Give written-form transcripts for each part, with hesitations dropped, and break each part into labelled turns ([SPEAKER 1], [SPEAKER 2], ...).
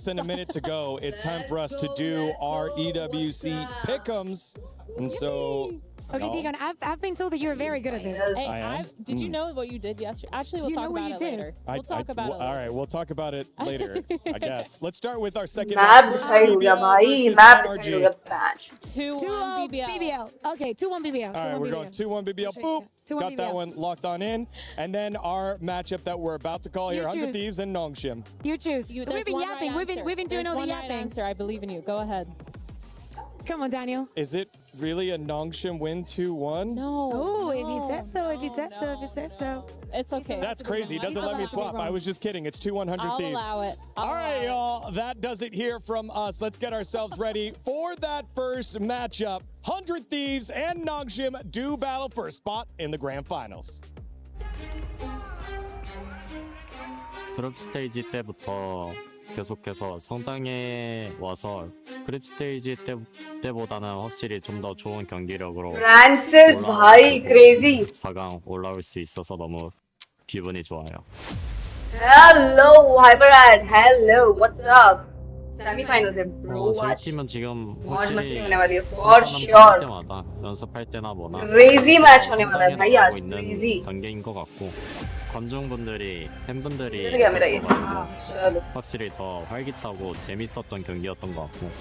[SPEAKER 1] than a minute to go. It's time for us to do our EWC pick'ems. And so...
[SPEAKER 2] Okay, Deacon, I've been told that you're very good at this.
[SPEAKER 3] Hey, did you know what you did yesterday? Actually, we'll talk about it later. We'll talk about it later.
[SPEAKER 1] All right, we'll talk about it later, I guess. Let's start with our second
[SPEAKER 4] Map
[SPEAKER 1] match.
[SPEAKER 4] decide हो गया भाई, map decide हो गया match.
[SPEAKER 3] 2-1
[SPEAKER 2] BBL. Okay, 2-1 BBL.
[SPEAKER 1] All right, we're going 2-1 BBL. Boop. Got that one locked on in. And then our matchup that we're about to call here, 100 Thieves and Nongshim.
[SPEAKER 2] You choose. We've been yapping. We've been doing all the yapping.
[SPEAKER 3] Answer. I believe in you. Go ahead.
[SPEAKER 2] Come on, Daniel.
[SPEAKER 1] Is it really a Nongshim win 2-1?
[SPEAKER 3] No.
[SPEAKER 2] Oh, if he says so, if he says so, if he says so.
[SPEAKER 3] It's okay.
[SPEAKER 1] That's crazy. He doesn't let me swap. I was just kidding. It's 2-100 Thieves.
[SPEAKER 3] I'll allow it.
[SPEAKER 1] All right, y'all. That does it here from us. Let's get ourselves ready for that first matchup. 100 Thieves and Nongshim do battle for a spot in the grand finals.
[SPEAKER 5] 그룹 스테이지 때부터 계속해서 성장해 와서 그룹 스테이지 때보다는 확실히 좀 더 좋은 경기력으로
[SPEAKER 4] Francis, भाई, crazy.
[SPEAKER 5] 4강 올라올 수 있어서 너무 기분이 좋아요.
[SPEAKER 4] Hello, Hyperad. Hello, what's up? Semifinals है bro.
[SPEAKER 5] 저희 팀은 지금
[SPEAKER 4] मौज मस्ती
[SPEAKER 5] 확실히
[SPEAKER 4] होने वाली है for sure.
[SPEAKER 5] 때마다 연습할 때나 뭐나
[SPEAKER 4] Crazy match होने वाला है भाई आज.
[SPEAKER 5] 있는
[SPEAKER 4] Crazy.
[SPEAKER 5] 단계인 것 같고 관중분들이 팬분들이
[SPEAKER 4] 이렇게 이게.
[SPEAKER 5] 있어가지고 확실히 더 활기차고 재밌었던 경기였던 것 같고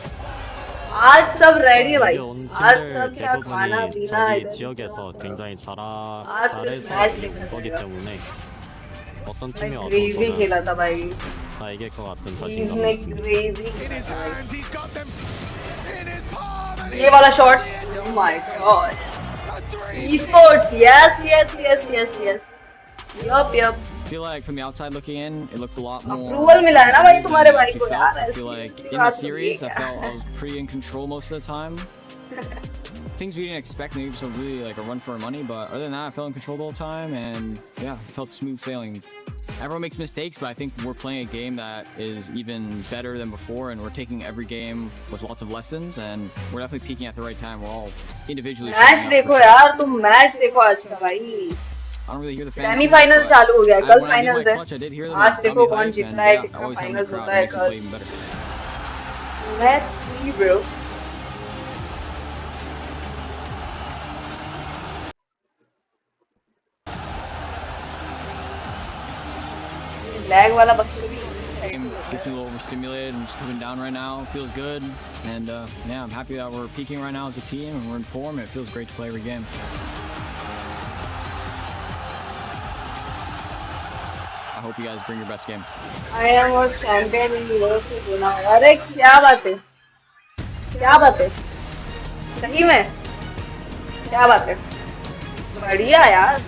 [SPEAKER 4] आज सब ready है भाई.
[SPEAKER 5] 여기 온
[SPEAKER 4] आज
[SPEAKER 5] 팀들
[SPEAKER 4] सब क्या खाना
[SPEAKER 5] 대부분이
[SPEAKER 4] पीना
[SPEAKER 5] 자기
[SPEAKER 4] इधर
[SPEAKER 5] 지역에서
[SPEAKER 4] सब.
[SPEAKER 5] 굉장히
[SPEAKER 4] आज
[SPEAKER 5] 잘해서
[SPEAKER 4] match
[SPEAKER 5] 여기 온 거기 때문에 어떤
[SPEAKER 4] भाई
[SPEAKER 5] 팀이
[SPEAKER 4] crazy
[SPEAKER 5] 어떤
[SPEAKER 4] खेला था भाई.
[SPEAKER 5] 다 이길 것 같은 자신감이
[SPEAKER 4] इसने
[SPEAKER 5] 있습니다.
[SPEAKER 4] crazy. ये वाला shot. Oh my god. Esports. Yes. Yup.
[SPEAKER 6] I feel like from the outside looking in, it looked a lot more.
[SPEAKER 4] Approval मिला है ना भाई तुम्हारे भाई को यार.
[SPEAKER 6] I feel like in the series, I felt I was pretty in control most of the time. Things we didn't expect, maybe some really like a run for our money, but other than that, I felt in control the whole time, and yeah, it felt smooth sailing. Everyone makes mistakes, but I think we're playing a game that is even better than before, and we're taking every game with lots of lessons, and we're definitely peaking at the right time. We're all individually.
[SPEAKER 4] Match देखो यार, तुम match देखो आज का भाई.
[SPEAKER 6] I don't really hear the fans.
[SPEAKER 4] Semifinals चालू हो गया, कल
[SPEAKER 6] when I did my
[SPEAKER 4] finals है.
[SPEAKER 6] clutch, I did hear them.
[SPEAKER 4] आज देखो कौन
[SPEAKER 6] and,
[SPEAKER 4] जीतता है,
[SPEAKER 6] yeah, I
[SPEAKER 4] किसका
[SPEAKER 6] always have
[SPEAKER 4] finals
[SPEAKER 6] the crowd.
[SPEAKER 4] होता है
[SPEAKER 6] It makes me
[SPEAKER 4] कल.
[SPEAKER 6] play even better.
[SPEAKER 4] Let's see, bro. Lag वाला बक्से भी.
[SPEAKER 6] Gets me a little overstimulated and just coming down right now. It feels good, and yeah, I'm happy that we're peaking right now as a team and we're in form. And it feels great to play every game. I hope you guys bring your best game.
[SPEAKER 4] I am a champion in Europe to now. अरे क्या बात है? सही में? क्या बात है? बढ़िया यार.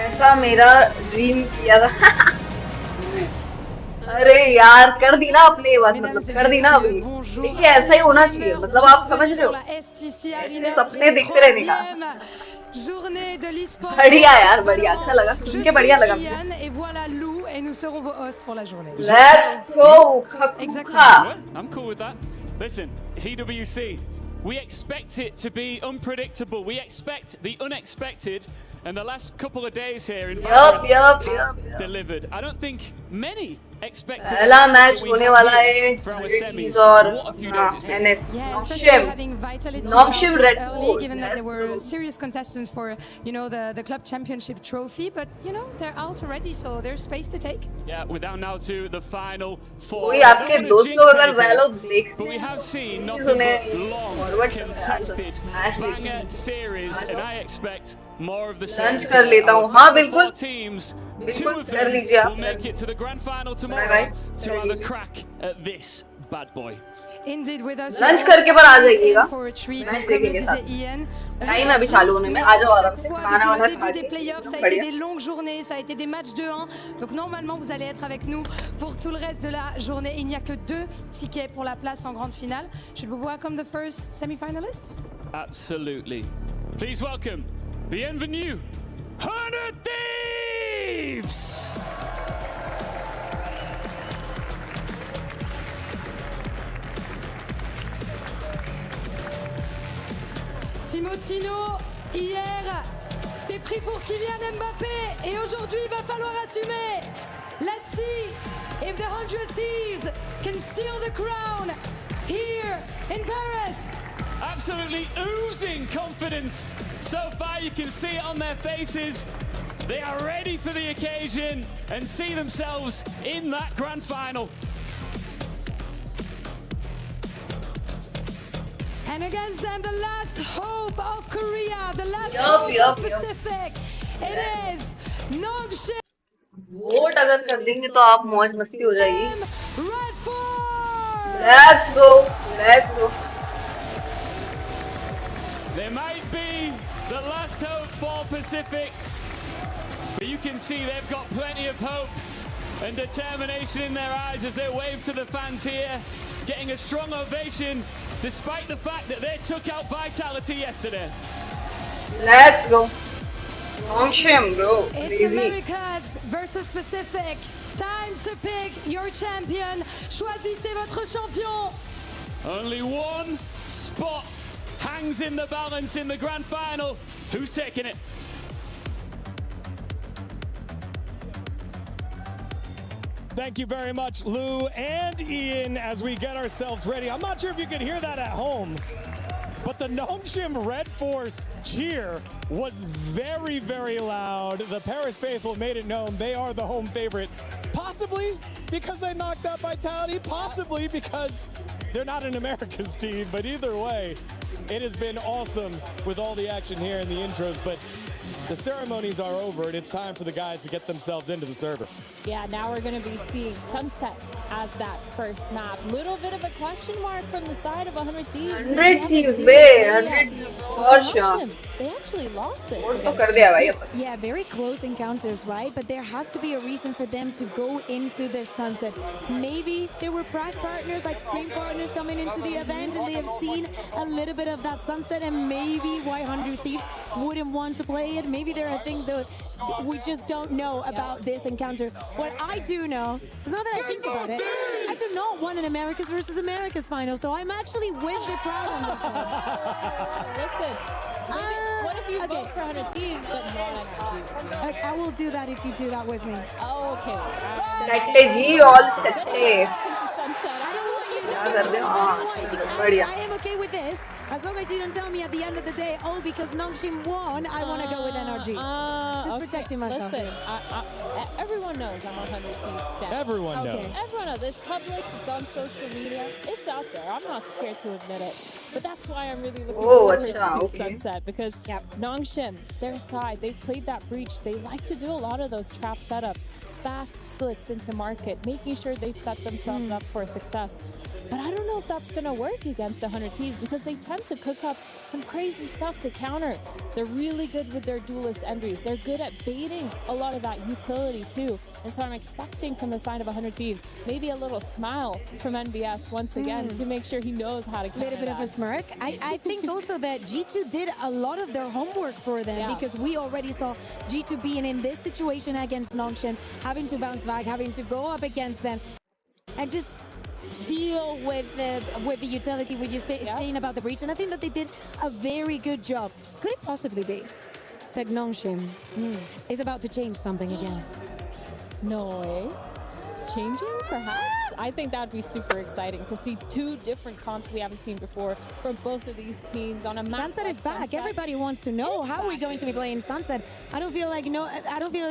[SPEAKER 4] ऐसा मेरा ड्रीम किया था. अरे यार कर दी ना अपने बात, मतलब कर दी ना अभी. देखिए ऐसा ही होना चाहिए, मतलब आप समझ रहे हो, ऐसे सपने देखते रहने का. बढ़िया यार, बढ़िया, अच्छा लगा सुन के, बढ़िया लगा. Let's go.
[SPEAKER 7] I'm cool with that. Listen, it's EWC. We expect it to be unpredictable. We expect the unexpected, and the last couple of days here in Valorant have delivered. I don't think many expected
[SPEAKER 4] पहला match होने वाला है Raze और NS Nongshim Red Force.
[SPEAKER 2] Given that there were serious contestants for, the club championship trophy, but they're out already, so there's space to take.
[SPEAKER 7] Yeah, we're down now to the final four.
[SPEAKER 4] कोई आपके दोस्तों अगर Valo देखते
[SPEAKER 7] but we have seen nothing but long contested banger series, and I expect more of the same.
[SPEAKER 4] Lunch कर लेता हूँ. हाँ बिल्कुल.
[SPEAKER 7] Teams,
[SPEAKER 4] बिल्कुल कर लीजिए आप.
[SPEAKER 7] will make it to the grand final tomorrow to have a crack at this bad boy.
[SPEAKER 2] Indeed, with us.
[SPEAKER 4] Lunch करके पर आ जाइएगा.
[SPEAKER 2] For a treat,
[SPEAKER 4] मैच देखेंगे साथ.
[SPEAKER 2] Ian.
[SPEAKER 4] टाइम अभी चालू होने में, आ जाओ आराम से. खाना वाना खा के.
[SPEAKER 2] Ça a été des longues journées, ça a été des matchs de 1. Donc normalement, vous allez être avec nous pour tout le reste de la journée. Il n'y a que 2 tickets pour la place en grande finale. Should we welcome the first semi-finalists?
[SPEAKER 7] Absolutely. Please welcome, bienvenue, 100 Thieves!
[SPEAKER 2] Timotino, hier, s'est pris pour Kylian Mbappé et aujourd'hui, il va falloir assumer. Let's see if the 100 Thieves can steal the crown here in Paris.
[SPEAKER 7] Absolutely oozing confidence. So far, you can see it on their faces. They are ready for the occasion and see themselves in that grand final.
[SPEAKER 2] And against them, the last hope of Korea, the last hope of Pacific. It is Nongshim.
[SPEAKER 4] Vote अगर कर देंगे तो आप मौज मस्ती हो जाएगी.
[SPEAKER 2] Red Force.
[SPEAKER 4] Let's go. Let's go.
[SPEAKER 7] They might be the last hope for Pacific, but you can see they've got plenty of hope and determination in their eyes as they wave to the fans here, getting a strong ovation despite the fact that they took out Vitality yesterday.
[SPEAKER 4] Let's go. Nongshim, bro.
[SPEAKER 2] It's Americas versus Pacific. Time to pick your champion. Choisissez votre champion.
[SPEAKER 7] Only one spot hangs in the balance in the grand final. Who's taking it?
[SPEAKER 1] Thank you very much, Lou and Ian, as we get ourselves ready. I'm not sure if you can hear that at home, but the Nongshim Red Force cheer was very, very loud. The Paris faithful made it known they are the home favorite. Possibly because they knocked out Vitality, possibly because they're not an America's team, but either way, it has been awesome with all the action here in the intros, but the ceremonies are over and it's time for the guys to get themselves into the server.
[SPEAKER 3] Yeah, now we're going to be seeing Sunset as that first map. Little bit of a question mark from the side of 100 Thieves.
[SPEAKER 4] 100 Thieves, babe. 100 Thieves, for sure.
[SPEAKER 3] They actually lost this.
[SPEAKER 8] Yeah, very close encounters, right? But there has to be a reason for them to go into this Sunset. Maybe there were prize partners, like screen partners coming into the event, and they have seen a little bit of that Sunset, and maybe why 100 Thieves wouldn't want to play it. Maybe there are things that we just don't know about this encounter. What I do know is, now that I think about it, I do not want an Americas versus Americas final, so I'm actually with the crowd on this one.
[SPEAKER 3] Listen, what if you vote for 100 Thieves but not NRG?
[SPEAKER 8] I will do that if you do that with me.
[SPEAKER 3] Oh, okay.
[SPEAKER 4] Strategy all set.
[SPEAKER 8] I am okay with this, as long as you don't tell me at the end of the day, oh, because Nongshim won, I want to go with NRG. Just protecting myself.
[SPEAKER 3] Listen, everyone knows I'm a 100 Thieves stan.
[SPEAKER 1] Everyone knows.
[SPEAKER 3] Everyone knows. It's public. It's on social media. It's out there. I'm not scared to admit it. But that's why I'm really looking forward to Sunset, because Nongshim, their side, they've played that breach. They like to do a lot of those trap setups, fast splits into market, making sure they've set themselves up for success. But I don't know if that's going to work against 100 Thieves, because they tend to cook up some crazy stuff to counter. They're really good with their duelist entries. They're good at baiting a lot of that utility too. And so I'm expecting from the side of 100 Thieves, maybe a little smile from NBS once again to make sure he knows how to counter.
[SPEAKER 8] A little bit of a smirk. I think also that G2 did a lot of their homework for them, because we already saw G2 being in this situation against Nongshim, having to bounce back, having to go up against them, and just deal with the utility we just saying about the breach. And I think that they did a very good job. Could it possibly be that Nongshim is about to change something again?
[SPEAKER 3] No way. Changing, perhaps? I think that'd be super exciting to see two different comps we haven't seen before from both of these teams on a map.
[SPEAKER 8] Sunset is back. Sunset. Everybody wants to know how are we going to be playing Sunset. I don't feel like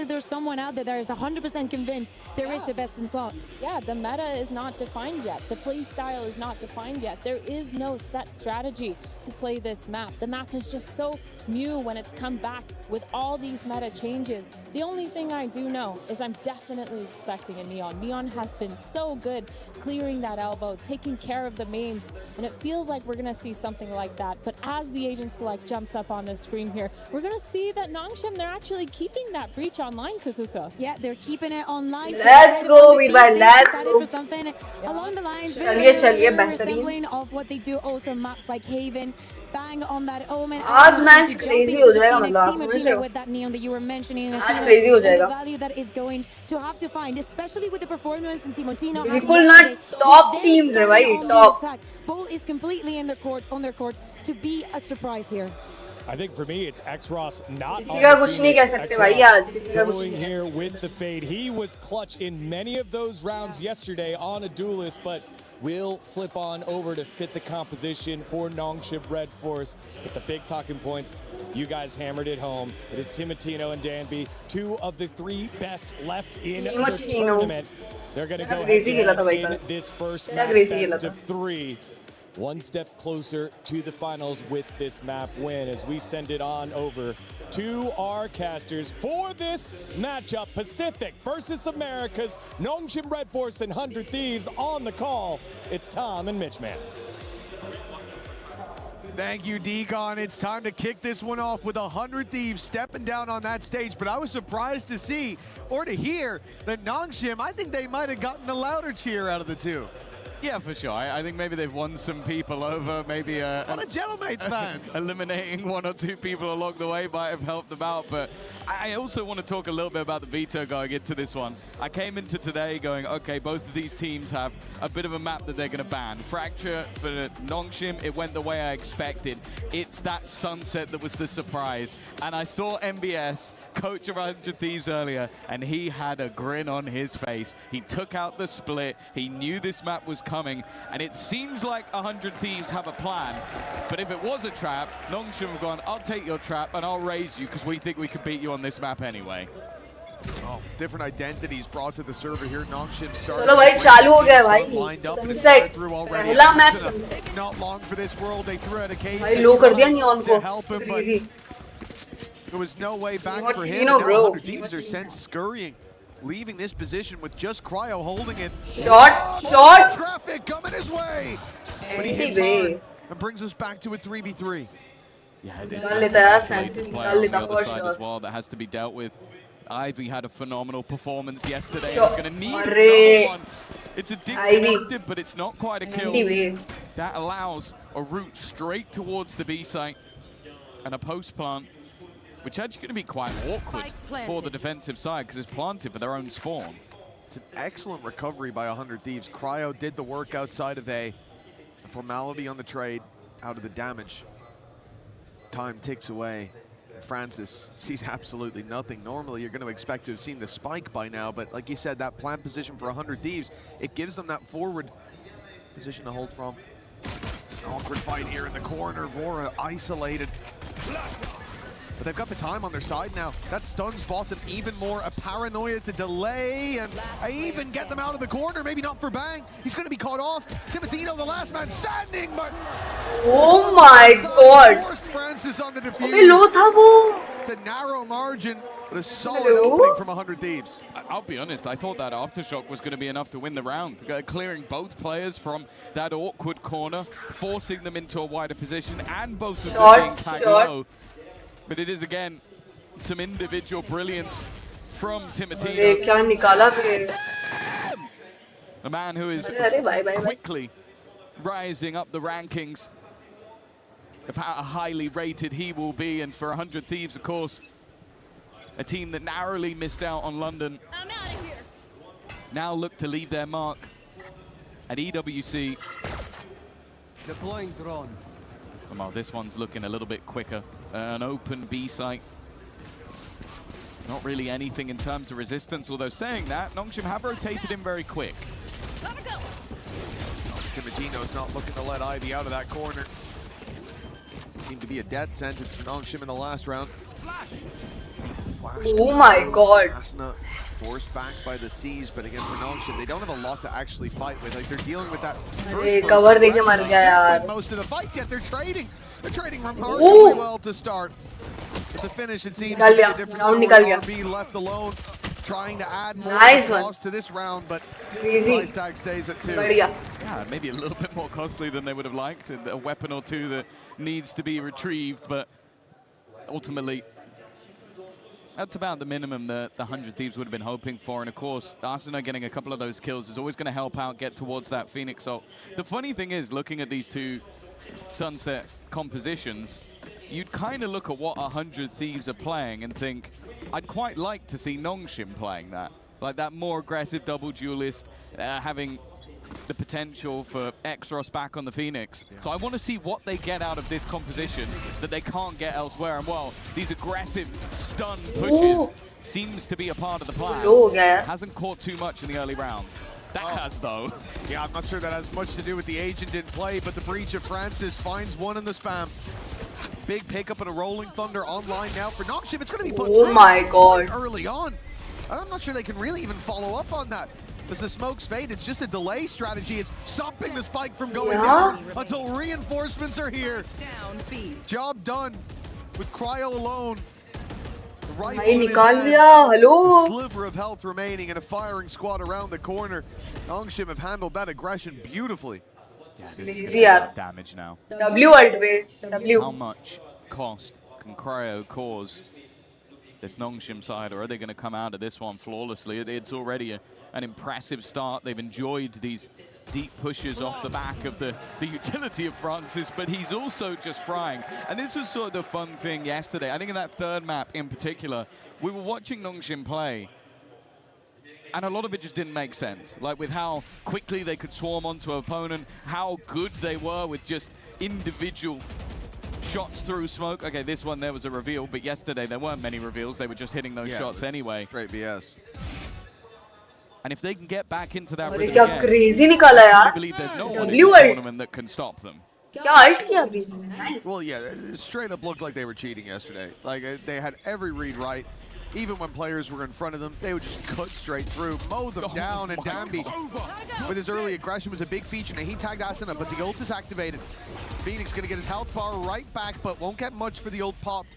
[SPEAKER 8] there's someone out there that is 100% convinced there is the best in slot.
[SPEAKER 3] Yeah, the meta is not defined yet. The play style is not defined yet. There is no set strategy to play this map. The map is just so new when it's come back with all these meta changes. The only thing I do know is I'm definitely expecting a Neon. Neon has been so good clearing that elbow, taking care of the mains, and it feels like we're going to see something like that. But as the Agent Select jumps up on the screen here, we're going to see that Nongshim, they're actually keeping that breach online, Kukuka.
[SPEAKER 8] Yeah, they're keeping it online.
[SPEAKER 4] Let's go, Veerbai, let's go.
[SPEAKER 8] For something along the lines, resembling of what they do also maps like Haven, bang on that Omen.
[SPEAKER 4] Match crazy ho jayega,
[SPEAKER 8] मतलब with that Neon that you were mentioning, and
[SPEAKER 4] the
[SPEAKER 8] value that is going to have to find, especially with the performance in Timotino.
[SPEAKER 4] Bilkul not top teams hai bhai, top.
[SPEAKER 8] Ball is completely in their court, on their court, to be a surprise here.
[SPEAKER 1] I think for me, it's X-Ross not
[SPEAKER 4] किसी का
[SPEAKER 1] on the
[SPEAKER 4] कुछ नहीं कह
[SPEAKER 1] Phoenix.
[SPEAKER 4] सकते भाई यार, किसी का कुछ
[SPEAKER 1] Going
[SPEAKER 4] नहीं
[SPEAKER 1] here with the fade. He was clutch in many of those rounds yesterday on a duelist, but will flip on over to fit the composition for Nongshim Red Force. With the big talking points, you guys hammered it home. It is Timotino and Danby, two of the three best left in the tournament. They're going to go head-to-head in this first map best of 3. One step closer to the finals with this map win as we send it on over to our casters for this matchup. Pacific versus Americas, Nongshim Red Force and 100 Thieves on the call. It's Tom and Mitchman.
[SPEAKER 9] Thank you, Deacon. It's time to kick this one off with 100 Thieves stepping down on that stage, but I was surprised to see or to hear that Nongshim, I think they might have gotten a louder cheer out of the two.
[SPEAKER 10] Yeah, for sure. I think maybe they've won some people over. Maybe
[SPEAKER 9] the Gentleman's fans.
[SPEAKER 10] Eliminating 1 or 2 people along the way might have helped them out. But I also want to talk a little bit about the veto going into this one. I came into today going, okay, both of these teams have a bit of a map that they're going to ban. Fracture for Nongshim, it went the way I expected. It's that sunset that was the surprise. And I saw MBS, coach of 100 Thieves earlier, and he had a grin on his face. He took out the split. He knew this map was coming, and it seems like 100 Thieves have a plan. But if it was a trap, Nongshim have gone, I'll take your trap and I'll raise you because we think we can beat you on this map anyway.
[SPEAKER 9] Oh, different identities brought to the server here. Nongshim started.
[SPEAKER 4] चलो भाई चालू हो गया भाई.
[SPEAKER 9] Lined up and it's started through already.
[SPEAKER 4] पहला match.
[SPEAKER 9] Not long for this world. They threw out a cage
[SPEAKER 4] भाई लो कर दिया नियॉन
[SPEAKER 9] to
[SPEAKER 4] को.
[SPEAKER 9] help him, but there was no way back for him.
[SPEAKER 4] Now
[SPEAKER 9] 100 Thieves are sent scurrying, leaving this position with just Cryo holding it.
[SPEAKER 4] Shot.
[SPEAKER 9] Traffic coming his way. But he hits hard and brings us back to a 3v3.
[SPEAKER 10] Yeah, it's a player on the other side as well that has to be dealt with. Ivy had a phenomenal performance yesterday. He's going to need another one. It's a disconnected, but it's not quite a kill. That allows a route straight towards the B site and a post plant, which is going to be quite awkward for the defensive side because it's planted for their own spawn.
[SPEAKER 9] It's an excellent recovery by 100 Thieves. Cryo did the work outside of A. A formality on the trade, out of the damage. Time ticks away. Francis sees absolutely nothing. Normally, you're going to expect to have seen the spike by now, but like you said, that plant position for 100 Thieves, it gives them that forward position to hold from. An awkward fight here in the corner. Vora isolated. But they've got the time on their side now. That stuns bottom even more. A paranoia to delay, and I even get them out of the corner. Maybe not for Bang. He's going to be caught off. Timotino, the last man standing, but
[SPEAKER 4] oh my god!
[SPEAKER 9] Forced Francis on the defuse. It's a narrow margin, but a solid opening from 100 Thieves.
[SPEAKER 10] I'll be honest, I thought that aftershock was going to be enough to win the round. Clearing both players from that awkward corner, forcing them into a wider position, and both of them being tagged low. But it is, again, some individual brilliance from Timotino. A man who is quickly rising up the rankings of how highly rated he will be. And for 100 Thieves, of course, a team that narrowly missed out on London, now look to leave their mark at EWC.
[SPEAKER 11] Deploying drone.
[SPEAKER 10] Well, this one's looking a little bit quicker. An open B site. Not really anything in terms of resistance, although saying that, Nongshim have rotated in very quick.
[SPEAKER 9] Timotino's not looking to let Ivy out of that corner. Seemed to be a death sentence for Nongshim in the last round. Flash
[SPEAKER 4] oh my god.
[SPEAKER 9] Asna forced back by the Seas, but again for Nongshim, they don't have a lot to actually fight with. Like, they're dealing with that most of the fights, yet they're trading. They're trading remarkably well to start. But to finish, it seems to be a different story. RB left alone, trying to add more loss to this round, but price tag stays at 2.
[SPEAKER 10] Yeah, maybe a little bit more costly than they would have liked, and a weapon or two that needs to be retrieved, but ultimately, that's about the minimum that the 100 Thieves would have been hoping for. And of course, Arsenal getting a couple of those kills is always going to help out get towards that Phoenix ult. The funny thing is, looking at these two sunset compositions, you'd kind of look at what 100 Thieves are playing and think, I'd quite like to see Nongshim playing that. Like that more aggressive double duelist, having the potential for Exros back on the Phoenix. So I want to see what they get out of this composition that they can't get elsewhere. And well, these aggressive stun pushes seems to be a part of the plan. Hasn't caught too much in the early rounds. That has, though.
[SPEAKER 9] Yeah, I'm not sure that has much to do with the agent in play, but the breach of Francis finds one in the spam. Big pickup and a Rolling Thunder online now for Nongshim. It's going to be put through
[SPEAKER 4] my God.
[SPEAKER 9] early on. I'm not sure they can really even follow up on that. As the smokes fade, it's just a delay strategy. It's stopping the spike from going down until reinforcements are here. Job done with Cryo alone. The rifle in his hand, a sliver of health remaining, and a firing squad around the corner. Nongshim have handled that aggression beautifully.
[SPEAKER 10] Yeah, this is gonna be damage now. How much cost can Cryo cause this Nongshim side, or are they going to come out of this one flawlessly? It's already an impressive start. They've enjoyed these deep pushes off the back of the utility of Francis, but he's also just frying. And this was sort of the fun thing yesterday. I think in that third map in particular, we were watching Nongshim play, and a lot of it just didn't make sense. Like with how quickly they could swarm onto an opponent, how good they were with just individual shots through smoke. Okay, this one there was a reveal, but yesterday there weren't many reveals. They were just hitting those shots anyway.
[SPEAKER 9] Straight BS.
[SPEAKER 10] And if they can get back into that rhythm again, I believe there's no one in this tournament that can stop them.
[SPEAKER 9] Well, yeah, it straight up looked like they were cheating yesterday. Like, they had every read right. Even when players were in front of them, they would just cut straight through, mow them down, and Dambi, with his early aggression, was a big feature. Now, he tagged Asuna, but the ult is activated. Phoenix going to get his health bar right back, but won't get much for the ult popped.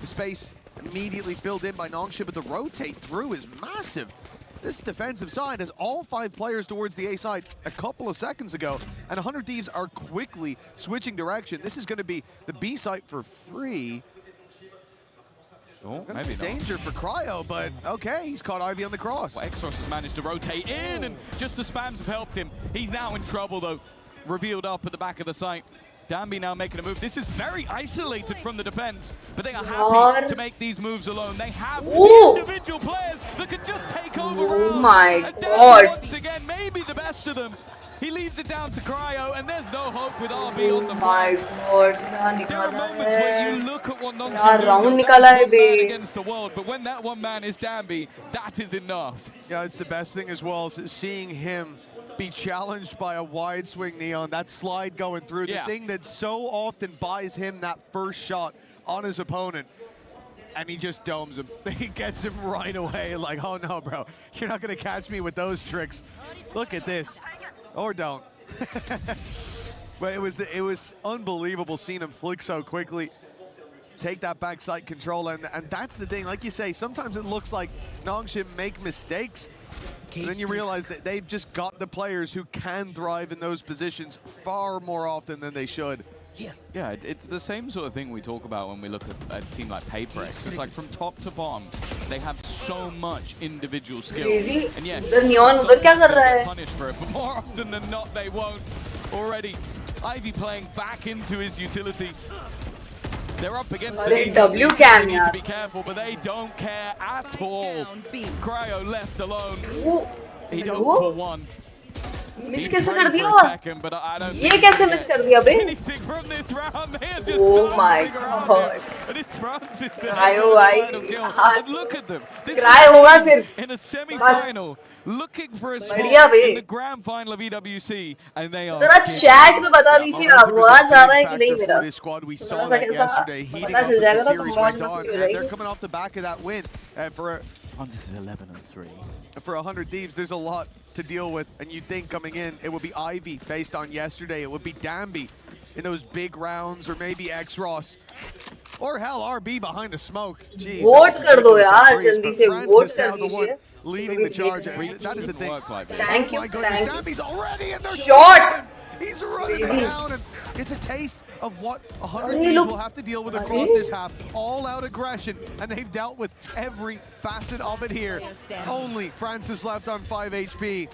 [SPEAKER 9] The space immediately filled in by Nongshim, but the rotate through is massive. This defensive side has all 5 players towards the A side a couple of seconds ago, and 100 Thieves are quickly switching direction. This is going to be the B site for free.
[SPEAKER 10] Oh, maybe
[SPEAKER 9] danger for Cryo, but okay, he's caught Ivy on the cross.
[SPEAKER 10] Well, Exros has managed to rotate in, and just the spams have helped him. He's now in trouble, though. Revealed up at the back of the site. Dambi now making a move. This is very isolated from the defense, but they are happy to make these moves alone. They have individual players that can just take over rounds. And Dambi, once again, maybe the best of them. He leaves it down to Cryo, and there's no hope with RB on the fly. There are moments where you look at what Nongshim do, that's one man against the world, but when that one man is Dambi, that is enough.
[SPEAKER 9] Yeah, it's the best thing as well, is seeing him be challenged by a wide swing Neon, that slide going through, the thing that so often buys him that first shot on his opponent. And he just domes him. He gets him right away, like, oh no, bro, you're not gonna catch me with those tricks. Look at this. Or don't. But it was unbelievable seeing him flick so quickly, take that backside control, and that's the thing. Like you say, sometimes it looks like Nongshim make mistakes, and then you realize that they've just got the players who can thrive in those positions far more often than they should.
[SPEAKER 10] Yeah, it's the same sort of thing we talk about when we look at a team like PaperX. It's like from top to bottom, they have so much individual skill. And yes, they get punished for it, but more often than not, they won't. Already, Ivy playing back into his utility. They're up against the EWC, they need to be careful, but they don't care at all. Cryo left alone. He don't for one.
[SPEAKER 4] Miss कैसे कर दिया? ये कैसे miss कर दिया बे? Oh my God! Cryo भाई,
[SPEAKER 10] look at them.
[SPEAKER 4] Cryo होगा सिर्फ
[SPEAKER 10] in a semi-final, looking for a spot in the grand final of EWC, and they are.
[SPEAKER 4] जरा chat में बता दीजिए आप आवाज आ रहा है कि नहीं मेरा?
[SPEAKER 9] This squad we saw that yesterday, heating up as the series went on, and they're coming off the back of that win. For
[SPEAKER 10] this is 11-3.
[SPEAKER 9] For 100 Thieves, there's a lot to deal with, and you'd think coming in, it would be Ivy faced on yesterday, it would be Dambi in those big rounds, or maybe Exros, or hell, RB behind the smoke. Jeez.
[SPEAKER 4] Vote कर दो यार, जल्दी से vote कर दीजिए.
[SPEAKER 9] Leading the charge, that is the thing.
[SPEAKER 4] Thank you, thank you.
[SPEAKER 9] Dambi's already in there.
[SPEAKER 4] Shot!
[SPEAKER 9] He's running it down, and it's a taste of what 100 Thieves will have to deal with across this half. All-out aggression, and they've dealt with every facet of it here. Only Francis left on 5 HP,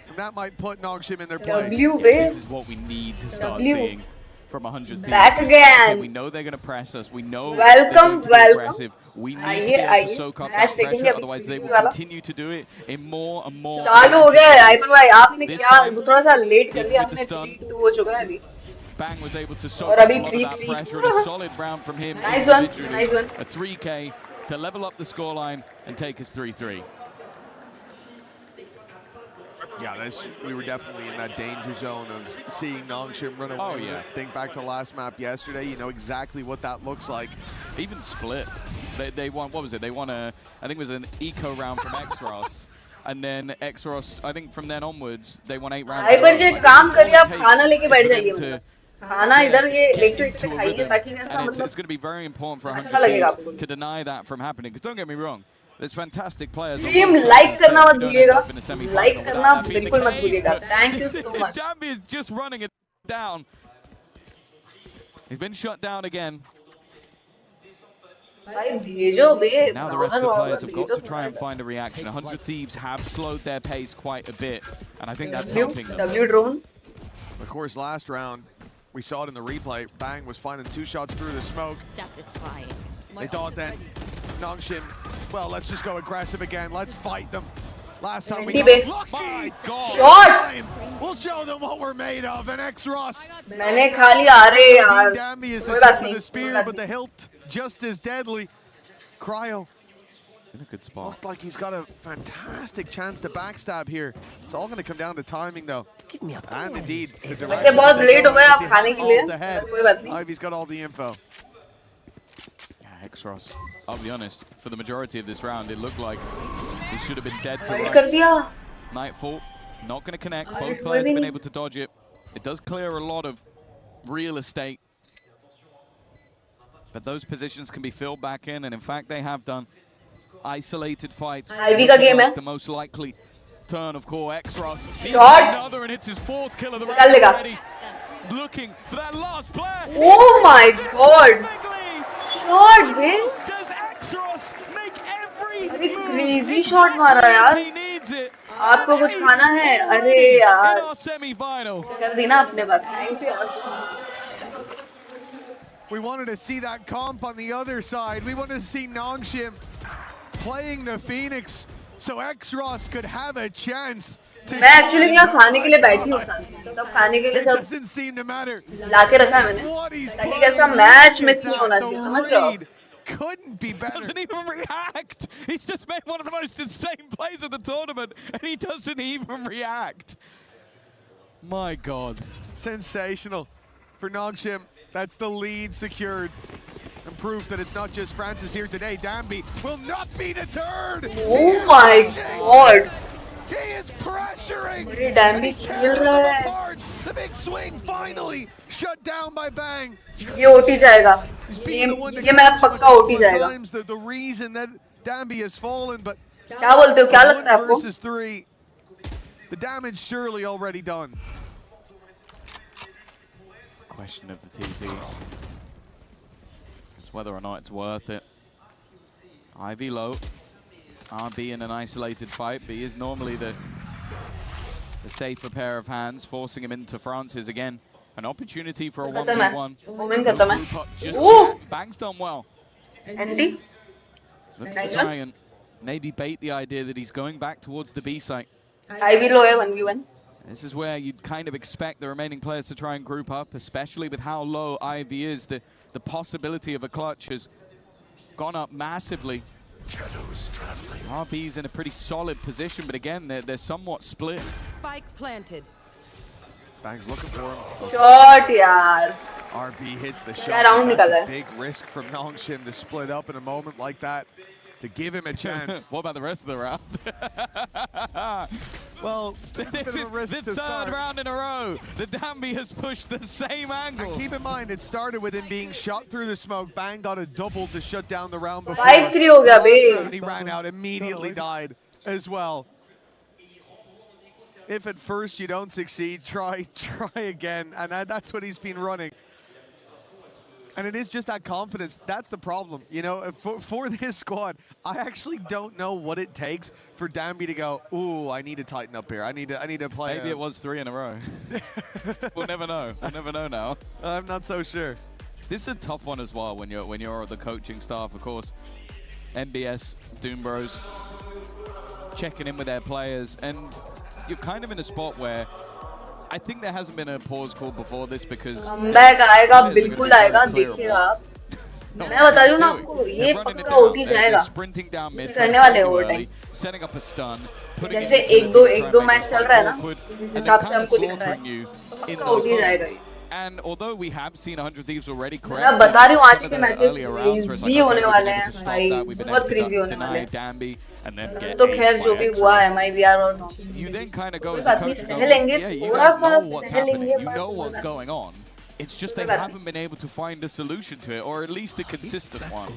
[SPEAKER 9] and that might put Nongshim in their place.
[SPEAKER 10] This is what we need to start seeing from 100 thieves.
[SPEAKER 4] Back again.
[SPEAKER 10] Okay, we know they're going to press us. We know
[SPEAKER 4] Welcome,
[SPEAKER 10] they're going to be aggressive. We need to be able to soak up that pressure, otherwise they will continue to do it in more and more.
[SPEAKER 4] चालू हो गया है आइपन भाई आपने क्या थोड़ा सा late कर लिया हमने 3-2 हो चुका है अभी
[SPEAKER 10] Bang was able to soak up a lot of that pressure and a solid round from him individually.
[SPEAKER 4] Nice one.
[SPEAKER 10] A 3K to level up the scoreline and take us 3-3.
[SPEAKER 9] Yeah, we were definitely in that danger zone of seeing Nongshim run away.
[SPEAKER 10] Oh yeah.
[SPEAKER 9] Think back to last map yesterday, you know exactly what that looks like.
[SPEAKER 10] Even split. They won, what was it? They won I think it was an eco round from Xros. And then Xros, I think from then onwards, they won 8 rounds.
[SPEAKER 4] आइपन जी काम करिए आप खाना लेके बैठ जाइए मतलब खाना इधर ये लेट पे खाइए ताकि ऐसा मतलब
[SPEAKER 10] it's going to be very important for 100 thieves to deny that from happening. Because don't get me wrong, there's fantastic players.
[SPEAKER 4] Stream like करना मत भूलिएगा. Like करना बिल्कुल मत भूलिएगा. Thank you so much.
[SPEAKER 10] Dambi is just running it down. He's been shut down again.
[SPEAKER 4] भाई भेजो बे.
[SPEAKER 10] Now the rest of the players have got to try and find a reaction. 100 thieves have slowed their pace quite a bit, and I think that's helping them.
[SPEAKER 4] W drone.
[SPEAKER 9] Of course, last round, we saw it in the replay. Bang was finding 2 shots through the smoke.
[SPEAKER 12] Satisfying.
[SPEAKER 9] They thought then, Nongshim, well, let's just go aggressive again. Let's fight them. Last time we got lucky
[SPEAKER 4] shot.
[SPEAKER 9] We'll show them what we're made of. And Xros.
[SPEAKER 4] मैंने खाली आ रहे यार.
[SPEAKER 9] Dambi is the tip of the spear, but the hilt just as deadly. Cryo.
[SPEAKER 10] In a good spot.
[SPEAKER 9] Looked like he's got a fantastic chance to backstab here. It's all going to come down to timing, though. And indeed, the direction.
[SPEAKER 4] बहुत late हो गए आप खाने के लिए. कोई बात नहीं.
[SPEAKER 9] Ivy's got all the info.
[SPEAKER 10] Yeah, Xros, I'll be honest, for the majority of this round, it looked like he should have been dead to rights. Nightfall, not going to connect. Both players have been able to dodge it. It does clear a lot of real estate. But those positions can be filled back in, and in fact, they have done. Isolated fights. The most likely turn of core. Xros. Another, and it's his 4th kill of the round already. Looking for that last player.
[SPEAKER 4] Oh my god. Shot, man.
[SPEAKER 10] Does Xros make every
[SPEAKER 4] move? Crazy shot मारा यार.
[SPEAKER 10] He needs it.
[SPEAKER 4] आपको कुछ खाना है? अरे यार.
[SPEAKER 10] In our semi-final.
[SPEAKER 4] कर दी ना अपने पास. Thank you.
[SPEAKER 9] We wanted to see that comp on the other side. We wanted to see Nongshim playing the Phoenix so Xros could have a chance to
[SPEAKER 4] मैं एक्चुअली यहाँ खाने के लिए बैठी हूँ सब खाने के लिए सब
[SPEAKER 9] doesn't seem to matter.
[SPEAKER 4] लाके रखा है मैंने ताकि कैसा मैच मिस नहीं होना चाहिए समझ रहे हो
[SPEAKER 9] couldn't be better.
[SPEAKER 10] Doesn't even react. He's just made one of the most insane plays of the tournament and he doesn't even react. My god.
[SPEAKER 9] Sensational for Nongshim. That's the lead secured. And proof that it's not just Francis here today. Dambi will not be deterred.
[SPEAKER 4] Oh my god.
[SPEAKER 9] He is pressuring.
[SPEAKER 4] Dambi खेल रहा है.
[SPEAKER 9] The big swing finally shut down by Bang.
[SPEAKER 4] ये OT जाएगा. ये match पक्का OT जाएगा.
[SPEAKER 9] The reason that Dambi has fallen, but
[SPEAKER 4] क्या बोलते हो? क्या लगता है आपको?
[SPEAKER 9] Versus 3. The damage surely already done.
[SPEAKER 10] Question of the TP. It's whether or not it's worth it. Ivy low. RB in an isolated fight, but he is normally the safer pair of hands, forcing him into Francis again. An opportunity for a 1v1. Bang's done well.
[SPEAKER 4] Empty.
[SPEAKER 10] Looks to try and maybe bait the idea that he's going back towards the B site.
[SPEAKER 4] Ivy low 1v1.
[SPEAKER 10] This is where you'd kind of expect the remaining players to try and group up, especially with how low Ivy is. The possibility of a clutch has gone up massively. RB's in a pretty solid position, but again, they're somewhat split.
[SPEAKER 12] Spike planted.
[SPEAKER 9] Bang's looking for him.
[SPEAKER 4] Shot, yaar.
[SPEAKER 9] RB hits the shot. That's a big risk from Nongshim to split up in a moment like that. To give him a chance.
[SPEAKER 10] What about the rest of the round?
[SPEAKER 9] Well,
[SPEAKER 10] this is the third round in a row. The Dambi has pushed the same angle.
[SPEAKER 9] And keep in mind, it started with him being shot through the smoke. Bang got a double to shut down the round before.
[SPEAKER 4] 5-3 ho gaya bhai.
[SPEAKER 9] He ran out, immediately died as well. If at first you don't succeed, try again. And that's what he's been running. And it is just that confidence. That's the problem. You know, for this squad, I actually don't know what it takes for Danby to go, ooh, I need to tighten up here. I need to play.
[SPEAKER 10] Maybe it was 3 in a row. We'll never know. We'll never know now.
[SPEAKER 9] I'm not so sure.
[SPEAKER 10] This is a tough one as well when you're the coaching staff, of course. NBS, Doom Bros, checking in with their players, and you're kind of in a spot where I think there hasn't been a pause call before this because
[SPEAKER 4] आएगा बिल्कुल आएगा देखिए आप मैं बता रही हूँ ना आपको ये पक्का उठ ही जाएगा करने वाले हो टाइम जैसे एक दो मैच चल रहा है ना इस हिसाब से हमको दिख रहा है पक्का उठ ही जाएगा ये
[SPEAKER 10] And although we have seen 100 Thieves already correct,
[SPEAKER 4] मैं बता रही हूँ आज के मैचेस इजी होने वाले हैं भाई बहुत क्रेजी होने वाले हैं तो खैर जो भी हुआ है माय वी आर और
[SPEAKER 10] you then kind of go
[SPEAKER 4] as a coach and go, yeah,
[SPEAKER 10] you guys know what's happening, you know what's going on. It's just they haven't been able to find a solution to it, or at least a consistent one.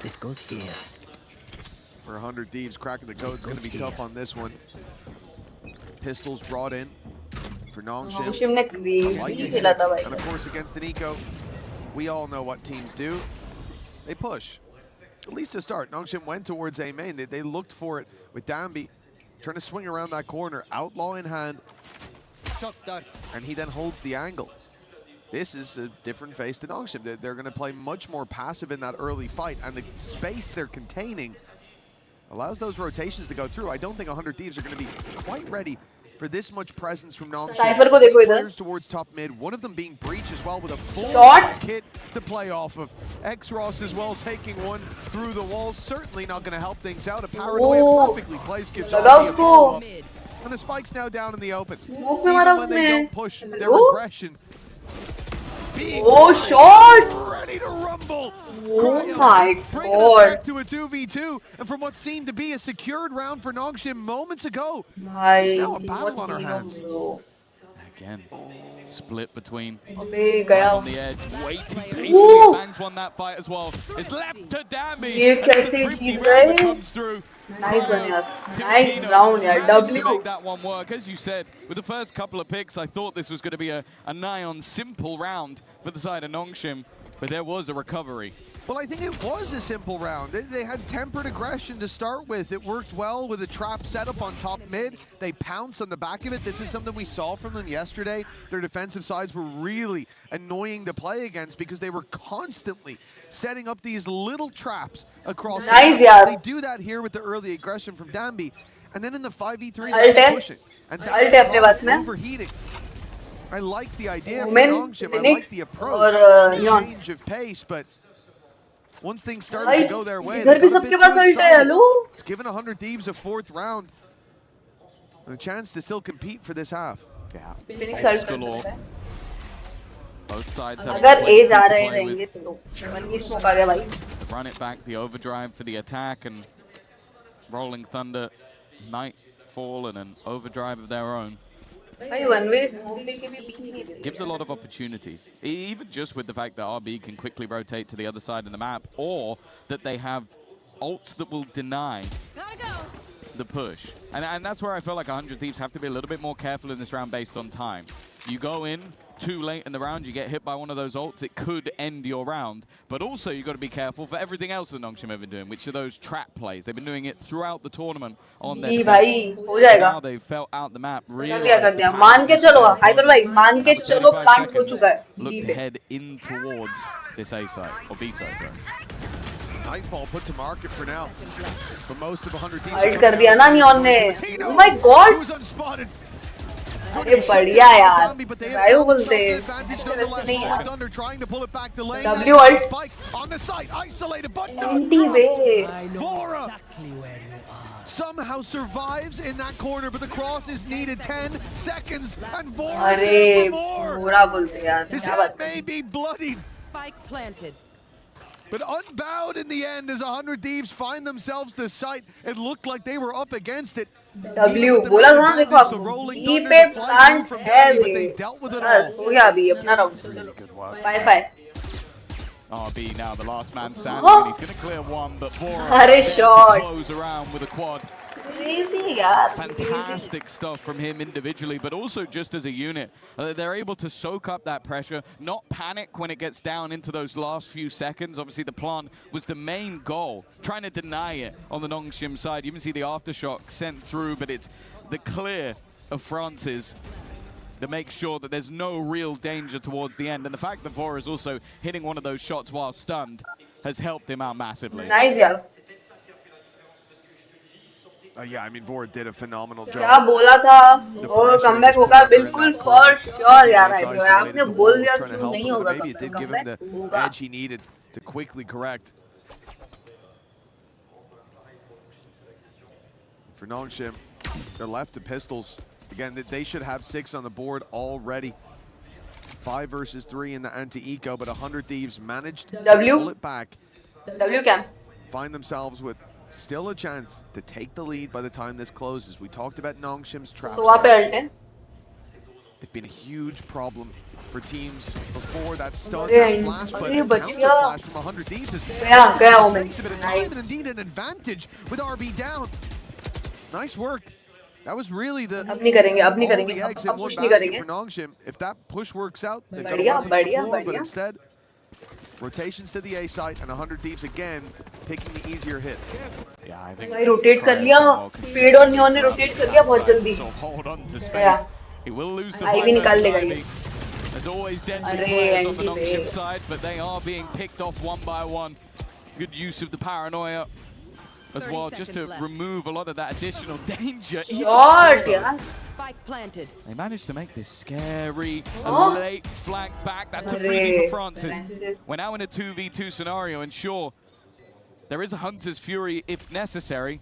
[SPEAKER 11] This goes here.
[SPEAKER 9] For 100 Thieves, cracking the code is going to be tough on this one. Pistols brought in for Nongshim. And of course against the Nico, we all know what teams do. They push. At least to start. Nongshim went towards A main. They looked for it with Danby. Trying to swing around that corner. Outlaw in hand. And he then holds the angle. This is a different face to Nongshim. They're going to play much more passive in that early fight. And the space they're containing allows those rotations to go through. I don't think 100 Thieves are going to be quite ready for this much presence from Nongshim.
[SPEAKER 4] Cypher को देखो इधर.
[SPEAKER 9] Players towards top mid, one of them being Breach as well with a full kit to play off of. X-Ross as well taking one through the walls. Certainly not going to help things out. A Paranoia perfectly placed gives off the follow-up. And the Spike's now down in the open. Even when they don't push their aggression.
[SPEAKER 4] Shot!
[SPEAKER 9] Ready to rumble.
[SPEAKER 4] Oh my
[SPEAKER 9] bringing us
[SPEAKER 4] god.
[SPEAKER 9] back to a 2v2, and from what seemed to be a secured round for Nongshim moments ago,
[SPEAKER 4] there's
[SPEAKER 9] now a battle on our hands.
[SPEAKER 10] Again, split between
[SPEAKER 4] on
[SPEAKER 10] the edge, waiting patiently. Bangs won that fight as well. It's left to Danby. Comes through.
[SPEAKER 4] Nice one, yaar. Nice round, yaar.
[SPEAKER 10] W. To make that one work. As you said, with the first couple of picks, I thought this was going to be a nigh on simple round for the side of Nongshim, but there was a recovery.
[SPEAKER 9] Well, I think it was a simple round. They had tempered aggression to start with. It worked well with a trap setup on top mid. They pounced on the back of it. This is something we saw from them yesterday. Their defensive sides were really annoying to play against because they were constantly setting up these little traps across the map.
[SPEAKER 4] Yeah.
[SPEAKER 9] They do that here with the early aggression from Danby. And then in the 5v3, they're pushing. And that's overheating. I like the idea from Nongshim. I like the approach, the change of pace, but once things started to go their way, they got a bit too excited. It's given 100 Thieves a 4th round and a chance to still compete for this half.
[SPEAKER 10] Yeah. Both sides have run it back, the overdrive for the attack, and Rolling Thunder, Nightfall, and an overdrive of their own. Gives a lot of opportunities, even just with the fact that RB can quickly rotate to the other side of the map, or that they have ults that will deny the push. And that's where I feel like 100 Thieves have to be a little bit more careful in this round based on time. You go in too late in the round, you get hit by one of those ults, it could end your round. But also you've got to be careful for everything else that Nongshim have been doing, which are those trap plays. They've been doing it throughout the tournament on their defense. Now they've felt out the map, realized look to head in towards this A side, or B side, sorry.
[SPEAKER 9] Nightfall put to market for now. But most of 100 Thieves.
[SPEAKER 4] Oh my god!
[SPEAKER 9] Who's unspotted?
[SPEAKER 4] अरे बढ़िया यार drive बोलते
[SPEAKER 9] Thunder trying to pull it back the lane.
[SPEAKER 4] W ult
[SPEAKER 9] Spike on the side, isolated but
[SPEAKER 4] anti-way.
[SPEAKER 9] Vora somehow survives in that corner, but the cross is needed. 10 seconds and Vora is for more. His head may be bloodied.
[SPEAKER 12] Spike planted.
[SPEAKER 9] But unbowed in the end as 100 Thieves find themselves the site. It looked like they were up against it.
[SPEAKER 4] W बोला था देखो आपको ई पे plant है भी बस हो गया अभी अपना round 5-5
[SPEAKER 10] RB now the last man standing, and he's going to clear one, but Vora
[SPEAKER 4] shot
[SPEAKER 10] close around with a quad.
[SPEAKER 4] Crazy, yeah.
[SPEAKER 10] Fantastic stuff from him individually, but also just as a unit. They're able to soak up that pressure, not panic when it gets down into those last few seconds. Obviously, the plant was the main goal, trying to deny it on the Nongshim side. You can see the aftershock sent through, but it's the clear of France's that makes sure that there's no real danger towards the end. And the fact that Vora is also hitting one of those shots while stunned has helped him out massively.
[SPEAKER 4] Nice, yeah.
[SPEAKER 9] Yeah, I mean, Vora did a phenomenal job.
[SPEAKER 4] क्या बोला था और comeback होगा बिल्कुल for sure यार आपने बोल दिया तो नहीं होगा
[SPEAKER 9] maybe it did give him the edge he needed to quickly correct. For Nongshim, they're left to pistols. Again, they should have 6 on the board already. 5 versus 3 in the anti-eco, but 100 Thieves managed to pull it back.
[SPEAKER 4] W cam.
[SPEAKER 9] Find themselves with still a chance to take the lead by the time this closes. We talked about Nongshim's traps. It's been a huge problem for teams before that stun flash, but the counter flash from 100 Thieves has takes a bit of time and indeed an advantage with RB down. Nice work. That was really the all the eggs in one basket for Nongshim. If that push works out, they've got a weapon on the floor, but instead, rotations to the A side and 100 Thieves again picking the easier hit.
[SPEAKER 10] Yeah, I think
[SPEAKER 4] rotate कर लिया, fade और neon ने rotate कर लिया बहुत जल्दी.
[SPEAKER 10] So hold on to space. He will lose the
[SPEAKER 4] Ivy निकाल लेगा ये.
[SPEAKER 10] There's always deadly players on the Nongshim side, but they are being picked off one by one. Good use of the paranoia as well, just to remove a lot of that additional danger.
[SPEAKER 4] Short, yeah.
[SPEAKER 12] Spike planted.
[SPEAKER 10] They managed to make this scary. A late flank back. That's a freebie for Francis. We're now in a 2v2 scenario, and sure, there is a Hunter's Fury if necessary.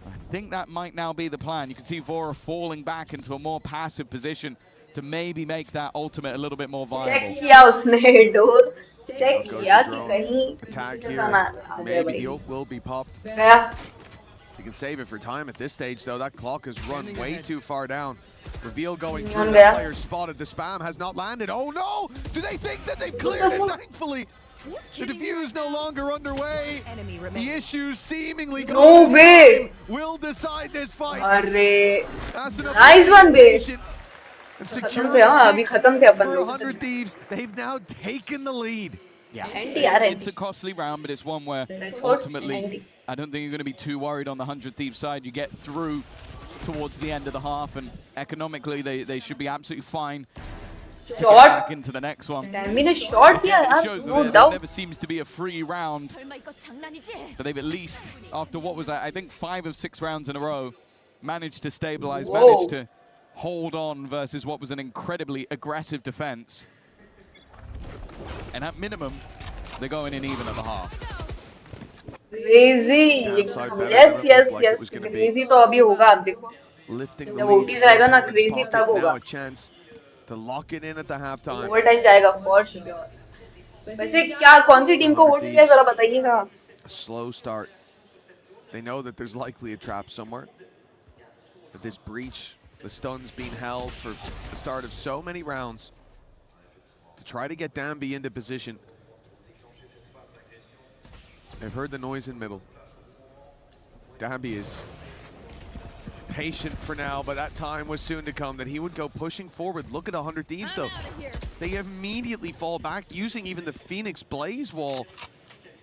[SPEAKER 10] I think that might now be the plan. You can see Vora falling back into a more passive position to maybe make that ultimate a little bit more viable.
[SPEAKER 4] Check किया उसने door. Check किया कि कहीं
[SPEAKER 9] attack here. Maybe the ult will be popped.
[SPEAKER 4] गया.
[SPEAKER 9] You can save it for time at this stage, though. That clock has run way too far down. Reveal going through. That player spotted. The spam has not landed. Oh no! Do they think that they've cleared it? Thankfully, the defuse no longer underway. The issues seemingly
[SPEAKER 4] no way
[SPEAKER 9] will decide this fight.
[SPEAKER 4] That's nice one, babe.
[SPEAKER 9] And secure for 100 Thieves. They've now taken the lead.
[SPEAKER 10] Yeah, it's a costly round, but it's one where ultimately I don't think you're going to be too worried on the 100 Thieves side. You get through towards the end of the half, and economically they should be absolutely fine to get back into the next one.
[SPEAKER 4] I mean, a short here,
[SPEAKER 10] it shows that there never seems to be a free round, but they've at least, after what was I think 5 of 6 rounds in a row, managed to stabilize, managed to hold on versus what was an incredibly aggressive defense. And at minimum, they're going in even at the half.
[SPEAKER 4] Crazy. Yes. Crazy तो अभी होगा आप देखो.
[SPEAKER 9] Lifting
[SPEAKER 4] जब OT जाएगा ना crazy तब होगा.
[SPEAKER 9] Now a chance to lock it in at the halftime.
[SPEAKER 4] Overtime जाएगा for sure. वैसे क्या कौन सी टीम को OT है जरा बताइएगा.
[SPEAKER 9] A slow start. They know that there's likely a trap somewhere. But this breach, the stun's being held for the start of so many rounds to try to get Danby into position. They've heard the noise in middle. Danby is patient for now, but that time was soon to come that he would go pushing forward. Look at 100 Thieves though. They immediately fall back, using even the Phoenix Blaze wall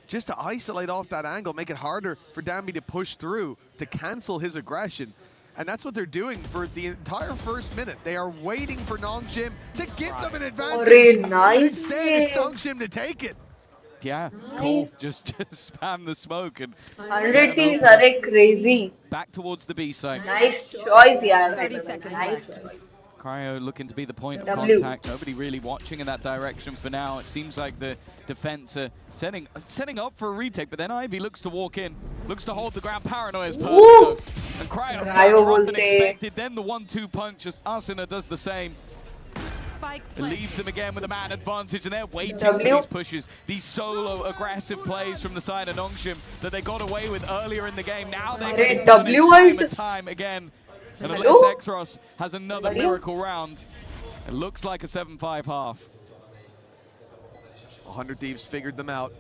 [SPEAKER 9] just to isolate off that angle, make it harder for Danby to push through, to cancel his aggression. And that's what they're doing for the entire first minute. They are waiting for Nongshim to give them an advantage.
[SPEAKER 4] Nice.
[SPEAKER 9] Instead, it's Nongshim to take it.
[SPEAKER 10] Yeah, cool. Just spam the smoke and
[SPEAKER 4] 100 Thieves are crazy.
[SPEAKER 10] Back towards the B site.
[SPEAKER 4] Nice choice, yeah. 30 seconds. Nice choice.
[SPEAKER 10] Cryo looking to be the point of contact. Nobody really watching in that direction for now. It seems like the defense are setting up for a retake, but then Ivy looks to walk in, looks to hold the ground. Paranoia is perfect though. And Cryo farther up than expected. Then the 1-2 punch as Arsena does the same. It leaves them again with a man advantage, and they're waiting for these pushes, these solo aggressive plays from the side of Nongshim that they got away with earlier in the game. Now they're getting time and time again. And unless Exros has another miracle round, it looks like a 7-5 half.
[SPEAKER 9] 100 Thieves figured them out.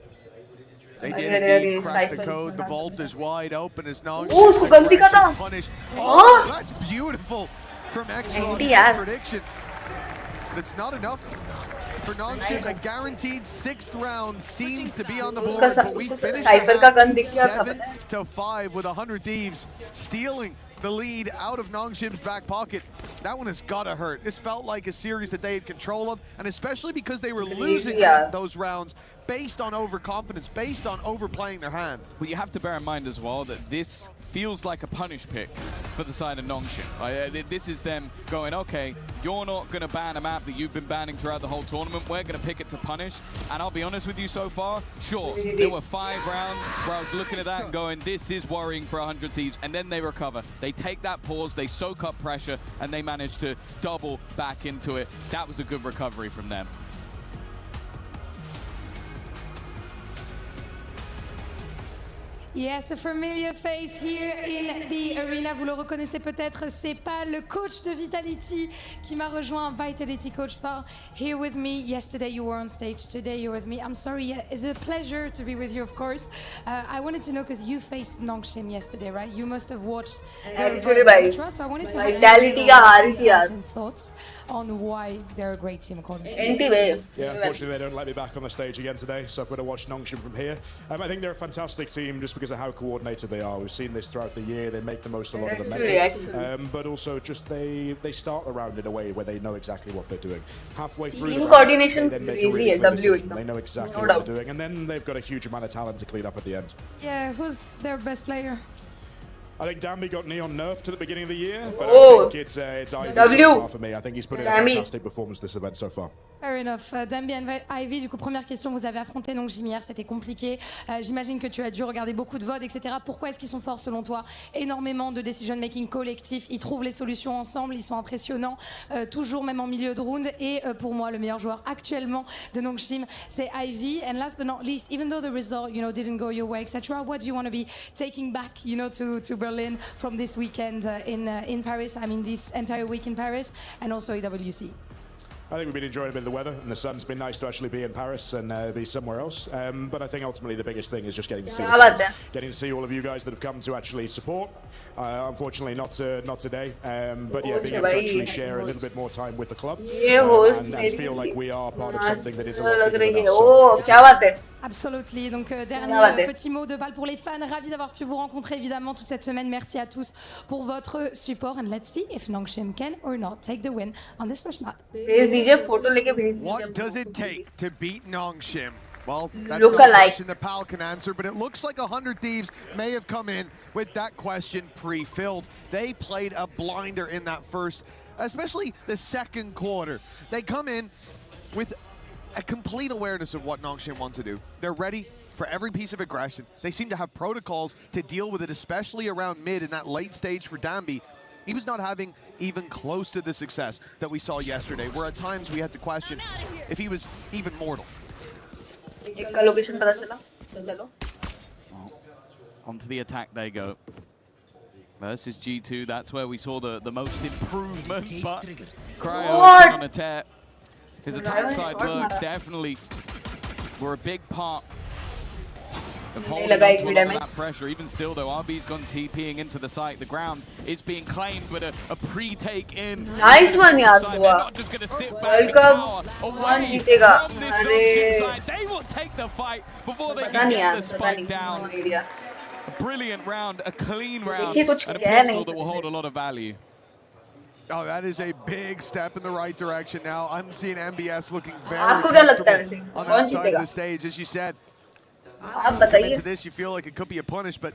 [SPEAKER 9] They did indeed crack the code. The vault is wide open as Nongshim punished. Oh, that's beautiful from X-Rod's prediction. But it's not enough for Nongshim. A guaranteed 6th round seems to be on the board, but we finished 7-5 with 100 Thieves stealing the lead out of Nongshim's back pocket. That one has gotta hurt. This felt like a series that they had control of, and especially because they were losing those rounds based on overconfidence, based on overplaying their hand.
[SPEAKER 10] But you have to bear in mind as well that this feels like a punish pick for the side of Nongshim. This is them going, okay, you're not going to ban a map that you've been banning throughout the whole tournament. We're going to pick it to punish. And I'll be honest with you so far, sure, there were 5 rounds where I was looking at that and going, this is worrying for 100 Thieves. And then they recover. They take that pause, they soak up pressure, and they manage to double back into it. That was a good recovery from them.
[SPEAKER 2] Yes, a familiar face here in the arena. Vous le reconnaissez peut-être, c'est pas le coach de Vitality qui m'a rejoint. Vitality coach par here with me. Yesterday you were on stage, today you're with me. I'm sorry, it's a pleasure to be with you, of course. I wanted to know, because you faced Nongshim yesterday, right? You must have watched their trust. So I wanted to have thoughts on why they're a great team according to you.
[SPEAKER 13] Yeah, unfortunately they don't let me back on the stage again today, so I've got to watch Nongshim from here. I think they're a fantastic team just because of how coordinated they are. We've seen this throughout the year. They make the most of a lot of the meta, but also just they start the round in a way where they know exactly what they're doing. Halfway through the round, they then make a really clear decision. They know exactly what they're doing, and then they've got a huge amount of talent to clean up at the end.
[SPEAKER 2] Yeah, who's their best player?
[SPEAKER 13] I think Dambi got Neon nerfed at the beginning of the year, but I think it's Ivy so far for me. I think he's put in a fantastic performance this event so far.
[SPEAKER 2] Fair enough. Dambi and Ivy, du coup, première question, vous avez affronté Nongshim hier, c'était compliqué. J'imagine que tu as dû regarder beaucoup de VOD, etc. Pourquoi est-ce qu'ils sont forts selon toi? Énormément de decision making collectif, ils trouvent les solutions ensemble, ils sont impressionnants, toujours même en milieu de round. Et pour moi, le meilleur joueur actuellement de Nongshim, c'est Ivy. And last but not least, even though the result, didn't go your way, etc., what do you want to be taking back, to Berlin from this weekend in Paris? I mean, this entire week in Paris, and also EWC.
[SPEAKER 13] I think we've been enjoying a bit of the weather, and the sun's been nice to actually be in Paris and be somewhere else. But I think ultimately the biggest thing is just getting to see getting to see all of you guys that have come to actually support. Unfortunately, not today. But yeah, being able to actually share a little bit more time with the club and feel like we are part of something that is a lot bigger than us. So,
[SPEAKER 2] Absolutely. Donc, dernier petit mot de balle pour les fans. Ravi d'avoir pu vous rencontrer évidemment toute cette semaine. Merci à tous pour votre support. And let's see if Nongshim can or not take the win on this first map.
[SPEAKER 9] What does it take to beat Nongshim? Well, that's not a question that Pal can answer, but it looks like 100 Thieves may have come in with that question pre-filled. They played a blinder in that first, especially the second quarter. They come in with a complete awareness of what Nongshim want to do. They're ready for every piece of aggression. They seem to have protocols to deal with it, especially around mid in that late stage for Dambi. He was not having even close to the success that we saw yesterday, where at times we had to question if he was even mortal.
[SPEAKER 10] Onto the attack they go. Versus G2, that's where we saw the most improvement, but Cryo on a tear. His attack side lurks definitely were a big part of holding on to a lot of that pressure. Even still though, RB's gone TPing into the site. The ground is being claimed with a pre-take in.
[SPEAKER 4] Nice one, Yasuo.
[SPEAKER 10] They're not just going to sit back and power away from this Nongshim side. They will take the fight before they can get the spike down. A brilliant round, a clean round, and a pistol that will hold a lot of value.
[SPEAKER 9] Oh, that is a big step in the right direction now. I'm seeing MBS looking very comfortable on that side of the stage, as you said. Into this, you feel like it could be a punish, but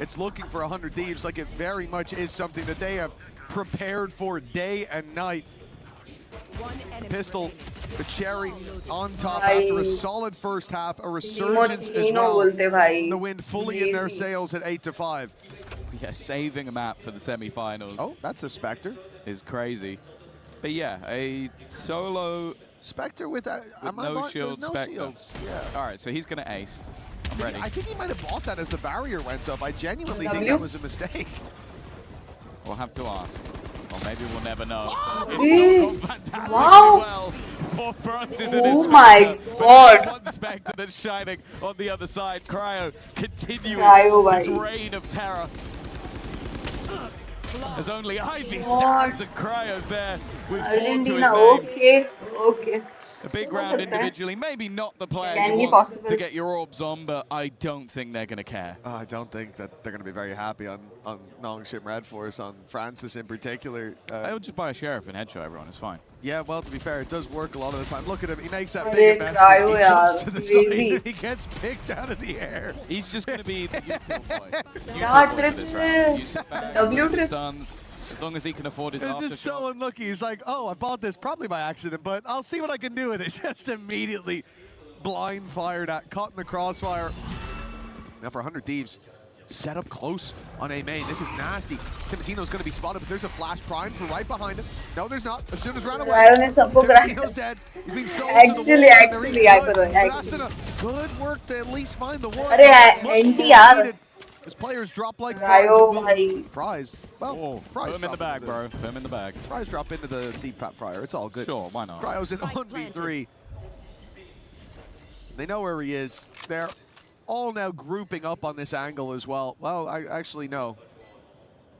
[SPEAKER 9] it's looking for 100 Thieves like it very much is something that they have prepared for day and night. Pistol, the cherry on top after a solid first half, a resurgence as well. The wind fully in their sails at 8-5.
[SPEAKER 10] Yeah, saving a map for the semifinals.
[SPEAKER 9] Oh, that's a Spectre.
[SPEAKER 10] Is crazy. But yeah, a solo
[SPEAKER 9] Spectre with
[SPEAKER 10] no shield,
[SPEAKER 9] no
[SPEAKER 10] Spectre.
[SPEAKER 9] shields. Yeah.
[SPEAKER 10] All right, so he's gonna ace. I'm ready.
[SPEAKER 9] I think he might have bought that as the barrier went up. I genuinely think that was a mistake.
[SPEAKER 10] We'll have to ask. Or maybe we'll never know.
[SPEAKER 4] Wow.
[SPEAKER 10] It's not gone fantastically well for Francis.
[SPEAKER 4] Oh my god.
[SPEAKER 10] One Spectre that's shining on the other side. Cryo continuing his reign of terror. As only Ivy stands and Cryo's there with 4 to his name.
[SPEAKER 4] Okay.
[SPEAKER 10] A big round individually, maybe not the player you want to get your orbs on, but I don't think they're going to care.
[SPEAKER 9] I don't think that they're going to be very happy on Nongshim Red Force, on Francis in particular.
[SPEAKER 10] They'll just buy a Sheriff and headshot everyone, it's fine.
[SPEAKER 9] Yeah, well, to be fair, it does work a lot of the time. Look at him, he makes that big investment, he jumps to the side, and he gets picked out of the air.
[SPEAKER 10] He's just going to be the util boy.
[SPEAKER 4] W trips.
[SPEAKER 10] Stuns. As long as he can afford his aftershock.
[SPEAKER 9] It's just so unlucky. He's like, oh, I bought this probably by accident, but I'll see what I can do with it. Just immediately blind fired at, caught in the crossfire. Now for 100 Thieves, set up close on A main. This is nasty. Timatino's going to be spotted, but there's a flash prime for right behind him. No, there's not. As soon as ran away, Timatino's dead. He's being sold to the wall. That's enough. Good work to at least find the one. His players drop like fries. Well, fries.
[SPEAKER 10] Put him in the bag, bro. Put him in the bag.
[SPEAKER 9] Fries drop into the deep fat fryer. It's all good.
[SPEAKER 10] Sure, why not?
[SPEAKER 9] Cryo's in 1v3. They know where he is. They're all now grouping up on this angle as well. Well, I actually no.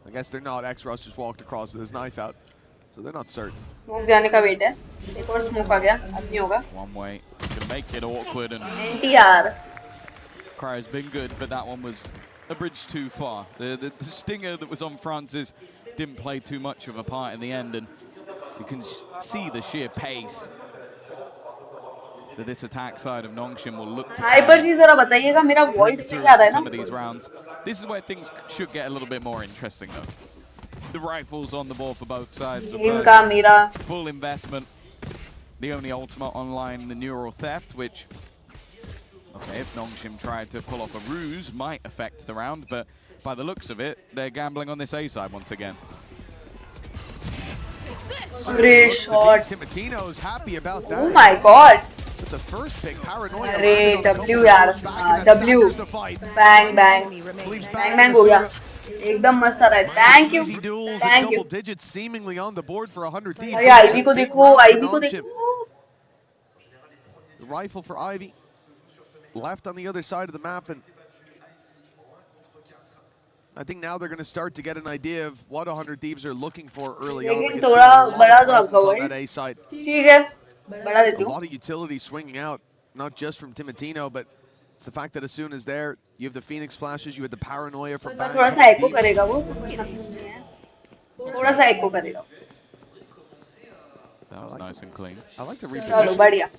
[SPEAKER 9] I guess they're not. X-Rush just walked across with his knife out, so they're not certain.
[SPEAKER 4] Smoke जाने का wait है. एक और smoke आ गया. अब नहीं होगा.
[SPEAKER 10] One way. Gonna make it awkward and.
[SPEAKER 4] NTR.
[SPEAKER 10] Cryo's been good, but that one was a bridge too far. The stinger that was on Francis didn't play too much of a part in the end, and you can see the sheer pace that this attack side of Nongshim will look to some of these rounds. This is where things should get a little bit more interesting though. The rifles on the board for both sides. Full investment. The only ultimate online, the neural theft, which okay, if Nongshim tried to pull off a ruse, might affect the round, but by the looks of it, they're gambling on this A side once again.
[SPEAKER 9] Timatino's happy about that.
[SPEAKER 4] Oh my god.
[SPEAKER 9] But the first pick, Paranoia.
[SPEAKER 4] W yaar. W. Bang bang. Bang bang ho gaya. एकदम मस्त आ रहा है. Thank you. Thank you.
[SPEAKER 9] Double digits seemingly on the board for 100 Thieves.
[SPEAKER 4] अरे Ivy को देखो, Ivy को देखो.
[SPEAKER 9] The rifle for Ivy. Left on the other side of the map, and I think now they're going to start to get an idea of what 100 Thieves are looking for early on. On that A side. A lot of utility swinging out, not just from Timatino, but it's the fact that as soon as there, you have the Phoenix flashes, you have the Paranoia for back.
[SPEAKER 10] That was nice and clean.
[SPEAKER 9] I like the reposition,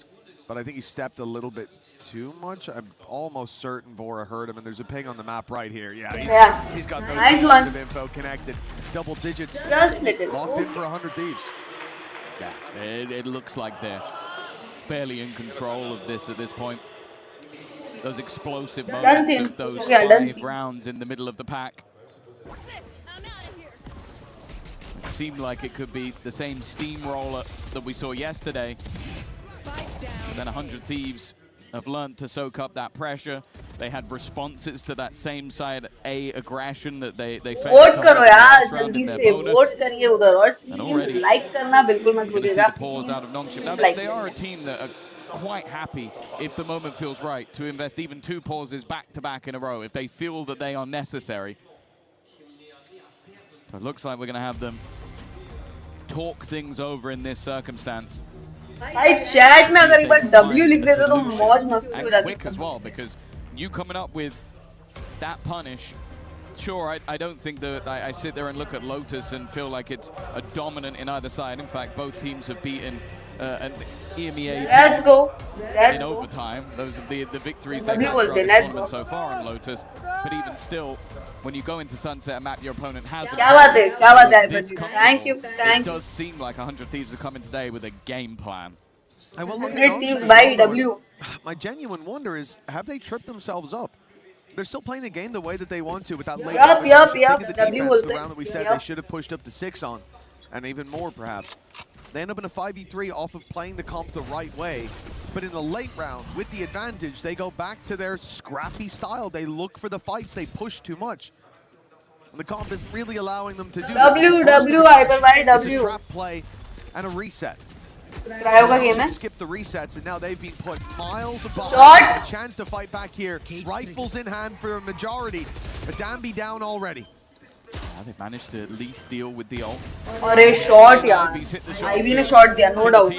[SPEAKER 9] but I think he stepped a little bit too much. I'm almost certain Vora heard him, and there's a ping on the map right here. Yeah, he's got no pieces of info connected. Double digits. Locked in for 100 Thieves.
[SPEAKER 10] Yeah, it looks like they're fairly in control of this at this point. Those explosive moments of those 5 rounds in the middle of the pack. It seemed like it could be the same steamroller that we saw yesterday. And then 100 Thieves have learned to soak up that pressure. They had responses to that same side A aggression that they faced.
[SPEAKER 4] Vote करो यार जल्दी से vote करिए उधर और like करना बिल्कुल मत भूलिएगा.
[SPEAKER 10] Pause out of Nongshim. Now they are a team that are quite happy if the moment feels right to invest even 2 pauses back to back in a row if they feel that they are necessary. So it looks like we're going to have them talk things over in this circumstance.
[SPEAKER 4] भाई chat में अगर एक बार W लिख देते तो मौज मस्ती हो जाती.
[SPEAKER 10] Quick as well, because you coming up with that punish, sure, I don't think that I sit there and look at Lotus and feel like it's a dominant in either side. In fact, both teams have beaten an EMEA team in overtime. Those are the victories they've had throughout this tournament so far on Lotus. But even still, when you go into Sunset, a map your opponent hasn't.
[SPEAKER 4] Thank you.
[SPEAKER 10] It does seem like 100 Thieves are coming today with a game plan.
[SPEAKER 4] 100 Thieves by W.
[SPEAKER 9] My genuine wonder is, have they tripped themselves up? They're still playing the game the way that they want to without late.
[SPEAKER 4] Yup.
[SPEAKER 9] The round that we said they should have pushed up to 6 on, and even more perhaps. They end up in a 5v3 off of playing the comp the right way. But in the late round, with the advantage, they go back to their scrappy style. They look for the fights, they push too much. And the comp isn't really allowing them to do that.
[SPEAKER 4] W,
[SPEAKER 9] it's a trap play and a reset.
[SPEAKER 4] Cryo का game है.
[SPEAKER 9] Skip the resets and now they've been put miles above.
[SPEAKER 4] Shot.
[SPEAKER 9] A chance to fight back here. Rifles in hand for a majority. But Danby down already.
[SPEAKER 10] Yeah, they've managed to at least deal with the ult.
[SPEAKER 4] और एक shot यार. Ivy ने shot दिया, no doubt.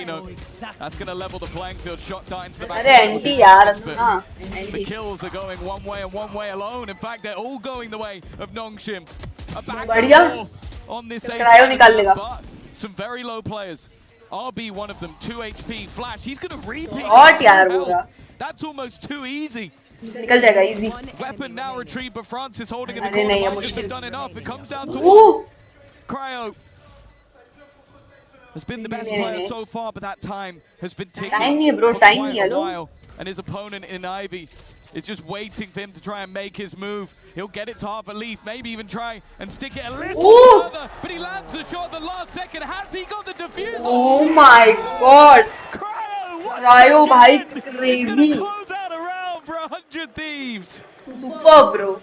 [SPEAKER 10] That's going to level the playing field. Shot dart into the back.
[SPEAKER 4] अरे anti यार ना.
[SPEAKER 10] The kills are going one way and one way alone. In fact, they're all going the way of Nongshim. A back and forth on this
[SPEAKER 4] Cryo निकाल लेगा.
[SPEAKER 10] but some very low players. RB, one of them, 2 HP. Flash, he's going to repeat.
[SPEAKER 4] Shot यार पूरा.
[SPEAKER 10] That's almost too easy.
[SPEAKER 4] निकल जाएगा easy.
[SPEAKER 10] Weapon now retrieved, but Francis holding in the corner. Might just have done enough. It comes down to Cryo has been the best player so far, but that time has been ticking for quite a while. And his opponent in Ivy is just waiting for him to try and make his move. He'll get it to half a leaf, maybe even try and stick it a little further, but he lands the shot the last second. Has he got the defuse?
[SPEAKER 4] Oh my god! Cryo bhai, crazy.
[SPEAKER 10] Close out a round for 100 Thieves.
[SPEAKER 4] Super bro.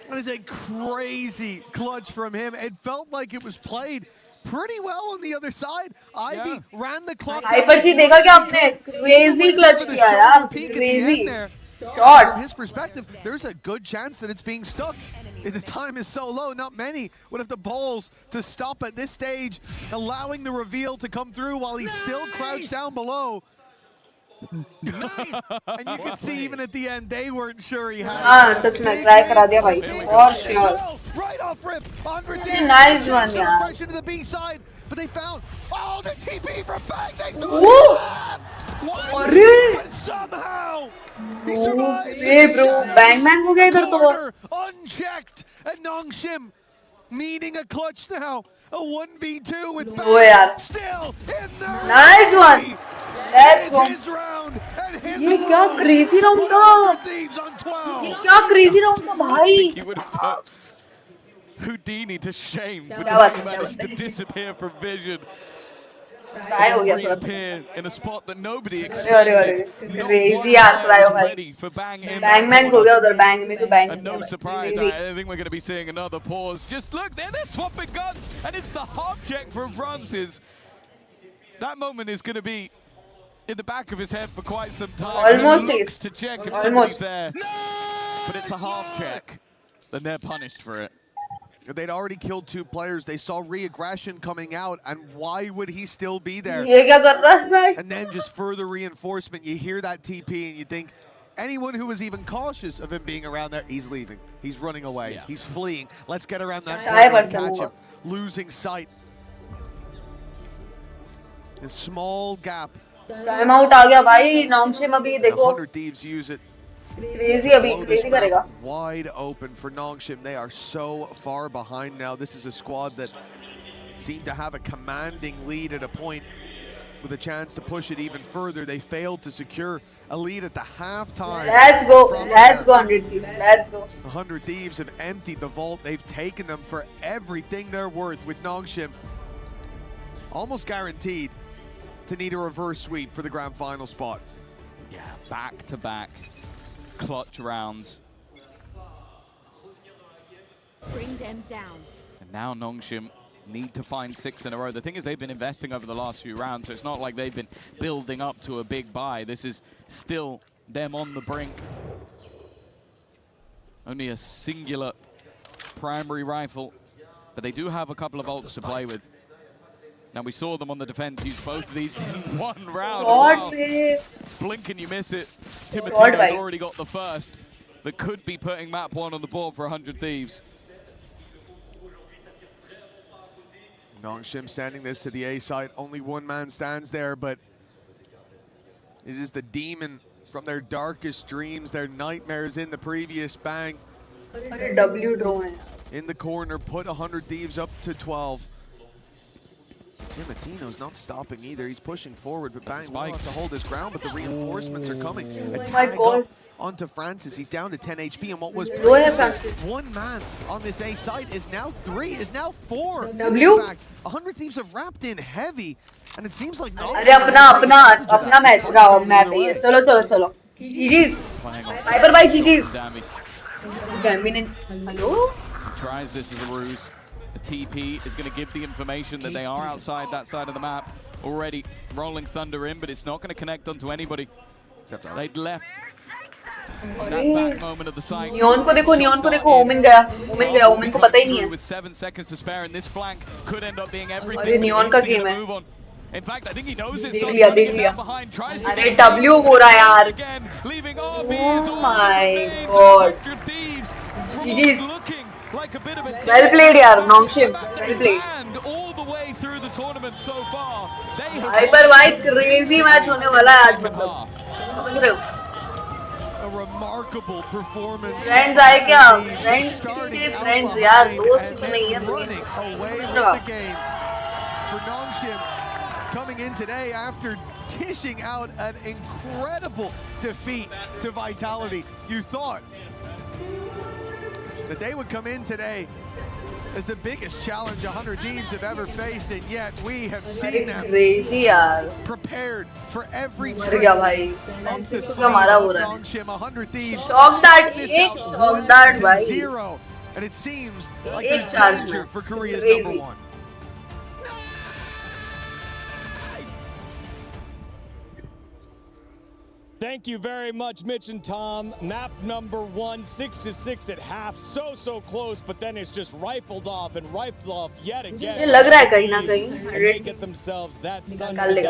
[SPEAKER 9] That is a crazy clutch from him. It felt like it was played pretty well on the other side. Ivy ran the clock.
[SPEAKER 4] Cypher जी देखा क्या आपने? Crazy clutch किया यार. Crazy. Shot.
[SPEAKER 9] From his perspective, there's a good chance that it's being stuck. The time is so low, not many would have the balls to stop at this stage, allowing the reveal to come through while he's still crouched down below. And you can see even at the end, they weren't sure he had it.
[SPEAKER 4] सच में try करा दिया भाई. For sure.
[SPEAKER 9] Right off rip.
[SPEAKER 4] Nice one यार.
[SPEAKER 9] Pressure to the B side, but they found the TP from Bang. They
[SPEAKER 4] अरे.
[SPEAKER 9] somehow he survives.
[SPEAKER 4] Hey bro, Bangman हो गया इधर तो.
[SPEAKER 9] Unchecked, and Nongshim needing a clutch now. A 1v2 with
[SPEAKER 4] Bang
[SPEAKER 9] still in there.
[SPEAKER 4] Nice one. Let's go.
[SPEAKER 9] His round, and his
[SPEAKER 4] ये क्या crazy round था. ये क्या crazy round था भाई.
[SPEAKER 10] He would have put Houdini to shame with the way he managed to disappear from vision. Reappear in a spot that nobody expected.
[SPEAKER 4] Crazy यार Cryo भाई.
[SPEAKER 10] Ready for Bang in.
[SPEAKER 4] Bangman हो गया उधर Bang में तो Bang.
[SPEAKER 10] And no surprise, I think we're going to be seeing another pause. Just look, they're swapping guns, and it's the half check from Francis. That moment is going to be in the back of his head for quite some time.
[SPEAKER 4] Almost
[SPEAKER 10] to check if somebody's there, but it's a half check. Then they're punished for it.
[SPEAKER 9] They'd already killed 2 players. They saw re-aggression coming out, and why would he still be there? And then just further reinforcement. You hear that TP and you think, anyone who was even cautious of him being around there, he's leaving. He's running away. Yeah. He's fleeing. Let's get around that corner and catch him. Losing sight. A small gap.
[SPEAKER 4] Time out आ गया भाई. Nongshim अभी देखो.
[SPEAKER 9] 100 Thieves use it.
[SPEAKER 4] Crazy अभी crazy करेगा.
[SPEAKER 9] Wide open for Nongshim. They are so far behind now. This is a squad that seemed to have a commanding lead at a point with a chance to push it even further. They failed to secure a lead at the halftime.
[SPEAKER 4] Let's go. Let's go 100 Thieves. Let's go.
[SPEAKER 9] 100 Thieves have emptied the vault. They've taken them for everything they're worth, with Nongshim almost guaranteed to need a reverse sweep for the grand final spot.
[SPEAKER 10] Yeah, back-to-back clutch rounds.
[SPEAKER 12] Bring them down.
[SPEAKER 10] And now Nongshim need to find 6 in a row. The thing is, they've been investing over the last few rounds, so it's not like they've been building up to a big buy. This is still them on the brink. Only a singular primary rifle, but they do have a couple of ults to play with. Now, we saw them on the defense use both of these in one round. Wow. Blink and you miss it. Timotino's already got the first that could be putting map 1 on the board for 100 Thieves.
[SPEAKER 9] Nongshim sending this to the A side. Only one man stands there, but it is the demon from their darkest dreams, their nightmares in the previous Bang.
[SPEAKER 4] W drone.
[SPEAKER 9] In the corner, put 100 Thieves up to 12. Timotino's not stopping either. He's pushing forward, but Bang will have to hold his ground, but the reinforcements are coming. A tag up onto Francis. He's down to 10 HP, and what was one man on this A site is now 3, is now 4.
[SPEAKER 4] W?
[SPEAKER 9] In fact, 100 Thieves have wrapped in heavy, and it seems like no.
[SPEAKER 4] अरे अपना match रहा match है. चलो. GG's. Cypher by GG's.
[SPEAKER 10] Hello? He tries this as a ruse. The TP is going to give the information that they are outside that side of the map. Already rolling Thunder in, but it's not going to connect onto anybody. They'd left that back moment of the site.
[SPEAKER 4] Neon को देखो, Omen गया, Omen को पता ही नहीं है.
[SPEAKER 10] With 7 seconds to spare, and this flank could end up being everything.
[SPEAKER 4] अरे Neon का game है.
[SPEAKER 10] In fact, I think he knows it.
[SPEAKER 4] देख लिया. अरे W हो रहा है यार. Oh my God. GG's. Well played यार, Nongshim. Well played. Hyper भाई crazy match होने वाला है आज मतलब. समझ रहे हो?
[SPEAKER 9] A remarkable performance.
[SPEAKER 4] Friends आए क्या? Friends यार, दोस्त नहीं है.
[SPEAKER 9] Running away with the game for Nongshim, coming in today after dishing out an incredible defeat to Vitality. You thought that they would come in today as the biggest challenge 100 Thieves have ever faced, and yet we have seen them prepared for every trip of the sleeve of Nongshim. 100 Thieves to 0, and it seems like there's danger for Korea's #1.
[SPEAKER 1] Thank you very much, Mitch and Tom. Map number 1, 6-6 at half. So close, but then it's just rifled off yet again.
[SPEAKER 4] ये लग रहा है कहीं ना कहीं.
[SPEAKER 1] They get themselves that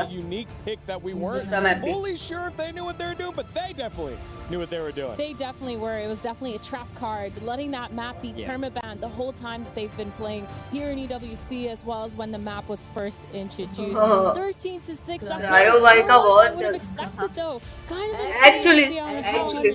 [SPEAKER 1] unique pick that we weren't fully sure if they knew what they were doing, but they definitely knew what they were doing.
[SPEAKER 3] They definitely were. It was definitely a trap card, letting that map be permabanned the whole time that they've been playing here in EWC, as well as when the map was first introduced. 13-6. That's what I would have expected, though.
[SPEAKER 4] Actually,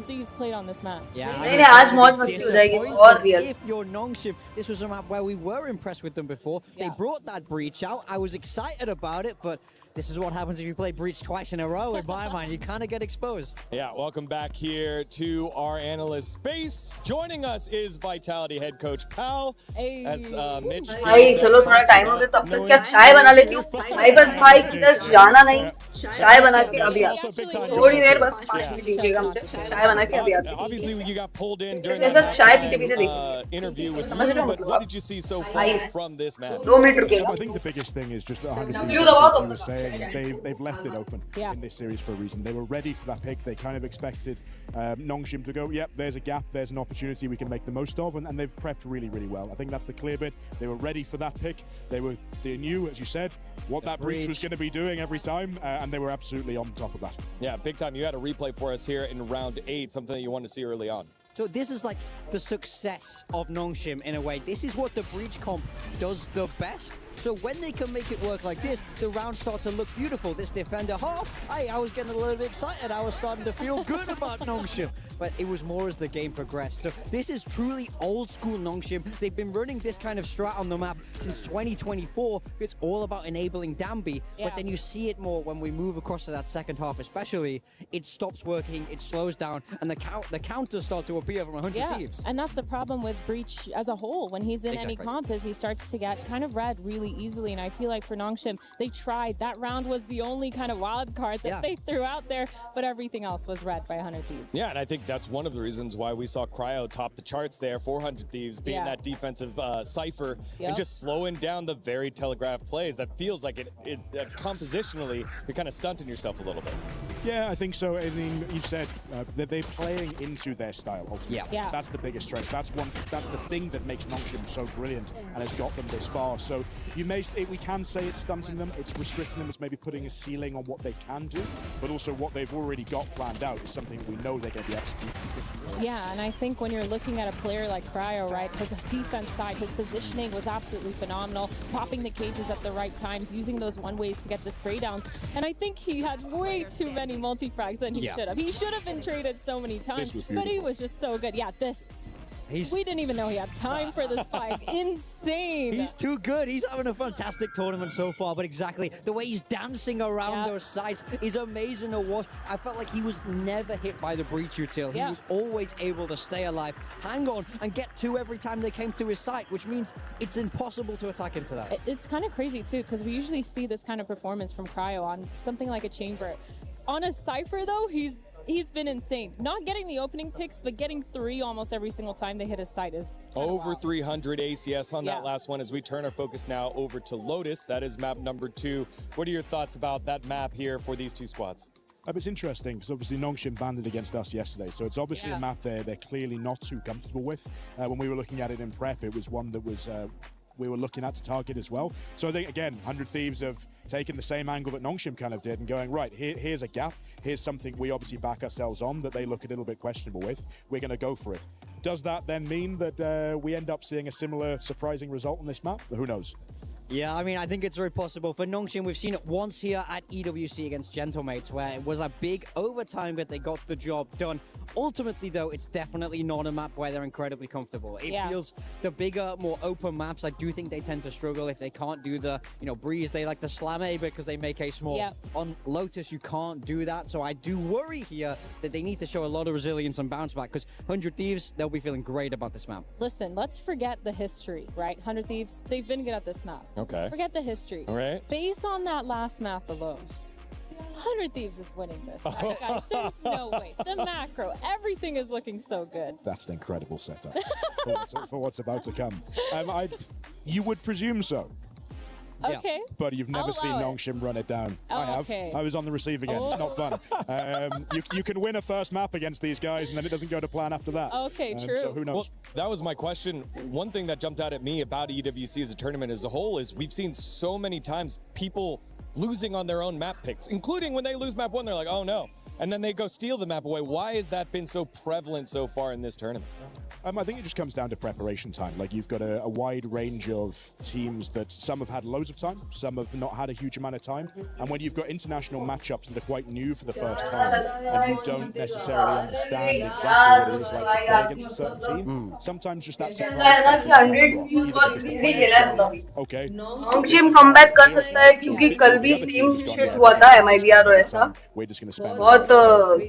[SPEAKER 3] Thieves played on this map.
[SPEAKER 14] If you're Nongshim, this was a map where we were impressed with them before. They brought that breach out. I was excited about it, but this is what happens if you play breach twice in a row. In my mind, you kind of get exposed.
[SPEAKER 1] Yeah, welcome back here to our analyst space. Joining us is Vitality head coach Pal. As Mitch.
[SPEAKER 4] भाई चलो थोड़ा time हो गया, तब तक क्या चाय बना लेती हूँ. भाई बस भाई किधर जाना नहीं. चाय बना के अभी आता. थोड़ी देर बस 5 मिनट दीजिएगा मुझे. चाय बना के अभी आता.
[SPEAKER 1] Obviously, you got pulled in during the interview with Lou, but what did you see so far from this match?
[SPEAKER 4] 2 minute रुकिएगा.
[SPEAKER 13] I think the biggest thing is just 100 Thieves, was saying, they've left it open in this series for a reason. They were ready for that pick. They kind of expected Nongshim to go, yep, there's a gap, there's an opportunity we can make the most of, and they've prepped really, really well. I think that's the clear bit. They were ready for that pick. They knew, as you said, what that breach was going to be doing every time, and they were absolutely on top of that.
[SPEAKER 1] Yeah, big time. You had a replay for us here in round 8, something that you wanted to see early on.
[SPEAKER 14] So this is like the success of Nongshim in a way. This is what the breach comp does the best. So when they can make it work like this, the rounds start to look beautiful. This defender, I was getting a little bit excited. I was starting to feel good about Nongshim. But it was more as the game progressed. So this is truly old school Nongshim. They've been running this kind of strat on the map since 2024. It's all about enabling Dambi. But then you see it more when we move across to that second half, especially. It stops working, it slows down, and the counters start to appear from 100 Thieves.
[SPEAKER 3] And that's the problem with Breach as a whole. When he's in any comp, is he starts to get kind of red really easily. And I feel like for Nongshim, they tried. That round was the only kind of wild card that they threw out there, but everything else was red by 100 Thieves.
[SPEAKER 1] Yeah, and I think that's one of the reasons why we saw Cryo top the charts there, 400 Thieves being that defensive Cypher and just slowing down the very telegraphed plays. That feels like it compositionally, you're kind of stunting yourself a little bit.
[SPEAKER 13] Yeah, I think so. I mean, you've said that they're playing into their style ultimately.
[SPEAKER 3] Yeah.
[SPEAKER 13] That's the biggest strength. That's the thing that makes Nongshim so brilliant and has got them this far. So we can say it's stunting them, it's restricting them, it's maybe putting a ceiling on what they can do, but also what they've already got planned out is something we know they're going to be executing consistently.
[SPEAKER 3] Yeah, and I think when you're looking at a player like Cryo, right, his defense side, his positioning was absolutely phenomenal, popping the cages at the right times, using those one-ways to get the spray downs, and I think he had way too many multi-frags than he should have. He should have been traded so many times, but he was just so good. Yeah, we didn't even know he had time for the spike. Insane.
[SPEAKER 14] He's too good. He's having a fantastic tournament so far, but exactly the way he's dancing around those sites is amazing to watch. I felt like he was never hit by the breach util. He was always able to stay alive, hang on, and get 2 every time they came to his site, which means it's impossible to attack into that.
[SPEAKER 3] It's kind of crazy too, because we usually see this kind of performance from Cryo on something like a chamber. On a Cypher though, he's He's been insane. Not getting the opening picks, but getting 3 almost every single time they hit his site is
[SPEAKER 1] over 300 ACS on that last one. As we turn our focus now over to Lotus, that is map number 2. What are your thoughts about that map here for these two squads?
[SPEAKER 13] It's interesting because obviously Nongshim banded against us yesterday, so it's obviously a map they're clearly not too comfortable with. When we were looking at it in prep, it was one that was we were looking at to target as well. So I think, again, 100 Thieves have taken the same angle that Nongshim kind of did and going, right, here's a gap, here's something we obviously back ourselves on that they look a little bit questionable with, we're going to go for it. Does that then mean that we end up seeing a similar surprising result on this map? Who knows?
[SPEAKER 14] Yeah, I mean, I think it's very possible. For Nongshim, we've seen it once here at EWC against Gentlemates, where it was a big overtime, but they got the job done. Ultimately, though, it's definitely not a map where they're incredibly comfortable. It feels the bigger, more open maps, I do think they tend to struggle if they can't do the, Breeze. They like the slam A because they make A small. On Lotus, you can't do that, so I do worry here that they need to show a lot of resilience and bounce back, because 100 Thieves, they'll be feeling great about this map.
[SPEAKER 3] Listen, let's forget the history, right? 100 Thieves, they've been good at this map.
[SPEAKER 1] Okay.
[SPEAKER 3] Forget the history.
[SPEAKER 1] All right.
[SPEAKER 3] Based on that last map alone, 100 Thieves is winning this. Guys, there's no way. The macro, everything is looking so good.
[SPEAKER 13] That's an incredible setup for what's about to come. You would presume so.
[SPEAKER 3] Okay.
[SPEAKER 13] But you've never seen Nongshim run it down. I have. I was on the receiving end. It's not fun. You can win a first map against these guys, and then it doesn't go to plan after that.
[SPEAKER 3] Okay, true.
[SPEAKER 13] So who knows?
[SPEAKER 1] Well, that was my question. One thing that jumped out at me about EWC as a tournament as a whole is we've seen so many times people losing on their own map picks, including when they lose map 1, they're like, oh no. And then they go steal the map away. Why has that been so prevalent so far in this tournament?
[SPEAKER 13] I think it just comes down to preparation time. Like, you've got a wide range of teams that some have had loads of time, some have not had a huge amount of time. And when you've got international matchups that are quite new for the first time, and you don't necessarily understand exactly what it is like to play against a certain team, sometimes just that surprise factor okay.
[SPEAKER 4] Nongshim comeback कर सकता है क्योंकि कल भी same shit हुआ था MIBR और ऐसा बहुत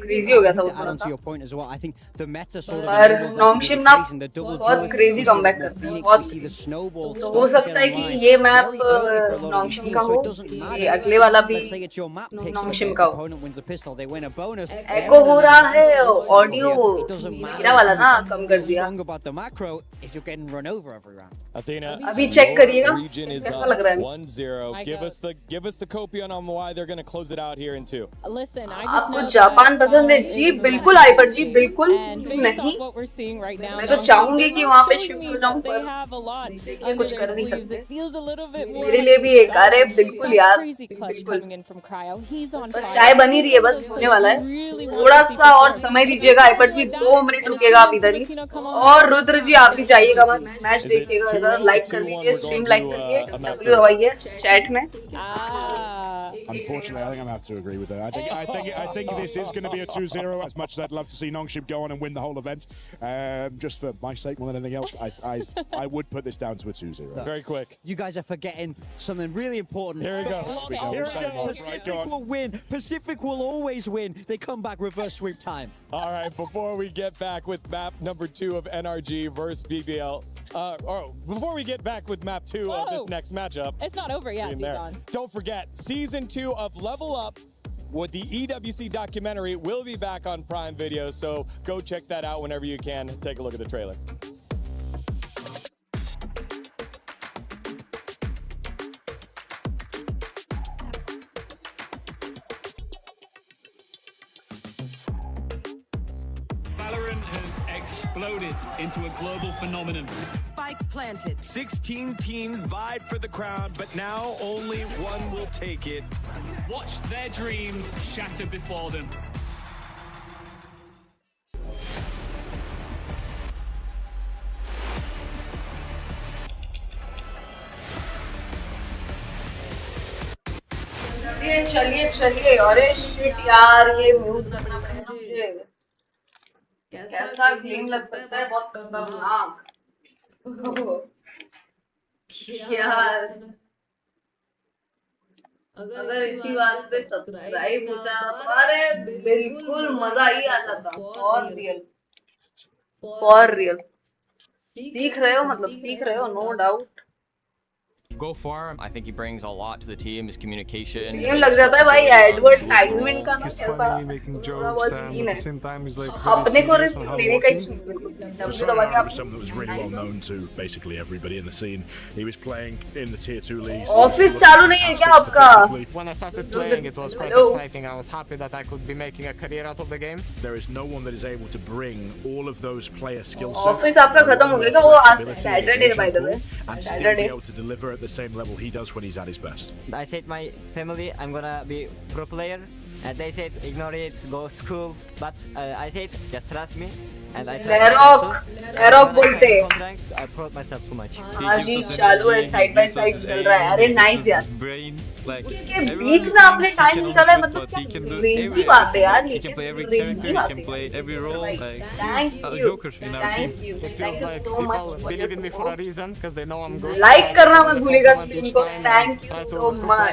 [SPEAKER 4] crazy हो गया था वो
[SPEAKER 14] थोड़ा सा. To your point as well, I think the meta sort of
[SPEAKER 4] पर Nongshim ना बहुत crazy comeback करता है. बहुत हो सकता है कि ये मैप Nongshim का हो, ये अगले वाला भी Nongshim का हो. Echo हो रहा है, audio मेरा वाला ना कम कर दिया.
[SPEAKER 1] Athena,
[SPEAKER 4] अभी check करिएगा.
[SPEAKER 1] Region is
[SPEAKER 4] कैसा
[SPEAKER 1] up
[SPEAKER 4] लग रहा है?
[SPEAKER 1] 1-0. Give us the copion on why they're going to close it out here in 2.
[SPEAKER 3] Listen, I just know
[SPEAKER 4] आपको जापान पसंद है जी? बिल्कुल हाइपर जी, बिल्कुल नहीं.
[SPEAKER 3] what we're seeing right now.
[SPEAKER 4] मैं तो चाहूंगी कि वहाँ पे शिफ्ट हो जाऊं,
[SPEAKER 3] They have a lot
[SPEAKER 4] पर कुछ कर नहीं सकते.
[SPEAKER 3] It feels a little bit more
[SPEAKER 4] मेरे लिए भी एक अरे बिल्कुल यार.
[SPEAKER 3] crazy clutch coming in from Cryo. He's on
[SPEAKER 4] बस
[SPEAKER 3] fire.
[SPEAKER 4] चाय बनी रही है, बस होने वाला है. थोड़ा सा और समय दीजिएगा हाइपर जी, 2 मिनट रुकेगा आप इधर ही. और रुद्र जी आप भी जाइएगा मत, मैच देखिएगा, लाइक कर दीजिए, स्ट्रीम लाइक करिए, W हवाइए चैट में.
[SPEAKER 13] Unfortunately, I think I'm going to have to agree with that. I think this is going to be a 2-0. As much as I'd love to see Nongshim go on and win the whole event, just for my sake more than anything else, I would put this down to a 2-0.
[SPEAKER 1] Very quick.
[SPEAKER 14] You guys are forgetting something really important.
[SPEAKER 1] Here we go.
[SPEAKER 14] Here we go. Pacific will win. Pacific will always win. They come back reverse sweep time.
[SPEAKER 1] All right, before we get back with map number 2 of NRG versus BBL, before we get back with map 2 of this next matchup.
[SPEAKER 3] It's not over yet, Digon.
[SPEAKER 1] Don't forget, season 2 of Level Up with the EWC documentary will be back on Prime Video, so go check that out whenever you can. Take a look at the trailer.
[SPEAKER 15] Valorant has exploded into a global phenomenon.
[SPEAKER 16] Spike planted.
[SPEAKER 17] 16 teams vied for the crown, but now only one will take it.
[SPEAKER 15] Watch their dreams shatter before them.
[SPEAKER 4] चलिए अरे shit यार, ये mute करना पड़ेगा मुझे. कैसा game लग सकता है, बहुत खतरनाक. यार अगर इसी बात पे सब्सक्राइब हो जाता, अरे बिल्कुल मजा ही आ जाता. फॉर रियल सीख रहे हो, मतलब सीख रहे हो, no doubt.
[SPEAKER 6] go far. I think he brings a lot to the team. His communication.
[SPEAKER 4] Team लग जाता है भाई advertisement का ना कैसा
[SPEAKER 16] making
[SPEAKER 4] पूरा
[SPEAKER 16] jokes,
[SPEAKER 4] वो
[SPEAKER 16] and
[SPEAKER 4] scene
[SPEAKER 16] at
[SPEAKER 4] है
[SPEAKER 16] the same time he's like very
[SPEAKER 4] अपने को
[SPEAKER 16] serious
[SPEAKER 4] रिस्क
[SPEAKER 16] on how
[SPEAKER 4] लेने का ही
[SPEAKER 16] working.
[SPEAKER 4] नहीं बिल्कुल
[SPEAKER 13] So
[SPEAKER 4] W दबा के
[SPEAKER 13] Sayonara
[SPEAKER 4] आप
[SPEAKER 13] was someone that was really well known to basically everybody in the scene. He was playing in the tier 2 leagues.
[SPEAKER 4] Office चालू नहीं है क्या आपका
[SPEAKER 18] When I started playing, it was quite exciting. I was happy that I could be making a career out of the game.
[SPEAKER 13] There is no one that is able to bring all of those player skill sets.
[SPEAKER 4] Office आपका खत्म हो गया वो आज Saturday by the way
[SPEAKER 13] And still be able to deliver at the same level he does when he's at his best.
[SPEAKER 19] I said my family I'm gonna be pro player, and they said ignore it, go school, but I said just trust me, and I
[SPEAKER 4] Lerok बोलते
[SPEAKER 19] I brought myself too much.
[SPEAKER 4] हाँ जी चालू है side by side चल रहा है अरे nice यार उसके बीच में आपने टाइम निकाला है मतलब क्या क्रेजी बात है यार ये क्रेजी बात है thank you
[SPEAKER 18] It feels like people believe in me for a reason because they know I'm good.
[SPEAKER 4] Like करना मत भूलिएगा स्ट्रीम को thank you so much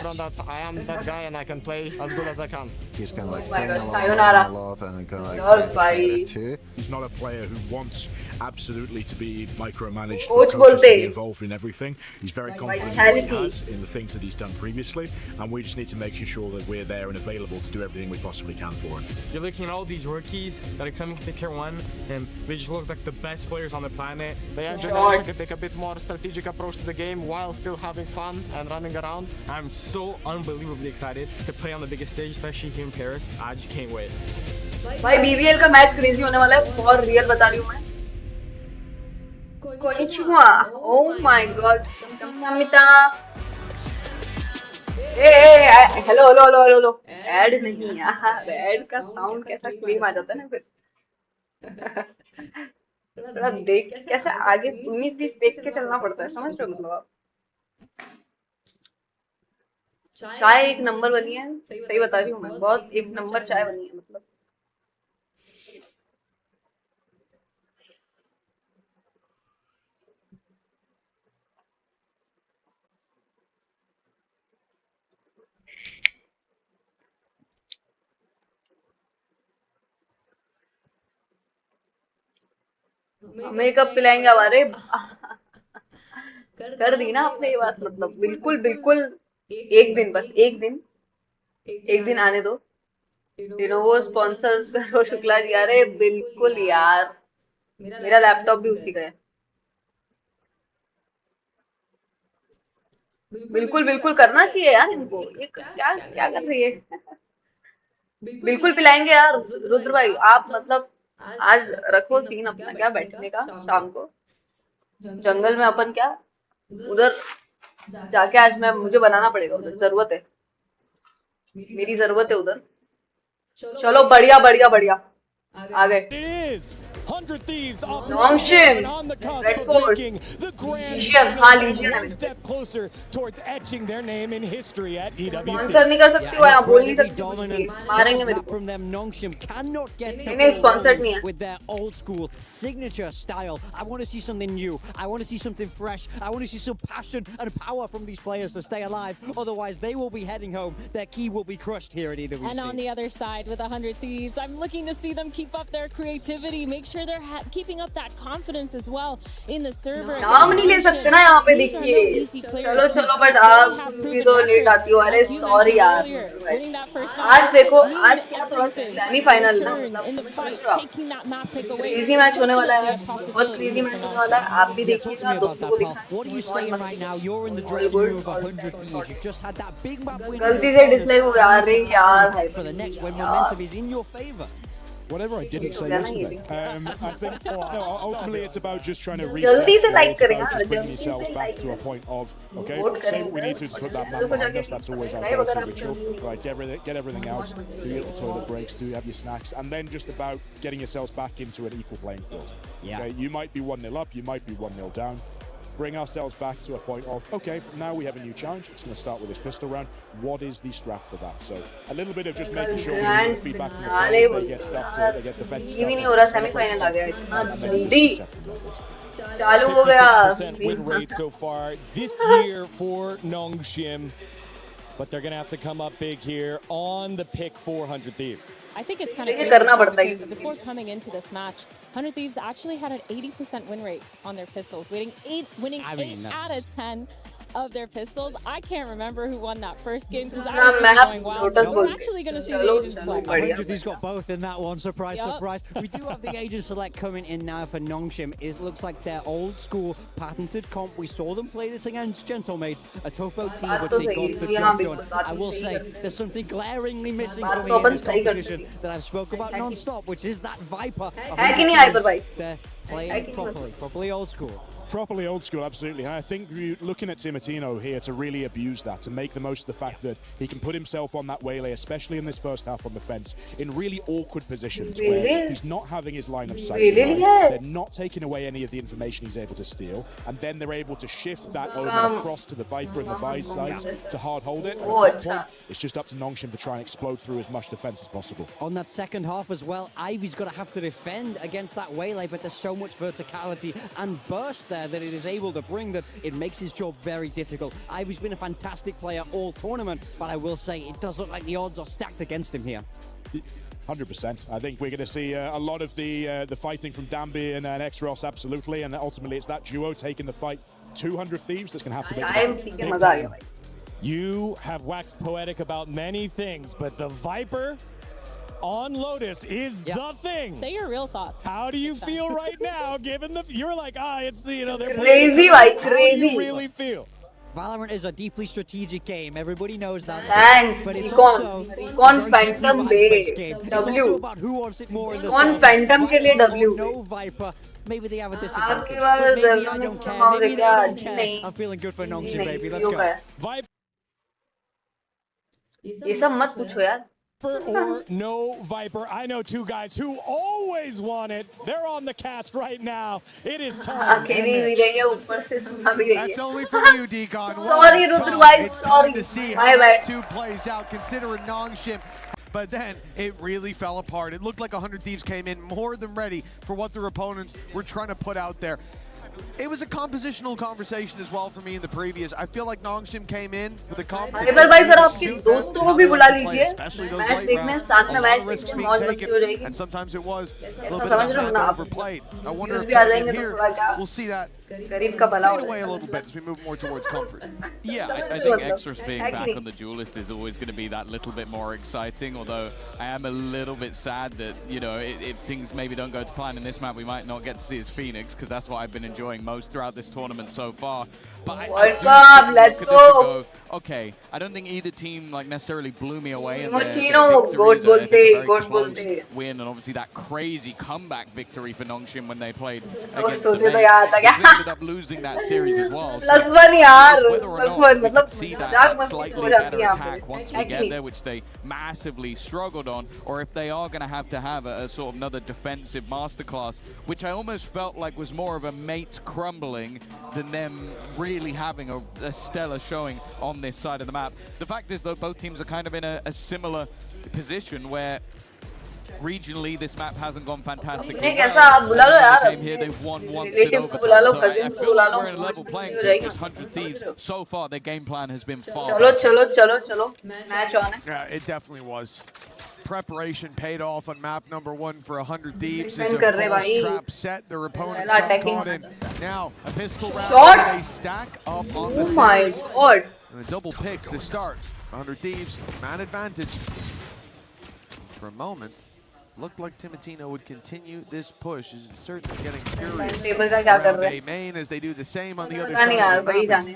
[SPEAKER 18] I am that guy and I can play as good as I can.
[SPEAKER 16] He's kind of like
[SPEAKER 4] my God,
[SPEAKER 16] playing a lot and kind of like playing too.
[SPEAKER 13] He's not a player who wants absolutely to be micromanaged.
[SPEAKER 4] Coach
[SPEAKER 13] Coaches to be involved in everything. He's very confident in what he has, in the things that he's done previously, and we just need to make sure that we're there and available to do everything we possibly can for him.
[SPEAKER 18] You're looking at all these rookies that are coming to tier 1 and they just look like the best players on the planet. They are generation can take a bit more strategic approach to the game while still having fun and running around. I'm so unbelievably excited to play on the biggest stage, especially here in Paris. I just can't wait.
[SPEAKER 4] भाई BBL का match crazy होने वाला है for real बता रही हूँ मैं konnichiwa oh my God Samita hello hello hello hello add नहीं यार ऐड का साउंड कैसा क्लीन आ जाता है ना फिर थोड़ा देख कैसे आगे 19-20 देख के चलना पड़ता है समझ रहे हो मतलब आप चाय एक नंबर बनी है सही बता रही हूँ मैं बहुत एक नंबर चाय बनी है मतलब हमें कब पिलाएंगे हमारे कर दी ना आपने ये बात मतलब बिल्कुल बिल्कुल एक दिन बस एक दिन आने दो वो स्पॉन्सर करो शुक्ला जी अरे बिल्कुल यार मेरा लैपटॉप भी उसी का है बिल्कुल बिल्कुल करना चाहिए यार इनको ये क्या क्या कर रही है बिल्कुल पिलाएंगे यार रुद्र भाई आप मतलब आज रखो सीन अपना क्या बैठने का शाम को जंगल में अपन क्या उधर जाके आज मैं मुझे बनाना पड़ेगा उधर जरूरत है मेरी जरूरत है उधर चलो बढ़िया बढ़िया बढ़िया आ गए
[SPEAKER 1] 100 Thieves up
[SPEAKER 4] Nongshim
[SPEAKER 1] on the cusp of making the grand
[SPEAKER 4] Legion
[SPEAKER 1] one step closer towards etching their name in history at EWC.
[SPEAKER 4] Sponsor नहीं कर सकती हो यहाँ बोल नहीं सकती मारेंगे मेरे को
[SPEAKER 14] from them Nongshim cannot get
[SPEAKER 4] नहीं sponsored नहीं है
[SPEAKER 14] with their old school signature style. I want to see something new. I want to see something fresh. I want to see some passion and power from these players to stay alive. Otherwise, they will be heading home. Their key will be crushed here at EWC.
[SPEAKER 3] And on the other side with 100 Thieves, I'm looking to see them keep up their creativity, make sure they're keeping up that confidence as well in the server.
[SPEAKER 4] नाम नहीं ले सकते ना यहाँ पे देखिए चलो चलो बट आप भी तो लेट आती हो अरे सॉरी यार आज देखो आज क्या थोड़ा सेमीफाइनल क्रेजी मैच होने वाला है बहुत क्रेजी मैच होने वाला है आप भी देखिएगा दोस्तों को गलती से डिसलाइक हो गया अरे यार
[SPEAKER 13] Whatever I didn't say yesterday. I think ultimately it's about just trying to reset. It's about just bringing yourselves back to a point of, okay, say what we need to put that man behind us. That's always our go-to ritual. Right, get everything else. Do your little toilet breaks. Do have your snacks, and then just about getting yourselves back into an equal playing field.
[SPEAKER 14] Yeah.
[SPEAKER 13] Okay, you might be 1-0 up. You might be 1-0 down. Bring ourselves back to a point of, okay, now we have a new challenge. It's going to start with this pistol round. What is the strat for that? So a little bit of just making sure we get feedback from the players, they get stuff to, they get defense stuff.
[SPEAKER 4] नहीं हो रहा semifinal आ गया इतना जल्दी चालू हो गया
[SPEAKER 1] 50% win rate so far this year for Nongshim. But they're going to have to come up big here on the pick for 100 Thieves.
[SPEAKER 3] I think it's kind of crazy because before coming into this match, 100 Thieves actually had an 80% win rate on their pistols, winning 8 out of 10 of their pistols. I can't remember who won that first game because I was really going wild. We're actually going to see the agent select.
[SPEAKER 14] 100 he's got both in that one. Surprise, surprise. We do have the agent select coming in now for Nongshim. It looks like their old school patented comp. We saw them play this against Gentlemates, a tough OT, but they got the job done. I will say there's something glaringly missing for me in this composition that I've spoke about non-stop, which is that Viper. They're playing properly old school.
[SPEAKER 13] Properly old school, absolutely. I think you're looking at Timotino here to really abuse that, to make the most of the fact that he can put himself on that waylay, especially in this first half on the fence, in really awkward positions where he's not having his line of sight. They're not taking away any of the information he's able to steal, and then they're able to shift that Omen across to the Viper and the Vise sides to hard hold it. And at that point, it's just up to Nongshim to try and explode through as much defense as possible.
[SPEAKER 14] On that second half as well, Ivy's got to have to defend against that waylay, but there's so much verticality and burst there that it is able to bring that it makes his job very difficult. Ivy's been a fantastic player all tournament, but I will say it does look like the odds are stacked against him here.
[SPEAKER 13] 100%. I think we're going to see a lot of the fighting from Dambi and X-Ross, absolutely, and ultimately it's that duo taking the fight. 200 Thieves that's going to have to make
[SPEAKER 1] You have waxed poetic about many things, but the Viper on Lotus is the thing.
[SPEAKER 3] Say your real thoughts.
[SPEAKER 1] How do you feel right now, given the... You're like, it's, they're
[SPEAKER 4] crazy, like crazy.
[SPEAKER 1] How do you really feel?
[SPEAKER 14] Valorant is a deeply strategic game. Everybody knows that.
[SPEAKER 4] Thanks.
[SPEAKER 14] But it's
[SPEAKER 4] Recon
[SPEAKER 14] also
[SPEAKER 4] Phantom Bay.
[SPEAKER 14] It's also about who wants it more in the
[SPEAKER 4] Recon Phantom के लिए W.
[SPEAKER 14] No Viper. Maybe they have a disadvantage. But maybe I don't care. Maybe they don't care. I'm feeling good for Nongshim, baby. Let's go.
[SPEAKER 1] Viper.
[SPEAKER 4] ये सब मत पूछो यार.
[SPEAKER 1] Or no Viper. I know two guys who always want it. They're on the cast right now. It is time.
[SPEAKER 9] That's only for you, Deacon.
[SPEAKER 4] Sorry, Rudru,
[SPEAKER 9] it's time to see how that 2 plays out, considering Nongshim. But then it really fell apart. It looked like 100 Thieves came in more than ready for what their opponents were trying to put out there. It was a compositional conversation as well for me in the previous. I feel like Nongshim came in with a confidence. Especially those late rounds. A lot of risks being taken, and sometimes it was a little bit of that overplayed. I wonder if here we'll see that fade away a little bit as we move more towards comfort.
[SPEAKER 10] Yeah, I think Exor's being back on the duelist is always going to be that little bit more exciting, although I am a little bit sad that, if things maybe don't go to plan in this map, we might not get to see his Phoenix, because that's what I've been enjoying most throughout this tournament so far. But
[SPEAKER 4] let's go.
[SPEAKER 10] Okay, I don't think either team necessarily blew me away.
[SPEAKER 4] Good
[SPEAKER 10] win, and obviously that crazy comeback victory for Nongshim when they played against the Mates. They ended up losing that series as well. So whether or not we could see that slightly better attack once we get there, which they massively struggled on, or if they are going to have a sort of another defensive masterclass, which I almost felt like was more of a Mates crumbling than them really having a stellar showing on this side of the map. The fact is, though, both teams are kind of in a similar position where regionally this map hasn't gone fantastically well. They came here, they've won once in overtime. So I feel like we're in a level playing field, just 100 Thieves. So far, their game plan has been far better.
[SPEAKER 9] Yeah, it definitely was. Preparation paid off on map number 1 for 100 Thieves. Is a false trap set. Their opponents got caught in. Now, a pistol round. They stack up on the stage. And a double pick to start. 100 Thieves, man advantage. For a moment, looked like Timotino would continue this push. Is certainly getting curious around A main as they do the same on the other side of the map.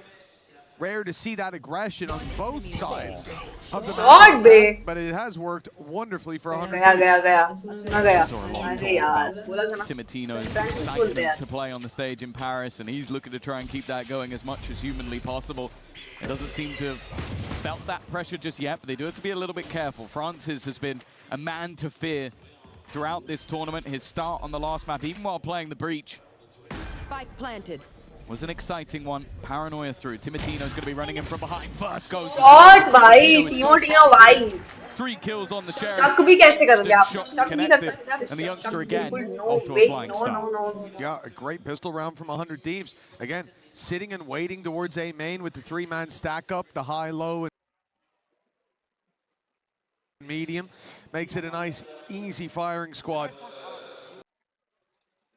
[SPEAKER 9] Rare to see that aggression on both sides of the map, but it has worked wonderfully for 100.
[SPEAKER 10] Timotino's excitement to play on the stage in Paris, and he's looking to try and keep that going as much as humanly possible. It doesn't seem to have felt that pressure just yet, but they do have to be a little bit careful. Francis has been a man to fear throughout this tournament. His start on the last map, even while playing the Breach,
[SPEAKER 12] Spike planted.
[SPEAKER 10] Was an exciting one. Paranoia through. Timotino's going to be running in from behind. First goes.
[SPEAKER 4] Shot, bhai.
[SPEAKER 10] 3 kills on the Sheriff. Shots connected. And the youngster again off to a flying start.
[SPEAKER 9] Yeah, a great pistol round from 100 Thieves. Again, sitting and waiting towards A main with the 3-man stack up, the high, low, and medium. Makes it a nice, easy firing squad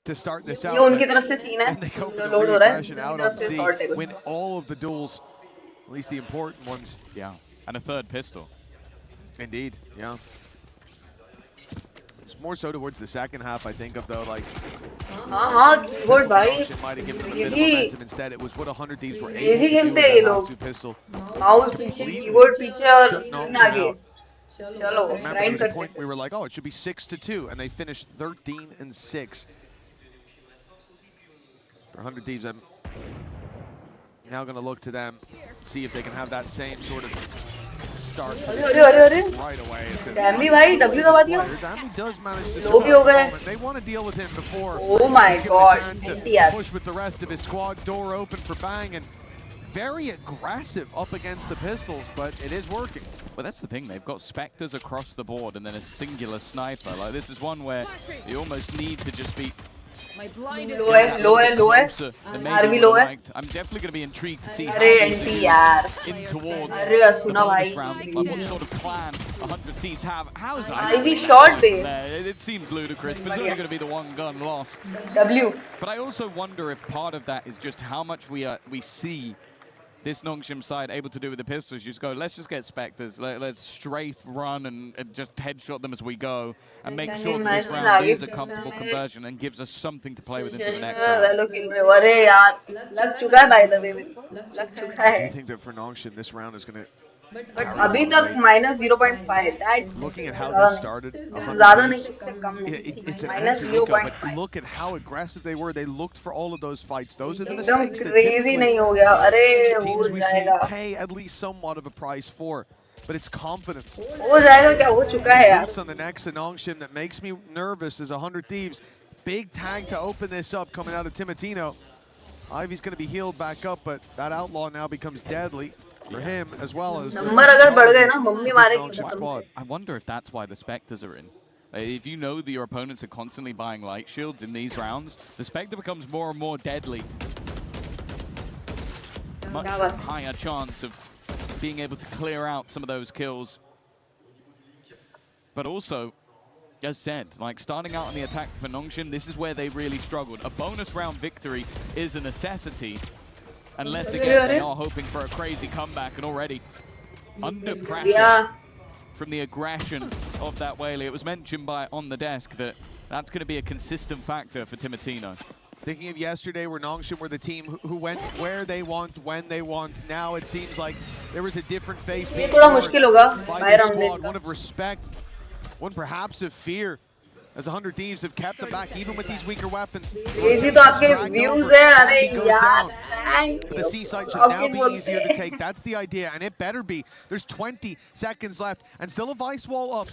[SPEAKER 9] to start this out. And they go for the re-aggression out on C, win all of the duels At least the important ones.
[SPEAKER 10] Yeah, and a third pistol.
[SPEAKER 9] Indeed, yeah. It's more so towards the second half, I think, of though, like,
[SPEAKER 4] keyboard bhai.
[SPEAKER 9] might have given them a bit of momentum. Instead, it was what 100 Thieves were able
[SPEAKER 4] Easy
[SPEAKER 9] to do
[SPEAKER 4] खेलते
[SPEAKER 9] with
[SPEAKER 4] हैं ये
[SPEAKER 9] that
[SPEAKER 4] लोग.
[SPEAKER 9] last two pistol.
[SPEAKER 4] Mouse पीछे, keyboard पीछे और screen आगे. चलो,
[SPEAKER 9] Remember, there was a point we were like, oh, it should be 6-2, and they finished 13-6. For 100 Thieves, I'm now going to look to them, see if they can have that same sort of start right away. It's
[SPEAKER 4] Damly bhai, W दबा दिया.
[SPEAKER 9] Damly does manage to
[SPEAKER 4] Low भी हो गए.
[SPEAKER 9] They want to deal with him before.
[SPEAKER 4] Oh my God,
[SPEAKER 9] Push with the rest of his squad, door open for Bang, and very aggressive up against the pistols, but it is working.
[SPEAKER 10] Well, that's the thing. They've got Spectres across the board and then a singular sniper. Like, this is one where you almost need to just be
[SPEAKER 4] low है, low है. RV low है.
[SPEAKER 10] I'm definitely going to be intrigued to see how
[SPEAKER 4] अरे NT यार.
[SPEAKER 10] in towards
[SPEAKER 4] अरे असुना भाई.
[SPEAKER 10] round. Like, what sort of plan 100 Thieves have? How is
[SPEAKER 4] IV shot they.
[SPEAKER 10] It seems ludicrous, but it's only going to be the one gun lost.
[SPEAKER 4] W.
[SPEAKER 10] But I also wonder if part of that is just how much we see this Nongshim side able to do with the pistols. You just go, let's just get Spectres, let's strafe, run, and just headshot them as we go, and make sure that this round is a comfortable conversion and gives us something to play with into the next round.
[SPEAKER 4] अरे यार, लग चुका है by the way. लग चुका है.
[SPEAKER 9] Do you think that for Nongshim, this round is going to...
[SPEAKER 4] But अभी तक -0.5. That's
[SPEAKER 9] looking at how this started,
[SPEAKER 4] ज़्यादा नहीं, इससे कम नहीं.
[SPEAKER 9] it's -0.5. But look at how aggressive they were. They looked for all of those fights. Those are the mistakes that
[SPEAKER 4] crazy नहीं हो गया. अरे
[SPEAKER 9] teams
[SPEAKER 4] हो
[SPEAKER 9] we see
[SPEAKER 4] जाएगा.
[SPEAKER 9] pay at least somewhat of a price for. But it's confidence.
[SPEAKER 4] हो जाएगा क्या हो चुका है यार.
[SPEAKER 9] Boots on the necks of Nongshim that makes me nervous as 100 Thieves. Big tag to open this up coming out of Timotino. Ivy's going to be healed back up, but that outlaw now becomes deadly for him as well as
[SPEAKER 4] squad.
[SPEAKER 10] I wonder if that's why the Spectres are in. If you know that your opponents are constantly buying light shields in these rounds, the Spectre becomes more and more deadly. Much higher chance of being able to clear out some of those kills. But also, as said, like starting out on the attack for Nongshim, this is where they really struggled. A bonus round victory is a necessity. Unless, again, they are hoping for a crazy comeback, and already under pressure from the aggression of that Whaley. It was mentioned by On The Desk that that's going to be a consistent factor for Timotino.
[SPEAKER 9] Thinking of yesterday where Nongshim were the team who went where they want, when they want. Now it seems like there was a different face being formed by the squad, one of respect, one perhaps of fear. As 100 Thieves have kept them back, even with these weaker weapons.
[SPEAKER 4] Easy तो आपके views है, अरे यार.
[SPEAKER 9] But the C-side should now be easier to take. That's the idea, and it better be. There's 20 seconds left, and still a vice wall up.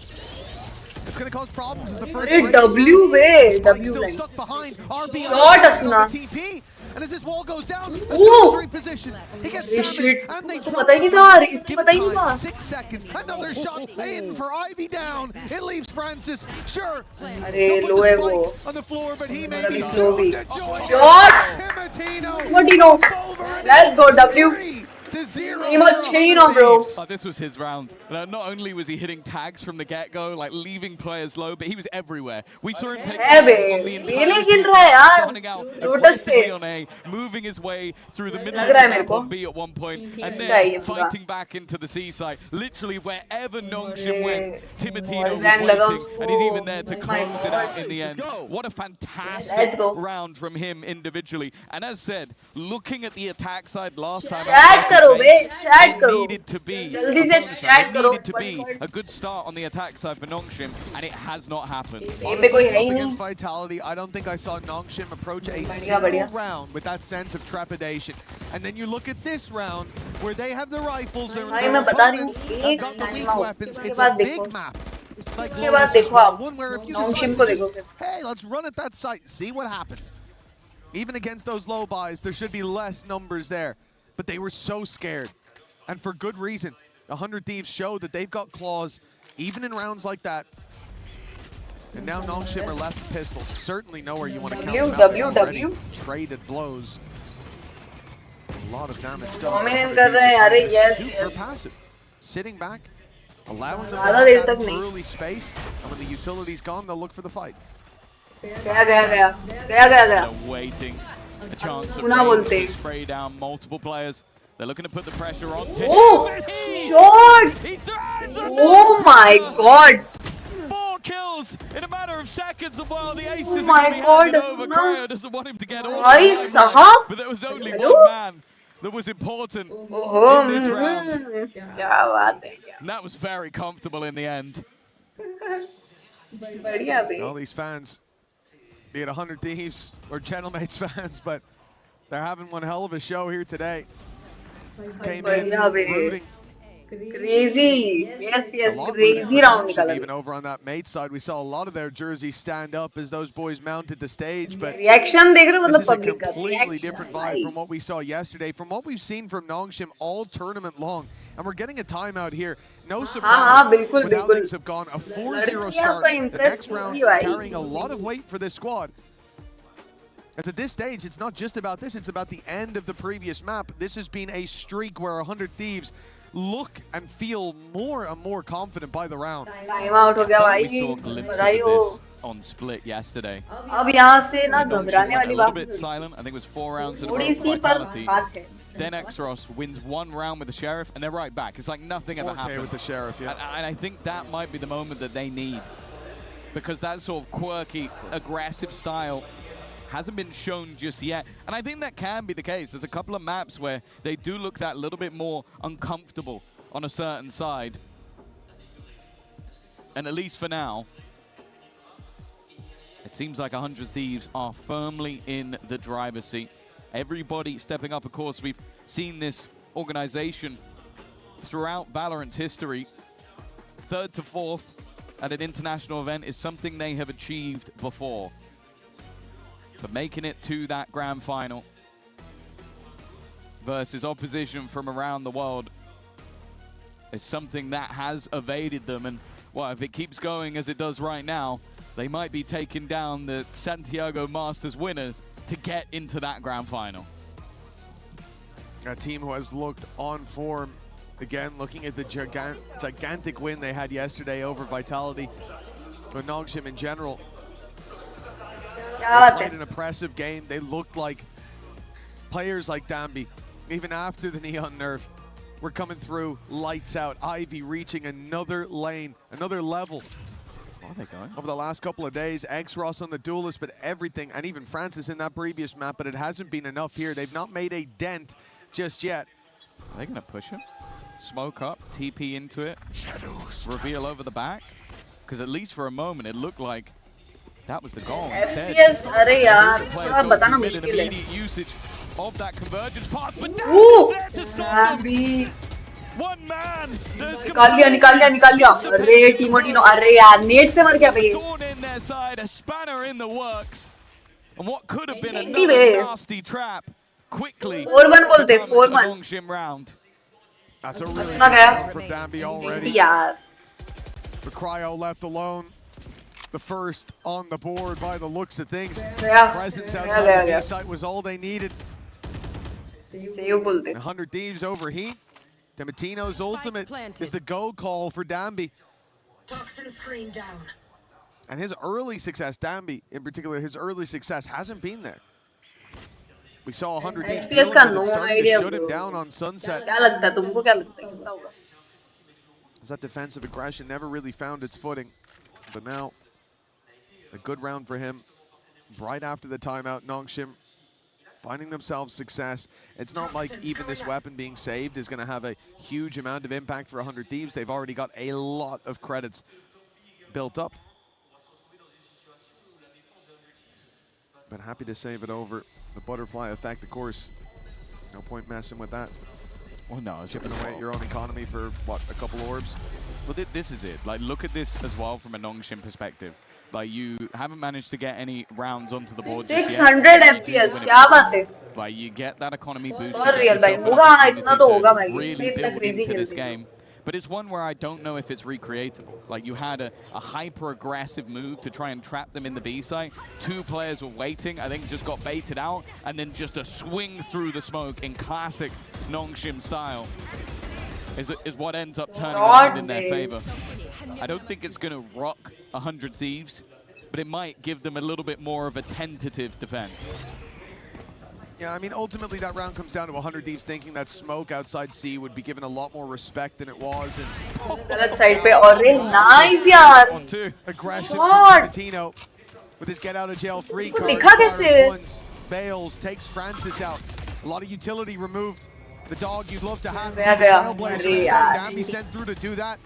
[SPEAKER 9] It's going to cause problems as the first
[SPEAKER 4] W way. W
[SPEAKER 9] still stuck behind. RB
[SPEAKER 4] shot
[SPEAKER 9] on the TP. And as this wall goes down, a reposition. He gets damaged, and they drop it. Give it time, 6 seconds. Another shot in for Ivy down. It leaves Francis. Sure. On the floor, but he may be
[SPEAKER 4] shot. Timotino. Let's go, W. Bro.
[SPEAKER 10] This was his round. Not only was he hitting tags from the get-go, like leaving players low, but he was everywhere. We saw him take tags on the entirety, starting out aggressively on A, moving his way through the middle of the map on B at one point, and then fighting back into the C side. Literally wherever Nongshim went, Timotino was waiting, and he's even there to close it out in the end. What a fantastic round from him individually. And as said, looking at the attack side last time, it needed to be a good start on the attack side for Nongshim, and it has not happened.
[SPEAKER 9] Honestly, up against Vitality, I don't think I saw Nongshim approach a single round with that sense of trepidation. And then you look at this round, where they have the rifles, their opponents have got the weak weapons. It's a big map. Like one where if you decide, hey, let's run at that site and see what happens. Even against those low buys, there should be less numbers there. But they were so scared, and for good reason. 100 Thieves showed that they've got claws, even in rounds like that. And now Nongshim are left with pistols. Certainly nowhere you want to count them out. Traded blows. A lot of damage done. Super passive. Sitting back, allowing them to have that early space, and when the utility's gone, they'll look for the fight.
[SPEAKER 10] Waiting. A chance of to spray down multiple players. They're looking to put the pressure on.
[SPEAKER 4] Oh, shot! Oh my god!
[SPEAKER 10] 4 kills in a matter of seconds, and while the ace
[SPEAKER 4] Oh
[SPEAKER 10] is going to be handed over,
[SPEAKER 4] no.
[SPEAKER 10] Cryo doesn't want him to get all
[SPEAKER 4] Nice,
[SPEAKER 10] the limelight, but there was only one man that was important in this round. And that was very comfortable in the end.
[SPEAKER 9] All these fans, be it 100 Thieves or Gentlemates fans, but they're having one hell of a show here today. Came in rooting.
[SPEAKER 4] Crazy. Yes,
[SPEAKER 9] A lot
[SPEAKER 4] crazy round.
[SPEAKER 9] Even over on that mate side, we saw a lot of their jerseys stand up as those boys mounted the stage. But
[SPEAKER 4] Reaction
[SPEAKER 9] this is a completely different vibe from what we saw yesterday, from what we've seen from Nongshim all tournament long. And we're getting a timeout here. No surprise with how things have gone. A 4-0 start. The next round carrying a lot of weight for this squad. As at this stage, it's not just about this, it's about the end of the previous map. This has been a streak where 100 Thieves look and feel more and more confident by the round.
[SPEAKER 10] We saw glimpses of this on Split yesterday.
[SPEAKER 4] अब यहाँ से ना
[SPEAKER 10] घबराने वाली बात. A little bit silent. I think it was 4 rounds in a row for Vitality. Then Exros wins 1 round with the Sheriff, and they're right back. It's like nothing ever happened.
[SPEAKER 9] With the Sheriff, yeah.
[SPEAKER 10] And I think that might be the moment that they need, because that sort of quirky, aggressive style hasn't been shown just yet. And I think that can be the case. There's a couple of maps where they do look that little bit more uncomfortable on a certain side. And at least for now, it seems like 100 Thieves are firmly in the driver's seat. Everybody stepping up. Of course, we've seen this organization throughout Valorant's history. 3rd to 4th at an international event is something they have achieved before. But making it to that grand final versus opposition from around the world is something that has evaded them. And well, if it keeps going as it does right now, they might be taking down the Santiago Masters winners to get into that grand final.
[SPEAKER 9] A team who has looked on form. Again, looking at the gigantic win they had yesterday over Vitality, or Nongshim in general. They played an impressive game. They looked like players like Dambi, even after the Neon nerf, were coming through lights out. Ivy reaching another lane, another level.
[SPEAKER 10] Where are they going?
[SPEAKER 9] Over the last couple of days, X-Ross on the Duelist, but everything, and even Francis in that previous map, but it hasn't been enough here. They've not made a dent just yet.
[SPEAKER 10] Are they going to push him? Smoke up, TP into it, reveal over the back? Because at least for a moment, it looked like that was the goal instead.
[SPEAKER 4] अरे यार, थोड़ा बताना मुश्किल है.
[SPEAKER 10] Immediate usage of that convergence path, but now there to stop them. One man.
[SPEAKER 4] निकाल लिया. अरे टीमोटिनो, अरे यार, नेट से मर गया भाई.
[SPEAKER 10] Thorn in their side, a spanner in the works, and what could have been another nasty trap quickly.
[SPEAKER 4] 4-1 बोलते, 4-1.
[SPEAKER 10] Nongshim round.
[SPEAKER 9] That's a really good round from Dambi already.
[SPEAKER 4] यार.
[SPEAKER 9] But Cryo left alone. The first on the board by the looks of things. Presence outside the B site was all they needed. 100 Thieves overheat. Dematino's ultimate is the go call for Dambi.
[SPEAKER 12] Toxin screen down.
[SPEAKER 9] And his early success, Dambi in particular, his early success hasn't been there. We saw 100 Thieves starting to shut him down on Sunset. As that defensive aggression never really found its footing. But now, a good round for him. Right after the timeout, Nongshim finding themselves success. It's not like even this weapon being saved is going to have a huge amount of impact for 100 Thieves. They've already got a lot of credits built up. But happy to save it over the butterfly effect, of course. No point messing with that.
[SPEAKER 10] Well, no, it's
[SPEAKER 9] chipping away at your own economy for, what, a couple orbs?
[SPEAKER 10] Well, this is it. Like, look at this as well from a Nongshim perspective. Like, you haven't managed to get any rounds onto the board
[SPEAKER 4] 600 FPS, क्या बात है?
[SPEAKER 10] Like, you get that economy boost.
[SPEAKER 4] Really
[SPEAKER 10] build into this game. But it's one where I don't know if it's recreatable. Like, you had a hyper-aggressive move to try and trap them in the B site. 2 players were waiting, I think just got baited out, and then just a swing through the smoke in classic Nongshim style is what ends up turning around in their favor. I don't think it's going to rock 100 Thieves, but it might give them a little bit more of a tentative defense.
[SPEAKER 9] Yeah, I mean, ultimately that round comes down to 100 Thieves thinking that smoke outside C would be given a lot more respect than it was. And
[SPEAKER 4] गलत side पे और रे nice यार.
[SPEAKER 9] Aggression from Timatino with his get out of jail free card.
[SPEAKER 4] लिखा कैसे?
[SPEAKER 9] Once, bails, takes Francis out. A lot of utility removed. The dog you'd love to have. Trailblazer instead. Dambi sent through to do that.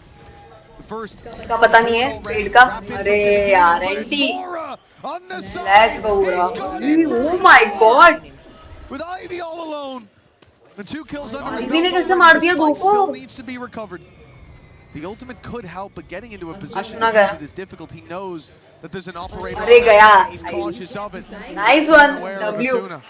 [SPEAKER 9] First.
[SPEAKER 4] इसका पता नहीं है पेड़ का. अरे यार anti. Let's go bro. Oh my god.
[SPEAKER 9] With Ivy all alone. The 2 kills under his
[SPEAKER 4] Ivy ने कैसे मार दिया दो को?
[SPEAKER 9] Still needs to be recovered. The ultimate could help, but getting into a position to use it is difficult. He knows that there's an operator.
[SPEAKER 4] अरे गया.
[SPEAKER 9] He's cautious of it.
[SPEAKER 4] Nice one. W.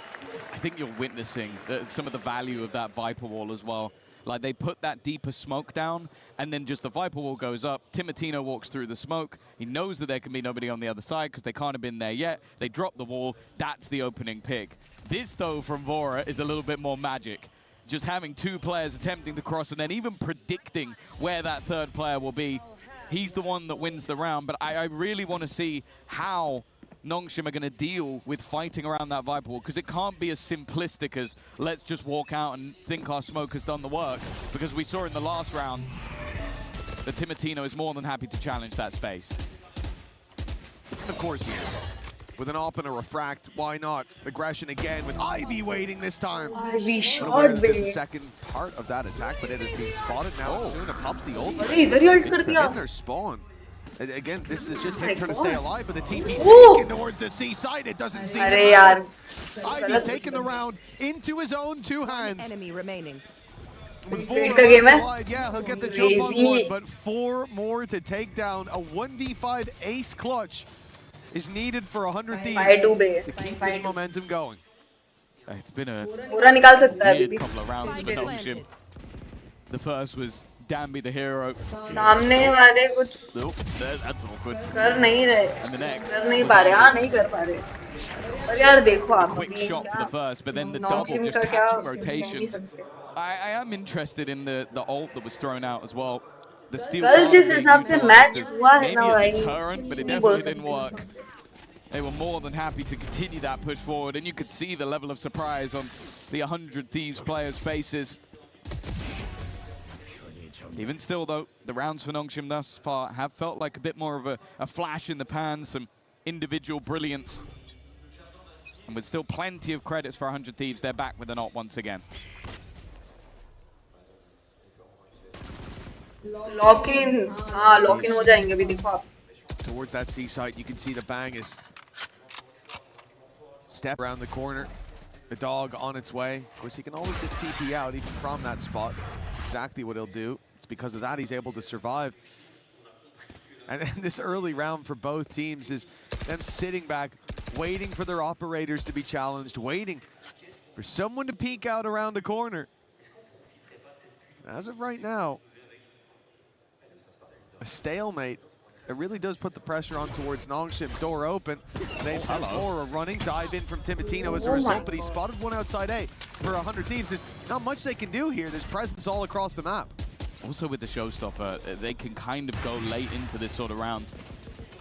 [SPEAKER 10] I think you're witnessing some of the value of that Viper wall as well. Like, they put that deeper smoke down, and then just the Viper wall goes up. Timatino walks through the smoke. He knows that there can be nobody on the other side because they can't have been there yet. They drop the wall. That's the opening pick. This, though, from Vora is a little bit more magic. Just having 2 players attempting to cross and then even predicting where that 3rd player will be. He's the one that wins the round, but I really want to see how Nongshim are going to deal with fighting around that Viper wall, because it can't be as simplistic as let's just walk out and think our smoke has done the work, because we saw in the last round that Timatino is more than happy to challenge that space.
[SPEAKER 9] Of course he is. With an op and a refract, why not? Aggression again with Ivy waiting this time.
[SPEAKER 4] Ivy
[SPEAKER 9] shot there's a second part of that attack, but it is being spotted now. Asuna pops the ult. In their spawn. Again, this is just him trying to stay alive, but the TP taken towards the C side. It doesn't seem to matter. Ivy's taking the round into his own 2 hands.
[SPEAKER 12] Enemy remaining.
[SPEAKER 9] With 4 alive, yeah, he'll get the jump on 1, but 4 more to take down. A 1v5 ace clutch is needed for 100 Thieves to keep this momentum going.
[SPEAKER 10] It's been a
[SPEAKER 4] weird
[SPEAKER 10] couple of rounds for Nongshim. The first was Dambi the hero.
[SPEAKER 4] सामने वाले कुछ
[SPEAKER 10] Nope, that's awkward.
[SPEAKER 4] कर नहीं रहे.
[SPEAKER 10] And the next
[SPEAKER 4] कर नहीं पा रहे. हाँ नहीं कर पा रहे. पर यार देखो आप.
[SPEAKER 10] Quick shot for the first, but then the double just catching rotations. I am interested in the ult that was thrown out as well. The steal maybe a deterrent, but it definitely didn't work. They were more than happy to continue that push forward, and you could see the level of surprise on the 100 Thieves players' faces. Even still, though, the rounds for Nongshim thus far have felt like a bit more of a flash in the pan, some individual brilliance. And with still plenty of credits for 100 Thieves, they're back with an ult once again.
[SPEAKER 4] Lock in हो जाएंगे अभी देखो आप.
[SPEAKER 9] Towards that C site, you can see the bang is step around the corner. The dog on its way. Of course, he can always just TP out even from that spot. That's exactly what he'll do. It's because of that he's able to survive. And this early round for both teams is them sitting back, waiting for their operators to be challenged, waiting for someone to peek out around the corner. As of right now, a stalemate. It really does put the pressure on towards Nongshim. Door open. They've sent Vora running. Dive in from Timatino as a result, but he spotted one outside A. For 100 Thieves, there's not much they can do here. There's presence all across the map.
[SPEAKER 10] Also with the showstopper, they can kind of go late into this sort of round.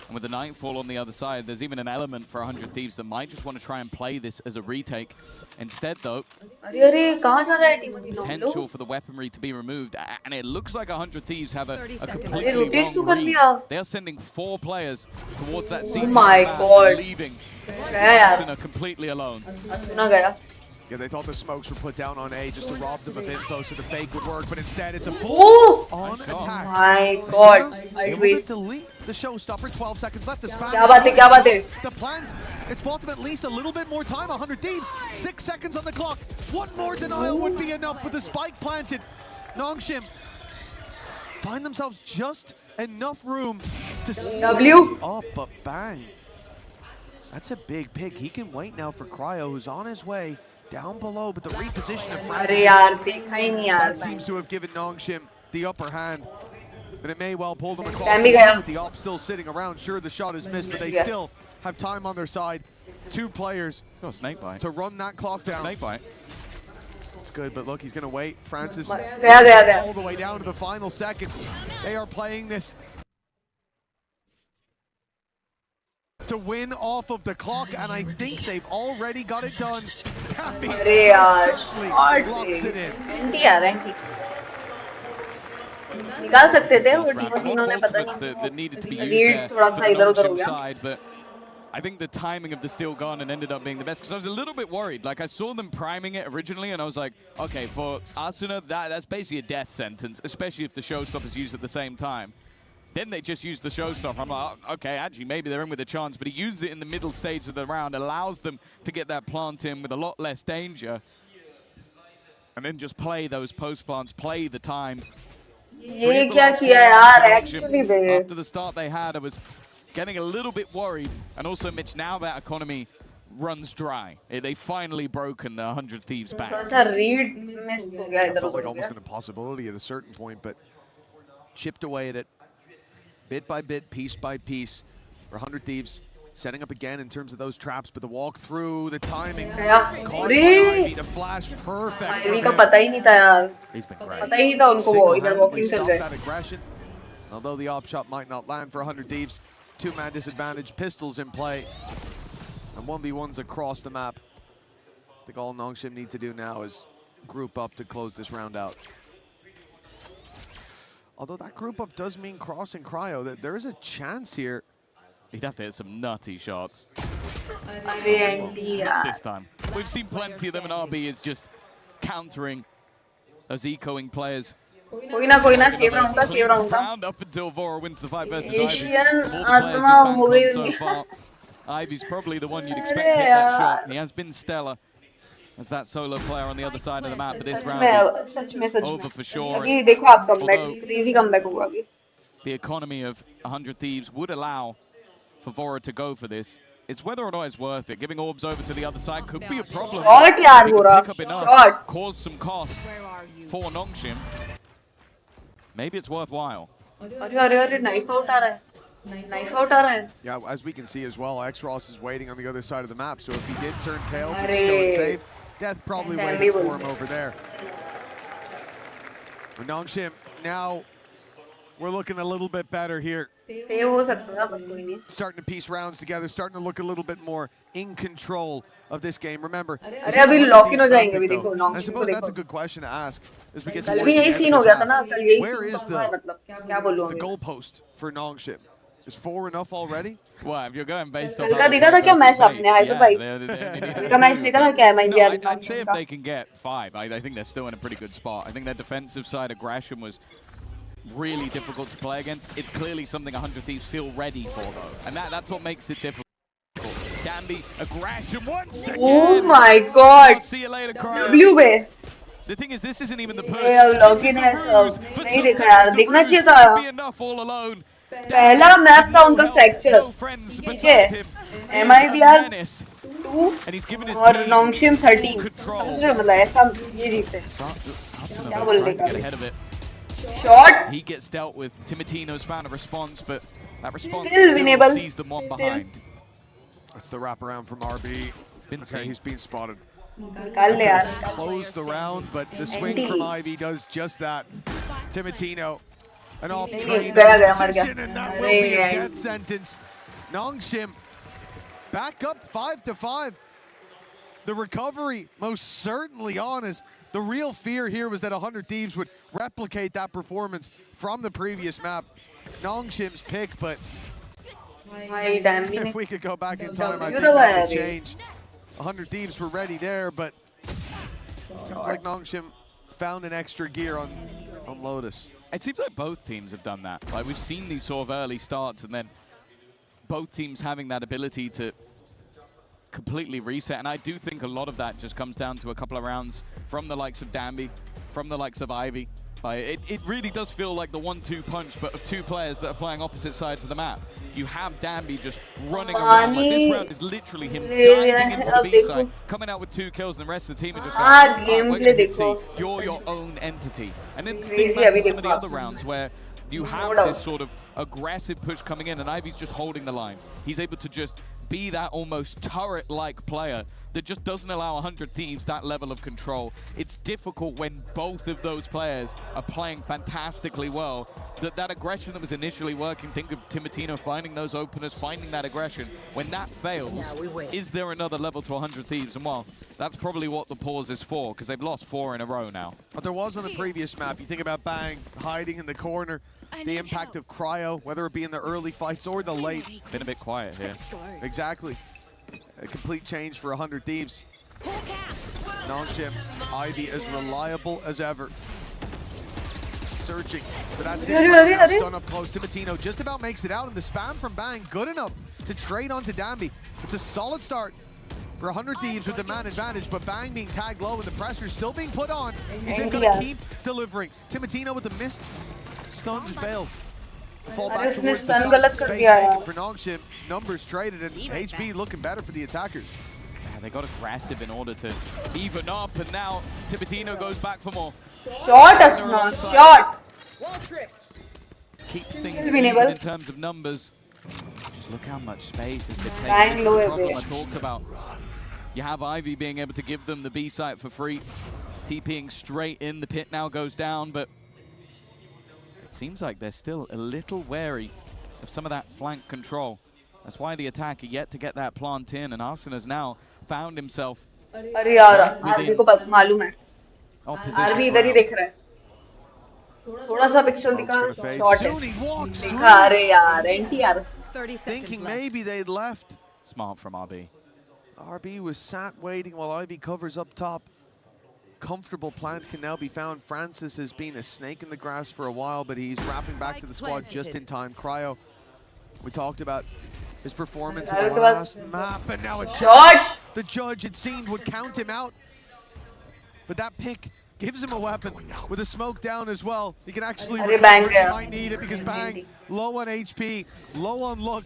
[SPEAKER 10] And with the Nightfall on the other side, there's even an element for 100 Thieves that might just want to try and play this as a retake. Instead, though, potential for the weaponry to be removed. And it looks like 100 Thieves have a completely wrong read. They are sending 4 players towards that CC.
[SPEAKER 4] Oh my god.
[SPEAKER 10] Leaving Asuna completely alone.
[SPEAKER 9] Yeah, they thought the smokes were put down on A just to rob them of info so the fake would work, but instead it's a full on attack.
[SPEAKER 4] My god.
[SPEAKER 9] Able to delete the showstopper, 12 seconds left. The spam. The plant. It's bought them at least a little bit more time. 100 Thieves, 6 seconds on the clock. One more denial would be enough with the spike planted. Nongshim find themselves just enough room to
[SPEAKER 4] W
[SPEAKER 9] up, but bang. That's a big pick. He can wait now for Cryo, who's on his way down below, but the reposition of Francis, that seems to have given Nongshim the upper hand. And it may well pull them across the line with the op still sitting around. Sure, the shot is missed, but they still have time on their side. 2 players to run that clock down.
[SPEAKER 10] Snakebite.
[SPEAKER 9] It's good, but look, he's going to wait. Francis all the way down to the final second. They are playing this to win off of the clock, and I think they've already got it done. Dambi
[SPEAKER 4] अरे यार
[SPEAKER 9] simply
[SPEAKER 4] shot
[SPEAKER 9] locks it in.
[SPEAKER 4] Anti यार anti निकाल सकते थे वो तीनों ने पता
[SPEAKER 10] that needed to be
[SPEAKER 4] नहीं
[SPEAKER 10] used
[SPEAKER 4] रीड
[SPEAKER 10] there
[SPEAKER 4] थोड़ा
[SPEAKER 10] for
[SPEAKER 4] सा
[SPEAKER 10] the
[SPEAKER 4] इधर-उधर हो
[SPEAKER 10] Nongshim
[SPEAKER 4] गया
[SPEAKER 10] side, but I think the timing of the steel gun and ended up being the best because I was a little bit worried. Like I saw them priming it originally and I was like, okay, for Asuna, that's basically a death sentence, especially if the showstopper is used at the same time. Then they just use the showstopper. I'm like, oh, okay, actually, maybe they're in with a chance, but he uses it in the middle stage of the round, allows them to get that plant in with a lot less danger, and then just play those post plants, play the time.
[SPEAKER 4] ये क्या किया यार actually
[SPEAKER 10] After the start they had, I was getting a little bit worried, and also Mitch, now that economy runs dry, they finally broken the 100 Thieves back.
[SPEAKER 9] It felt like almost an impossibility at a certain point, but chipped away at it, bit by bit, piece by piece. For 100 Thieves setting up again in terms of those traps, but the walk through, the timing, caught by Ivy, the flash, perfect.
[SPEAKER 4] Ivy का पता ही नहीं था यार.
[SPEAKER 9] He's been great.
[SPEAKER 4] पता ही नहीं था उनको वो इधर walking कर
[SPEAKER 9] Stopped
[SPEAKER 4] रहे.
[SPEAKER 9] that aggression. Although the op shot might not land for 100 Thieves, two-man disadvantage, pistols in play, and 1v1s across the map. I think all Nongshim need to do now is group up to close this round out. Although that group up does mean crossing Cryo, that there is a chance here.
[SPEAKER 10] He'd have to hit some nutty shots.
[SPEAKER 4] Not
[SPEAKER 10] this time. We've seen plenty of them, and RB is just countering those ecoing players.
[SPEAKER 4] कोई ना save round
[SPEAKER 10] Round up until Vora wins the fight versus Ivy.
[SPEAKER 4] Asian
[SPEAKER 10] Of all the players
[SPEAKER 4] आत्मा
[SPEAKER 10] who've
[SPEAKER 4] हो
[SPEAKER 10] banked
[SPEAKER 4] गई
[SPEAKER 10] on so far, Ivy's probably the one you'd expect to hit that shot. He has been stellar as that solo player on the other side of the map, but this round is over for sure.
[SPEAKER 4] अभी देखो आप comeback, crazy comeback होगा अभी.
[SPEAKER 10] The economy of 100 Thieves would allow for Vora to go for this. It's whether or not it's worth it. Giving orbs over to the other side could be a problem.
[SPEAKER 4] Shot yaar Vora, shot.
[SPEAKER 10] Cause some cost for Nongshim. Maybe it's worthwhile.
[SPEAKER 4] अरे knife out आ रहा है. Knife out आ रहा है.
[SPEAKER 9] Yeah, as we can see as well, X-Ross is waiting on the other side of the map, so if he did turn tail, but just go and save, Death probably waiting for him over there. For Nongshim, now we're looking a little bit better here. Starting to piece rounds together, starting to look a little bit more in control of this game. Remember, I suppose that's a good question to ask as we get towards the end of this half. Where is the goalpost for Nongshim? Is 4 enough already?
[SPEAKER 10] Well, if you're going based on I'd say if they can get 5, I think they're still in a pretty good spot. I think their defensive side aggression was really difficult to play against. It's clearly something 100 Thieves feel ready for, though, and that's what makes it difficult. Danby, aggression once again.
[SPEAKER 4] Oh my God!
[SPEAKER 10] See you later, Cryo.
[SPEAKER 4] W पे.
[SPEAKER 10] The thing is, this isn't even the push.
[SPEAKER 4] Login है सब. नहीं देखा यार, देखना चाहिए था.
[SPEAKER 10] Be enough all alone.
[SPEAKER 4] पहला मैप था उनका फ्रैक्चर. ठीक है. MIBR 2 और Nongshim 13. समझ रहे हो मतलब ऐसा ये जीते. क्या बोल रहे हैं? Shot.
[SPEAKER 10] He gets dealt with. Timotino's found a response, but that response
[SPEAKER 4] still
[SPEAKER 10] sees them one behind.
[SPEAKER 9] That's the wraparound from RB. Okay, he's been spotted.
[SPEAKER 4] Close
[SPEAKER 9] the round, but the swing from Ivy does just that. Timotino, an off-train position, and that will be a death sentence. Nongshim back up 5-5. The recovery most certainly on as the real fear here was that 100 Thieves would replicate that performance from the previous map. Nongshim's pick, but if we could go back in time, I think that would change. 100 Thieves were ready there, but seems like Nongshim found an extra gear on Lotus.
[SPEAKER 10] It seems like both teams have done that. Like, we've seen these sort of early starts and then both teams having that ability to completely reset, and I do think a lot of that just comes down to a couple of rounds from the likes of Danby, from the likes of Ivy. It really does feel like the 1-2 punch, but of two players that are playing opposite sides of the map. You have Danby just running around. Like, this round is literally him diving into the B side, coming out with 2 kills, and the rest of the team are just going, we're going to see, you're your own entity. And then think back to some of the other rounds where you have this sort of aggressive push coming in, and Ivy's just holding the line. He's able to just be that almost turret-like player that just doesn't allow 100 Thieves that level of control. It's difficult when both of those players are playing fantastically well. That aggression that was initially working, think of Timatino finding those openers, finding that aggression. When that fails, is there another level to 100 Thieves? And well, that's probably what the pause is for, because they've lost 4 in a row now.
[SPEAKER 9] But there was on the previous map, you think about Bang hiding in the corner, the impact of Cryo, whether it be in the early fights or the late.
[SPEAKER 10] Been a bit quiet here.
[SPEAKER 9] Exactly. A complete change for 100 Thieves. Nongshim, Ivy as reliable as ever. Searching for that stun up close. Timatino just about makes it out, and the spam from Bang good enough to trade onto Dambi. It's a solid start for 100 Thieves with the man advantage, but Bang being tagged low and the pressure still being put on. He's going to keep delivering. Timatino with the missed stun just bails. Fall back towards the side, space taken for Nongshim. Numbers traded, and HB looking better for the attackers.
[SPEAKER 10] Yeah, they got aggressive in order to even up, and now Timatino goes back for more.
[SPEAKER 4] Shot!
[SPEAKER 10] Keeps things even in terms of numbers. Just look how much space has been taken. This is the problem I talked about. You have Ivy being able to give them the B site for free. TPing straight in, the pit now goes down, but it seems like they're still a little wary of some of that flank control. That's why the attack are yet to get that plant in, and Arsene has now found himself right within opposition.
[SPEAKER 4] थोड़ा सा pixel दिखा shot दिखा अरे यार NTR
[SPEAKER 9] thinking maybe they'd left.
[SPEAKER 10] Smart from RB.
[SPEAKER 9] RB was sat waiting while Ivy covers up top. Comfortable plant can now be found. Francis has been a snake in the grass for a while, but he's wrapping back to the squad just in time. Cryo, we talked about his performance in the last map, and now a shot. The judge, it seemed, would count him out, but that pick gives him a weapon with a smoke down as well. He can actually recover. He might need it because Bang, low on HP, low on look,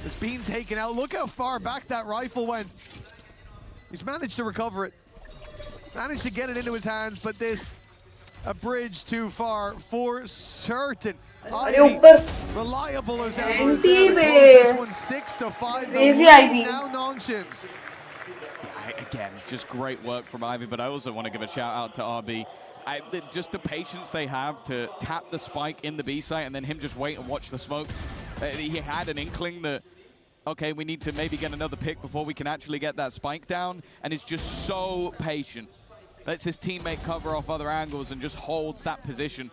[SPEAKER 9] is being taken out. Look how far back that rifle went. He's managed to recover it, managed to get it into his hands, but this, a bridge too far for certain. Ivy, reliable as ever. This one 6-5. Now Nongshim's.
[SPEAKER 10] Again, just great work from Ivy, but I also want to give a shout out to RB. Just the patience they have to tap the spike in the B site and then him just wait and watch the smoke. He had an inkling that, okay, we need to maybe get another pick before we can actually get that spike down, and is just so patient. Lets his teammate cover off other angles and just holds that position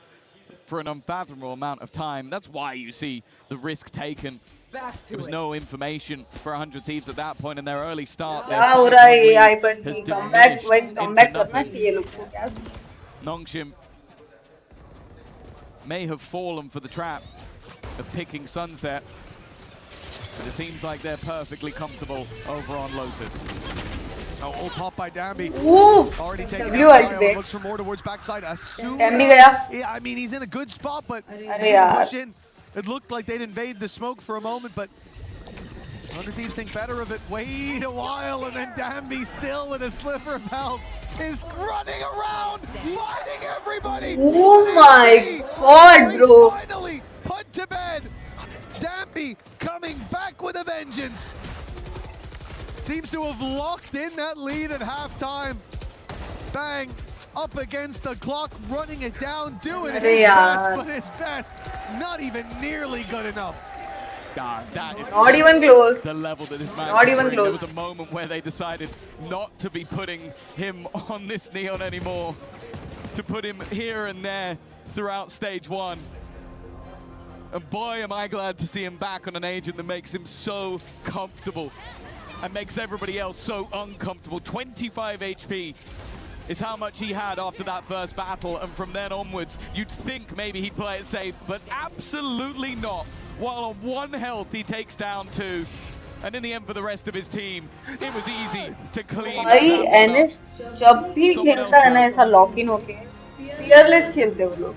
[SPEAKER 10] for an unfathomable amount of time. That's why you see the risk taken. There was no information for 100 Thieves at that point in their early start. Their has diminished into nothing. Nongshim may have fallen for the trap of picking Sunset, but it seems like they're perfectly comfortable over on Lotus.
[SPEAKER 9] All popped by Dambi. Already taken
[SPEAKER 4] out.
[SPEAKER 9] Looks for more towards backside. I mean, he's in a good spot, but he didn't push in. It looked like they'd invade the smoke for a moment, but 100 Thieves think better of it. Wait a while, and then Dambi, still with a sliver of health, is running around, fighting everybody.
[SPEAKER 4] Oh my god, bro.
[SPEAKER 9] Finally put to bed. Dambi coming back with a vengeance. Seems to have locked in that lead at halftime. Bang, up against the clock, running it down, doing his best, but his best not even nearly good enough.
[SPEAKER 10] God, that is
[SPEAKER 4] not even close.
[SPEAKER 10] The level that this man
[SPEAKER 4] not even close.
[SPEAKER 10] There was a moment where they decided not to be putting him on this neon anymore, to put him here and there throughout stage 1. And boy, am I glad to see him back on an agent that makes him so comfortable and makes everybody else so uncomfortable. 25 HP is how much he had after that first battle, and from then onwards, you'd think maybe he'd play it safe, but absolutely not. While on 1 health, he takes down 2, and in the end for the rest of his team, it was easy to clean.
[SPEAKER 4] NS जब भी खेलता है ना ऐसा lock in होके fearless खेलते वो लोग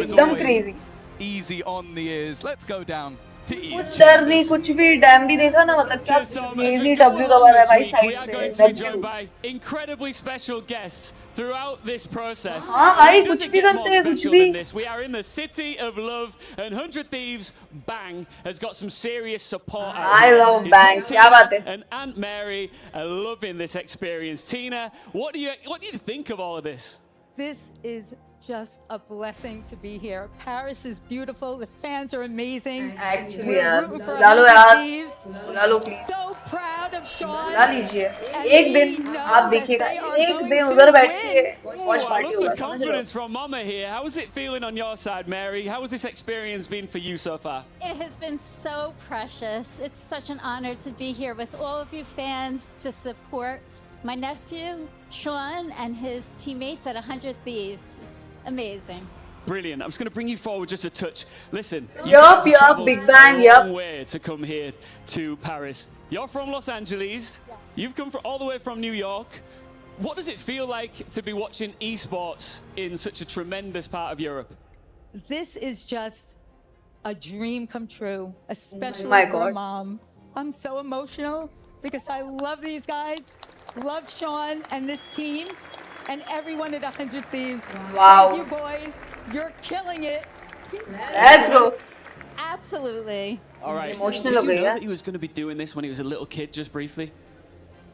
[SPEAKER 4] एकदम crazy.
[SPEAKER 10] Easy on the ears. Let's go down
[SPEAKER 4] कुछ डर नहीं कुछ भी डैम भी देखा ना मतलब क्या इजी W दबा रहा है भाई साइड पे W
[SPEAKER 7] incredibly special guests throughout this process.
[SPEAKER 4] हाँ भाई
[SPEAKER 7] It
[SPEAKER 4] कुछ
[SPEAKER 7] doesn't
[SPEAKER 4] भी
[SPEAKER 7] get
[SPEAKER 4] करते
[SPEAKER 7] more
[SPEAKER 4] हैं कुछ
[SPEAKER 7] special
[SPEAKER 4] भी
[SPEAKER 7] than this. We are in the city of love, and 100 Thieves Bang has got some serious support out
[SPEAKER 4] I
[SPEAKER 7] here.
[SPEAKER 4] love
[SPEAKER 7] His
[SPEAKER 4] Bang
[SPEAKER 7] mum
[SPEAKER 4] क्या बात है
[SPEAKER 7] Tina and Aunt Mary are loving this experience. Tina, what do you think of all of this?
[SPEAKER 20] This is just a blessing to be here. Paris is beautiful. The fans are amazing.
[SPEAKER 4] Actually
[SPEAKER 20] We're
[SPEAKER 4] यार
[SPEAKER 20] rooting for
[SPEAKER 4] बुला लो
[SPEAKER 20] 100
[SPEAKER 4] यार
[SPEAKER 20] Thieves.
[SPEAKER 4] बुला लो please
[SPEAKER 20] So proud of Sean.
[SPEAKER 4] बुला लीजिए
[SPEAKER 20] And
[SPEAKER 4] एक
[SPEAKER 20] we
[SPEAKER 4] दिन
[SPEAKER 20] know
[SPEAKER 4] आप
[SPEAKER 20] that
[SPEAKER 4] देखिएगा
[SPEAKER 20] they are
[SPEAKER 4] एक
[SPEAKER 20] going
[SPEAKER 4] दिन
[SPEAKER 20] to
[SPEAKER 4] उधर बैठ के
[SPEAKER 20] win.
[SPEAKER 4] Watch
[SPEAKER 7] I
[SPEAKER 4] party
[SPEAKER 7] love
[SPEAKER 4] होगा
[SPEAKER 7] the
[SPEAKER 4] समझ रहे हो
[SPEAKER 7] confidence from Mama here. How is it feeling on your side, Mary? How has this experience been for you so far?
[SPEAKER 21] It has been so precious. It's such an honor to be here with all of you fans to support my nephew, Sean, and his teammates at 100 Thieves. It's amazing.
[SPEAKER 7] Brilliant. I'm just going to bring you forward just a touch. Listen, you
[SPEAKER 4] Yup,
[SPEAKER 7] guys have
[SPEAKER 4] yup,
[SPEAKER 7] traveled
[SPEAKER 4] Big Bang,
[SPEAKER 7] a
[SPEAKER 4] yup.
[SPEAKER 7] long way to come here to Paris. You're from Los Angeles.
[SPEAKER 21] Yeah.
[SPEAKER 7] You've come all the way from New York. What does it feel like to be watching esports in such a tremendous part of Europe?
[SPEAKER 20] This is just a dream come true, especially
[SPEAKER 4] my
[SPEAKER 20] for a
[SPEAKER 4] God.
[SPEAKER 20] mom. I'm so emotional because I love these guys, love Sean and this team, and everyone at 100 Thieves.
[SPEAKER 4] Wow.
[SPEAKER 20] Thank you, boys. You're killing it.
[SPEAKER 4] Let's go
[SPEAKER 21] Absolutely.
[SPEAKER 7] All right.
[SPEAKER 4] Emotional
[SPEAKER 7] Did
[SPEAKER 4] हो
[SPEAKER 7] you
[SPEAKER 4] गई
[SPEAKER 7] know
[SPEAKER 4] है
[SPEAKER 7] that he was going to be doing this when he was a little kid, just briefly?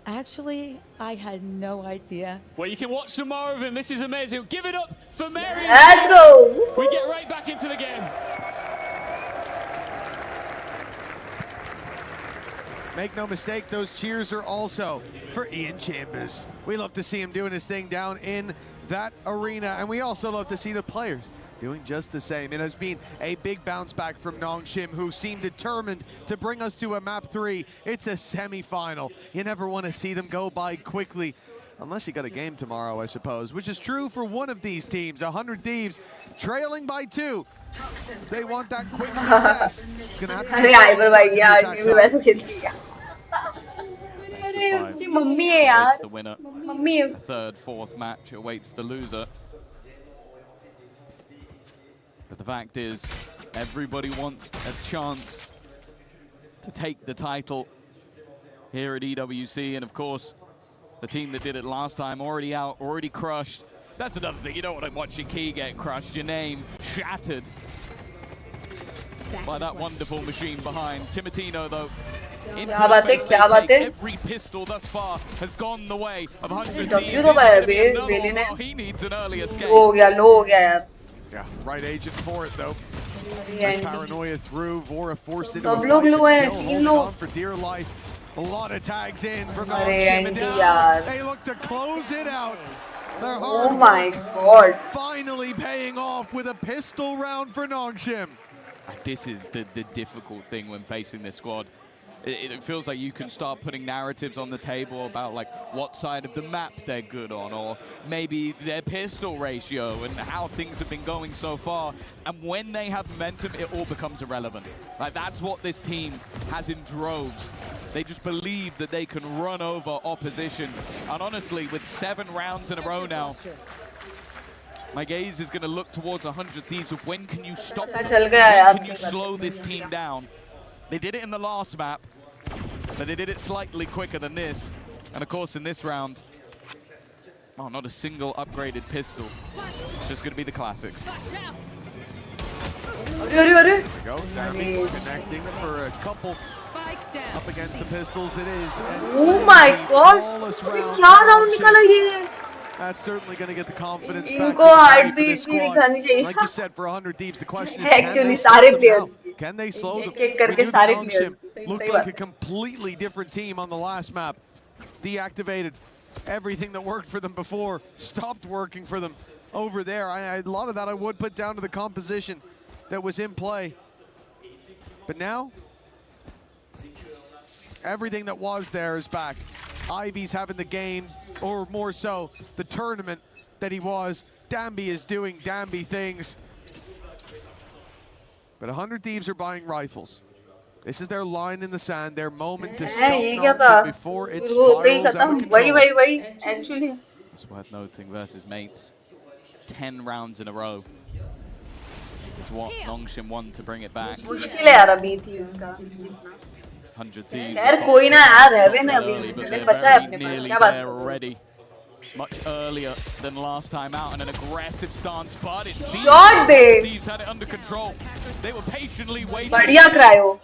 [SPEAKER 20] Actually, I had no idea.
[SPEAKER 7] Well, you can watch some more of him. This is amazing. Give it up for Mary.
[SPEAKER 4] Let's go
[SPEAKER 7] We get right back into the game.
[SPEAKER 9] Make no mistake, those cheers are also for Ian Chambers. We love to see him doing his thing down in that arena, and we also love to see the players doing just the same. It has been a big bounce back from Nongshim, who seemed determined to bring us to a map 3. It's a semi-final. You never want to see them go by quickly, unless you got a game tomorrow, I suppose, which is true for one of these teams. 100 Thieves trailing by 2. They want that quick success. It's gonna have to
[SPEAKER 4] अरे
[SPEAKER 9] be
[SPEAKER 4] Ivoire भाई
[SPEAKER 9] the
[SPEAKER 4] यार
[SPEAKER 9] attack
[SPEAKER 4] ये भी
[SPEAKER 9] side.
[SPEAKER 4] वैसे खेल लिया अरे उसकी मम्मी है यार
[SPEAKER 10] Awaits the winner.
[SPEAKER 4] मम्मी है
[SPEAKER 10] The third, fourth match awaits the loser. But the fact is, everybody wants a chance to take the title here at EWC, and of course, the team that did it last time already out, already crushed. That's another thing, you don't want to watch your key get crushed, your name shattered by that wonderful machine behind. Timotino, though, into the space they take. Every pistol thus far has gone the way of 100 Thieves. Well, he needs an early escape.
[SPEAKER 4] लो हो गया यार
[SPEAKER 9] Yeah, right agent for it though. Nice paranoia through. Vora forced into a
[SPEAKER 4] सब
[SPEAKER 9] fight,
[SPEAKER 4] लोग
[SPEAKER 9] but
[SPEAKER 4] लो है
[SPEAKER 9] still
[SPEAKER 4] तीन
[SPEAKER 9] holding
[SPEAKER 4] लोग
[SPEAKER 9] on for dear life. A lot of tags in from
[SPEAKER 4] अरे
[SPEAKER 9] Nongshim, and
[SPEAKER 4] anti
[SPEAKER 9] now
[SPEAKER 4] यार
[SPEAKER 9] they look to close it out. Their
[SPEAKER 4] Oh
[SPEAKER 9] hard
[SPEAKER 4] my
[SPEAKER 9] work
[SPEAKER 4] God.
[SPEAKER 9] finally paying off with a pistol round for Nongshim.
[SPEAKER 10] This is the difficult thing when facing this squad. It feels like you can start putting narratives on the table about like what side of the map they're good on, or maybe their pistol ratio and how things have been going so far. And when they have momentum, it all becomes irrelevant. Like, that's what this team has in droves. They just believe that they can run over opposition. And honestly, with 7 rounds in a row now, my gaze is going to look towards 100 Thieves of when can you stop them? When can you slow this team down? They did it in the last map, but they did it slightly quicker than this. And of course, in this round, oh, not a single upgraded pistol. It's just going to be the classics.
[SPEAKER 9] There we go, Dambi connecting for a couple up against the pistols. It is.
[SPEAKER 4] Oh my God! क्या round निकाला ये?
[SPEAKER 9] That's certainly going to get the confidence back
[SPEAKER 4] इनको
[SPEAKER 9] to play for
[SPEAKER 4] heartbeat
[SPEAKER 9] this
[SPEAKER 4] भी
[SPEAKER 9] squad.
[SPEAKER 4] दिखानी चाहिए
[SPEAKER 9] Like you said, for 100 Thieves, the question is,
[SPEAKER 4] Actually, सारे players
[SPEAKER 9] can they slow them?
[SPEAKER 4] एक-एक करके
[SPEAKER 9] We knew
[SPEAKER 4] सारे
[SPEAKER 9] the
[SPEAKER 4] players
[SPEAKER 9] Nongshim looked like a completely different team on the last map. Deactivated everything that worked for them before, stopped working for them over there. A lot of that I would put down to the composition that was in play. But now, everything that was there is back. Ivy's having the game, or more so, the tournament that he was. Dambi is doing Dambi things. But 100 Thieves are buying rifles. This is their line in the sand, their moment to stop Nongshim before it spirals out of control.
[SPEAKER 4] Actually.
[SPEAKER 10] It's worth noting versus mates. 10 rounds in a row. what Nongshim won to bring it back.
[SPEAKER 4] मुश्किल है यार अभी Thieves का जीतना.
[SPEAKER 10] 100 Thieves.
[SPEAKER 4] यार कोई ना यार रहवे ना अभी मिनट बचा है अपने पास क्या बात
[SPEAKER 10] already. Much earlier than last time out, and an aggressive stance, but it seems Thieves had it under control. They were patiently waiting.
[SPEAKER 4] बढ़िया Cryo.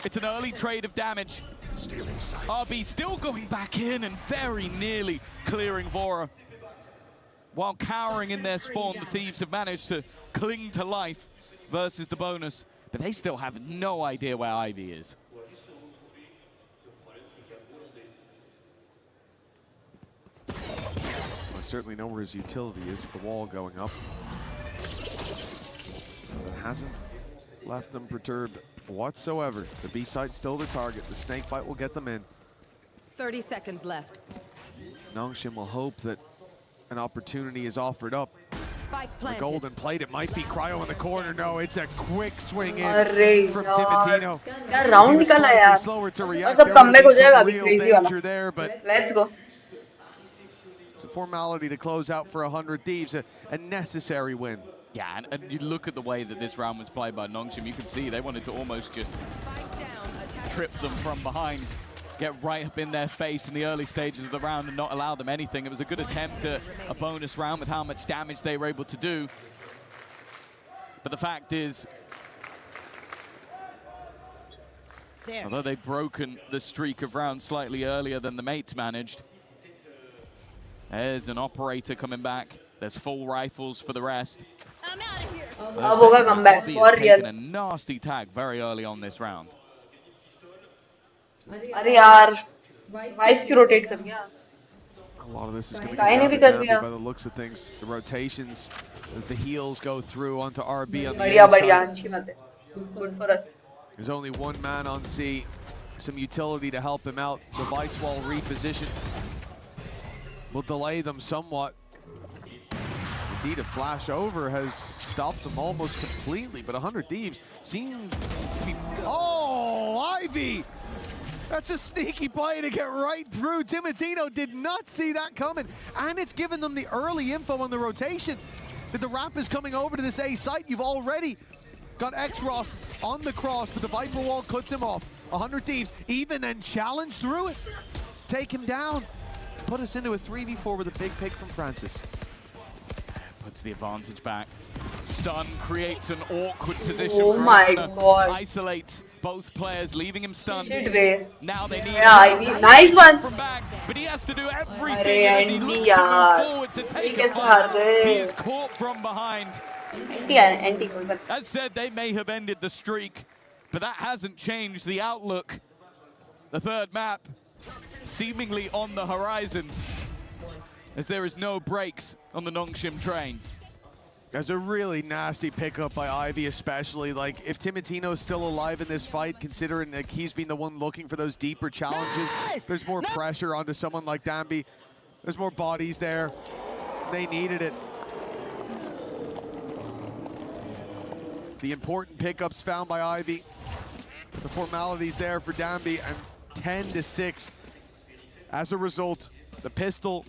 [SPEAKER 10] It's an early trade of damage. RB still going back in and very nearly clearing Vora. While cowering in their spawn, the Thieves have managed to cling to life versus the bonus, but they still have no idea where Ivy is.
[SPEAKER 9] I certainly know where his utility is with the wall going up. It hasn't left them perturbed whatsoever. The B site's still the target. The snake bite will get them in.
[SPEAKER 12] 30 seconds left.
[SPEAKER 9] Nongshim will hope that an opportunity is offered up.
[SPEAKER 12] Spike
[SPEAKER 9] The
[SPEAKER 12] planted.
[SPEAKER 9] golden plate, it might be Cryo in the corner. No, it's a quick swing in from
[SPEAKER 4] यार
[SPEAKER 9] Timotino.
[SPEAKER 4] यार round निकाला यार
[SPEAKER 9] Slower to react.
[SPEAKER 4] मतलब comeback हो जाएगा अभी
[SPEAKER 9] Real
[SPEAKER 4] crazy
[SPEAKER 9] danger
[SPEAKER 4] वाला
[SPEAKER 9] there, but
[SPEAKER 4] let's go
[SPEAKER 9] it's a formality to close out for 100 Thieves, a necessary win.
[SPEAKER 10] Yeah, and you look at the way that this round was played by Nongshim, you can see they wanted to almost just trip them from behind, get right up in their face in the early stages of the round and not allow them anything. It was a good attempt at a bonus round with how much damage they were able to do. But the fact is, although they've broken the streak of rounds slightly earlier than the mates managed, there's an operator coming back. There's full rifles for the rest.
[SPEAKER 12] I'm out of here.
[SPEAKER 4] अब होगा comeback for real.
[SPEAKER 10] Taken a nasty tag very early on this round.
[SPEAKER 4] अरे यार vice क्यों rotate कर दिया
[SPEAKER 9] A lot of this is going to
[SPEAKER 4] Kai
[SPEAKER 9] come
[SPEAKER 4] ne
[SPEAKER 9] down
[SPEAKER 4] bhi
[SPEAKER 9] to
[SPEAKER 4] kar
[SPEAKER 9] Danby
[SPEAKER 4] diya.
[SPEAKER 9] by the looks of things. The rotations as the heels go through onto RB on the
[SPEAKER 4] बढ़िया
[SPEAKER 9] A
[SPEAKER 4] बढ़िया
[SPEAKER 9] side.
[SPEAKER 4] अच्छी बात है good for us
[SPEAKER 9] There's only one man on C. Some utility to help him out. The vice wall reposition will delay them somewhat. Indeed, a flash over has stopped them almost completely, but 100 Thieves seem to be... Oh, Ivy! That's a sneaky play to get right through. Timotino did not see that coming, and it's given them the early info on the rotation that the Rap is coming over to this A site. You've already got X-Ross on the cross, but the Viper wall cuts him off. 100 Thieves even then challenge through it. Take him down. Put us into a 3v4 with a big pick from Francis.
[SPEAKER 10] Puts the advantage back. Stun creates an awkward position.
[SPEAKER 4] Oh
[SPEAKER 10] for
[SPEAKER 4] my
[SPEAKER 10] Arsenal.
[SPEAKER 4] God.
[SPEAKER 10] Isolates both players, leaving him stunned.
[SPEAKER 4] Shit way.
[SPEAKER 10] Now they need
[SPEAKER 4] Yeah, Ivy. Nice one.
[SPEAKER 10] from back, but he has to do everything
[SPEAKER 4] अरे
[SPEAKER 10] and as he
[SPEAKER 4] Andy
[SPEAKER 10] looks to
[SPEAKER 4] यार
[SPEAKER 10] move forward to take
[SPEAKER 4] ये
[SPEAKER 10] a
[SPEAKER 4] कैसे हार
[SPEAKER 10] fight. He is
[SPEAKER 4] गए
[SPEAKER 10] caught from behind.
[SPEAKER 4] Anti कोई बात
[SPEAKER 10] As said, they may have ended the streak, but that hasn't changed the outlook. The third map seemingly on the horizon, as there is no brakes on the Nongshim train.
[SPEAKER 9] There's a really nasty pickup by Ivy, especially. Like, if Timotino's still alive in this fight, considering like he's been the one looking for those deeper challenges, there's more pressure onto someone like Danby. There's more bodies there. They needed it. The important pickups found by Ivy. The formalities there for Danby, and 10-6. As a result, the pistol,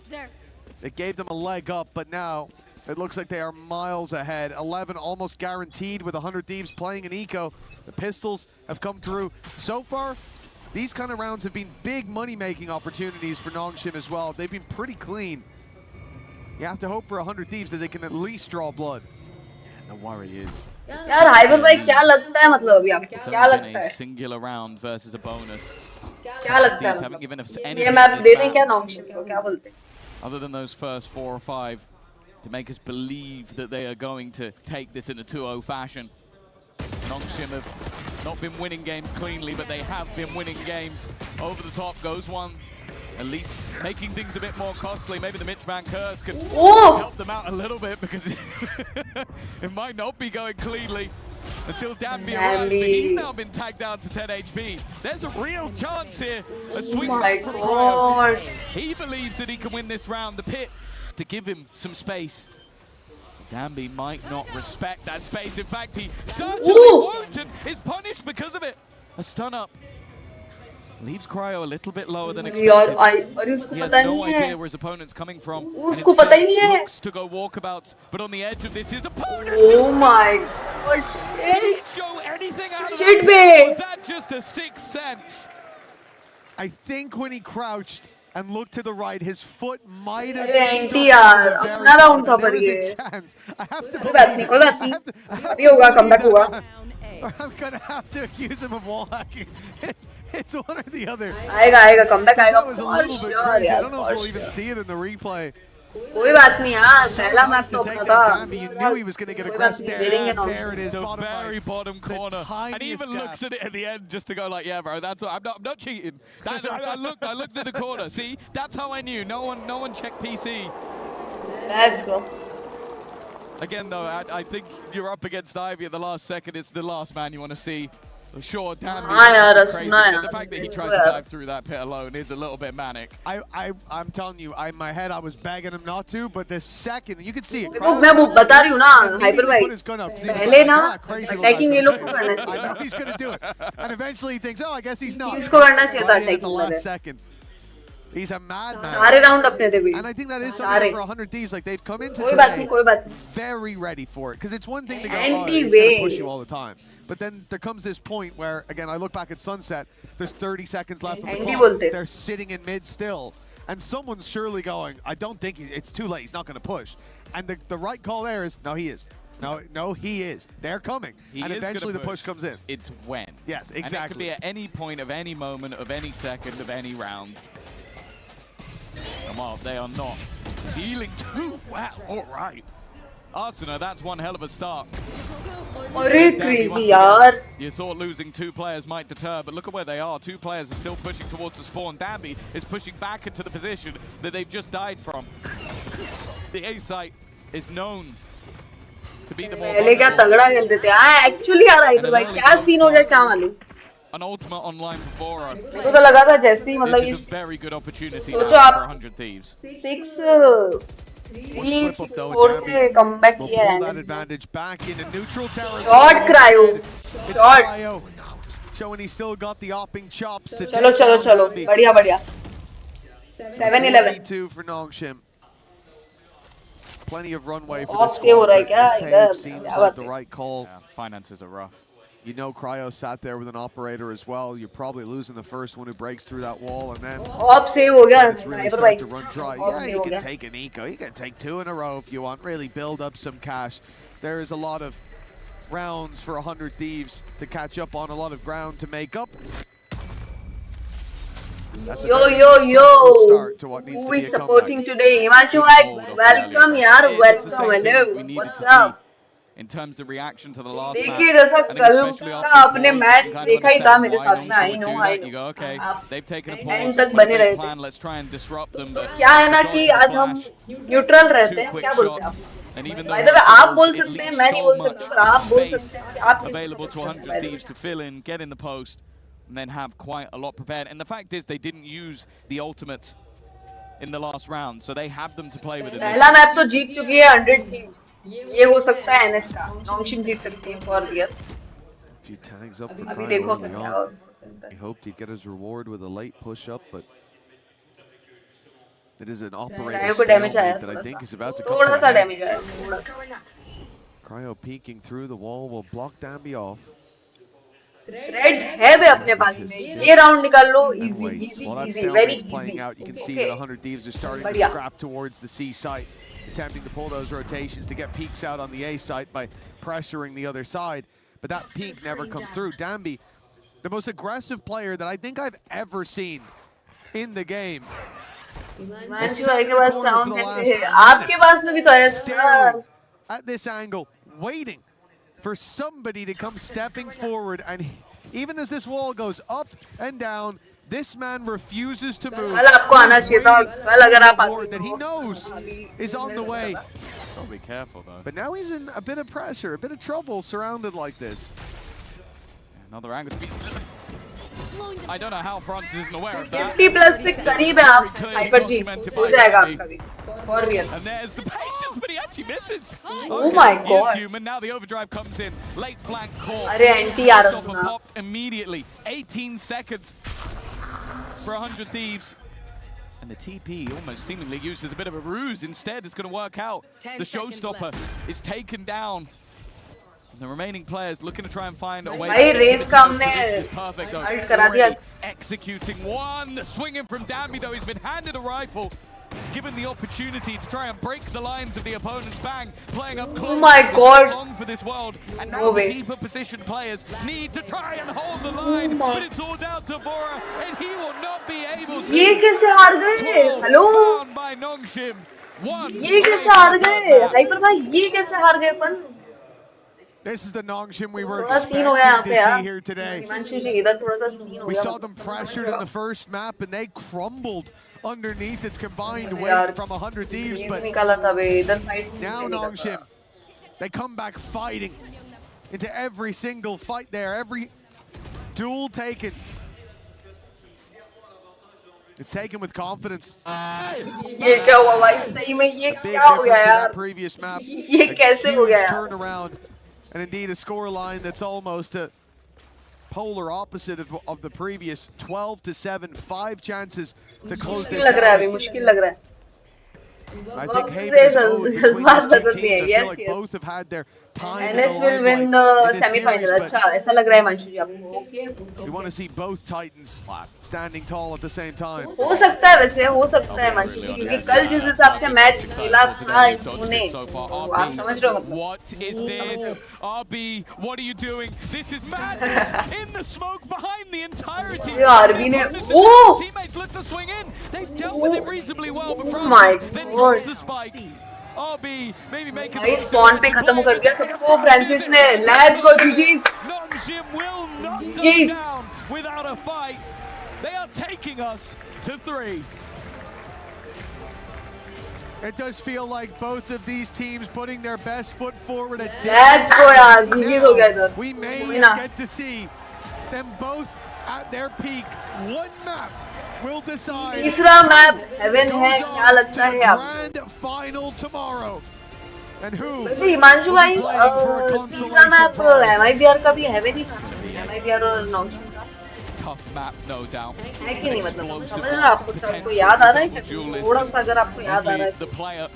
[SPEAKER 9] it gave them a leg up, but now it looks like they are miles ahead. 11 almost guaranteed with 100 Thieves playing in eco. The pistols have come through. So far, these kind of rounds have been big money-making opportunities for Nongshim as well. They've been pretty clean. You have to hope for 100 Thieves that they can at least draw blood. And the worry is...
[SPEAKER 4] यार hyper भाई क्या लगता है मतलब अभी आपको क्या लगता है
[SPEAKER 10] singular round versus a bonus.
[SPEAKER 4] क्या लगता है
[SPEAKER 10] Thieves haven't given us
[SPEAKER 4] मतलब
[SPEAKER 10] anything
[SPEAKER 4] ये मैप
[SPEAKER 10] this
[SPEAKER 4] दे दें
[SPEAKER 10] round.
[SPEAKER 4] क्या नॉन्गशिम को क्या बोलते हैं
[SPEAKER 10] Other than those first 4 or 5 to make us believe that they are going to take this in a 2-0 fashion. Nongshim have not been winning games cleanly, but they have been winning games. Over the top goes one, at least making things a bit more costly. Maybe the Mitchman curse can help them out a little bit, because it might not be going cleanly until Danby arrives, but he's now been tagged down to 10 HP. There's a real chance here. A swing back from Cryo. He believes that he can win this round. The pit to give him some space. Danby might not respect that space. In fact, he certainly won't and is punished because of it. A stun up. Leaves Cryo a little bit lower than expected. He has no idea where his opponent's coming from. And instead looks to go walkabouts, but on the edge of this, his opponent.
[SPEAKER 4] Oh my god!
[SPEAKER 10] Did he show anything out of that? Was that just a sixth sense?
[SPEAKER 9] I think when he crouched and looked to the right, his foot might have
[SPEAKER 4] NT
[SPEAKER 9] struck
[SPEAKER 4] यार,
[SPEAKER 9] the very
[SPEAKER 4] अपना round था
[SPEAKER 9] bottom.
[SPEAKER 4] पर
[SPEAKER 9] There was
[SPEAKER 4] ये.
[SPEAKER 9] a chance. I have to
[SPEAKER 4] कोई बात नहीं, कोई बात नहीं. अभी होगा, comeback होगा.
[SPEAKER 9] I'm gonna have to accuse him of wall hacking. It's one or the other.
[SPEAKER 4] आएगा, comeback आएगा.
[SPEAKER 9] That was a little bit crazy. I don't know if we'll even see it in the replay.
[SPEAKER 4] कोई बात नहीं यार, पहला match तो अपना था.
[SPEAKER 9] You knew he was going to get aggressive. There it is,
[SPEAKER 10] the very bottom corner. And he even looks at it at the end just to go like, yeah, bro, that's what, I'm not cheating. I looked at the corner. See, that's how I knew. No one checked PC.
[SPEAKER 4] Let's go.
[SPEAKER 10] Again, though, I think you're up against Ivy at the last second. It's the last man you want to see. Sure, damn, crazy. The fact that he tried to dive through that pit alone is a little bit manic.
[SPEAKER 9] I'm telling you, in my head I was begging him not to, but the second you could see it.
[SPEAKER 4] मैं वो बता रही हूँ ना, hyper भाई.
[SPEAKER 9] Put his gun up.
[SPEAKER 4] पहले ना, attacking ये लोग को करना चाहिए.
[SPEAKER 9] I know he's gonna do it, and eventually he thinks, oh, I guess he's not.
[SPEAKER 4] इसको करना चाहिए था
[SPEAKER 9] Right at
[SPEAKER 4] attacking
[SPEAKER 9] the last
[SPEAKER 4] वाले.
[SPEAKER 9] second. He's a madman.
[SPEAKER 4] सारे round अपने थे भी.
[SPEAKER 9] And I think that is something for 100 Thieves. Like they've come into
[SPEAKER 4] कोई बात नहीं,
[SPEAKER 9] today
[SPEAKER 4] कोई बात नहीं.
[SPEAKER 9] very ready for it, because it's one thing to go, oh, he's
[SPEAKER 4] Anti-way.
[SPEAKER 9] gonna push you all the time. But then there comes this point where, again, I look back at Sunset, there's 30 seconds left of the clock, they're sitting in mid still, and someone's surely going, I don't think it's too late, he's not going to push. And the right call there is, no, he is. No, he is. They're coming. And eventually the push comes in.
[SPEAKER 10] It's when.
[SPEAKER 9] Yes, exactly.
[SPEAKER 10] And it could be at any point of any moment of any second of any round. And whilst they are not dealing too well, all right. Arsenal, that's one hell of a start.
[SPEAKER 4] Crazy, yaar.
[SPEAKER 10] You thought losing two players might deter, but look at where they are. Two players are still pushing towards the spawn. Danby is pushing back into the position that they've just died from. The A site is known to be the more
[SPEAKER 4] actually यार hyper भाई क्या scene हो जाए क्या मालूम.
[SPEAKER 10] An ultimate online before.
[SPEAKER 4] मुझे तो लगा था जैसे ही मतलब
[SPEAKER 10] this is a very good opportunity
[SPEAKER 4] सोचो
[SPEAKER 10] now
[SPEAKER 4] आप
[SPEAKER 10] for 100 Thieves.
[SPEAKER 4] 4 से comeback किया है.
[SPEAKER 9] That advantage back into neutral territory.
[SPEAKER 4] Shot Cryo.
[SPEAKER 9] Shot. Showing he's still got the opping chops to
[SPEAKER 4] चलो बढ़िया.
[SPEAKER 9] 7-11. for Nongshim. Plenty of runway for this
[SPEAKER 4] score.
[SPEAKER 9] Save seems like the right call.
[SPEAKER 10] Yeah, finances are rough.
[SPEAKER 9] You know Cryo sat there with an operator as well. You're probably losing the first one who breaks through that wall, and then it's really starting to run dry. Yeah, you can take an eco. You can take 2 in a row if you want. Really build up some cash. There is a lot of rounds for 100 Thieves to catch up on, a lot of ground to make up. That's a
[SPEAKER 4] yo
[SPEAKER 9] start to what needs
[SPEAKER 4] who
[SPEAKER 9] to be
[SPEAKER 4] is
[SPEAKER 9] a
[SPEAKER 4] supporting
[SPEAKER 9] comeback.
[SPEAKER 4] today? Himanshu, welcome yaar, welcome. Hello, what's up?
[SPEAKER 10] In terms of reaction to the last match,
[SPEAKER 4] देखिए जैसा कल का आपने match देखा ही था मेरे साथ में. I know.
[SPEAKER 10] You go, okay, they've taken a pause.
[SPEAKER 4] तक बने रहे थे.
[SPEAKER 10] Let's try and disrupt them.
[SPEAKER 4] क्या है ना कि आज हम न्यूट्रल रहते हैं. क्या बोलते हैं आप?
[SPEAKER 10] And even
[SPEAKER 4] By the way, आप बोल सकते हैं, मैं नहीं बोल सकती, पर आप बोल सकते हैं. आप
[SPEAKER 10] available to 100 Thieves to fill in, get in the post, and then have quite a lot prepared. And the fact is, they didn't use the ultimate in the last round, so they have them to play with.
[SPEAKER 4] पहला match तो जीत चुकी है 100 Thieves. ये हो सकता है NS का. नॉन्गशिम जीत सकती है for real.
[SPEAKER 9] Few tags up for Cryo early on. He hoped he'd get his reward with a late push up, but it is an operator stalemate that I think is about to come to an end. Cryo peeking through the wall will block Danby off.
[SPEAKER 4] Reds है बे अपने पास में. ये round निकाल लो. Easy,
[SPEAKER 9] While that
[SPEAKER 4] very
[SPEAKER 9] stalemate's playing
[SPEAKER 4] easy.
[SPEAKER 9] out, you can see that 100 Thieves are starting to scrap towards the C site, attempting to pull those rotations to get peeks out on the A site by pressuring the other side. But that peek never comes through. Danby, the most aggressive player that I think I've ever seen in the game. Staring at this angle, waiting for somebody to come stepping forward, and even as this wall goes up and down, this man refuses to move. That he knows is on the way.
[SPEAKER 10] Gotta be careful though.
[SPEAKER 9] But now he's in a bit of pressure, a bit of trouble surrounded like this.
[SPEAKER 10] Another angle. I don't know how Francis isn't aware of that.
[SPEAKER 4] 50+6 करीब है आप. Hyper जी हो जाएगा आपका भी. For real.
[SPEAKER 10] And there's the patience, but he actually misses.
[SPEAKER 4] Oh my God.
[SPEAKER 10] He is human. Now the overdrive comes in. Late flank call.
[SPEAKER 4] अरे anti आ रहा
[SPEAKER 10] Stopper popped immediately. 18 seconds. for 100 Thieves. And the TP almost seemingly used as a bit of a ruse. Instead, it's going to work out. The showstopper is taken down. And the remaining players looking to try and find a way to
[SPEAKER 4] Raze
[SPEAKER 10] is perfect though. Already executing one. Swinging from Dambi though, he's been handed a rifle. Given the opportunity to try and break the lines of the opponent's bang, playing up close.
[SPEAKER 4] Oh my god.
[SPEAKER 10] Long for this world. And now the deeper positioned players need to try and hold the line. But it's all down to Bora, and he will not be able to.
[SPEAKER 4] ये कैसे हार गए? Hello?
[SPEAKER 10] Found by Nongshim.
[SPEAKER 4] ये कैसे हार गए? Hyper भाई ये कैसे हार गए अपन?
[SPEAKER 9] This is the Nongshim we were expecting to see here today. We saw them pressured in the first map and they crumbled underneath its combined weight from 100 Thieves. But now Nongshim, they come back fighting into every single fight there, every duel taken. It's taken with confidence.
[SPEAKER 4] ये क्या हुआ भाई? सही में ये क्या हो गया यार?
[SPEAKER 9] Previous map.
[SPEAKER 4] ये कैसे हो गया?
[SPEAKER 9] Turnaround. And indeed a scoreline that's almost a polar opposite of the previous. 12-7, 5 chances to close this out. I think Haven between these two teams. I feel like both have had their time.
[SPEAKER 4] NS will win the semifinal. अच्छा, ऐसा लग रहा है मंशू जी आपको?
[SPEAKER 9] We want to see both Titans standing tall at the same time.
[SPEAKER 4] हो सकता है वैसे, हो सकता है मंशू जी, क्योंकि कल जिस हिसाब से मैच खेला था इन्होंने, आप समझ रहे हो मतलब?
[SPEAKER 10] What is this? RB, what are you doing? This is madness in the smoke behind the entirety.
[SPEAKER 4] RB ने, oh!
[SPEAKER 10] Teammates let the swing in. They've dealt with it reasonably well, but
[SPEAKER 4] oh my
[SPEAKER 10] then drops the spike. RB maybe making
[SPEAKER 4] भाई spawn पे खत्म कर दिया सबको Francis ने. Let's go GG.
[SPEAKER 10] Nongshim will not go down without a fight. They are taking us to 3.
[SPEAKER 9] It does feel like both of these teams putting their best foot forward at
[SPEAKER 4] Let's go यार, GG हो गया इधर.
[SPEAKER 9] We may get to see them both at their peak. One map will decide.
[SPEAKER 4] तीसरा map haven है, क्या लगता है आप?
[SPEAKER 9] Grand final tomorrow. And who?
[SPEAKER 4] वैसे हिमांशु भाई तीसरा मैप MIBR का भी हेवन ही था. MIBR और नॉन्गशिम का.
[SPEAKER 10] Tough map, no doubt.
[SPEAKER 4] है कि नहीं मतलब? समझ रहे हो आपको? सबको याद आ रहा है क्या? थोड़ा सा अगर आपको याद आ रहा है.
[SPEAKER 10] The player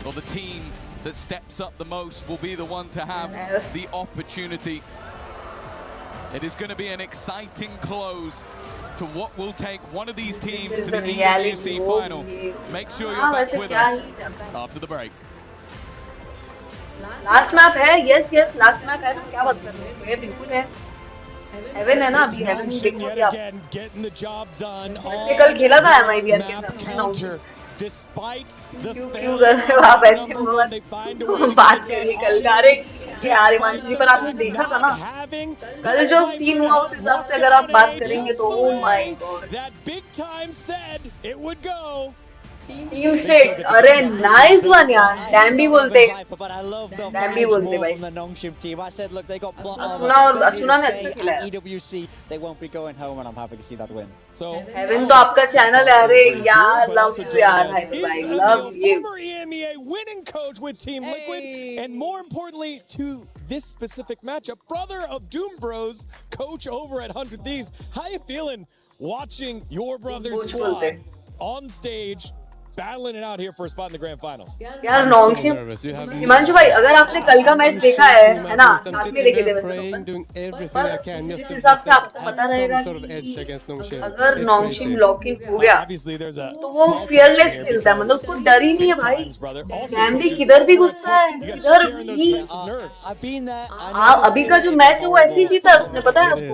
[SPEAKER 10] or the team that steps up the most will be the one to have the opportunity. It is going to be an exciting close to what will take one of these teams to the EWC final. Make sure you're back with us after the break.
[SPEAKER 4] Last map है, yes, last map है. क्या बात कर रहे हो? ये बिल्कुल है. Heaven है ना अभी Heaven देखो क्या.
[SPEAKER 1] Getting the job done.
[SPEAKER 4] कल खेला था MIBR के साथ.
[SPEAKER 1] Despite the
[SPEAKER 4] क्यों कर रहे हो आप ऐसे? बात करिए कल का. अरे यार हिमांशु जी पर आपने देखा था ना? कल जो सीन हुआ उस हिसाब से अगर आप बात करेंगे तो oh my god.
[SPEAKER 1] That big time said it would go.
[SPEAKER 4] Team state, अरे nice one यार. Dambi बोलते. Dambi बोलते भाई.
[SPEAKER 14] The Nongshim team. I said, look, they got plot
[SPEAKER 4] Asuna ने अच्छा खेला है.
[SPEAKER 14] EWC, they won't be going home, and I'm happy to see that win.
[SPEAKER 1] So
[SPEAKER 4] Heaven तो आपका चैनल है. अरे यार love you यार भाई. Love you.
[SPEAKER 1] Former EMEA winning coach with Team Liquid, and more importantly to this specific matchup, brother of Doom Bros, coach over at 100 Thieves. How you feeling watching your brother's squad on stage? Battling it out here for a spot in the grand finals.
[SPEAKER 4] यार नॉन्गशिम हिमांशु भाई अगर आपने कल का match देखा है ना? साथ में देखे थे वैसे इस हिसाब से आपको पता रहेगा कि अगर नॉन्गशिम लॉकिंग हो गया तो वो फियरलेस खेलता है. मतलब उसको डर ही नहीं है भाई. डैम्बी किधर भी घुसता है, किधर भी. अभी का जो मैच है वो ऐसे ही जीता उसने, पता है आपको?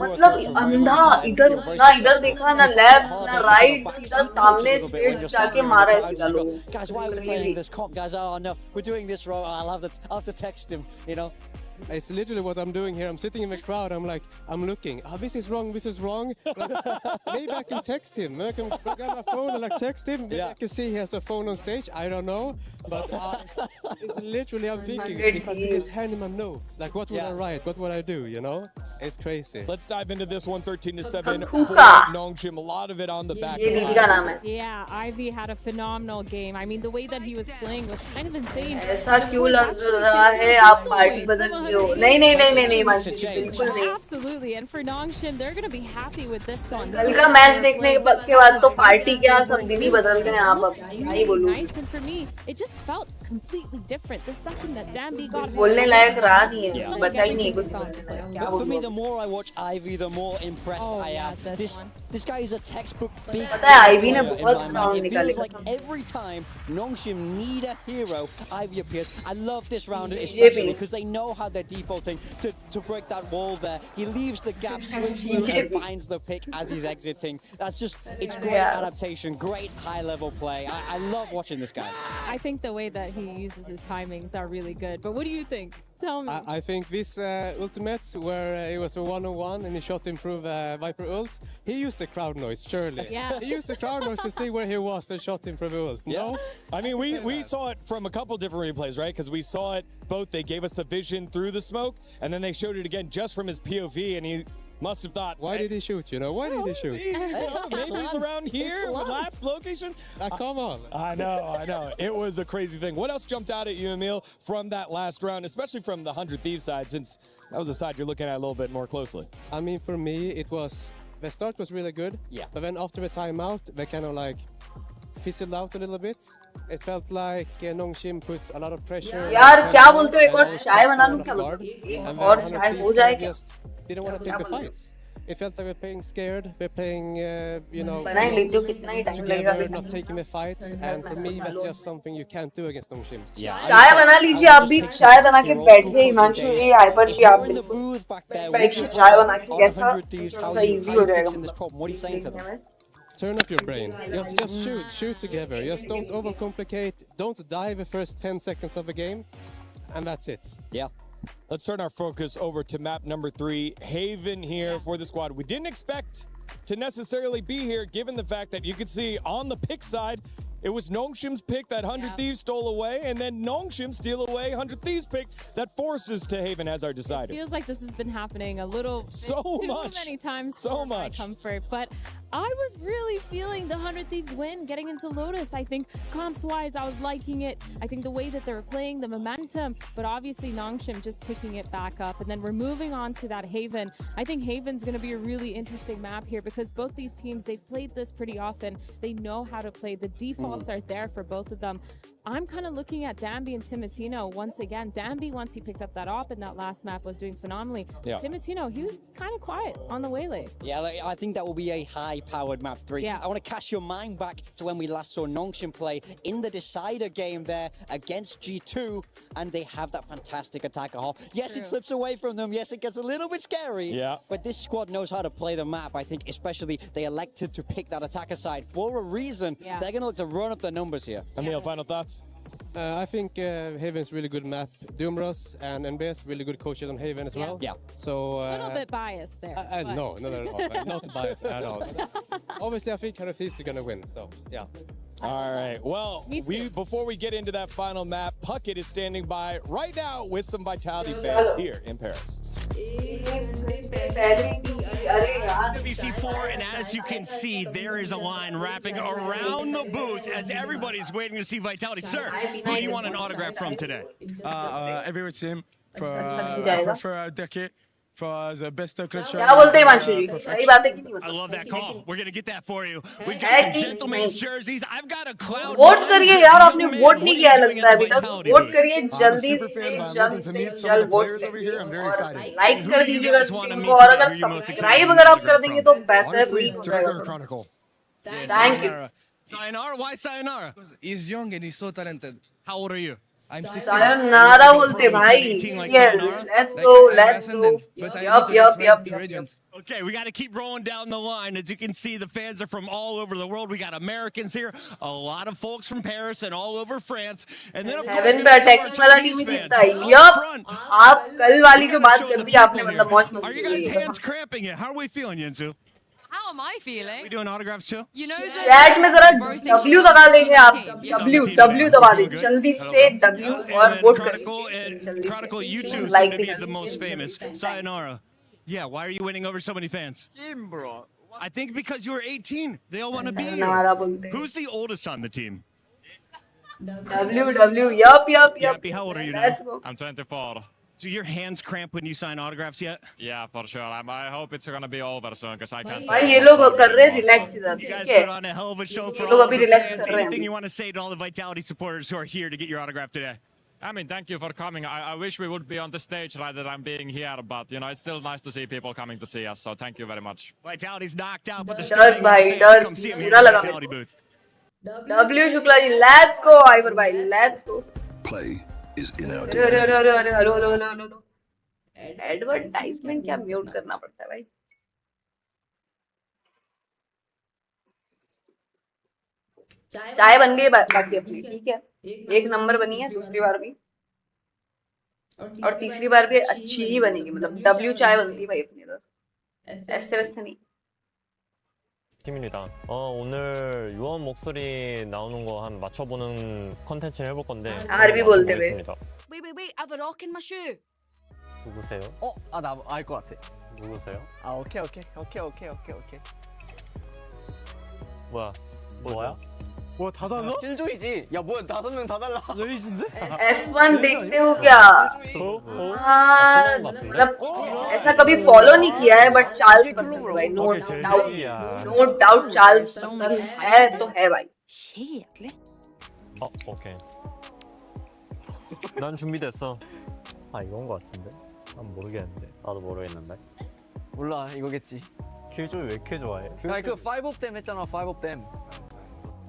[SPEAKER 4] मतलब अंधा इधर ना इधर देखा ना, लेफ्ट ना राइट, सीधा सामने स्ट्रेट जाके मारा है सीधा लोगों.
[SPEAKER 14] Guys, why are we playing this comp? Guys, oh no, we're doing this wrong. I'll have to text him, you know.
[SPEAKER 5] It's literally what I'm doing here. I'm sitting in the crowd. I'm like, I'm looking. Oh, this is wrong. This is wrong. Maybe I can text him. I can grab my phone and like text him. Yeah. I can see he has a phone on stage. I don't know, but it's literally I'm thinking if I could just hand him a note, like what would I write? What would I do? You know, it's crazy.
[SPEAKER 1] Let's dive into this 113-7 for Nongshim. A lot of it on the back.
[SPEAKER 3] Yeah, Ivy had a phenomenal game. I mean, the way that he was playing was kind of insane.
[SPEAKER 4] ऐसा क्यों लग रहा है आप party बदल रहे हो नहीं नहीं नहीं नहीं नहीं मानसी बिल्कुल नहीं
[SPEAKER 3] Absolutely, and for Nongshim, they're going to be happy with this one.
[SPEAKER 4] कल का मैच देखने के बाद तो पार्टी क्या सब दिन ही बदल गए यहाँ पर क्या ही बोलूं
[SPEAKER 3] Nice, and for me, it just felt completely different. The second that Danby got
[SPEAKER 4] बोलने लायक रहा नहीं है बचा ही नहीं कुछ
[SPEAKER 14] But for me, the more I watch Ivy, the more impressed I am. This guy is a textbook big
[SPEAKER 4] पता है Ivy ने बहुत
[SPEAKER 14] in my mind. It feels like every time Nongshim need a hero, Ivy appears. I love this round especially because they know how they're defaulting to break that wall there. He leaves the gap, slips through and finds the pick as he's exiting. That's just, it's great adaptation, great high-level play. I love watching this guy.
[SPEAKER 3] I think the way that he uses his timings are really good. But what do you think? Tell me.
[SPEAKER 5] I think this ultimate where it was a 1-on-1 and he shot him through Viper ult, he used the crowd noise, surely.
[SPEAKER 3] Yeah.
[SPEAKER 5] He used the crowd noise to see where he was and shot him through the ult. No?
[SPEAKER 1] I mean, we saw it from a couple different replays, right? Because we saw it both. They gave us the vision through the smoke, and then they showed it again just from his POV, and he must have thought,
[SPEAKER 5] why did he shoot? You know, why did he shoot?
[SPEAKER 1] Maybe he's around here, last location.
[SPEAKER 5] Come on.
[SPEAKER 1] I know. It was a crazy thing. What else jumped out at you, Emil, from that last round, especially from the 100 Thieves side, since that was the side you're looking at a little bit more closely?
[SPEAKER 5] I mean, for me, it was the start was really good.
[SPEAKER 14] Yeah.
[SPEAKER 5] But then after the timeout, they kind of like fizzled out a little bit. It felt like Nongshim put a lot of pressure.
[SPEAKER 4] यार क्या बोलते हो एक और चाय बना लूं क्या बोलते हो एक और चाय हो जाए क्या
[SPEAKER 5] didn't want to take the fights. It felt like we're playing scared. We're playing, you know, together, not taking the fights. And for me, that's just something you can't do against Nongshim.
[SPEAKER 14] Yeah.
[SPEAKER 4] चाय बना लीजिए आप भी चाय बना के बैठिए हिमांशु ये हाइपर की आप बैठिए चाय बना के कैसा इजी हो जाएगा
[SPEAKER 5] Turn off your brain. Just shoot together. Just don't overcomplicate. Don't die the first 10 seconds of the game, and that's it.
[SPEAKER 14] Yeah.
[SPEAKER 1] Let's turn our focus over to map number 3, Haven here for the squad. We didn't expect to necessarily be here, given the fact that you could see on the pick side, it was Nongshim's pick that 100 Thieves stole away, and then Nongshim steal away 100 Thieves pick that forces to Haven as our decider.
[SPEAKER 3] It feels like this has been happening a little too many times for my comfort, but I was really feeling the 100 Thieves win getting into Lotus. I think comps-wise, I was liking it. I think the way that they were playing, the momentum, but obviously Nongshim just picking it back up. And then we're moving on to that Haven. I think Haven's going to be a really interesting map here because both these teams, they've played this pretty often. They know how to play. The defaults are there for both of them. I'm kind of looking at Danby and Timotino once again. Danby, once he picked up that op in that last map, was doing phenomenally.
[SPEAKER 1] Yeah.
[SPEAKER 3] Timotino, he was kind of quiet on the waylay.
[SPEAKER 14] Yeah, I think that will be a high-powered map 3.
[SPEAKER 3] Yeah.
[SPEAKER 14] I want to cast your mind back to when we last saw Nongshim play in the decider game there against G2, and they have that fantastic attacker hop. Yes, it slips away from them. Yes, it gets a little bit scary.
[SPEAKER 1] Yeah.
[SPEAKER 14] But this squad knows how to play the map. I think especially they elected to pick that attacker side for a reason.
[SPEAKER 3] Yeah.
[SPEAKER 14] They're going to look to run up the numbers here.
[SPEAKER 1] Emil, final thoughts?
[SPEAKER 5] I think Haven's really good map. Doomros and NBS really good coaches on Haven as well.
[SPEAKER 14] Yeah.
[SPEAKER 5] So
[SPEAKER 3] A little bit biased there.
[SPEAKER 5] no, not at all. Not biased at all. Obviously, I think 100 Thieves are gonna win. So yeah.
[SPEAKER 1] All right. Well, before we get into that final map, Puckett is standing by right now with some Vitality fans here in Paris.
[SPEAKER 17] EWC4, and as you can see, there is a line wrapping around the booth as everybody's waiting to see Vitality. Sir, who do you want an autograph from today?
[SPEAKER 18] Every team. I prefer Deke for the best clutch.
[SPEAKER 4] क्या बोलते हैं हिमांशु जी सही बात है कि नहीं
[SPEAKER 17] I love that call. We're gonna get that for you. We've got some gentlemen's jerseys. I've got a cloud.
[SPEAKER 4] Vote करिए यार आपने वोट नहीं किया लगता है अभी तक वोट करिए जल्दी से जल्द वोट करिए लाइक कर दीजिएगा इसको और अगर सब्सक्राइब अगर आप कर देंगे तो बेहतरीन हो जाएगा thank you
[SPEAKER 17] Sayonara, why Sayonara?
[SPEAKER 11] He's young and he's so talented.
[SPEAKER 17] How old are you?
[SPEAKER 11] I'm 16.
[SPEAKER 4] Sayonara बोलते भाई let's go yup
[SPEAKER 17] Okay, we got to keep rolling down the line. As you can see, the fans are from all over the world. We got Americans here, a lot of folks from Paris and all over France, and then of course
[SPEAKER 4] Heaven पे attacking वाला team ही जीतता है yup आप कल वाली जो बात कर दी आपने मतलब मौज मस्ती
[SPEAKER 17] Are you guys hands cramping it? How are we feeling, Yinsu?
[SPEAKER 12] How am I feeling?
[SPEAKER 17] We doing autographs too?
[SPEAKER 12] You know that
[SPEAKER 4] chat में जरा W दबा देंगे आप W दबा दें जल्दी से W और वोट करें
[SPEAKER 17] Chronicle YouTube seem to be the most famous. Sayonara. Yeah, why are you winning over so many fans?
[SPEAKER 18] Game, bro.
[SPEAKER 17] I think because you're 18. They all want to be you. Who's the oldest on the team?
[SPEAKER 4] W yup
[SPEAKER 17] How old are you now?
[SPEAKER 12] I'm 24.
[SPEAKER 17] Do your hands cramp when you sign autographs yet?
[SPEAKER 15] Yeah, for sure. I hope it's gonna be over soon because I can't.
[SPEAKER 4] भाई ये लोग कर रहे हैं relax इधर,
[SPEAKER 17] You guys
[SPEAKER 4] ठीक है?
[SPEAKER 17] put on a hell of a show
[SPEAKER 4] ये
[SPEAKER 17] for
[SPEAKER 4] लोग
[SPEAKER 17] all of
[SPEAKER 4] अभी
[SPEAKER 17] the
[SPEAKER 4] relax
[SPEAKER 17] fans.
[SPEAKER 4] कर रहे हैं
[SPEAKER 17] Anything
[SPEAKER 4] अभी.
[SPEAKER 17] you want to say to all the Vitality supporters who are here to get your autograph today?
[SPEAKER 15] I mean, thank you for coming. I wish we would be on the stage rather than being here, but you know, it's still nice to see people coming to see us. So thank you very much.
[SPEAKER 17] Vitality's knocked out, but they're
[SPEAKER 4] डर
[SPEAKER 17] still
[SPEAKER 4] भाई
[SPEAKER 17] fans.
[SPEAKER 4] डर
[SPEAKER 17] Come see him here
[SPEAKER 4] पूरा
[SPEAKER 17] in the
[SPEAKER 4] लगा
[SPEAKER 17] Vitality
[SPEAKER 4] मेरे
[SPEAKER 17] booth.
[SPEAKER 4] को. W Shukla ji, let's go आइवर भाई, let's go.
[SPEAKER 8] Play is in our
[SPEAKER 4] अरे अरे
[SPEAKER 8] DNA.
[SPEAKER 4] अरे अरे hello hello hello hello. Advertisement क्या म्यूट करना पड़ता है भाई. चाय बन गई बाकी अपनी, ठीक है. एक नंबर बनी है दूसरी बार भी, और तीसरी बार भी अच्छी ही बनेगी. मतलब W चाय बनती है भाई अपनी इधर, ऐसे वैसे नहीं.
[SPEAKER 22] 팀입니다. 오늘 유언 목소리 나오는 거 한 맞춰보는 컨텐츠를 해볼 건데
[SPEAKER 4] 아르비 볼때 왜?
[SPEAKER 12] Wait, I have a rock in my shoe.
[SPEAKER 22] 누구세요?
[SPEAKER 14] 나 알 것 같아.
[SPEAKER 22] 누구세요?
[SPEAKER 14] 오케이.
[SPEAKER 22] 뭐야?
[SPEAKER 14] 뭐야, 다 달라? 킬조이지. 야, 뭐야, 5명 다 달라. 레이즈인데?
[SPEAKER 4] F1 देखते हो क्या? हाँ, मतलब ऐसा कभी फॉलो नहीं किया है, बट चार्ल्स पसंद है भाई, नो डाउट चार्ल्स पसंद है तो है भाई.
[SPEAKER 22] 오케이. 난 준비됐어. 이건 거 같은데? 난 모르겠는데. 나도 모르겠는데.
[SPEAKER 14] 몰라, 이거겠지.
[SPEAKER 22] 킬조이 왜 이렇게 좋아해?
[SPEAKER 14] 아니, 그 5 of them 했잖아, 5 of them.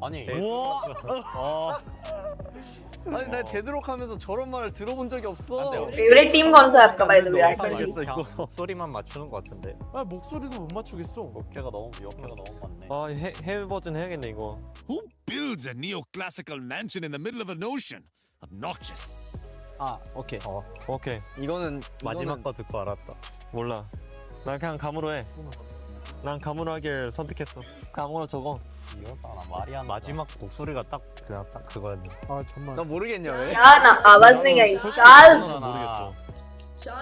[SPEAKER 22] 아니.
[SPEAKER 14] 아니, 나 데드록 하면서 저런 말을 들어본 적이 없어.
[SPEAKER 4] Favourite team कौन सा है आपका भाई? तो यार
[SPEAKER 22] 목소리만 맞추는 거 같은데.
[SPEAKER 5] 목소리도 못 맞추겠어.
[SPEAKER 22] 역해가 너무 많네. 해외 버전 해야겠네 이거.
[SPEAKER 17] Who builds a neoclassical mansion in the middle of an ocean? Obnoxious.
[SPEAKER 14] 오케이.
[SPEAKER 22] 오케이.
[SPEAKER 14] 이거는
[SPEAKER 22] 마지막 거 듣고 알았다. 몰라. 난 그냥 감으로 해. 난 감으로 하길 선택했어. 감으로 적어. 이거잖아, 말이 안 마지막 목소리가 딱 그거였는데.
[SPEAKER 5] 정말.
[SPEAKER 14] 나 모르겠냐 왜?
[SPEAKER 4] क्या ना आवाज नहीं आई. चार्ल्स
[SPEAKER 22] 모르겠어.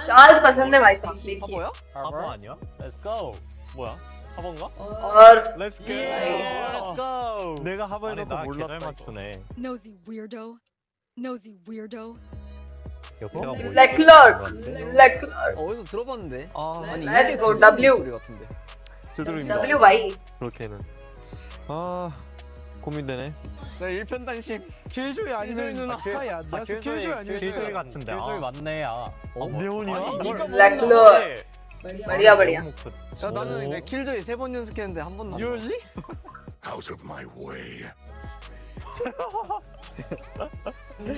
[SPEAKER 4] चार्ल्स पसंद है भाई साहब.
[SPEAKER 14] 바보야?
[SPEAKER 22] 하버 아니야? Let's go. 뭐야? 하버인가?
[SPEAKER 4] और
[SPEAKER 22] Let's go.
[SPEAKER 14] Let's go.
[SPEAKER 22] 내가 하버에 넣고 몰랐다. 잘 맞추네.
[SPEAKER 20] Nosy weirdo.
[SPEAKER 4] Leclerc.
[SPEAKER 14] 어디서 들어봤는데? 아니,
[SPEAKER 4] Let's go
[SPEAKER 14] 이게
[SPEAKER 4] W.
[SPEAKER 14] 소리 같은데.
[SPEAKER 22] 두드립니다.
[SPEAKER 4] W भाई.
[SPEAKER 22] 그렇게는. 고민되네.
[SPEAKER 14] 나 일편단심.
[SPEAKER 5] 킬조이 아니면 누나 하야. 나 킬조이 아니면
[SPEAKER 22] 킬조이 같은데. 킬조이 맞네. 네온이야?
[SPEAKER 4] Leclerc. बढ़िया बढ़िया.
[SPEAKER 14] 야, 나는 킬조이 3번 연습했는데 한 번도. Really?
[SPEAKER 8] Out of my way.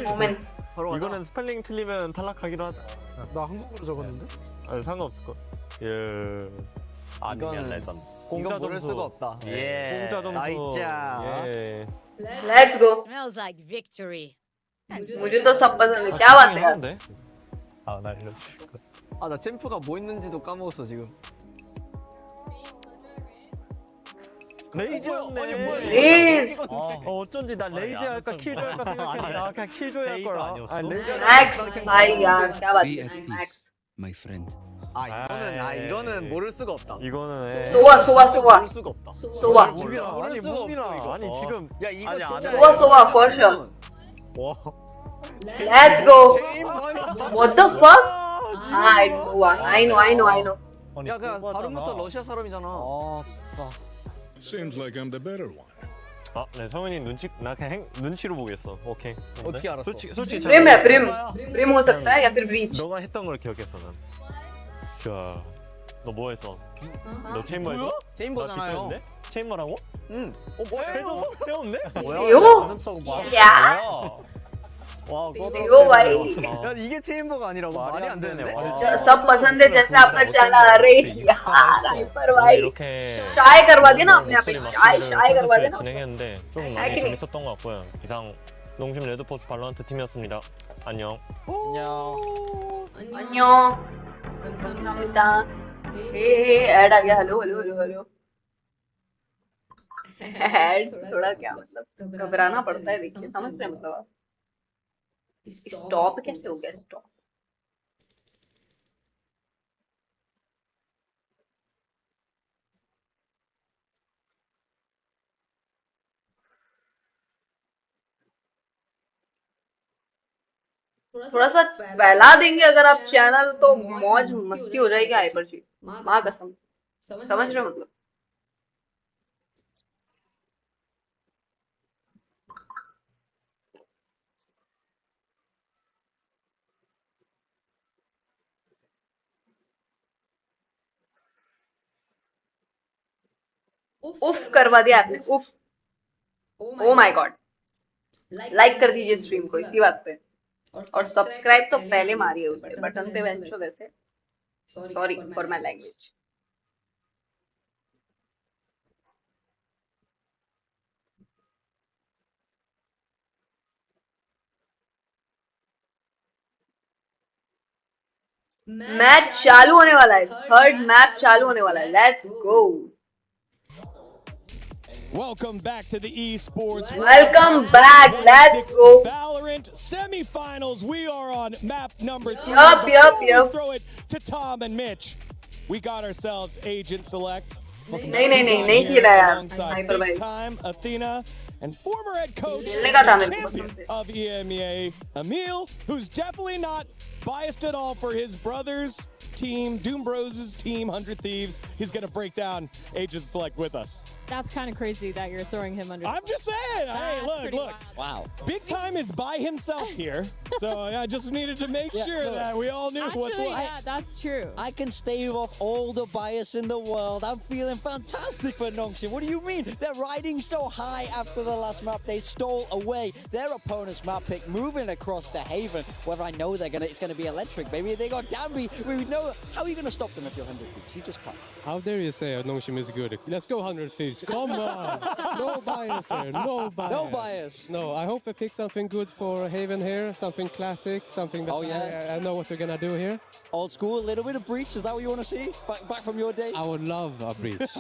[SPEAKER 4] 모멘.
[SPEAKER 22] 이거는 스펠링 틀리면 탈락하기로 하자.
[SPEAKER 5] 나 한국어로 적었는데?
[SPEAKER 22] 상관없을 것. 아니면 레전. 공짜
[SPEAKER 14] 모를
[SPEAKER 22] 점수.
[SPEAKER 14] 수가 없다.
[SPEAKER 22] 공짜 점수.
[SPEAKER 14] 나이자.
[SPEAKER 4] Let's go.
[SPEAKER 12] Smells like victory.
[SPEAKER 4] मुझे तो सब पसंद है. क्या बात है यार?
[SPEAKER 22] 나 알려줄까?
[SPEAKER 14] 나 챔프가 뭐 있는지도 까먹었어 지금.
[SPEAKER 22] 레이즈였네.
[SPEAKER 4] 레이즈.
[SPEAKER 22] 어쩐지 나 레이즈 할까 킬조이 할까 생각했는데 그냥 킬조이 할 거야. 레이즈.
[SPEAKER 4] Max भाई यार क्या बात है. Max.
[SPEAKER 8] My friend.
[SPEAKER 14] 이거는 모를 수가 없다.
[SPEAKER 22] 이거는
[SPEAKER 4] 소와.
[SPEAKER 14] 모를 수가 없다.
[SPEAKER 4] 소와.
[SPEAKER 22] 아니 무빈아. 아니 지금.
[SPEAKER 14] 야 이거 진짜.
[SPEAKER 4] 소와 for sure. Let's go. What the fuck? It's Sova. I know.
[SPEAKER 14] 야 그냥 발음부터 러시아 사람이잖아.
[SPEAKER 22] 진짜.
[SPEAKER 8] Seems like I'm the better one.
[SPEAKER 22] 네 성현이 나 그냥 눈치로 보겠어. 오케이.
[SPEAKER 14] 어떻게 알았어?
[SPEAKER 22] 솔직히
[SPEAKER 4] Brim है Brim हो सकता है या फिर Breach.
[SPEAKER 22] 너가 했던 걸 기억했어 난. 자, 너 뭐 했어? 너 체인버였어?
[SPEAKER 14] 체인버잖아요.
[SPEAKER 22] 체인버라고?
[SPEAKER 14] 응.
[SPEAKER 22] 뭐야? 세웠네?
[SPEAKER 4] 뭐야?
[SPEAKER 22] 아는 척 봐.
[SPEAKER 4] 야.
[SPEAKER 22] 와,
[SPEAKER 4] 이거 भाई.
[SPEAKER 14] 야 이게 체인버가 아니라고 말이 안 되는데.
[SPEAKER 4] सब पसंद है जैसे आपका चला. अरे यार हाइपर भाई.
[SPEAKER 22] 이렇게
[SPEAKER 4] चाय करवा देना अपने आप में. चाय करवा देना.
[SPEAKER 22] 진행했는데 좀 많이 재밌었던 것 같고요. 이상 농심 레드포스 발로란트 팀이었습니다. 안녕.
[SPEAKER 4] 안녕. 감사합니다. ऐड आ गया. हेलो. ऐड थोड़ा क्या मतलब घबराना पड़ता है. देखिए समझते हैं मतलब आप. स्टॉप कैसे हो गया स्टॉप? थोड़ा सा फैला देंगे अगर आप चैनल तो मौज मस्ती हो जाएगी हाइपर जी, माँ कसम, समझ रहे हो मतलब। उफ करवा दिया आपने, उफ, ओ माय गॉड। लाइक कर दीजिए स्ट्रीम को इसी बात पे, और सब्सक्राइब तो पहले मारिए उसे बटन पे वेंचो वैसे, sorry for my language. Match चालू होने वाला है, थर्ड मैच चालू होने वाला है, let's go.
[SPEAKER 1] Welcome back to the esports.
[SPEAKER 4] Welcome back. Let's go.
[SPEAKER 1] Valorant semifinals. We are on map number 3.
[SPEAKER 4] Yup.
[SPEAKER 1] We throw it to Tom and Mitch. We got ourselves Agent Select.
[SPEAKER 4] नहीं किया यार,
[SPEAKER 1] alongside Big Time Athena and former head coach champion of EMEA, Emil, who's definitely not biased at all for his brother's team, Doom Bros' team, 100 Thieves. He's going to break down Agent Select with us.
[SPEAKER 3] That's kind of crazy that you're throwing him under.
[SPEAKER 1] I'm just saying. Hey, look.
[SPEAKER 14] Wow.
[SPEAKER 1] Big Time is by himself here. So I just needed to make sure that we all knew what's what.
[SPEAKER 3] Yeah, that's true.
[SPEAKER 14] I can stave off all the bias in the world. I'm feeling fantastic for Nongshim. What do you mean? They're riding so high after the last map. They stole away their opponent's map pick, moving across the Haven. Whether I know it's gonna be electric, baby. They got Danby. We know. How are you gonna stop them if you're 100 Thieves? You just can't.
[SPEAKER 5] How dare you say Nongshim is good? Let's go 100 Thieves. Come on. No bias here. No bias.
[SPEAKER 14] No bias.
[SPEAKER 5] No, I hope they pick something good for Haven here. Something classic. Something that I know what they're gonna do here.
[SPEAKER 14] Old school, a little bit of breach. Is that what you want to see? Back from your day?
[SPEAKER 5] I would love a breach.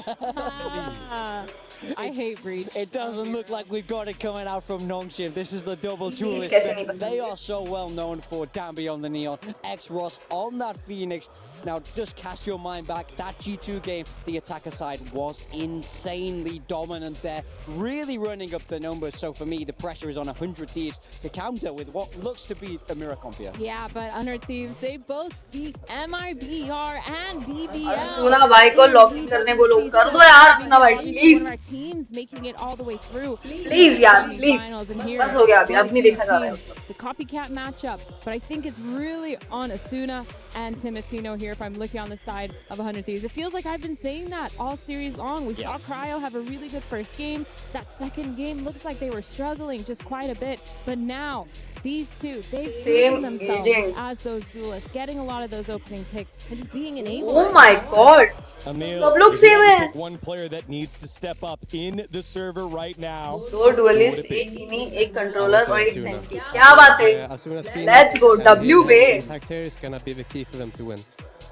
[SPEAKER 3] I hate breach.
[SPEAKER 14] It doesn't look like we've got it coming out from Nongshim. This is the double duelist. They are so well known for Danby on the Neon, X-Ross on that Phoenix. Now, just cast your mind back. That G2 game, the attacker side was insanely dominant there, really running up the numbers. So for me, the pressure is on 100 Thieves to counter with what looks to be a mirror comp here.
[SPEAKER 3] Yeah, but 100 Thieves, they both beat MIBR and BBL.
[SPEAKER 4] Asuna bhai ko locking karne bolo. Kar do yaar Asuna bhai, please.
[SPEAKER 3] One of our teams making it all the way through.
[SPEAKER 4] Please yaar, please. Bas ho gaya abhi, ab nahi dekha ja raha hai.
[SPEAKER 3] The copycat matchup, but I think it's really on Asuna and Timatino here. If I'm looking on the side of 100 Thieves, it feels like I've been saying that all series long. We saw Cryo have a really good first game. That second game looks like they were struggling just quite a bit, but now these two, they've proven themselves as those duelists, getting a lot of those opening picks and just being enabled.
[SPEAKER 4] Oh my god.
[SPEAKER 1] Emil, pick one player that needs to step up in the server right now.
[SPEAKER 4] दो duelist, एक inning, एक controller और एक sentry. क्या बात है? Let's go W पे.
[SPEAKER 5] Impact here is gonna be the key for them to win.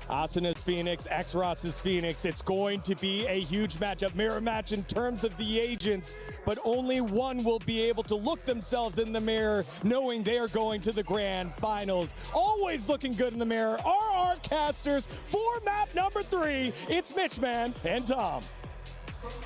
[SPEAKER 1] Asuna's Phoenix, X-Ross's Phoenix. It's going to be a huge matchup, mirror match in terms of the agents, but only one will be able to look themselves in the mirror knowing they are going to the grand finals. Always looking good in the mirror are our casters for map number 3. It's Mitchman and Tom.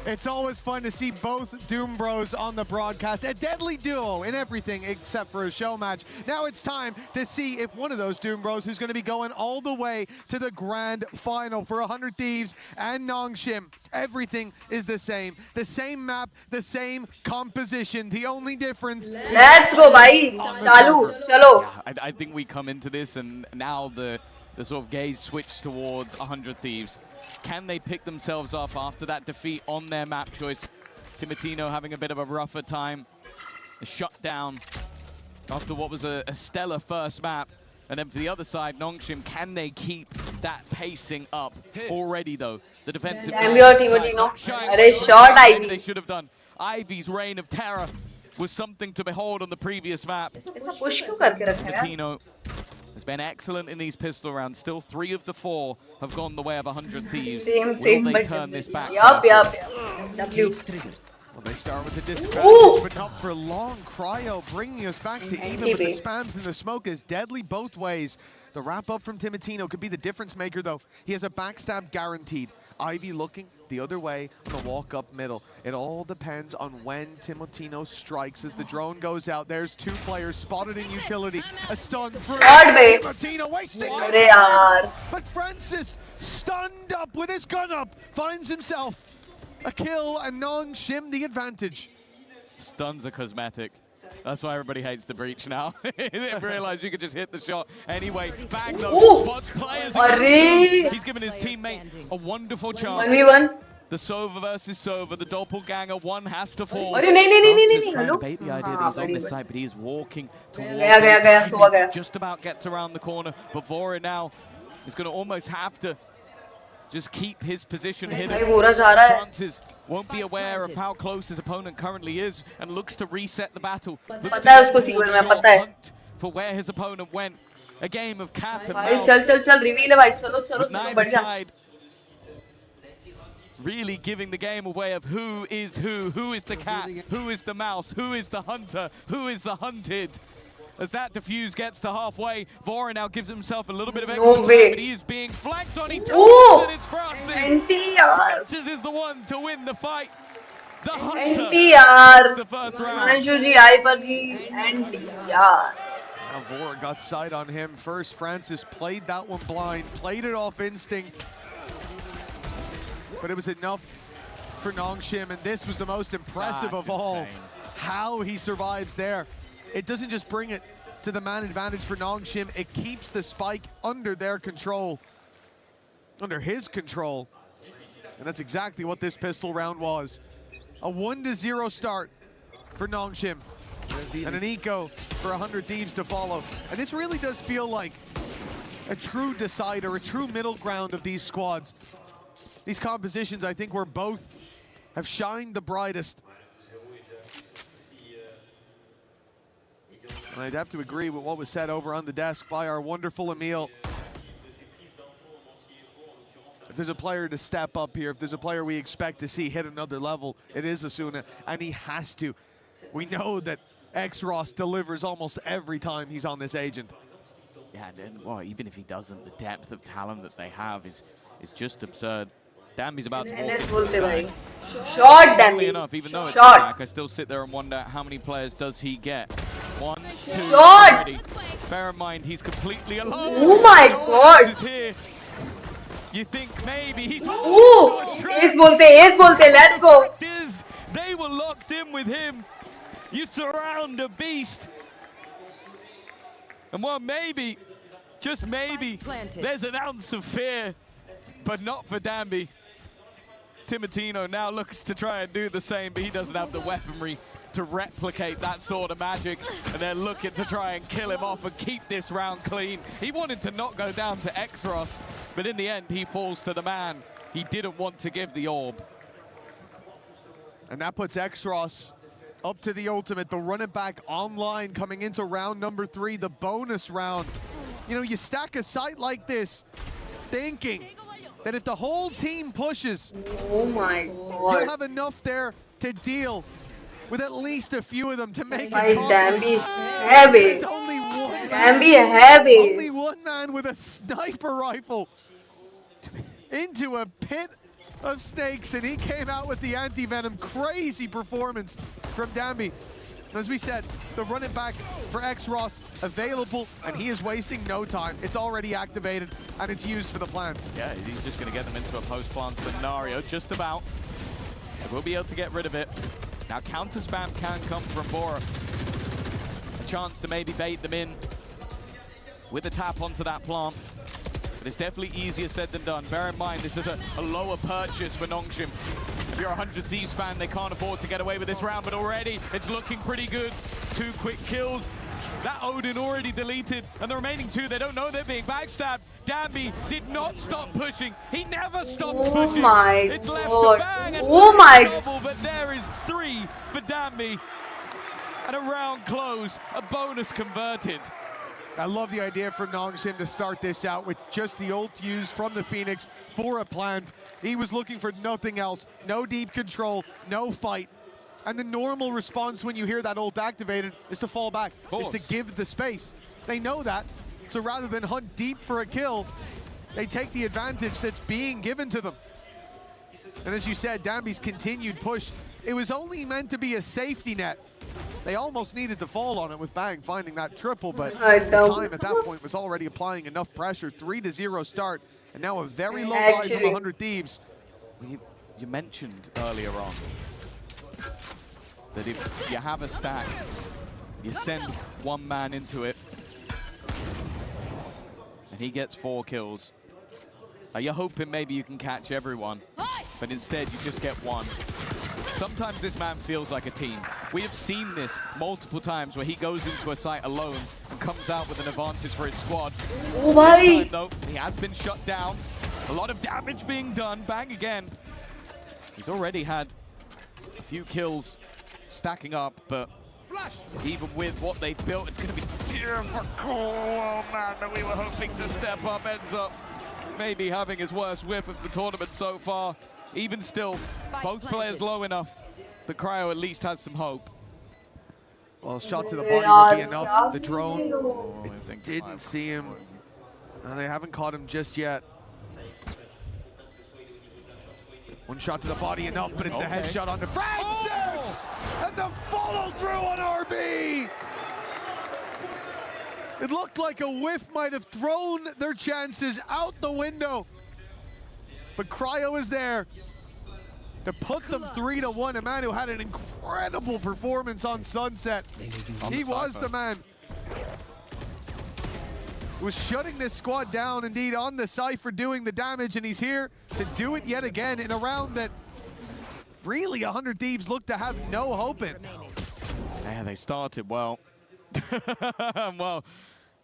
[SPEAKER 9] It's always fun to see both Doom Bros on the broadcast. A deadly duo in everything except for a show match. Now it's time to see if one of those Doom Bros who's going to be going all the way to the grand final for 100 Thieves and Nongshim. Everything is the same. The same map, the same composition. The only difference.
[SPEAKER 4] Let's go, bhai. Chalu, chalo.
[SPEAKER 10] Yeah, I think we come into this and now the sort of gaze switch towards 100 Thieves. Can they pick themselves up after that defeat on their map choice? Timatino having a bit of a rougher time. A shutdown after what was a stellar first map. And then for the other side, Nongshim, can they keep that pacing up already though? The defensive
[SPEAKER 4] shot
[SPEAKER 10] they should have done. Ivy's reign of terror was something to behold on the previous map. Timatino has been excellent in these pistol rounds. Still 3 of the 4 have gone the way of 100 Thieves. Will they turn this back?
[SPEAKER 4] Yup. W.
[SPEAKER 9] Well, they start with a disadvantage, but not for long. Cryo bringing us back to even, but the spams and the smoke is deadly both ways. The wrap up from Timatino could be the difference maker though. He has a backstab guaranteed. Ivy looking the other way on the walk up middle. It all depends on when Timotino strikes. As the drone goes out, there's 2 players spotted in utility. A stun through. Timotino wasting no time. But Francis, stunned up with his gun up, finds himself a kill, and Nongshim the advantage.
[SPEAKER 10] Stuns are cosmetic. That's why everybody hates the breach now. They didn't realize you could just hit the shot. Anyway, bang those spots, players again. He's given his teammate a wonderful chance.
[SPEAKER 4] 1v1.
[SPEAKER 10] The Sova versus Sova, the doppelganger, one has to fall.
[SPEAKER 4] Francis
[SPEAKER 10] trying to bait the idea that he's on this side, but he is walking towards just about gets around the corner. But Vora now is going to almost have to just keep his position hidden. Francis won't be aware of how close his opponent currently is and looks to reset the battle. Looks to hunt for where his opponent went. A game of cat and mouse. With neither side really giving the game away of who is the cat, who is the mouse, who is the hunter, who is the hunted. As that defuse gets to halfway, Vora now gives himself a little bit of extra time, but he is being flanked on. He turns and it's Francis. Francis is the one to win the fight. The hunter wins the first round.
[SPEAKER 9] Now Vora got sight on him first. Francis played that one blind, played it off instinct. But it was enough for Nongshim, and this was the most impressive of all. How he survives there. It doesn't just bring it to the man advantage for Nongshim, it keeps the spike under their control, under his control. And that's exactly what this pistol round was. A 1-0 start for Nongshim, and an eco for 100 Thieves to follow. And this really does feel like a true decider, a true middle ground of these squads. These compositions, I think, where both have shined the brightest. And I'd have to agree with what was said over on the desk by our wonderful Emil. If there's a player to step up here, if there's a player we expect to see hit another level, it is Asuna, and he has to. We know that X-Ross delivers almost every time he's on this agent.
[SPEAKER 10] Yeah, and well, even if he doesn't, the depth of talent that they have is just absurd. Dambi's about to walk in.
[SPEAKER 4] Shot, Dambi.
[SPEAKER 10] Enough, even though it's back, I still sit there and wonder how many players does he get. 1, 2, already. Bear in mind, he's completely alone.
[SPEAKER 4] Oh my God!
[SPEAKER 10] Is here. You think maybe he's...
[SPEAKER 4] Ace bolte, let's go.
[SPEAKER 10] They were locked in with him. You surround a beast. And well, maybe, just maybe, there's an ounce of fear, but not for Dambi. Timotino now looks to try and do the same, but he doesn't have the weaponry to replicate that sort of magic, and they're looking to try and kill him off and keep this round clean. He wanted to not go down to X-Ross, but in the end he falls to the man he didn't want to give the orb.
[SPEAKER 9] And that puts X-Ross up to the ultimate, the run it back online coming into round number 3, the bonus round. You know, you stack a site like this, thinking that if the whole team pushes,
[SPEAKER 4] oh my God,
[SPEAKER 9] you'll have enough there to deal with at least a few of them to make it
[SPEAKER 4] Dambi heavy.
[SPEAKER 9] Only one
[SPEAKER 4] Dambi heavy.
[SPEAKER 9] Only one man with a sniper rifle into a pit of snakes, and he came out with the anti-venom. Crazy performance from Dambi. As we said, the run it back for X-Ross available, and he is wasting no time. It's already activated, and it's used for the plant.
[SPEAKER 10] Yeah, he's just going to get them into a post-plant scenario, just about. We'll be able to get rid of it. Now, counter spam can come from Vora. A chance to maybe bait them in with a tap onto that plant. But it's definitely easier said than done. Bear in mind, this is a lower purchase for Nongshim. If you're a 100 Thieves fan, they can't afford to get away with this round, but already it's looking pretty good. 2 quick kills. That Odin already deleted, and the remaining 2, they don't know they're being backstabbed. Dambi did not stop pushing. He never stopped pushing. It's left to bang and double, but there is 3 for Dambi. And a round close, a bonus converted.
[SPEAKER 9] I love the idea from Nongshim to start this out with just the ult used from the Phoenix for a plant. He was looking for nothing else. No deep control, no fight. And the normal response when you hear that ult activated is to fall back, is to give the space. They know that, so rather than hunt deep for a kill, they take the advantage that's being given to them. And as you said, Danby's continued push, it was only meant to be a safety net. They almost needed to fall on it with Bang finding that triple, but the time at that point was already applying enough pressure. 3-0 start, and now a very low buy from 100 Thieves.
[SPEAKER 10] You mentioned earlier on that if you have a stack, you send one man into it, and he gets 4 kills. You're hoping maybe you can catch everyone, but instead you just get one. Sometimes this man feels like a team. We have seen this multiple times where he goes into a site alone and comes out with an advantage for his squad. This time, though, he has been shut down. A lot of damage being done. Bang again. He's already had a few kills stacking up, but even with what they built, it's going to be difficult. Oh man, that we were hoping to step up ends up maybe having his worst whiff of the tournament so far. Even still, both players low enough that Cryo at least has some hope.
[SPEAKER 9] Well, shot to the body will be enough. The drone, it didn't see him. And they haven't caught him just yet. One shot to the body enough, but it's the headshot on the Francis! And the follow through on RB! It looked like a whiff might have thrown their chances out the window. But Cryo is there to put them 3-1. A man who had an incredible performance on Sunset. He was the man. Was shutting this squad down, indeed, on the Cypher, doing the damage, and he's here to do it yet again in a round that really 100 Thieves look to have no hope in.
[SPEAKER 10] Yeah, they started well. Well,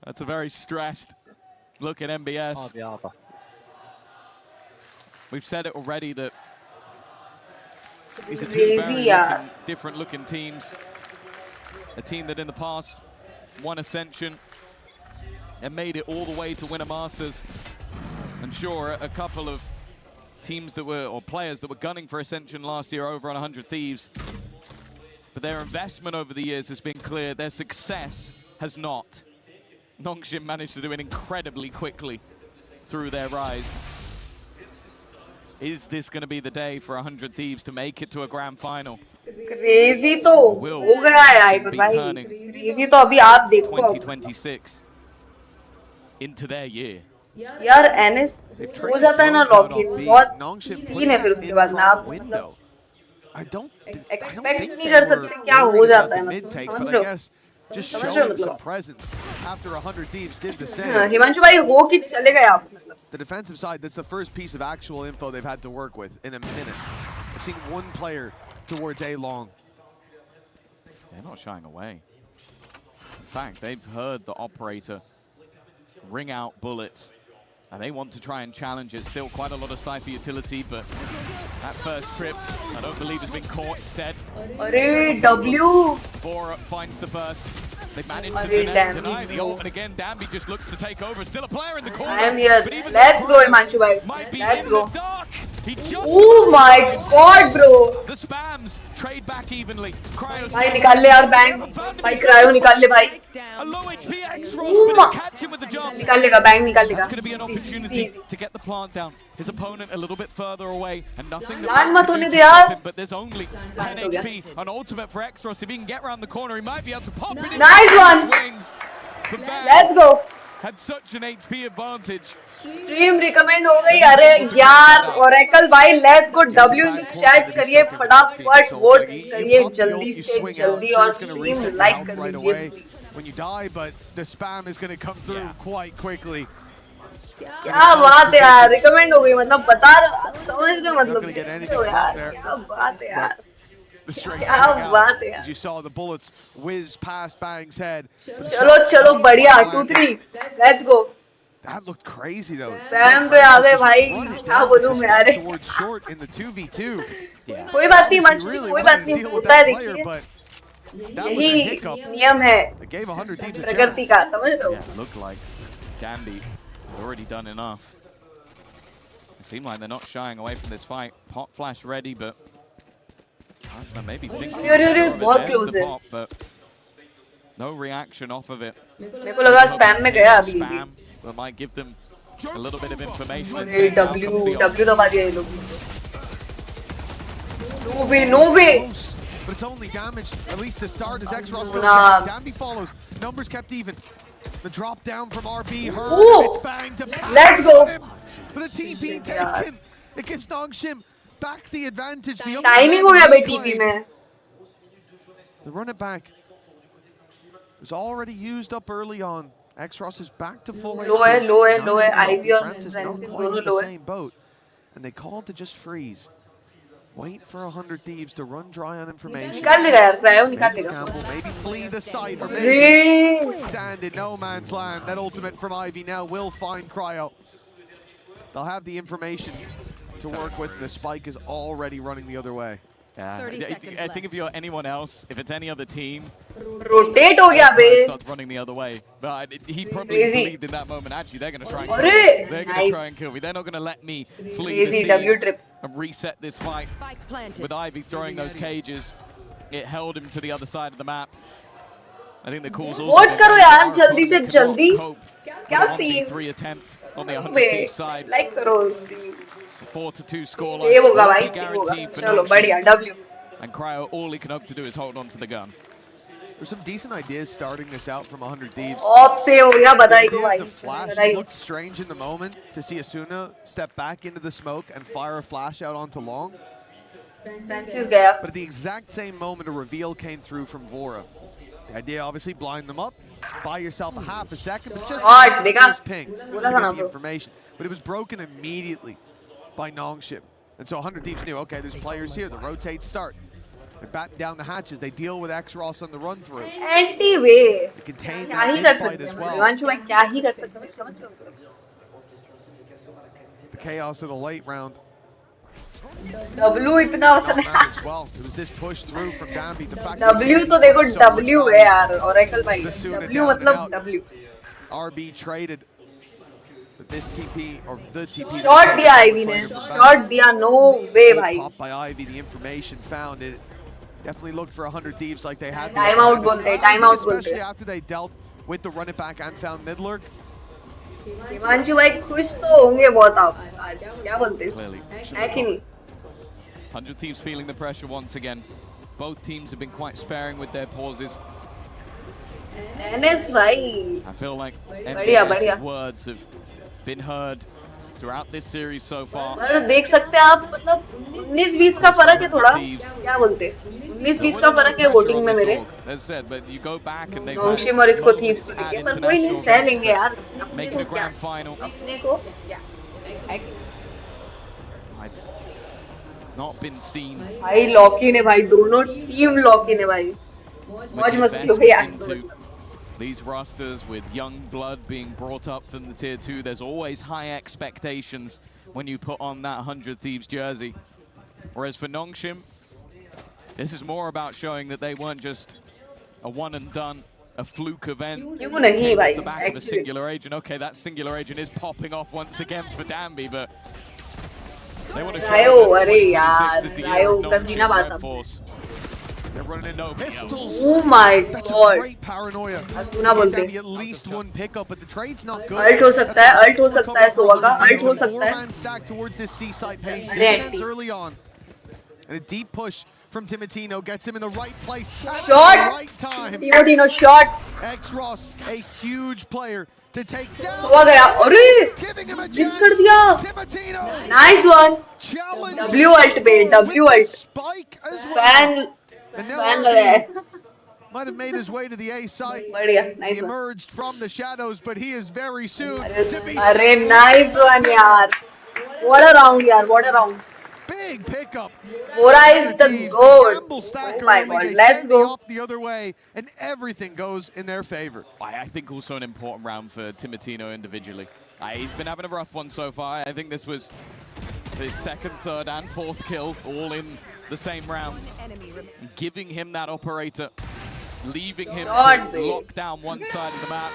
[SPEAKER 10] that's a very stressed look at MBS. We've said it already that these are two very different looking teams. A team that in the past won Ascension and made it all the way to win a Masters. And sure, a couple of teams that were, or players that were gunning for Ascension last year over on 100 Thieves. But their investment over the years has been clear. Their success has not. Nongshim managed to do it incredibly quickly through their rise. Is this going to be the day for 100 Thieves to make it to a grand final?
[SPEAKER 4] Crazy तो हो गया है भाई. Crazy तो अभी आप देखो.
[SPEAKER 10] 2026 into their year.
[SPEAKER 4] यार NS हो जाता है ना लॉक-इन. बहुत सीन है फिर उसके बाद ना आप.
[SPEAKER 9] I don't
[SPEAKER 4] expect नहीं कर सकते क्या हो जाता है
[SPEAKER 9] मतलब. But I guess just showing some presence after 100 Thieves did the same.
[SPEAKER 4] Himanshu भाई हो कि चले गए आप.
[SPEAKER 9] The defensive side, that's the first piece of actual info they've had to work with in a minute. I've seen one player towards A long.
[SPEAKER 10] They're not shying away. In fact, they've heard the operator ring out bullets, and they want to try and challenge it. Still quite a lot of Cypher utility, but that first trip, I don't believe has been caught instead.
[SPEAKER 4] अरे W.
[SPEAKER 10] Bora finds the burst. They managed to deny the ult, and again, Danby just looks to take over. Still a player in the corner.
[SPEAKER 4] I am here. Let's go, Himanshu bhai. Let's go. Oh my God, bro.
[SPEAKER 10] The spams trade back evenly. Cryo
[SPEAKER 4] निकाल ले यार Bang. भाई Cryo निकाल ले भाई.
[SPEAKER 10] A low HP X-Ross, but catch him with the jump.
[SPEAKER 4] निकाल लेगा Bang निकाल लेगा.
[SPEAKER 10] That's going to be an opportunity to get the plant down. His opponent a little bit further away, and nothing
[SPEAKER 4] Plant मत होने दे यार.
[SPEAKER 10] But there's only 10 HP. An ultimate for X-Ross. If he can get around the corner, he might be able to pop it in.
[SPEAKER 4] Nice one. Let's go.
[SPEAKER 10] Had such an HP advantage.
[SPEAKER 4] Stream recommend हो गई. अरे यार Oracle भाई, let's go. W से chat करिए फटाफट, vote करिए जल्दी से जल्दी और stream like कर दीजिए.
[SPEAKER 9] When you die, but the spam is going to come through quite quickly.
[SPEAKER 4] क्या बात है यार, recommend हो गई मतलब बता समझ रहे मतलब. क्या बात है यार.
[SPEAKER 9] The straight out, as you saw the bullets whiz past Bang's head.
[SPEAKER 4] चलो चलो बढ़िया 2-3 let's go.
[SPEAKER 9] That looked crazy though.
[SPEAKER 4] Spam पे आ गए भाई, क्या बोलूं मैं यार.
[SPEAKER 9] Towards short in the 2v2.
[SPEAKER 4] कोई बात नहीं मंच, कोई बात नहीं होता है देखिए. यही नियम है.
[SPEAKER 9] They gave 100 Thieves a
[SPEAKER 4] प्रकृति का, समझ रहे हो?
[SPEAKER 10] Yeah, looked like Danby had already done enough. It seemed like they're not shying away from this fight. Pot flash ready, but maybe thinking
[SPEAKER 4] बहुत close है.
[SPEAKER 10] but no reaction off of it.
[SPEAKER 4] मेरे को लगा spam में गया अभी.
[SPEAKER 10] Spam that might give them a little bit of information.
[SPEAKER 4] W दबा दिया ये लोग. No way.
[SPEAKER 9] But it's only damage, at least to start, as X-Ross goes down. Danby follows, numbers kept even. The drop down from RB, Heard, and it's banged to pass.
[SPEAKER 4] Let's go.
[SPEAKER 9] But the TP taken. It gives Nongshim back the advantage. The
[SPEAKER 4] Timing हो गया बे TP में.
[SPEAKER 9] The run it back was already used up early on. X-Ross is back to full HP.
[SPEAKER 4] Low है. Ivy और
[SPEAKER 9] Francis not quite in the same boat. And they called to just freeze. Wait for 100 Thieves to run dry on information.
[SPEAKER 4] निकाल लेगा यार, Cryo निकाल लेगा.
[SPEAKER 9] Maybe flee the site or maybe stand in no man's land. That ultimate from Ivy now will find Cryo. They'll have the information to work with. The spike is already running the other way.
[SPEAKER 10] I think if you're anyone else, if it's any other team,
[SPEAKER 4] rotate हो गया बे.
[SPEAKER 10] Starts running the other way. But he probably believed in that moment. Actually, they're going to try and kill me. They're going to try and kill me. They're not going to let me flee the scene and reset this fight. With Ivy throwing those cages, it held him to the other side of the map. I think the calls also.
[SPEAKER 4] Vote करो यार जल्दी से जल्दी. क्या scene?
[SPEAKER 10] 3 attempt on the 100 Thieves side.
[SPEAKER 4] Like करो.
[SPEAKER 10] 4-2 scoreline.
[SPEAKER 4] ये होगा भाई, guaranteed for चलो बढ़िया W.
[SPEAKER 10] And Cryo, all he can hope to do is hold on to the gun.
[SPEAKER 9] There's some decent ideas starting this out from 100 Thieves.
[SPEAKER 4] Off से हो गया बधाई को भाई.
[SPEAKER 9] The flash looked strange in the moment to see Asuna step back into the smoke and fire a flash out onto long.
[SPEAKER 4] But
[SPEAKER 9] at the exact same moment, a reveal came through from Vora. The idea, obviously, blind them up, buy yourself a half a second, but just first ping to get the information. But it was broken immediately by Nongshim. And so 100 Thieves knew, okay, there's players here, the rotates start. They're batting down the hatches, they deal with X-Ross on the run through.
[SPEAKER 4] Anti-way.
[SPEAKER 9] They contain that mid-fight as well. The chaos of the late round.
[SPEAKER 4] W इतना वसन है.
[SPEAKER 9] Well, it was this push through from Danby. The fact
[SPEAKER 4] W तो देखो W है यार, Oracle भाई. W मतलब W.
[SPEAKER 9] RB traded this TP or the TP.
[SPEAKER 4] Shot दिया Ivy ने. Shot दिया, no way भाई.
[SPEAKER 9] Popped by Ivy, the information found it. Definitely looked for 100 Thieves like they had.
[SPEAKER 4] Timeout बोलते, timeout बोलते.
[SPEAKER 9] Especially after they dealt with the run it back and found mid lurk.
[SPEAKER 4] Himanshu भाई खुश तो होंगे बहुत आप. क्या बोलते? है कि नहीं?
[SPEAKER 10] 100 Thieves feeling the pressure once again. Both teams have been quite sparing with their pauses.
[SPEAKER 4] NS भाई.
[SPEAKER 10] I feel like NBS's words have been heard throughout this series so far.
[SPEAKER 4] मतलब देख सकते हैं आप, मतलब 19-20 का फर्क है थोड़ा. क्या बोलते? 19-20 का फर्क है वोटिंग में मेरे.
[SPEAKER 10] As said, but you go back and they've
[SPEAKER 4] Nongshim और इसको Thieves है, पर कोई नहीं सह लेंगे यार.
[SPEAKER 10] Making a grand final.
[SPEAKER 4] अपने को क्या?
[SPEAKER 10] It's not been seen.
[SPEAKER 4] भाई लॉकी ने भाई दोनों टीम लॉकी ने भाई. मौज मस्ती हो गई आज.
[SPEAKER 10] These rosters with young blood being brought up from the tier 2, there's always high expectations when you put on that 100 Thieves jersey. Whereas for Nongshim, this is more about showing that they weren't just a one and done, a fluke event.
[SPEAKER 4] Came off
[SPEAKER 10] the back of a singular agent. Okay, that singular agent is popping off once again for Danby, but they want to show that 2026 is the year of Nongshim Red Force. They're running no pistols.
[SPEAKER 4] Oh my
[SPEAKER 9] That's
[SPEAKER 4] god.
[SPEAKER 9] a great paranoia.
[SPEAKER 4] Asuna बोलते.
[SPEAKER 9] At least one pickup, but the trade's not good.
[SPEAKER 4] Alt हो सकता है, alt हो सकता है Sova का, alt हो सकता है.
[SPEAKER 9] Four-man stack towards this seaside paint. Defense early on. And a deep push from Timotino gets him in the right place at the right time.
[SPEAKER 4] Timotino shot.
[SPEAKER 9] X-Ross, a huge player to take down.
[SPEAKER 4] Sova गया. अरे!
[SPEAKER 9] Giving him a
[SPEAKER 4] Miss कर दिया.
[SPEAKER 9] Timotino.
[SPEAKER 4] Nice one. W alt पे, W alt.
[SPEAKER 9] Spike as well. And now
[SPEAKER 4] Fan
[SPEAKER 9] might have made his way to the A site.
[SPEAKER 4] Nice
[SPEAKER 9] he emerged from the shadows, but he is very soon to be.
[SPEAKER 4] अरे nice one यार. What a round यार, what a round.
[SPEAKER 9] Big pickup.
[SPEAKER 4] Vora is the goal. Oh my god, let's go.
[SPEAKER 9] Up the other way, and everything goes in their favor.
[SPEAKER 10] I think also an important round for Timotino individually. He's been having a rough one so far. I think this was his second, third, and fourth kill, all in the same round. Giving him that operator, leaving him to lock down one side of the map.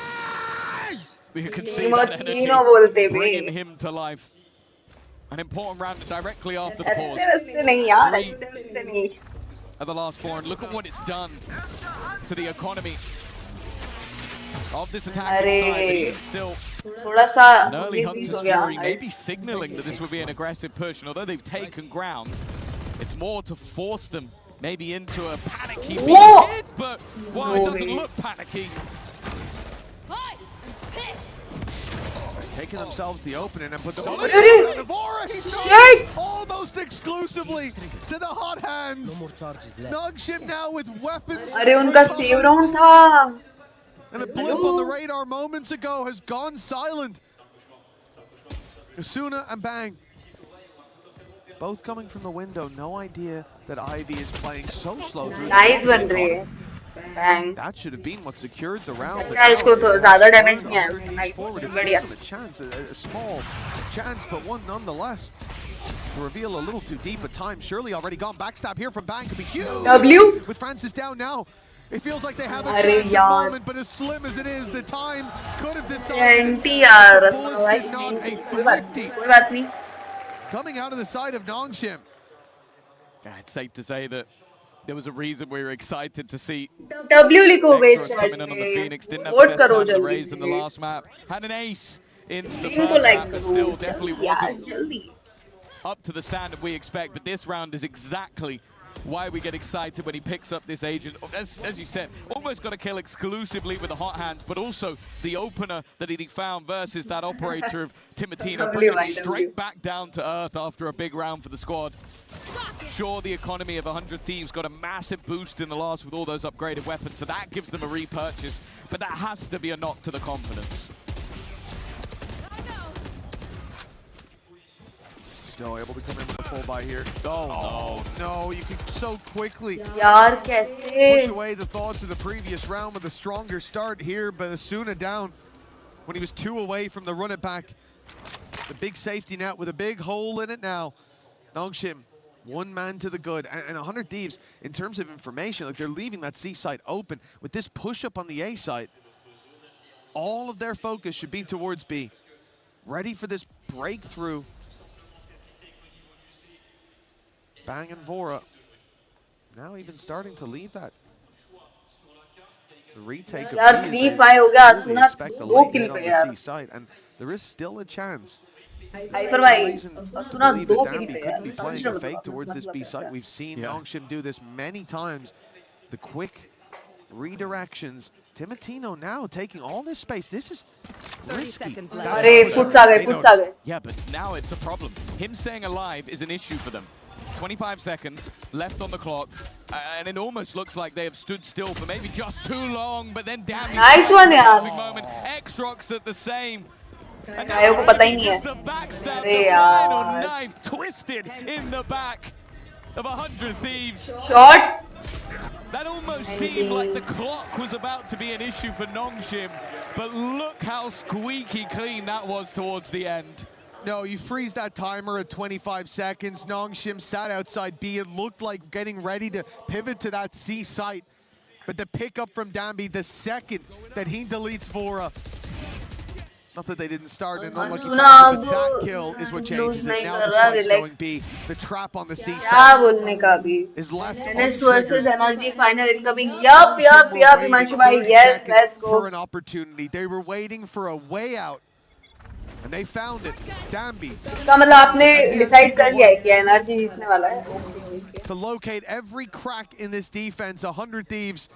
[SPEAKER 10] You can see that energy bringing him to life. An important round directly after the pause. Three of the last four, and look at what it's done to the economy of this attacking side. It's still an early Hunter's Fury, maybe signaling that this would be an aggressive push, and although they've taken ground, It's more to force them maybe into a panicky hit, but well, it doesn't look panicky.
[SPEAKER 9] Taking themselves the opening and put the almost exclusively to the hot hands. Nongshim now with weapons. And a blip on the radar moments ago has gone silent. Asuna and Bang, both coming from the window. No idea that Ivy is playing so slow.
[SPEAKER 4] Nice one, Ray. Bang.
[SPEAKER 9] That should have been what secured the round.
[SPEAKER 4] अच्छा इसको तो ज़्यादा damage नहीं आया उसमें. Nice. बढ़िया.
[SPEAKER 9] A chance, a small chance, but one nonetheless. The reveal a little too deep at times. Surely already gone. Backstab here from Bang could be huge.
[SPEAKER 4] W.
[SPEAKER 9] With Francis down now. It feels like they have a chance at the moment, but as slim as it is, the time could have decided. The bullets did not. A thrifty coming out of the side of Nongshim.
[SPEAKER 10] Yeah, it's safe to say that there was a reason we were excited to see
[SPEAKER 4] W लिखो wait
[SPEAKER 10] coming in on the Phoenix. Didn't have the best time of the Raze in the last map. Had an ace in the first map, but still definitely wasn't up to the standard we expect. But this round is exactly why we get excited when he picks up this agent. As you said, almost got a kill exclusively with the hot hands, but also the opener that he found versus that operator of Timotino, bringing him straight back down to earth after a big round for the squad. Sure, the economy of 100 Thieves got a massive boost in the last with all those upgraded weapons, so that gives them a repurchase, but that has to be a knock to the confidence.
[SPEAKER 9] Still able to come in with a full buy here. Oh, no, you can so quickly push away the thoughts of the previous round with a stronger start here, but Asuna down when he was 2 away from the run it back. The big safety net with a big hole in it now. Nongshim, one man to the good, and 100 Thieves, in terms of information, like they're leaving that C site open. With this push up on the A site, all of their focus should be towards B. Ready for this breakthrough. Bang and Vora now even starting to leave that. The retake of B is they expect a late hit on the C site, and there is still a chance.
[SPEAKER 4] Cypher भाई, Asuna 2 kill पे
[SPEAKER 9] couldn't be playing a fake towards this B site. We've seen Nongshim do this many times. The quick redirections. Timotino now taking all this space. This is risky.
[SPEAKER 10] Yeah, but now it's a problem. Him staying alive is an issue for them. 25 seconds left on the clock, and it almost looks like they have stood still for maybe just too long, but then damn,
[SPEAKER 4] nice one,
[SPEAKER 10] moment. X-Rox at the same. And now just the backstab, the final knife twisted in the back of 100 Thieves.
[SPEAKER 4] Shot.
[SPEAKER 10] That almost seemed like the clock was about to be an issue for Nongshim, but look how squeaky clean that was towards the end.
[SPEAKER 9] No, you freeze that timer at 25 seconds. Nongshim sat outside B. It looked like getting ready to pivot to that C site. But the pickup from Dambi, the second that he deletes Vora. Not that they didn't start in an unlucky fashion, but that kill is what changes it. Now the spike's going B. The trap on the C side is left
[SPEAKER 4] NS versus NRG final incoming. Yup, Himanshu bhai. Yes, let's go.
[SPEAKER 9] For an opportunity. They were waiting for a way out. And they found it. Dambi.
[SPEAKER 4] इसका मतलब आपने decide कर लिया है कि NRG जीतने वाला है.
[SPEAKER 9] To locate every crack in this defense, 100 Thieves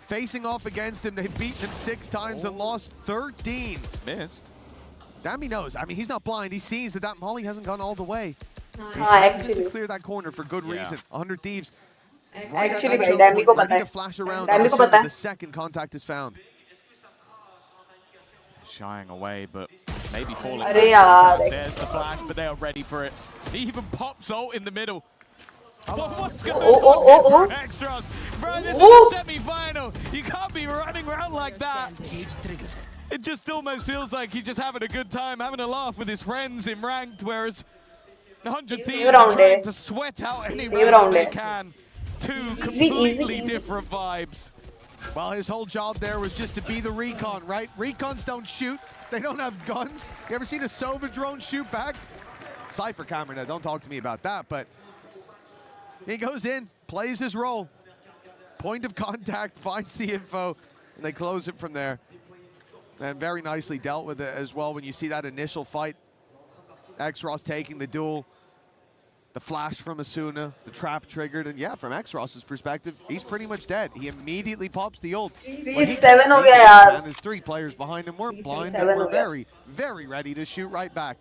[SPEAKER 9] facing off against him. They've beaten him 6 times and lost 13.
[SPEAKER 10] Missed.
[SPEAKER 9] Dambi knows. I mean, he's not blind. He sees that Molly hasn't gone all the way. He's
[SPEAKER 4] actually
[SPEAKER 9] to clear that corner for good reason. 100 Thieves.
[SPEAKER 4] Actually, Dambi को पता है.
[SPEAKER 9] To flash around.
[SPEAKER 4] Dambi को पता है.
[SPEAKER 9] The second contact is found.
[SPEAKER 10] Shying away, but maybe falling.
[SPEAKER 4] There's
[SPEAKER 10] the flash, but they are ready for it. He even pops ult in the middle. What's going on? Extras. Bro, this is a semi-final. You can't be running around like that. It just almost feels like he's just having a good time, having a laugh with his friends in ranked, whereas 100 Thieves are trying to sweat out any round they can. 2 completely different vibes.
[SPEAKER 9] Well, his whole job there was just to be the recon, right? Recons don't shoot. They don't have guns. You ever seen a Sova drone shoot back? Cypher camera, now don't talk to me about that, but he goes in, plays his role. Point of contact, finds the info, and they close it from there. And very nicely dealt with it as well when you see that initial fight. X-Ross taking the duel. The flash from Asuna, the trap triggered, and yeah, from Xross's perspective, he's pretty much dead. He immediately pops the ult. What he
[SPEAKER 4] 3-7 हो गया यार.
[SPEAKER 9] and his 3 players behind him weren't blind and were very, very ready to shoot right back.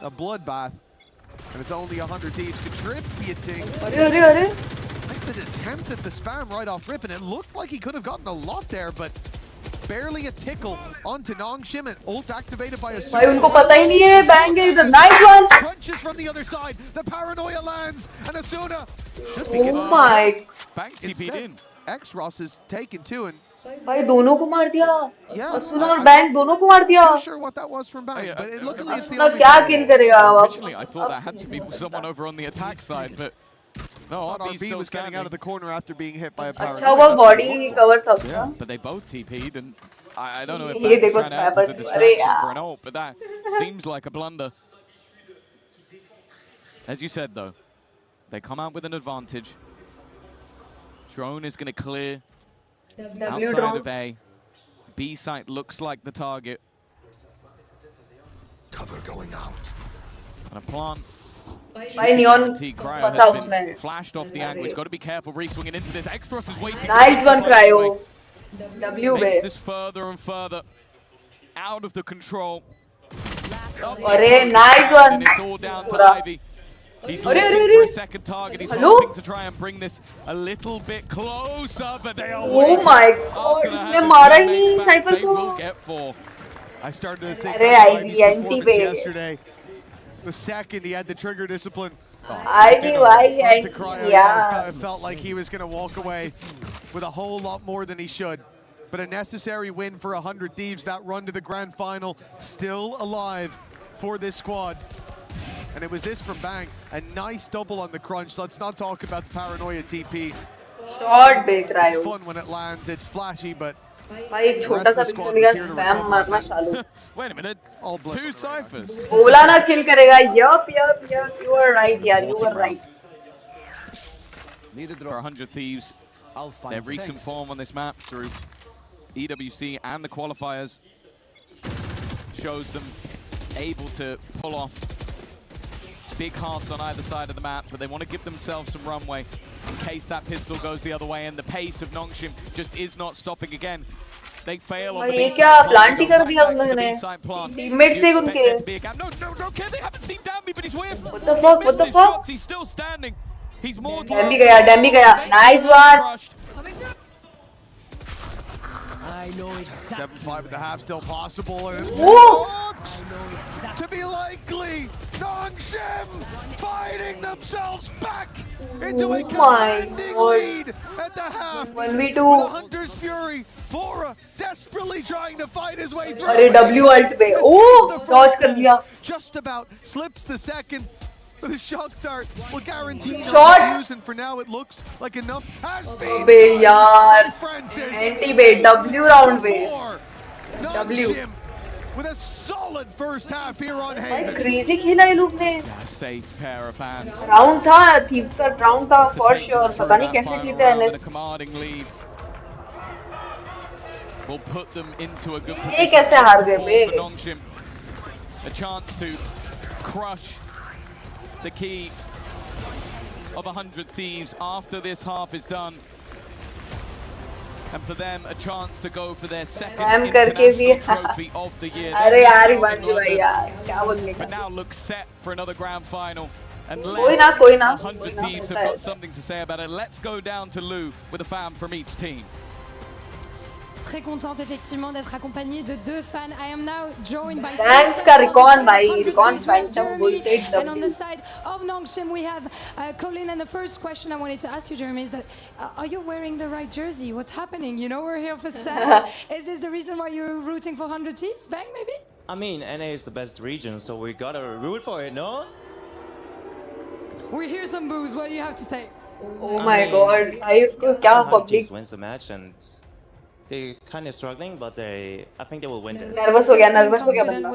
[SPEAKER 9] A bloodbath, and it's only 100 Thieves contributing.
[SPEAKER 4] Arre.
[SPEAKER 9] Snigdha attempted the spam right off rip, and it looked like he could have gotten a lot there, but barely a tickle onto Nongshim, and ult activated by Asuna.
[SPEAKER 4] भाई उनको पता ही नहीं है. Bang is a nice one.
[SPEAKER 9] Crunches from the other side. The paranoia lands, and Asuna should be
[SPEAKER 4] Oh my.
[SPEAKER 10] Bang TP'd in.
[SPEAKER 9] Xross is taken two, and
[SPEAKER 4] भाई दोनों को मार दिया.
[SPEAKER 9] yeah,
[SPEAKER 4] Asuna और Bang दोनों को मार दिया.
[SPEAKER 9] I'm not sure what that was from Bang, but luckily it's the
[SPEAKER 4] Asuna
[SPEAKER 9] only
[SPEAKER 4] क्या
[SPEAKER 9] kill.
[SPEAKER 4] kill करेगा अब?
[SPEAKER 10] Originally, I thought that had to be someone over on the attack side, but no,
[SPEAKER 9] RB was getting out of the corner after being hit by a paranoia.
[SPEAKER 4] अच्छा वो body cover था उसका.
[SPEAKER 10] yeah, but they both TP'd, and I don't know if
[SPEAKER 4] ये
[SPEAKER 10] that's
[SPEAKER 4] देखो
[SPEAKER 10] trying to act as a
[SPEAKER 4] Sniper.
[SPEAKER 10] distraction
[SPEAKER 4] अरे यार.
[SPEAKER 10] for an ult, but that seems like a blunder. As you said, though, they come out with an advantage. Drone is going to clear outside
[SPEAKER 4] drone.
[SPEAKER 10] of A. B site looks like the target.
[SPEAKER 8] Cover going out.
[SPEAKER 10] And a plant.
[SPEAKER 4] भाई Neon
[SPEAKER 10] Cryo
[SPEAKER 4] फंसा
[SPEAKER 10] has been
[SPEAKER 4] उसमें.
[SPEAKER 10] flashed off the angle. He's got to be careful re-swinging into this. Xross is waiting.
[SPEAKER 4] Nice one Cryo. W
[SPEAKER 10] Makes
[SPEAKER 4] पे.
[SPEAKER 10] this further and further out of the control.
[SPEAKER 4] अरे nice one.
[SPEAKER 10] And it's all down to
[SPEAKER 4] पूरा.
[SPEAKER 10] Ivy. He's
[SPEAKER 4] अरे,
[SPEAKER 10] looking
[SPEAKER 4] अरे,
[SPEAKER 10] for a
[SPEAKER 4] अरे.
[SPEAKER 10] second target. He's
[SPEAKER 4] Hello?
[SPEAKER 10] hoping to try and bring this a little bit closer, but they are
[SPEAKER 4] Oh
[SPEAKER 10] waiting.
[SPEAKER 4] my God,
[SPEAKER 10] Arsenal
[SPEAKER 4] इसने
[SPEAKER 10] have his
[SPEAKER 4] मारा ही
[SPEAKER 10] teammates
[SPEAKER 4] नहीं
[SPEAKER 10] back.
[SPEAKER 4] Cypher
[SPEAKER 10] They
[SPEAKER 4] को.
[SPEAKER 10] will get 4.
[SPEAKER 9] I started to think
[SPEAKER 4] अरे
[SPEAKER 9] about
[SPEAKER 4] Ivy
[SPEAKER 9] Ivy's
[SPEAKER 4] anti
[SPEAKER 9] performance
[SPEAKER 4] पे.
[SPEAKER 9] yesterday. The second he had the trigger discipline.
[SPEAKER 4] Ivy
[SPEAKER 9] To Cryo,
[SPEAKER 4] yeah.
[SPEAKER 9] I felt like he was going to walk away with a whole lot more than he should. But a necessary win for 100 Thieves. That run to the grand final still alive for this squad. And it was this from Bang. A nice double on the crunch. Let's not talk about the paranoia TP.
[SPEAKER 4] Short पे Cryo.
[SPEAKER 9] It's fun when it lands. It's flashy, but
[SPEAKER 4] भाई छोटा सा pixel का spam मारना चालू.
[SPEAKER 10] Wait a minute. 2 Cyphers.
[SPEAKER 4] बोला ना kill करेगा. Yup. You were right यार. You were right.
[SPEAKER 10] For 100 Thieves, their recent form on this map through EWC and the qualifiers shows them able to pull off big halves on either side of the map, but they want to give themselves some runway in case that pistol goes the other way, and the pace of Nongshim just is not stopping again. They fail on the
[SPEAKER 4] ये
[SPEAKER 10] B
[SPEAKER 4] क्या
[SPEAKER 10] side
[SPEAKER 4] plant ही
[SPEAKER 10] plant,
[SPEAKER 4] कर
[SPEAKER 10] they
[SPEAKER 4] दिया
[SPEAKER 10] go
[SPEAKER 4] उन
[SPEAKER 10] back to
[SPEAKER 4] लोगों
[SPEAKER 10] the
[SPEAKER 4] ने.
[SPEAKER 10] B side plant.
[SPEAKER 4] Teammates
[SPEAKER 10] You
[SPEAKER 4] थे
[SPEAKER 10] expect
[SPEAKER 4] उनके.
[SPEAKER 10] there to be a gap. No, okay, they haven't seen Damby, but he's with.
[SPEAKER 4] What the fuck? What the
[SPEAKER 10] His
[SPEAKER 4] fuck?
[SPEAKER 10] shots, he's still standing. He's more
[SPEAKER 4] Damn गया. Nice one.
[SPEAKER 9] I know exactly. 7-5 at the half, still possible. And it
[SPEAKER 4] Whoa.
[SPEAKER 9] looks to be likely. Nongshim fighting themselves back into a commanding lead at the half.
[SPEAKER 4] 1v2.
[SPEAKER 9] With a Hunter's Fury. Fora desperately trying to fight his way through.
[SPEAKER 4] अरे W ult पे. Oh, dodge कर लिया.
[SPEAKER 9] Just about slips the second. The shock dart will guarantee no
[SPEAKER 4] Shot.
[SPEAKER 9] use, and for now it looks like enough has been.
[SPEAKER 4] अबे यार.
[SPEAKER 9] Francis.
[SPEAKER 4] Anti पे W round पे. W.
[SPEAKER 9] Nongshim with a solid first half here on
[SPEAKER 4] भाई
[SPEAKER 9] Haven.
[SPEAKER 4] crazy खेला ये लोग ने.
[SPEAKER 10] A safe pair of hands.
[SPEAKER 4] Round था Thieves का round था for sure. पता नहीं कैसे जीते
[SPEAKER 10] And
[SPEAKER 4] NS.
[SPEAKER 10] a commanding lead will put them into a good
[SPEAKER 4] ये
[SPEAKER 10] position
[SPEAKER 4] कैसे हार गए
[SPEAKER 10] for
[SPEAKER 4] bay?
[SPEAKER 10] Nongshim. A chance to crush the key of 100 Thieves after this half is done. And for them, a chance to go for their second international trophy of the year.
[SPEAKER 4] अरे यार ही बात भाई यार. क्या बोलने का.
[SPEAKER 10] But now look set for another grand final.
[SPEAKER 4] कोई ना.
[SPEAKER 10] 100 Thieves have got something to say about it. Let's go down to Lou with a fan from each team.
[SPEAKER 2] Très contente effectivement d'être accompagnée de 2 fans. I am now joined by
[SPEAKER 4] Thanks का Recon भाई. Recon Phantom bullshit
[SPEAKER 2] and on the
[SPEAKER 4] W.
[SPEAKER 2] side of Nongshim we have Colin, and the first question I wanted to ask you, Jeremy, is that are you wearing the right jersey? What's happening? You know we're here for Sam. Is this the reason why you're rooting for 100 Thieves? Bang maybe?
[SPEAKER 22] I mean, NA is the best region, so we gotta root for it, no?
[SPEAKER 2] We hear some boos. What do you have to say?
[SPEAKER 4] Oh my God. भाई उसको क्या public.
[SPEAKER 22] Wins the match and they're kind of struggling, but I think they will win this.
[SPEAKER 4] Nervous हो गया बंदा.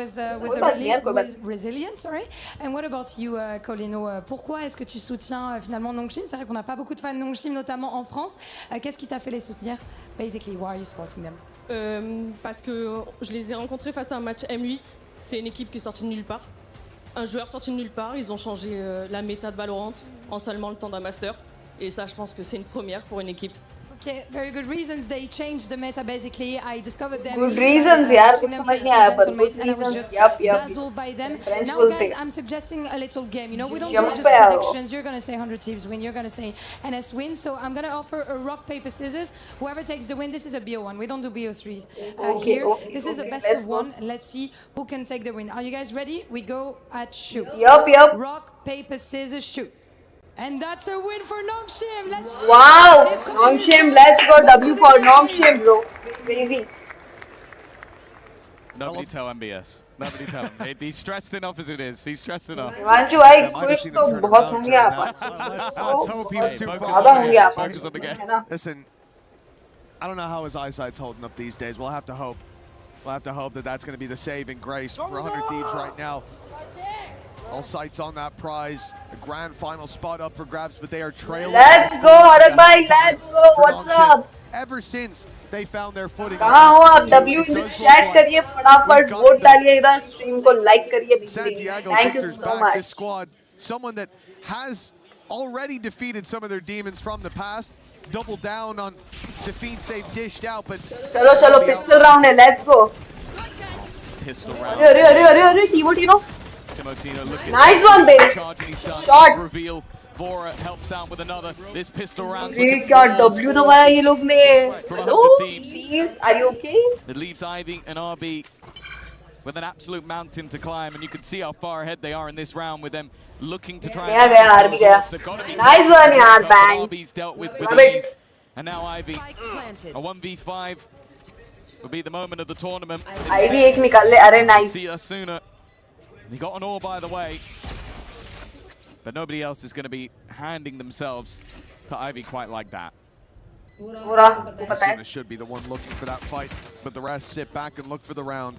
[SPEAKER 2] With resilience, sorry. And what about you, Colino? Pourquoi est-ce que tu soutiens finalement Nongshim? C'est vrai qu'on n'a pas beaucoup de fans de Nongshim, notamment en France. Qu'est-ce qui t'a fait les soutenir? Basically, why are you supporting them?
[SPEAKER 6] Parce que je les ai rencontrés face à un match M8. C'est une équipe qui est sortie de nulle part. un joueur sorti de nulle part. Ils ont changé la méta de Valorant en seulement le temps d'un master. Et ça, je pense que c'est une première pour une équipe.
[SPEAKER 2] Okay, very good reasons. They changed the meta basically. I discovered them.
[SPEAKER 4] Good reasons, यार कुछ समझ नहीं आया पर good
[SPEAKER 2] and I was
[SPEAKER 4] reasons.
[SPEAKER 2] just
[SPEAKER 4] Yup.
[SPEAKER 2] dazzled by them.
[SPEAKER 4] French
[SPEAKER 2] Now,
[SPEAKER 4] बोलते.
[SPEAKER 2] guys, I'm suggesting a little game. You know, we don't
[SPEAKER 4] Jump
[SPEAKER 2] do just
[SPEAKER 4] पे आओ.
[SPEAKER 2] predictions. You're gonna say 100 Thieves win. You're gonna say NS win. So I'm gonna offer a rock paper scissors. Whoever takes the win. This is a BO1. We don't do BO3s here. This is a best of one. Let's see who can take the win. Are you guys ready? We go at shoot.
[SPEAKER 4] Yup.
[SPEAKER 2] Rock paper scissors shoot. And that's a win for Nongshim. Let's see.
[SPEAKER 4] Wow, Nongshim, let's go W for Nongshim, bro. Crazy.
[SPEAKER 10] Nobody tell MBS. Nobody tell him. He's stressed enough as it is. He's stressed enough.
[SPEAKER 4] Himanshu भाई खुश तो बहुत होंगे आप.
[SPEAKER 9] Let's hope he was too
[SPEAKER 4] focused
[SPEAKER 9] on the game. Listen, I don't know how his eyesight's holding up these days. We'll have to hope. We'll have to hope that that's going to be the saving grace for 100 Thieves right now. All sights on that prize. A grand final spot up for grabs, but they are trailing.
[SPEAKER 4] Let's go, Arad bhai. Let's go. What's up?
[SPEAKER 9] Ever since they found their footing.
[SPEAKER 4] कहाँ हो आप? W chat करिए फटाफट, vote डालिए इधर, stream को like करिए. Thank you so much.
[SPEAKER 9] This squad, someone that has already defeated some of their demons from the past, double down on defeats they've dished out, but
[SPEAKER 4] चलो pistol round है. Let's go.
[SPEAKER 10] Pistol round.
[SPEAKER 4] अरे Timotino.
[SPEAKER 10] Timotino looking.
[SPEAKER 4] Nice one, baby.
[SPEAKER 10] Shot. Reveal. Vora helps out with another. This pistol round.
[SPEAKER 4] क्या W दबाया ये लोग ने? Hello, please. Are you okay?
[SPEAKER 10] It leaves Ivy and RB with an absolute mountain to climb, and you can see how far ahead they are in this round with them looking to try.
[SPEAKER 4] गया RB गया. Nice one, यार. Bang.
[SPEAKER 10] RB's dealt with ease, and now Ivy. A 1v5 will be the moment of the tournament.
[SPEAKER 4] Ivy एक निकाल ले. अरे nice.
[SPEAKER 10] See us sooner. He got an ore, by the way, but nobody else is going to be handing themselves to Ivy quite like that.
[SPEAKER 9] Asuna should be the one looking for that fight, but the rest sit back and look for the round.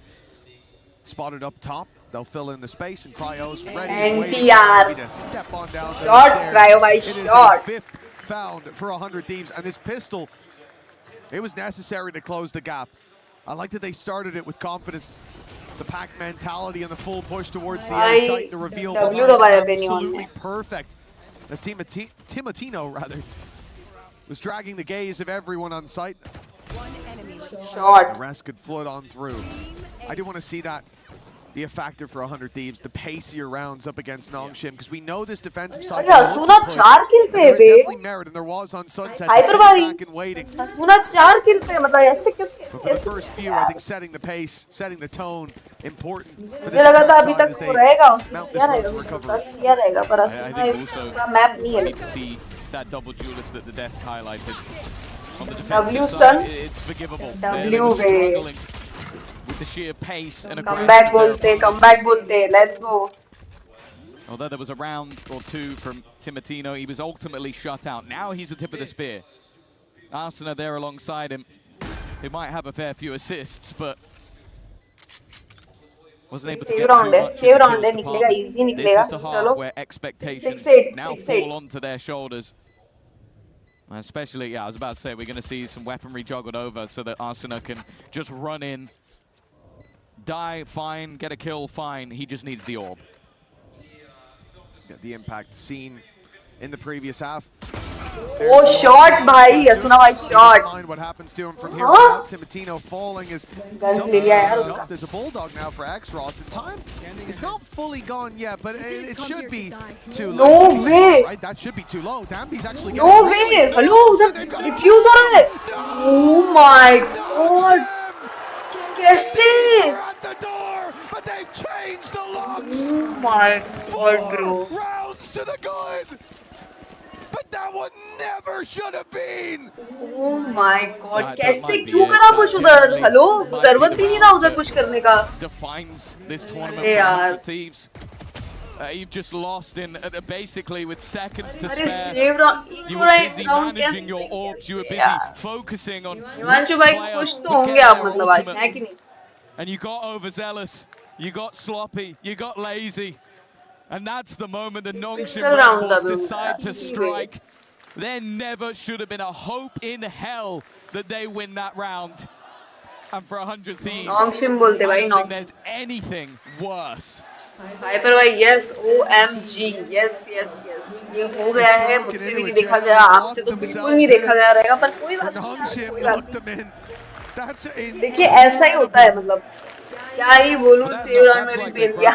[SPEAKER 9] Spotted up top, they'll fill in the space, and Cryo's ready and waiting to step on down.
[SPEAKER 4] Shot, Cryo by shot.
[SPEAKER 9] It is a 5th found for 100 Thieves, and this pistol, it was necessary to close the gap. I like that they started it with confidence. The pack mentality and the full push towards the A site, the reveal absolutely perfect. As Timotino rather was dragging the gaze of everyone on site.
[SPEAKER 4] Shot.
[SPEAKER 9] The rest could float on through. I do want to see that be a factor for 100 Thieves, the pacier rounds up against Nongshim, because we know this defensive side. There is definitely merit, and there was on Sunset.
[SPEAKER 4] Cypher
[SPEAKER 9] back and waiting.
[SPEAKER 4] But for the
[SPEAKER 9] first few, I think setting the pace, setting the tone, important for this side as they mount this road to recovery.
[SPEAKER 10] I think also we need to see that double duelist that the desk highlighted. On the defensive side, it's forgivable. They were struggling with the sheer pace and aggression.
[SPEAKER 4] Come back, let's go.
[SPEAKER 10] Although there was a round or two from Timotino, he was ultimately shut out. Now he's the tip of the spear. Arsena there alongside him, who might have a fair few assists, but wasn't able to get too much. This is the half where expectations now fall onto their shoulders. Especially, yeah, I was about to say, we're going to see some weaponry juggled over so that Arsena can just run in, die, fine, get a kill, fine. He just needs the orb.
[SPEAKER 9] Get the impact seen in the previous half.
[SPEAKER 4] Oh, shot, bhai. Asuna bhai, shot.
[SPEAKER 9] Mind what happens to him from here on out. Timotino falling is there's a bulldog now for X-Ross, and time is not fully gone yet, but it should be too low.
[SPEAKER 4] No way.
[SPEAKER 9] Right, that should be too low. Damby's actually
[SPEAKER 4] no way. Hello, the diffuse on it. Oh my god. Kaise?
[SPEAKER 9] At the door, but they've changed the locks.
[SPEAKER 4] Oh my god, bro.
[SPEAKER 9] Rounds to the good. But that one never should have been.
[SPEAKER 4] Oh my god, कैसे क्यों करा push उधर? Hello, जरूरत ही नहीं था उधर push करने का.
[SPEAKER 10] Defines this tournament for 100 Thieves. You've just lost in basically with seconds to spare. You were busy managing your orbs. You were busy focusing on which players would get their ultimate. And you got overzealous. You got sloppy. You got lazy. And that's the moment the Nongshim Red Force decide to strike. There never should have been a hope in hell that they win that round. And for 100 Thieves, I don't think there's anything worse
[SPEAKER 4] Cypher भाई yes OMG yes yes yes ये हो गया है मुझसे भी नहीं देखा गया आपसे तो बिल्कुल नहीं देखा गया रहेगा पर कोई बात नहीं यार कोई बात नहीं देखिए ऐसा ही होता है मतलब क्या ही बोलूं सेव रन में भी फेल किया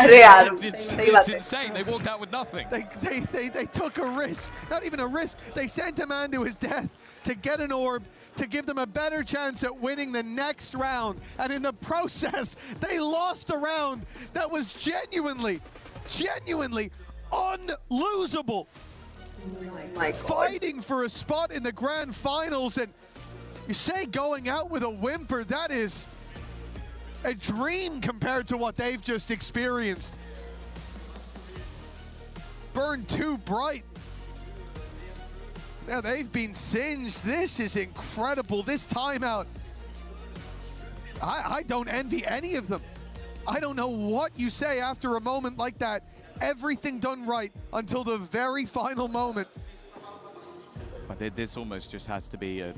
[SPEAKER 4] अरे यार सही बात है
[SPEAKER 10] insane. They walked out with nothing.
[SPEAKER 9] They took a risk, not even a risk. They sent a man to his death to get an orb, to give them a better chance at winning the next round. And in the process, they lost a round that was genuinely unlosable.
[SPEAKER 4] Oh my God.
[SPEAKER 9] Fighting for a spot in the grand finals, and you say going out with a whimper, that is a dream compared to what they've just experienced. Burned too bright. Now they've been singed. This is incredible. This timeout. I don't envy any of them. I don't know what you say after a moment like that. Everything done right until the very final moment.
[SPEAKER 10] But this almost just has to be a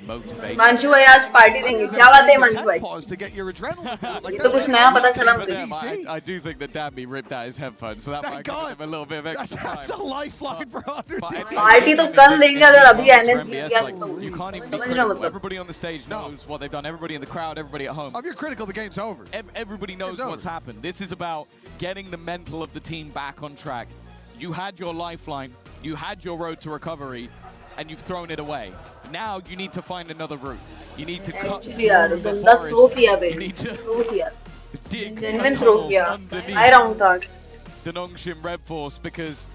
[SPEAKER 10] motivation.
[SPEAKER 4] Manshu भाई आज party देंगे क्या बात है मंशू भाई
[SPEAKER 9] to get your adrenaline.
[SPEAKER 4] ये तो कुछ नया पता चला मुझे
[SPEAKER 10] I do think that Dabby ripped out his headphones, so that might give him a little bit of extra time.
[SPEAKER 9] That's a lifeline for 100.
[SPEAKER 4] Party तो कल देंगे अगर अभी एनएस जीत गया तो
[SPEAKER 10] You can't even be critical. Everybody on the stage knows what they've done. Everybody in the crowd, everybody at home.
[SPEAKER 9] If you're critical, the game's over.
[SPEAKER 10] Everybody knows what's happened. This is about getting the mental of the team back on track. You had your lifeline, you had your road to recovery, and you've thrown it away. Now you need to find another route. You need to cut through the forest. You need to dig a tunnel underneath the Nongshim Red Force, because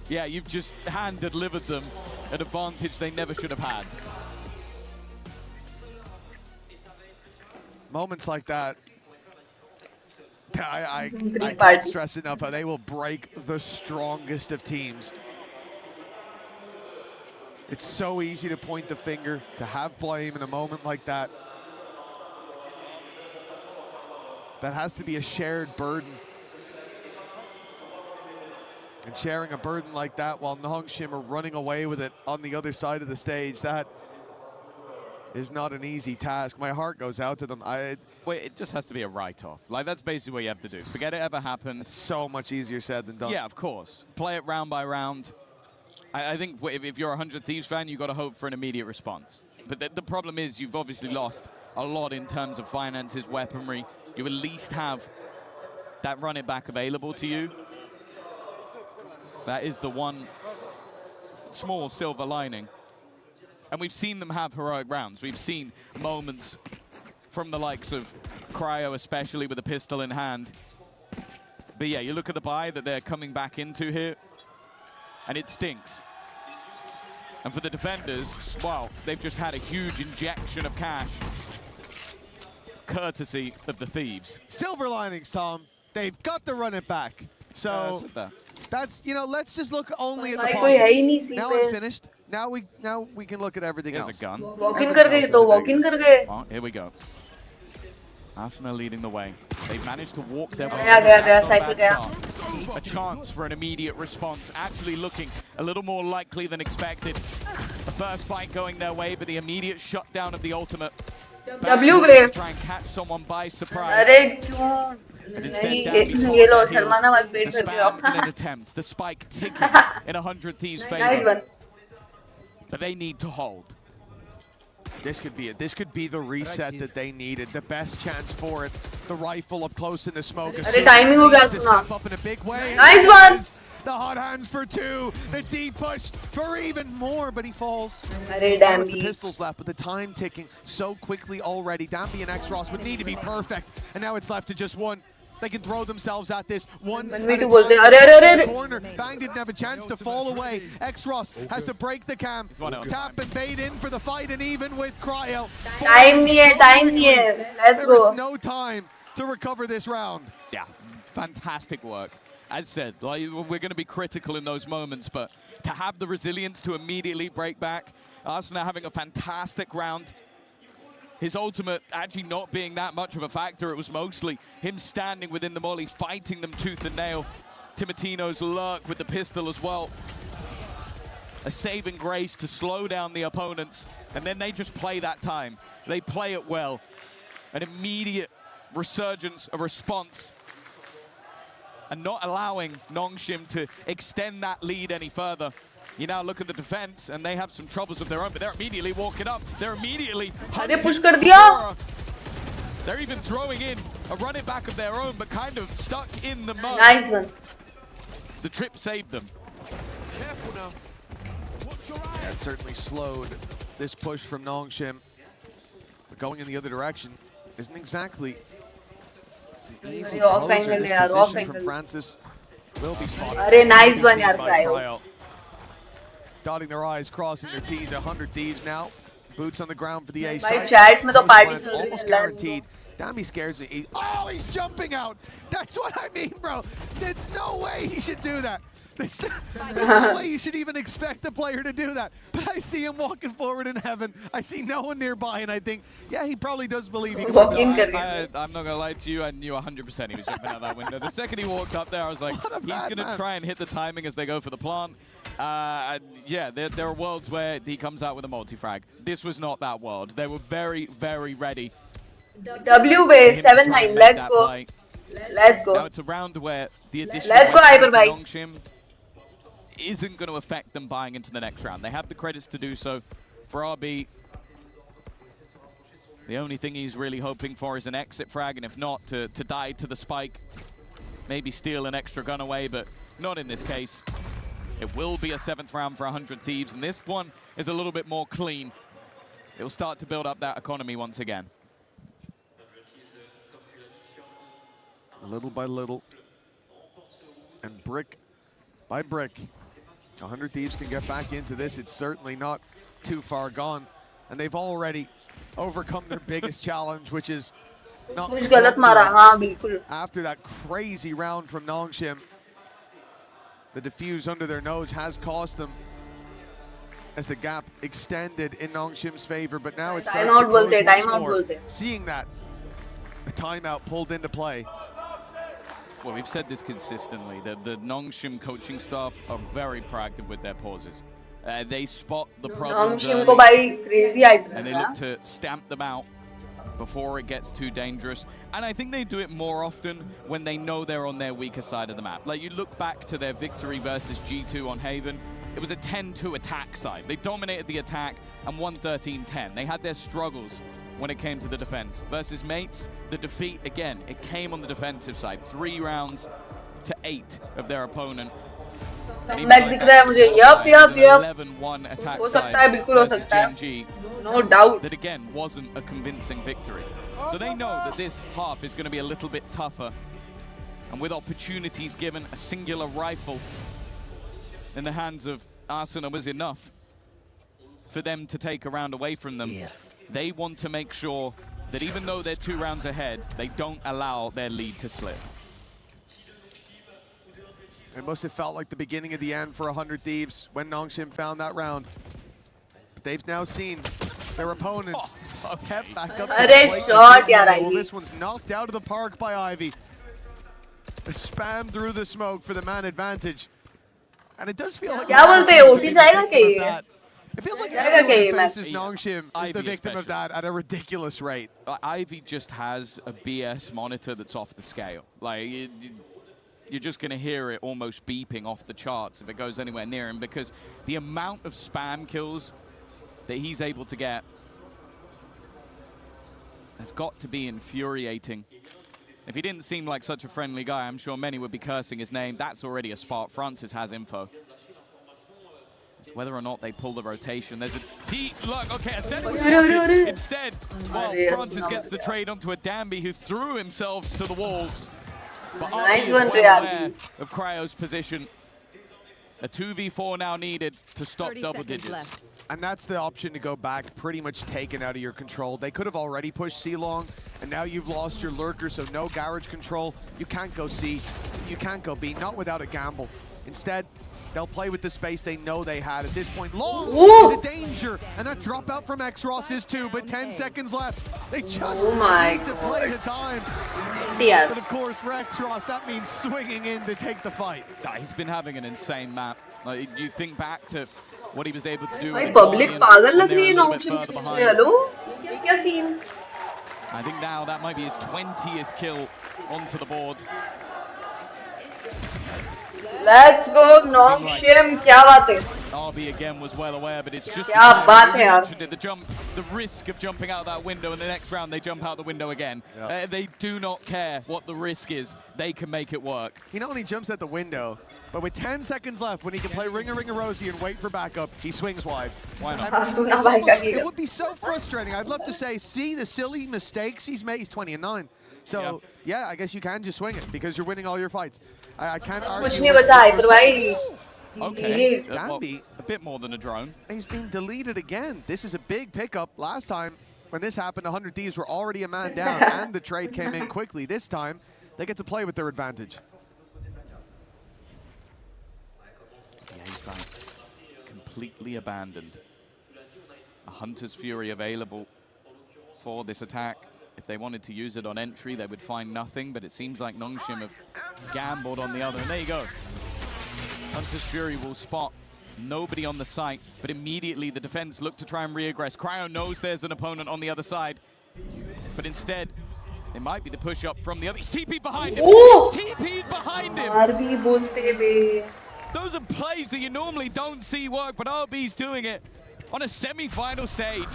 [SPEAKER 10] yeah, you've just hand-delivered them an advantage they never should have had.
[SPEAKER 9] Moments like that, I can't stress enough how they will break the strongest of teams. It's so easy to point the finger, to have blame in a moment like that. That has to be a shared burden. And sharing a burden like that while Nongshim are running away with it on the other side of the stage, that is not an easy task. My heart goes out to them.
[SPEAKER 10] Wait, it just has to be a write-off. Like, that's basically what you have to do. Forget it ever happened.
[SPEAKER 9] It's so much easier said than done.
[SPEAKER 10] Yeah, of course. Play it round by round. I think if you're a 100 Thieves fan, you've got to hope for an immediate response. But the problem is you've obviously lost a lot in terms of finances, weaponry. You at least have that run it back available to you. That is the one small silver lining. And we've seen them have heroic rounds. We've seen moments from the likes of Cryo, especially with a pistol in hand. But yeah, you look at the buy that they're coming back into here, and it stinks. And for the defenders, well, they've just had a huge injection of cash, courtesy of the Thieves.
[SPEAKER 9] Silver linings, Tom. They've got the run it back. So that's, you know, let's just look only at the positives. Now I'm finished. Now we can look at everything else.
[SPEAKER 10] There's a gun.
[SPEAKER 4] Walk in kar gaye to walk in kar gaye.
[SPEAKER 10] Oh, here we go. Arsenal leading the way. They've managed to walk their way. A chance for an immediate response. Actually looking a little more likely than expected. The first fight going their way, but the immediate shutdown of the ultimate.
[SPEAKER 4] W wave.
[SPEAKER 10] Try and catch someone by surprise. And instead, an attempt. The spike ticking in 100 Thieves' favor. But they need to hold.
[SPEAKER 9] This could be it. This could be the reset that they needed. The best chance for it. The rifle up close in the smoke.
[SPEAKER 4] Timing ho gaya
[SPEAKER 9] step up in a big way.
[SPEAKER 4] Nice one.
[SPEAKER 9] The hot hands for 2. The deep push for even more, but he falls.
[SPEAKER 4] The
[SPEAKER 9] pistols left, but the time ticking so quickly already. Dambi and X-Ross would need to be perfect, and now it's left to just one. They can throw themselves at this one at a time. Corner. Bang didn't have a chance to fall away. X-Ross has to break the cam. Tap and bait in for the fight, and even with Cryo.
[SPEAKER 4] Time nahi hai. Let's go.
[SPEAKER 9] There is no time to recover this round.
[SPEAKER 10] Yeah, fantastic work. As said, like, we're going to be critical in those moments, but to have the resilience to immediately break back, Arsenal having a fantastic round. His ultimate actually not being that much of a factor. It was mostly him standing within the molly, fighting them tooth and nail. Timotino's lurk with the pistol as well. A saving grace to slow down the opponents, and then they just play that time. They play it well. An immediate resurgence, a response, and not allowing Nongshim to extend that lead any further. You now look at the defense, and they have some troubles of their own, but they're immediately walking up. They're immediately hunting. They're even throwing in a running back of their own, but kind of stuck in the mud.
[SPEAKER 4] Nice one.
[SPEAKER 10] The trip saved them.
[SPEAKER 9] Careful now. That certainly slowed this push from Nongshim. But going in the other direction isn't exactly the easy closer. This position from Francis will be spotted.
[SPEAKER 4] Nice one, yaar.
[SPEAKER 9] Dotting their I's, crossing their T's. 100 Thieves now. Boots on the ground for the A
[SPEAKER 4] My
[SPEAKER 9] side.
[SPEAKER 4] chat mein to party
[SPEAKER 9] Almost guaranteed. Damn, scares me. Oh, he's jumping out. That's what I mean, bro. There's no way he should do that. There's no way you should even expect a player to do that. But I see him walking forward in heaven. I see no one nearby, and I think, yeah, he probably does believe he can win that.
[SPEAKER 10] I'm not going to lie to you. I knew 100% he was jumping out that window. The second he walked up there, I was like, he's going to try and hit the timing as they go for the plant. Yeah, there are worlds where he comes out with a multi-frag. This was not that world. They were very, very ready.
[SPEAKER 4] W base 7-9. Let's go.
[SPEAKER 10] Play.
[SPEAKER 4] Let's go.
[SPEAKER 10] Now it's a round where the addition
[SPEAKER 4] Let's go,
[SPEAKER 10] Nongshim isn't going to affect them buying into the next round. They have the credits to do so. For RB, the only thing he's really hoping for is an exit frag, and if not, to die to the spike. Maybe steal an extra gun away, but not in this case. It will be a 7th round for 100 Thieves, and this one is a little bit more clean. It will start to build up that economy once again.
[SPEAKER 9] Little by little, and brick by brick, 100 Thieves can get back into this. It's certainly not too far gone, and they've already overcome their biggest challenge, which is not after that crazy round from Nongshim. The defuse under their nose has cost them as the gap extended in Nongshim's favor, but now it starts to close once more. Seeing that, a timeout pulled into play.
[SPEAKER 10] Well, we've said this consistently. The Nongshim coaching staff are very proactive with their pauses. They spot the problems early, and they look to stamp them out before it gets too dangerous. And I think they do it more often when they know they're on their weaker side of the map. Like, you look back to their victory versus G2 on Haven, it was a 10-2 attack side. They dominated the attack and won 13-10. They had their struggles when it came to the defense. Versus Mates, the defeat, again, it came on the defensive side. 3 rounds to 8 of their opponent.
[SPEAKER 4] Back दिख रहा है मुझे. Yup.
[SPEAKER 10] 11-1 attack
[SPEAKER 4] हो
[SPEAKER 10] side
[SPEAKER 4] सकता है, बिल्कुल हो
[SPEAKER 10] versus
[SPEAKER 4] सकता है.
[SPEAKER 10] GNG.
[SPEAKER 4] No doubt.
[SPEAKER 10] That again wasn't a convincing victory. So they know that this half is going to be a little bit tougher. And with opportunities given, a singular rifle in the hands of Arsenal was enough for them to take a round away from them. They want to make sure that even though they're 2 rounds ahead, they don't allow their lead to slip.
[SPEAKER 9] It must have felt like the beginning of the end for 100 Thieves when Nongshim found that round. But they've now seen their opponents kept back up. Well, this one's knocked out of the park by Ivy. A spam through the smoke for the man advantage. And it does feel like it feels like everyone who faces Nongshim is the victim of that at a ridiculous rate.
[SPEAKER 10] Ivy just has a BS monitor that's off the scale. Like, you're just going to hear it almost beeping off the charts if it goes anywhere near him, because the amount of spam kills that he's able to get has got to be infuriating. If he didn't seem like such a friendly guy, I'm sure many would be cursing his name. That's already a spot. Francis has info. It's whether or not they pull the rotation. There's a look, okay, instead, well, Francis gets the trade onto a Danby who threw himself to the wolves. But RB is well aware of Cryo's position. A 2v4 now needed to stop double digits.
[SPEAKER 9] And that's the option to go back, pretty much taken out of your control. They could have already pushed C long, and now you've lost your lurker, so no garage control. You can't go C, you can't go B, not without a gamble. Instead, they'll play with the space they know they had at this point. Long is a danger, and that dropout from X-Ross is too, but 10 seconds left. They just need to play the time. But of course, for X-Ross, that means swinging in to take the fight.
[SPEAKER 10] He's been having an insane map. Like, you think back to what he was able to do.
[SPEAKER 4] Public pagal lag rahi hai Nongshim se. Hello, ये क्या scene?
[SPEAKER 10] I think now that might be his 20th kill onto the board.
[SPEAKER 4] Let's go, Nongshim. Kya baat hai?
[SPEAKER 10] RB again was well aware, but it's just
[SPEAKER 4] Kya baat hai yaar.
[SPEAKER 10] the risk of jumping out that window, and the next round they jump out the window again. They do not care what the risk is. They can make it work.
[SPEAKER 9] He not only jumps at the window, but with 10 seconds left, when he can play Ringer Rosie and wait for backup, he swings wide.
[SPEAKER 10] Why not?
[SPEAKER 9] It would be so frustrating. I'd love to say, see the silly mistakes he's made. He's 20-9. So, yeah, I guess you can just swing it because you're winning all your fights. I can't argue. Okay,
[SPEAKER 10] a bit more than a drone.
[SPEAKER 9] He's been deleted again. This is a big pickup. Last time, when this happened, 100 Thieves were already a man down, and the trade came in quickly. This time, they get to play with their advantage.
[SPEAKER 10] The A side completely abandoned. A Hunter's Fury available for this attack. If they wanted to use it on entry, they would find nothing, but it seems like Nongshim have gambled on the other. And there you go. Hunter's Fury will spot nobody on the site, but immediately the defense look to try and re-aggress. Cryo knows there's an opponent on the other side, but instead, it might be the push-up from the other. He's TP'd behind him! He's TP'd behind him! Those are plays that you normally don't see work, but RB's doing it on a semi-final stage.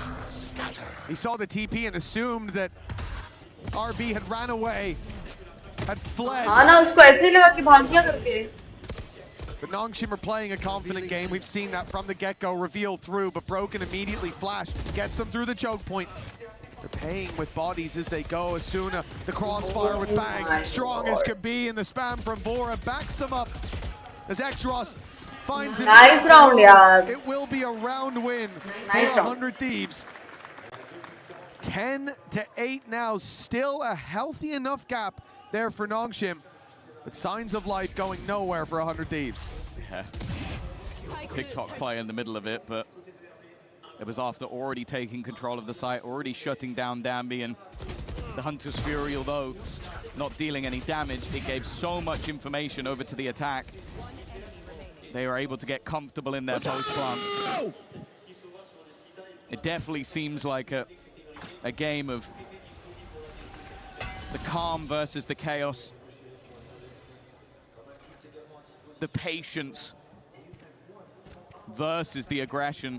[SPEAKER 9] He saw the TP and assumed that RB had ran away, had fled. But Nongshim are playing a confident game. We've seen that from the get-go, revealed through, but Broken immediately flash, gets them through the choke point. They're paying with bodies as they go. Asuna, the crossfire with Bang, strong as can be, and the spam from Bora backs them up as Xros finds him.
[SPEAKER 4] Nice round, yaar.
[SPEAKER 9] It will be a round win for 100 Thieves. 10-8 now, still a healthy enough gap there for Nongshim. But signs of life going nowhere for 100 Thieves.
[SPEAKER 10] Yeah. TikTok play in the middle of it, but it was after already taking control of the site, already shutting down Danby, and the Hunter's Fury, although not dealing any damage, it gave so much information over to the attack. They were able to get comfortable in their post plants. It definitely seems like a game of the calm versus the chaos. The patience versus the aggression.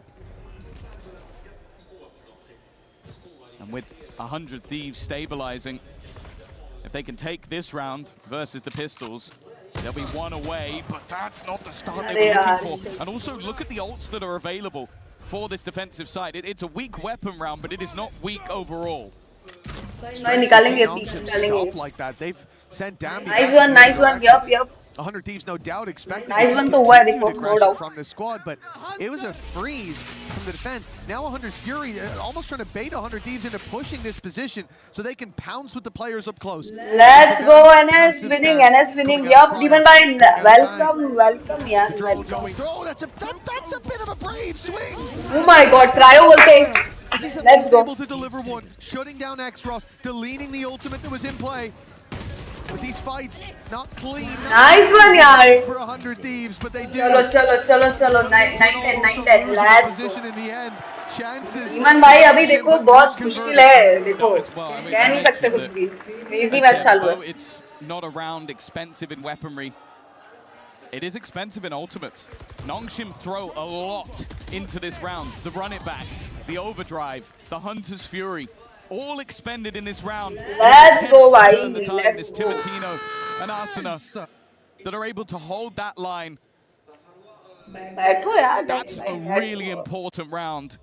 [SPEAKER 10] And with 100 Thieves stabilizing, if they can take this round versus the Pistols, they'll be one away, but that's not the start they were looking for. And also look at the ults that are available for this defensive side. It's a weak weapon round, but it is not weak overall.
[SPEAKER 9] Stop like that. They've sent down.
[SPEAKER 4] Nice one, yup.
[SPEAKER 9] 100 Thieves, no doubt, expected
[SPEAKER 4] nice one to
[SPEAKER 9] aggression from the squad, but it was a freeze from the defense. Now 100 Fury almost trying to bait 100 Thieves into pushing this position so they can pounce with the players up close.
[SPEAKER 4] Let's go, NS winning, yup. Even by welcome, yeah.
[SPEAKER 9] Oh, that's a bit of a brave swing.
[SPEAKER 4] Oh my God, Cryo will take. Let's go.
[SPEAKER 9] Able to deliver one, shutting down Xros, deleting the ultimate that was in play. With these fights, not clean.
[SPEAKER 4] Nice one, yaar.
[SPEAKER 9] For 100 Thieves, but they do.
[SPEAKER 4] Chalo. 9-10. Let's
[SPEAKER 9] position in the end. Chances.
[SPEAKER 4] Iman bhai, abhi dekho, bahut mushkil hai. Dekho, keh nahi sakte kuch bhi. Easy match chal raha hai.
[SPEAKER 10] It's not a round expensive in weaponry. It is expensive in ultimates. Nongshim throw a lot into this round. The run it back, the overdrive, the Hunter's Fury. All expended in this round.
[SPEAKER 4] Let's go, bhai.
[SPEAKER 10] This Timatino and Asuna that are able to hold that line. That's a really important round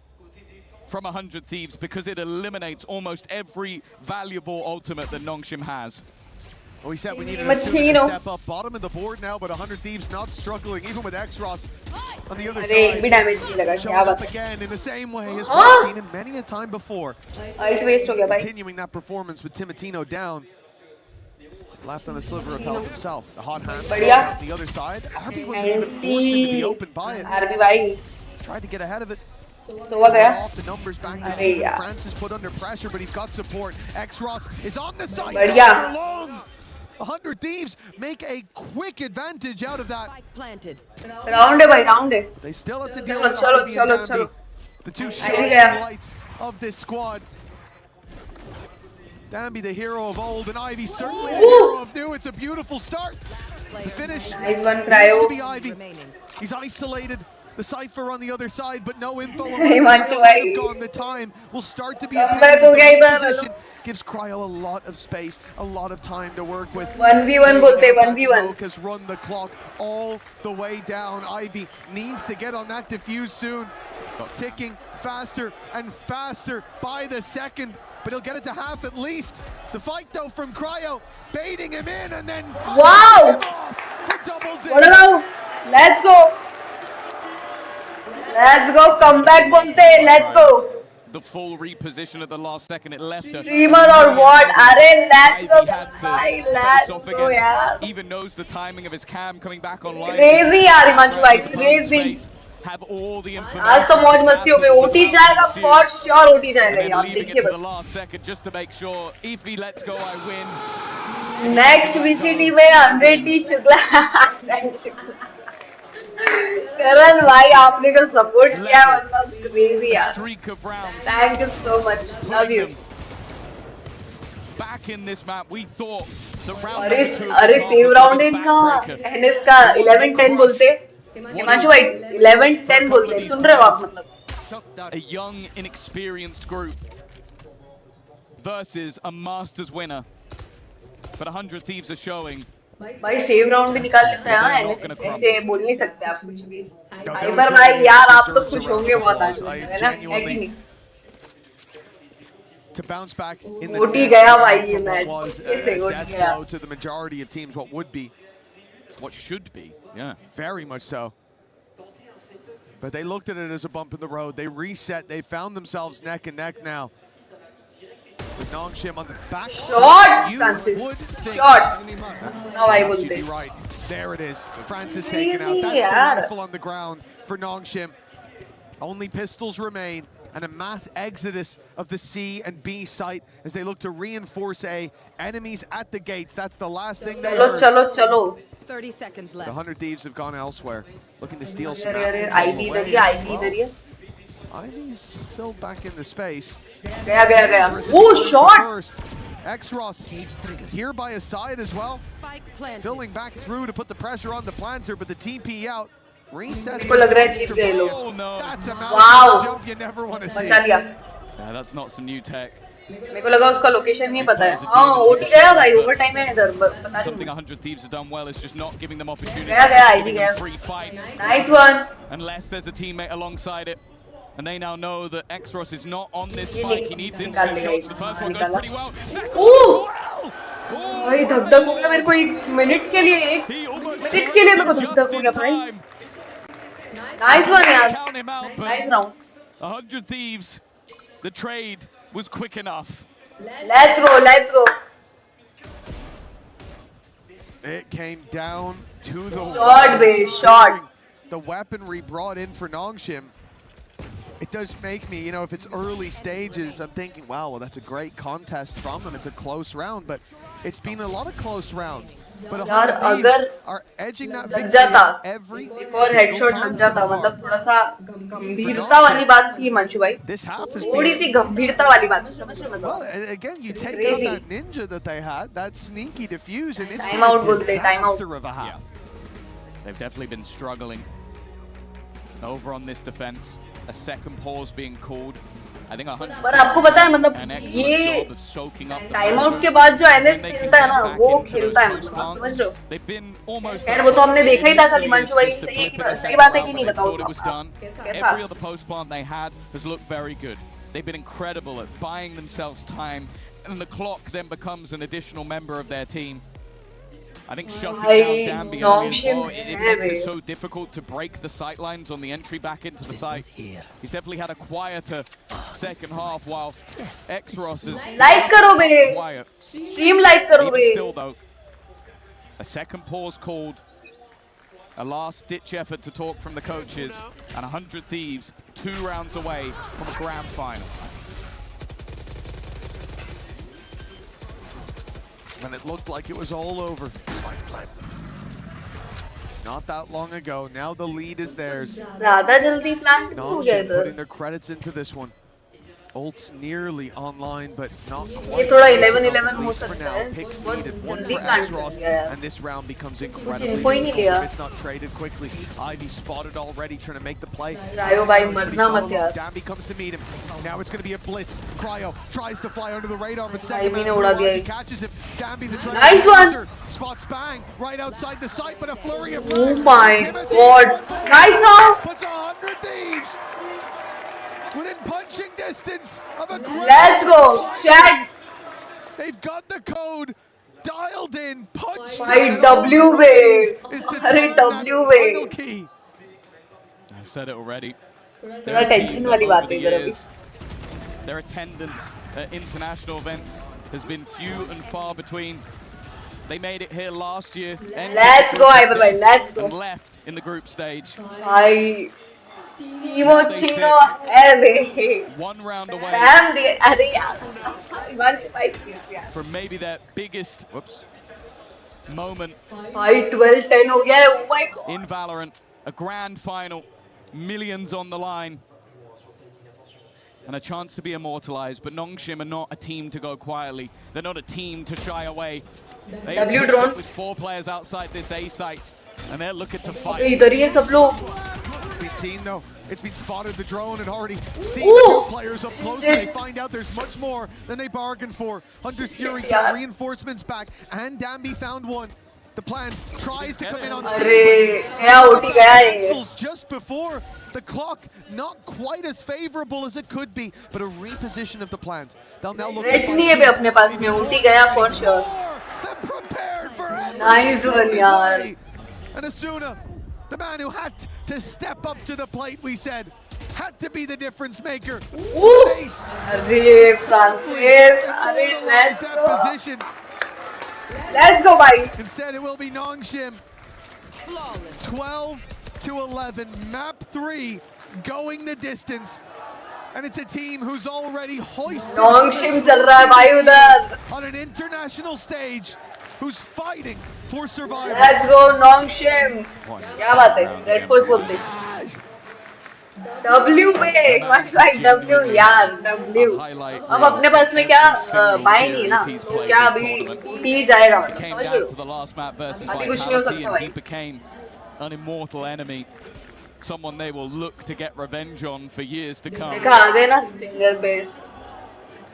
[SPEAKER 10] from 100 Thieves because it eliminates almost every valuable ultimate that Nongshim has.
[SPEAKER 9] Well, we said we needed a step up. Bottom of the board now, but 100 Thieves not struggling, even with Xros on the other side. Showing up again in the same way as we've seen him many a time before. Continuing that performance with Timatino down. Left on a sliver of health himself. The hot hand on the other side. RB wasn't even forced into the open by it. Tried to get ahead of it. Off the numbers back to even. Francis put under pressure, but he's got support. Xros is on the side. Long. 100 Thieves make a quick advantage out of that.
[SPEAKER 4] Round it.
[SPEAKER 9] They still have to deal with RB and Danby, the two shining lights of this squad. Danby, the hero of old, and Ivy certainly the hero of new. It's a beautiful start. The finish
[SPEAKER 4] Nice one,
[SPEAKER 9] needs
[SPEAKER 4] Cryo.
[SPEAKER 9] to be Ivy. He's isolated. The Cypher on the other side, but no info on where Cryo might have gone. The time will start to be a pain as the position gives Cryo a lot of space, a lot of time to work with.
[SPEAKER 4] 1v1 bolte, 1v1.
[SPEAKER 9] Smoke has run the clock all the way down. Ivy needs to get on that defuse soon. Ticking faster and faster by the second, but he'll get it to half at least. The fight though from Cryo, baiting him in and then
[SPEAKER 4] wow! What about? Let's go! Let's go, comeback bolte, let's go!
[SPEAKER 10] The full reposition at the last second, it left her.
[SPEAKER 4] Streamer or what? Arey, let's go, let's go, yaar.
[SPEAKER 10] Even knows the timing of his cam coming back online.
[SPEAKER 4] Crazy yaar, Himanshu bhai, crazy.
[SPEAKER 10] Have all the information.
[SPEAKER 4] आज तो मौज मस्ती हो गई, OT जाएगा, for sure OT जाएगा यार, देखिए
[SPEAKER 10] the
[SPEAKER 4] बस.
[SPEAKER 10] last second just to make sure if he lets go, I win.
[SPEAKER 4] Next VCT में 100T शुक्ला. करण भाई आपने को सपोर्ट किया मतलब crazy यार. Thank you so much. Love you.
[SPEAKER 10] Back in this map, we thought the round.
[SPEAKER 4] अरे save round इनका NS का 11-10 बोलते. हिमांशु भाई 11-10 बोलते. सुन रहे हो आप मतलब?
[SPEAKER 10] A young, inexperienced group versus a Masters winner. But 100 Thieves are showing.
[SPEAKER 4] भाई सेव राउंड भी निकाल लेते हैं, ऐसे बोल नहीं सकते आप कुछ भी. हाइपर भाई यार आप तो खुश होंगे बहुत आज, है ना? है कि नहीं?
[SPEAKER 9] To bounce back in the
[SPEAKER 4] OT गया भाई ये match.
[SPEAKER 9] was a death blow to the majority of teams. What would be,
[SPEAKER 10] what should be, yeah,
[SPEAKER 9] very much so. But they looked at it as a bump in the road. They reset. They found themselves neck and neck now. With Nongshim on the back.
[SPEAKER 4] Shot!
[SPEAKER 9] You would think.
[SPEAKER 4] Shot! No, I
[SPEAKER 9] You'd
[SPEAKER 4] wouldn't.
[SPEAKER 9] be right. There it is. Francis taken out. That's the rifle on the ground for Nongshim. Only pistols remain, and a mass exodus of the C and B site as they look to reinforce A. Enemies at the gates. That's the last thing they heard.
[SPEAKER 4] Chalo.
[SPEAKER 12] 30 seconds left.
[SPEAKER 9] The 100 Thieves have gone elsewhere, looking to steal some. Ivy's filled back into space.
[SPEAKER 4] Gaya. Oh, shot!
[SPEAKER 9] X-Ross here by his side as well. Filling back through to put the pressure on the planter, but the TP out. Resets.
[SPEAKER 10] Oh, no.
[SPEAKER 9] That's a
[SPEAKER 4] wow.
[SPEAKER 9] jump you never want to see.
[SPEAKER 10] Yeah, that's not some new tech.
[SPEAKER 4] मेरे को लगा उसका location नहीं पता है. हाँ, OT गया भाई, ओवरटाइम है इधर.
[SPEAKER 10] Something 100 Thieves have done well is just not giving them opportunity.
[SPEAKER 4] गया.
[SPEAKER 10] Free fights.
[SPEAKER 4] Nice one.
[SPEAKER 10] Unless there's a teammate alongside it. And they now know that X-Ross is not on this spike. He needs instant shots. The first one goes pretty well. Second one,
[SPEAKER 4] भाई धक-धक हो गया मेरे को 1 minute के लिए. 1 minute के लिए मेरे को धक-धक हो गया भाई. Nice one यार. Nice round.
[SPEAKER 10] 100 Thieves. The trade was quick enough.
[SPEAKER 4] Let's go.
[SPEAKER 9] It came down to the
[SPEAKER 4] shot.
[SPEAKER 9] The weaponry brought in for Nongshim. It does make me, if it's early stages, I'm thinking, wow, well, that's a great contest from them. It's a close round, but it's been a lot of close rounds. But 100 Thieves are edging that victory every
[SPEAKER 4] headshot लग जाता, मतलब थोड़ा सा गंभीरता वाली बात थी मंशु भाई.
[SPEAKER 9] This half is
[SPEAKER 4] थोड़ी सी गंभीरता वाली बात, समझ रहे हो?
[SPEAKER 9] Well, again, you take out that ninja that they had, that sneaky diffuse, and it's
[SPEAKER 4] time out
[SPEAKER 9] a disaster of a half.
[SPEAKER 10] They've definitely been struggling over on this defense. A second pause being called. I think 100.
[SPEAKER 4] पर आपको पता है मतलब ये time out के बाद जो NS खेलता है ना वो खेलता है समझ रहे हो? खैर वो तो हमने देखा ही था कल हिमांशु भाई सही बात है कि नहीं बताओ?
[SPEAKER 10] Every other post plant they had has looked very good. They've been incredible at buying themselves time, and the clock then becomes an additional member of their team. I think shutting down Danby early as well, it makes it so difficult to break the sight lines on the entry back into the site. He's definitely had a quieter second half while X-Ross is quiet.
[SPEAKER 4] Stream like karo
[SPEAKER 10] Even still though, a second pause called, a last ditch effort to talk from the coaches, and 100 Thieves 2 rounds away from a grand final.
[SPEAKER 9] And it looked like it was all over. Not that long ago. Now the lead is theirs.
[SPEAKER 4] ज़्यादा जल्दी plan हो गया इधर.
[SPEAKER 9] Putting their credits into this one. Ult's nearly online, but not
[SPEAKER 4] ये
[SPEAKER 9] quite.
[SPEAKER 4] थोड़ा 11-11 हो
[SPEAKER 9] For
[SPEAKER 4] सकता
[SPEAKER 9] now,
[SPEAKER 4] है.
[SPEAKER 9] picks
[SPEAKER 4] बहुत
[SPEAKER 9] needed, one
[SPEAKER 4] जल्दी
[SPEAKER 9] for
[SPEAKER 4] plant कर
[SPEAKER 9] X-Ross,
[SPEAKER 4] दिया यार.
[SPEAKER 9] and this round becomes
[SPEAKER 4] कुछ
[SPEAKER 9] incredibly
[SPEAKER 4] info ही नहीं
[SPEAKER 9] difficult
[SPEAKER 4] लिया.
[SPEAKER 9] if it's not traded quickly. Ivy spotted already, trying to make the play.
[SPEAKER 4] Cryo भाई मरना मत यार.
[SPEAKER 9] Dambi comes to meet him. Now it's going to be a blitz. Cryo tries to fly under the radar, but
[SPEAKER 4] भाई
[SPEAKER 9] second
[SPEAKER 4] मैंने उड़ा
[SPEAKER 9] man
[SPEAKER 4] दिया.
[SPEAKER 9] catches him. Dambi the
[SPEAKER 4] Nice one.
[SPEAKER 9] spots Bang right outside the site, but a flurry of
[SPEAKER 4] Oh my god. Nice now.
[SPEAKER 9] puts 100 thieves within punching distance of a great.
[SPEAKER 4] Let's go. Chad.
[SPEAKER 9] They've got the code dialed in, punched
[SPEAKER 4] भाई
[SPEAKER 9] in, and all
[SPEAKER 4] W
[SPEAKER 9] it
[SPEAKER 4] way.
[SPEAKER 9] is to
[SPEAKER 4] अरे
[SPEAKER 9] turn that
[SPEAKER 4] W
[SPEAKER 9] final
[SPEAKER 4] way.
[SPEAKER 9] key.
[SPEAKER 10] I said it already.
[SPEAKER 4] थोड़ा tension वाली बात है इधर अभी.
[SPEAKER 10] Their attendance at international events has been few and far between. They made it here last year.
[SPEAKER 4] Let's go, Ivan bhai. Let's go.
[SPEAKER 10] And left in the group stage.
[SPEAKER 4] भाई टीमो Chino अरे.
[SPEAKER 10] One round away.
[SPEAKER 4] Damn the अरे यार. Ivan भाई यार.
[SPEAKER 10] From maybe their biggest moment.
[SPEAKER 4] भाई 12-10 हो गया है. Oh my god.
[SPEAKER 10] In Valorant, a grand final, millions on the line. And a chance to be immortalized, but Nongshim are not a team to go quietly. They're not a team to shy away. They have pushed up with 4 players outside this A site, and they're looking to fight.
[SPEAKER 9] It's been seen though. It's been spotted. The drone had already seen the 2 players up close. They find out there's much more than they bargained for. Hunter's Fury got reinforcements back, and Dambi found one. The plant tries to come in on cancels just before the clock, not quite as favorable as it could be, but a reposition of the plant. They'll now look
[SPEAKER 4] Let's नहीं है भी अपने पास में उल्टी गया for sure. Nice one यार.
[SPEAKER 9] And Asuna, the man who had to step up to the plate, we said, had to be the difference maker.
[SPEAKER 4] अरे Francis, अरे let's go. Let's go, buddy.
[SPEAKER 9] Instead, it will be Nongshim. 12-11, map 3, going the distance. And it's a team who's already hoisted
[SPEAKER 4] Nongshim चल रहा है भाई उधर.
[SPEAKER 9] On an international stage, who's fighting for survival.
[SPEAKER 4] Let's go, Nongshim. क्या बात है? Red Force बोलते. W पे, much like W यार, W. अब अपने पास में क्या बाय नहीं ना, क्या अभी T जाएगा, समझ लो. अभी कुछ नहीं हो सकता भाई.
[SPEAKER 10] He became an immortal enemy, someone they will look to get revenge on for years to come.
[SPEAKER 4] देखा आ गए ना Stinger पे.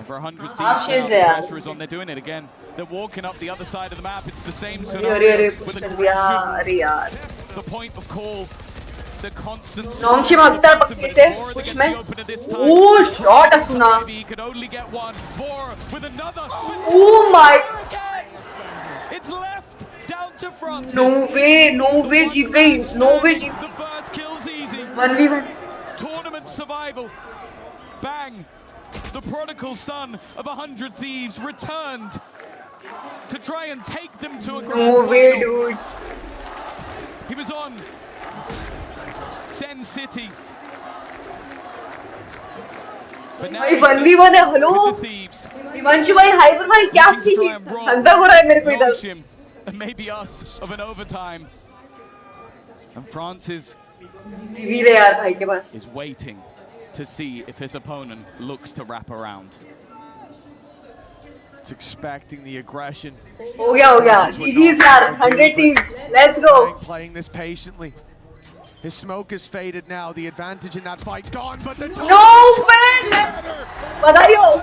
[SPEAKER 10] For 100 thieves now, the pressure is on. They're doing it again. They're walking up the other side of the map. It's the same scenario with aggression. The point of call. The constant
[SPEAKER 4] Nongshim Akhtar पक्के से कुछ में. Oh, shot असुना.
[SPEAKER 10] He could only get one. 4 with another.
[SPEAKER 4] Oh my.
[SPEAKER 10] It's left down to Francis.
[SPEAKER 4] No way जीत गई. No way Jeet.
[SPEAKER 10] The first kill's easy.
[SPEAKER 4] 1v1.
[SPEAKER 10] Tournament survival. Bang. The prodigal son of 100 thieves returned to try and take them to a grand
[SPEAKER 4] No way,
[SPEAKER 10] final.
[SPEAKER 4] dude.
[SPEAKER 10] He was on Sen City. But now
[SPEAKER 4] भाई 1v1 है. Hello. Himanshu भाई hyper भाई क्या सी हंसा हो रहा है मेरे को इधर.
[SPEAKER 10] And maybe us of an overtime. And Francis
[SPEAKER 4] वीरे यार भाई के पास.
[SPEAKER 10] is waiting to see if his opponent looks to wrap around.
[SPEAKER 9] It's expecting the aggression.
[SPEAKER 4] हो गया. GG's यार. 100 teams. Let's go.
[SPEAKER 9] Playing this patiently. His smoke is faded now. The advantage in that fight gone, but the
[SPEAKER 4] no way. बधाइयो.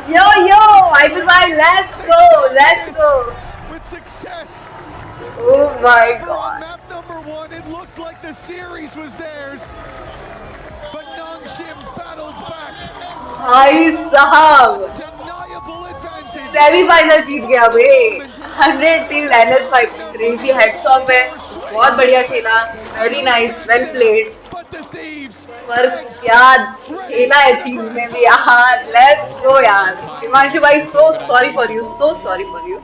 [SPEAKER 4] Yo, Ivan bhai, let's go.
[SPEAKER 9] With success.
[SPEAKER 4] Oh my god.
[SPEAKER 9] Map number 1, it looked like the series was theirs. But Nongshim battled back.
[SPEAKER 4] भाई साहब. Semifinal जीत गया बे. 100 teams NS भाई crazy heads off है. बहुत बढ़िया खेला. Very nice, well played. पर क्या खेला है टीम में भी यार. Let's go यार. हिमांशु भाई, so sorry for you.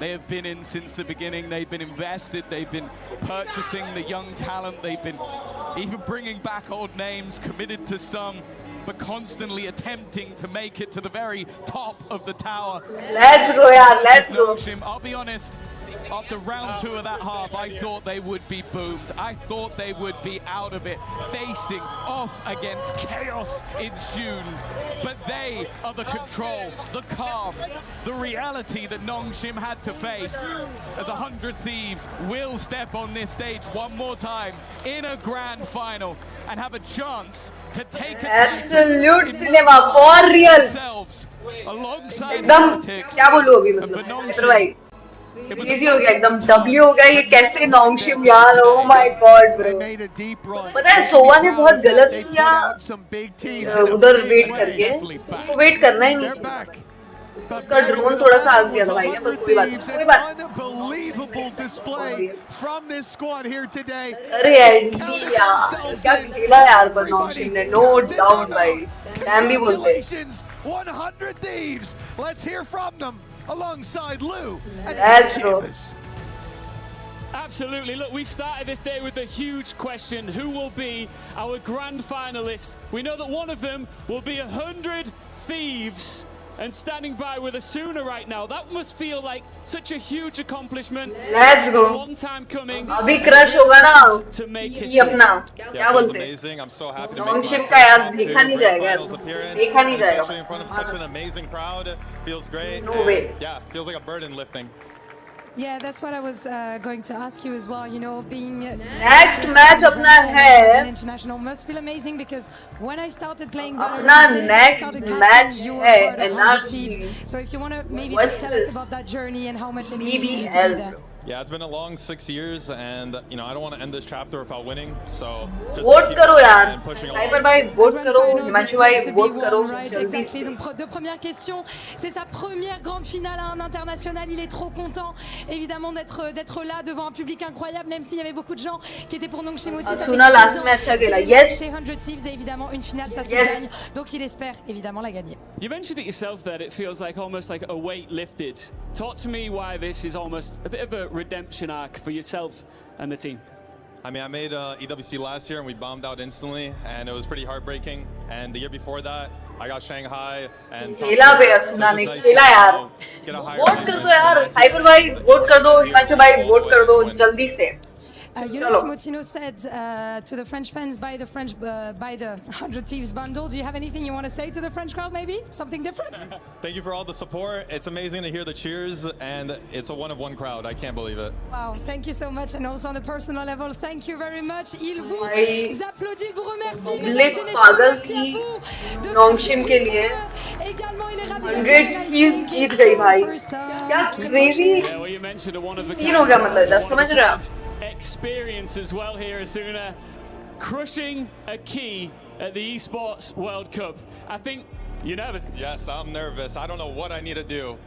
[SPEAKER 10] They have been in since the beginning. They've been invested. They've been purchasing the young talent. They've been even bringing back old names, committed to some, but constantly attempting to make it to the very top of the tower.
[SPEAKER 4] Let's go, yaar. Let's go.
[SPEAKER 10] I'll be honest, after round 2 of that half, I thought they would be boomed. I thought they would be out of it, facing off against chaos ensued. But they are the control, the calm, the reality that Nongshim had to face, as 100 Thieves will step on this stage one more time in a grand final and have a chance to take
[SPEAKER 4] absolute cinema for real.
[SPEAKER 10] Alongside
[SPEAKER 4] एकदम क्या बोलूं अभी मतलब Cypher भाई easy हो गया एकदम W हो गया ये कैसे Nongshim यार oh my god bro पता है सोवा ने बहुत गलत किया उधर वेट करके उसको वेट करना ही नहीं चाहिए उसका ड्रोन थोड़ा सा आग दिया था भाई ने पर कोई बात अरे एंडी यार क्या खेला यार पर Nongshim ने नो डाउट भाई डैम भी बोलते
[SPEAKER 10] 100 Thieves. Let's hear from them alongside Lou and
[SPEAKER 4] Chambers.
[SPEAKER 7] Absolutely. Look, we started this day with a huge question. Who will be our grand finalists? We know that one of them will be 100 Thieves. And standing by with Asuna right now, that must feel like such a huge accomplishment.
[SPEAKER 4] Let's go.
[SPEAKER 7] A long time coming.
[SPEAKER 4] अभी crush होगा ना
[SPEAKER 7] to make
[SPEAKER 4] ये अपना क्या बोलते हैं?
[SPEAKER 22] Amazing. I'm so happy to
[SPEAKER 4] Nongshim का यार देखा नहीं जाएगा देखा नहीं जाएगा
[SPEAKER 22] especially in front of such an amazing crowd. Feels great.
[SPEAKER 4] No way.
[SPEAKER 22] Yeah, feels like a burden lifting.
[SPEAKER 2] Yeah, that's what I was going to ask you as well. You know, being
[SPEAKER 4] next match अपना है
[SPEAKER 2] international must feel amazing because when I started playing
[SPEAKER 4] Valorant, next match है NRG.
[SPEAKER 2] So if you want to maybe just tell us about that journey and how much it means to you to be there.
[SPEAKER 22] Yeah, it's been a long 6 years, and you know I don't want to end this chapter without winning. So just
[SPEAKER 4] vote करो यार,
[SPEAKER 22] Cypher
[SPEAKER 4] भाई vote करो, Himanshu भाई vote करो,
[SPEAKER 2] जल्दी से. Donc deux premières questions, c'est sa première grande finale à un international. Il est trop content, évidemment, d'être là devant un public incroyable, même s'il y avait beaucoup de gens qui étaient pour Nongshim aussi. Ça fait 6 ans chez 100 Thieves et évidemment une finale, ça se gagne. Donc il espère évidemment la gagner.
[SPEAKER 7] You mentioned it yourself that it feels like almost like a weight lifted. Talk to me why this is almost a bit of a redemption arc for yourself and the team.
[SPEAKER 22] I mean, I made EWC last year and we bombed out instantly, and it was pretty heartbreaking. And the year before that, I got Shanghai and
[SPEAKER 4] खेला बे असुना ने खेला यार. Vote कर दो यार, Cypher भाई vote कर दो, हिमांशु भाई वोट कर दो जल्दी से.
[SPEAKER 2] You know, Timotino said to the French fans, buy the 100 Thieves bundle. Do you have anything you want to say to the French crowd, maybe? Something different?
[SPEAKER 22] Thank you for all the support. It's amazing to hear the cheers, and it's a one-of-one crowd. I can't believe it.
[SPEAKER 2] Wow, thank you so much. And also on a personal level, thank you very much. Il vous applaudit, il vous remercie.
[SPEAKER 4] पागल थी Nongshim के लिए.
[SPEAKER 2] Également, il est ravi
[SPEAKER 4] 100 Thieves जीत गई भाई. क्या crazy. तीन हो गया मतलब, समझ रहे आप?
[SPEAKER 7] Experience as well here, Asuna, crushing a key at the Esports World Cup. I think you're nervous.
[SPEAKER 22] Yes, I'm nervous. I don't know what I need to do.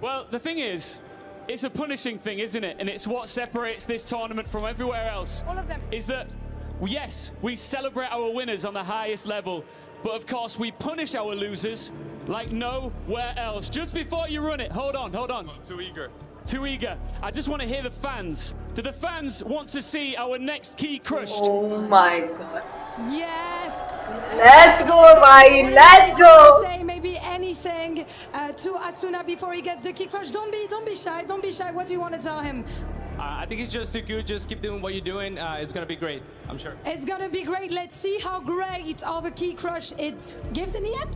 [SPEAKER 7] Well, the thing is, it's a punishing thing, isn't it? And it's what separates this tournament from everywhere else.
[SPEAKER 2] All of them.
[SPEAKER 7] Is that, yes, we celebrate our winners on the highest level, but of course we punish our losers like nowhere else. Just before you run it, hold on.
[SPEAKER 22] Too eager.
[SPEAKER 7] Too eager. I just want to hear the fans. Do the fans want to see our next key crushed?
[SPEAKER 4] Oh my god.
[SPEAKER 2] Yes.
[SPEAKER 4] Let's go, bhai. Let's go.
[SPEAKER 2] Say maybe anything to Asuna before he gets the key crush. Don't be shy. Don't be shy. What do you want to tell him?
[SPEAKER 16] I think it's just too good. Just keep doing what you're doing. It's gonna be great. I'm sure.
[SPEAKER 2] It's gonna be great. Let's see how great of a key crush it gives in the end.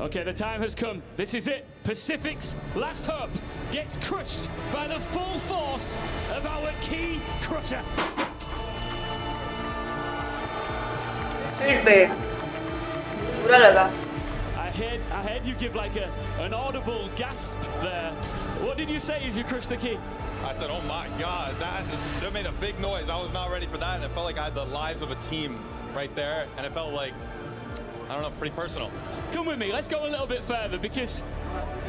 [SPEAKER 7] Okay, the time has come. This is it. Pacific's last hope gets crushed by the full force of our key crusher. I heard you give like an audible gasp there. What did you say as you crushed the key?
[SPEAKER 22] I said, oh my God, that made a big noise. I was not ready for that, and it felt like I had the lives of a team right there, and it felt like, I don't know, pretty personal.
[SPEAKER 7] Come with me, let's go a little bit further, because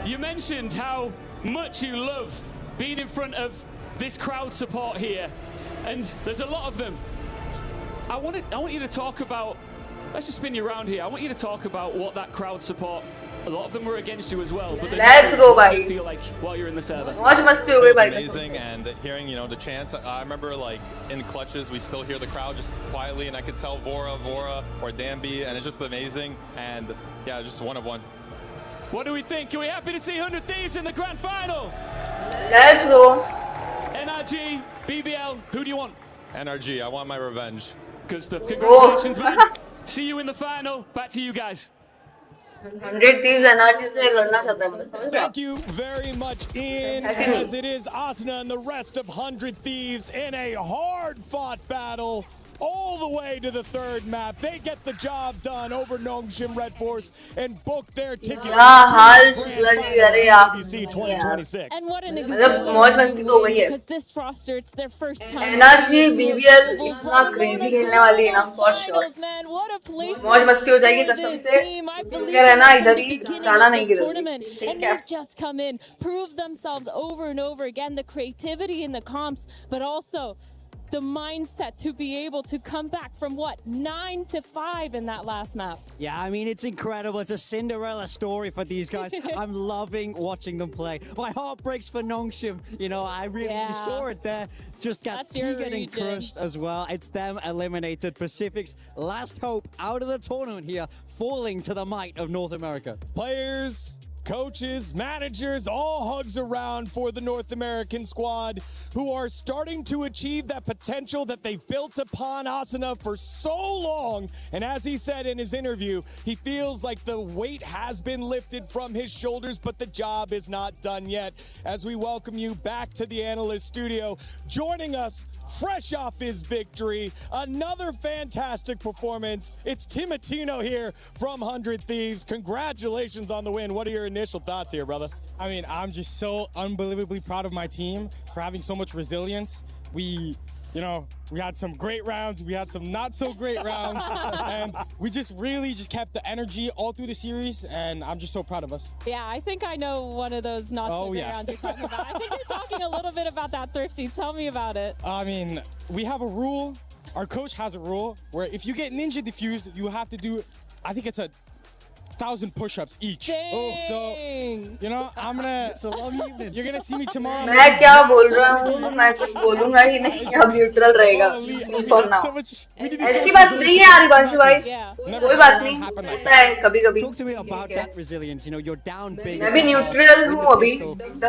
[SPEAKER 7] you mentioned how much you love being in front of this crowd support here, and there's a lot of them. I want you to talk about, let's just spin you around here. I want you to talk about what that crowd support, a lot of them were against you as well, but
[SPEAKER 4] let's go, bhai.
[SPEAKER 7] Feel like while you're in the server.
[SPEAKER 22] It's amazing, and hearing, you know, the chants. I remember like in clutches, we still hear the crowd just quietly, and I could tell Vora, or Danby, and it's just amazing. And yeah, just one of one.
[SPEAKER 7] What do we think? Are we happy to see 100 Thieves in the grand final?
[SPEAKER 4] Let's go.
[SPEAKER 7] NRG, BBL, who do you want?
[SPEAKER 22] NRG, I want my revenge.
[SPEAKER 7] Good stuff. Congratulations, man. See you in the final. Back to you guys.
[SPEAKER 4] 100 Thieves NRG से लड़ना चाहता है मतलब.
[SPEAKER 1] Thank you very much, Ian. As it is Asuna and the rest of 100 Thieves in a hard-fought battle all the way to the third map. They get the job done over Nongshim Red Force and book their ticket to the EWC 2026.
[SPEAKER 3] And what an example, because this roster, it's their first time.
[SPEAKER 4] NRG BBL इतना crazy खेलने वाली है ना for sure. मौज मस्ती हो जाएगी कसम से. क्या रहना इधर ही जाना नहीं किधर.
[SPEAKER 3] And they've just come in, proved themselves over and over again, the creativity in the comps, but also the mindset to be able to come back from what, 9-5 in that last map.
[SPEAKER 14] Yeah, I mean, it's incredible. It's a Cinderella story for these guys. I'm loving watching them play. My heart breaks for Nongshim. You know, I really saw it there. Just got getting crushed as well. It's them eliminated. Pacific's last hope out of the tournament here, falling to the might of North America.
[SPEAKER 1] Players, coaches, managers, all hugs around for the North American squad who are starting to achieve that potential that they built upon Asuna for so long. And as he said in his interview, he feels like the weight has been lifted from his shoulders, but the job is not done yet. As we welcome you back to the analyst studio, joining us fresh off his victory, another fantastic performance. It's Timotino here from 100 Thieves. Congratulations on the win. What are your initial thoughts here, brother?
[SPEAKER 13] I mean, I'm just so unbelievably proud of my team for having so much resilience. We had some great rounds, we had some not so great rounds, and we just really kept the energy all through the series, and I'm just so proud of us.
[SPEAKER 3] Yeah, I think I know one of those not so great rounds you're talking about. I think you're talking a little bit about that, Thrifty. Tell me about it.
[SPEAKER 13] I mean, we have a rule, our coach has a rule, where if you get ninja diffused, you have to do, I think it's 1,000 push-ups each.
[SPEAKER 3] Dang.
[SPEAKER 13] So, I'm gonna.
[SPEAKER 14] It's a long evening.
[SPEAKER 13] You're gonna see me tomorrow.
[SPEAKER 4] मैं क्या बोल रहा हूँ, मैं कुछ बोलूँगा ही नहीं, अब न्यूट्रल रहेगा. For now. ऐसी बात नहीं है यार हिमांशु भाई. कोई बात नहीं. होता है कभी-कभी.
[SPEAKER 14] Talk to me about that resilience. You're down big.
[SPEAKER 4] मैं भी न्यूट्रल हूँ अभी.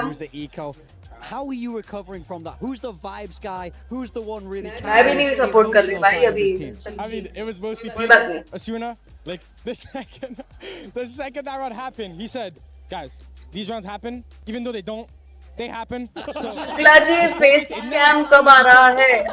[SPEAKER 14] Who's the eco? How are you recovering from that? Who's the vibes guy? Who's the one really?
[SPEAKER 4] मैं भी नहीं support कर रही भाई अभी.
[SPEAKER 13] I mean, it was mostly Asuna. Like the second that round happened, he said, "Guys, these rounds happen, even though they happen." So,
[SPEAKER 4] ji face cam कब आ रहा है?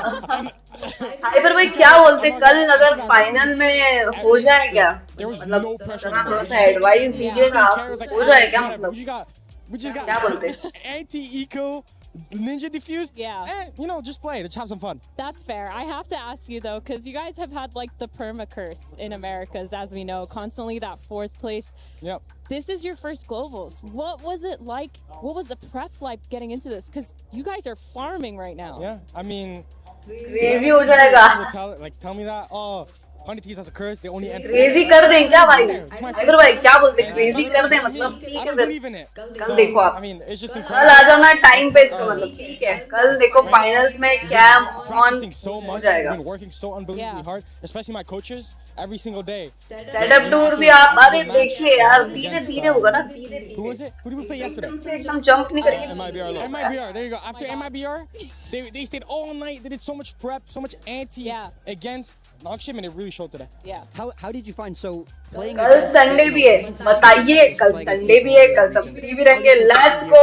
[SPEAKER 4] हाइपर भाई क्या बोलते कल अगर फाइनल में हो जाए क्या? मतलब थोड़ा सा एडवाइस दीजिएगा, हो जाए क्या मतलब?
[SPEAKER 13] We just got
[SPEAKER 4] क्या बोलते?
[SPEAKER 13] anti-eco. Ninja diffused?
[SPEAKER 3] Yeah.
[SPEAKER 13] Just play it. Let's have some fun.
[SPEAKER 3] That's fair. I have to ask you though, because you guys have had like the perma curse in Americas, as we know, constantly that 4th place.
[SPEAKER 13] Yep.
[SPEAKER 3] This is your first globals. What was it like? What was the prep like getting into this? Because you guys are farming right now.
[SPEAKER 13] Yeah. I mean,
[SPEAKER 4] crazy हो जाएगा.
[SPEAKER 13] Tell me that. Oh, 100 Thieves has a curse. They only enter.
[SPEAKER 4] Crazy कर दें क्या भाई? Hyper भाई क्या बोलते? Crazy कर दें मतलब ठीक है फिर. कल देखो आप.
[SPEAKER 13] I mean, it's just
[SPEAKER 4] कल आ जाना टाइम पे इसका मतलब ठीक है. कल देखो फाइनल्स में कैम ऑन
[SPEAKER 13] so much.
[SPEAKER 4] जाएगा.
[SPEAKER 13] I've been working so unbelievably hard, especially my coaches every single day.
[SPEAKER 4] Setup tour भी आप अरे देखिए यार धीरे-धीरे होगा ना धीरे-धीरे.
[SPEAKER 13] Who was it? Who did we play yesterday?
[SPEAKER 4] एकदम जंप नहीं करेंगे.
[SPEAKER 13] MIBR. There you go. After MIBR, they stayed all night. They did so much prep, so much anti against Nongshim, and it really showed today.
[SPEAKER 3] Yeah.
[SPEAKER 14] How did you find playing?
[SPEAKER 4] कल Sunday भी है. बताइए कल Sunday भी है. कल सब free भी रहेंगे. Let's go.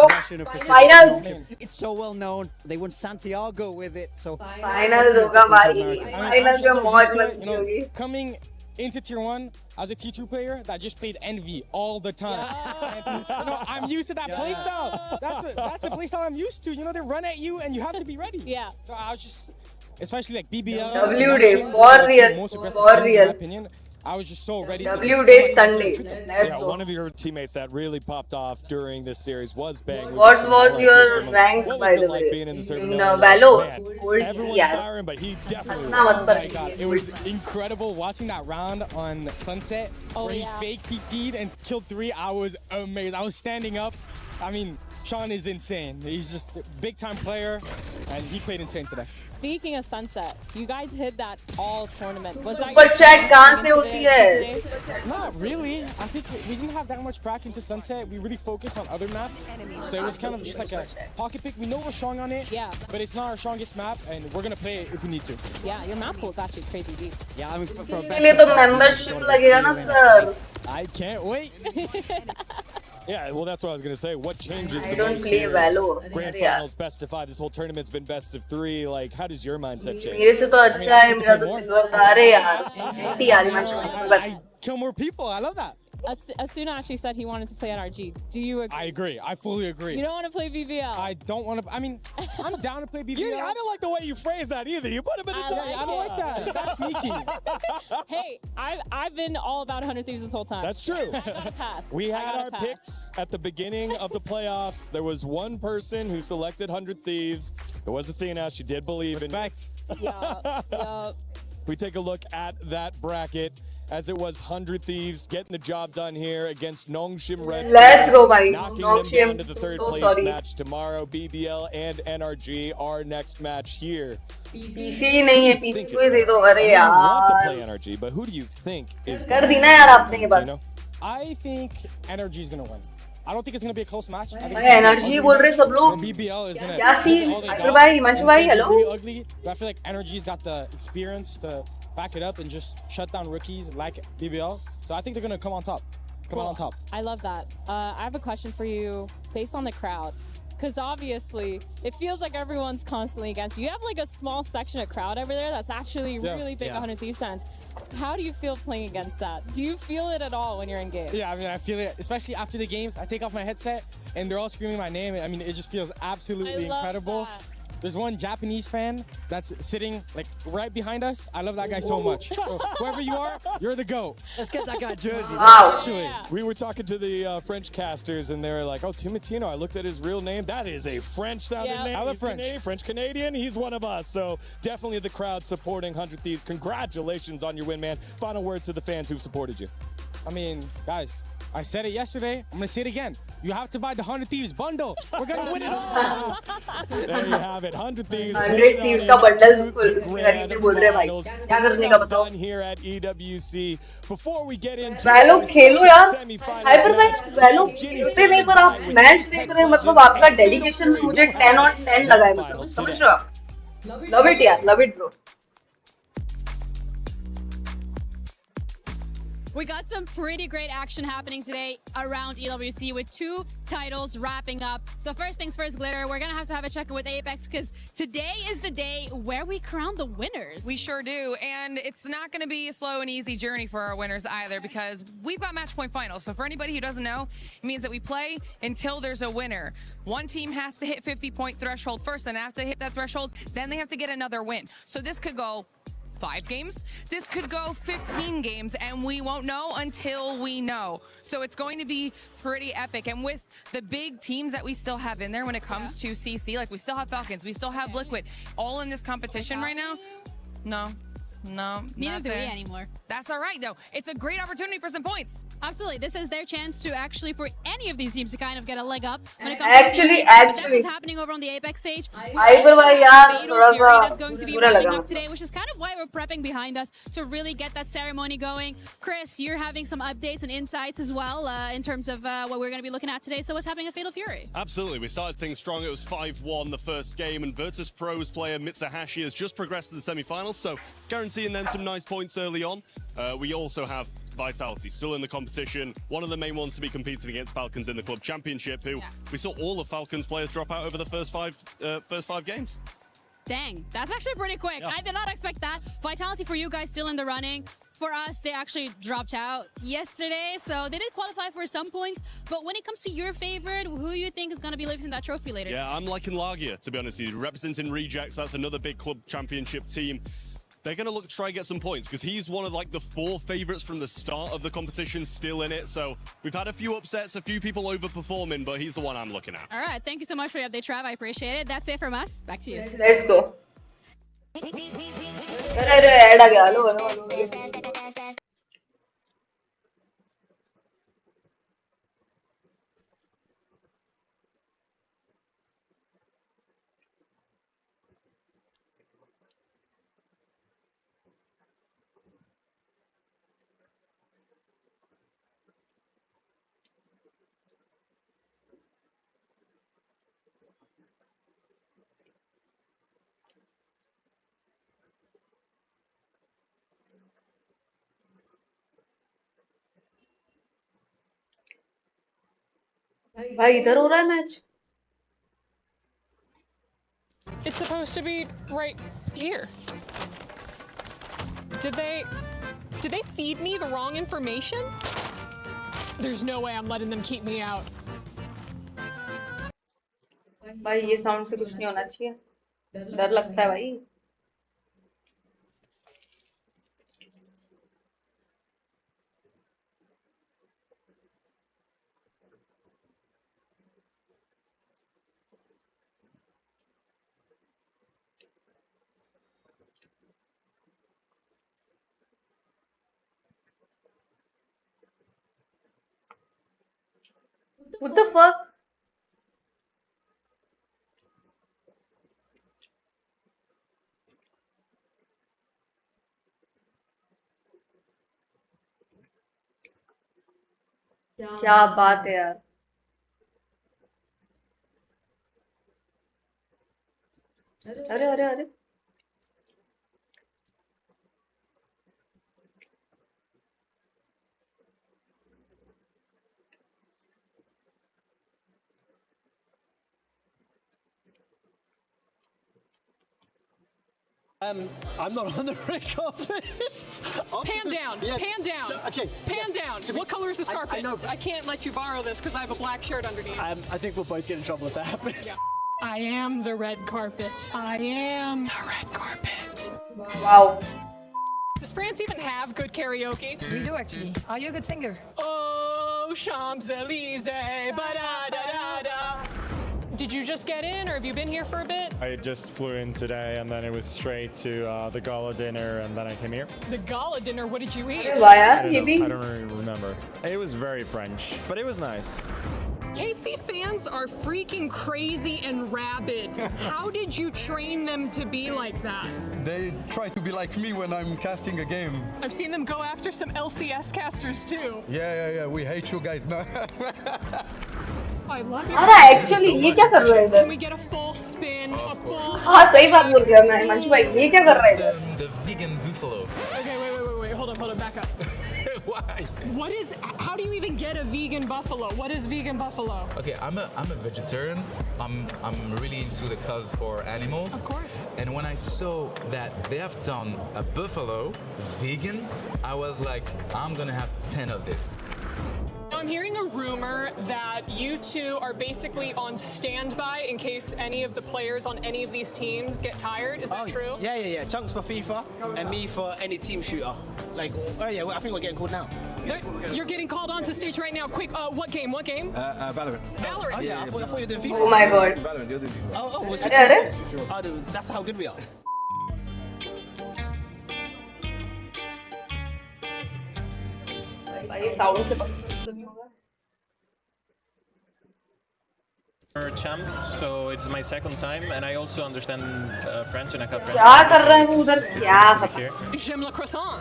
[SPEAKER 4] Finals.
[SPEAKER 14] It's so well known. They won Santiago with it. So
[SPEAKER 4] finals होगा भाई. Finals में मौज मस्ती होगी.
[SPEAKER 13] Coming into tier 1 as a tier 2 player that just played Envy all the time. I'm used to that playstyle. That's the playstyle I'm used to. They run at you and you have to be ready.
[SPEAKER 3] Yeah.
[SPEAKER 13] So I was just, especially like BBL.
[SPEAKER 4] W day for real. For real.
[SPEAKER 13] In my opinion. I was just so ready.
[SPEAKER 4] W day Sunday.
[SPEAKER 1] Yeah, one of your teammates that really popped off during this series was Bang.
[SPEAKER 4] What was your rank by the way? In Valo?
[SPEAKER 1] Everyone's firing, but he definitely.
[SPEAKER 13] Oh my god, it was incredible watching that round on Sunset where he faked TP'd and killed 3. I was amazed. I was standing up. I mean, Sean is insane. He's just a big-time player, and he played insane today.
[SPEAKER 3] Speaking of Sunset, you guys hit that all tournament. Was that
[SPEAKER 4] Super chat kahan se hoti hai?
[SPEAKER 13] Not really. I think we didn't have that much prac into Sunset. We really focused on other maps. So it was kind of just like a pocket pick. We know we're strong on it, but it's not our strongest map, and we're going to play it if we need to.
[SPEAKER 3] Yeah, your map pool is actually crazy deep.
[SPEAKER 13] Yeah, I mean, for a
[SPEAKER 4] इसके लिए तो membership लगेगा ना sir.
[SPEAKER 13] I can't wait.
[SPEAKER 1] Yeah, well, that's what I was going to say. What changes
[SPEAKER 4] I
[SPEAKER 1] the
[SPEAKER 4] don't
[SPEAKER 1] most
[SPEAKER 4] play
[SPEAKER 1] here?
[SPEAKER 4] Valorant.
[SPEAKER 1] Grand Finals, best of 5. This whole tournament's been best of 3. Like, how does your mindset change?
[SPEAKER 4] मेरे से तो अच्छा है मेरा तो silver था अरे यार. ऐसी यार
[SPEAKER 13] I kill more people. I love that.
[SPEAKER 3] Asuna actually said he wanted to play NRG. Do you agree?
[SPEAKER 13] I agree. I fully agree.
[SPEAKER 3] You don't want to play BBL?
[SPEAKER 13] I don't want to. I mean, I'm down to play BBL.
[SPEAKER 1] Yeah, I don't like the way you phrase that either. You put him in the top.
[SPEAKER 13] I don't like that. That's sneaky.
[SPEAKER 3] Hey, I've been all about 100 Thieves this whole time.
[SPEAKER 1] That's true.
[SPEAKER 3] I gotta pass.
[SPEAKER 1] We had our picks at the beginning of the playoffs. There was one person who selected 100 Thieves. It was Athena. She did believe in it.
[SPEAKER 3] Yeah.
[SPEAKER 1] We take a look at that bracket as it was 100 Thieves getting the job done here against Nongshim Red.
[SPEAKER 4] Let's go, buddy.
[SPEAKER 1] Knocking them down to the third place match tomorrow. BBL and NRG, our next match here.
[SPEAKER 4] PC नहीं है, PC को ही दे दो अरे
[SPEAKER 1] I want to
[SPEAKER 4] यार.
[SPEAKER 1] play NRG, but who do you think is
[SPEAKER 4] कर दी ना यार आपने ये बात.
[SPEAKER 13] I think NRG is going to win. I don't think it's going to be a close match.
[SPEAKER 4] NRG बोल रहे सब लोग.
[SPEAKER 13] BBL is going to.
[SPEAKER 4] क्या सीन? अशर भाई, हिमांशु भाई, hello.
[SPEAKER 13] Ugly, but I feel like NRG's got the experience to back it up and just shut down rookies like BBL. So I think they're going to come on top. Come on top.
[SPEAKER 3] I love that. I have a question for you based on the crowd. Because obviously, it feels like everyone's constantly against you. You have like a small section of crowd over there that's actually really big 100 Thieves fans. How do you feel playing against that? Do you feel it at all when you're in game?
[SPEAKER 13] Yeah, I mean, I feel it, especially after the games. I take off my headset and they're all screaming my name. I mean, it just feels absolutely incredible.
[SPEAKER 3] That.
[SPEAKER 13] There's one Japanese fan that's sitting like right behind us. I love that guy so much. So, whoever you are, you're the GOAT.
[SPEAKER 14] Let's get that guy jersey.
[SPEAKER 4] Wow.
[SPEAKER 13] Actually,
[SPEAKER 1] we were talking to the French casters, and they were like, "Oh, Timatino." I looked at his real name. That is a French-sounding name.
[SPEAKER 13] I love French.
[SPEAKER 1] French-Canadian. He's one of us. So definitely the crowd supporting 100 Thieves. Congratulations on your win, man. Final words to the fans who've supported you.
[SPEAKER 13] I mean, guys, I said it yesterday. I'm gonna say it again. You have to buy the 100 Thieves bundle. We're gonna win it all.
[SPEAKER 1] There you have it. 100 Thieves.
[SPEAKER 4] 100 Thieves का bundle खरीदने बोल रहे भाई. क्या करने का बताओ?
[SPEAKER 1] Here at EWC. Before we get into
[SPEAKER 4] Valo खेलो यार. Hyper भाई Valo खेलते नहीं पर आप मैच देख रहे हैं मतलब आपका डेडिकेशन में मुझे 10 on 10 लगा है मतलब समझ रहे हो? Love it यार. Love it bro.
[SPEAKER 19] We got some pretty great action happening today around EWC with 2 titles wrapping up. So first things first, Glitter, we're going to have a check-in with Apex because today is the day where we crown the winners.
[SPEAKER 21] We sure do, and it's not going to be a slow and easy journey for our winners either because we've got match point finals. So for anybody who doesn't know, it means that we play until there's a winner. One team has to hit 50-point threshold first, and after they hit that threshold, then they have to get another win. So this could go 5 games. This could go 15 games, and we won't know until we know. So it's going to be pretty epic. And with the big teams that we still have in there when it comes to CC, like we still have Falcons, we still have Liquid, all in this competition right now. No,
[SPEAKER 19] neither do we anymore.
[SPEAKER 21] That's all right, though. It's a great opportunity for some points.
[SPEAKER 19] Absolutely. This is their chance to actually, for any of these teams to kind of get a leg up when it comes
[SPEAKER 4] Actually,
[SPEAKER 19] to that's what's happening over on the Apex stage.
[SPEAKER 4] Hyper भाई यार थोड़ा सा
[SPEAKER 19] that's going to be
[SPEAKER 4] बुरा
[SPEAKER 19] wrapping
[SPEAKER 4] लगा.
[SPEAKER 19] up today, which is kind of why we're prepping behind us to really get that ceremony going. Chris, you're having some updates and insights as well in terms of what we're going to be looking at today. So what's happening at Fatal Fury?
[SPEAKER 23] Absolutely. We started things strong. It was 5-1 the first game, and Virtus Pro's player Mitsuhashi has just progressed to the semi-finals, so guaranteeing them some nice points early on. We also have Vitality still in the competition, one of the main ones to be competing against Falcons in the club championship, who we saw all of Falcons players drop out over the first five games.
[SPEAKER 19] Dang, that's actually pretty quick. I did not expect that. Vitality for you guys still in the running. For us, they actually dropped out yesterday, so they did qualify for some points. But when it comes to your favorite, who you think is going to be lifting that trophy later?
[SPEAKER 23] Yeah, I'm liking Lagia, to be honest with you. Representing Rejects, that's another big club championship team. They're going to look to try and get some points because he's one of like the 4 favorites from the start of the competition, still in it. So we've had a few upsets, a few people overperforming, but he's the one I'm looking at.
[SPEAKER 19] All right, thank you so much for the update, Trav. I appreciate it. That's it from us. Back to you.
[SPEAKER 4] Let's go. अरे add आ गया. Hello. भाई इधर हो रहा है match
[SPEAKER 11] It's supposed to be right here. Did they feed me the wrong information? There's no way I'm letting them keep me out.
[SPEAKER 4] भाई ये sound से कुछ नहीं होना चाहिए डर लगता है भाई What the fuck? क्या बात है यार अरे अरे अरे
[SPEAKER 15] I'm not on the red carpet.
[SPEAKER 11] Pan down, pan down.
[SPEAKER 15] Okay.
[SPEAKER 11] Pan down. What color is this carpet?
[SPEAKER 15] I know.
[SPEAKER 11] I can't let you borrow this because I have a black shirt underneath.
[SPEAKER 15] I think we'll both get in trouble if that happens.
[SPEAKER 11] Yeah. I am the red carpet. I am the red carpet.
[SPEAKER 4] Wow.
[SPEAKER 11] Does France even have good karaoke?
[SPEAKER 2] We do actually. Are you a good singer?
[SPEAKER 11] Oh, Champs-Elysees, ba-da-da-da-da. Did you just get in, or have you been here for a bit?
[SPEAKER 22] I just flew in today, and then it was straight to the gala dinner, and then I came here.
[SPEAKER 11] The gala dinner, what did you eat?
[SPEAKER 22] I don't really remember. It was very French, but it was nice.
[SPEAKER 11] KC fans are freaking crazy and rabid. How did you train them to be like that?
[SPEAKER 18] They try to be like me when I'm casting a game.
[SPEAKER 11] I've seen them go after some LCS casters too.
[SPEAKER 18] Yeah, we hate you guys now.
[SPEAKER 11] I love you.
[SPEAKER 4] अरे actually ये क्या कर रहा है इधर?
[SPEAKER 11] Can we get a full spin, a full?
[SPEAKER 4] हाँ सही बात बोल रहा है हिमांशु भाई ये क्या कर रहा है इधर?
[SPEAKER 24] The vegan buffalo.
[SPEAKER 11] Okay, wait, hold up, back up.
[SPEAKER 24] Why?
[SPEAKER 11] What is? How do you even get a vegan buffalo? What is vegan buffalo?
[SPEAKER 24] Okay, I'm a vegetarian. I'm really into the cause for animals.
[SPEAKER 11] Of course.
[SPEAKER 24] And when I saw that they have done a buffalo vegan, I was like, I'm gonna have 10 of this.
[SPEAKER 11] I'm hearing a rumor that you two are basically on standby in case any of the players on any of these teams get tired. Is that true?
[SPEAKER 15] Yeah. Chunks for FIFA and me for any team shooter. Like, oh yeah, I think we're getting called now.
[SPEAKER 11] You're getting called onto stage right now. Quick, what game?
[SPEAKER 18] Valorant.
[SPEAKER 11] Valorant.
[SPEAKER 15] Oh yeah, I thought you were doing FIFA.
[SPEAKER 4] Oh my god.
[SPEAKER 18] Valorant, you're doing FIFA.
[SPEAKER 15] Oh, what's
[SPEAKER 4] अरे
[SPEAKER 15] that's how good we are.
[SPEAKER 4] भाई sound से पसंद नहीं होगा
[SPEAKER 22] Champs, so it's my second time, and I also understand French, and I have French.
[SPEAKER 4] क्या कर रहा है वो उधर क्या पता
[SPEAKER 11] J'aime le croissant.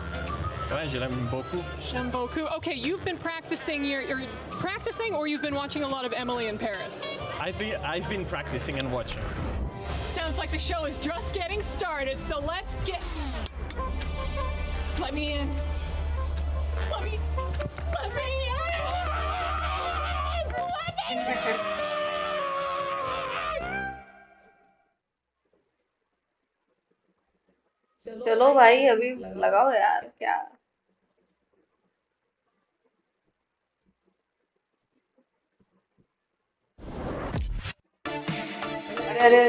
[SPEAKER 22] Ouais, je l'aime beaucoup.
[SPEAKER 11] J'aime beaucoup. Okay, you've been practicing. You're practicing, or you've been watching a lot of Emily in Paris.
[SPEAKER 22] I've been practicing and watching.
[SPEAKER 11] Sounds like the show is just getting started. So let's get. Let me in. Let me in.
[SPEAKER 4] चलो भाई अभी लगाओ यार क्या अरे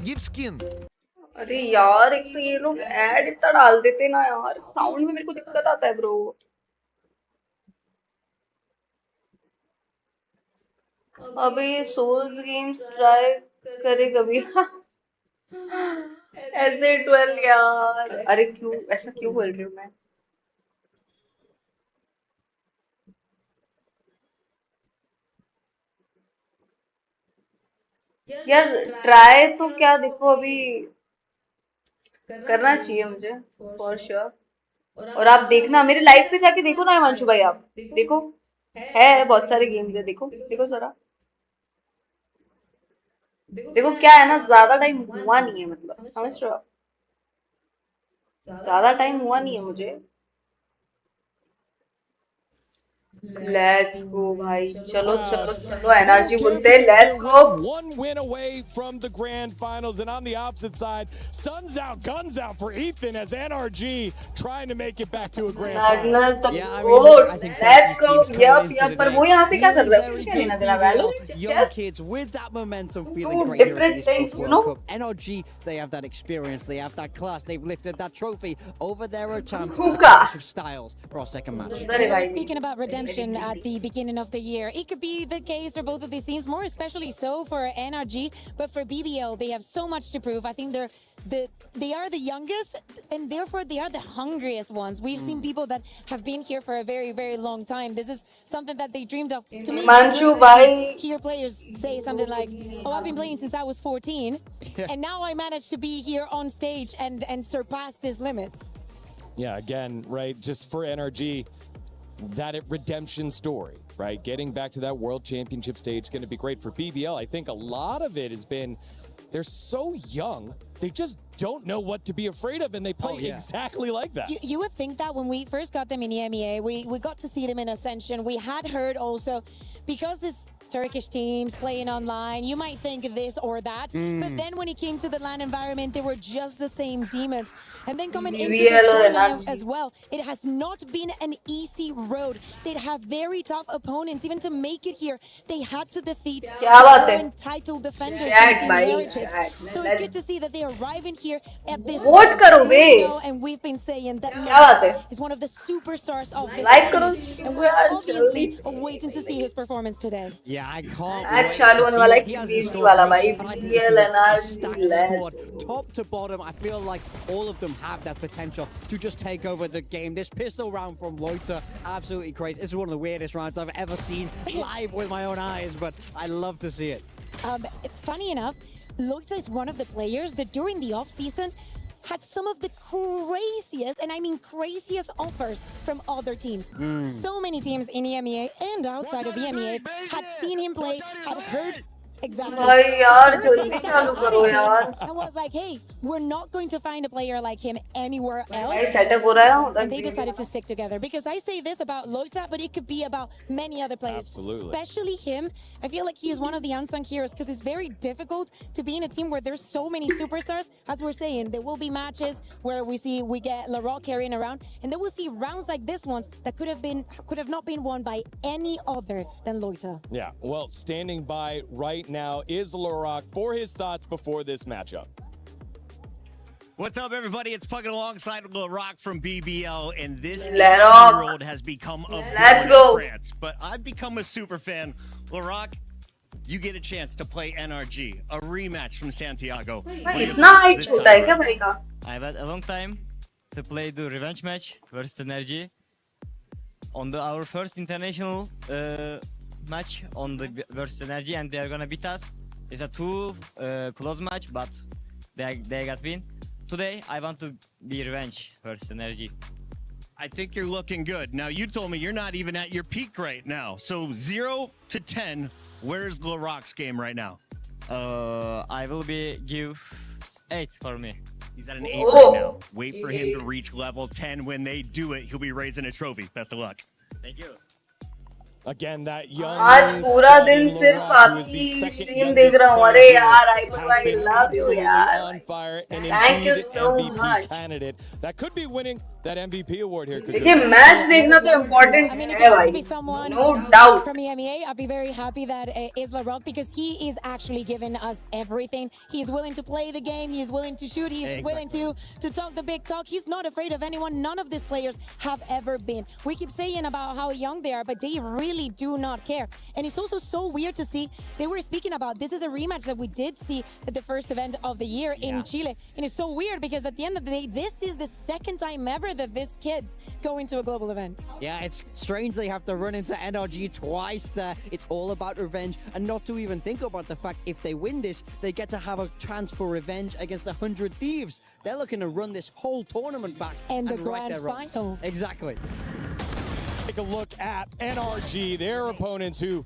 [SPEAKER 5] give skin.
[SPEAKER 4] अरे यार एक तो ये लोग ऐड इतना डाल देते ना यार, साउंड में मेरे को दिक्कत आता है ब्रो। अबे ये सोल्स गेम्स ट्राई करे कभी। ऐसे 12 यार, अरे क्यों ऐसा क्यों बोल रही हूँ मैं। यार ट्राई तो क्या, देखो अभी करना चाहिए मुझे फॉर श्योर। और आप देखना मेरे लाइव पे जाके देखो ना हिमांशु भाई, आप देखो है बहुत सारे गेम्स है, देखो देखो जरा। देखो क्या है ना, ज्यादा टाइम हुआ नहीं है, मतलब समझ रहे हो आप, ज्यादा टाइम हुआ नहीं है मुझे। लेट्स गो भाई, चलो चलो चलो, एनआरजी बोलते हैं let's go.
[SPEAKER 1] One win away from the grand finals, and on the opposite side, sun's out, guns out for Ethan as NRG trying to make it back to a grand finals.
[SPEAKER 14] Yeah, I mean,
[SPEAKER 4] let's go. Yup, पर वो यहाँ पे क्या कर रहा है, उसको क्या लेना देना Valorant?
[SPEAKER 14] Young kids with that momentum feeling great here at the Esports World Cup. NRG, they have that experience, they have that class, they've lifted that trophy over their chance to clash of styles for our second match.
[SPEAKER 8] We were speaking about redemption at the beginning of the year. It could be the case for both of these teams, more especially so for NRG, but for BBL, they have so much to prove. I think they are the youngest, and therefore they are the hungriest ones. We've seen people that have been here for a very, very long time. This is something that they dreamed of. To me, hear players say something like, "Oh, I've been playing since I was 14, and now I managed to be here on stage and surpass these limits."
[SPEAKER 1] Yeah, again, right, just for NRG, that redemption story, right? Getting back to that world championship stage, going to be great for BBL. I think a lot of it has been, they're so young, they just don't know what to be afraid of, and they play exactly like that.
[SPEAKER 8] You would think that when we first got them in EMEA, we got to see them in Ascension. We had heard also, because this Turkish teams playing online, you might think this or that, but then when it came to the LAN environment, they were just the same demons. And then coming into the tournament as well, it has not been an easy road. They have very tough opponents. Even to make it here, they had to defeat current title defenders from Team Heretics. So it's good to see that they are arriving here at this point, and we've been saying that Noah is one of the superstars of this tournament, and we're obviously waiting to see his performance today.
[SPEAKER 14] Yeah, I can't wait to see. He has a story, but I think this is a stacked squad, top to bottom. I feel like all of them have that potential to just take over the game. This pistol round from Loiter, absolutely crazy. This is one of the weirdest rounds I've ever seen live with my own eyes, but I love to see it.
[SPEAKER 8] Funny enough, Loiter is one of the players that during the off-season had some of the craziest, and I mean craziest, offers from other teams. So many teams in EMEA and outside of EMEA had seen him play, had heard exactly. And was like, hey, we're not going to find a player like him anywhere else. And they decided to stick together. Because I say this about Loiter, but it could be about many other players.
[SPEAKER 1] Absolutely.
[SPEAKER 8] Especially him. I feel like he is one of the unsung heroes because it's very difficult to be in a team where there's so many superstars. As we're saying, there will be matches where we get Laroc carrying around, and then we'll see rounds like this ones that could have not been won by any other than Loiter.
[SPEAKER 1] Yeah, well, standing by right now is Laroc for his thoughts before this matchup.
[SPEAKER 17] What's up, everybody? It's Puggin alongside Laroc from BBL, and this
[SPEAKER 4] Laroc.
[SPEAKER 17] 18-year-old has become a
[SPEAKER 4] Let's
[SPEAKER 17] villain
[SPEAKER 4] go.
[SPEAKER 17] in France. But I've become a super fan. Laroc, you get a chance to play NRG, a rematch from Santiago.
[SPEAKER 4] इतना height छोटा है क्या भाई का?
[SPEAKER 20] I've had a long time to play the revenge match versus NRG. On our first international match on the versus NRG, and they are gonna beat us. It's a close match, but they got win. Today, I want to be revenge versus NRG.
[SPEAKER 17] I think you're looking good. Now, you told me you're not even at your peak right now. So 0 to 10, where's Laroc's game right now?
[SPEAKER 20] I will give 8 for me.
[SPEAKER 17] He's at an 8 right now. Wait for him to reach level 10. When they do it, he'll be raising a trophy. Best of luck.
[SPEAKER 20] Thank you.
[SPEAKER 1] Again, that young
[SPEAKER 4] आज पूरा दिन सिर्फ आपकी stream देख रहा हूँ. अरे यार, I love you यार.
[SPEAKER 1] On fire and
[SPEAKER 4] Thank you
[SPEAKER 1] indeed
[SPEAKER 4] so
[SPEAKER 1] MVP
[SPEAKER 4] much.
[SPEAKER 1] candidate that could be winning that MVP award here.
[SPEAKER 4] देखिए मैच देखना तो important है भाई, no doubt.
[SPEAKER 8] From EMEA, I'd be very happy that is LaRock because he is actually giving us everything. He's willing to play the game. He's willing to shoot. He's willing to talk the big talk. He's not afraid of anyone. None of these players have ever been. We keep saying about how young they are, but they really do not care. And it's also so weird to see. They were speaking about this is a rematch that we did see at the first event of the year in Chile. And it's so weird because at the end of the day, this is the second time ever that these kids go into a global event.
[SPEAKER 14] Yeah, it's strange they have to run into NRG twice there. It's all about revenge, and not to even think about the fact if they win this, they get to have a chance for revenge against 100 Thieves. They're looking to run this whole tournament back
[SPEAKER 8] and the
[SPEAKER 14] right
[SPEAKER 8] grand final.
[SPEAKER 14] Exactly.
[SPEAKER 1] Take a look at NRG, their opponents who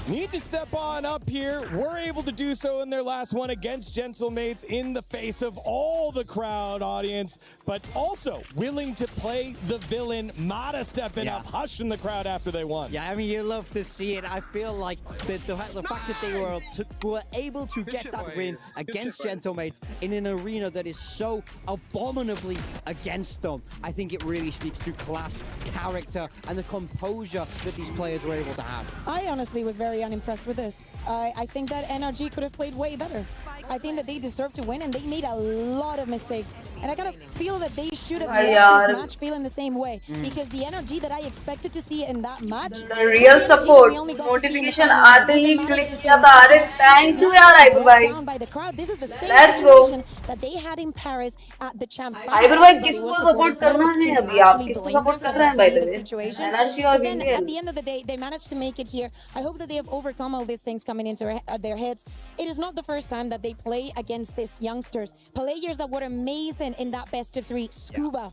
[SPEAKER 1] need to step on up here. Were able to do so in their last one against Gentlemates in the face of all the crowd audience, but also willing to play the villain. Mata stepping up, hushing the crowd after they won.
[SPEAKER 14] Yeah, I mean, you love to see it. I feel like the fact that they were able to get that win against Gentlemates in an arena that is so abominably against them, I think it really speaks to class, character, and the composure that these players were able to have.
[SPEAKER 8] I honestly was very unimpressed with this. I think that NRG could have played way better. I think that they deserved to win, and they made a lot of mistakes. And I kind of feel that they should have left this match feeling the same way, because the energy that I expected to see in that match,
[SPEAKER 4] the real support notification आते ही click किया था. अरे thank you यार Iber भाई.
[SPEAKER 8] by the crowd. This is the same
[SPEAKER 4] Let's
[SPEAKER 8] situation that they had in Paris at the champs.
[SPEAKER 4] Iber भाई किसको support करना है अभी? आप किसको support कर रहे हैं by the way? NRG और
[SPEAKER 8] Then
[SPEAKER 4] BBL.
[SPEAKER 8] at the end of the day, they managed to make it here. I hope that they have overcome all these things coming into their heads. It is not the first time that they play against these youngsters. Players that were amazing in that best of three. Scuba,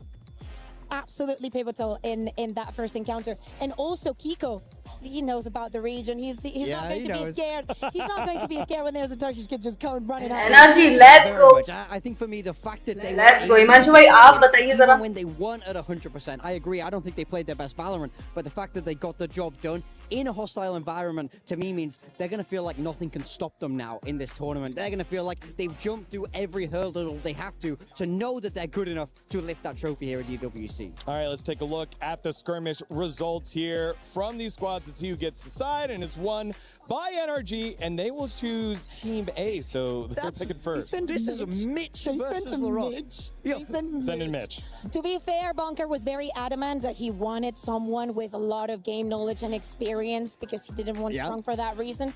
[SPEAKER 8] absolutely pivotal in that first encounter. And also Kiko, he knows about the region. He's not going to be scared. He's not going to be scared when there's a Turkish kid just going running out.
[SPEAKER 4] NRG, let's go.
[SPEAKER 14] I think for me, the fact that they
[SPEAKER 4] let's go. Himanshu bhai, aap bataiye zara.
[SPEAKER 14] Even when they weren't at 100%, I agree. I don't think they played their best Valorant, but the fact that they got the job done in a hostile environment, to me, means they're going to feel like nothing can stop them now in this tournament. They're going to feel like they've jumped through every hurdle they have to know that they're good enough to lift that trophy here at EWC.
[SPEAKER 1] All right, let's take a look at the skirmish results here from these squads to see who gets the side, and it's won by NRG, and they will choose Team A, so they're picking first.
[SPEAKER 14] This is a Mitch versus LaRock.
[SPEAKER 1] Send in Mitch.
[SPEAKER 8] To be fair, Bunker was very adamant that he wanted someone with a lot of game knowledge and experience because he didn't want Strong for that reason.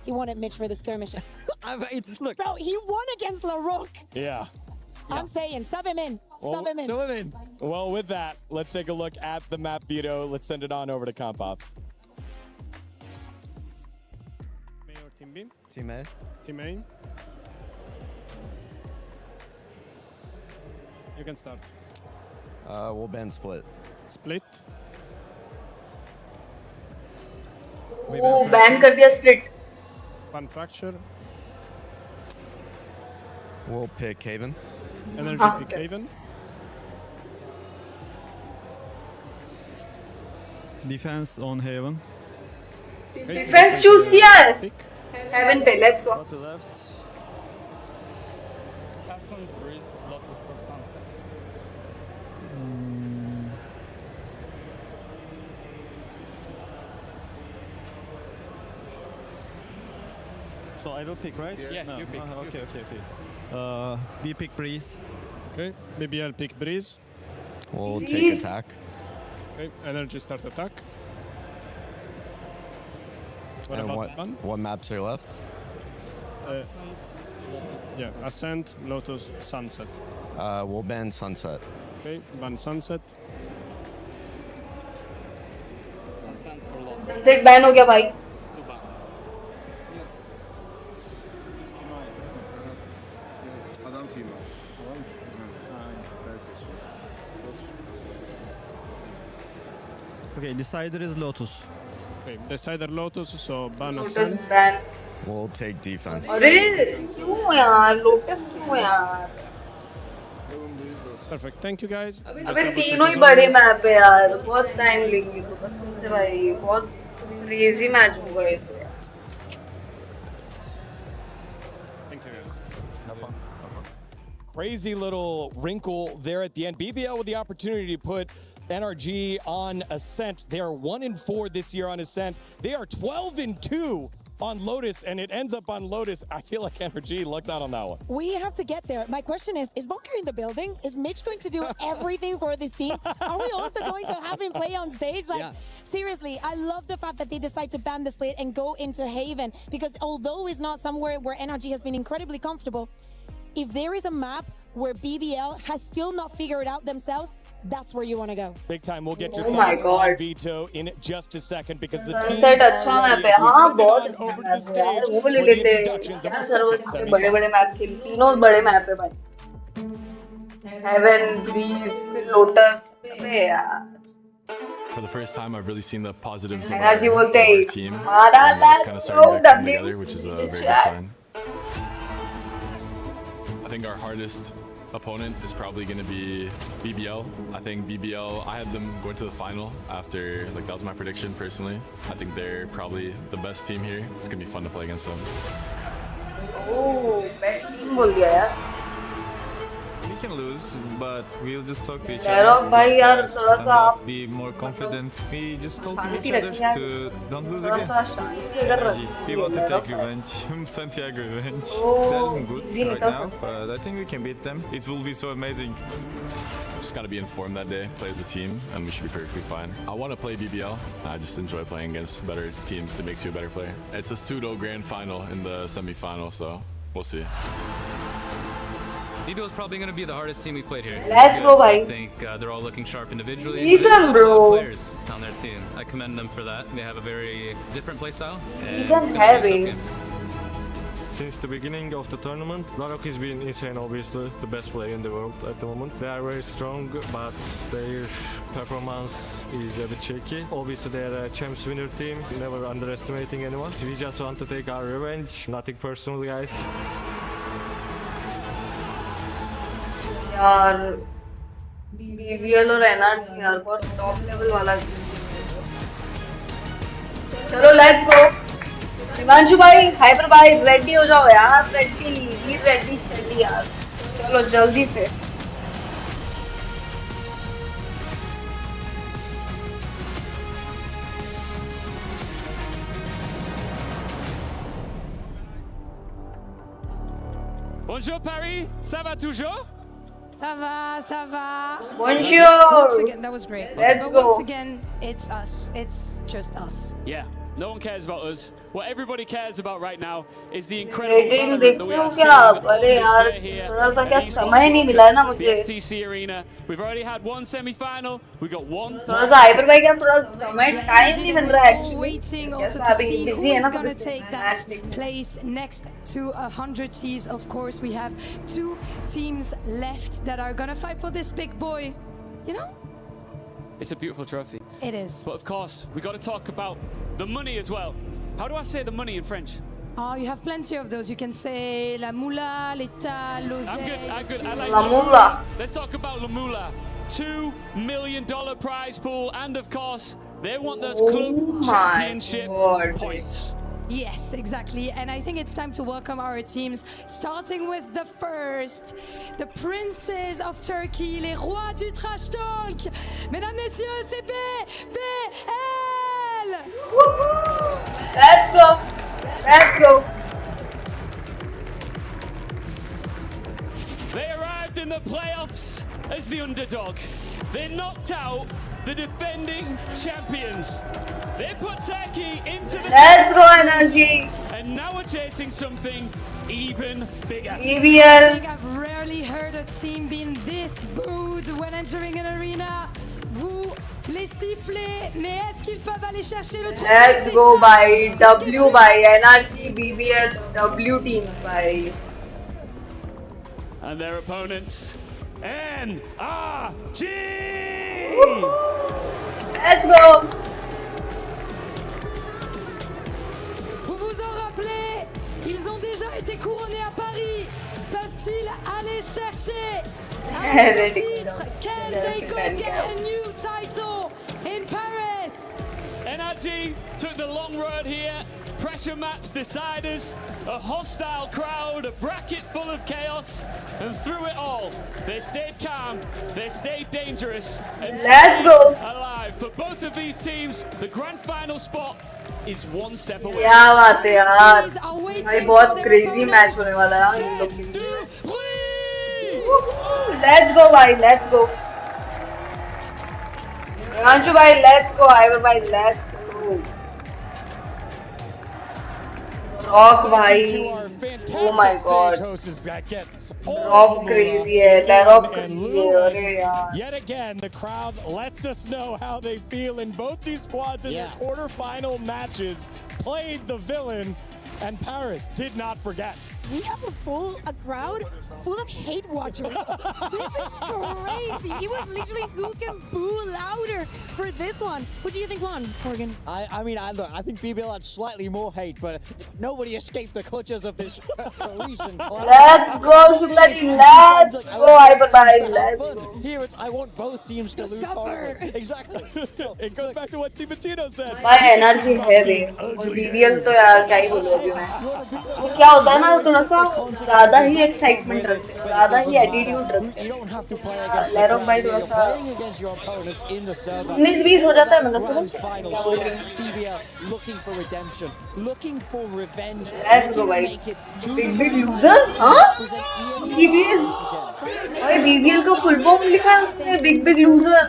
[SPEAKER 8] He wanted Mitch for the skirmishes.
[SPEAKER 14] I mean, look.
[SPEAKER 8] Bro, he won against LaRock.
[SPEAKER 1] Yeah.
[SPEAKER 8] I'm saying, sub him in. Sub him in.
[SPEAKER 1] Well, with that, let's take a look at the map veto. Let's send it on over to Comp Ops.
[SPEAKER 5] Team B?
[SPEAKER 22] Team A.
[SPEAKER 5] Team A. You can start.
[SPEAKER 22] We'll ban split.
[SPEAKER 5] Split.
[SPEAKER 4] Oh, ban कर दिया split.
[SPEAKER 5] Ban fracture.
[SPEAKER 22] We'll pick Haven.
[SPEAKER 5] NRG pick Haven.
[SPEAKER 6] Defense on Haven.
[SPEAKER 4] Defense choose किया. Heaven पे, let's go.
[SPEAKER 22] Go to left.
[SPEAKER 9] Passant, Breeze, Lotus or Sunset.
[SPEAKER 6] So I will pick, right?
[SPEAKER 9] Yeah,
[SPEAKER 6] no.
[SPEAKER 9] you pick.
[SPEAKER 6] Okay. We pick Breeze.
[SPEAKER 5] Okay, BBL pick Breeze.
[SPEAKER 22] We'll take attack.
[SPEAKER 5] Okay, NRG start attack. What
[SPEAKER 22] and
[SPEAKER 5] about
[SPEAKER 22] what maps are left?
[SPEAKER 5] Yeah, Ascent, Lotus, Sunset.
[SPEAKER 22] We'll ban Sunset.
[SPEAKER 5] Okay, ban Sunset.
[SPEAKER 9] Ascent or Lotus.
[SPEAKER 4] Sunset ban हो गया भाई.
[SPEAKER 6] Okay, decider is Lotus.
[SPEAKER 5] Okay, decider Lotus, so ban
[SPEAKER 4] Lotus
[SPEAKER 5] Ascent.
[SPEAKER 4] ban.
[SPEAKER 22] We'll take defense.
[SPEAKER 4] अरे क्यों यार? Lotus क्यों यार?
[SPEAKER 5] Perfect, thank you guys.
[SPEAKER 4] अबे तीनों ही बड़े मैप है यार. बहुत टाइम लेंगे तो कसम से भाई. बहुत crazy मैच हो गए थे.
[SPEAKER 5] Thank you guys.
[SPEAKER 22] Have fun.
[SPEAKER 1] crazy little wrinkle there at the end. BBL with the opportunity to put NRG on Ascent. They are 1-4 this year on Ascent. They are 12-2 on Lotus, and it ends up on Lotus. I feel like NRG lucks out on that one.
[SPEAKER 8] We have to get there. My question is Bunker in the building? Is Mitch going to do everything for this team? Are we also going to have him play on stage? Like, seriously, I love the fact that they decide to ban the split and go into Haven, because although it's not somewhere where NRG has been incredibly comfortable, if there is a map where BBL has still not figured it out themselves, that's where you want to go.
[SPEAKER 1] Big time. We'll get your thoughts on Vito in just a second, because the teams
[SPEAKER 4] अच्छा
[SPEAKER 1] are ready as we
[SPEAKER 4] हाँ
[SPEAKER 1] send it
[SPEAKER 4] बहुत
[SPEAKER 1] on over to
[SPEAKER 4] अच्छा
[SPEAKER 1] the stage
[SPEAKER 4] वो
[SPEAKER 1] for
[SPEAKER 4] ले
[SPEAKER 1] the
[SPEAKER 4] लेते
[SPEAKER 1] introductions of our
[SPEAKER 4] server
[SPEAKER 1] second
[SPEAKER 4] बड़े बड़े
[SPEAKER 1] semifinal.
[SPEAKER 4] Map खेल तीनों बड़े मैप है भाई Heaven, Breeze, Lotus अबे यार
[SPEAKER 7] For the first time, I've really seen the positives of
[SPEAKER 4] NRG
[SPEAKER 7] our
[SPEAKER 4] बोलते ही
[SPEAKER 7] team.
[SPEAKER 4] मारा
[SPEAKER 7] It's kind of starting to come together, which is a very good sign. I think our hardest opponent is probably going to be BBL. I think BBL, I had them going to the final after, like, that was my prediction personally. I think they're probably the best team here. It's going to be fun to play against them.
[SPEAKER 4] Oh, best team बोल दिया यार
[SPEAKER 22] We can lose, but we'll just talk to each
[SPEAKER 4] Lero भाई यार थोड़ा सा आप
[SPEAKER 22] be more confident. We just told each
[SPEAKER 4] Shanti
[SPEAKER 22] other
[SPEAKER 4] रखिए यार
[SPEAKER 22] to don't lose
[SPEAKER 4] थोड़ा
[SPEAKER 22] again.
[SPEAKER 4] सा शांति अगर
[SPEAKER 22] We want to
[SPEAKER 4] रखिए
[SPEAKER 22] take revenge. Santiago revenge.
[SPEAKER 4] Oh,
[SPEAKER 22] They're doing good
[SPEAKER 4] easy
[SPEAKER 22] right
[SPEAKER 4] निकल
[SPEAKER 22] now,
[SPEAKER 4] सकता
[SPEAKER 22] but I think we can beat them. It will be so amazing.
[SPEAKER 7] Just got to be informed that day, play as a team, and we should be perfectly fine. I want to play BBL. I just enjoy playing against better teams. It makes you a better player. It's a pseudo grand final in the semi-final, so we'll see.
[SPEAKER 10] BBL is probably going to be the hardest team we played here.
[SPEAKER 4] Let's go, bhai.
[SPEAKER 10] I think they're all looking sharp individually.
[SPEAKER 4] Season,
[SPEAKER 10] They have a lot of
[SPEAKER 4] bro.
[SPEAKER 10] players on their team. I commend them for that. They have a very different play style. And
[SPEAKER 4] Season
[SPEAKER 10] it's gonna be a
[SPEAKER 4] heavy.
[SPEAKER 10] tough game.
[SPEAKER 22] Since the beginning of the tournament, Larok has been insane, obviously, the best player in the world at the moment. They are very strong, but their performance is a bit shaky. Obviously, they are a champs winner team, never underestimating anyone. We just want to take our revenge, nothing personal, guys.
[SPEAKER 4] यार BBL और NRG यार बहुत top level वाला चलो let's go Himanshu भाई hyper भाई ready हो जाओ यार रेडी यार चलो जल्दी से
[SPEAKER 12] Bonjour Paris, ça va toujours?
[SPEAKER 2] Ça va, ça va.
[SPEAKER 4] Bonjour.
[SPEAKER 2] Once again, that was great.
[SPEAKER 12] Let's
[SPEAKER 2] but
[SPEAKER 12] go.
[SPEAKER 2] once again, it's us. It's just us.
[SPEAKER 12] Yeah, no one cares about us. What everybody cares about right now is the incredible
[SPEAKER 4] rating
[SPEAKER 12] Valorant that we
[SPEAKER 4] देखते हो
[SPEAKER 12] are
[SPEAKER 4] क्या
[SPEAKER 12] seeing
[SPEAKER 4] आप
[SPEAKER 12] on
[SPEAKER 4] अरे यार
[SPEAKER 12] display here
[SPEAKER 4] थोड़ा सा
[SPEAKER 12] at
[SPEAKER 4] क्या
[SPEAKER 12] Esports
[SPEAKER 4] समय नहीं
[SPEAKER 12] World
[SPEAKER 4] मिला है ना
[SPEAKER 12] Cup, the
[SPEAKER 4] मुझे
[SPEAKER 12] STC Arena. We've already had one semi-final. We got one.
[SPEAKER 4] थोड़ा सा हाइपर भाई क्या थोड़ा समय टाइम नहीं मिल रहा है
[SPEAKER 2] All waiting also
[SPEAKER 4] कैसा
[SPEAKER 2] to
[SPEAKER 4] अभी
[SPEAKER 2] see who
[SPEAKER 4] बिजी है
[SPEAKER 2] is
[SPEAKER 4] ना
[SPEAKER 2] going to
[SPEAKER 4] थोड़ी
[SPEAKER 2] take that place next to 100 Thieves. Of course, we have 2 teams left that are going to fight for this big boy. You know?
[SPEAKER 12] It's a beautiful trophy.
[SPEAKER 2] It is.
[SPEAKER 12] But of course, we got to talk about the money as well. How do I say the money in French?
[SPEAKER 2] Oh, you have plenty of those. You can say la moula, l'état, l'oseille.
[SPEAKER 12] I'm good. I like
[SPEAKER 4] La moula.
[SPEAKER 12] Let's talk about La Moula. $2 million prize pool, and of course, they want those club championship points.
[SPEAKER 2] Yes, exactly. And I think it's time to welcome our teams, starting with the first, the princes of Turkey, les rois du trash talk. Mesdames, messieurs, c'est BBL.
[SPEAKER 4] Let's go. Let's go.
[SPEAKER 12] They arrived in the playoffs as the underdog. They knocked out the defending champions. They put Turkey into the
[SPEAKER 4] Let's go, NRG.
[SPEAKER 12] And now we're chasing something even bigger.
[SPEAKER 4] BBL.
[SPEAKER 2] I think I've rarely heard a team being this booed when entering an arena. Vous les sifflez, mais est-ce qu'ils peuvent aller chercher le trophée?
[SPEAKER 4] Let's go by W by NRG, BBL, W teams by.
[SPEAKER 12] And their opponents, NRG!
[SPEAKER 4] Let's go!
[SPEAKER 2] Vous vous en rappelez, ils ont déjà été couronnés à Paris. Peuvent-ils aller chercher un nouveau titre? Can they go get a new title in Paris?
[SPEAKER 12] NRG took the long road here. Pressure maps, deciders, a hostile crowd, a bracket full of chaos, and through it all, they stayed calm, they stayed dangerous, and stayed alive. For both of these teams, the grand final spot is one step away.
[SPEAKER 4] क्या बात है यार, भाई बहुत crazy match होने वाला है इन लोग के बीच में. Let's go भाई, let's go. Anshu भाई, let's go. Ivan भाई, let's go. Rock भाई, oh my god. Rock crazy है, Rock crazy है, अरे यार.
[SPEAKER 1] Yet again, the crowd lets us know how they feel in both these squads in their quarterfinal matches. Played the villain, and Paris did not forget.
[SPEAKER 8] We have a crowd full of hate watchers. This is crazy. It was literally who can boo louder for this one. What do you think won, Morgan?
[SPEAKER 14] I mean, I think BBL had slightly more hate, but nobody escaped the clutches of this recent.
[SPEAKER 4] Let's go, Shubhati. Let's go, Ivan bhai. Let's go.
[SPEAKER 14] Here it's I want both teams to lose. Exactly.
[SPEAKER 1] So it goes back to what Timatino said.
[SPEAKER 4] भाई energy है बे, और BBL तो यार क्या ही बोलूं अभी मैं. वो क्या होता है ना, थोड़ा सा ज़्यादा ही एक्साइटमेंट रखते हैं, ज़्यादा ही एटीट्यूड रखते हैं. लैरोक भाई थोड़ा सा 19-20 हो जाता है, मतलब समझ क्या बोल रही हूँ.
[SPEAKER 14] BBL looking for redemption, looking for revenge.
[SPEAKER 4] Let's go भाई. Big loser, हाँ? BBL. भाई BBL का full form लिखा है उसने, big loser.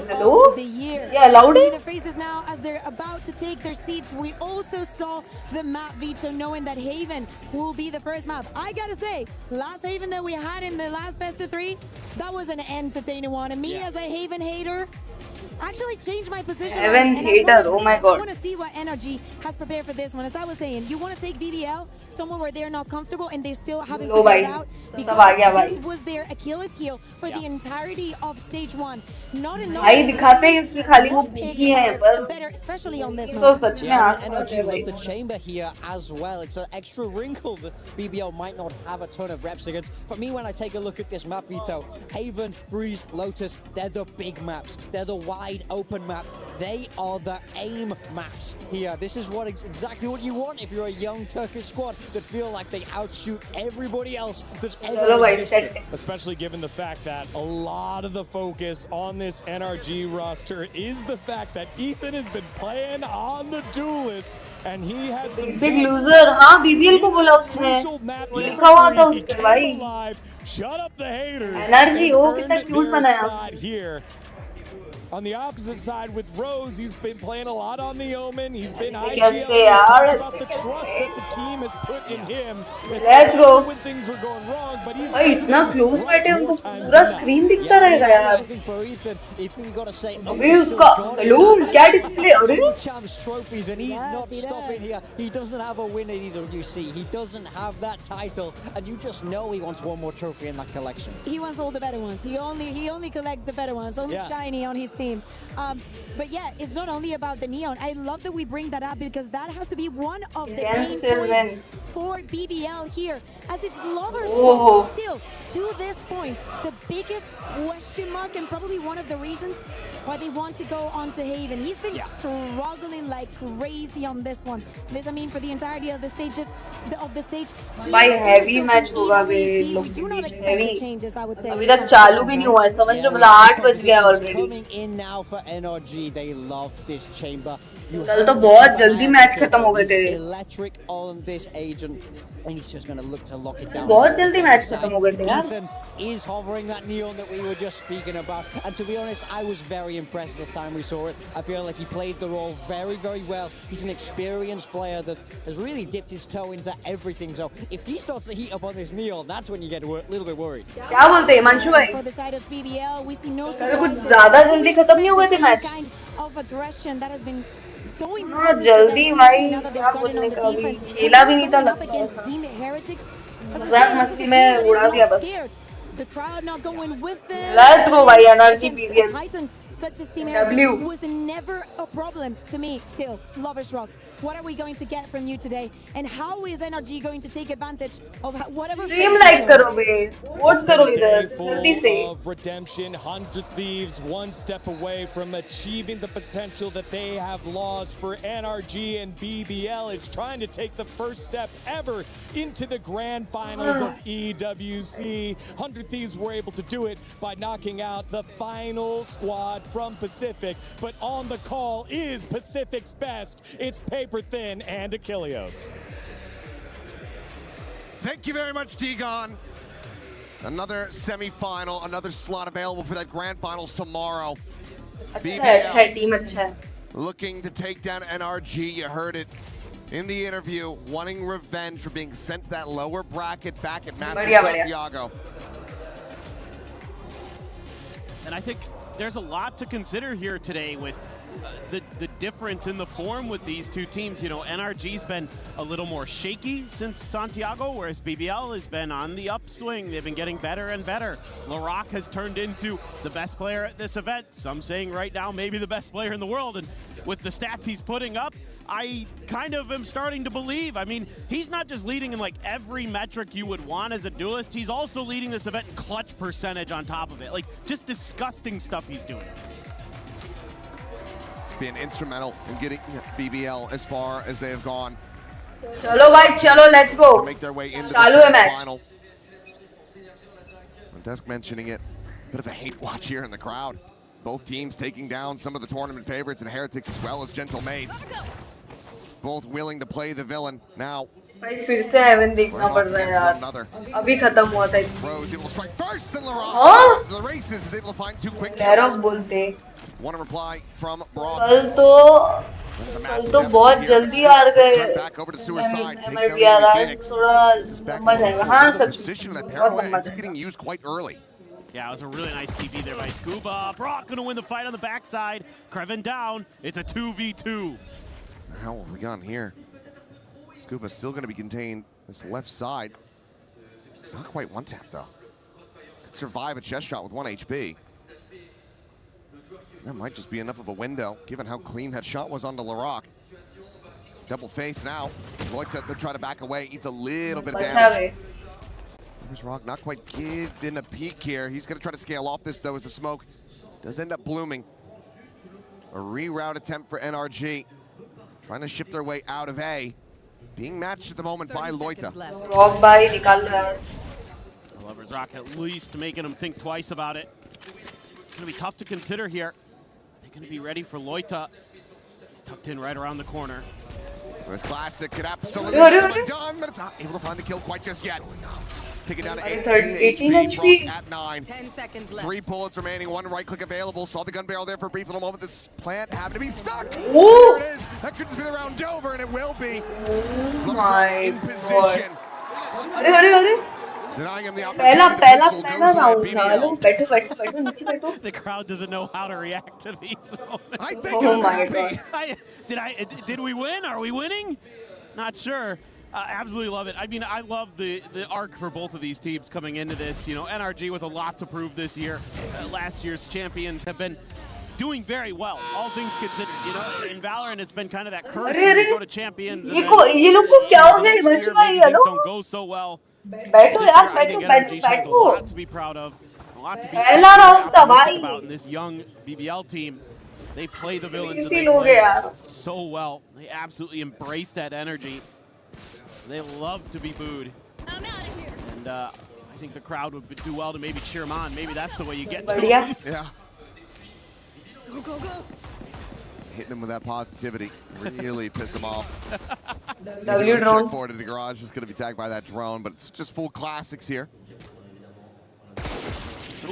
[SPEAKER 4] Hello? Yeah, allowed it?
[SPEAKER 8] Their faces now as they're about to take their seats. We also saw the map veto, knowing that Haven will be the first map. I gotta say, last Haven that we had in the last best of 3, that was an entertaining one. And me as a Haven hater, actually changed my position.
[SPEAKER 4] Haven hater, oh my god.
[SPEAKER 8] I want to see what NRG has prepared for this one. As I was saying, you want to take BBL somewhere where they're not comfortable and they still haven't figured it out. Because this was their Achilles heel for the entirety of stage 1. Not enough.
[SPEAKER 4] भाई दिखाते हैं कि खाली वो पीछे हैं, पर
[SPEAKER 8] better, especially on this
[SPEAKER 4] तो सच में
[SPEAKER 14] NRG love the chamber here as well. It's an extra wrinkle that BBL might not have a ton of reps against. For me, when I take a look at this map veto, Haven, Breeze, Lotus, they're the big maps. They're the wide open maps. They are the aim maps here. This is what exactly what you want if you're a young Turkish squad that feel like they outshoot everybody else that's ever existed.
[SPEAKER 1] Especially given the fact that a lot of the focus on this NRG roster is the fact that Ethan has been playing on the duelist and he had some
[SPEAKER 4] big loser. हाँ BBL को बोला उसने, लिखा हुआ था उस पे भाई.
[SPEAKER 1] Shut up the haters.
[SPEAKER 4] NRG वो कितना क्यूट बनाया
[SPEAKER 1] here. On the opposite side with Rose, he's been playing a lot on the Omen. He's been IGL. Talked about the trust that the team has put in him.
[SPEAKER 4] Let's go.
[SPEAKER 1] When things were going wrong, but he's
[SPEAKER 4] भाई इतना close बैठे उनको पूरा screen दिखता रहेगा यार. अभी उसका हेलो क्या डिस्प्ले, अरे
[SPEAKER 14] champs trophies and he's not stopping here. He doesn't have a win at EWC. He doesn't have that title, and you just know he wants one more trophy in that collection.
[SPEAKER 8] He wants all the better ones. He only collects the better ones, only shiny on his team. But yeah, it's not only about the neon. I love that we bring that up because that has to be one of the main points for BBL here, as it's lovers still to this point the biggest question mark and probably one of the reasons why they want to go on to Haven. He's been struggling like crazy on this one. This, I mean, for the entirety of the stage
[SPEAKER 4] by heavy match होगा बे लोग.
[SPEAKER 8] We do not expect the changes, I would say.
[SPEAKER 4] अभी तक चालू भी नहीं हुआ है, समझ लो, मतलब 8 बज गया already.
[SPEAKER 14] Coming in now for NRG, they love this chamber.
[SPEAKER 4] कल तो बहुत जल्दी मैच खत्म हो गए थे.
[SPEAKER 14] Electric on this agent, and he's just going to look to lock it down.
[SPEAKER 4] बहुत जल्दी मैच खत्म हो गए थे यार.
[SPEAKER 14] Ethan is hovering that neon that we were just speaking about, and to be honest, I was very impressed this time we saw it. I feel like he played the role very, very well. He's an experienced player that has really dipped his toe into everything. So if he starts to heat up on this neon, that's when you get a little bit worried.
[SPEAKER 4] क्या बोलते हैं मंशु भाई?
[SPEAKER 8] For the side of BBL, we see no
[SPEAKER 4] कुछ ज़्यादा जल्दी खत्म नहीं हो गए थे match.
[SPEAKER 8] kind of aggression that has been so
[SPEAKER 4] impressive. जल्दी भाई क्या बोलने का, अभी खेला भी नहीं था लगता. मजाक मस्ती में उड़ा दिया बस.
[SPEAKER 8] The crowd not going with them.
[SPEAKER 4] Let's go भाई NRG BBL.
[SPEAKER 8] such as Team
[SPEAKER 4] W.
[SPEAKER 8] NRG was never a problem to me. Still, Lovers Rock, what are we going to get from you today? And how is NRG going to take advantage of whatever
[SPEAKER 4] Stream
[SPEAKER 8] face
[SPEAKER 4] like
[SPEAKER 8] you
[SPEAKER 4] करो
[SPEAKER 8] show?
[SPEAKER 4] Bay, vote
[SPEAKER 1] It's been
[SPEAKER 4] करो
[SPEAKER 1] a
[SPEAKER 4] इधर,
[SPEAKER 1] day
[SPEAKER 4] जल्दी
[SPEAKER 1] full
[SPEAKER 4] से.
[SPEAKER 1] of redemption. 100 Thieves, one step away from achieving the potential that they have lost. For NRG and BBL, it's trying to take the first step ever into the grand finals of EWC. 100 Thieves were able to do it by knocking out the final squad from Pacific. But on the call is Pacific's best. It's Paper Thin and Achilleos.
[SPEAKER 3] Thank you very much, Degon. Another semi-final, another slot available for that grand finals tomorrow.
[SPEAKER 4] अच्छा team अच्छा है.
[SPEAKER 3] Looking to take down NRG. You heard it in the interview, wanting revenge for being sent to that lower bracket back at Master Santiago.
[SPEAKER 13] And I think there's a lot to consider here today with the difference in the form with these two teams. You know, NRG's been a little more shaky since Santiago, whereas BBL has been on the upswing. They've been getting better and better. Laroc has turned into the best player at this event. Some saying right now maybe the best player in the world. And with the stats he's putting up, I kind of am starting to believe. I mean, he's not just leading in like every metric you would want as a duelist. He's also leading this event in clutch percentage on top of it. Like, just disgusting stuff he's doing.
[SPEAKER 3] It's been instrumental in getting BBL as far as they have gone.
[SPEAKER 4] चलो भाई चलो, let's go.
[SPEAKER 3] To make their way into the final. Desk mentioning it. Bit of a hate watch here in the crowd. Both teams taking down some of the tournament favorites and Heretics as well as Gentle Maids. Both willing to play the villain now.
[SPEAKER 4] भाई फिर से haven देखना पड़ रहा है यार. अभी खत्म हुआ था.
[SPEAKER 3] Rose able to strike first, then Laroc.
[SPEAKER 4] हाँ?
[SPEAKER 3] The Races is able to find two quick kills.
[SPEAKER 4] Laroc बोलते.
[SPEAKER 3] One reply from Broad.
[SPEAKER 4] कल तो बहुत जल्दी हार गए. मैं भी आ रहा है, थोड़ा लंबा जाएगा. हाँ सच. बहुत लंबा जाएगा.
[SPEAKER 3] Getting used quite early.
[SPEAKER 13] Yeah, it was a really nice TP there by Scuba. Brock gonna win the fight on the backside. Kreven down. It's a 2v2.
[SPEAKER 3] How have we gone here? Scuba still gonna be contained this left side. It's not quite one tap though. Could survive a chest shot with 1 HP. That might just be enough of a window, given how clean that shot was onto Laroc. Double face now. Loita to try to back away, eats a little bit of damage. Here's Rock, not quite giving a peek here. He's gonna try to scale off this though as the smoke does end up blooming. A reroute attempt for NRG. Trying to shift their way out of A. Being matched at the moment by Loita.
[SPEAKER 4] Rock by nikal raha hai.
[SPEAKER 13] Lovers Rock at least making him think twice about it. It's gonna be tough to consider here. They're gonna be ready for Loita. It's tucked in right around the corner.
[SPEAKER 3] This classic could absolutely be done, but it's not able to find the kill quite just yet. Take it down to 18 HP. At 9.
[SPEAKER 16] 10 seconds left.
[SPEAKER 3] 3 bullets remaining, 1 right click available. Saw the gun barrel there for a brief little moment. This plant happened to be stuck.
[SPEAKER 4] Ooh.
[SPEAKER 3] There it is. That could just be the round over, and it will be.
[SPEAKER 4] Oh my
[SPEAKER 3] in position.
[SPEAKER 4] अरे
[SPEAKER 3] Denying him the
[SPEAKER 4] पहला
[SPEAKER 3] opportunity.
[SPEAKER 4] Round था. लो बैठो नीचे बैठो.
[SPEAKER 13] The crowd doesn't know how to react to these moments.
[SPEAKER 3] I think it's happy.
[SPEAKER 13] Did we win? Are we winning? Not sure. Absolutely love it. I mean, I love the arc for both of these teams coming into this. You know, NRG with a lot to prove this year. Last year's champions have been doing very well, all things considered. You know, in Valorant, it's been kind of that curse when you go to champions. And
[SPEAKER 4] ये लोग को क्या हो गया?
[SPEAKER 13] next year, maybe things don't go so well.
[SPEAKER 4] बैठो यार,
[SPEAKER 13] बैठो. A lot to be proud of. A lot to be about in this young BBL team. They play the villains and they play so well. They absolutely embrace that energy. They love to be booed.
[SPEAKER 19] I'm out of here.
[SPEAKER 13] And I think the crowd would do well to maybe cheer them on. Maybe that's the way you get to
[SPEAKER 4] them.
[SPEAKER 3] Yeah.
[SPEAKER 19] Go, go, go.
[SPEAKER 3] Hitting him with that positivity. Really piss him off.
[SPEAKER 4] W drone.
[SPEAKER 3] Check forward to the garage. Just going to be tagged by that drone, but it's just full classics here.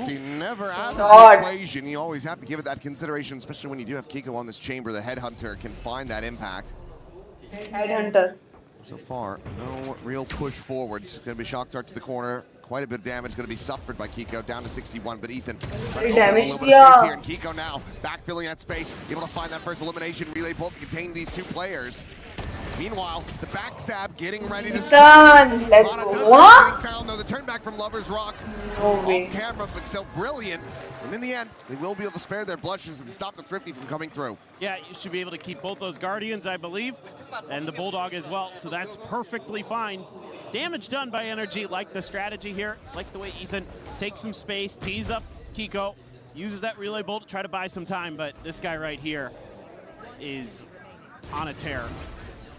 [SPEAKER 3] You never out of the equation. You always have to give it that consideration, especially when you do have Kiko on this chamber. The headhunter can find that impact.
[SPEAKER 4] Headhunter.
[SPEAKER 3] So far, no real push forwards. Going to be shock dart to the corner. Quite a bit of damage going to be suffered by Kiko, down to 61. But Ethan,
[SPEAKER 4] damage
[SPEAKER 3] here. And Kiko now backfilling that space, able to find that first elimination relay bolt to contain these two players. Meanwhile, the backstab getting ready to
[SPEAKER 4] Done. Let's go.
[SPEAKER 3] getting found though. The turn back from Lover's Rock.
[SPEAKER 4] No way.
[SPEAKER 3] Off camera, but still brilliant. And in the end, they will be able to spare their blushes and stop the Thrifty from coming through.
[SPEAKER 13] Yeah, you should be able to keep both those Guardians, I believe, and the Bulldog as well, so that's perfectly fine. Damage done by NRG, like the strategy here, like the way Ethan takes some space, tees up Kiko, uses that relay bolt to try to buy some time, but this guy right here is on a tear.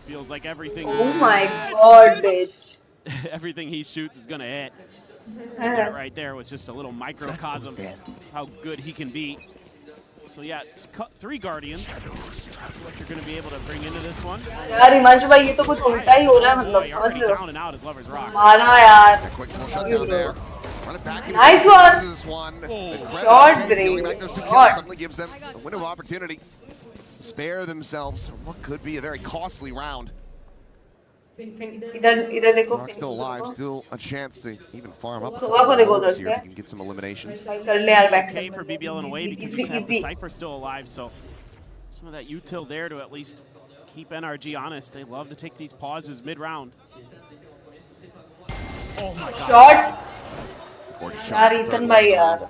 [SPEAKER 13] Feels like everything.
[SPEAKER 4] Oh my god, bitch.
[SPEAKER 13] Everything he shoots is gonna hit. And that right there was just a little microcosm of how good he can be. So yeah, 3 Guardians. What you're gonna be able to bring into this one.
[SPEAKER 4] यार हिमांशु भाई ये तो कुछ उल्टा ही हो रहा है मतलब समझ
[SPEAKER 13] already
[SPEAKER 4] low
[SPEAKER 13] down and out as Lovers Rock.
[SPEAKER 4] माना यार
[SPEAKER 3] Quick pull shot down there. Run it back
[SPEAKER 4] Nice one.
[SPEAKER 3] This one.
[SPEAKER 4] Short break.
[SPEAKER 3] Back those 2 kills suddenly gives them a window of opportunity to spare themselves from what could be a very costly round.
[SPEAKER 4] इधर देखो
[SPEAKER 3] Rock's still alive, still a chance to even farm up
[SPEAKER 4] Sova को देखो
[SPEAKER 3] here if
[SPEAKER 4] उधर
[SPEAKER 3] he can get some eliminations.
[SPEAKER 4] कर ले यार back
[SPEAKER 13] Okay for BBL in a way because you have the Cypher still alive, so some of that util there to at least keep NRG honest. They love to take these pauses mid-round. Oh my god.
[SPEAKER 4] Shot. यार Ethan भाई यार.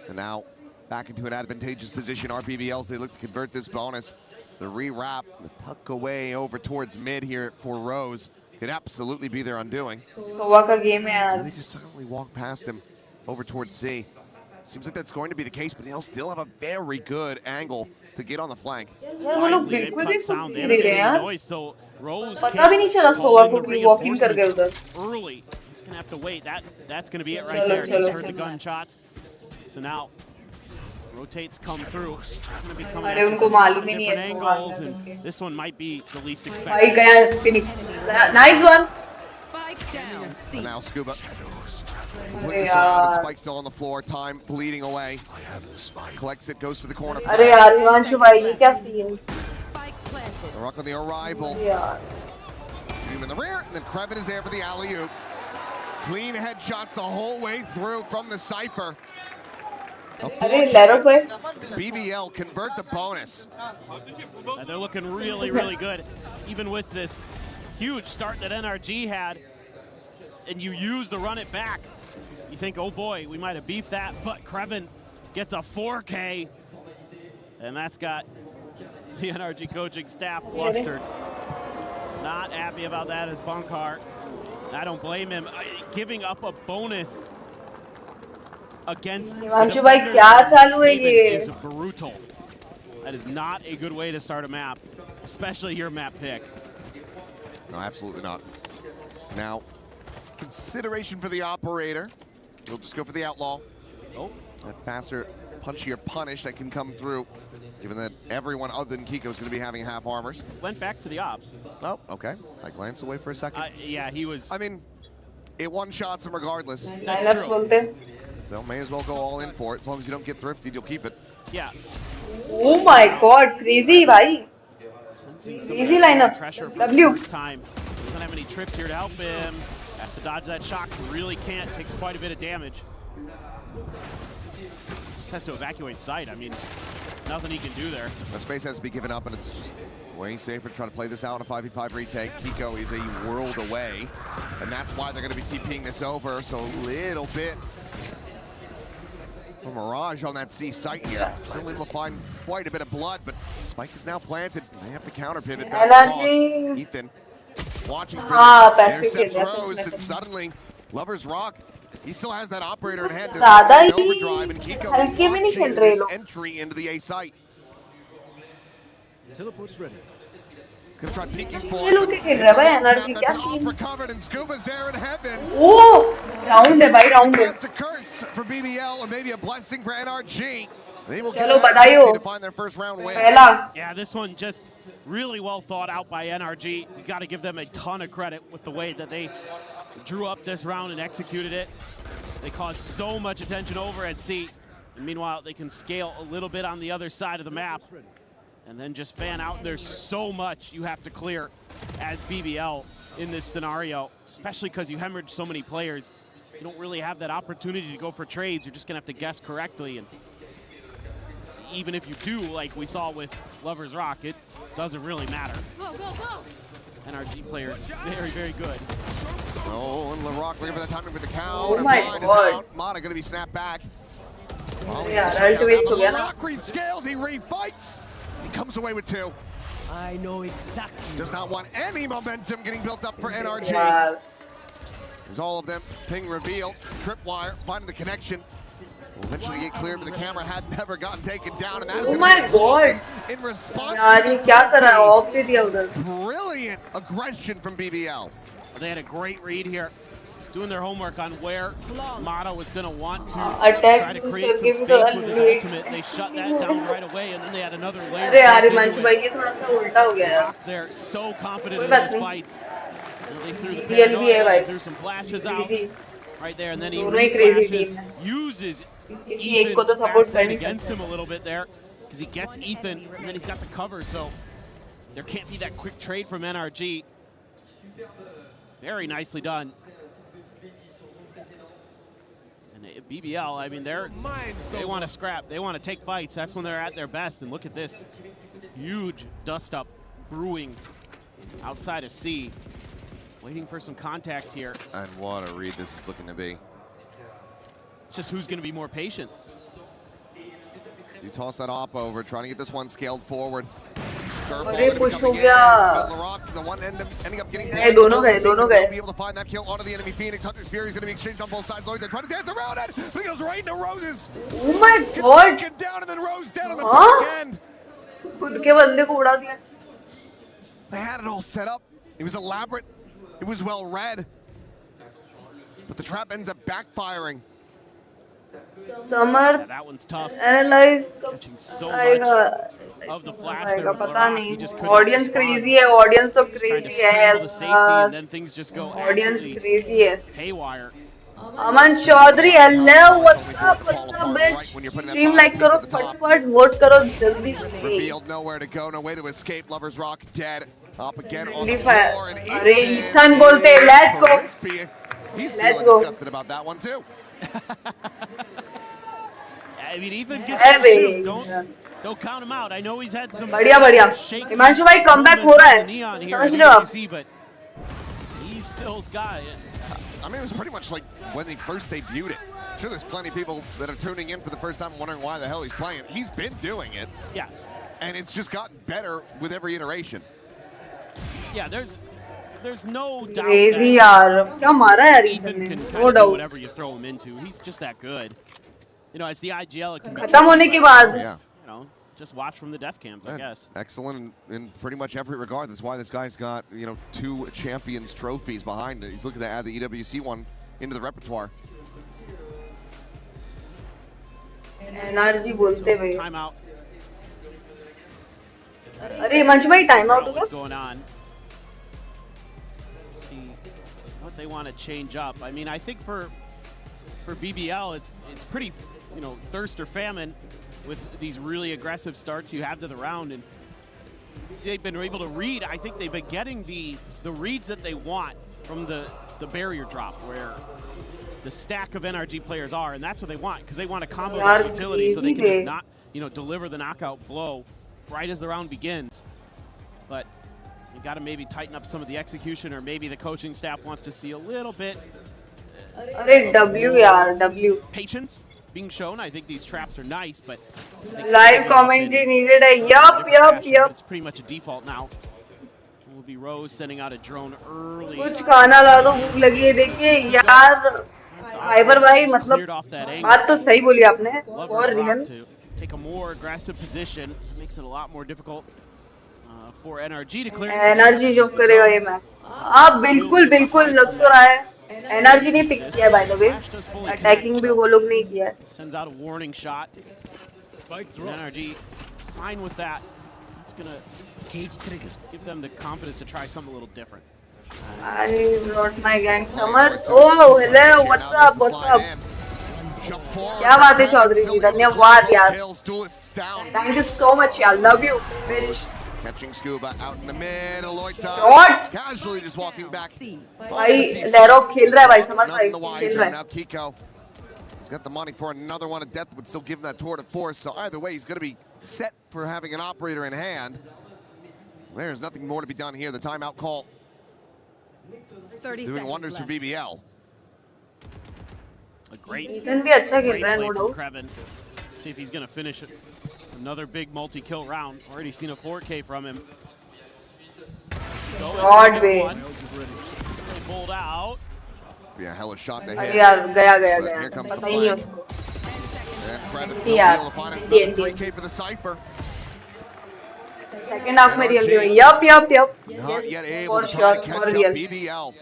[SPEAKER 3] And now back into an advantageous position. Our BBLs, they look to convert this bonus. The re-wrap, the tuck away over towards mid here for Rose could absolutely be their undoing.
[SPEAKER 4] Sova का game है यार.
[SPEAKER 3] They just silently walk past him over towards C. Seems like that's going to be the case, but they'll still have a very good angle to get on the flank.
[SPEAKER 4] यार वो लोग बिल्कुल भी कुछ नहीं दे रहे यार.
[SPEAKER 13] So Rose
[SPEAKER 4] पता भी नहीं चला Sova को कि walking कर गए उधर.
[SPEAKER 13] Early. He's gonna have to wait. That's gonna be it right there. He's heard the gunshots. So now rotates come through. Gonna be coming
[SPEAKER 4] अरे उनको मालूम ही नहीं है
[SPEAKER 13] different angles, and this one might be the least
[SPEAKER 4] भाई
[SPEAKER 13] expected.
[SPEAKER 4] गया Phoenix. Nice one.
[SPEAKER 3] And now Scuba. Completely surrounded. Spike still on the floor. Time bleeding away. Collects it, goes for the corner.
[SPEAKER 4] अरे यार हिमांशु भाई ये क्या scene?
[SPEAKER 3] The Rock on the arrival.
[SPEAKER 4] यार.
[SPEAKER 3] Him in the rear, and then Krevin is there for the alley-oop. Clean headshots the whole way through from the Cypher.
[SPEAKER 4] अरे Lero पे.
[SPEAKER 3] BBL convert the bonus.
[SPEAKER 13] And they're looking really, really good, even with this huge start that NRG had. And you use the run it back. You think, oh boy, we might have beefed that, but Krevin gets a 4K, and that's got the NRG coaching staff flustered. Not happy about that as Bunkheart. I don't blame him. Giving up a bonus against
[SPEAKER 4] Himanshu भाई क्या चालू है ये?
[SPEAKER 13] is brutal. That is not a good way to start a map, especially your map pick.
[SPEAKER 3] No, absolutely not. Now, consideration for the operator. We'll just go for the outlaw.
[SPEAKER 13] Oh.
[SPEAKER 3] That faster, punchier punish that can come through, given that everyone other than Kiko is going to be having half armors.
[SPEAKER 13] Went back to the op.
[SPEAKER 3] Oh, okay. I glanced away for a second.
[SPEAKER 13] Yeah, he was.
[SPEAKER 3] I mean, it one-shots him regardless.
[SPEAKER 4] Lineups बोलते.
[SPEAKER 3] So may as well go all in for it. As long as you don't get thrifty, you'll keep it.
[SPEAKER 13] Yeah.
[SPEAKER 4] Oh my god, crazy भाई. Crazy lineup. W.
[SPEAKER 13] First time. Doesn't have any trips here to help him. Has to dodge that shock. Really can't. Takes quite a bit of damage. Just has to evacuate site. I mean, nothing he can do there.
[SPEAKER 3] The space has to be given up, and it's just way safer to try to play this out in a 5v5 retake. Kiko is a world away, and that's why they're going to be TPing this over. So a little bit of Mirage on that C site here. Still able to find quite a bit of blood, but Spike is now planted. They have to counter pivot back across. Ethan watching for this. Intercepts Rose, and suddenly Lover's Rock. He still has that operator in hand to overdrive, and Kiko watching this entry into the A site.
[SPEAKER 16] Teleport's ready.
[SPEAKER 3] He's gonna try peeking for it. That's off recovered, and Scuba's there in heaven.
[SPEAKER 4] Oh, round है भाई, round है.
[SPEAKER 3] That's a curse for BBL, and maybe a blessing for NRG. They will get to find their first round win.
[SPEAKER 13] Yeah, this one just really well thought out by NRG. You got to give them a ton of credit with the way that they drew up this round and executed it. They caused so much attention over at C. And meanwhile, they can scale a little bit on the other side of the map and then just fan out. There's so much you have to clear as BBL in this scenario, especially because you hemorrhage so many players. You don't really have that opportunity to go for trades. You're just gonna have to guess correctly. And even if you do, like we saw with Lovers Rock, it doesn't really matter.
[SPEAKER 19] Go, go, go!
[SPEAKER 13] NRG players very, very good.
[SPEAKER 3] Oh, and LaRock looking for the timing with the count.
[SPEAKER 4] Oh my God.
[SPEAKER 3] Mata gonna be snapped back.
[SPEAKER 4] Yeah, ult waste हो गया ना.
[SPEAKER 3] LaRock rescales, he refights. He comes away with 2.
[SPEAKER 15] I know exactly.
[SPEAKER 3] Does not want any momentum getting built up for NRG.
[SPEAKER 4] Yeah.
[SPEAKER 3] As all of them ping revealed, tripwire finding the connection. Will eventually get cleared, but the camera had never gotten taken down, and that is
[SPEAKER 4] Oh my God.
[SPEAKER 3] in response
[SPEAKER 4] यार
[SPEAKER 3] to
[SPEAKER 4] ये क्या कर रहा है? Of दे दिया उधर.
[SPEAKER 3] brilliant aggression from BBL.
[SPEAKER 13] They had a great read here, doing their homework on where Mata was going to want to
[SPEAKER 4] Attack
[SPEAKER 13] try to create some
[SPEAKER 4] give
[SPEAKER 13] space
[SPEAKER 4] the
[SPEAKER 13] with his ultimate. They shut that down right away, and then they had another layer.
[SPEAKER 4] अरे यार मंच भाई ये थोड़ा सा उल्टा हो गया यार.
[SPEAKER 13] They're so confident in
[SPEAKER 4] कोई बात
[SPEAKER 13] those
[SPEAKER 4] नहीं.
[SPEAKER 13] fights. They threw the
[SPEAKER 4] BBL भी है
[SPEAKER 13] paranoia,
[SPEAKER 4] भाई.
[SPEAKER 13] they threw some flashes out right there, and then he
[SPEAKER 4] दोनों ही crazy
[SPEAKER 13] reflashes,
[SPEAKER 4] team है.
[SPEAKER 13] uses
[SPEAKER 4] किसी एक को तो
[SPEAKER 13] Ethan's
[SPEAKER 4] support
[SPEAKER 13] fast
[SPEAKER 4] कर
[SPEAKER 13] lane
[SPEAKER 4] नहीं
[SPEAKER 13] against
[SPEAKER 4] सकते.
[SPEAKER 13] him a little bit there, because he gets Ethan, and then he's got the cover, so there can't be that quick trade from NRG. Very nicely done. And BBL, I mean, they want to scrap. They want to take fights. That's when they're at their best. And look at this huge dust up brewing outside of C. Waiting for some contact here.
[SPEAKER 3] And what a read this is looking to be.
[SPEAKER 13] Just who's going to be more patient.
[SPEAKER 3] Do toss that op over, trying to get this one scaled forward.
[SPEAKER 4] अरे push हो गया.
[SPEAKER 3] The one ending up getting
[SPEAKER 4] दोनों गए.
[SPEAKER 3] Be able to find that kill onto the enemy Phoenix. Hunter's Fury is going to be exchanged on both sides. Lloyd, they try to dance around it, but he goes right into Rose's.
[SPEAKER 4] Oh my God.
[SPEAKER 3] Get down and then Rose down on the back end.
[SPEAKER 4] खुद के बंदे को उड़ा दिया.
[SPEAKER 3] They had it all set up. It was elaborate. It was well read. But the trap ends up backfiring.
[SPEAKER 4] Summer.
[SPEAKER 13] Yeah, that one's tough.
[SPEAKER 4] Analyze
[SPEAKER 13] Catching so much of the flash there.
[SPEAKER 4] पता नहीं. Audience crazy है. Audience तो crazy है.
[SPEAKER 13] The safety, and then things just go
[SPEAKER 4] Audience crazy है.
[SPEAKER 13] haywire.
[SPEAKER 4] Aman Chaudhary, hello, what's up, bitch? Stream like करो, फटफट vote करो, जल्दी से.
[SPEAKER 3] Revealed nowhere to go, no way to escape. Lovers Rock dead. Up again on
[SPEAKER 4] Friendly
[SPEAKER 3] the
[SPEAKER 4] fire.
[SPEAKER 3] floor, and
[SPEAKER 4] अरे Ethan बोलते, let's go.
[SPEAKER 3] He's
[SPEAKER 4] Let's
[SPEAKER 3] feeling
[SPEAKER 4] go.
[SPEAKER 3] disgusted about that one too.
[SPEAKER 13] I mean, Ethan gets the shoot. Don't count him out. I know he's had some.
[SPEAKER 4] बढ़िया. हिमांशु भाई comeback हो रहा है. समझ रहे हो आप?
[SPEAKER 13] But he's still got it.
[SPEAKER 3] I mean, it was pretty much like when he first debuted it. I'm sure there's plenty of people that are tuning in for the first time wondering why the hell he's playing. He's been doing it.
[SPEAKER 13] Yes.
[SPEAKER 3] And it's just gotten better with every iteration.
[SPEAKER 13] Yeah, there's no doubt
[SPEAKER 4] Crazy यार. क्या मारा यार
[SPEAKER 13] Ethan
[SPEAKER 4] ने?
[SPEAKER 13] can
[SPEAKER 4] No
[SPEAKER 13] kind of do
[SPEAKER 4] doubt.
[SPEAKER 13] whatever you throw him into. He's just that good. You know, as the IGL, it can be
[SPEAKER 4] खत्म होने के बाद.
[SPEAKER 3] Yeah.
[SPEAKER 13] You know, just watch from the def cams, I guess.
[SPEAKER 3] Excellent in pretty much every regard. That's why this guy's got, 2 champions trophies behind it. He's looking to add the EWC one into the repertoire.
[SPEAKER 4] NRG बोलते हुए.
[SPEAKER 13] Timeout.
[SPEAKER 4] अरे हिमांशु भाई time out
[SPEAKER 13] What's
[SPEAKER 4] होगा?
[SPEAKER 13] going on? See what they want to change up. I mean, I think for BBL, it's pretty, thirst or famine with these really aggressive starts you have to the round, and they've been able to read. I think they've been getting the reads that they want from the barrier drop, where the stack of NRG players are, and that's what they want, because they want to combo that utility so they can just not, deliver the knockout blow right as the round begins. But you got to maybe tighten up some of the execution, or maybe the coaching staff wants to see a little bit.
[SPEAKER 4] अरे W यार W.
[SPEAKER 13] Patience being shown. I think these traps are nice, but
[SPEAKER 4] Live commentary needed है. Yup.
[SPEAKER 13] It's pretty much a default now. It will be Rose sending out a drone early.
[SPEAKER 4] कुछ खाना ला दो, भूख लगी है. देखिए यार, Cypher भाई, मतलब बात तो सही बोली आपने. For real.
[SPEAKER 13] Take a more aggressive position. It makes it a lot more difficult for NRG to clear.
[SPEAKER 4] NRG जो करेगा ये मैच. आप बिल्कुल लग तो रहा है. NRG ने पिक किया by the way. Attacking भी वो लोग नहीं किया.
[SPEAKER 13] Sends out a warning shot. NRG fine with that. It's gonna give them the confidence to try something a little different.
[SPEAKER 4] I brought my gang Summer. Oh, hello. What's up? क्या बात है चौधरी जी, धन्यवाद यार. Thank you so much यार. Love you, bitch.
[SPEAKER 3] Catching Scuba out in the middle.
[SPEAKER 4] Shot.
[SPEAKER 3] Casually just walking back.
[SPEAKER 4] भाई लैरो खेल रहा है भाई, समझ भाई खेल रहा है.
[SPEAKER 3] Now Kiko He's got the money for another one. A death would still give him that tour de force. So either way, he's going to be set for having an operator in hand. There's nothing more to be done here. The timeout call
[SPEAKER 16] 30
[SPEAKER 3] doing wonders
[SPEAKER 16] left.
[SPEAKER 3] for BBL.
[SPEAKER 13] A great
[SPEAKER 4] Ethan भी अच्छा खेल
[SPEAKER 13] great
[SPEAKER 4] रहा है,
[SPEAKER 13] play
[SPEAKER 4] no
[SPEAKER 13] from
[SPEAKER 4] doubt.
[SPEAKER 13] Krevin. See if he's going to finish it. Another big multi-kill round. Already seen a 4K from him.
[SPEAKER 4] Shot bait.
[SPEAKER 13] They pulled out.
[SPEAKER 3] Yeah, hella shot to
[SPEAKER 4] अरे
[SPEAKER 3] hit.
[SPEAKER 4] यार गया
[SPEAKER 3] But here comes the
[SPEAKER 4] पता ही नहीं
[SPEAKER 3] flank.
[SPEAKER 4] उसको.
[SPEAKER 3] And Krevin will be
[SPEAKER 4] Yeah.
[SPEAKER 3] able to find another 3K for the Cypher.
[SPEAKER 4] Second half में real game. Yup.
[SPEAKER 3] Not yet able
[SPEAKER 4] For
[SPEAKER 3] to try
[SPEAKER 4] sure,
[SPEAKER 3] to
[SPEAKER 4] for
[SPEAKER 3] catch up.
[SPEAKER 4] real.
[SPEAKER 3] BBL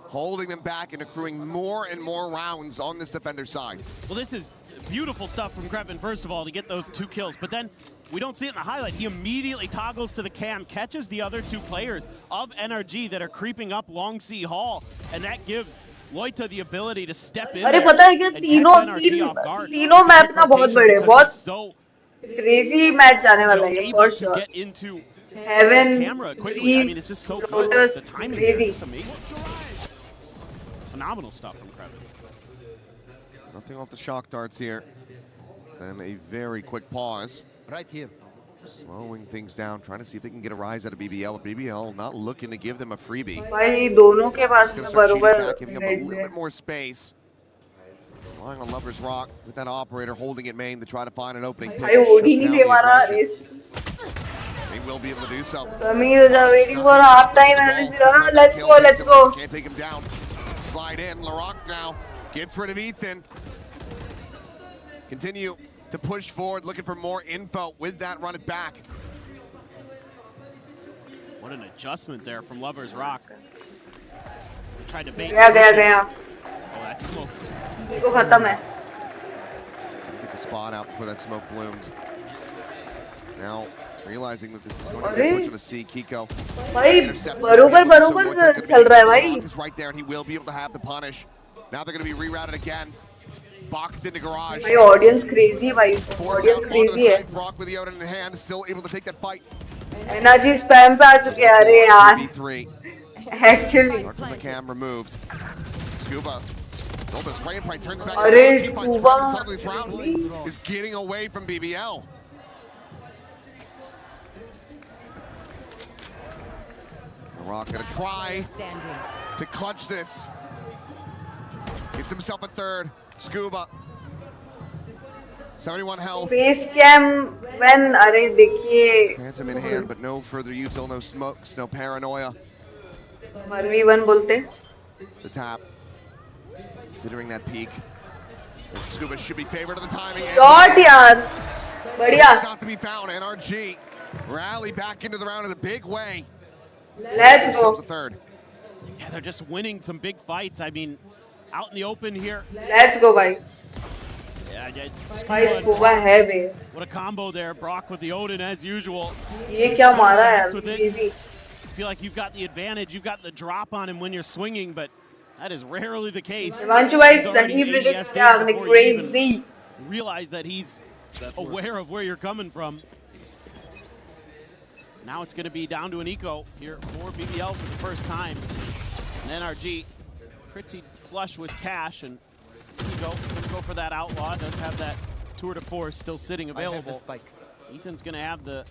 [SPEAKER 3] holding them back and accruing more and more rounds on this defender side.
[SPEAKER 13] Well, this is beautiful stuff from Krevin, first of all, to get those 2 kills. But then we don't see it in the highlight. He immediately toggles to the cam, catches the other 2 players of NRG that are creeping up Long Sea Hall, and that gives Loita the ability to step in
[SPEAKER 4] अरे
[SPEAKER 13] there
[SPEAKER 4] पता है क्या
[SPEAKER 13] and catch
[SPEAKER 4] तीनों
[SPEAKER 13] NRG off guard.
[SPEAKER 4] Map ना बहुत बड़े बहुत
[SPEAKER 13] So
[SPEAKER 4] crazy match जाने वाला है
[SPEAKER 13] able
[SPEAKER 4] for
[SPEAKER 13] to
[SPEAKER 4] sure.
[SPEAKER 13] get into
[SPEAKER 4] Heaven,
[SPEAKER 13] camera quickly. I mean, it's just so good.
[SPEAKER 4] Lotus,
[SPEAKER 13] The timing there
[SPEAKER 4] crazy.
[SPEAKER 13] is just amazing. Phenomenal stuff from Krevin.
[SPEAKER 3] Nothing off the shock darts here. Then a very quick pause.
[SPEAKER 14] Right here.
[SPEAKER 3] Slowing things down, trying to see if they can get a rise out of BBL. BBL not looking to give them a freebie.
[SPEAKER 4] भाई दोनों के पास
[SPEAKER 3] Just
[SPEAKER 4] में
[SPEAKER 3] gonna start cheating
[SPEAKER 4] बरोबर
[SPEAKER 3] back, giving up a
[SPEAKER 4] Raze
[SPEAKER 3] little
[SPEAKER 4] है.
[SPEAKER 3] bit more space. Relying on Lover's Rock with that operator holding it main to try to find an opening.
[SPEAKER 4] भाई OD नहीं दे मारा Raze.
[SPEAKER 3] They will be able to do so.
[SPEAKER 4] Samir is waiting for half time and let's go.
[SPEAKER 3] Can't take him down. Slide in. Larock now gets rid of Ethan. Continue to push forward, looking for more info with that run it back.
[SPEAKER 13] What an adjustment there from Lover's Rock. They tried to bait.
[SPEAKER 4] गया.
[SPEAKER 13] Oh, that smoke.
[SPEAKER 4] इसको खत्म है.
[SPEAKER 3] Get the spot out before that smoke bloomed. Now realizing that this is going to be a push of a C, Kiko.
[SPEAKER 4] भाई बरोबर चल रहा है भाई.
[SPEAKER 3] He's right there and he will be able to have the punish. Now they're going to be rerouted again. Boxed into garage.
[SPEAKER 4] भाई audience crazy भाई. Audience crazy है.
[SPEAKER 3] Rock with the Odin in hand, still able to take that fight.
[SPEAKER 4] NRG spam पे आ चुके हैं अरे यार.
[SPEAKER 3] B3.
[SPEAKER 4] Actually.
[SPEAKER 3] Mark from the cam removed. Scuba. Nova's right and turns back.
[SPEAKER 4] अरे Scuba.
[SPEAKER 3] Suddenly this round is getting away from BBL. Rock gonna try to clutch this. Gets himself a third. Scuba. 71 health.
[SPEAKER 4] Face cam when अरे देखिए.
[SPEAKER 3] Phantom in hand, but no further util, no smokes, no paranoia.
[SPEAKER 4] 1v1 बोलते.
[SPEAKER 3] The tap. Considering that peak. Scuba should be favored of the timing.
[SPEAKER 4] Shot यार. बढ़िया.
[SPEAKER 3] It's not to be found. NRG rally back into the round in a big way.
[SPEAKER 4] Let's go.
[SPEAKER 3] The third.
[SPEAKER 13] Yeah, they're just winning some big fights. I mean, out in the open here.
[SPEAKER 4] Let's go, भाई.
[SPEAKER 13] Yeah,
[SPEAKER 4] भाई Scuba है बे.
[SPEAKER 13] What a combo there. Brock with the Odin as usual.
[SPEAKER 4] ये क्या मारा यार.
[SPEAKER 13] With it.
[SPEAKER 4] Easy.
[SPEAKER 13] Feel like you've got the advantage. You've got the drop on him when you're swinging, but that is rarely the case.
[SPEAKER 4] Himanshu भाई सही predict किया आपने crazy.
[SPEAKER 13] Realize that he's aware of where you're coming from. Now it's going to be down to an eco here for BBL for the first time. And NRG pretty flush with cash, and Eco going to go for that outlaw. Does have that tour de force still sitting available. Ethan's going to have the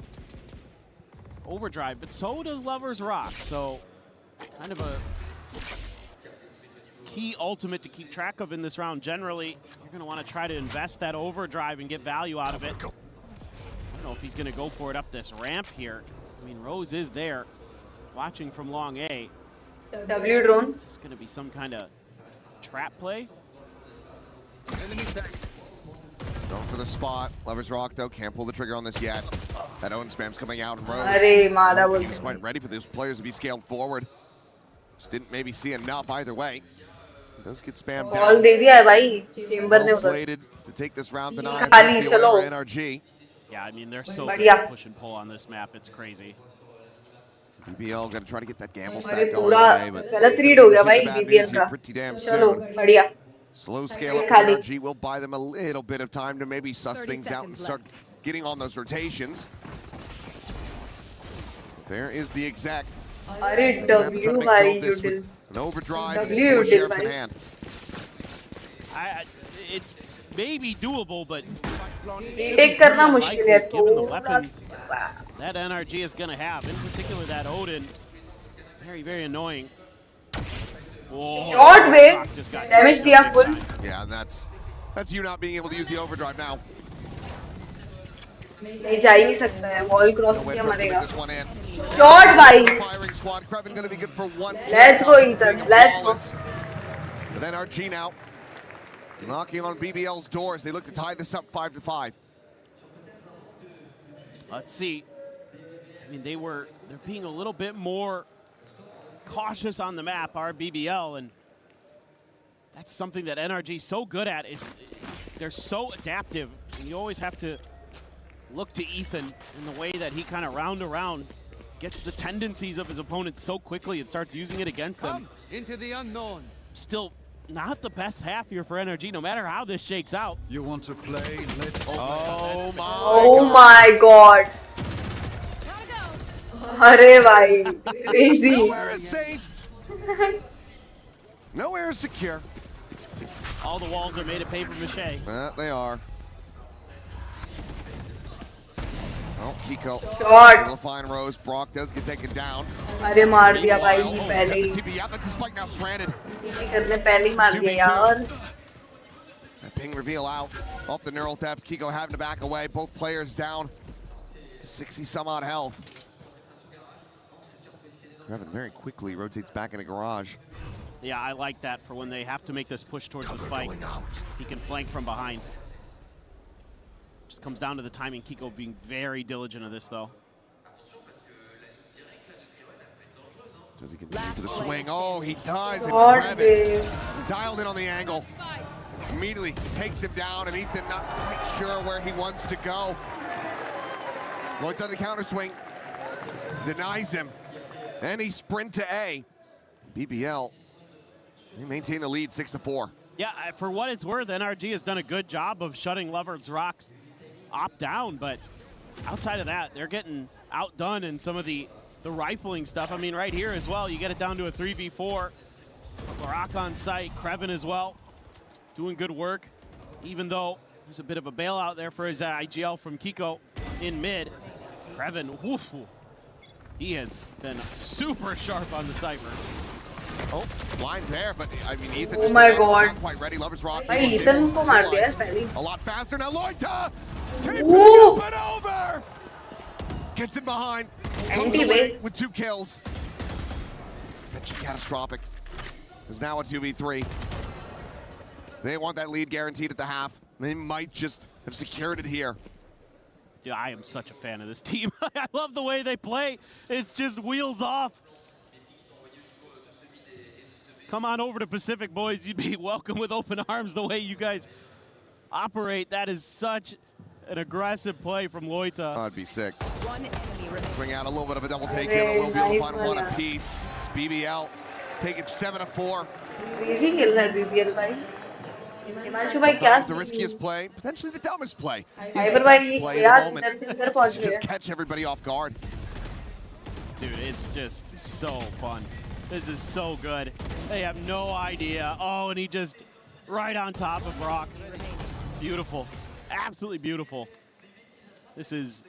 [SPEAKER 13] overdrive, but so does Lover's Rock. So kind of a key ultimate to keep track of in this round. Generally, you're going to want to try to invest that overdrive and get value out of it. I don't know if he's going to go for it up this ramp here. I mean, Rose is there, watching from long A.
[SPEAKER 4] W drone.
[SPEAKER 13] Is this going to be some kind of trap play?
[SPEAKER 3] Going for the spot. Lover's Rock, though, can't pull the trigger on this yet. That Owen spam's coming out, and Rose.
[SPEAKER 4] अरे मारा बोलते.
[SPEAKER 3] He was quite ready for those players to be scaled forward. Just didn't maybe see enough either way. He does get spammed down.
[SPEAKER 4] Ball दे दिया है भाई. Chamber ने
[SPEAKER 3] Well
[SPEAKER 4] उधर.
[SPEAKER 3] slated to take this round tonight.
[SPEAKER 4] खाली चलो.
[SPEAKER 3] NRG.
[SPEAKER 13] Yeah, I mean, they're so
[SPEAKER 4] बढ़िया.
[SPEAKER 13] good push and pull on this map. It's crazy.
[SPEAKER 3] BBL gonna try to get that gamble
[SPEAKER 4] अरे
[SPEAKER 3] stack going
[SPEAKER 4] पूरा
[SPEAKER 3] today, but
[SPEAKER 4] गलत read हो गया भाई
[SPEAKER 3] bad
[SPEAKER 4] BBL
[SPEAKER 3] news here
[SPEAKER 4] का.
[SPEAKER 3] pretty damn
[SPEAKER 4] चलो
[SPEAKER 3] soon.
[SPEAKER 4] बढ़िया.
[SPEAKER 3] Slow scale up
[SPEAKER 4] खाली.
[SPEAKER 3] NRG will buy them a little bit of time to maybe suss things out and start getting on those rotations. There is the exec.
[SPEAKER 4] अरे
[SPEAKER 3] Gonna have to try to
[SPEAKER 4] W
[SPEAKER 3] make
[SPEAKER 4] भाई
[SPEAKER 3] build this
[SPEAKER 4] util.
[SPEAKER 3] with an overdrive and
[SPEAKER 4] W
[SPEAKER 3] four
[SPEAKER 4] util
[SPEAKER 3] sheriffs in
[SPEAKER 4] भाई.
[SPEAKER 3] hand.
[SPEAKER 13] It's maybe doable, but
[SPEAKER 4] retake करना मुश्किल है
[SPEAKER 13] given the weapons that NRG is going to have, in particular that Odin. Very, very annoying. Whoa,
[SPEAKER 4] short wave, damage दिया full.
[SPEAKER 3] Yeah, and that's you not being able to use the overdrive now.
[SPEAKER 4] नहीं जा ही नहीं सकता है, wall cross किया मरेगा. Short भाई.
[SPEAKER 3] Firing squad, Kreven going to be good for one.
[SPEAKER 4] Let's go Ethan, let's go.
[SPEAKER 3] But then NRG now knocking on BBL's doors. They look to tie this up 5-5.
[SPEAKER 13] Let's see. I mean, they're being a little bit more cautious on the map, our BBL, and that's something that NRG is so good at. Is they're so adaptive, and you always have to look to Ethan in the way that he kind of round around gets the tendencies of his opponents so quickly and starts using it against them.
[SPEAKER 18] Into the unknown.
[SPEAKER 13] Still not the best half here for NRG, no matter how this shakes out.
[SPEAKER 18] You want to play? Let's
[SPEAKER 4] Oh my god. अरे भाई, crazy.
[SPEAKER 3] Nowhere is safe. Nowhere is secure.
[SPEAKER 13] All the walls are made of paper mache.
[SPEAKER 3] They are. Oh, Kiko.
[SPEAKER 4] Shot.
[SPEAKER 3] Will find Rose. Brock does get taken down.
[SPEAKER 4] अरे मार दिया भाई पहले ही.
[SPEAKER 3] TP out. That's the spike now stranded.
[SPEAKER 4] करने पहले ही मार दिया यार.
[SPEAKER 3] That ping reveal out off the neural depths. Kiko having to back away. Both players down. 60 some odd health. Kreven very quickly rotates back in a garage.
[SPEAKER 13] Yeah, I like that for when they have to make this push towards the spike. He can flank from behind. Just comes down to the timing. Kiko being very diligent of this, though.
[SPEAKER 3] Does he continue for the swing? Oh, he does. And Kreven dialed in on the angle. Immediately takes him down, and Ethan not quite sure where he wants to go. Lloyd does the counter swing. Denies him. And he sprint to A. BBL, they maintain the lead 6-4.
[SPEAKER 13] Yeah, for what it's worth, NRG has done a good job of shutting Lover's Rocks op down, but outside of that, they're getting outdone in some of the rifling stuff. I mean, right here as well, you get it down to a 3v4. Barak on site, Kreven as well, doing good work, even though there's a bit of a bailout there for his IGL from Kiko in mid. Kreven, woof. He has been super sharp on the Cypher.
[SPEAKER 3] Oh, blind there, but I mean, Ethan
[SPEAKER 4] oh my god.
[SPEAKER 3] Not quite ready. Lover's Rock.
[SPEAKER 4] भाई Ethan को मार दिया पहले.
[SPEAKER 3] A lot faster now. Loita taping it up and over. Gets it behind. Comes away with 2 kills. Eventually catastrophic. Is now a 2v3. They want that lead guaranteed at the half. They might just have secured it here.
[SPEAKER 13] Dude, I am such a fan of this team. I love the way they play. It's just wheels off. Come on over to Pacific, boys. You'd be welcome with open arms the way you guys operate. That is such an aggressive play from Loita.
[SPEAKER 3] I'd be sick. Swing out a little bit of a double take here, but we'll be able to find one apiece. It's BBL taking 7-4.
[SPEAKER 4] Crazy kill है BBL भाई.
[SPEAKER 3] Sometimes the riskiest play, potentially the dumbest play. Just catch everybody off guard.
[SPEAKER 13] Dude, it's just so fun. This is so good. They have no idea. Oh, and he just right on top of Brock. Beautiful. Absolutely beautiful. This is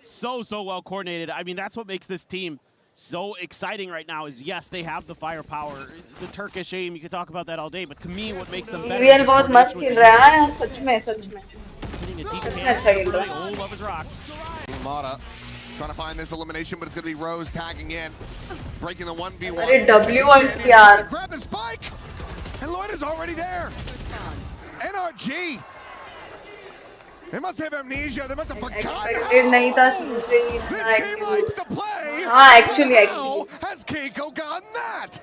[SPEAKER 13] so well coordinated. I mean, that's what makes this team so exciting right now is, yes, they have the firepower, the Turkish aim, you could talk about that all day, but to me what makes them better
[SPEAKER 4] BBL बहुत मस्त खेल रहा है सच में
[SPEAKER 13] hitting a deep can really old Lover's Rock.
[SPEAKER 3] Mata trying to find this elimination, but it's going to be Rose tagging in, breaking the 1v1.
[SPEAKER 4] अरे W1 यार.
[SPEAKER 3] Grab the spike, and Lloyd is already there. NRG. They must have amnesia. They must have forgotten
[SPEAKER 4] this
[SPEAKER 3] game likes to play.
[SPEAKER 4] Actually.
[SPEAKER 3] How has Kiko gotten that?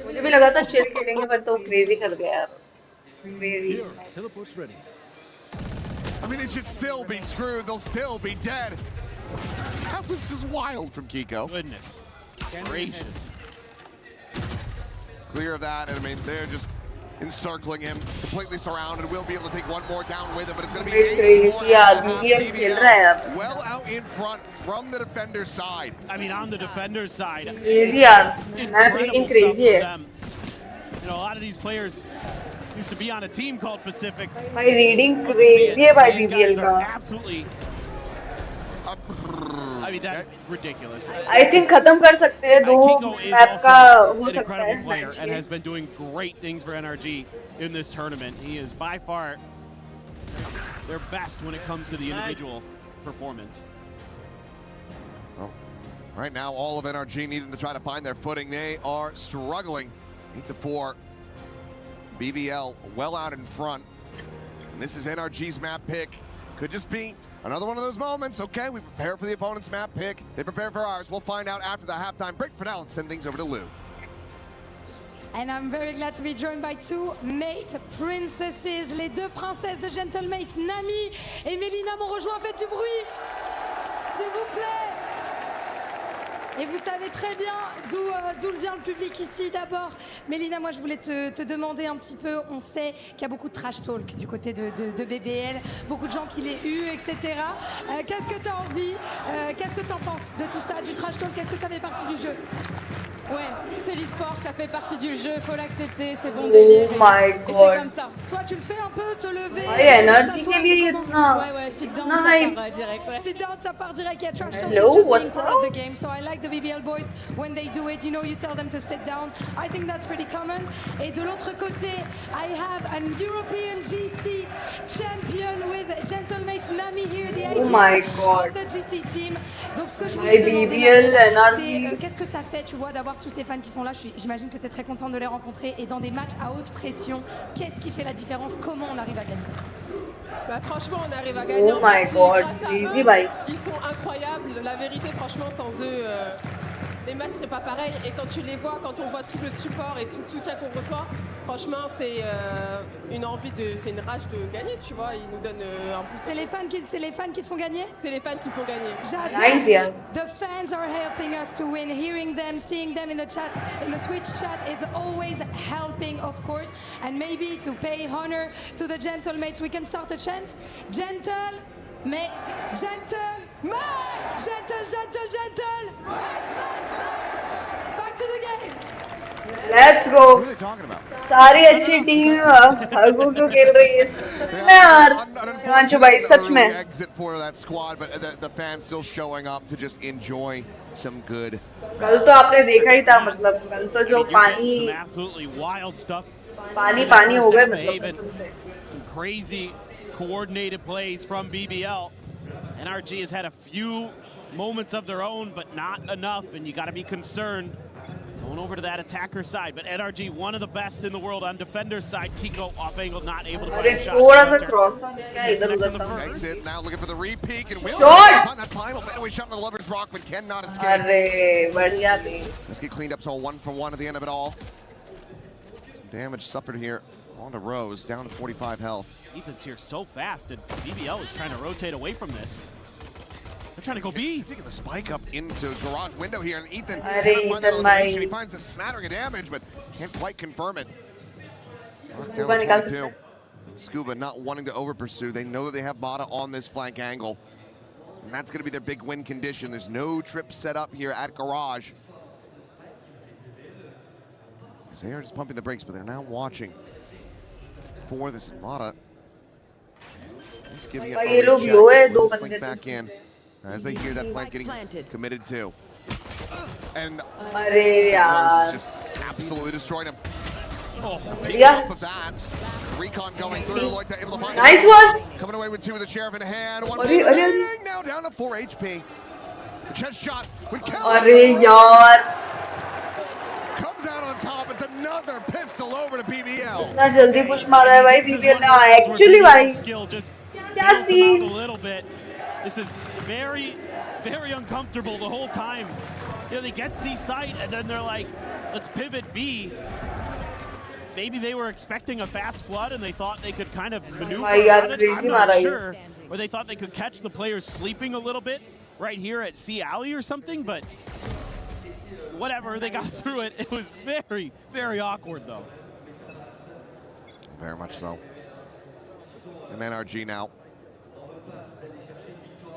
[SPEAKER 4] मुझे भी लगा था chill खेलेंगे पर तो crazy कर गया यार. Crazy.
[SPEAKER 3] Teleport's ready. I mean, they should still be screwed. They'll still be dead. That was just wild from Kiko.
[SPEAKER 13] Goodness gracious.
[SPEAKER 3] Clear of that, and I mean, they're just encircling him, completely surrounded. We'll be able to take one more down with him, but it's going to be
[SPEAKER 4] crazy.
[SPEAKER 3] Well out in front from the defender's side.
[SPEAKER 13] I mean, on the defender's side.
[SPEAKER 4] Crazy, incredible stuff for them.
[SPEAKER 13] You know, a lot of these players used to be on a team called Pacific.
[SPEAKER 4] My reading crazy by
[SPEAKER 13] These
[SPEAKER 4] BBL
[SPEAKER 13] guys are
[SPEAKER 4] का.
[SPEAKER 13] absolutely. I mean, that's ridiculous.
[SPEAKER 4] I think खत्म कर सकते हैं. दो map का हो
[SPEAKER 13] An
[SPEAKER 4] सकता
[SPEAKER 13] incredible
[SPEAKER 4] है.
[SPEAKER 13] player and has been doing great things for NRG in this tournament. He is by far their best when it comes to the individual performance.
[SPEAKER 3] Well, right now, all of NRG needing to try to find their footing. They are struggling. 8-4. BBL well out in front. And this is NRG's map pick. Could just be another one of those moments. Okay, we prepare for the opponent's map pick. They prepare for ours. We'll find out after the halftime break. For now, let's send things over to Lou.
[SPEAKER 2] And I'm very glad to be joined by two mate princesses, les deux princesses de Gentlemates, Nami et Mélina m'ont rejoint. Faites du bruit, s'il vous plaît. Et vous savez très bien d'où vient le public ici. D'abord, Mélina, moi je voulais te demander un petit peu, on sait qu'il y a beaucoup de trash talk du côté de BBL, beaucoup de gens qui les huent, etc. Qu'est-ce que tu as envie, qu'est-ce que tu en penses de tout ça, du trash talk? Qu'est-ce que ça fait partie du jeu?
[SPEAKER 19] Ouais, c'est l'e-sport, ça fait partie du jeu, faut l'accepter, c'est bon délire.
[SPEAKER 4] Oh my
[SPEAKER 19] et c'est
[SPEAKER 4] god.
[SPEAKER 19] comme ça.
[SPEAKER 2] Toi, tu le fais un peu, te lever?
[SPEAKER 4] NRG के लिए इतना.
[SPEAKER 19] Ouais, sit down, ça part direct. Ouais.
[SPEAKER 2] Sit down, ça part direct. Yeah, trash talk
[SPEAKER 4] Hello,
[SPEAKER 2] is just
[SPEAKER 4] what's
[SPEAKER 2] being part
[SPEAKER 4] up?
[SPEAKER 2] of the game. So I like the BBL boys when they do it. You know, you tell them to sit down. I think that's pretty common. Et de l'autre côté, I have an European GC champion with Gentlemates Nami here, the
[SPEAKER 4] Oh my god.
[SPEAKER 2] of the GC team. Donc ce que je
[SPEAKER 4] My
[SPEAKER 2] voulais te demander
[SPEAKER 4] BBL,
[SPEAKER 2] maintenant,
[SPEAKER 4] NRG.
[SPEAKER 2] c'est qu'est-ce que ça fait, tu vois, d'avoir tous ces fans qui sont là. J'imagine que tu es très content de les rencontrer. Et dans des matchs à haute pression, qu'est-ce qui fait la différence? Comment on arrive à gagner?
[SPEAKER 11] Bah franchement, on arrive à gagner
[SPEAKER 4] Oh
[SPEAKER 11] en
[SPEAKER 4] my
[SPEAKER 11] partie
[SPEAKER 4] god,
[SPEAKER 11] grâce à
[SPEAKER 4] crazy
[SPEAKER 11] eux.
[SPEAKER 4] bye.
[SPEAKER 11] Ils sont incroyables. La vérité, franchement, sans eux, les matchs seraient pas pareils. Et quand tu les vois, quand on voit tout le support et tout le soutien qu'on reçoit, franchement, c'est c'est une rage de gagner, tu vois. Ils nous donnent un boost.
[SPEAKER 2] C'est les fans qui te font gagner?
[SPEAKER 11] C'est les fans qui font gagner.
[SPEAKER 2] J'adore.
[SPEAKER 4] Nice, yeah.
[SPEAKER 2] The fans are helping us to win. Hearing them, seeing them in the chat, in the Twitch chat, it's always helping, of course. And maybe to pay honor to the Gentlemates, we can start a chant. Gentle, mate, gentle, mate, gentle, gentle, gentle. Back to the game.
[SPEAKER 4] Let's go.
[SPEAKER 3] What are they talking about?
[SPEAKER 4] सारी अच्छी team हगू क्यों खेल रही है? सच में यार. हिमांशु भाई सच में.
[SPEAKER 3] Exit for that squad, but the fans still showing up to just enjoy some good.
[SPEAKER 4] कल तो आपने देखा ही था, मतलब कल तो जो पानी.
[SPEAKER 13] Some absolutely wild stuff.
[SPEAKER 4] पानी हो गए मतलब.
[SPEAKER 13] Some crazy coordinated plays from BBL. NRG has had a few moments of their own, but not enough, and you got to be concerned. Going over to that attacker side, but NRG, one of the best in the world on defender's side. Kiko off angle, not able to find a shot.
[SPEAKER 3] Exit, now looking for the re-peek, and will
[SPEAKER 4] Shot!
[SPEAKER 3] that final fadeaway shot on the Lover's Rock, but cannot escape. Let's get cleaned up, so 1-for-1 at the end of it all. Some damage suffered here. On to Rose, down to 45 health.
[SPEAKER 13] Ethan's here so fast, and BBL is trying to rotate away from this. They're trying to go B.
[SPEAKER 3] Taking the spike up into garage window here, and Ethan
[SPEAKER 4] Arre,
[SPEAKER 3] cannot find that
[SPEAKER 4] Ethan
[SPEAKER 3] elevation. He
[SPEAKER 4] bhai.
[SPEAKER 3] finds a smattering of damage, but can't quite confirm it. Knocked
[SPEAKER 4] Scuba
[SPEAKER 3] down
[SPEAKER 4] nikal
[SPEAKER 3] to 22.
[SPEAKER 4] sakta hai.
[SPEAKER 3] Scuba not wanting to over pursue. They know that they have Mata on this flank angle, and that's going to be their big win condition. There's no trip set up here at garage. They are just pumping the brakes, but they're now watching for this Mata. Just giving it
[SPEAKER 4] ये
[SPEAKER 3] a
[SPEAKER 4] लोग
[SPEAKER 3] recheck.
[SPEAKER 4] low है, दो
[SPEAKER 3] Slink
[SPEAKER 4] बंदे
[SPEAKER 3] back in as they hear that flank getting committed to. And
[SPEAKER 4] अरे
[SPEAKER 3] Rose
[SPEAKER 4] यार.
[SPEAKER 3] just absolutely destroyed him. Oh,
[SPEAKER 4] Yeah.
[SPEAKER 3] off of that. Recon going through. Loita able to find
[SPEAKER 4] Nice
[SPEAKER 3] it.
[SPEAKER 4] one.
[SPEAKER 3] Coming away with two with the sheriff in hand. One
[SPEAKER 4] Arre, arre.
[SPEAKER 3] remaining. Now down to 4 HP. The chest shot would kill.
[SPEAKER 4] अरे यार.
[SPEAKER 3] Comes out on top. It's another pistol over to BBL.
[SPEAKER 4] इतना जल्दी push मारा है भाई BBL ने. Actually भाई. क्या scene?
[SPEAKER 13] A little bit. This is very, very uncomfortable the whole time. You know, they get C site and then they're like, let's pivot B. Maybe they were expecting a fast flood and they thought they could kind of maneuver around it. I'm not sure. Or they thought they could catch the players sleeping a little bit right here at C Alley or something, but whatever, they got through it. It was very, very awkward though.
[SPEAKER 3] Very much so. And NRG now.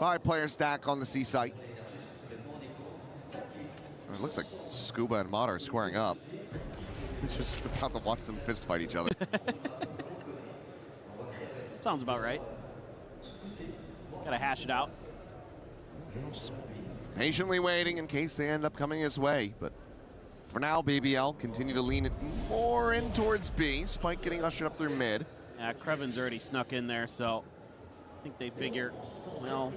[SPEAKER 3] 5-player stack on the C site. It looks like Scuba and Mata are squaring up. Just about to watch them fist fight each other.
[SPEAKER 13] Sounds about right. Gotta hash it out.
[SPEAKER 3] Just patiently waiting in case they end up coming his way, but for now, BBL continue to lean it more in towards B. Spike getting ushered up through mid.
[SPEAKER 13] Yeah, Krevin's already snuck in there, so I think they figure, well,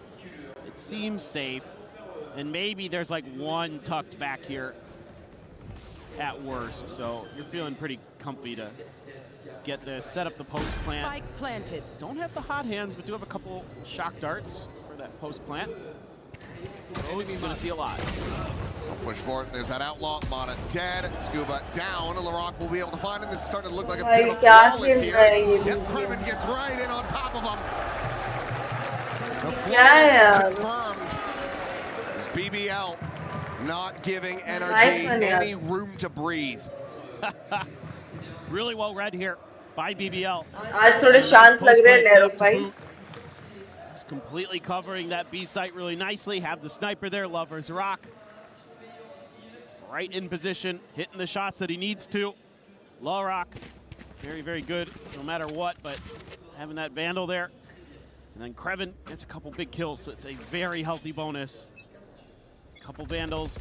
[SPEAKER 13] it seems safe, and maybe there's like one tucked back here at worst, so you're feeling pretty comfy to get this, set up the post plant.
[SPEAKER 16] Spike planted.
[SPEAKER 13] Don't have the hot hands, but do have a couple shock darts for that post plant. Rose is gonna see a lot.
[SPEAKER 3] Push for it. There's that outlaw. Mana dead. Scuba down. LaRock will be able to find him. This is starting to look like a bit of a flawless here. Yep, Kreven gets right in on top of him. The flawless confirmed. It's BBL not giving NRG any room to breathe.
[SPEAKER 13] Really well read here by BBL.
[SPEAKER 4] आज थोड़े शांत लग रहे हैं narrow भाई.
[SPEAKER 13] He's completely covering that B site really nicely. Have the sniper there, Lover's Rock. Right in position, hitting the shots that he needs to. LaRock, very, very good, no matter what, but having that Vandal there. And then Kreven gets a couple big kills, so it's a very healthy bonus. Couple Vandals,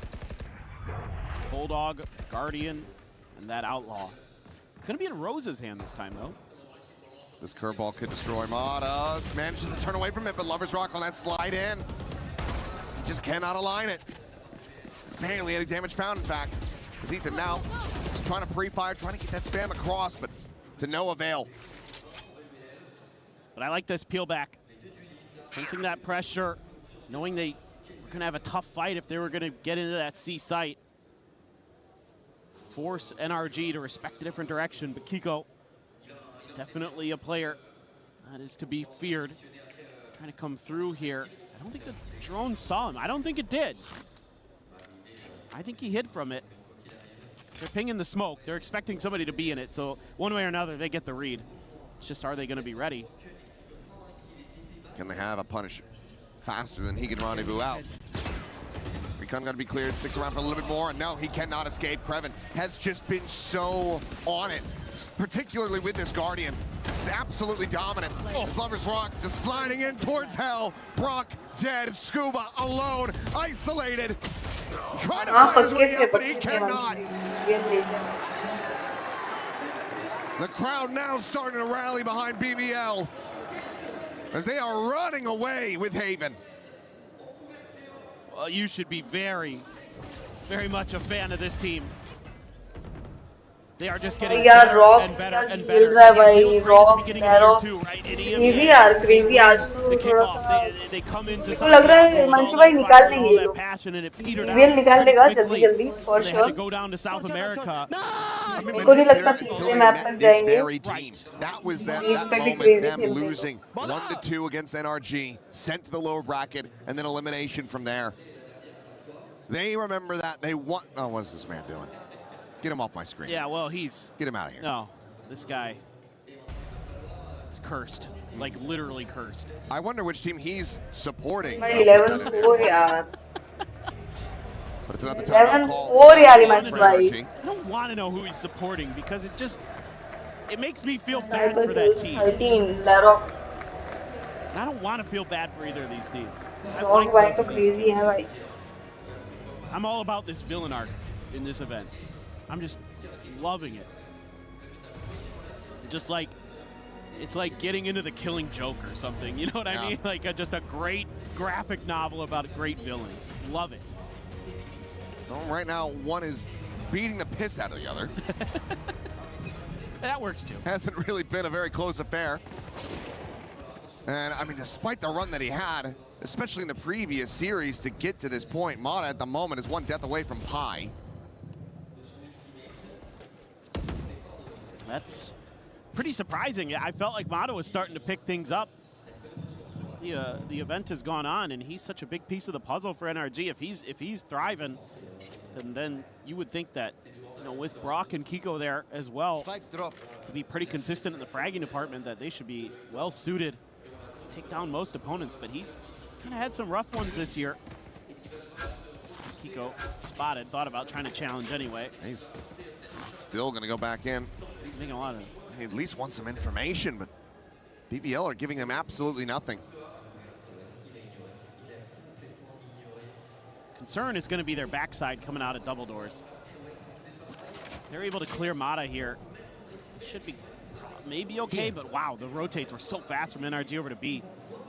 [SPEAKER 13] Bulldog, Guardian, and that Outlaw. Gonna be in Rose's hand this time, though.
[SPEAKER 3] This curveball could destroy Mata. Manages to turn away from it, but Lover's Rock on that slide in. He just cannot align it. It's barely any damage found, in fact. As Ethan now is trying to pre-fire, trying to get that spam across, but to no avail.
[SPEAKER 13] But I like this peel back. Sensing that pressure, knowing they were gonna have a tough fight if they were gonna get into that C site. Force NRG to respect a different direction, but Kiko, definitely a player that is to be feared. Trying to come through here. I don't think the drone saw him. I don't think it did. I think he hid from it. They're pinging the smoke. They're expecting somebody to be in it, so one way or another, they get the read. It's just, are they gonna be ready?
[SPEAKER 3] Can they have a punish faster than he can rendezvous out? Recon got to be cleared, sticks around for a little bit more, and no, he cannot escape. Kreven has just been so on it, particularly with this Guardian. He's absolutely dominant. As Lover's Rock just sliding in towards hell. Brock dead, Scuba alone, isolated. Trying to find his way up, but he cannot. The crowd now starting to rally behind BBL as they are running away with Haven.
[SPEAKER 13] Well, you should be very, very much a fan of this team. They are just getting better and better and better.
[SPEAKER 4] Crazy यार, crazy आज तो थोड़ा सा
[SPEAKER 13] they come into
[SPEAKER 4] लग रहा है मंशु भाई निकाल देंगे ये लोग. BBL निकाल देगा जल्दी जल्दी for sure.
[SPEAKER 13] Go down to South America.
[SPEAKER 4] मेरे को नहीं लगता तीसरे मैप तक जाएंगे.
[SPEAKER 3] That was that moment, them losing 1-2 against NRG, sent to the lower bracket, and then elimination from there. They remember that. They want. Oh, what is this man doing? Get him off my screen.
[SPEAKER 13] Yeah, well, he's...
[SPEAKER 3] Get him out of here.
[SPEAKER 13] No, this guy is cursed. Like, literally cursed.
[SPEAKER 3] I wonder which team he's supporting.
[SPEAKER 4] 11-4 यार.
[SPEAKER 3] But it's another time
[SPEAKER 4] 11-4 यार हिमांशु भाई.
[SPEAKER 13] I don't want to know who he's supporting because it just... It makes me feel bad for that team.
[SPEAKER 4] 13, LaRock.
[SPEAKER 13] I don't want to feel bad for either of these teams.
[SPEAKER 4] Dog भाई तो crazy है भाई.
[SPEAKER 13] I'm all about this villain arc in this event. I'm just loving it. Just like, it's like getting into The Killing Joke or something. You know what I mean? Like just a great graphic novel about great villains. Love it.
[SPEAKER 3] Well, right now, one is beating the piss out of the other.
[SPEAKER 13] That works too.
[SPEAKER 3] Hasn't really been a very close affair. And I mean, despite the run that he had, especially in the previous series to get to this point, Mata at the moment is one death away from Pi.
[SPEAKER 13] That's pretty surprising. I felt like Mata was starting to pick things up. The event has gone on, and he's such a big piece of the puzzle for NRG. If he's thriving, then you would think that, you know, with Brock and Kiko there as well, to be pretty consistent in the fragging department, that they should be well suited to take down most opponents. But he's kind of had some rough ones this year. Kiko spotted, thought about trying to challenge anyway.
[SPEAKER 3] He's Still going to go back in.
[SPEAKER 13] He's making a lot of...
[SPEAKER 3] He at least wants some information, but BBL are giving them absolutely nothing.
[SPEAKER 13] Concern is going to be their backside coming out at double doors. They're able to clear Mata here. Should be maybe okay, but wow, the rotates were so fast from NRG over to B.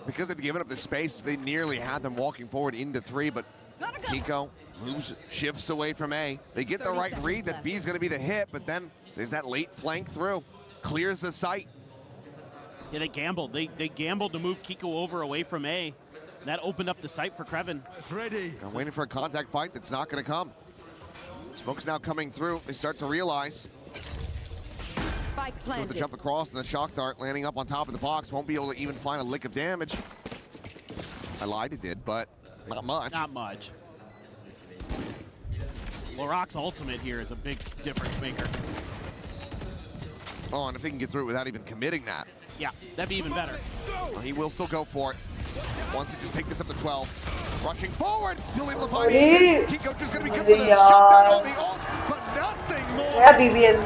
[SPEAKER 3] Because they've given up the space, they nearly had them walking forward into 3, but Pico moves, shifts away from A. They get the right read that B is going to be the hit, but then there's that late flank through. Clears the site.
[SPEAKER 13] Yeah, they gambled. They gambled to move Kiko over away from A. That opened up the site for Kreven.
[SPEAKER 3] Ready. They're waiting for a contact fight that's not going to come. Smoke's now coming through. They start to realize. With the jump across and the shock dart landing up on top of the box, won't be able to even find a lick of damage. I lied, it did, but not much.
[SPEAKER 13] Not much. Laroc's ultimate here is a big difference maker.
[SPEAKER 3] Oh, and if they can get through it without even committing that.
[SPEAKER 13] Yeah, that'd be even better.
[SPEAKER 3] Well, he will still go for it. Wants to just take this up to 12. Rushing forward, still able to find it. Kiko just going to be good for the shutdown on the ult, but nothing more.
[SPEAKER 4] Yeah, BBL.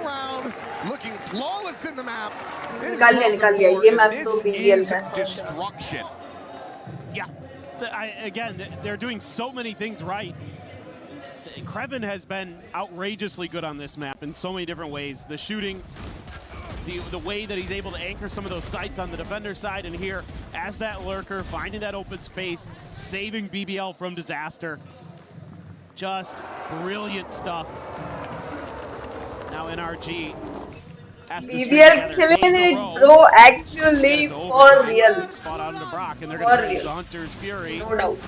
[SPEAKER 3] Around, looking flawless in the map.
[SPEAKER 4] निकाल लिया ये map तो BBL का
[SPEAKER 3] destruction.
[SPEAKER 13] Yeah, again, they're doing so many things right. Kreven has been outrageously good on this map in so many different ways. The shooting, the way that he's able to anchor some of those sites on the defender side, and here, as that lurker, finding that open space, saving BBL from disaster. Just brilliant stuff. Now NRG has to
[SPEAKER 4] BBL killing it, bro, actually, for real.
[SPEAKER 13] Spot on the Brock, and they're going to use the Hunter's Fury.
[SPEAKER 4] No doubt.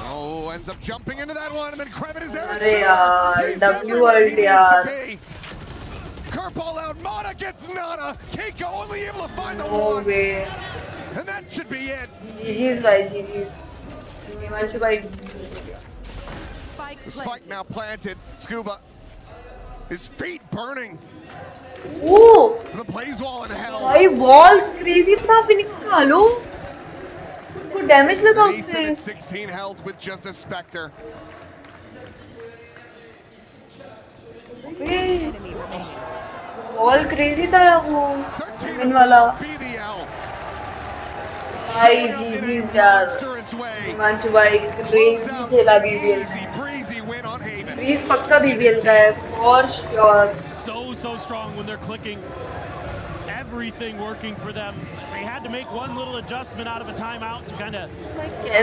[SPEAKER 3] Oh, ends up jumping into that one, and then Kreven is there.
[SPEAKER 4] Arey yaar, W ult yaar.
[SPEAKER 3] Kerp all out, Mata gets nada. Keiko only able to find the
[SPEAKER 4] No
[SPEAKER 3] one.
[SPEAKER 4] way.
[SPEAKER 3] And that should be it.
[SPEAKER 4] GG's guys, GG's. Himanshu guys.
[SPEAKER 3] The spike now planted. Scuba, his feet burning.
[SPEAKER 4] Ooh.
[SPEAKER 3] The blaze wall in hell.
[SPEAKER 4] भाई wall crazy था Phoenix का, लो. उसको damage लगा उससे.
[SPEAKER 3] 16 health with just a Spectre.
[SPEAKER 4] Wall crazy था वो. Win वाला. भाई GG's यार. हिमांशु भाई crazy खेला BBL. Raze पक्का BBL का है, for sure.
[SPEAKER 13] So strong when they're clicking. Everything working for them. They had to make one little adjustment out of a timeout to kind of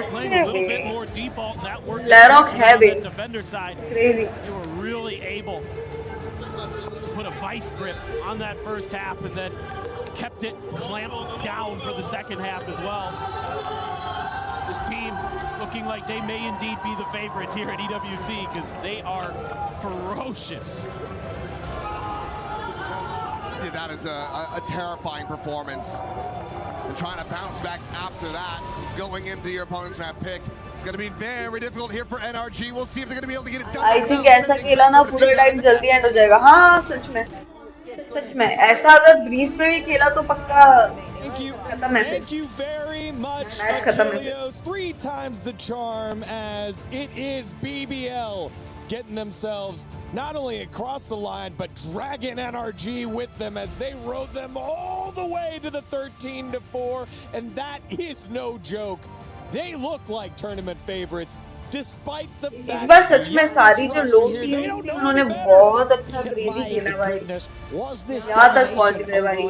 [SPEAKER 13] play a little bit more default, and that worked on the defender side.
[SPEAKER 4] Crazy.
[SPEAKER 13] They were really able to put a vice grip on that first half, and then kept it clamped down for the second half as well. This team looking like they may indeed be the favorites here at EWC, because they are ferocious.
[SPEAKER 3] Yeah, that is a terrifying performance. And trying to bounce back after that, going into your opponent's map pick. It's going to be very difficult here for NRG. We'll see if they're going to be able to get it done.
[SPEAKER 4] I think ऐसा खेला ना पूरा time जल्दी and हो जाएगा. हाँ सच में ऐसा अगर ब्रीज पे भी खेला तो पक्का खत्म है.
[SPEAKER 1] Thank you very much,
[SPEAKER 4] match खत्म है.
[SPEAKER 1] Achilleos. 3 times the charm, as it is BBL getting themselves not only across the line, but dragging NRG with them as they rode them all the way to the 13-4, and that is no joke. They look like tournament favorites, despite the fact
[SPEAKER 4] इस बार सच में सारी जो लोग team थी उन्होंने बहुत अच्छा crazy खेला भाई. यहाँ तक पहुँच गए भाई.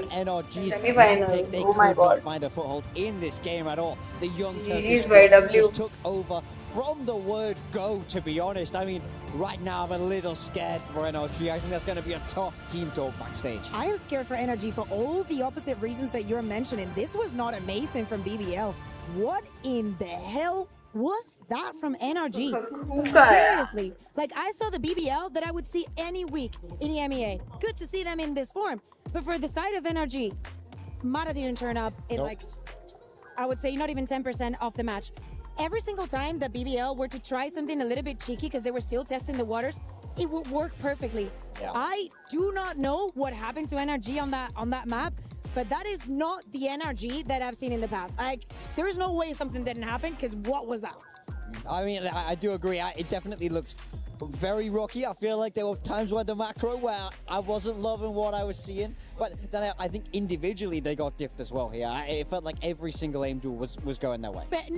[SPEAKER 4] Semifinals. Oh my god.
[SPEAKER 14] Find a foothold in this game at all. The young
[SPEAKER 4] GG's by W.
[SPEAKER 14] just took over from the word go, to be honest. I mean, right now I'm a little scared for NRG. I think that's going to be a tough team talk backstage.
[SPEAKER 8] I am scared for NRG for all the opposite reasons that you're mentioning. This was not amazing from BBL. What in the hell was that from NRG? Seriously, like I saw the BBL that I would see any week in EMEA. Good to see them in this form. But for the side of NRG, Mata didn't turn up in like, I would say not even 10% of the match. Every single time that BBL were to try something a little bit cheeky because they were still testing the waters, it would work perfectly. Yeah. I do not know what happened to NRG on that map, but that is not the NRG that I've seen in the past. There is no way something didn't happen, because what was that?
[SPEAKER 14] I mean, I do agree. It definitely looked very rocky. I feel like there were times where the macro where I wasn't loving what I was seeing, but then I think individually they got diffed as well here. It felt like every single aim duel was going their way.
[SPEAKER 8] But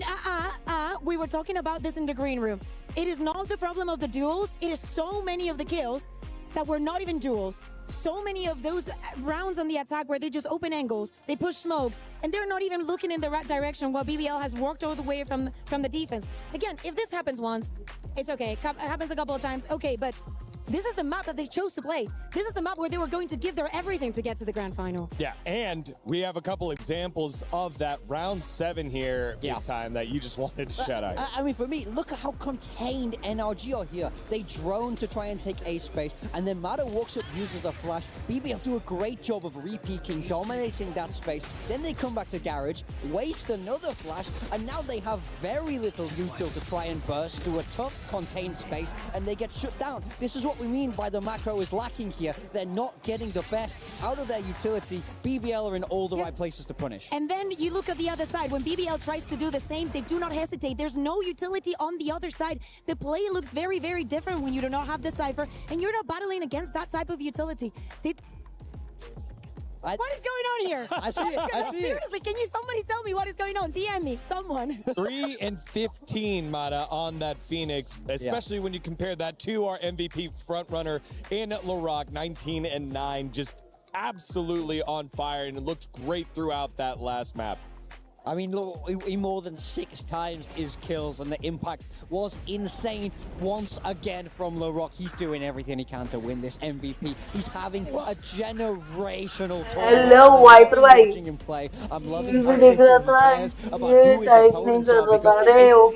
[SPEAKER 8] we were talking about this in the green room. It is not the problem of the duels. It is so many of the kills that were not even duels. So many of those rounds on the attack where they just open angles, they push smokes, and they're not even looking in the right direction while BBL has walked all the way from the defense. Again, if this happens once, it's okay. It happens a couple of times, okay, but this is the map that they chose to play. This is the map where they were going to give their everything to get to the grand final.
[SPEAKER 1] Yeah, and we have a couple examples of that round 7 here, big time, that you just wanted to shout out.
[SPEAKER 14] I mean, for me, look at how contained NRG are here. They drone to try and take A space, and then Mata walks up, uses a flash. BBL do a great job of re-peeking, dominating that space. Then they come back to Garage, waste another flash, and now they have very little util to try and burst to a tough, contained space, and they get shut down. This is what we mean by the macro is lacking here. They're not getting the best out of their utility. BBL are in all the right places to punish.
[SPEAKER 8] And then you look at the other side. When BBL tries to do the same, they do not hesitate. There's no utility on the other side. The play looks very, very different when you do not have the Cypher and you're not battling against that type of utility. What is going on here?
[SPEAKER 14] I see it. I see
[SPEAKER 8] Seriously, can you somebody tell me what is going on? DM me, someone.
[SPEAKER 1] 3 and 15, Mata, on that Phoenix, especially when you compare that to our MVP frontrunner in Larocque, 19 and 9, just absolutely on fire, and it looked great throughout that last map.
[SPEAKER 14] I mean, look, he more than 6 times his kills, and the impact was insane once again from Larocque. He's doing everything he can to win this MVP. He's having a generational tournament.
[SPEAKER 4] Hello, Viper
[SPEAKER 14] watching him play. I'm loving how little he cares about who his opponents are, because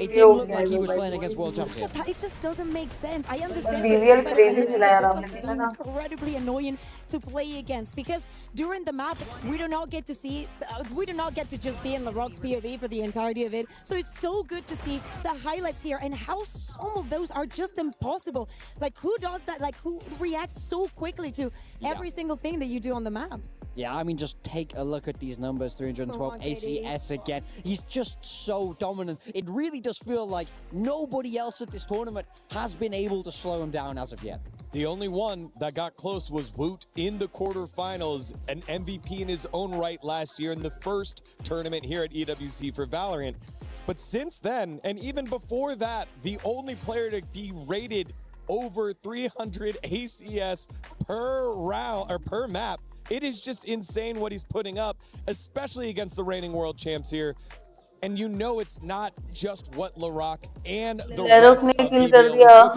[SPEAKER 14] it didn't look like he was playing against world champions.
[SPEAKER 8] It just doesn't make sense. I understand
[SPEAKER 4] BBL
[SPEAKER 8] that
[SPEAKER 4] crazy
[SPEAKER 8] this is incredibly annoying to play against, because during the map we do not get to see, we do not get to just be in Larocque's POV for the entirety of it. So it's so good to see the highlights here and how some of those are just impossible. Like, who does that? Like, who reacts so quickly to every single thing that you do on the map?
[SPEAKER 14] Yeah, I mean, just take a look at these numbers. 312 ACS again. He's just so dominant. It really does feel like nobody else at this tournament has been able to slow him down as of yet.
[SPEAKER 1] The only one that got close was Woot in the quarterfinals, an MVP in his own right last year in the first tournament here at EWC for Valorant. But since then, and even before that, the only player to be rated over 300 ACS per round or per map, it is just insane what he's putting up, especially against the reigning world champs here. And you know it's not just what Larocque and the rest of BBL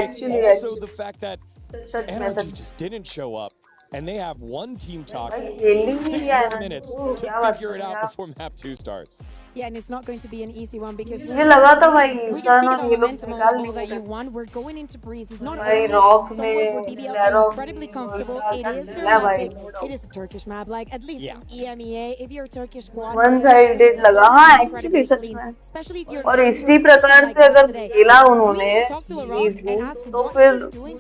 [SPEAKER 1] it's also the fact that NRG just didn't show up. And they have one team talk, 6 more minutes to figure it out before map 2 starts.
[SPEAKER 8] Yeah, and it's not going to be an easy one because we
[SPEAKER 4] मुझे लगा था भाई
[SPEAKER 8] can speak about momentum level that you want. We're going into Breeze. It's not only somewhere where BBL are incredibly comfortable. It is their map pick. It is a Turkish map. Like, at least in EMEA, if you're a Turkish squad,
[SPEAKER 4] one-sided लगा हाँ actually सच में
[SPEAKER 8] especially if you're
[SPEAKER 4] और इसी प्रकार से अगर खेला उन्होंने तो फिर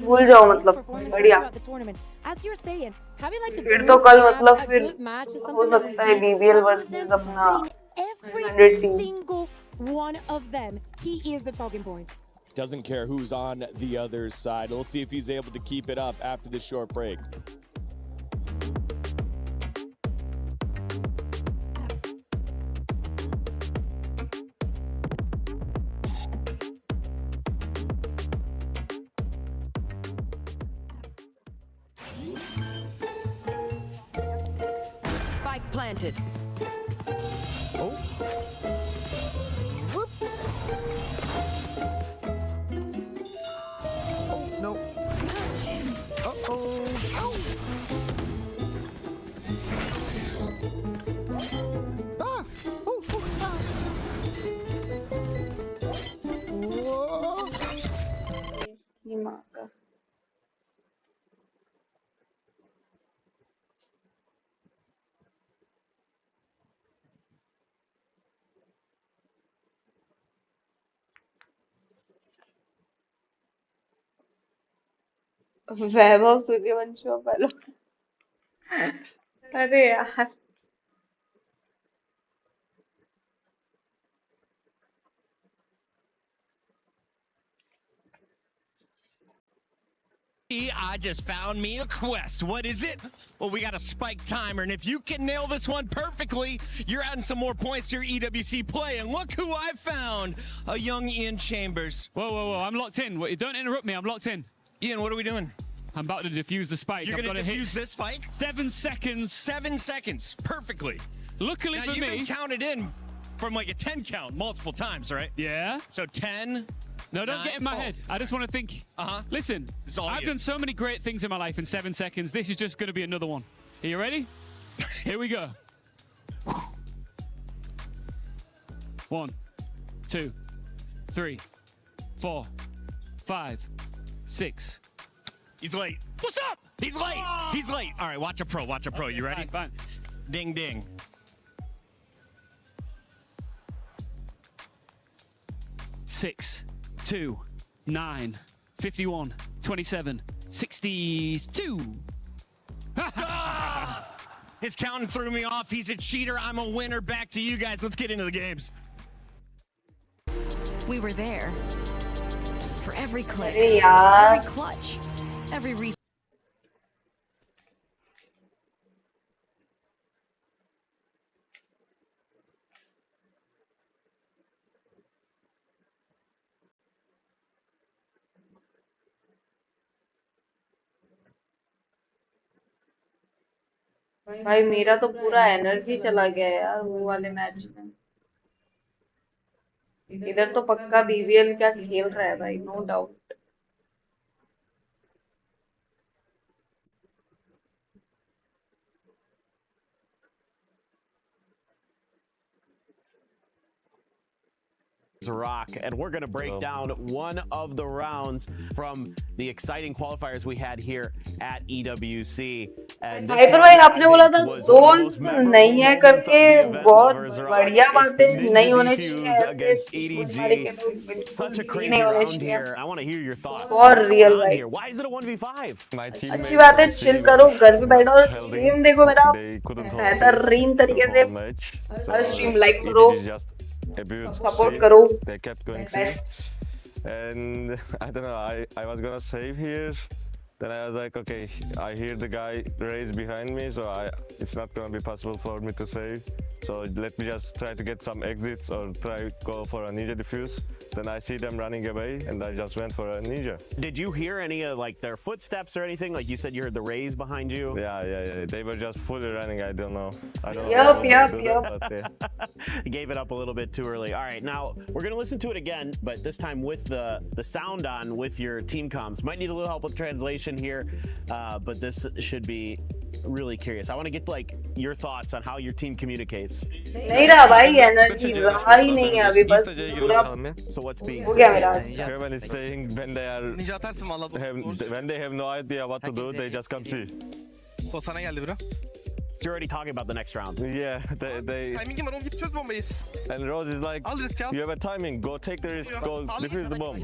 [SPEAKER 4] भूल जाओ मतलब बढ़िया
[SPEAKER 8] As you're saying, having like
[SPEAKER 4] फिर तो कल मतलब फिर हो सकता है BBL versus अपना
[SPEAKER 8] every single one of them, he is the talking point.
[SPEAKER 1] Doesn't care who's on the other side. We'll see if he's able to keep it up after this short break.
[SPEAKER 16] Spike planted.
[SPEAKER 1] Oh.
[SPEAKER 16] Whoop.
[SPEAKER 3] Oh, no. Uh-oh. Ah! Oh, oh, ah. Whoa.
[SPEAKER 4] Vaibhav Suryavanshi पहले अरे यार
[SPEAKER 17] I just found me a quest. What is it? Well, we got a spike timer, and if you can nail this one perfectly, you're adding some more points to your EWC play. And look who I found, a young Ian Chambers.
[SPEAKER 12] Whoa, I'm locked in. Don't interrupt me, I'm locked in.
[SPEAKER 17] Ian, what are we doing?
[SPEAKER 12] I'm about to defuse the spike.
[SPEAKER 17] You're going to defuse this spike?
[SPEAKER 12] 7 seconds.
[SPEAKER 17] 7 seconds, perfectly.
[SPEAKER 12] Luckily
[SPEAKER 17] now,
[SPEAKER 12] for me.
[SPEAKER 17] You've been counted in from like a 10 count multiple times, right?
[SPEAKER 12] Yeah.
[SPEAKER 17] So 10.
[SPEAKER 12] No, don't get in my head. I just want to think. Listen, I've done so many great things in my life in 7 seconds. This is just going to be another one. Are you ready? Here we go. 1, 2, 3, 4, 5, 6.
[SPEAKER 17] He's late.
[SPEAKER 12] What's up?
[SPEAKER 17] He's late. He's late. All right, watch a pro. Watch a pro. You ready?
[SPEAKER 12] Fine.
[SPEAKER 17] Ding, ding.
[SPEAKER 12] 6, 2, 9, 51, 27, 62.
[SPEAKER 17] His counting threw me off. He's a cheater. I'm a winner. Back to you guys. Let's get into the games.
[SPEAKER 16] We were there for every click,
[SPEAKER 4] यार
[SPEAKER 16] every clutch, every reset.
[SPEAKER 4] भाई मेरा तो पूरा energy चला गया यार वो वाले मैच में। इधर तो पक्का बीबीएल क्या खेल रहा है भाई, no doubt.
[SPEAKER 21] Rock, and we're going to break down one of the rounds from the exciting qualifiers we had here at EWC. And
[SPEAKER 4] Cypher भाई आपने बोला था दोस्त नहीं है करके, बहुत बढ़िया बात है, नहीं होने चाहिए
[SPEAKER 21] such a crazy round here. I want to hear your thoughts.
[SPEAKER 4] For real भाई,
[SPEAKER 21] why is it a 1v5?
[SPEAKER 4] अच्छी बात है, चिल करो, घर पे बैठो और स्ट्रीम देखो मेरा बेहतरीन तरीके से, हर स्ट्रीम लाइक करो, support karo.
[SPEAKER 22] They kept going C. And I don't know, I was gonna save here. Then I was like, okay, I hear the guy Raze behind me, so it's not gonna be possible for me to save. So let me just try to get some exits or try go for a ninja defuse. Then I see them running away, and I just went for a ninja.
[SPEAKER 21] Did you hear any of like their footsteps or anything? Like you said, you heard the Raze behind you.
[SPEAKER 22] Yeah. They were just fully running. I don't know.
[SPEAKER 4] Yep.
[SPEAKER 21] Gave it up a little bit too early. All right, now we're gonna listen to it again, but this time with the sound on with your team comms. Might need a little help with translation here, but this should be really curious. I want to get like your thoughts on how your team communicates.
[SPEAKER 4] नहीं रहा भाई, energy रहा ही नहीं है अभी, बस पूरा
[SPEAKER 21] So what's being
[SPEAKER 4] हो गया मेरा।
[SPEAKER 22] Everyone is saying when they have no idea what to do, they just come see.
[SPEAKER 21] So you're already talking about the next round.
[SPEAKER 22] Yeah, they.
[SPEAKER 23] Timing'im var, oğlum git çöz bombayı.
[SPEAKER 22] And Rose is like,
[SPEAKER 23] Al risk al.
[SPEAKER 22] you have a timing, go take the risk, go defuse the bomb.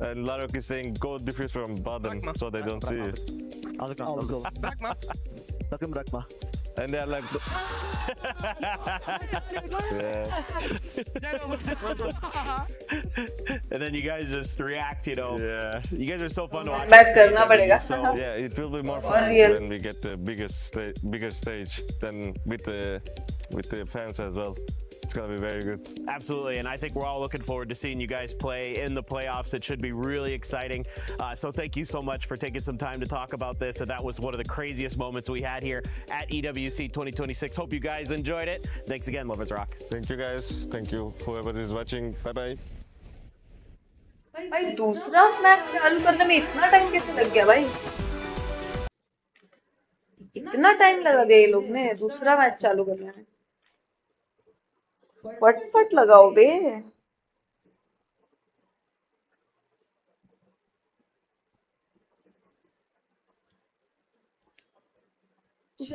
[SPEAKER 22] And Larok is saying, go defuse from bottom, so they don't see it.
[SPEAKER 23] Bırakma.
[SPEAKER 22] Sakın bırakma. And they're like, yeah.
[SPEAKER 21] And then you guys just react, you know.
[SPEAKER 22] Yeah.
[SPEAKER 21] You guys are so fun to watch.
[SPEAKER 4] Best करना पड़ेगा.
[SPEAKER 22] So yeah, it will be more fun when we get the bigger stage than with the fans as well. It's gonna be very good.
[SPEAKER 21] Absolutely, and I think we're all looking forward to seeing you guys play in the playoffs. It should be really exciting. So thank you so much for taking some time to talk about this. And that was one of the craziest moments we had here at EWC 2026. Hope you guys enjoyed it. Thanks again, Lovers Rock.
[SPEAKER 22] Thank you guys. Thank you whoever is watching. Bye bye.
[SPEAKER 4] भाई दूसरा match चालू करने में इतना time कैसे लग गया भाई? इतना टाइम लगा दिया ये लोग ने दूसरा मैच चालू करने में। फट लगाओ बे।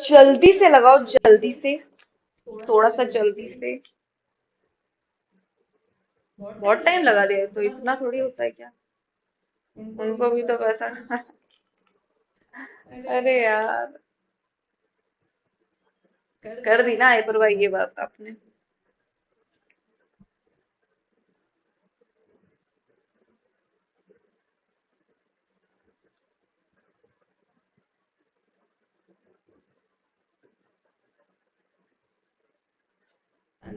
[SPEAKER 4] जल्दी से लगाओ, जल्दी से, थोड़ा सा जल्दी से। बहुत टाइम लगा दिया, तो इतना थोड़ी होता है क्या? उनको भी तो पैसा। अरे यार, कर दी ना हाइपर भाई ये बात आपने।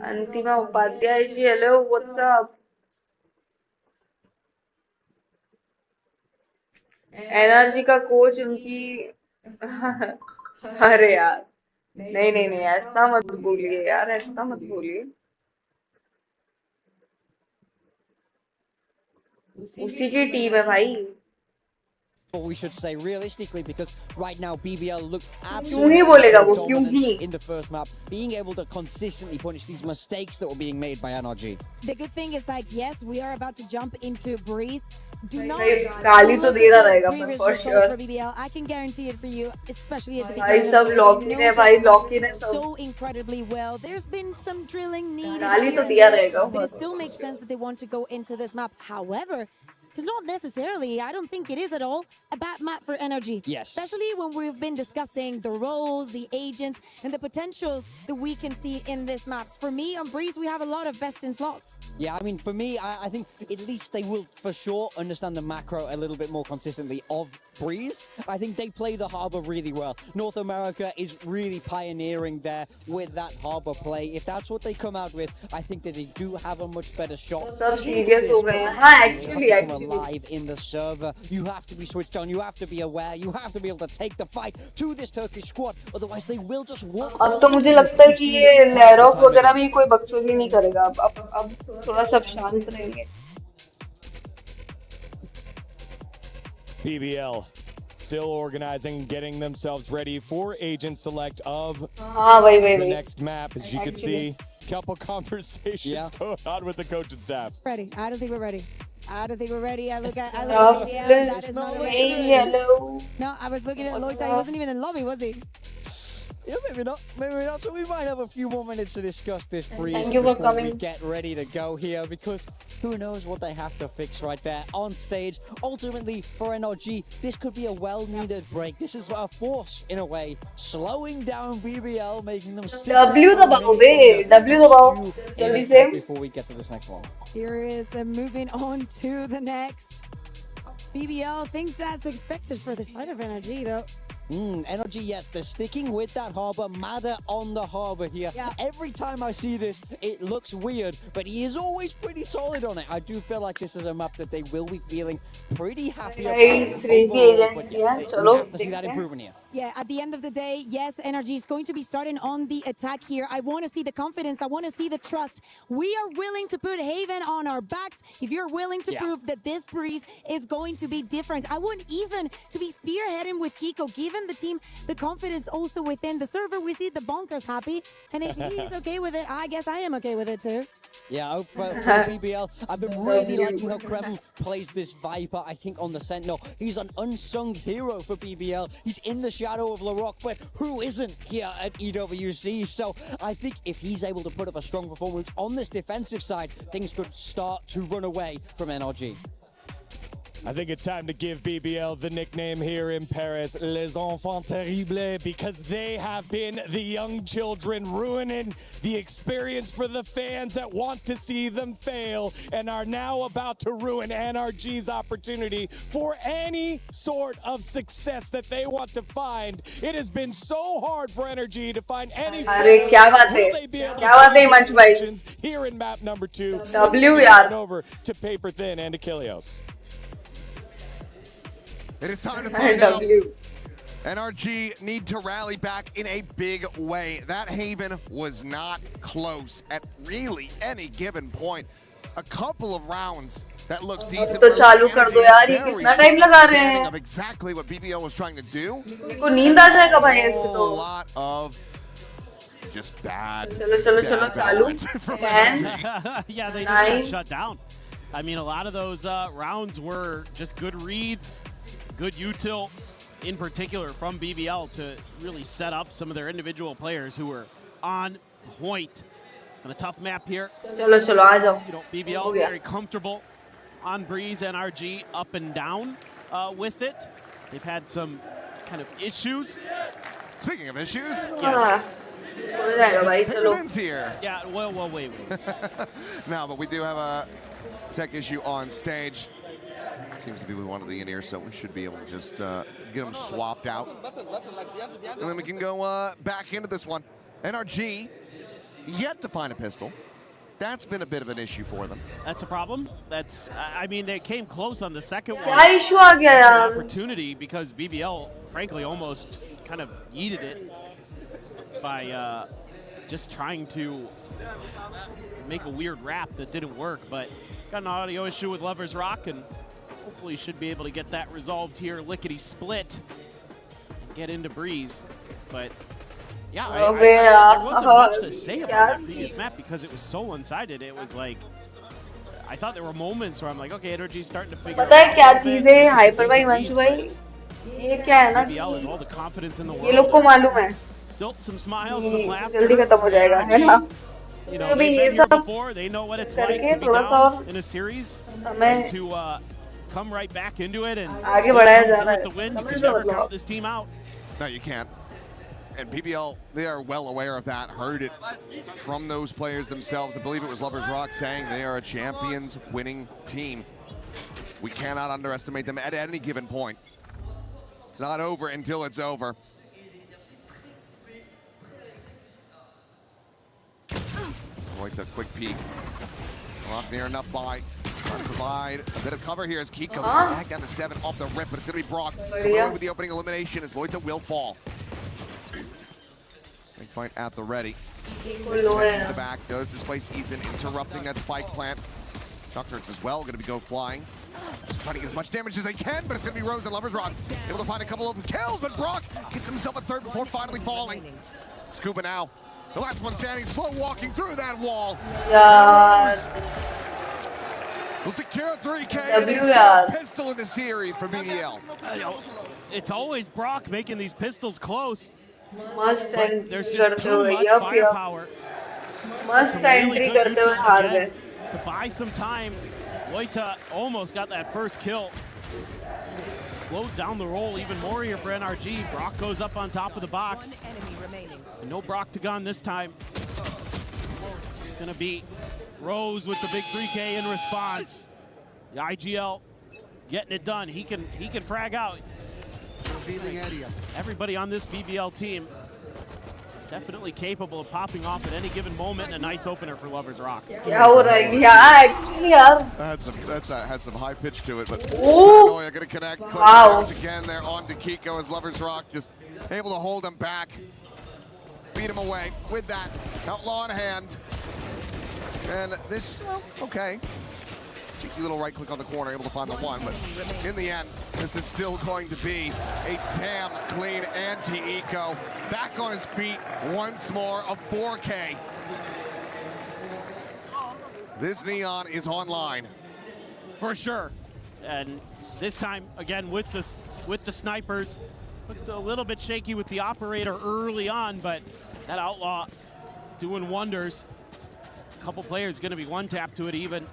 [SPEAKER 4] अंतिमा Upadhyay ji, hello, what's up? NRG का कोच उनकी अरे यार, नहीं नहीं नहीं, ऐसा मत बोलिए यार, ऐसा मत बोलिए। उसी की टीम है भाई।
[SPEAKER 14] We should say realistically, because right now BBL looked
[SPEAKER 4] absolutely
[SPEAKER 14] dominant in the first map, being able to consistently punish these mistakes that were being made by NRG.
[SPEAKER 8] The good thing is, like, yes, we are about to jump into Breeze. Do not
[SPEAKER 4] गाली तो दे रहा रहेगा
[SPEAKER 8] previous
[SPEAKER 4] for
[SPEAKER 8] results
[SPEAKER 4] sure.
[SPEAKER 8] for BBL. I can guarantee it for you, especially at the
[SPEAKER 4] भाई
[SPEAKER 8] beginning
[SPEAKER 4] सब
[SPEAKER 8] of the
[SPEAKER 4] lock
[SPEAKER 8] year.
[SPEAKER 4] in है भाई, lock in है सब।
[SPEAKER 8] So incredibly well. There's been some drilling needed
[SPEAKER 4] गाली
[SPEAKER 8] here
[SPEAKER 4] तो
[SPEAKER 8] and
[SPEAKER 4] दिया
[SPEAKER 8] there,
[SPEAKER 4] रहेगा।
[SPEAKER 8] but it still makes sense that they want to go into this map. However, it's not necessarily, I don't think it is at all, a bad map for NRG.
[SPEAKER 14] Yes.
[SPEAKER 8] Especially when we've been discussing the roles, the agents, and the potentials that we can see in this maps. For me, on Breeze, we have a lot of best in slots.
[SPEAKER 14] Yeah, I mean, for me, I think at least they will for sure understand the macro a little bit more consistently of Breeze. I think they play the Harbor really well. North America is really pioneering there with that Harbor play. If that's what they come out with, I think that they do have a much better shot.
[SPEAKER 4] सब serious हो गए हैं। हाँ, actually.
[SPEAKER 14] Alive in the server, you have to be switched on. You have to be aware. You have to be able to take the fight to this Turkish squad. Otherwise, they will just walk.
[SPEAKER 4] अब तो मुझे लगता है कि ये लैरॉक वगैरह भी कोई बकचोदी नहीं करेगा। अब थोड़ा सब शांत रहेंगे।
[SPEAKER 1] BBL still organizing, getting themselves ready for agent select of the next map. As you can see, couple conversations going on with the coaching staff.
[SPEAKER 8] Ready? I don't think we're ready. I don't think we're ready. I look at
[SPEAKER 4] BBL.
[SPEAKER 8] That is not
[SPEAKER 4] Hey, hello.
[SPEAKER 8] No, I was looking at Loita. He wasn't even in lobby, was he?
[SPEAKER 14] Yeah, maybe not. Maybe not. So we might have a few more minutes to discuss this Breeze
[SPEAKER 4] Thank you for
[SPEAKER 14] before we
[SPEAKER 4] coming.
[SPEAKER 14] get ready to go here, because who knows what they have to fix right there on stage. Ultimately, for NRG, this could be a well-needed break. This is a force, in a way, slowing down BBL, making them sit
[SPEAKER 4] W दबाओ बे, W दबाओ जल्दी से
[SPEAKER 14] before we get to this next one.
[SPEAKER 8] Here is moving on to the next. BBL thinks as expected for the side of NRG, though.
[SPEAKER 14] NRG, yes, they're sticking with that Harbor. Mada on the Harbor here.
[SPEAKER 8] Yeah.
[SPEAKER 14] Every time I see this, it looks weird, but he is always pretty solid on it. I do feel like this is a map that they will be feeling pretty happy about. Overall, but we have to see that improvement here.
[SPEAKER 8] Yeah, at the end of the day, yes, NRG is going to be starting on the attack here. I want to see the confidence. I want to see the trust. We are willing to put Haven on our backs if you're willing to prove that this Breeze is going to be different. I want even to be spearheading with Kiko, given the team the confidence also within the server. We see the Bonkers happy, and if he's okay with it, I guess I am okay with it too.
[SPEAKER 14] Yeah, for BBL, I've been really liking how Krevel plays this Viper, I think, on the Sentinel. He's an unsung hero for BBL. He's in the shadow of LaRock, but who isn't here at EWC? So I think if he's able to put up a strong performance on this defensive side, things could start to run away from NRG.
[SPEAKER 1] I think it's time to give BBL the nickname here in Paris, Les Enfants Terribles, because they have been the young children ruining the experience for the fans that want to see them fail and are now about to ruin NRG's opportunity for any sort of success that they want to find. It has been so hard for NRG to find any
[SPEAKER 4] will
[SPEAKER 1] they be able to here in map number 2. Over to Paper Thin and Achilleos.
[SPEAKER 3] It is time to find out. NRG need to rally back in a big way. That Haven was not close at really any given point. A couple of rounds that looked decent.
[SPEAKER 4] तो चालू कर दो यार, ये कितना time लगा रहे हैं?
[SPEAKER 3] Of exactly what BBL was trying to do.
[SPEAKER 4] को नींद आ जाएगा भाई इसको तो.
[SPEAKER 3] A lot of just bad.
[SPEAKER 4] चलो चालू.
[SPEAKER 13] Yeah, they just got shut down. I mean, a lot of those rounds were just good reads. Good util, in particular, from BBL to really set up some of their individual players who were on point. On a tough map here.
[SPEAKER 4] चलो आ जाओ.
[SPEAKER 13] You know, BBL very comfortable on Breeze, NRG up and down with it. They've had some kind of issues.
[SPEAKER 3] Speaking of issues,
[SPEAKER 13] yes.
[SPEAKER 3] Pigment's here.
[SPEAKER 13] Yeah, well, wait.
[SPEAKER 3] No, but we do have a tech issue on stage. Seems to be with one of the in-ear, so we should be able to just get them swapped out. And then we can go back into this one. NRG yet to find a pistol. That's been a bit of an issue for them.
[SPEAKER 13] That's a problem. That's, I mean, they came close on the second one.
[SPEAKER 4] क्या issue आ गया
[SPEAKER 13] An
[SPEAKER 4] यार?
[SPEAKER 13] opportunity because BBL, frankly, almost kind of yeeted it by just trying to make a weird rap that didn't work, but got an audio issue with Lovers Rock, and hopefully should be able to get that resolved here. Lickety split, get into Breeze, but yeah, there wasn't much to say about that previous map because it was so one-sided. It was like, I thought there were moments where I'm like, okay, NRG's starting to figure it out.
[SPEAKER 4] पता है क्या चीज़ है hyper भाई वंश भाई? ये क्या है ना कि
[SPEAKER 13] BBL has all the confidence in the
[SPEAKER 4] ये लोग को
[SPEAKER 13] world.
[SPEAKER 4] मालूम है
[SPEAKER 13] Still some smiles, some laughter.
[SPEAKER 4] जल्दी खत्म हो जाएगा है ना?
[SPEAKER 13] You know, they've been here before. They know what it's like to be down in a series and to come right back into it and
[SPEAKER 4] आगे बढ़ाया जा रहा
[SPEAKER 13] with the
[SPEAKER 4] है.
[SPEAKER 13] win. You
[SPEAKER 4] समझ
[SPEAKER 13] can
[SPEAKER 4] लो
[SPEAKER 13] never
[SPEAKER 4] मतलब.
[SPEAKER 13] count this team out.
[SPEAKER 3] No, you can't. And BBL, they are well aware of that, heard it from those players themselves. I believe it was Lovers Rock saying they are a champions winning team. We cannot underestimate them at any given point. It's not over until it's over. Right, a quick peek. Rock near enough by. Trying to provide a bit of cover here as Kiko back down to 7 off the rip, but it's going to be Brock going with the opening elimination as Loita will fall. Snake fight at the ready. The back does displace Ethan, interrupting that spike plant. Shockturts as well, going to go flying. Trying to get as much damage as they can, but it's going to be Rose and Lovers Rock able to find a couple of kills, but Brock gets himself a third before finally falling. Scuba now, the last one standing, slow walking through that wall. Will secure 3K and his third pistol in the series for BBL.
[SPEAKER 13] It's always Brock making these pistols close.
[SPEAKER 4] Must
[SPEAKER 13] But there's just too much firepower.
[SPEAKER 4] Must entry करते हुए हार गए.
[SPEAKER 13] To buy some time, Loita almost got that first kill. Slowed down the roll even more here for NRG. Brock goes up on top of the box. And no Brock to gun this time. It's gonna be Rose with the big 3K in response. The IGL getting it done. He can frag out. Everybody on this BBL team definitely capable of popping off at any given moment, and a nice opener for Lovers Rock.
[SPEAKER 4] Actually
[SPEAKER 3] That had some high pitch to it, but Paranoia gonna connect. Wow. Again there on to Kiko as Lovers Rock just able to hold him back. Beat him away with that outlaw in hand. And this, well, okay. Cheeky little right click on the corner, able to find the one, but in the end, this is still going to be a damn clean anti-eco. Back on his feet once more, a 4K. This Neon is online.
[SPEAKER 13] For sure. And this time, again, with the snipers. Looked a little bit shaky with the operator early on, but that outlaw doing wonders. A couple players going to be one tap to it even.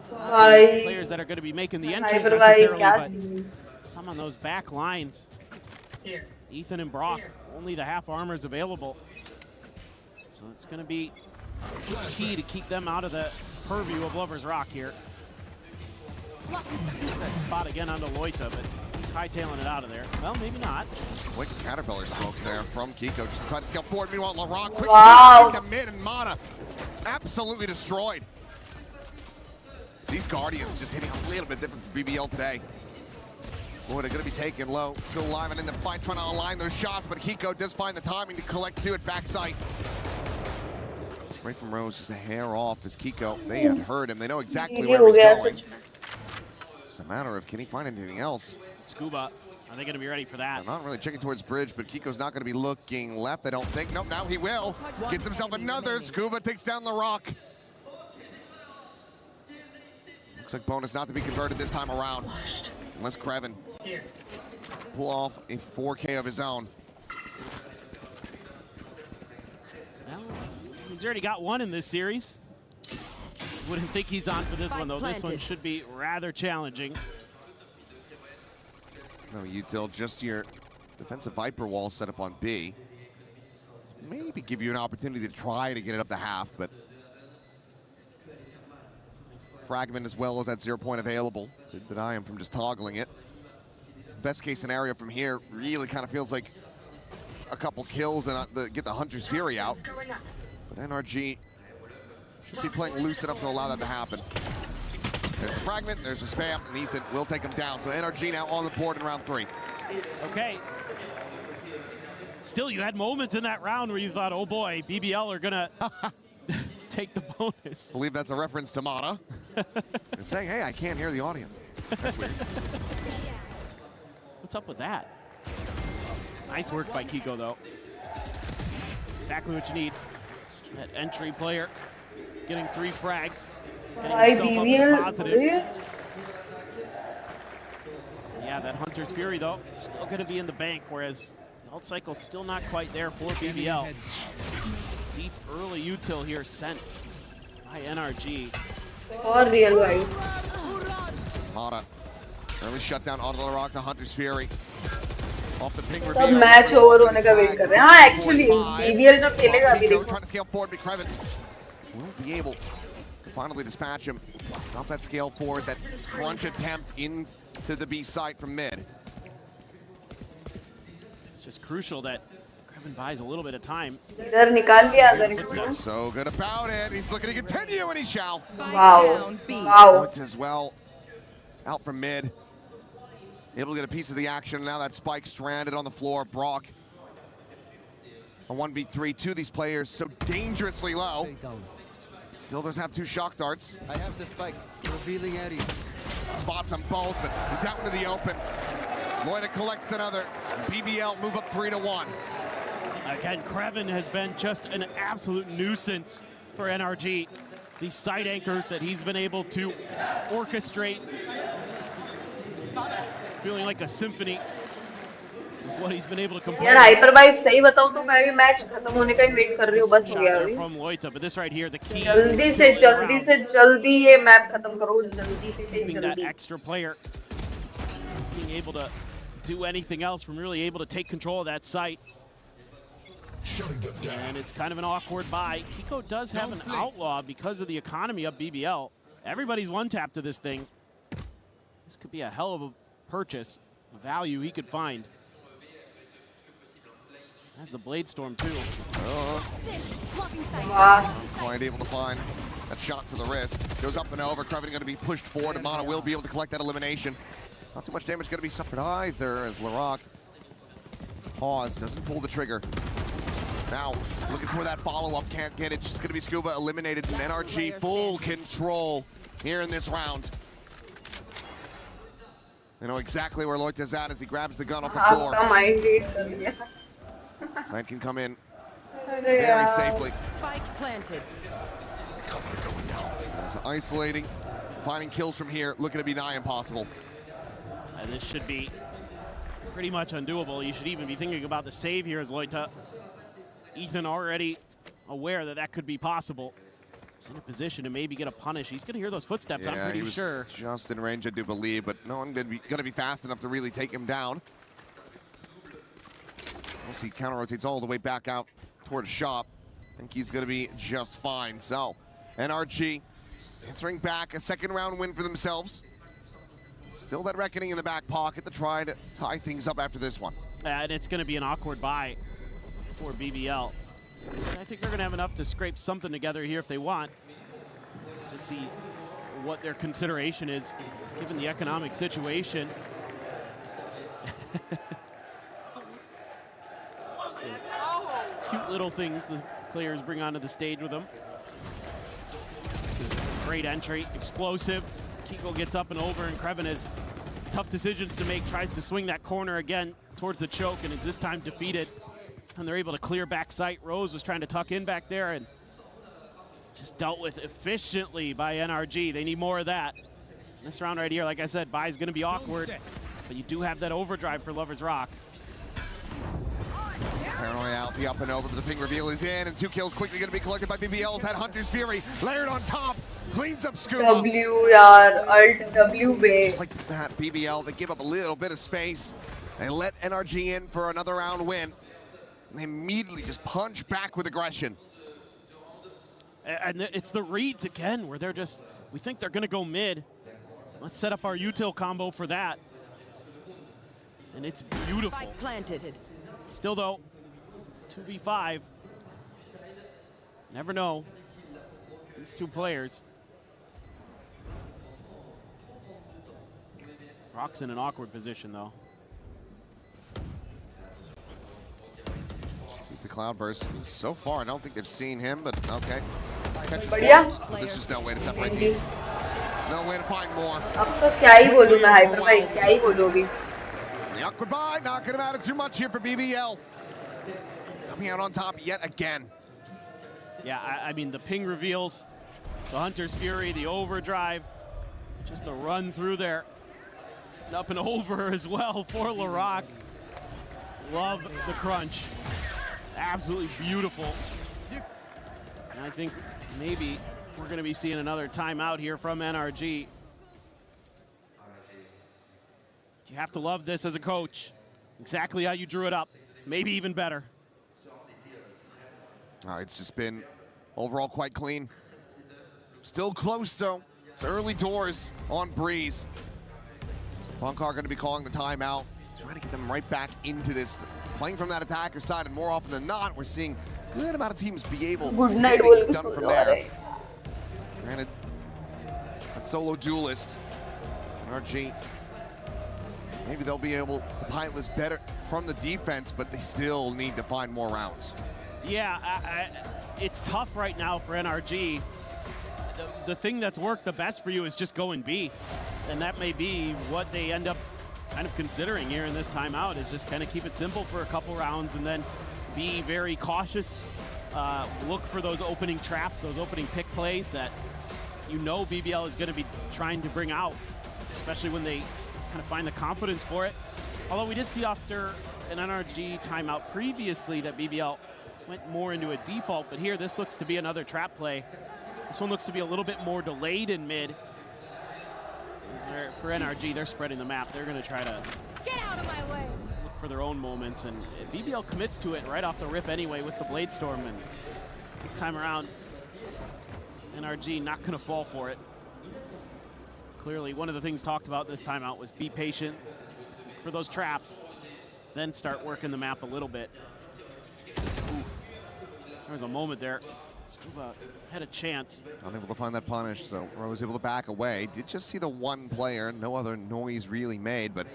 [SPEAKER 13] Players that are going to be making the entries necessarily, but some on those back lines. Ethan and Brock, only the half armors available. So it's going to be key to keep them out of the purview of Lovers Rock here. That spot again onto Loita, but he's hightailing it out of there. Well, maybe not.
[SPEAKER 3] Quick Caterpillar smokes there from Kiko, just to try to scale forward. Meanwhile, LaRock quick into mid, and Mana absolutely destroyed. These Guardians just hitting a little bit different from BBL today. Loita gonna be taken low, still alive and in the fight, trying to align those shots, but Kiko does find the timing to collect to it backside. Spray from Rose, just a hair off as Kiko, they had heard him, they know exactly where he's going. It's a matter of, can he find anything else?
[SPEAKER 13] Scuba, are they gonna be ready for that?
[SPEAKER 3] They're not really checking towards bridge, but Kiko's not gonna be looking left, I don't think. Nope, now he will. Gets himself another, Scuba takes down LaRock. Looks like bonus not to be converted this time around. Unless Krevin pull off a 4K of his own.
[SPEAKER 13] Well, he's already got one in this series. Wouldn't think he's on for this one, though. This one should be rather challenging.
[SPEAKER 3] No util, just your defensive Viper wall set up on B. Maybe give you an opportunity to try to get it up to half, but fragment as well as that 0 point available. Did deny him from just toggling it. Best case scenario from here really kind of feels like a couple kills and get the Hunter's Fury out. But NRG should be playing loose enough to allow that to happen. There's a fragment, there's a spam, and Ethan will take him down. So NRG now on the board in round 3.
[SPEAKER 13] Okay. Still, you had moments in that round where you thought, oh boy, BBL are gonna take the bonus.
[SPEAKER 3] I believe that's a reference to Mana. They're saying, hey, I can't hear the audience. That's weird.
[SPEAKER 13] What's up with that? Nice work by Kiko, though. Exactly what you need. That entry player getting 3 frags. Getting himself up to positives. Yeah, that Hunter's Fury, though, still going to be in the bank, whereas the ult cycle's still not quite there for BBL. Deep early util here sent by NRG.
[SPEAKER 4] For real, right?
[SPEAKER 3] Mana. Early shutdown onto the rock, the Hunter's Fury. Off the ping
[SPEAKER 4] सब
[SPEAKER 3] reveal.
[SPEAKER 4] Match over होने का wait कर रहे हैं. हाँ, actually BBL जो खेलेगा अभी देखो.
[SPEAKER 3] Trying to scale forward, but Kreven will be able to finally dispatch him. Not that scale forward, that crunch attempt into the B site from mid.
[SPEAKER 13] It's just crucial that Kreven buys a little bit of time.
[SPEAKER 4] इधर निकाल दिया अगर इसको.
[SPEAKER 3] So good about it. He's looking to continue, and he shall.
[SPEAKER 4] Wow. Wow.
[SPEAKER 3] As well. Out from mid. Able to get a piece of the action. Now that spike stranded on the floor. Brock. A 1v3. 2 of these players so dangerously low. Still does have 2 shock darts.
[SPEAKER 18] I have the spike. Revealing area.
[SPEAKER 3] Spots them both, but he's out into the open. Loida collects another. BBL move up 3-1.
[SPEAKER 13] Again, Kreven has been just an absolute nuisance for NRG. These side anchors that he's been able to orchestrate. Feeling like a symphony with what he's been able to compose.
[SPEAKER 4] यार hypervise सही बताऊं तो मैं भी match खत्म होने का ही wait कर रही हूँ बस हो गया अभी.
[SPEAKER 13] From Loita, but this right here, the key.
[SPEAKER 4] जल्दी ये मैप खत्म करो जल्दी.
[SPEAKER 13] That extra player being able to do anything else from really able to take control of that site. And it's kind of an awkward buy. Kiko does have an outlaw because of the economy of BBL. Everybody's one tap to this thing. This could be a hell of a purchase, value he could find. Has the Blade Storm too.
[SPEAKER 3] Not quite able to find that shot to the wrist. Goes up and over. Kreven going to be pushed forward, and Mana will be able to collect that elimination. Not too much damage going to be suffered either, as Larock pause, doesn't pull the trigger. Now, looking for that follow-up, can't get it. Just going to be Scuba eliminated, and NRG full control here in this round. You know exactly where Loita's at as he grabs the gun off the floor. That can come in very safely.
[SPEAKER 16] Spike planted.
[SPEAKER 3] Cover going down. So isolating, finding kills from here, looking to be nigh impossible.
[SPEAKER 13] And this should be pretty much undoable. You should even be thinking about the save here as Loita. Ethan already aware that that could be possible. He's in a position to maybe get a punish. He's going to hear those footsteps, I'm pretty sure.
[SPEAKER 3] Just in range, I do believe, but no one going to be fast enough to really take him down. We'll see, counter rotates all the way back out toward shop. I think he's going to be just fine. So, NRG answering back, a 2nd round win for themselves. Still that reckoning in the back pocket to try to tie things up after this one.
[SPEAKER 13] And it's going to be an awkward buy for BBL. I think they're going to have enough to scrape something together here if they want. Let's just see what their consideration is, given the economic situation. Cute little things the players bring onto the stage with them. This is a great entry, explosive. Kiko gets up and over, and Kreven has tough decisions to make, tries to swing that corner again towards the choke, and is this time defeated. And they're able to clear back sight. Rose was trying to tuck in back there and just dealt with efficiently by NRG. They need more of that. This round right here, like I said, buy is going to be awkward, but you do have that overdrive for Lover's Rock.
[SPEAKER 3] Paranoia out, the up and over, but the ping reveal is in, and 2 kills quickly going to be collected by BBL. That Hunter's Fury layered on top, cleans up Scuba.
[SPEAKER 4] W, yaar, alt W way.
[SPEAKER 3] Just like that, BBL, they give up a little bit of space and let NRG in for another round win. And they immediately just punch back with aggression.
[SPEAKER 13] And it's the reads again, where they're just, we think they're going to go mid. Let's set up our util combo for that. And it's beautiful.
[SPEAKER 16] Spike planted.
[SPEAKER 13] Still though, 2v5. Never know. These two players. Rock's in an awkward position, though.
[SPEAKER 3] Sees the Cloudburst. So far, I don't think they've seen him, but okay. There's just no way to separate these. No way to find more.
[SPEAKER 4] अब तो क्या ही बोलूं मैं hyper भाई, क्या ही बोलूं अभी.
[SPEAKER 3] The awkward buy, not going to matter too much here for BBL. Coming out on top yet again.
[SPEAKER 13] Yeah, I mean, the ping reveals, the Hunter's Fury, the overdrive, just the run through there. Up and over as well for Larock. Love the crunch. Absolutely beautiful. And I think maybe we're going to be seeing another timeout here from NRG. You have to love this as a coach. Exactly how you drew it up. Maybe even better.
[SPEAKER 3] It's just been overall quite clean. Still close though. It's early doors on Breeze. So Bunkar going to be calling the timeout, trying to get them right back into this. Playing from that attacker side, and more often than not, we're seeing a good amount of teams be able to get things done from there. Granted, that solo duelist, NRG, maybe they'll be able to pilot this better from the defense, but they still need to find more rounds.
[SPEAKER 13] Yeah, it's tough right now for NRG. The thing that's worked the best for you is just go and B, and that may be what they end up kind of considering here in this timeout, is just kind of keep it simple for a couple rounds and then be very cautious. Look for those opening traps, those opening pick plays that you know BBL is going to be trying to bring out, especially when they kind of find the confidence for it. Although we did see after an NRG timeout previously that BBL went more into a default, but here this looks to be another trap play. This one looks to be a little bit more delayed in mid. For NRG, they're spreading the map. They're going to try to
[SPEAKER 19] get out of my way.
[SPEAKER 13] Look for their own moments, and BBL commits to it right off the rip anyway with the Blade Storm, and this time around, NRG not going to fall for it. Clearly, one of the things talked about this timeout was be patient for those traps, then start working the map a little bit. Oof. There was a moment there. Sova had a chance.
[SPEAKER 3] Unable to find that punish, so Rose able to back away. Did just see the one player, no other noise really made, but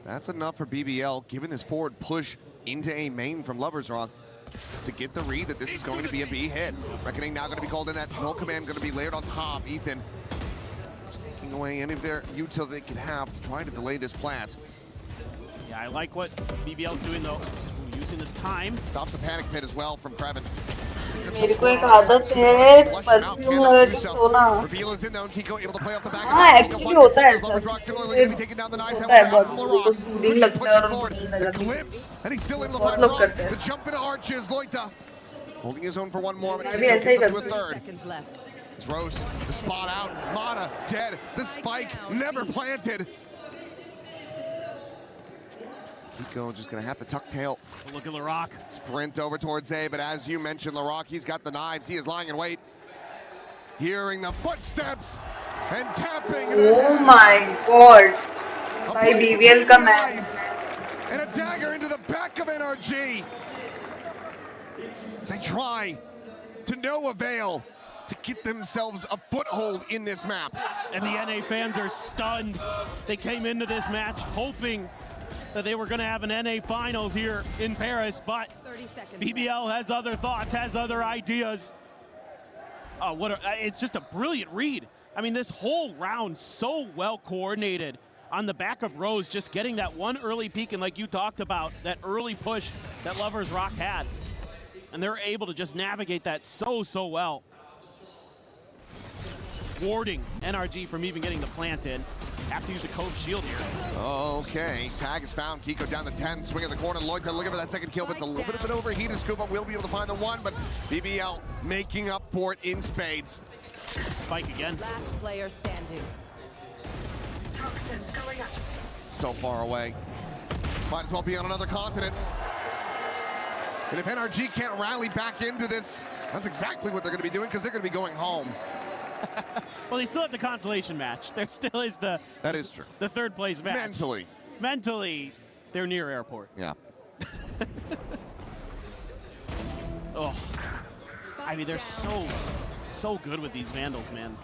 [SPEAKER 3] that's enough for BBL, given this forward push into a main from Lovers Rock to get the read that this is going to be a B hit. Reckoning now going to be called in, that null command going to be layered on top. Ethan just taking away any of their util they could have to try to delay this plant.
[SPEAKER 13] Yeah, I like what BBL's doing though. Ooh, using this time.
[SPEAKER 3] Stops the panic pit as well from Kreven.
[SPEAKER 4] मेरे को एक आदत है perfume लगा के सोना. हाँ actually होता है ऐसा. होता है बहुत लोगों को सूदिंग लगता है और बहुत लोग करते हैं.
[SPEAKER 3] Holding his own for one more, but he gets up to a third. It's Rose, the spot out, Mana dead, the spike never planted. Kiko just gonna have to tuck tail.
[SPEAKER 13] Look at Larock.
[SPEAKER 3] Sprint over towards A, but as you mentioned, Larock, he's got the knives. He is lying in wait. Hearing the footsteps and tapping.
[SPEAKER 4] Oh my god. By BBL ka match.
[SPEAKER 3] And a dagger into the back of NRG. They try to no avail to get themselves a foothold in this map.
[SPEAKER 13] And the NA fans are stunned. They came into this match hoping that they were going to have an NA finals here in Paris, but BBL has other thoughts, has other ideas. Oh, it's just a brilliant read. I mean, this whole round so well coordinated on the back of Rose, just getting that one early peek, and like you talked about, that early push that Lovers Rock had. And they're able to just navigate that so well. Warding NRG from even getting the plant in. Have to use the Cove shield here.
[SPEAKER 3] Okay, tag is found. Kiko down the 10, swing in the corner. Lloyd looking for that second kill, but it's a little bit of an overheated scoop up. We'll be able to find the one, but BBL making up for it in spades.
[SPEAKER 13] Spike again.
[SPEAKER 16] Last player standing. Toxins going up.
[SPEAKER 3] So far away. Might as well be on another continent. And if NRG can't rally back into this, that's exactly what they're going to be doing, because they're going to be going home.
[SPEAKER 13] Well, they still have the consolation match. There still is the...
[SPEAKER 3] That is true.
[SPEAKER 13] The third place match.
[SPEAKER 3] Mentally,
[SPEAKER 13] they're near airport.
[SPEAKER 3] Yeah.
[SPEAKER 13] Oh. I mean, they're so good with these Vandals, man.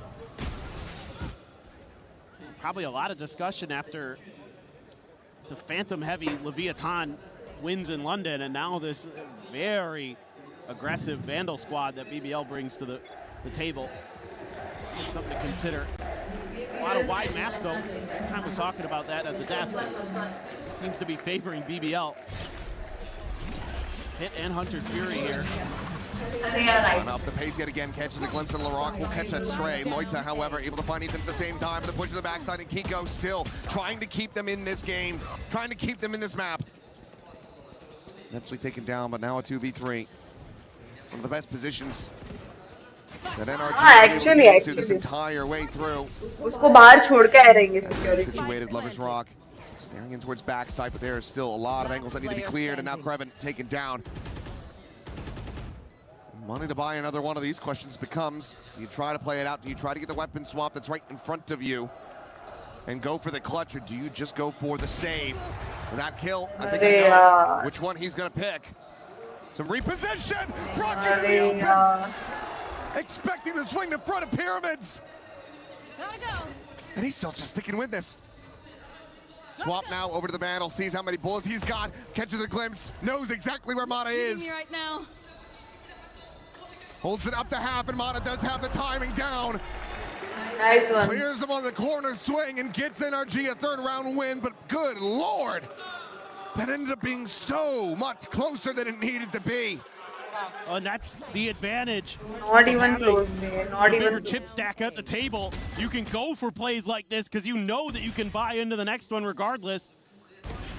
[SPEAKER 13] Probably a lot of discussion after the Phantom-heavy Leviathan wins in London, and now this very aggressive Vandal squad that BBL brings to the table. It's something to consider. A lot of wide maps, though. Time was talking about that at the desk. It seems to be favoring BBL. Hit and Hunter's Fury here.
[SPEAKER 3] Up the pace yet again, catches a glimpse of Larocque, will catch that stray. Loita, however, able to find Ethan at the same time, the push to the backside, and Kiko still trying to keep them in this game, trying to keep them in this map. Eventually taken down, but now a 2v3. One of the best positions that NRG
[SPEAKER 4] actually
[SPEAKER 3] to this entire way through.
[SPEAKER 4] उसको बाहर छोड़ के आ रहेंगे security.
[SPEAKER 3] Situated Lover's Rock, staring in towards backside, but there is still a lot of angles that need to be cleared, and now Kreven taken down. Money to buy another one of these questions becomes, do you try to play it out? Do you try to get the weapon swap that's right in front of you and go for the clutch, or do you just go for the save? That kill, I think I know which one he's gonna pick. Some reposition, Brock into the open, expecting the swing to front of Pyramids.
[SPEAKER 19] Gotta go.
[SPEAKER 3] And he's still just sticking with this. Swap now over to the battle, sees how many bullets he's got, catches a glimpse, knows exactly where Mana is.
[SPEAKER 19] Me right now.
[SPEAKER 3] Holds it up to half, and Mana does have the timing down.
[SPEAKER 4] Nice one.
[SPEAKER 3] Clears him on the corner swing and gets NRG a third round win, but good Lord, that ended up being so much closer than it needed to be.
[SPEAKER 13] Oh, and that's the advantage.
[SPEAKER 4] Not even close, man. Not even
[SPEAKER 13] bigger chip stack at the table. You can go for plays like this because you know that you can buy into the next one regardless.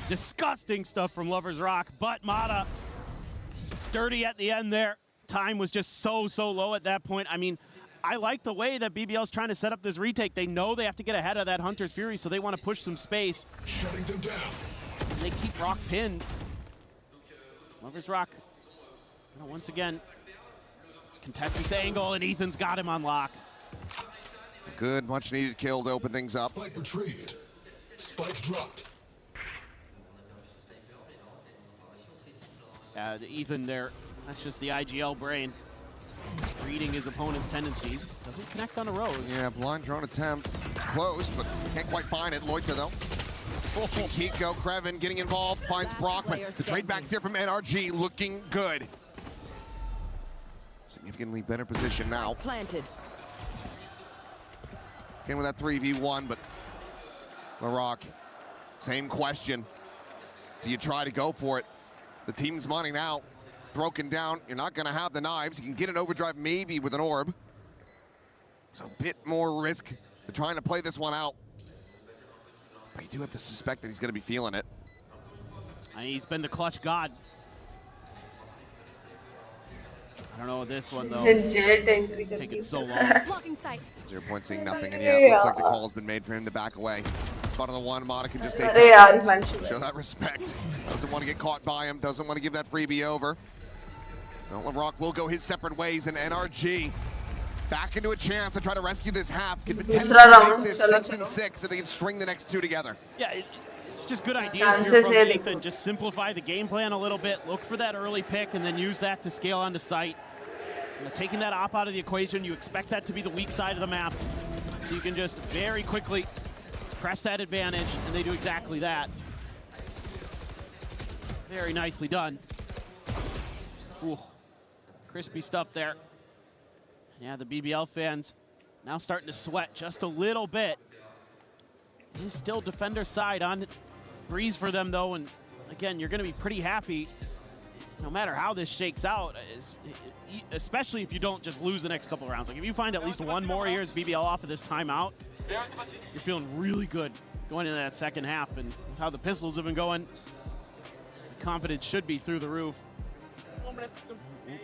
[SPEAKER 13] Disgusting stuff from Lover's Rock, but Mata sturdy at the end there. Time was just so low at that point. I mean, I like the way that BBL's trying to set up this retake. They know they have to get ahead of that Hunter's Fury, so they want to push some space.
[SPEAKER 6] Shutting them down.
[SPEAKER 13] And they keep Rock pinned. Lover's Rock, once again, contest this angle, and Ethan's got him on lock.
[SPEAKER 3] Good, much needed kill to open things up.
[SPEAKER 6] Spike retrieved. Spike dropped.
[SPEAKER 13] Ethan there, that's just the IGL brain. Reading his opponent's tendencies. Doesn't connect on a Rose.
[SPEAKER 3] Yeah, blind drone attempt. Close, but can't quite find it. Loita, though. Kiko, Kreven getting involved, finds Brockman. The trade backs here from NRG looking good. Significantly better position now.
[SPEAKER 16] Planted.
[SPEAKER 3] Again with that 3v1, but Larocque, same question. Do you try to go for it? The team's money now broken down. You're not going to have the knives. You can get an overdrive maybe with an orb. So a bit more risk to trying to play this one out. But you do have to suspect that he's going to be feeling it.
[SPEAKER 13] And he's been the clutch god. I don't know this one though. It's taking so long.
[SPEAKER 19] Blocking sight.
[SPEAKER 3] 0 point seeing nothing, and yeah, it looks like the call has been made for him to back away. Spot on the one, Mana can just stay tight. Show that respect. Doesn't want to get caught by him, doesn't want to give that freebie over. So Larocque will go his separate ways, and NRG back into a chance to try to rescue this half. Could potentially make this 6-6 so they can string the next two together.
[SPEAKER 13] Yeah, it's just good ideas here from Ethan. Just simplify the game plan a little bit, look for that early pick, and then use that to scale onto sight. Taking that op out of the equation, you expect that to be the weak side of the map. So you can just very quickly press that advantage, and they do exactly that. Very nicely done. Ooh, crispy stuff there. Yeah, the BBL fans now starting to sweat just a little bit. He's still defender side on Breeze for them though, and again, you're gonna be pretty happy no matter how this shakes out, especially if you don't just lose the next couple of rounds. Like if you find at least one more here as BBL off of this timeout, you're feeling really good going into that second half, and with how the pistols have been going, the confidence should be through the roof.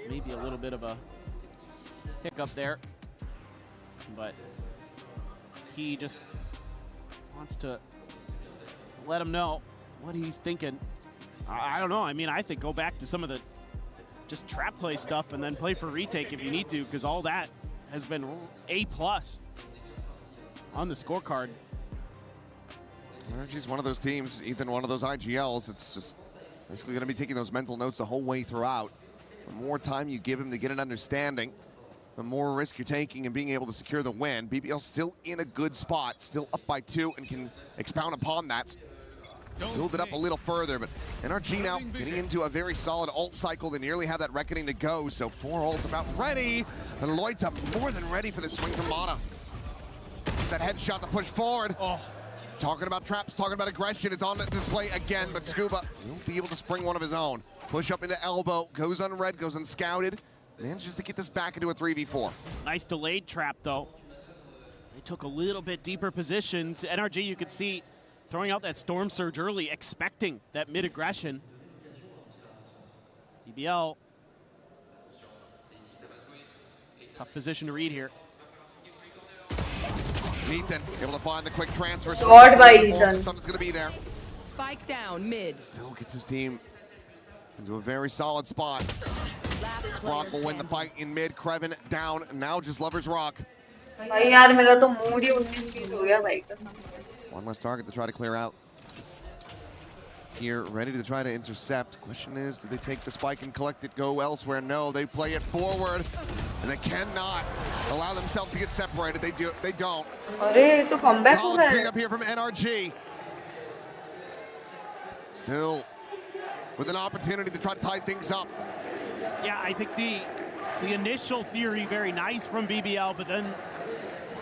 [SPEAKER 13] Maybe a little bit of a hiccup there, but he just wants to let him know what he's thinking. I don't know. I mean, I think go back to some of the just trap play stuff and then play for retake if you need to, because all that has been A+ on the scorecard.
[SPEAKER 3] NRG's one of those teams, Ethan, one of those IGLs. It's just basically going to be taking those mental notes the whole way throughout. The more time you give him to get an understanding, the more risk you're taking and being able to secure the win. BBL still in a good spot, still up by 2 and can expound upon that. Build it up a little further, but NRG now getting into a very solid ult cycle. They nearly have that reckoning to go, so 4 ults about ready. And Loita more than ready for the swing from Mana. It's that headshot to push forward.
[SPEAKER 13] Oh.
[SPEAKER 3] Talking about traps, talking about aggression. It's on display again, but Scuba will be able to spring one of his own. Push up into elbow, goes unread, goes unscouted. Manages to get this back into a 3v4.
[SPEAKER 13] Nice delayed trap, though. They took a little bit deeper positions. NRG, you could see, throwing out that Storm Surge early, expecting that mid-aggression. BBL. Tough position to read here.
[SPEAKER 3] Ethan able to find the quick transfer.
[SPEAKER 4] Short by Ethan.
[SPEAKER 3] Something's going to be there.
[SPEAKER 16] Spike down mid.
[SPEAKER 3] Still gets his team into a very solid spot. Rock will win the fight in mid. Kreven down. Now just Lover's Rock. One less target to try to clear out. Here, ready to try to intercept. Question is, do they take the spike and collect it, go elsewhere? No, they play it forward, and they cannot allow themselves to get separated. They don't. Solid cleanup here from NRG. Still with an opportunity to try to tie things up.
[SPEAKER 13] Yeah, I think the initial theory, very nice from BBL, but then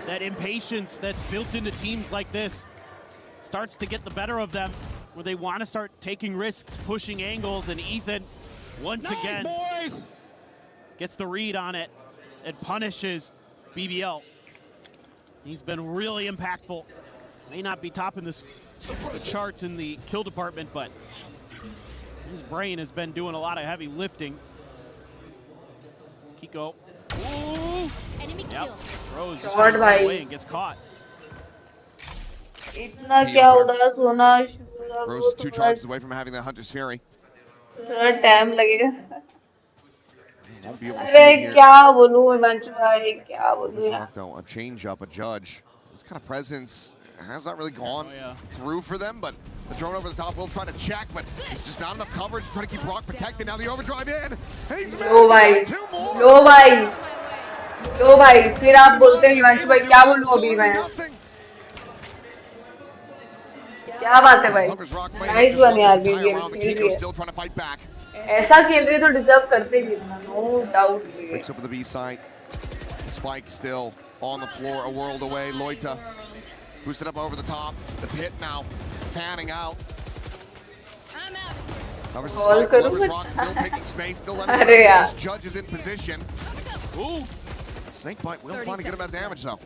[SPEAKER 13] that impatience that's built into teams like this starts to get the better of them, where they want to start taking risks, pushing angles, and Ethan, once again, gets the read on it and punishes BBL. He's been really impactful. May not be topping the charts in the kill department, but his brain has been doing a lot of heavy lifting. Kiko. Ooh.
[SPEAKER 19] Enemy
[SPEAKER 13] yep.
[SPEAKER 19] kill.
[SPEAKER 13] Rose just runs away and gets caught.
[SPEAKER 3] Rose is 2 charges away from having the Hunter's Fury. Won't be able to see it here. A change up, a judge. This kind of presence has not really gone through for them, but the drone over the top will try to check, but it's just not enough coverage. Trying to keep Rock protected. Now the overdrive in, and he's made 2 more.
[SPEAKER 4] लो भाई फिर आप बोलते हैं हिमांशु भाई क्या बोलूं अभी मैं क्या बात है भाई नाइस वन यार BBL खेल रही है ऐसा खेल रही है तो डिजर्व करते ही इतना no doubt
[SPEAKER 3] Breaks up with the B side. Spike still on the floor, a world away. Loita boosted up over the top. The pit now panning out.
[SPEAKER 19] I'm out.
[SPEAKER 3] Covers the spike. Lover's Rock still taking space, still letting this judge is in position. Ooh. Snakebite will find a good amount of damage though.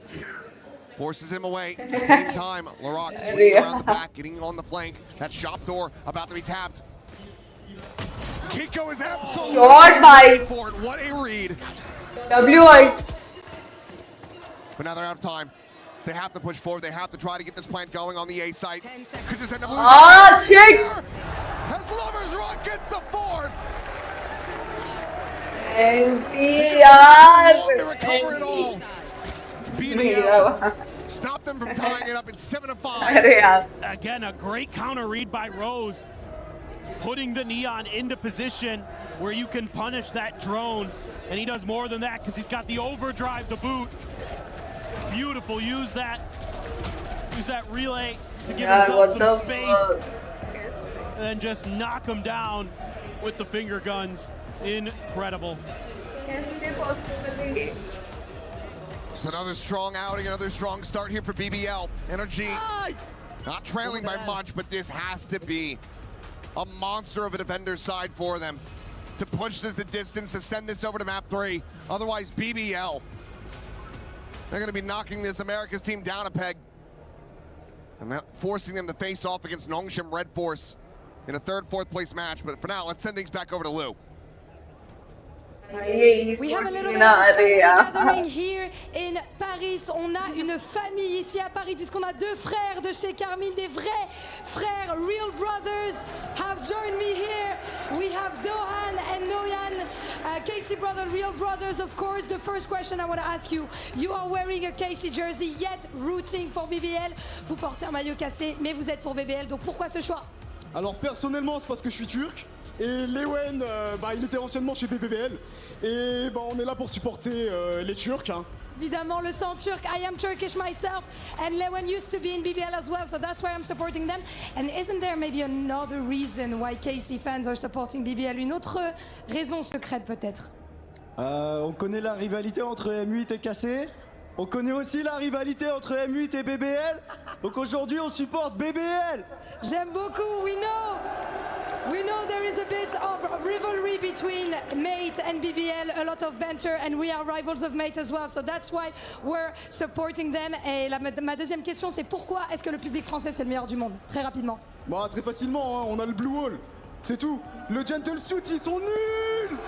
[SPEAKER 3] Forces him away. At the same time, Larock swings around the back, getting on the flank. That shop door about to be tapped. Kiko is absolutely for it. What a read. But now they're out of time. They have to push forward. They have to try to get this plant going on the A site. Could just end up losing. As Lover's Rock gets the 4th. BBL stop them from tying it up in 7-5.
[SPEAKER 13] Again, a great counter read by Rose, putting the Neon into position where you can punish that drone, and he does more than that because he's got the overdrive to boot. Beautiful. Use that relay to give himself some space, and then just knock him down with the finger guns. Incredible.
[SPEAKER 3] It's another strong outing, another strong start here for BBL. NRG not trailing by much, but this has to be a monster of a defender's side for them to push this the distance, to send this over to map 3. Otherwise, BBL, they're going to be knocking this America's team down a peg and forcing them to face off against Nongshim Red Force in a 3rd, 4th place match. But for now, let's send things back over to Lou.
[SPEAKER 2] We have a little bit of a family gathering here in Paris. On a une famille ici à Paris puisqu'on a 2 frères de chez Carmine, des vrais frères, real brothers have joined me here. We have Dohan and Noyan, Casey brother, real brothers of course. The first question I want to ask you, you are wearing a Casey jersey yet rooting for BBL. Vous portez un maillot cassé mais vous êtes pour BBL, donc pourquoi ce choix?
[SPEAKER 5] Alors personnellement c'est parce que je suis turc. Et Lewen, il était anciennement chez BBL. Et on est là pour supporter les Turcs. Hein.
[SPEAKER 2] Évidemment, le sang turc. I am Turkish myself, and Lewen used to be in BBL as well, so that's why I'm supporting them. And isn't there maybe another reason why KC fans are supporting BBL? Une autre raison secrète peut-être?
[SPEAKER 5] On connaît la rivalité entre M8 et KC. On connaît aussi la rivalité entre M8 et BBL. Donc aujourd'hui, on supporte BBL.
[SPEAKER 2] J'aime beaucoup. We know there is a bit of rivalry between Mate and BBL, a lot of banter, and we are rivals of Mate as well. So that's why we're supporting them. Et ma deuxième question, c'est pourquoi est-ce que le public français c'est le meilleur du monde? Très rapidement.
[SPEAKER 5] Très facilement, hein, on a le Blue Wall. C'est tout. Le Gentle Suit, ils sont nuls.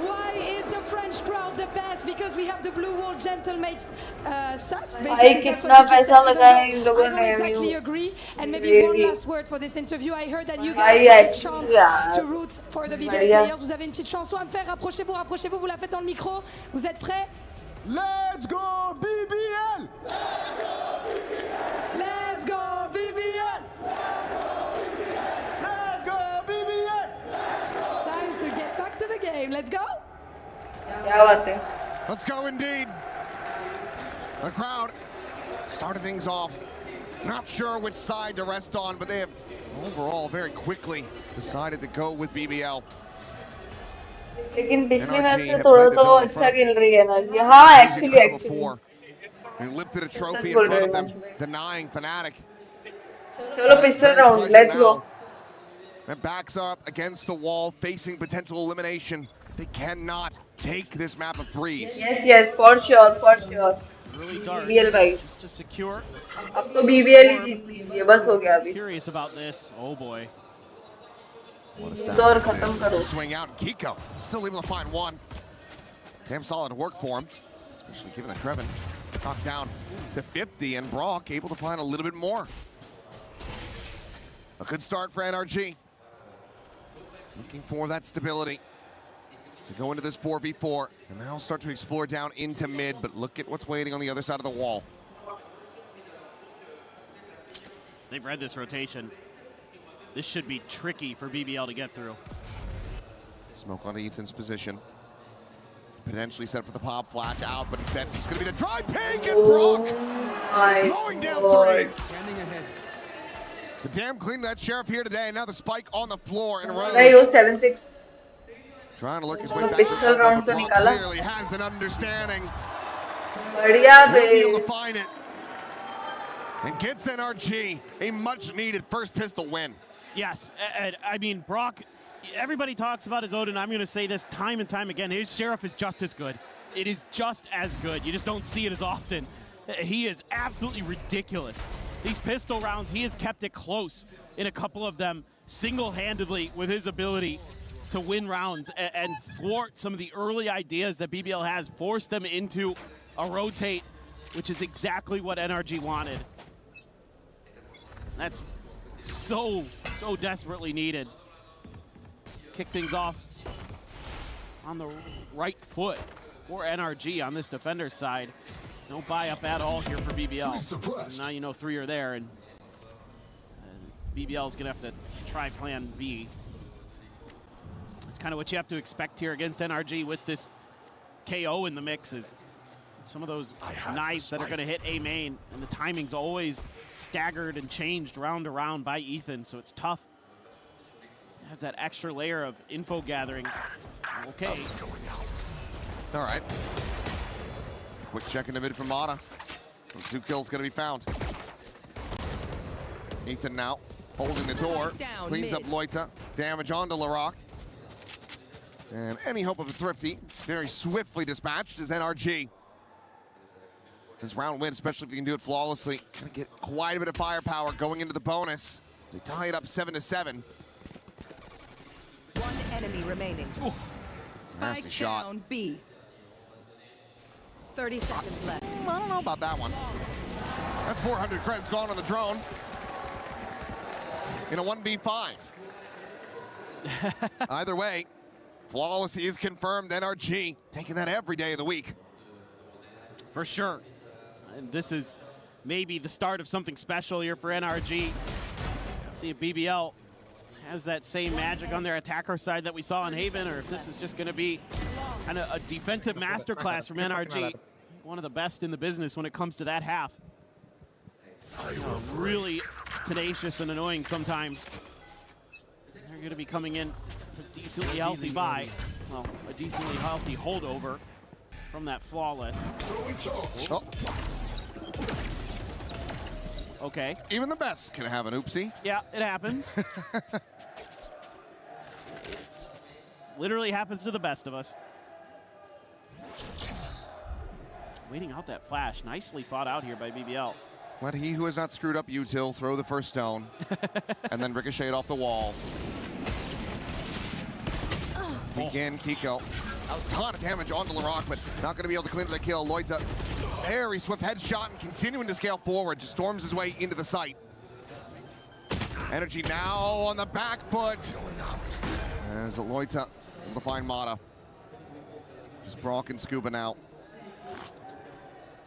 [SPEAKER 2] Why is the French crowd the best? Because we have the Blue Wall Gentlemates subs.
[SPEAKER 4] भाई कितना पैसा लगाया इन लोगों
[SPEAKER 2] I don't
[SPEAKER 4] ने
[SPEAKER 2] exactly agree. And maybe one last word for this interview. I heard that you guys
[SPEAKER 4] भाई
[SPEAKER 2] have a chance
[SPEAKER 4] यार
[SPEAKER 2] to root for the BBL
[SPEAKER 4] बढ़िया
[SPEAKER 2] players. Vous avez une petite chanson à me faire. Rapprochez-vous, vous la faites dans le micro. Vous êtes prêts?
[SPEAKER 5] Let's go BBL!
[SPEAKER 2] Let's go BBL!
[SPEAKER 5] Let's go BBL!
[SPEAKER 2] Time to get back to the game. Let's go!
[SPEAKER 4] क्या बात है?
[SPEAKER 3] Let's go indeed. The crowd started things off. Not sure which side to rest on, but they have overall very quickly decided to go with BBL.
[SPEAKER 4] लेकिन पिछले match से थोड़ा तो अच्छा खेल रही है NRG. हाँ, actually.
[SPEAKER 3] They lifted a trophy in front of them, denying Fnatic.
[SPEAKER 4] चलो पिछले round, let's go.
[SPEAKER 3] Their backs up against the wall, facing potential elimination. They cannot take this map of freeze.
[SPEAKER 4] Yes, for sure.
[SPEAKER 13] Really dark.
[SPEAKER 4] BBL भाई.
[SPEAKER 13] Just to secure.
[SPEAKER 4] अब तो BBL ही जीत लीजिए, बस हो गया अभी.
[SPEAKER 13] Curious about this. Oh boy.
[SPEAKER 4] दौर खत्म करो.
[SPEAKER 3] Swing out, Kiko still able to find one. Damn solid work for him, especially given that Kreven knocked down to 50 and Brock able to find a little bit more. A good start for NRG. Looking for that stability to go into this 4v4 and now start to explore down into mid, but look at what's waiting on the other side of the wall.
[SPEAKER 13] They've read this rotation. This should be tricky for BBL to get through.
[SPEAKER 3] Smoke onto Ethan's position. Potentially set for the pop, flash out, but instead it's going to be the dry pig and Brock going down 3.
[SPEAKER 18] Standing ahead.
[SPEAKER 3] The damn clean that Sheriff here today. Another spike on the floor and Rose.
[SPEAKER 4] 7-6.
[SPEAKER 3] Trying to lurk his way back.
[SPEAKER 4] Pistol round to nikala.
[SPEAKER 3] Clearly has an understanding.
[SPEAKER 4] बढ़िया
[SPEAKER 3] Will be able
[SPEAKER 4] bay.
[SPEAKER 3] to find it. And gets NRG a much needed first pistol win.
[SPEAKER 13] Yes, I mean, Brock, everybody talks about his Odin. I'm going to say this time and time again. His Sheriff is just as good. It is just as good. You just don't see it as often. He is absolutely ridiculous. These pistol rounds, he has kept it close in a couple of them single-handedly with his ability to win rounds and thwart some of the early ideas that BBL has, forced them into a rotate, which is exactly what NRG wanted. That's so desperately needed. Kick things off on the right foot for NRG on this defender's side. No buy up at all here for BBL. Now you know 3 are there, and BBL is gonna have to try plan B. That's kind of what you have to expect here against NRG with this KO in the mix, is some of those knives that are gonna hit A main, and the timing's always staggered and changed round to round by Ethan, so it's tough. It has that extra layer of info gathering. Okay.
[SPEAKER 3] All right. Quick check in the mid from Mata. 2 kills gonna be found. Ethan now holding the door, cleans up Loita. Damage onto Larock. And any hope of a thrifty, very swiftly dispatched is NRG. This round win, especially if they can do it flawlessly, gonna get quite a bit of firepower going into the bonus. They tie it up 7-7.
[SPEAKER 16] One enemy remaining.
[SPEAKER 3] Ooh, nasty shot.
[SPEAKER 16] Down B. 30 seconds left.
[SPEAKER 3] I don't know about that one. That's 400 credits gone on the drone. In a 1v5. Either way, flawless is confirmed. NRG taking that every day of the week.
[SPEAKER 13] For sure. And this is maybe the start of something special here for NRG. Let's see if BBL has that same magic on their attacker side that we saw in Haven, or if this is just going to be kind of a defensive masterclass from NRG. One of the best in the business when it comes to that half. Really tenacious and annoying sometimes. They're going to be coming in for a decently healthy buy. Well, a decently healthy holdover from that flawless.
[SPEAKER 3] Oh.
[SPEAKER 13] Okay.
[SPEAKER 3] Even the best can have an oopsie.
[SPEAKER 13] Yeah, it happens. Literally happens to the best of us. Waiting out that flash. Nicely thought out here by BBL.
[SPEAKER 3] Let he who has not screwed up util throw the first stone, and then ricochet it off the wall. Again, Kiko. A ton of damage onto Larocque, but not going to be able to clean up the kill. Loita, very swift headshot and continuing to scale forward. Just storms his way into the site. NRG now on the back foot. As Loita able to find Mata. Just Brock and Scuba now.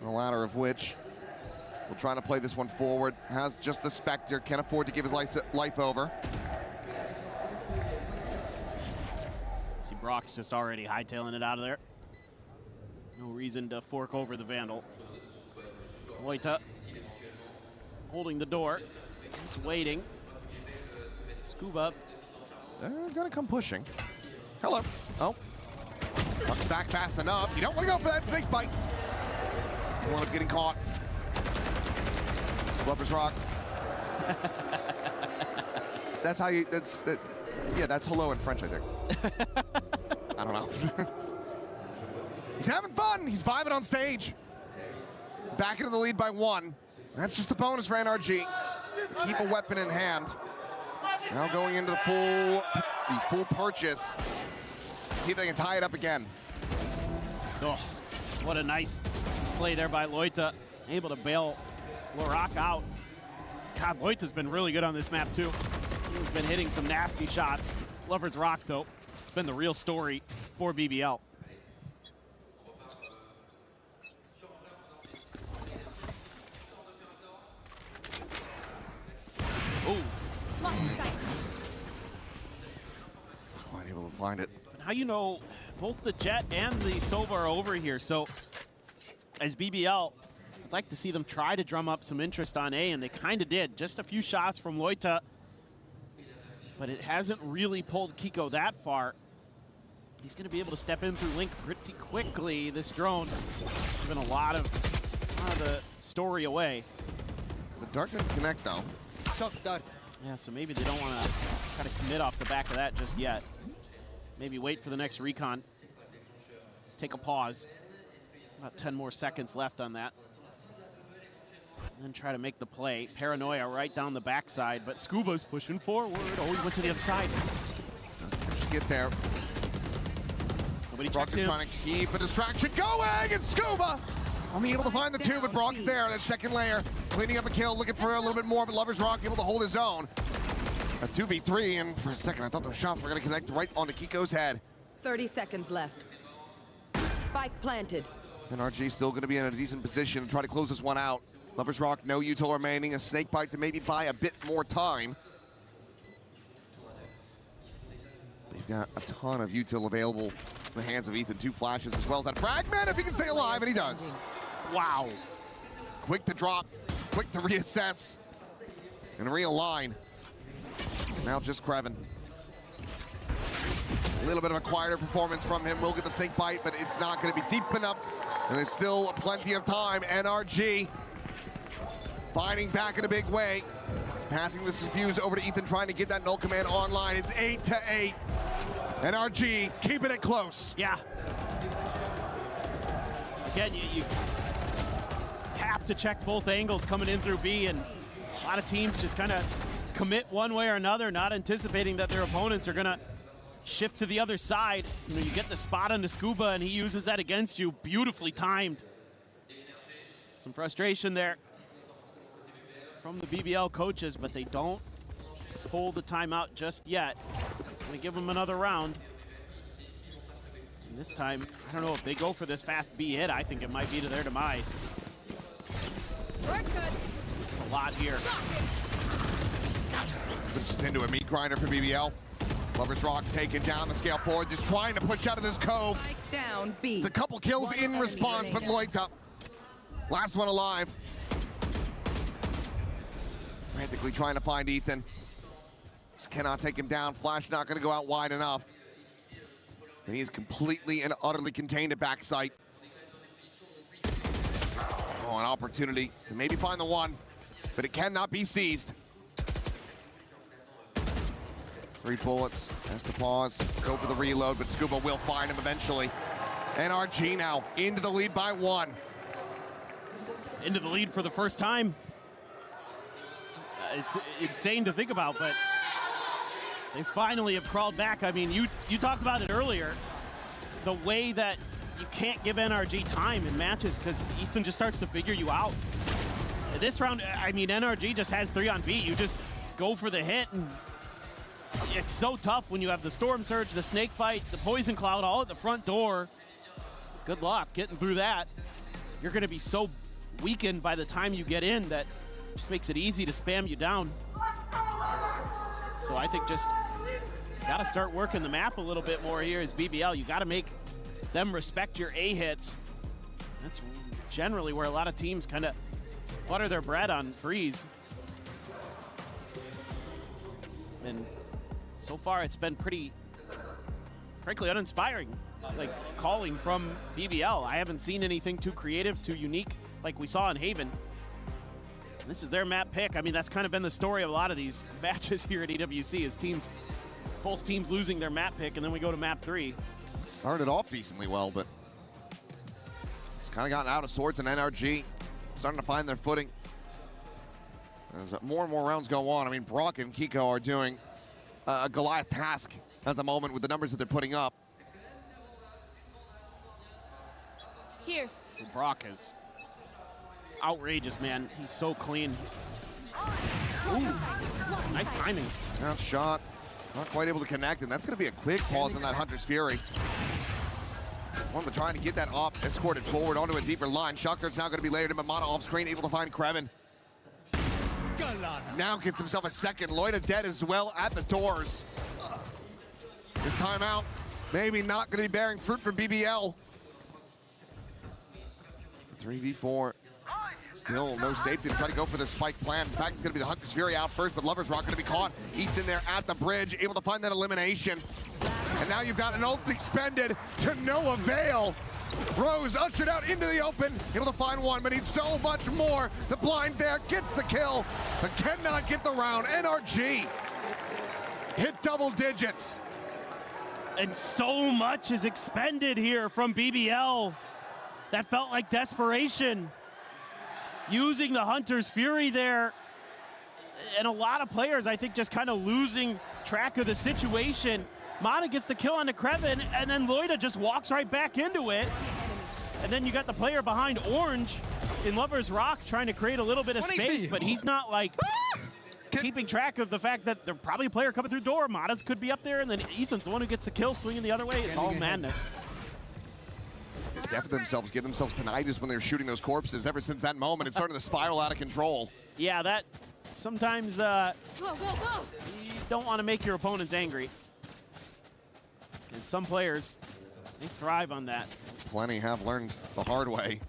[SPEAKER 3] The latter of which will try to play this one forward. Has just the Spectre, can't afford to give his life over.
[SPEAKER 13] See, Brock's just already hightailing it out of there. No reason to fork over the Vandal. Loita holding the door. Just waiting. Scuba.
[SPEAKER 3] They're gonna come pushing. Hello. Oh. Brock's back fast enough. You don't want to go for that snake bite. You want him getting caught. Lover's Rock. That's how you, yeah, that's hello in French, I think. I don't know. He's having fun. He's vibing on stage. Back into the lead by 1. That's just a bonus for NRG. Keep a weapon in hand. Now going into the full purchase. See if they can tie it up again.
[SPEAKER 13] Oh, what a nice play there by Loita. Able to bail Larocque out. God, Loita's been really good on this map too. He's been hitting some nasty shots. Lover's Rock, though, it's been the real story for BBL. Oh.
[SPEAKER 3] Quite able to find it.
[SPEAKER 13] Now you know both the Jet and the Sova are over here, so as BBL, I'd like to see them try to drum up some interest on A, and they kind of did. Just a few shots from Loita, but it hasn't really pulled Kiko that far. He's going to be able to step in through Link pretty quickly. This drone giving a lot of the story away.
[SPEAKER 3] The Dart didn't connect, though.
[SPEAKER 13] Yeah, so maybe they don't want to kind of commit off the back of that just yet. Maybe wait for the next recon. Take a pause. About 10 more seconds left on that. And then try to make the play. Paranoia right down the backside, but Scuba's pushing forward. Oh, he went to the other side.
[SPEAKER 3] Doesn't get there.
[SPEAKER 13] Nobody
[SPEAKER 3] Brock
[SPEAKER 13] checked
[SPEAKER 3] is
[SPEAKER 13] him.
[SPEAKER 3] trying to keep a distraction going, and Scuba only able to find the 2, but Brock is there. That second layer, cleaning up a kill, looking for a little bit more, but Lover's Rock able to hold his own. A 2v3, and for a second I thought those shots were going to connect right onto Kiko's head.
[SPEAKER 16] 30 seconds left. Spike planted.
[SPEAKER 3] NRG still going to be in a decent position to try to close this one out. Lover's Rock, no util remaining, a snake bite to maybe buy a bit more time. They've got a ton of util available in the hands of Ethan. 2 flashes as well as that fragment if he can stay alive, and he does.
[SPEAKER 13] Wow.
[SPEAKER 3] Quick to drop, quick to reassess, and realign. Now just Kreven. A little bit of a quieter performance from him. We'll get the snake bite, but it's not going to be deep enough. And there's still plenty of time. NRG fighting back in a big way. Passing this defuse over to Ethan, trying to get that null command online. It's 8-8. NRG keeping it close.
[SPEAKER 13] Yeah. Again, you have to check both angles coming in through B, and a lot of teams just kind of commit one way or another, not anticipating that their opponents are going to shift to the other side. You know, you get the spot on the Scuba, and he uses that against you. Beautifully timed. Some frustration there from the BBL coaches, but they don't pull the timeout just yet. Gonna give them another round. And this time, I don't know if they go for this fast B hit. I think it might be to their demise.
[SPEAKER 19] Work good.
[SPEAKER 13] A lot here.
[SPEAKER 3] Pushes into a meat grinder for BBL. Lover's Rock taking down the scale forward, just trying to push out of this cove.
[SPEAKER 16] Down B.
[SPEAKER 3] It's a couple kills in response, but Loita, last one alive. Frantically trying to find Ethan. Just cannot take him down. Flash not going to go out wide enough. And he is completely and utterly contained at backside. Oh, an opportunity to maybe find the one, but it cannot be seized. 3 bullets, has to pause, go for the reload, but Scuba will find him eventually. NRG now into the lead by 1.
[SPEAKER 13] Into the lead for the first time. It's insane to think about, but they finally have crawled back. I mean, you talked about it earlier, the way that you can't give NRG time in matches because Ethan just starts to figure you out. This round, I mean, NRG just has 3 on B. You just go for the hit, and it's so tough when you have the Storm Surge, the Snake Fight, the Poison Cloud all at the front door. Good luck getting through that. You're going to be so weakened by the time you get in that just makes it easy to spam you down. So I think just got to start working the map a little bit more here as BBL. You got to make them respect your A hits. That's generally where a lot of teams kind of butter their bread on Breeze. And so far it's been pretty, frankly, uninspiring, like calling from BBL. I haven't seen anything too creative, too unique like we saw in Haven. This is their map pick. I mean, that's kind of been the story of a lot of these matches here at EWC, is teams, both teams losing their map pick, and then we go to map 3.
[SPEAKER 3] It started off decently well, but it's kind of gotten out of sorts, and NRG starting to find their footing. As more and more rounds go on, I mean, Brock and Kiko are doing a Goliath task at the moment with the numbers that they're putting up.
[SPEAKER 19] Here.
[SPEAKER 13] Brock is outrageous, man. He's so clean. Ooh, nice timing.
[SPEAKER 3] Now shot, not quite able to connect, and that's going to be a quick pause on that Hunter's Fury. One of trying to get that off, escorted forward onto a deeper line. Shockdart's now going to be layered in, but Mana off screen, able to find Kreven. Now gets himself a second. Loita dead as well at the doors. This timeout, maybe not going to be bearing fruit for BBL. 3v4. Still no safety to try to go for the spike plan. In fact, it's going to be the Hunter's Fury out first, but Lover's Rock going to be caught. Ethan there at the bridge, able to find that elimination. And now you've got an ult expended to no avail. Rose ushered out into the open, able to find one, but needs so much more. The blind there gets the kill, but cannot get the round. NRG hit double digits.
[SPEAKER 13] And so much is expended here from BBL. That felt like desperation. Using the Hunter's Fury there. And a lot of players, I think, just kind of losing track of the situation. Mana gets the kill on the Kreven, and then Loita just walks right back into it. And then you got the player behind Orange in Lover's Rock trying to create a little bit of space, but he's not like keeping track of the fact that there's probably a player coming through door. Madas could be up there, and then Ethan's the one who gets the kill swinging the other way. It's all madness.
[SPEAKER 3] Death themselves, give themselves tinnitus when they're shooting those corpses. Ever since that moment, it's starting to spiral out of control.
[SPEAKER 13] Yeah, that sometimes you don't want to make your opponents angry. And some players, they thrive on that.
[SPEAKER 3] Plenty have learned the hard way.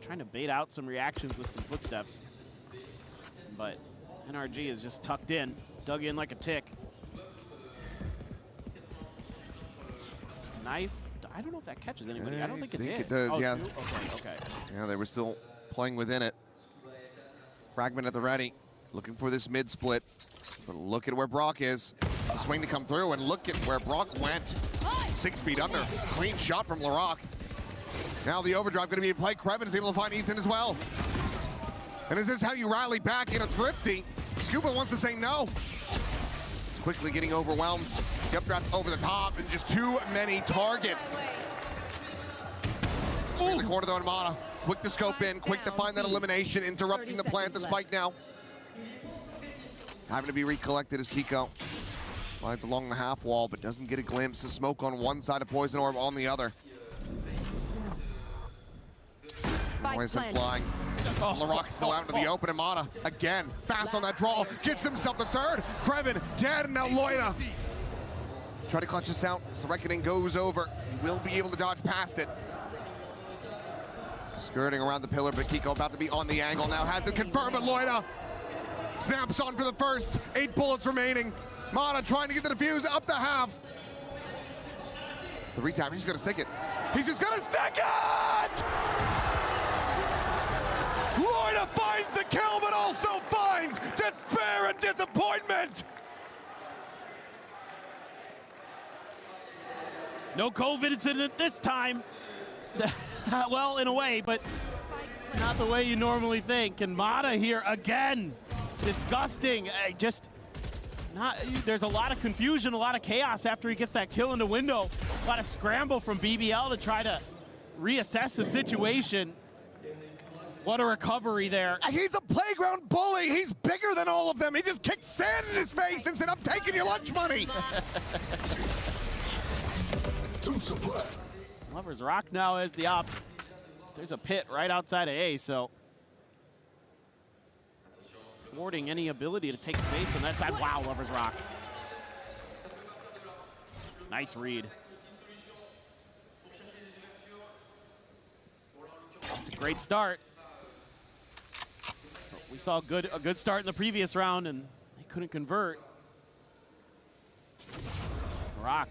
[SPEAKER 13] Trying to bait out some reactions with some footsteps. But NRG is just tucked in, dug in like a tick. Knife, I don't know if that catches anybody. I don't think it did.
[SPEAKER 3] It does, yeah.
[SPEAKER 13] Okay.
[SPEAKER 3] Yeah, they were still playing within it. Fragment at the ready, looking for this mid split. But look at where Brock is. The swing to come through, and look at where Brock went. 6 feet under. Clean shot from Larock. Now the overdrive going to be in play. Kreven is able to find Ethan as well. And is this how you rally back in a thrifty? Scuba wants to say no. Quickly getting overwhelmed. Updraft over the top, and just too many targets. In the corner though, and Mana. Quick to scope in, quick to find that elimination, interrupting the play at the spike now. Having to be recollected as Kiko slides along the half wall, but doesn't get a glimpse of smoke on one side of Poison Orb on the other. Poison flying. Laroc's still out into the open, and Mata, again, fast on that draw, gets himself the third. Krevin dead, and now Loida. Try to clutch this out as the Reckoning goes over. He will be able to dodge past it. Skirting around the pillar, but Kiko about to be on the angle now. Has it confirmed, but Loida snaps on for the first. 8 bullets remaining. Mata trying to get the defuse up to half. The retap, he's gonna stick it. He's just gonna stick it! Loida finds the kill, but also finds despair and disappointment!
[SPEAKER 13] No COVID incident this time. Well, in a way, but not the way you normally think. And Mata here again. Disgusting. There's a lot of confusion, a lot of chaos after he gets that kill in the window. A lot of scramble from BBL to try to reassess the situation. What a recovery there.
[SPEAKER 3] He's a playground bully. He's bigger than all of them. He just kicked sand in his face and said, I'm taking your lunch money.
[SPEAKER 13] Lovers Rock now as the op. There's a pit right outside of A, so thwarting any ability to take space on that side. Wow, Lovers Rock. Nice read. It's a great start. We saw a good start in the previous round, and they couldn't convert. Rock.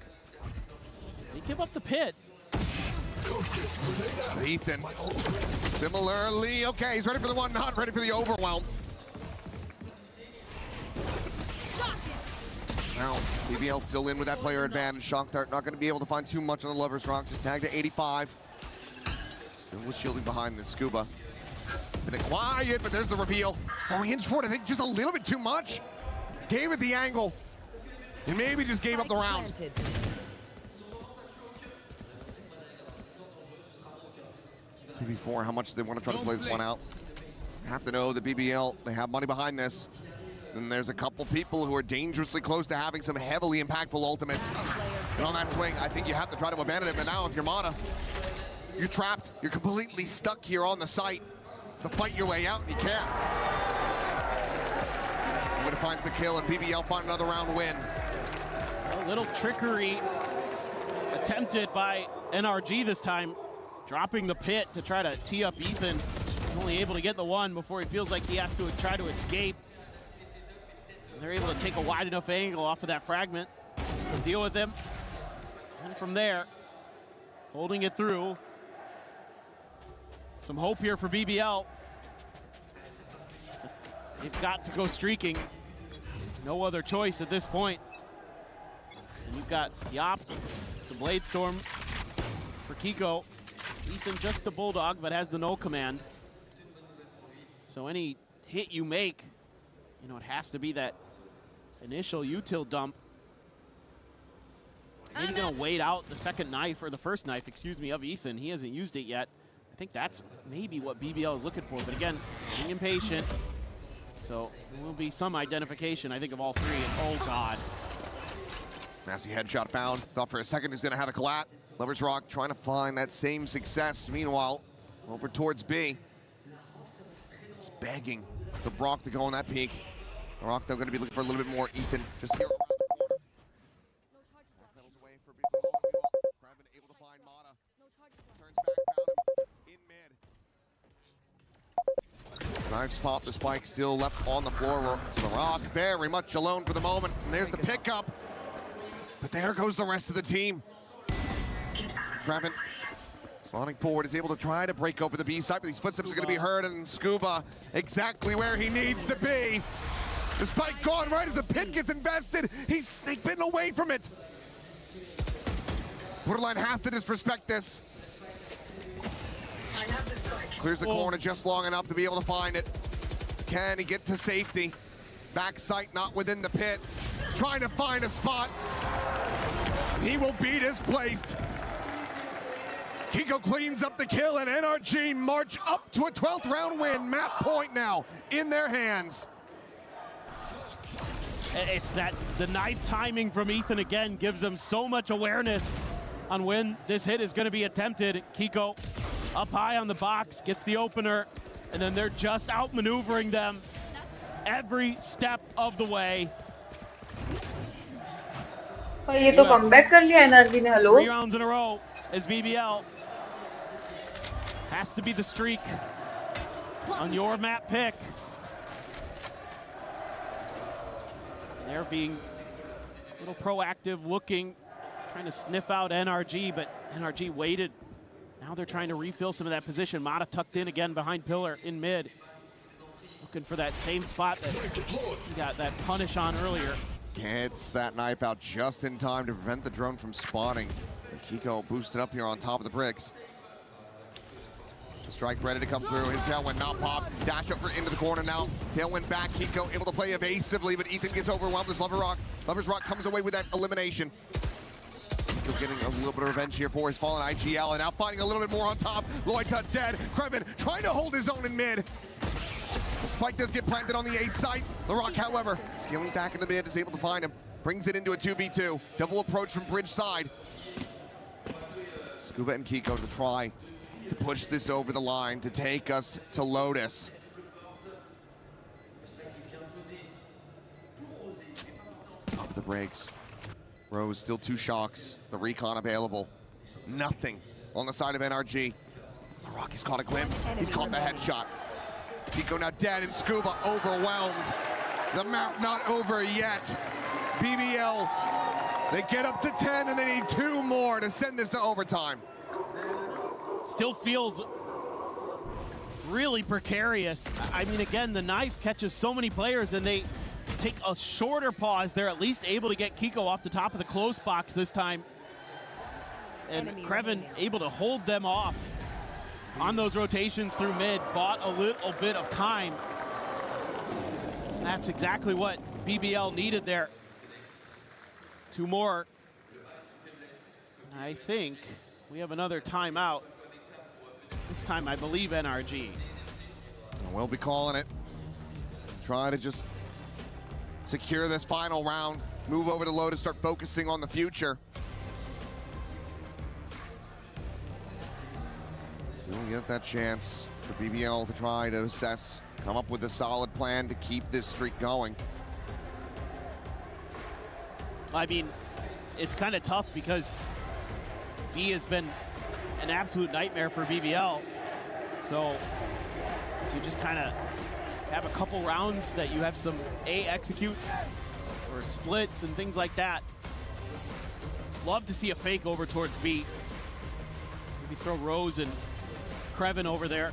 [SPEAKER 13] They give up the pit.
[SPEAKER 3] Ethan, similarly, okay, he's ready for the one, not ready for the overwhelm. Now, BBL still in with that player advantage. Shockdart not going to be able to find too much on the Lovers Rock. Just tagged at 85. Still was shielding behind the Scuba. Been quiet, but there's the reveal. Oh, he inched forward, I think, just a little bit too much. Gave it the angle. And maybe just gave up the round. 2v4, how much they want to try to play this one out. Have to know that BBL, they have money behind this. And there's a couple people who are dangerously close to having some heavily impactful ultimates. And on that swing, I think you have to try to abandon it. But now if you're Mata, you're trapped. You're completely stuck here on the site to fight your way out, and you can't. Winner finds the kill, and BBL find another round win.
[SPEAKER 13] A little trickery attempted by NRG this time. Dropping the pit to try to tee up Ethan. He's only able to get the one before he feels like he has to try to escape. And they're able to take a wide enough angle off of that fragment to deal with him. And from there, holding it through. Some hope here for BBL. They've got to go streaking. No other choice at this point. And you've got Yop, the Blade Storm for Kiko. Ethan just the Bulldog, but has the no command. So any hit you make, you know, it has to be that initial util dump. Maybe gonna wait out the second knife, or the first knife, excuse me, of Ethan. He hasn't used it yet. I think that's maybe what BBL is looking for, but again, being impatient. So there will be some identification, I think, of all three, and oh God.
[SPEAKER 3] Nasty headshot found. Thought for a second he's gonna have a collat. Lovers Rock trying to find that same success. Meanwhile, over towards B. It's begging the Brock to go on that peak. The Rock, they're going to be looking for a little bit more. Ethan just here around the corner. Pedals away for BBL. Krevin able to find Mata. Turns back, found him in mid. Knives pop, the spike still left on the floor. So the Rock very much alone for the moment. And there's the pickup. But there goes the rest of the team. Krevin slotting forward is able to try to break open the B side, but these footsteps are going to be heard, and Scuba exactly where he needs to be. The spike gone right as the pit gets invested. He's snake bitten away from it. Borderline has to disrespect this. Clears the corner just long enough to be able to find it. Can he get to safety? Back sight not within the pit. Trying to find a spot. He will be displaced. Kiko cleans up the kill, and NRG march up to a 12th round win. Map point now in their hands.
[SPEAKER 13] It's that the knife timing from Ethan again gives them so much awareness on when this hit is going to be attempted. Kiko up high on the box, gets the opener, and then they're just outmaneuvering them every step of the way.
[SPEAKER 4] ये तो comeback कर लिया NRG ने. Hello.
[SPEAKER 13] 3 rounds in a row as BBL has to be the streak on your map pick. They're being a little proactive, looking, trying to sniff out NRG, but NRG waited. Now they're trying to refill some of that position. Mata tucked in again behind pillar in mid. Looking for that same spot that he got that punish on earlier.
[SPEAKER 3] Gets that knife out just in time to prevent the drone from spawning. And Kiko boosted up here on top of the bricks. The strike ready to come through. His tailwind not popped. Dash over into the corner now. Tailwind back. Kiko able to play evasively, but Ethan gets overwhelmed as Lover's Rock comes away with that elimination. Kiko getting a little bit of revenge here for his fallen IGL, and now finding a little bit more on top. Loita dead. Kreven trying to hold his own in mid. The spike does get planted on the A site. LaRock, however, scaling back into mid, is able to find him. Brings it into a 2v2. Double approach from bridge side. Scuba and Kiko to try to push this over the line to take us to Lotus. Up the brakes. Rose still 2 shocks. The recon available. Nothing on the side of NRG. LaRock has caught a glimpse. He's caught the headshot. Kiko now dead and Scuba overwhelmed. The map not over yet. BBL, they get up to 10 and they need 2 more to send this to overtime.
[SPEAKER 13] Still feels really precarious. I mean, again, the knife catches so many players and they take a shorter pause. They're at least able to get Kiko off the top of the close box this time. And Kreven able to hold them off on those rotations through mid, bought a little bit of time. And that's exactly what BBL needed there. 2 more. I think we have another timeout. This time I believe NRG.
[SPEAKER 3] We'll be calling it. Try to just secure this final round. Move over to Lotus, start focusing on the future. So we'll get that chance for BBL to try to assess, come up with a solid plan to keep this streak going.
[SPEAKER 13] I mean, it's kind of tough because B has been an absolute nightmare for BBL. So to just kind of have a couple rounds that you have some A executes or splits and things like that. Love to see a fake over towards B. Maybe throw Rose and Kreven over there.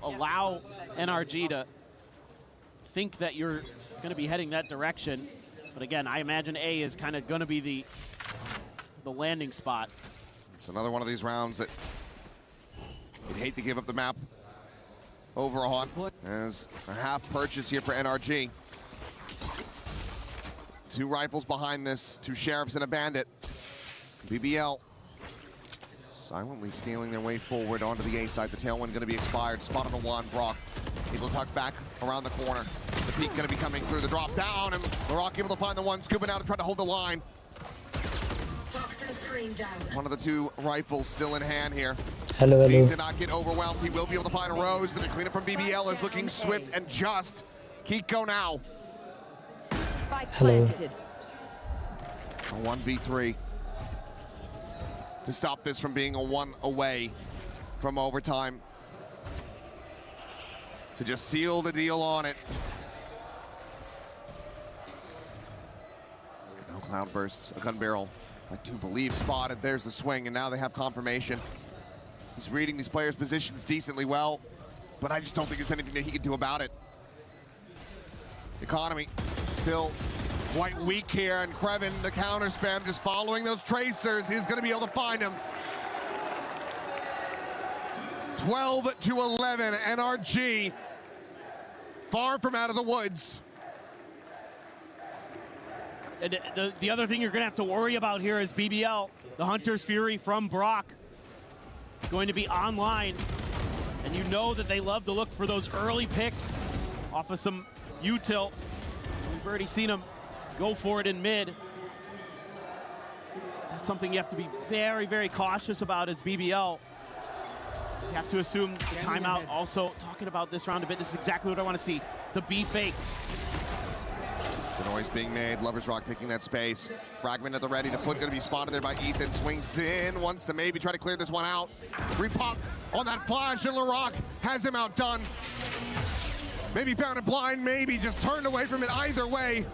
[SPEAKER 13] Allow NRG to think that you're going to be heading that direction. But again, I imagine A is kind of going to be the landing spot.
[SPEAKER 3] It's another one of these rounds that you'd hate to give up the map over on, as a half purchase here for NRG. 2 rifles behind this, 2 sheriffs and a bandit. BBL silently scaling their way forward onto the A side. The tailwind going to be expired. Spot on the 1, Brock able to tuck back around the corner. The peak going to be coming through the drop down, and LaRock able to find the 1, scooping out and trying to hold the line. One of the 2 rifles still in hand here.
[SPEAKER 7] Hello.
[SPEAKER 3] He did not get overwhelmed. He will be able to find a Rose, but the cleanup from BBL is looking swift and just. Kiko now.
[SPEAKER 7] Hello.
[SPEAKER 3] A 1v3 to stop this from being a 1 away from overtime. To just seal the deal on it. No cloud bursts, a gun barrel. I do believe spotted. There's the swing, and now they have confirmation. He's reading these players' positions decently well, but I just don't think there's anything that he can do about it. Economy still quite weak here, and Kreven, the counter spam, just following those tracers. He's going to be able to find him. 12 to 11, NRG far from out of the woods.
[SPEAKER 13] And the other thing you're going to have to worry about here is BBL. The Hunter's Fury from Brock is going to be online. And you know that they love to look for those early picks off of some util. We've already seen them go for it in mid. So That's something you have to be very, very cautious about as BBL. You have to assume the timeout. Also, talking about this round a bit, this is exactly what I want to see. The B fake.
[SPEAKER 3] The noise being made. Lovers Rock taking that space. Fragment at the ready. The foot going to be spotted there by Ethan. Swings in. Wants to maybe try to clear this one out. Repop on that flash, and LaRock has him outdone. Maybe found it blind. Maybe just turned away from it. Either way,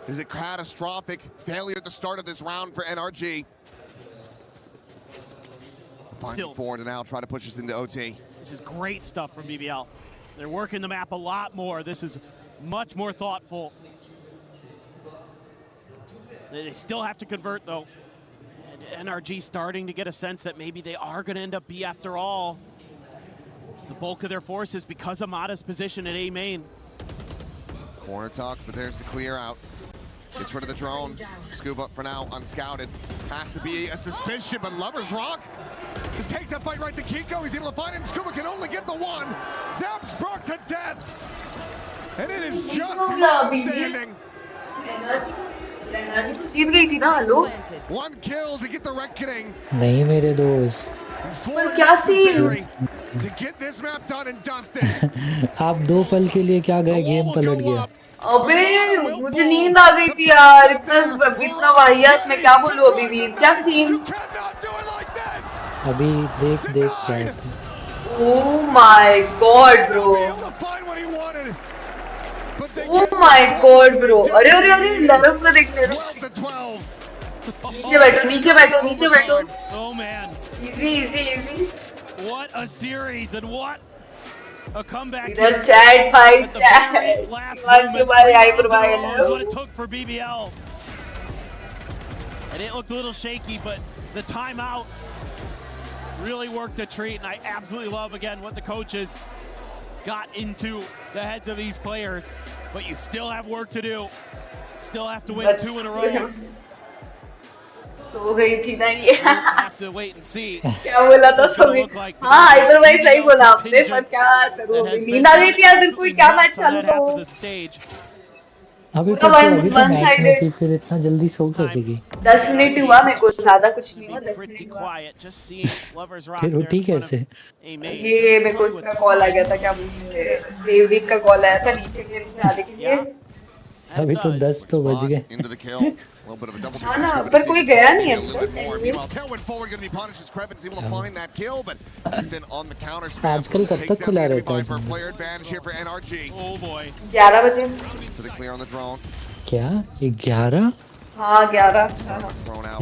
[SPEAKER 3] it was a catastrophic failure at the start of this round for NRG. Finding forward and now try to push us into OT.
[SPEAKER 13] This is great stuff from BBL. They're working the map a lot more. This is much more thoughtful. They still have to convert though. And NRG starting to get a sense that maybe they are going to end up B after all. The bulk of their forces because of Mata's position at A main.
[SPEAKER 3] Corner tuck, but there's the clear out. Gets rid of the drone. Scuba for now unscouted. Has to be a suspicion, but Lovers Rock just takes that fight right to Kiko. He's able to find him. Scuba can only get the one. Zaps Brock to death. And it is just outstanding. One kill to get the reckoning.
[SPEAKER 9] नहीं मेरे दोस्त.
[SPEAKER 3] To get this map done and dusted.
[SPEAKER 9] आप दो पल के लिए क्या गए गेम पलट गया.
[SPEAKER 4] अबे मुझे नींद आ गई थी यार. इतना वाहियात मैं क्या बोलूं अभी भी. क्या सीन.
[SPEAKER 9] अभी देख क्या है.
[SPEAKER 4] Oh my god bro. Oh my god bro. अरे अरे अरे लड़क को देख ले. नीचे बैठो.
[SPEAKER 13] Oh man.
[SPEAKER 4] Easy.
[SPEAKER 13] What a series and what a comeback.
[SPEAKER 4] Chat fight.
[SPEAKER 13] Last moment, what it took for BBL. And it looked a little shaky, but the timeout really worked a treat, and I absolutely love again what the coaches got into the heads of these players. But you still have work to do. Still have to win 2 in a row.
[SPEAKER 4] सो गई थी ना ये.
[SPEAKER 13] Have to wait and see.
[SPEAKER 4] क्या बोला था सभी. हाँ hyper भाई सही बोला आपने. पर क्या करूँ नींद आ गई थी यार. कोई क्या मैच चालू था वो.
[SPEAKER 9] अभी तो मैच में थी फिर इतना जल्दी सो कैसे गई.
[SPEAKER 4] 10 मिनट हुआ मेरे को. ज्यादा कुछ नहीं हुआ. 10 मिनट हुआ.
[SPEAKER 9] फिर उठी कैसे.
[SPEAKER 4] ये मेरे को उसका कॉल आ गया था. क्या देवदीप का कॉल आया था नीचे आने के लिए.
[SPEAKER 9] अभी तो 10 तो बज गए.
[SPEAKER 4] हाँ ना पर कोई गया नहीं है.
[SPEAKER 9] आजकल कब तक खुला रहता है.
[SPEAKER 4] 11 बजे.
[SPEAKER 9] क्या 11.
[SPEAKER 4] हाँ 11.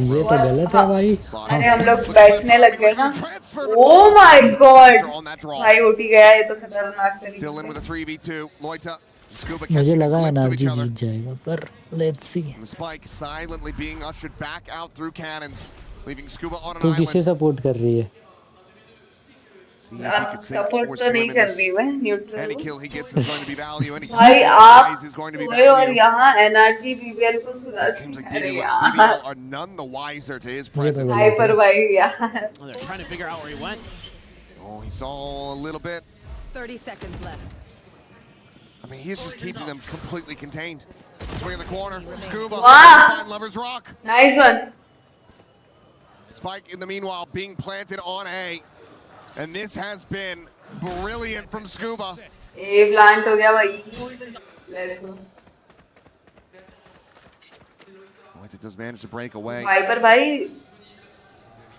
[SPEAKER 9] ये तो गलत है भाई.
[SPEAKER 4] अरे हम लोग बैठने लग गए ना. ओह माय गॉड भाई ओटी गया. ये तो खतरनाक तरीके.
[SPEAKER 9] मुझे लगा NRG जीत जाएगा पर let's see.
[SPEAKER 3] Spike silently being ushered back out through cannons, leaving Scuba on an
[SPEAKER 9] तू
[SPEAKER 3] island.
[SPEAKER 9] किसे सपोर्ट कर रही है.
[SPEAKER 4] सपोर्ट तो नहीं कर रही मैं. Neutral.
[SPEAKER 3] Any kill he gets is going to be value. Any
[SPEAKER 4] भाई आप
[SPEAKER 3] is going to be
[SPEAKER 4] value. और यहाँ NRG BBL को सुना.
[SPEAKER 3] Seems like BBL are none the wiser to his presence.
[SPEAKER 4] Hyper भाई यार.
[SPEAKER 13] They're trying to figure out where he went.
[SPEAKER 3] Oh, he saw a little bit.
[SPEAKER 16] 30 seconds left.
[SPEAKER 3] I mean, he's just keeping them completely contained. Swing in the corner. Scuba.
[SPEAKER 4] Wow.
[SPEAKER 3] Find Lovers Rock.
[SPEAKER 4] Nice one.
[SPEAKER 3] Spike in the meanwhile being planted on A. And this has been brilliant from Scuba.
[SPEAKER 4] A plant हो गया भाई. Let's go.
[SPEAKER 3] It does manage to break away.
[SPEAKER 4] Viper भाई.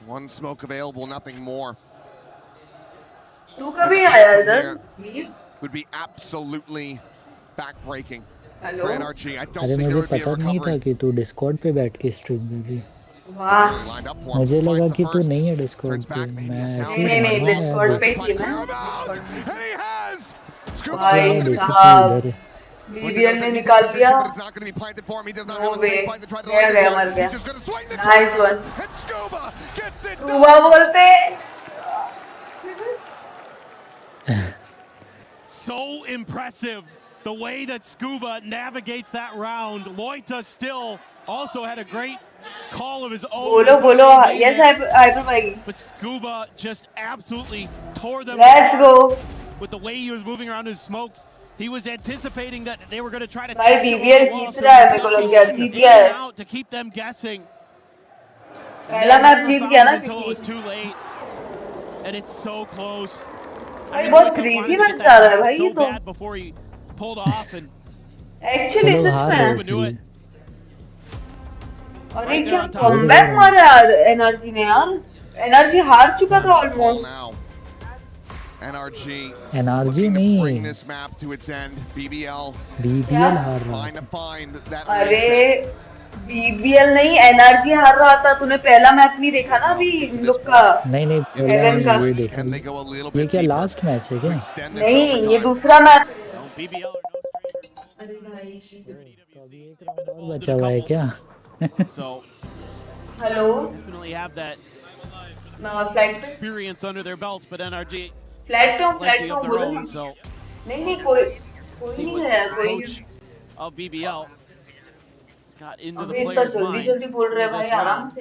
[SPEAKER 3] One smoke available, nothing more.
[SPEAKER 4] तू कभी आया इधर?
[SPEAKER 3] Would be absolutely backbreaking
[SPEAKER 4] Hello?
[SPEAKER 3] for NRG. I don't
[SPEAKER 9] अरे
[SPEAKER 3] think there
[SPEAKER 9] मुझे
[SPEAKER 3] would be a
[SPEAKER 9] पता नहीं था
[SPEAKER 3] recovery.
[SPEAKER 9] कि तू डिस्कॉर्ड पे बैठ के स्ट्रीम कर रही.
[SPEAKER 4] वाह.
[SPEAKER 9] मुझे लगा कि तू नहीं है डिस्कॉर्ड पे. मैं ऐसे
[SPEAKER 4] नहीं डिस्कॉर्ड पे थी ना.
[SPEAKER 9] भाई साहब
[SPEAKER 4] BBL ने निकाल दिया. No way. गया मर गया. Nice one. Scuba बोलते.
[SPEAKER 13] So impressive the way that Scuba navigates that round. Loita still also had a great call of his own.
[SPEAKER 4] Bolo. Yes, hyper भाई.
[SPEAKER 13] But Scuba just absolutely tore them.
[SPEAKER 4] Let's go.
[SPEAKER 13] With the way he was moving around his smokes, he was anticipating that they were going to try to.
[SPEAKER 4] भाई BBL जीत रहा है. मेरे को लग गया जीत गया है.
[SPEAKER 13] To keep them guessing.
[SPEAKER 4] पहला मैच जीत गया ना
[SPEAKER 13] until it was too late, and it's so close.
[SPEAKER 4] भाई बहुत क्रेजी मैच जा रहा है भाई ये
[SPEAKER 13] so
[SPEAKER 4] तो
[SPEAKER 13] bad before he pulled off and
[SPEAKER 4] actually सच में
[SPEAKER 13] knew it.
[SPEAKER 4] और ये क्या कमबैक मारा यार एनर्जी ने यार एनर्जी हार चुका था ऑलमोस्ट
[SPEAKER 3] NRG
[SPEAKER 9] नहीं
[SPEAKER 3] bring this map to its end. BBL
[SPEAKER 9] हार रहा
[SPEAKER 3] trying to find that
[SPEAKER 4] अरे BBL नहीं एनर्जी हार रहा था तूने पहला मैच नहीं देखा ना अभी इन लोग का
[SPEAKER 9] नहीं
[SPEAKER 4] हेवन का
[SPEAKER 9] ये देखा ये क्या लास्ट मैच है क्या
[SPEAKER 4] नहीं ये दूसरा मैच
[SPEAKER 9] और बचा हुआ है क्या
[SPEAKER 13] So
[SPEAKER 4] hello
[SPEAKER 13] definitely have that
[SPEAKER 4] flight
[SPEAKER 13] experience under their belts, but NRG
[SPEAKER 4] flight
[SPEAKER 13] plenty of their
[SPEAKER 4] बोलो
[SPEAKER 13] own.
[SPEAKER 4] ना
[SPEAKER 13] So
[SPEAKER 4] नहीं कोई
[SPEAKER 13] see
[SPEAKER 4] नहीं
[SPEAKER 13] what
[SPEAKER 4] है
[SPEAKER 13] the
[SPEAKER 4] कोई
[SPEAKER 13] coach of BBL has got into the
[SPEAKER 4] अबे इतना
[SPEAKER 13] players'
[SPEAKER 4] जल्दी
[SPEAKER 13] minds
[SPEAKER 4] बोल रहे
[SPEAKER 13] for
[SPEAKER 4] भाई
[SPEAKER 13] this
[SPEAKER 4] आराम
[SPEAKER 13] round.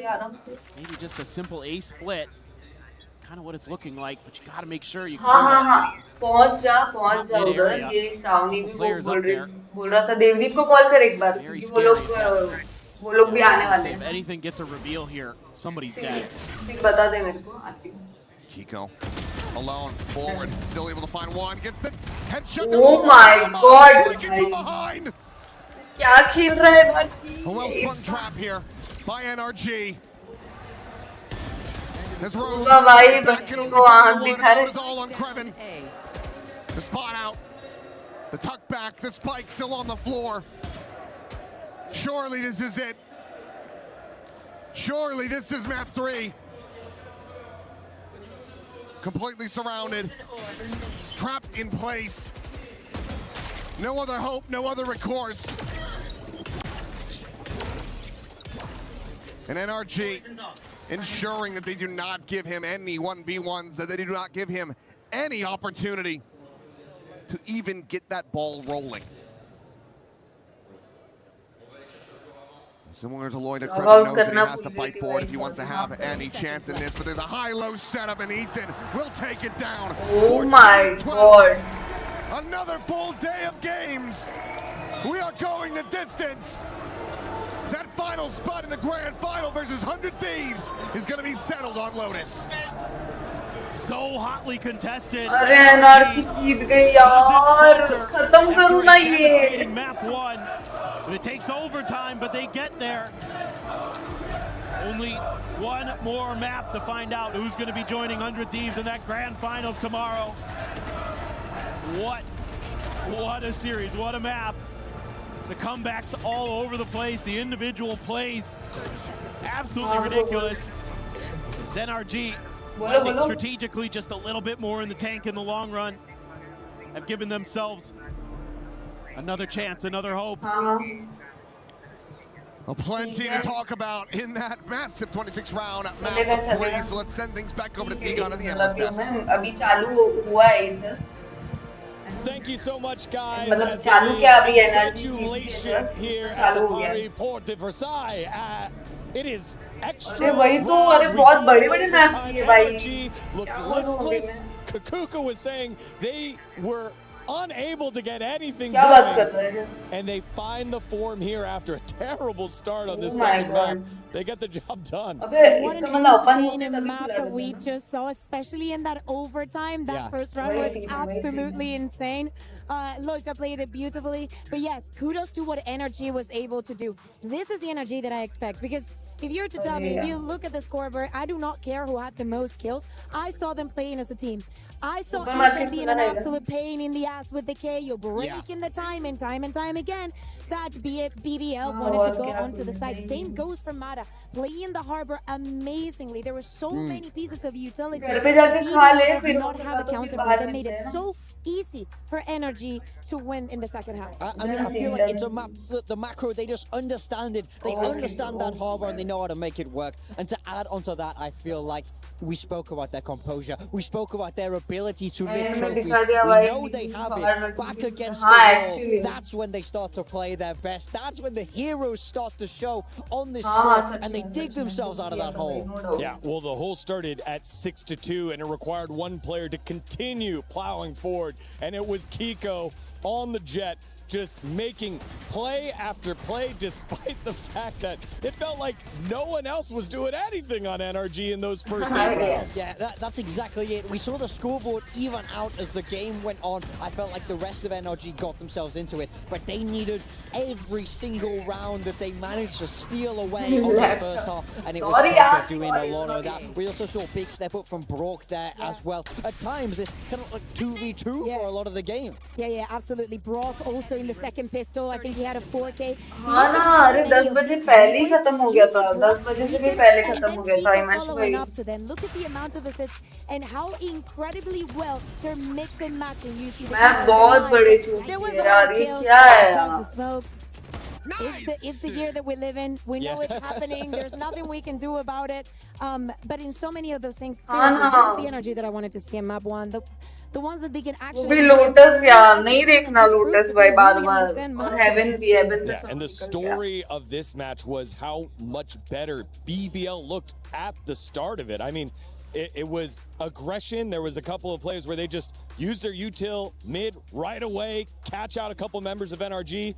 [SPEAKER 4] से
[SPEAKER 13] Maybe just a simple A split, kind of what it's looking like, but you got to make sure you
[SPEAKER 4] हाँ
[SPEAKER 13] clear
[SPEAKER 4] हाँ
[SPEAKER 13] that
[SPEAKER 4] हाँ पहुंच जा
[SPEAKER 13] mid
[SPEAKER 4] उधर
[SPEAKER 13] area.
[SPEAKER 4] ये श्रावणी भी
[SPEAKER 13] Players up there.
[SPEAKER 4] बोल रहा था देवदीप को कॉल कर एक बार
[SPEAKER 13] Very
[SPEAKER 4] क्योंकि
[SPEAKER 13] scary.
[SPEAKER 4] वो लोग भी आने वाले
[SPEAKER 13] If
[SPEAKER 4] हैं
[SPEAKER 13] anything gets a reveal here, somebody's dead.
[SPEAKER 4] फिर बता दे मेरे को आती हूँ
[SPEAKER 3] Kiko alone, forward, still able to find one, gets the headshot.
[SPEAKER 4] Oh my God,
[SPEAKER 3] Striking from behind.
[SPEAKER 4] क्या खेल रहा है mercy
[SPEAKER 3] A well-spun trap here by NRG. As Rose
[SPEAKER 4] भाई बच्चे को आंख दिखा रहे
[SPEAKER 3] is all on Krevin. The spot out, the tuck back, the spike still on the floor. Surely this is it. Surely this is map 3. Completely surrounded, trapped in place. No other hope, no other recourse. And NRG ensuring that they do not give him any 1v1s, that they do not give him any opportunity to even get that ball rolling. Similar to Lloyd, Krevin knows that he has to fight for it if he wants to have any chance in this, but there's a high-low setup, and Ethan will take it down.
[SPEAKER 4] Oh my God.
[SPEAKER 3] Another full day of games. We are going the distance. That final spot in the grand final versus 100 Thieves is going to be settled on Lotus.
[SPEAKER 13] So hotly contested.
[SPEAKER 4] अरे energy जीत गई यार खत्म करो ना ये
[SPEAKER 13] map 1. It takes overtime, but they get there. Only one more map to find out who's going to be joining 100 Thieves in that grand finals tomorrow. What a series, what a map. The comebacks all over the place, the individual plays, absolutely ridiculous. It's NRG, I think strategically just a little bit more in the tank in the long run. Have given themselves another chance, another hope.
[SPEAKER 3] Well, plenty to talk about in that massive 26 round map of 3. So let's send things back over to Egon and the analyst desk.
[SPEAKER 4] अभी चालू हुआ है just.
[SPEAKER 1] Thank you so much, guys.
[SPEAKER 4] मतलब चालू क्या अभी
[SPEAKER 1] Congratulations here at the Paris Port de Versailles. It is extra.
[SPEAKER 4] अरे वही तो अरे बहुत बड़े-बड़े मैच किए भाई.
[SPEAKER 1] Looked listless. Kakuka was saying they were unable to get anything going, and they find the form here after a terrible start on this second map. They get the job done.
[SPEAKER 8] What an entertaining map that we just saw, especially in that overtime. That first round was absolutely insane. Looked, I played it beautifully, but yes, kudos to what NRG was able to do. This is the energy that I expect, because if you're to tell me, if you look at the scoreboard, I do not care who had the most kills. I saw them playing as a team. I saw Ethan being an absolute pain in the ass with the KO, breaking the time and time again. That BBL wanted to go onto the side. Same goes for Mada, playing the harbor amazingly. There were so many pieces of utility. BBL did not have a counter for them, made it so easy for NRG to win in the second half.
[SPEAKER 14] I mean, I feel like it's a map, the macro, they just understand it. They understand that harbor and they know how to make it work. And to add onto that, I feel like we spoke about their composure. We spoke about their ability to lift trophies. We know they have it. Back against the wall, that's when they start to play their best. That's when the heroes start to show on this squad, and they dig themselves out of that hole.
[SPEAKER 1] Yeah, well, the hole started at 6-2, and it required one player to continue plowing forward, and it was Kiko on the jet, just making play after play, despite the fact that it felt like no one else was doing anything on NRG in those first 8 rounds.
[SPEAKER 14] Yeah, that's exactly it. We saw the scoreboard even out as the game went on. I felt like the rest of NRG got themselves into it, but they needed every single round that they managed to steal away on this first half, and it was Coco doing a lot of that. We also saw a big step up from Brock there as well. At times, this kind of like 2v2 for a lot of the game.
[SPEAKER 8] Yeah, absolutely. Brock also in the second pistol. I think he had a 4K.
[SPEAKER 4] हाँ ना, अरे 10 बजे पहले ही खत्म हो गया था, 10 बजे से भी पहले खत्म हो गया था मैच भाई.
[SPEAKER 8] Up to them. Look at the amount of assists and how incredibly well they're mix and matching. You see the
[SPEAKER 4] मैं बहुत बड़े चूज किए यार, ये क्या है यार?
[SPEAKER 8] It's the year that we live in. We know it's happening. There's nothing we can do about it. But in so many of those things, seriously, this is the energy that I wanted to see in map 1. The ones that they can actually.
[SPEAKER 4] भी Lotus यार, नहीं देखना Lotus भाई बार-बार. और Heaven भी Heaven.
[SPEAKER 1] Yeah, and the story of this match was how much better BBL looked at the start of it. I mean, it was aggression. There was a couple of plays where they just used their util mid right away, catch out a couple members of NRG,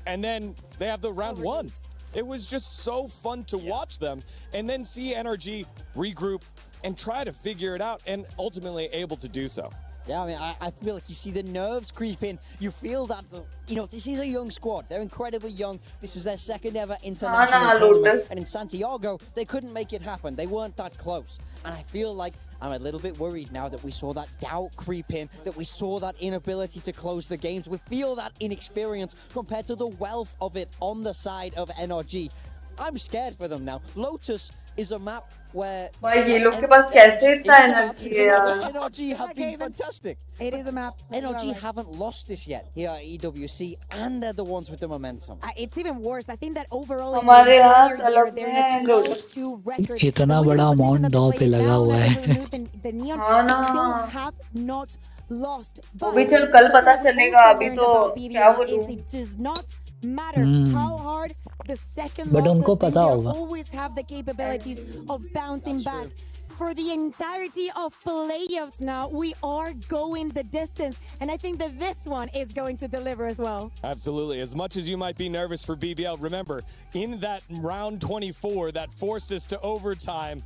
[SPEAKER 1] and then they have the round 1. It was just so fun to watch them, and then see NRG regroup and try to figure it out, and ultimately able to do so.
[SPEAKER 14] Yeah, I mean, I feel like you see the nerves creep in. You feel that, this is a young squad. They're incredibly young. This is their second ever international tournament. And in Santiago, they couldn't make it happen. They weren't that close. And I feel like I'm a little bit worried now that we saw that doubt creep in, that we saw that inability to close the games. We feel that inexperience compared to the wealth of it on the side of NRG. I'm scared for them now. Lotus is a map where
[SPEAKER 4] ये लोग के पास कैसे इतना energy है यार?
[SPEAKER 14] NRG have been fantastic.
[SPEAKER 8] It is a map.
[SPEAKER 14] NRG haven't lost this yet here at EWC, and they're the ones with the momentum.
[SPEAKER 8] It's even worse. I think that overall
[SPEAKER 4] हमारे यहाँ
[SPEAKER 8] they're in a 2-2 record.
[SPEAKER 9] इतना बड़ा amount दांव पे लगा हुआ है.
[SPEAKER 8] The Neon still have not lost.
[SPEAKER 4] वो भी चल कल पता चलेगा, अभी तो क्या बोलूं?
[SPEAKER 8] It does not matter how hard the second
[SPEAKER 9] But उनको पता होगा.
[SPEAKER 8] always have the capabilities of bouncing back. For the entirety of playoffs now, we are going the distance, and I think that this one is going to deliver as well.
[SPEAKER 1] Absolutely. As much as you might be nervous for BBL, remember, in that round 24 that forced us to overtime,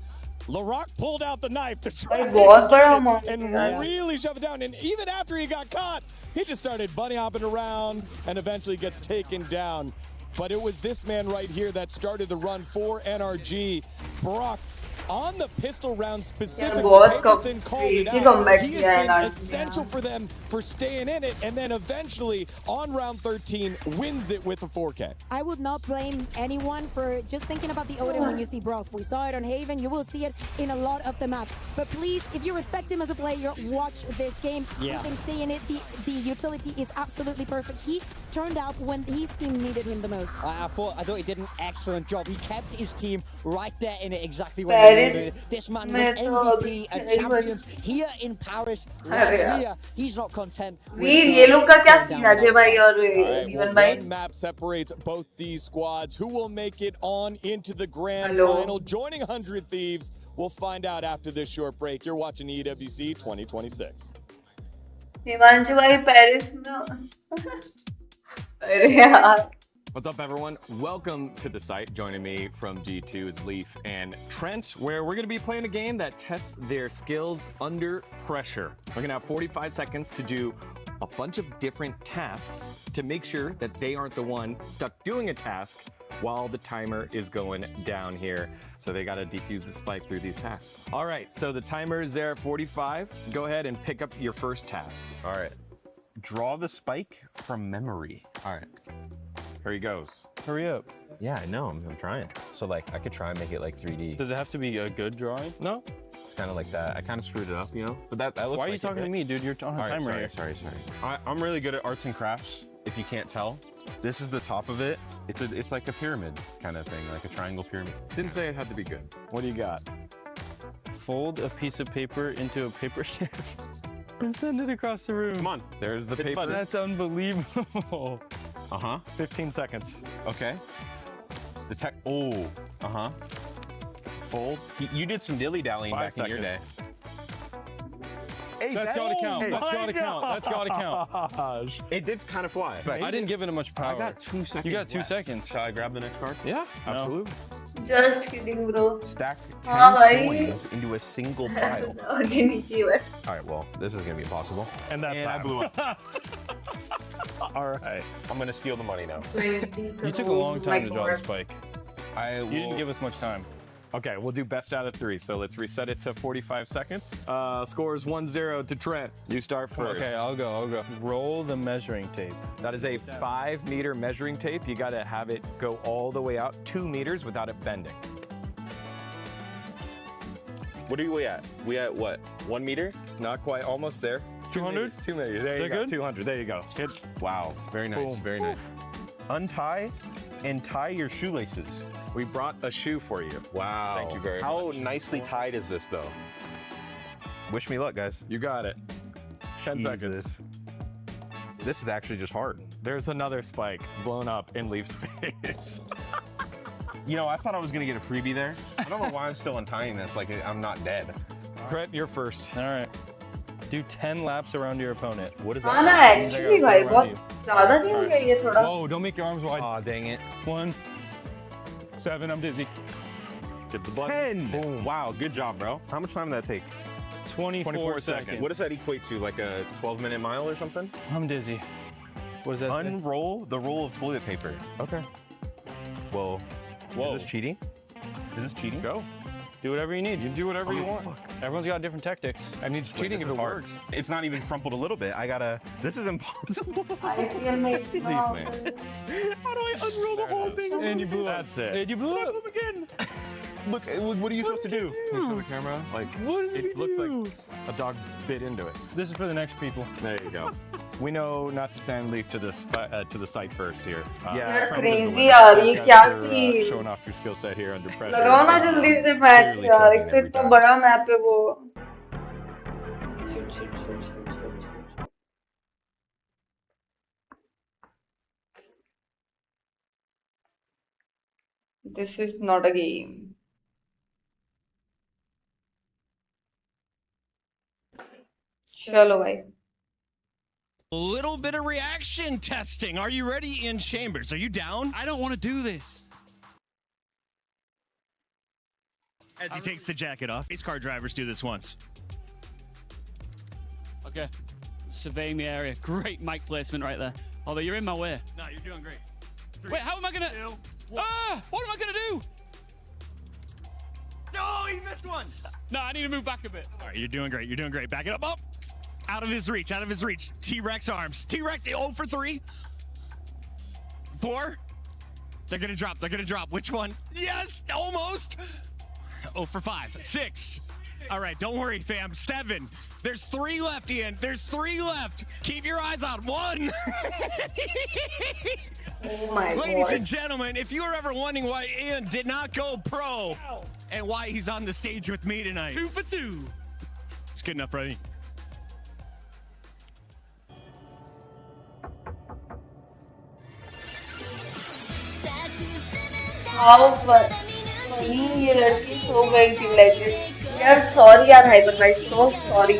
[SPEAKER 1] LaRock pulled out the knife to try and really shove it down. And even after he got caught, he just started bunny hopping around and eventually gets taken down. But it was this man right here that started the run for NRG. Brock, on the pistol round specifically, Paperton called it out. He has been essential for them for staying in it, and then eventually on round 13 wins it with a 4K.
[SPEAKER 8] I would not blame anyone for just thinking about the Odin when you see Brock. We saw it on Haven. You will see it in a lot of the maps. But please, if you respect him as a player, watch this game. We've been saying it. The utility is absolutely perfect. He turned out when his team needed him the most.
[SPEAKER 14] I thought he did an excellent job. He kept his team right there in it exactly when they needed it. This man won MVP and champions here in Paris last year. He's not content.
[SPEAKER 4] ये लोग का क्या scene है अजय भाई और जीवन भाई?
[SPEAKER 1] One map separates both these squads. Who will make it on into the grand final? Joining 100 Thieves. We'll find out after this short break. You're watching EWC 2026.
[SPEAKER 4] Himanshu भाई पेरिस में अरे यार.
[SPEAKER 10] What's up, everyone? Welcome to the site. Joining me from G2 is Leaf and Trent, where we're going to be playing a game that tests their skills under pressure. We're going to have 45 seconds to do a bunch of different tasks to make sure that they aren't the one stuck doing a task while the timer is going down here. So they got to defuse the spike through these tasks. All right, so the timer is there at 45. Go ahead and pick up your first task.
[SPEAKER 15] All right. Draw the spike from memory. All right.
[SPEAKER 10] Here he goes.
[SPEAKER 15] Hurry up. Yeah, I know. I'm trying. So, like, I could try and make it, like, 3D.
[SPEAKER 10] Does it have to be a good drawing? No.
[SPEAKER 15] It's kind of like that. I kind of screwed it up, you know? But that looks like
[SPEAKER 10] Why are you talking to me, dude? You're on a timer here.
[SPEAKER 15] Sorry. I'm really good at arts and crafts, if you can't tell. This is the top of it. It's like a pyramid kind of thing, like a triangle pyramid.
[SPEAKER 10] Didn't say it had to be good. What do you got?
[SPEAKER 20] Fold a piece of paper into a paper ship and send it across the room.
[SPEAKER 15] Come on. There's the paper.
[SPEAKER 20] That's unbelievable.
[SPEAKER 10] 15 seconds.
[SPEAKER 15] Okay. Fold. You did some dilly-dallying back in your day. Hey,
[SPEAKER 20] That's got to count.
[SPEAKER 15] Hey,
[SPEAKER 20] That's got to count. That's got to count.
[SPEAKER 15] Gosh. It did kind of fly. But
[SPEAKER 20] I didn't give it much power.
[SPEAKER 15] I got 2 seconds.
[SPEAKER 20] You got 2
[SPEAKER 15] left.
[SPEAKER 20] seconds.
[SPEAKER 15] Shall I grab the next card?
[SPEAKER 20] Yeah,
[SPEAKER 15] Absolutely.
[SPEAKER 4] Just kidding, bro.
[SPEAKER 15] Stack 10
[SPEAKER 4] bhai.
[SPEAKER 15] coins into a single pile.
[SPEAKER 4] Okay, niche ही है.
[SPEAKER 15] Alright, well, this is going to be impossible.
[SPEAKER 20] And that
[SPEAKER 15] I blew up.
[SPEAKER 20] Alright.
[SPEAKER 15] I'm going to steal the money now.
[SPEAKER 20] You took a long time to draw the spike.
[SPEAKER 15] You
[SPEAKER 20] didn't give us much time.
[SPEAKER 10] Okay, we'll do best out of 3. So let's reset it to 45 seconds. Scores 1-0 to Trent. You start first.
[SPEAKER 20] Okay, I'll go. Roll the measuring tape.
[SPEAKER 10] That is a 5-meter measuring tape. You got to have it go all the way out 2 meters without it bending.
[SPEAKER 15] What are we at? We at what? 1 meter?
[SPEAKER 10] Not quite. Almost there.
[SPEAKER 20] 200?
[SPEAKER 10] 2 meters. There you go.
[SPEAKER 20] Good?
[SPEAKER 10] 200. There you go.
[SPEAKER 15] Hit. Wow. Very nice.
[SPEAKER 20] Boom.
[SPEAKER 15] Very nice. Untie and tie your shoelaces.
[SPEAKER 10] We brought a shoe for you.
[SPEAKER 15] Wow.
[SPEAKER 10] Thank you very
[SPEAKER 15] How
[SPEAKER 10] much.
[SPEAKER 15] nicely tied is this, though? Wish me luck, guys.
[SPEAKER 10] You got it. 10 seconds.
[SPEAKER 15] This is actually just hard.
[SPEAKER 10] There's another spike blown up in Leaf's face.
[SPEAKER 15] You know, I thought I was going to get a freebie there. I don't know why I'm still untying this. Like, I'm not dead.
[SPEAKER 10] Trent, you're first.
[SPEAKER 20] All right. Do 10 laps around your opponent.
[SPEAKER 15] What is
[SPEAKER 4] हाँ
[SPEAKER 15] that?
[SPEAKER 4] ना actually भाई बहुत ज़्यादा नहीं हो गया ये थोड़ा.
[SPEAKER 20] Whoa, don't make your arms wide.
[SPEAKER 15] Aw, dang it.
[SPEAKER 20] 1, 7, I'm dizzy.
[SPEAKER 10] Get the button.
[SPEAKER 15] 10! Boom. Wow, good job, bro. How much time did that take?
[SPEAKER 20] 24 seconds.
[SPEAKER 15] What does that equate to? Like a 12-minute mile or something?
[SPEAKER 20] I'm dizzy. What does that say?
[SPEAKER 15] Unroll the roll of toilet paper.
[SPEAKER 20] Okay.
[SPEAKER 15] Well,
[SPEAKER 20] Whoa.
[SPEAKER 15] is this cheating? Is this cheating?
[SPEAKER 20] Go. Do whatever you need.
[SPEAKER 10] You do whatever you want.
[SPEAKER 20] Everyone's got different tactics.
[SPEAKER 10] I mean, it's cheating if it works.
[SPEAKER 15] It's not even crumpled a little bit. I gotta. This is impossible.
[SPEAKER 4] IPL में इतना
[SPEAKER 15] How do I unroll the whole thing?
[SPEAKER 20] And you blew up.
[SPEAKER 10] That's it.
[SPEAKER 20] And you blew up.
[SPEAKER 15] again. Look, what are you supposed to do?
[SPEAKER 10] Can you show the camera? Like, it looks like a dog bit into it.
[SPEAKER 20] This is for the next people.
[SPEAKER 10] There you go. We know not to send Leaf to the site first here.
[SPEAKER 4] यार
[SPEAKER 10] Trump is the
[SPEAKER 4] crazy
[SPEAKER 10] winner.
[SPEAKER 4] यार ये
[SPEAKER 10] Congrats
[SPEAKER 4] क्या
[SPEAKER 10] for,
[SPEAKER 4] C.
[SPEAKER 10] showing off your skill set here under pressure.
[SPEAKER 4] लगाओ ना जल्दी से match
[SPEAKER 10] Clearly
[SPEAKER 4] यार
[SPEAKER 10] choking
[SPEAKER 4] एक तो
[SPEAKER 10] every
[SPEAKER 4] इतना
[SPEAKER 10] time.
[SPEAKER 4] बड़ा मैप है वो. Shoot, shoot, shoot, shoot, shoot, shoot. This is not a game. चलो भाई.
[SPEAKER 11] A little bit of reaction testing. Are you ready, in Chambers? Are you down?
[SPEAKER 12] I don't want to do this.
[SPEAKER 11] As he takes the jacket off. Race car drivers do this once.
[SPEAKER 12] Okay. Surveying the area. Great mic placement right there. Although you're in my way.
[SPEAKER 11] No, you're doing great.
[SPEAKER 12] Wait, how am I gonna? What am I gonna do?
[SPEAKER 11] No, he missed one.
[SPEAKER 12] No, I need to move back a bit.
[SPEAKER 11] All right, you're doing great. You're doing great. Back it up. Oh, out of his reach. Out of his reach. T-Rex arms. T-Rex 0 for 3. 4. They're gonna drop. They're gonna drop. Which one? Yes, almost. 0 for 5. 6. All right, don't worry, fam. 7. There's 3 left, Ian. There's 3 left. Keep your eyes on 1.
[SPEAKER 4] Oh my
[SPEAKER 11] Ladies
[SPEAKER 4] God.
[SPEAKER 11] and gentlemen, if you were ever wondering why Ian did not go pro and why he's on the stage with me tonight.
[SPEAKER 12] 2 for 2.
[SPEAKER 11] It's good enough, buddy.
[SPEAKER 4] How funny ये लड़की सो गई थी लेकिन यार sorry यार hyper भाई so sorry.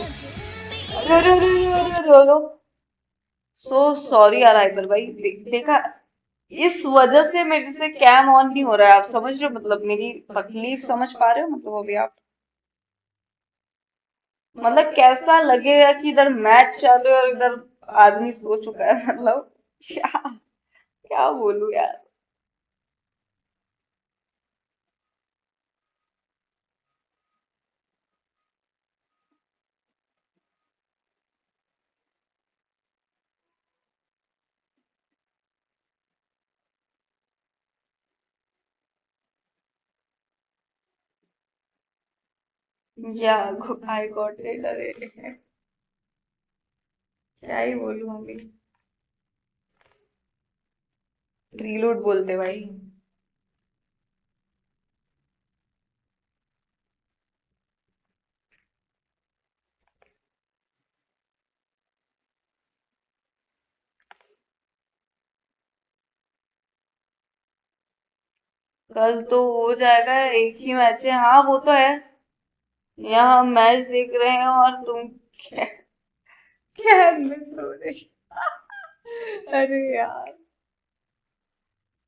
[SPEAKER 4] रो so sorry यार hyper भाई. देखा इस वजह से मेरे से कैम ऑन नहीं हो रहा है. आप समझ रहे हो मतलब मेरी तकलीफ समझ पा रहे हो मतलब अभी आप. मतलब कैसा लगेगा कि इधर मैच चालू है और इधर आदमी सो चुका है. मतलब क्या क्या बोलूं यार. Yeah, I got it. अरे क्या ही बोलूं अभी. रीलोड बोलते भाई. कल तो हो जाएगा. एक ही मैच है. हाँ वो तो है. यहाँ हम मैच देख रहे हैं और तुम क्या मिस हो रही अरे यार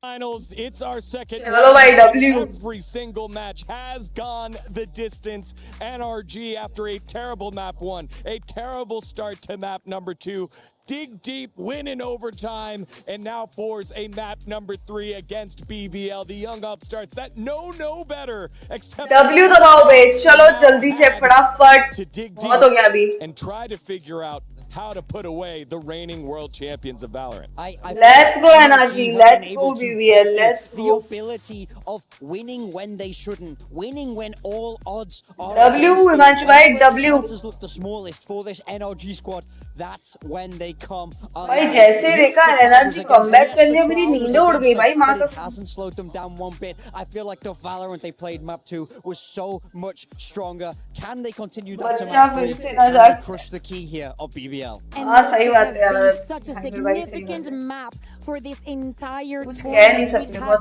[SPEAKER 1] Finals, it's our second
[SPEAKER 4] Chalo bhai, W.
[SPEAKER 1] Every single match has gone the distance. NRG, after a terrible map 1, a terrible start to map number 2, dig deep, win in overtime, and now force a map number 3 against BBL, the young upstarts that know no better except
[SPEAKER 4] W दबाओ बे चलो जल्दी से फटाफट
[SPEAKER 1] to dig
[SPEAKER 4] बहुत हो गया अभी
[SPEAKER 1] deep and try to figure out how to put away the reigning world champions of Valorant.
[SPEAKER 4] Let's go NRG, let's go BBL, let's
[SPEAKER 14] the
[SPEAKER 4] go.
[SPEAKER 14] ability of winning when they shouldn't, winning when all odds are
[SPEAKER 4] W, Himanshu bhai, W.
[SPEAKER 14] chances look the smallest for this NRG squad. That's when they come alive.
[SPEAKER 4] भाई जैसे देखा NRG comeback कर लिया मेरी नींद उड़ गई भाई माँ
[SPEAKER 14] But it hasn't slowed them down one bit. I feel like the Valorant they played map 2 was so much stronger. Can they continue that to map 3? Can they crush the key here of BBL?
[SPEAKER 8] And it has been such a significant map for this entire tournament. We've had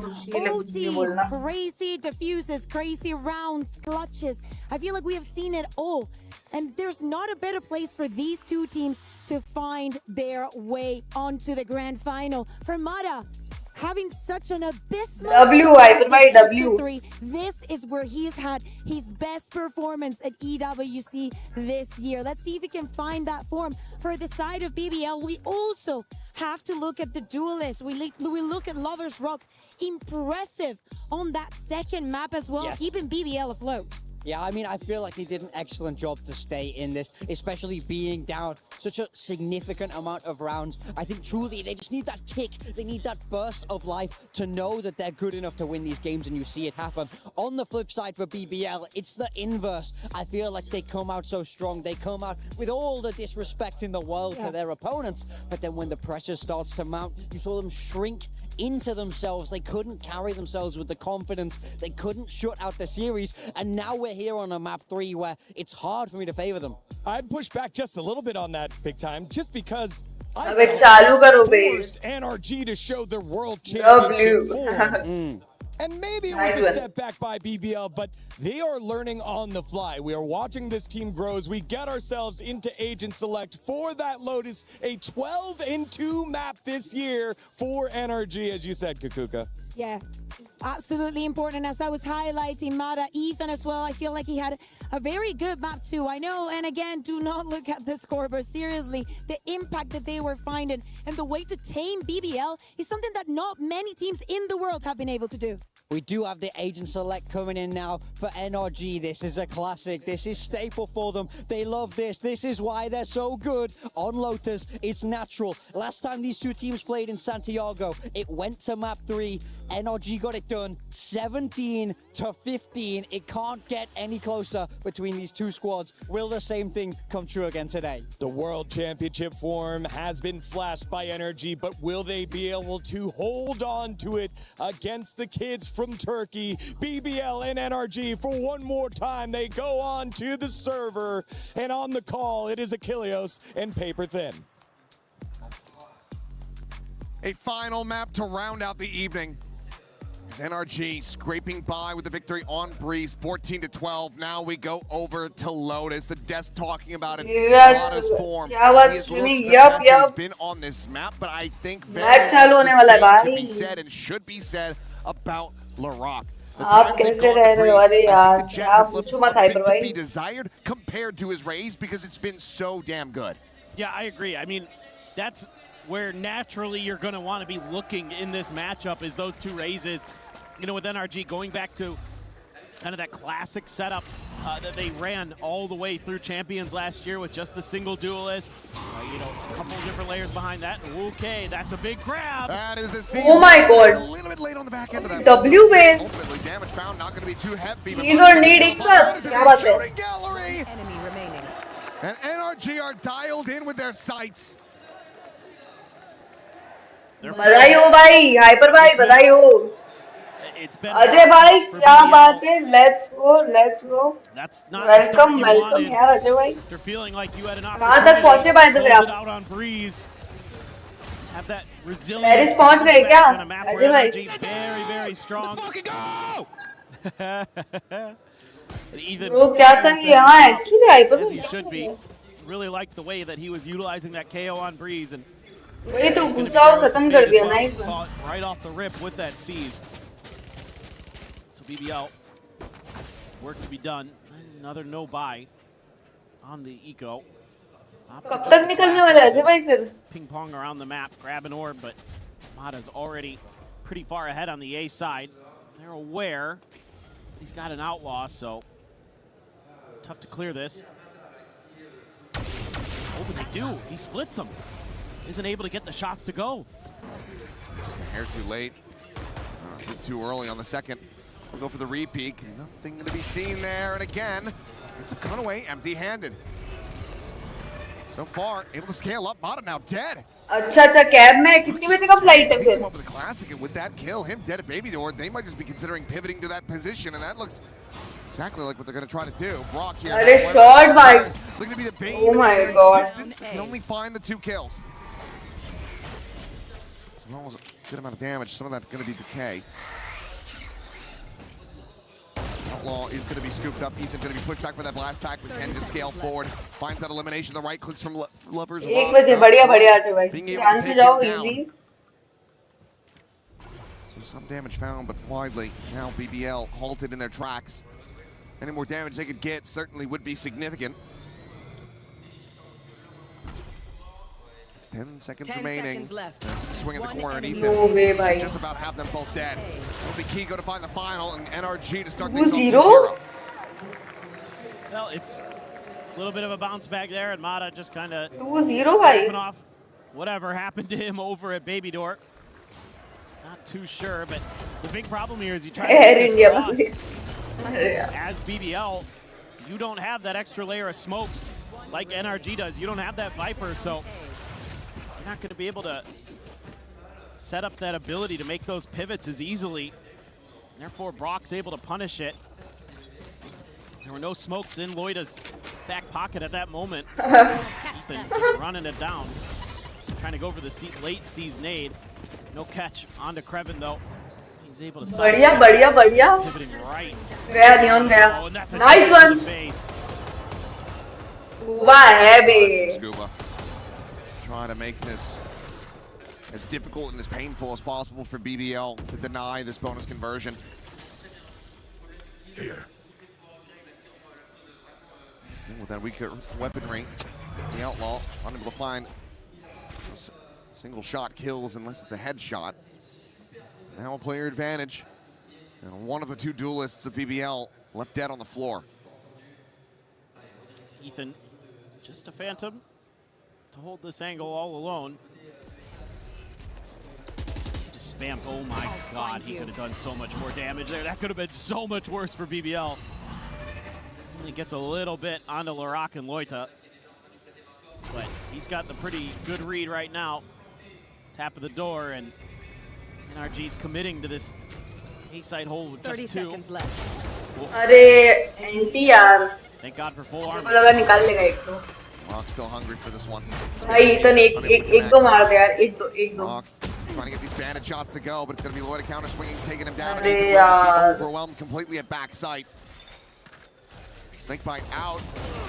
[SPEAKER 8] OTs, crazy diffuses, crazy rounds, clutches. I feel like we have seen it all. And there's not a better place for these two teams to find their way onto the grand final. For Mada, having such an abysmal
[SPEAKER 4] W.
[SPEAKER 8] This is where he's had his best performance at EWC this year. Let's see if he can find that form. For the side of BBL, we also have to look at the duelists. We look at Lover's Rock. Impressive on that second map as well, keeping BBL afloat.
[SPEAKER 14] Yeah, I mean, I feel like they did an excellent job to stay in this, especially being down such a significant amount of rounds. I think truly they just need that kick. They need that burst of life to know that they're good enough to win these games, and you see it happen. On the flip side for BBL, it's the inverse. I feel like they come out so strong. They come out with all the disrespect in the world to their opponents. But then when the pressure starts to mount, you saw them shrink into themselves. They couldn't carry themselves with the confidence. They couldn't shut out the series. And now we're here on a map 3 where it's hard for me to favor them.
[SPEAKER 1] I'd push back just a little bit on that, big time, just because I forced NRG to show their world championship form. And maybe it was a step back by BBL, but they are learning on the fly. We are watching this team grow as we get ourselves into Agent Select for that Lotus, a 12-2 map this year for NRG, as you said, Kukuka.
[SPEAKER 8] Yeah, absolutely important. As I was highlighting Mada, Ethan as well, I feel like he had a very good map too. I know, and again, do not look at the score, but seriously, the impact that they were finding and the way to tame BBL is something that not many teams in the world have been able to do.
[SPEAKER 14] We do have the Agent Select coming in now for NRG. This is a classic. This is staple for them. They love this. This is why they're so good on Lotus. It's natural. Last time these two teams played in Santiago, it went to map 3. NRG got it done 17-15. It can't get any closer between these two squads. Will the same thing come true again today?
[SPEAKER 1] The World Championship form has been flashed by NRG, but will they be able to hold on to it against the kids from Turkey? BBL and NRG, for one more time, they go on to the server, and on the call, it is Achilleos and Paper Thin.
[SPEAKER 3] A final map to round out the evening. NRG scraping by with the victory on Breeze, 14-12. Now we go over to Lotus. The desk talking about it. Lotus form. He has looked the best he's been on this map, but I think very much the same could be said and should be said about Larock. The times they've gone to Breeze, I think the Jet has left a bit to be desired compared to his Raze because it's been so damn good.
[SPEAKER 13] Yeah, I agree. I mean, that's where naturally you're going to want to be looking in this matchup is those two Razes. You know, with NRG going back to kind of that classic setup that they ran all the way through Champions last year with just the single duelist. You know, a couple of different layers behind that. Okay, that's a big grab.
[SPEAKER 3] That is a
[SPEAKER 4] Oh my god.
[SPEAKER 3] A little bit late on the back end of that.
[SPEAKER 4] W wave.
[SPEAKER 3] Ultimately, damage found not going to be too heavy.
[SPEAKER 4] He's on need itself. क्या बात है?
[SPEAKER 3] Gallery.
[SPEAKER 16] Enemy remaining.
[SPEAKER 3] And NRG are dialed in with their sights.
[SPEAKER 4] बधाई हो भाई, hyper भाई, बधाई हो. अजय भाई, क्या बात है? Let's go.
[SPEAKER 13] That's not
[SPEAKER 4] welcome यार अजय भाई.
[SPEAKER 13] You're feeling like you had an
[SPEAKER 4] कहाँ तक पहुँचे by the way आप?
[SPEAKER 13] Out on Breeze. Have that resilience.
[SPEAKER 4] Paris पहुँच गए क्या? अजय भाई.
[SPEAKER 13] Very, very strong.
[SPEAKER 3] Go!
[SPEAKER 13] Even
[SPEAKER 4] वो क्या था कि हाँ actually hyper
[SPEAKER 13] as he should be. really liked the way that he was utilizing that KO on Breeze, and
[SPEAKER 4] वही तो गुस्सा वो खत्म कर दिया nice one
[SPEAKER 13] saw it right off the rip with that siege. So BBL, work to be done. Another no buy on the eco.
[SPEAKER 4] कब तक निकलने वाला है अजय भाई फिर
[SPEAKER 13] Ping pong around the map, grab an orb, but Mata's already pretty far ahead on the A side. They're aware he's got an outlaw, so tough to clear this. Oh, but they do. He splits them. Isn't able to get the shots to go.
[SPEAKER 3] Just a hair too late. A bit too early on the second. We'll go for the repeat. Nothing to be seen there. And again, it's a cutaway empty-handed. So far, able to scale up. Mata now dead.
[SPEAKER 4] अच्छा अच्छा cab में कितनी बजे का flight है
[SPEAKER 3] Takes him
[SPEAKER 4] फिर
[SPEAKER 3] up with the classic, and with that kill, him dead at Baby Door, they might just be considering pivoting to that position, and that looks exactly like what they're going to try to do. Brock here.
[SPEAKER 4] अरे shot भाई
[SPEAKER 3] Looking to be the bane.
[SPEAKER 4] Oh my god.
[SPEAKER 3] Can only find the 2 kills. As well as a good amount of damage. Some of that's going to be decay. Outlaw is going to be scooped up. Ethan's going to be pushed back for that blast pack, but can just scale forward. Finds that elimination. The right clicks from Lovers.
[SPEAKER 4] 1 बजे बढ़िया बढ़िया अजय भाई ध्यान से जाओ easy
[SPEAKER 3] So some damage found, but widely. Now BBL halted in their tracks. Any more damage they could get certainly would be significant. It's 10 seconds remaining. Swing at the corner, and Ethan just about have them both dead. It'll be Kiko to find the final, and NRG to start things off 2-0.
[SPEAKER 13] Well, it's a little bit of a bounce back there, and Mata just kind of
[SPEAKER 4] 2-0
[SPEAKER 13] off whatever happened to him over at Baby Door. Not too sure, but the big problem here is you try to get this cross. As BBL, you don't have that extra layer of smokes like NRG does. You don't have that Viper, so you're not going to be able to set up that ability to make those pivots as easily. Therefore, Brock's able to punish it. There were no smokes in Loida's back pocket at that moment. Ethan just running it down. Just trying to go for the late seas nade. No catch onto Krevin though. He's able to
[SPEAKER 4] बढ़िया बढ़िया बढ़िया
[SPEAKER 13] pivoting right.
[SPEAKER 4] गया neon गया nice one scuba है बे
[SPEAKER 3] Scuba trying to make this as difficult and as painful as possible for BBL to deny this bonus conversion. Here. Still with that weaker weaponry, the Outlaw unable to find single shot kills unless it's a headshot. Now a player advantage, and one of the 2 duelists of BBL left dead on the floor.
[SPEAKER 13] Ethan, just a phantom to hold this angle all alone. Just spams, oh my god, he could have done so much more damage there. That could have been so much worse for BBL. Only gets a little bit onto Larock and Loita. But he's got the pretty good read right now. Tap of the door, and NRG's committing to this A-side hole with just 2.
[SPEAKER 16] 30 seconds left.
[SPEAKER 4] अरे anti यार
[SPEAKER 13] Thank God for full armor.
[SPEAKER 4] मुझे लगा निकाल लेगा एक तो
[SPEAKER 3] Rock's still hungry for this one.
[SPEAKER 4] भाई इतन एक दो मार दे यार एक दो
[SPEAKER 3] Rock trying to get these banded shots to go, but it's going to be Loida counter swinging, taking him down.
[SPEAKER 4] अरे
[SPEAKER 3] And
[SPEAKER 4] यार
[SPEAKER 3] overwhelmed completely at backside. Snake fight out.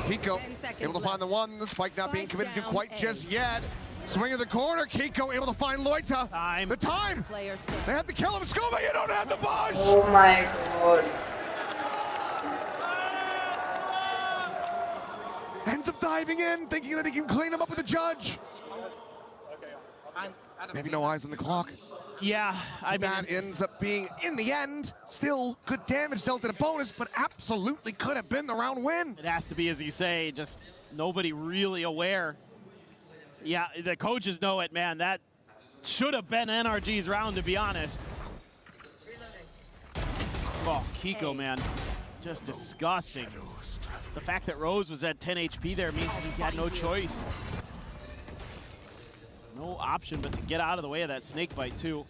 [SPEAKER 3] Kiko able to find the one. The spike not being committed to quite just yet. Swing of the corner. Kiko able to find Loita. The time. They have to kill him. Scuba, you don't have the push.
[SPEAKER 4] Oh my god.
[SPEAKER 3] Ends up diving in, thinking that he can clean him up with the judge. Maybe no eyes on the clock.
[SPEAKER 13] Yeah, I mean,
[SPEAKER 3] that ends up being, in the end, still good damage dealt in a bonus, but absolutely could have been the round win.
[SPEAKER 13] It has to be, as you say, just nobody really aware. Yeah, the coaches know it, man. That should have been NRG's round, to be honest. Oh, Kiko, man, just disgusting. The fact that Rose was at 10 HP there means he had no choice. No option but to get out of the way of that snake bite, too.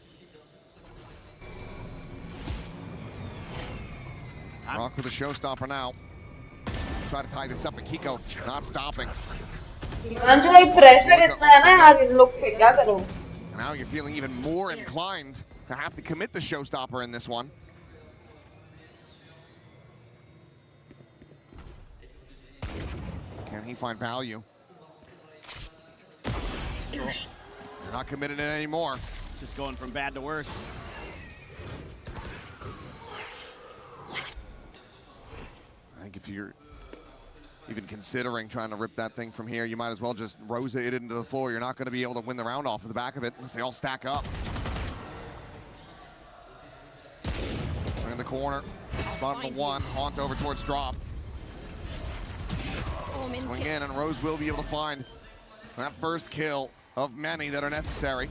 [SPEAKER 3] Rock with a showstopper now. Try to tie this up, and Kiko not stopping. And now you're feeling even more inclined to have to commit the showstopper in this one. Can he find value?
[SPEAKER 11] They're
[SPEAKER 3] not committed it anymore.
[SPEAKER 11] Just going from bad to worse.
[SPEAKER 3] I think if you're even considering trying to rip that thing from here, you might as well just Rose it into the floor. You're not going to be able to win the round off of the back of it unless they all stack up. In the corner, spot the one, Haunt over towards drop. Swing in, and Rose will be able to find that first kill of many that are necessary.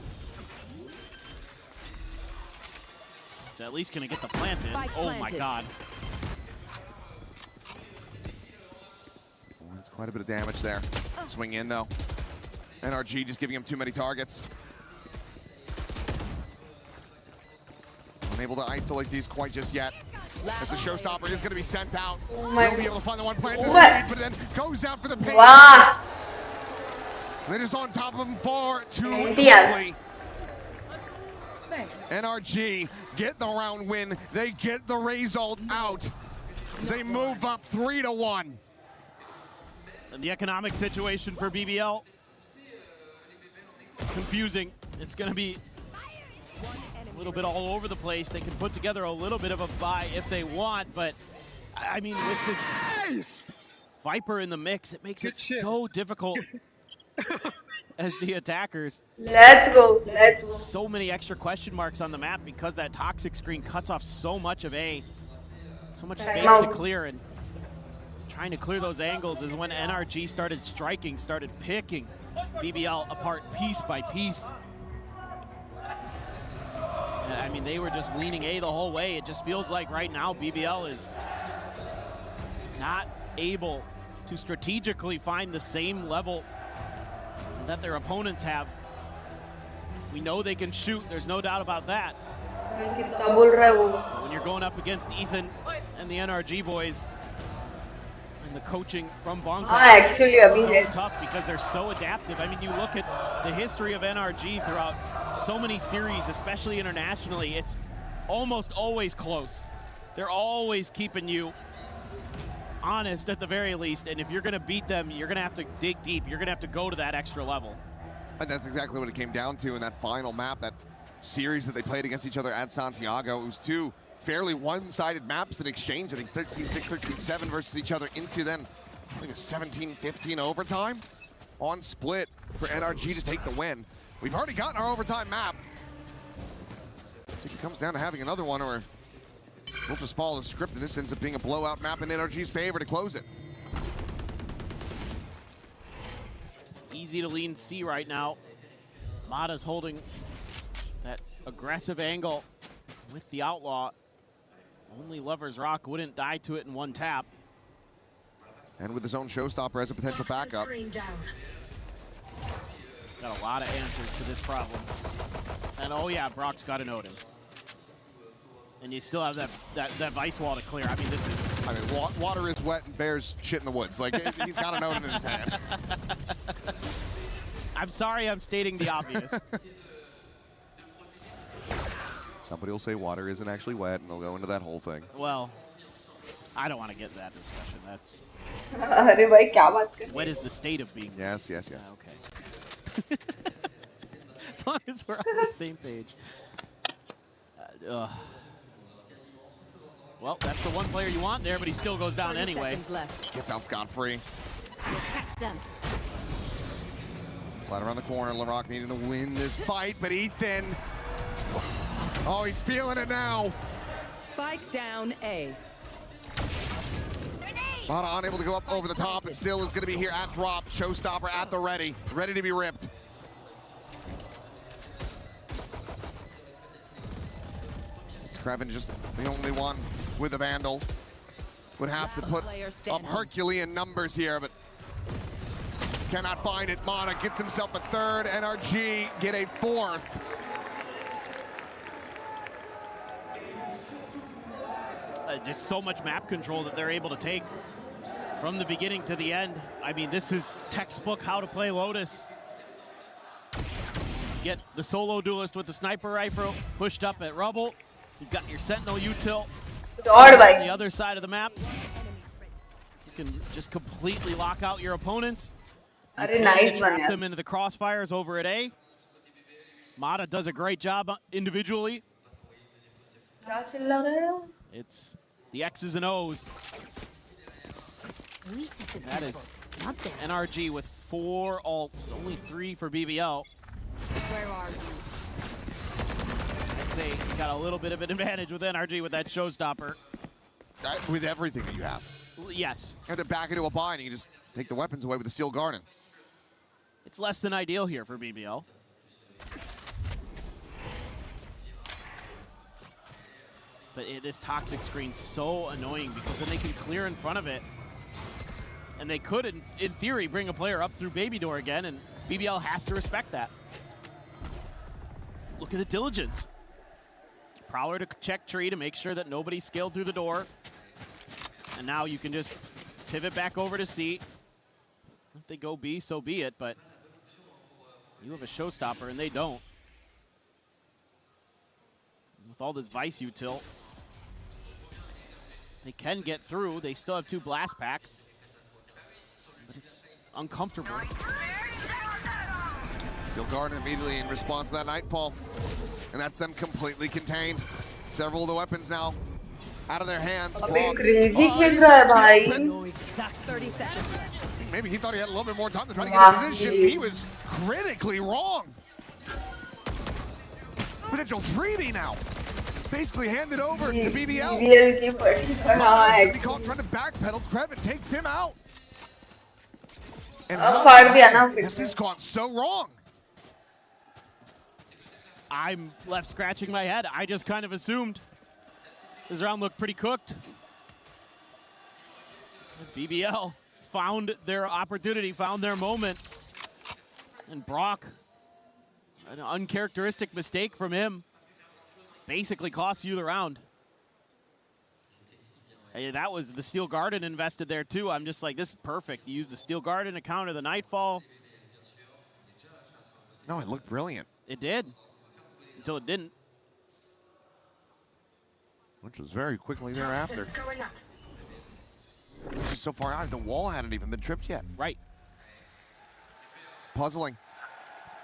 [SPEAKER 11] So at least gonna get the plant in. Oh my god.
[SPEAKER 3] That's quite a bit of damage there. Swing in though. NRG just giving him too many targets. Unable to isolate these quite just yet. As the showstopper is going to be sent out. He'll be able to find the one plant this lead, but then goes out for the pain.
[SPEAKER 4] Wow.
[SPEAKER 3] They're just on top of him far too quickly. NRG get the round win. They get the Raze ult out. They move up 3-1.
[SPEAKER 11] And the economic situation for BBL, confusing. It's going to be a little bit all over the place. They can put together a little bit of a buy if they want, but I mean, with this Viper in the mix, it makes it so difficult as the attackers.
[SPEAKER 4] Let's go. Let's go.
[SPEAKER 11] So many extra question marks on the map because that toxic screen cuts off so much of A. So much space to clear, and trying to clear those angles is when NRG started striking, started picking BBL apart piece by piece. I mean, they were just leaning A the whole way. It just feels like right now BBL is not able to strategically find the same level that their opponents have. We know they can shoot, there's no doubt about that. But when you're going up against Ethan and the NRG boys, and the coaching from Bonka,
[SPEAKER 4] actually,
[SPEAKER 11] it's so tough because they're so adaptive. I mean, you look at the history of NRG throughout so many series, especially internationally, it's almost always close. They're always keeping you honest at the very least, and if you're going to beat them, you're going to have to dig deep. You're going to have to go to that extra level.
[SPEAKER 3] And that's exactly what it came down to in that final map, that series that they played against each other at Santiago. It was two fairly one-sided maps in exchange. I think 13-6, 13-7 versus each other into then I think a 17-15 overtime on split for NRG to take the win. We've already gotten our overtime map. If it comes down to having another one, or we'll just follow the script, and this ends up being a blowout map in NRG's favor to close it.
[SPEAKER 11] Easy to lean C right now. Mata's holding that aggressive angle with the Outlaw. Only Lover's Rock wouldn't die to it in one tap.
[SPEAKER 3] And with his own showstopper as a potential backup.
[SPEAKER 11] Got a lot of answers to this problem. And oh yeah, Brock's got an Odin. And you still have that Vice Wall to clear. I mean, this is...
[SPEAKER 3] I mean, water is wet and bears shit in the woods. Like, he's got an Odin in his hand.
[SPEAKER 11] I'm sorry I'm stating the obvious.
[SPEAKER 3] Somebody will say water isn't actually wet, and they'll go into that whole thing.
[SPEAKER 11] Well, I don't want to get to that discussion. That's... What is the state of being?
[SPEAKER 3] Yes.
[SPEAKER 11] Okay. As long as we're on the same page. Well, that's the one player you want there, but he still goes down anyway.
[SPEAKER 3] Gets out scot-free.
[SPEAKER 16] Catch them.
[SPEAKER 3] Slide around the corner. Larocque needing to win this fight, but Ethan... Oh, he's feeling it now.
[SPEAKER 16] Spike down A.
[SPEAKER 3] Mata unable to go up over the top, and still is going to be here at drop. Showstopper at the ready to be ripped. Kraven just the only one with a Vandal. Would have to put up Herculean numbers here, but cannot find it. Mata gets himself a third. NRG get a fourth.
[SPEAKER 11] Just so much map control that they're able to take from the beginning to the end. I mean, this is textbook how to play Lotus. Get the solo duelist with the sniper rifle pushed up at rubble. You've got your Sentinel util on the other side of the map. You can just completely lock out your opponents.
[SPEAKER 4] Nice one,
[SPEAKER 13] trap them into the crossfires over at A. Mata does a great job individually. It's the X's and O's. That is NRG with 4 ults, only 3 for BBL.
[SPEAKER 16] Where are you?
[SPEAKER 13] I'd say you got a little bit of an advantage with NRG with that showstopper.
[SPEAKER 3] With everything that you have.
[SPEAKER 13] Yes.
[SPEAKER 3] You have to back into a bind and you just take the weapons away with the Steel Garden.
[SPEAKER 13] It's less than ideal here for BBL. But this toxic screen's so annoying because then they can clear in front of it. And they could, in theory, bring a player up through Baby Door again, and BBL has to respect that. Look at the diligence. Prowler to check tree to make sure that nobody scaled through the door. And now you can just pivot back over to C. If they go B, so be it, but you have a showstopper and they don't. With all this Vice util, they can get through. They still have 2 blast packs, but it's uncomfortable.
[SPEAKER 3] Steel Garden immediately in response to that Nightfall, and that's them completely contained. Several of the weapons now out of their hands.
[SPEAKER 4] Crazy खेल रहा है भाई.
[SPEAKER 16] Exact 30 seconds left.
[SPEAKER 3] Maybe he thought he had a little bit more time to try to get in position. He was critically wrong. Potential 3D now. Basically handed over to BBL. Gonna be caught trying to backpedal. Krevin takes him out. And this has gone so wrong.
[SPEAKER 13] I'm left scratching my head. I just kind of assumed this round looked pretty cooked. BBL found their opportunity, found their moment. And Brock, an uncharacteristic mistake from him, basically costs you the round. Hey, that was the Steel Garden invested there too. I'm just like, this is perfect. You use the Steel Garden to counter the Nightfall.
[SPEAKER 3] No, it looked brilliant.
[SPEAKER 13] It did, until it didn't.
[SPEAKER 3] Which was very quickly thereafter. Which is so far out, the wall hadn't even been tripped yet.
[SPEAKER 13] Right.
[SPEAKER 3] Puzzling,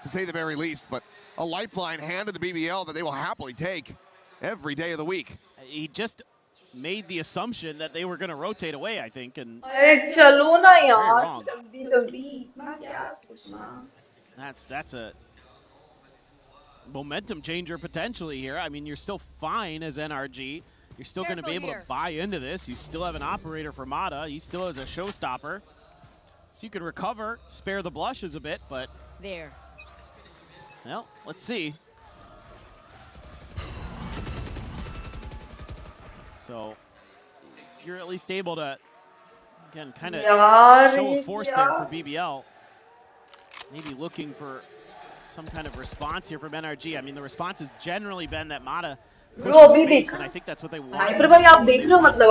[SPEAKER 3] to say the very least, but a lifeline handed to BBL that they will happily take every day of the week.
[SPEAKER 13] He just made the assumption that they were going to rotate away, I think, and that's a momentum changer potentially here. I mean, you're still fine as NRG. You're still going to be able to buy into this. You still have an operator for Mata. He still has a showstopper. So you can recover, spare the blushes a bit, but...
[SPEAKER 16] There.
[SPEAKER 13] Well, let's see. So, you're at least able to, again, kind of show a force there for BBL. Maybe looking for some kind of response here from NRG. I mean, the response has generally been that Mata pushes space, and I think that's what they want.
[SPEAKER 4] भाई आप देख रहे हो मतलब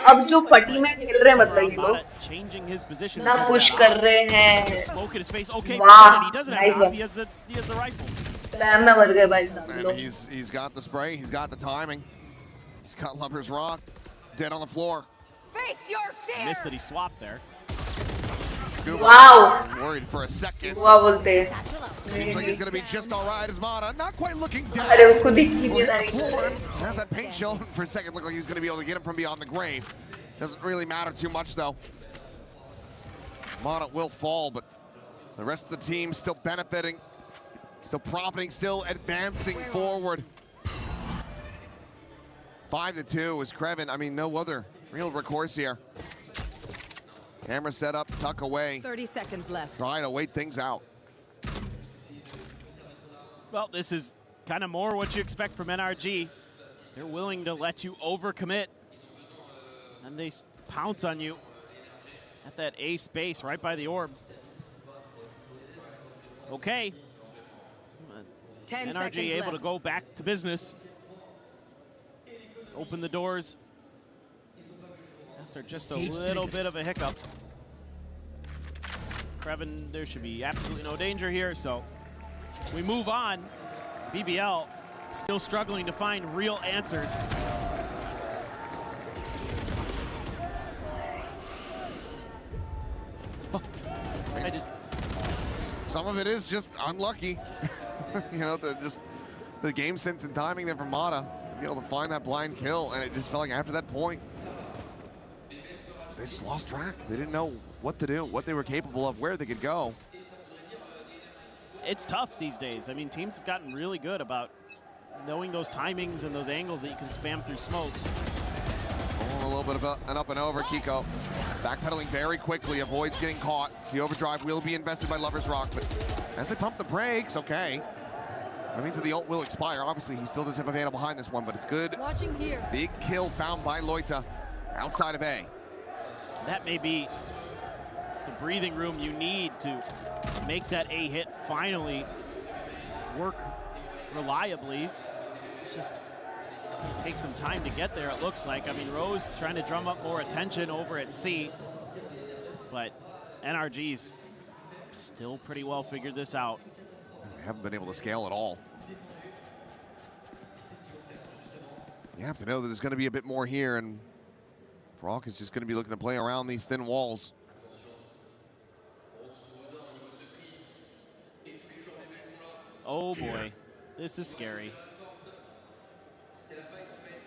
[SPEAKER 4] अब जो फटी में खेल रहे हैं मतलब ये लोग
[SPEAKER 13] changing his position.
[SPEAKER 4] ना push कर रहे हैं.
[SPEAKER 13] Smoke in his face. Okay,
[SPEAKER 4] wow,
[SPEAKER 13] he doesn't
[SPEAKER 4] nice
[SPEAKER 13] have
[SPEAKER 4] one.
[SPEAKER 13] he has the rifle.
[SPEAKER 4] Planned मर गए भाई साहब लोग.
[SPEAKER 3] He's got the spray, he's got the timing. He's got Lover's Rock dead on the floor.
[SPEAKER 16] Face your fear.
[SPEAKER 13] Missed that he swapped there.
[SPEAKER 3] Scuba
[SPEAKER 4] Wow.
[SPEAKER 3] worried for a second.
[SPEAKER 4] What बोलते हैं?
[SPEAKER 3] Seems like he's going to be just all right as Mata. Not quite looking down.
[SPEAKER 4] अरे उसको दिख नहीं रहा है.
[SPEAKER 3] Has that paint show for a second. Looked like he was going to be able to get him from beyond the grave. Doesn't really matter too much though. Mata will fall, but the rest of the team still benefiting, still profiting, still advancing forward. 5-2 is Krevin. I mean, no other real recourse here. Camera set up, tuck away.
[SPEAKER 16] 30 seconds left.
[SPEAKER 3] Trying to wait things out.
[SPEAKER 13] Well, this is kind of more what you expect from NRG. They're willing to let you overcommit, and they pounce on you at that A space right by the orb. Okay.
[SPEAKER 16] 10
[SPEAKER 13] NRG able to go back to business. Open the doors after just a little bit of a hiccup. Krevin, there should be absolutely no danger here, so we move on. BBL still struggling to find real answers.
[SPEAKER 3] some of it is just unlucky. You know, the game sense and timing there from Mata to be able to find that blind kill, and it just felt like after that point, they just lost track. They didn't know what to do, what they were capable of, where they could go.
[SPEAKER 13] It's tough these days. I mean, teams have gotten really good about knowing those timings and those angles that you can spam through smokes.
[SPEAKER 3] Oh, a little bit of an up and over. Kiko backpedaling very quickly, avoids getting caught. The overdrive will be invested by Lover's Rock, but as they pump the brakes, okay. That means that the ult will expire. Obviously, he still does have a Vandal behind this one, but it's good.
[SPEAKER 16] Watching here.
[SPEAKER 3] Big kill found by Loita outside of A.
[SPEAKER 13] That may be the breathing room you need to make that A hit finally work reliably. It's just it takes some time to get there, it looks like. I mean, Rose trying to drum up more attention over at C, but NRG's still pretty well figured this out.
[SPEAKER 3] They haven't been able to scale at all. You have to know that there's going to be a bit more here, and Brock is just going to be looking to play around these thin walls.
[SPEAKER 13] Oh boy, this is scary.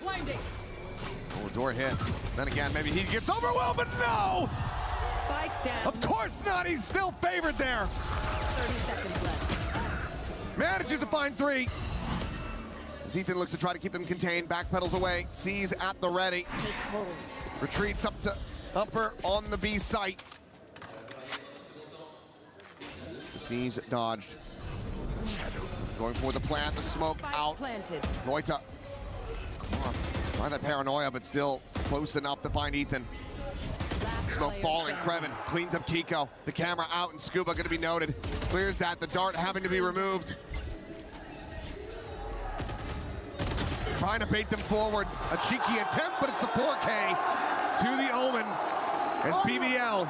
[SPEAKER 16] Blinding.
[SPEAKER 3] Oh, door hit. Then again, maybe he gets overwhelmed, but no!
[SPEAKER 16] Spike down.
[SPEAKER 3] Of course not, he's still favored there.
[SPEAKER 16] 30 seconds left.
[SPEAKER 3] Manages to find 3. As Ethan looks to try to keep them contained, backpedals away, C's at the ready. Retreats up to upper on the B site. The C's dodged. Going for the plant, the smoke out.
[SPEAKER 16] Planted.
[SPEAKER 3] Loita. Trying that paranoia, but still close enough to find Ethan. Smoke falling, Kreven cleans up Kiko. The camera out, and Scuba going to be noted. Clears that, the dart having to be removed. Trying to bait them forward. A cheeky attempt, but it's the 4K to the Omen as BBL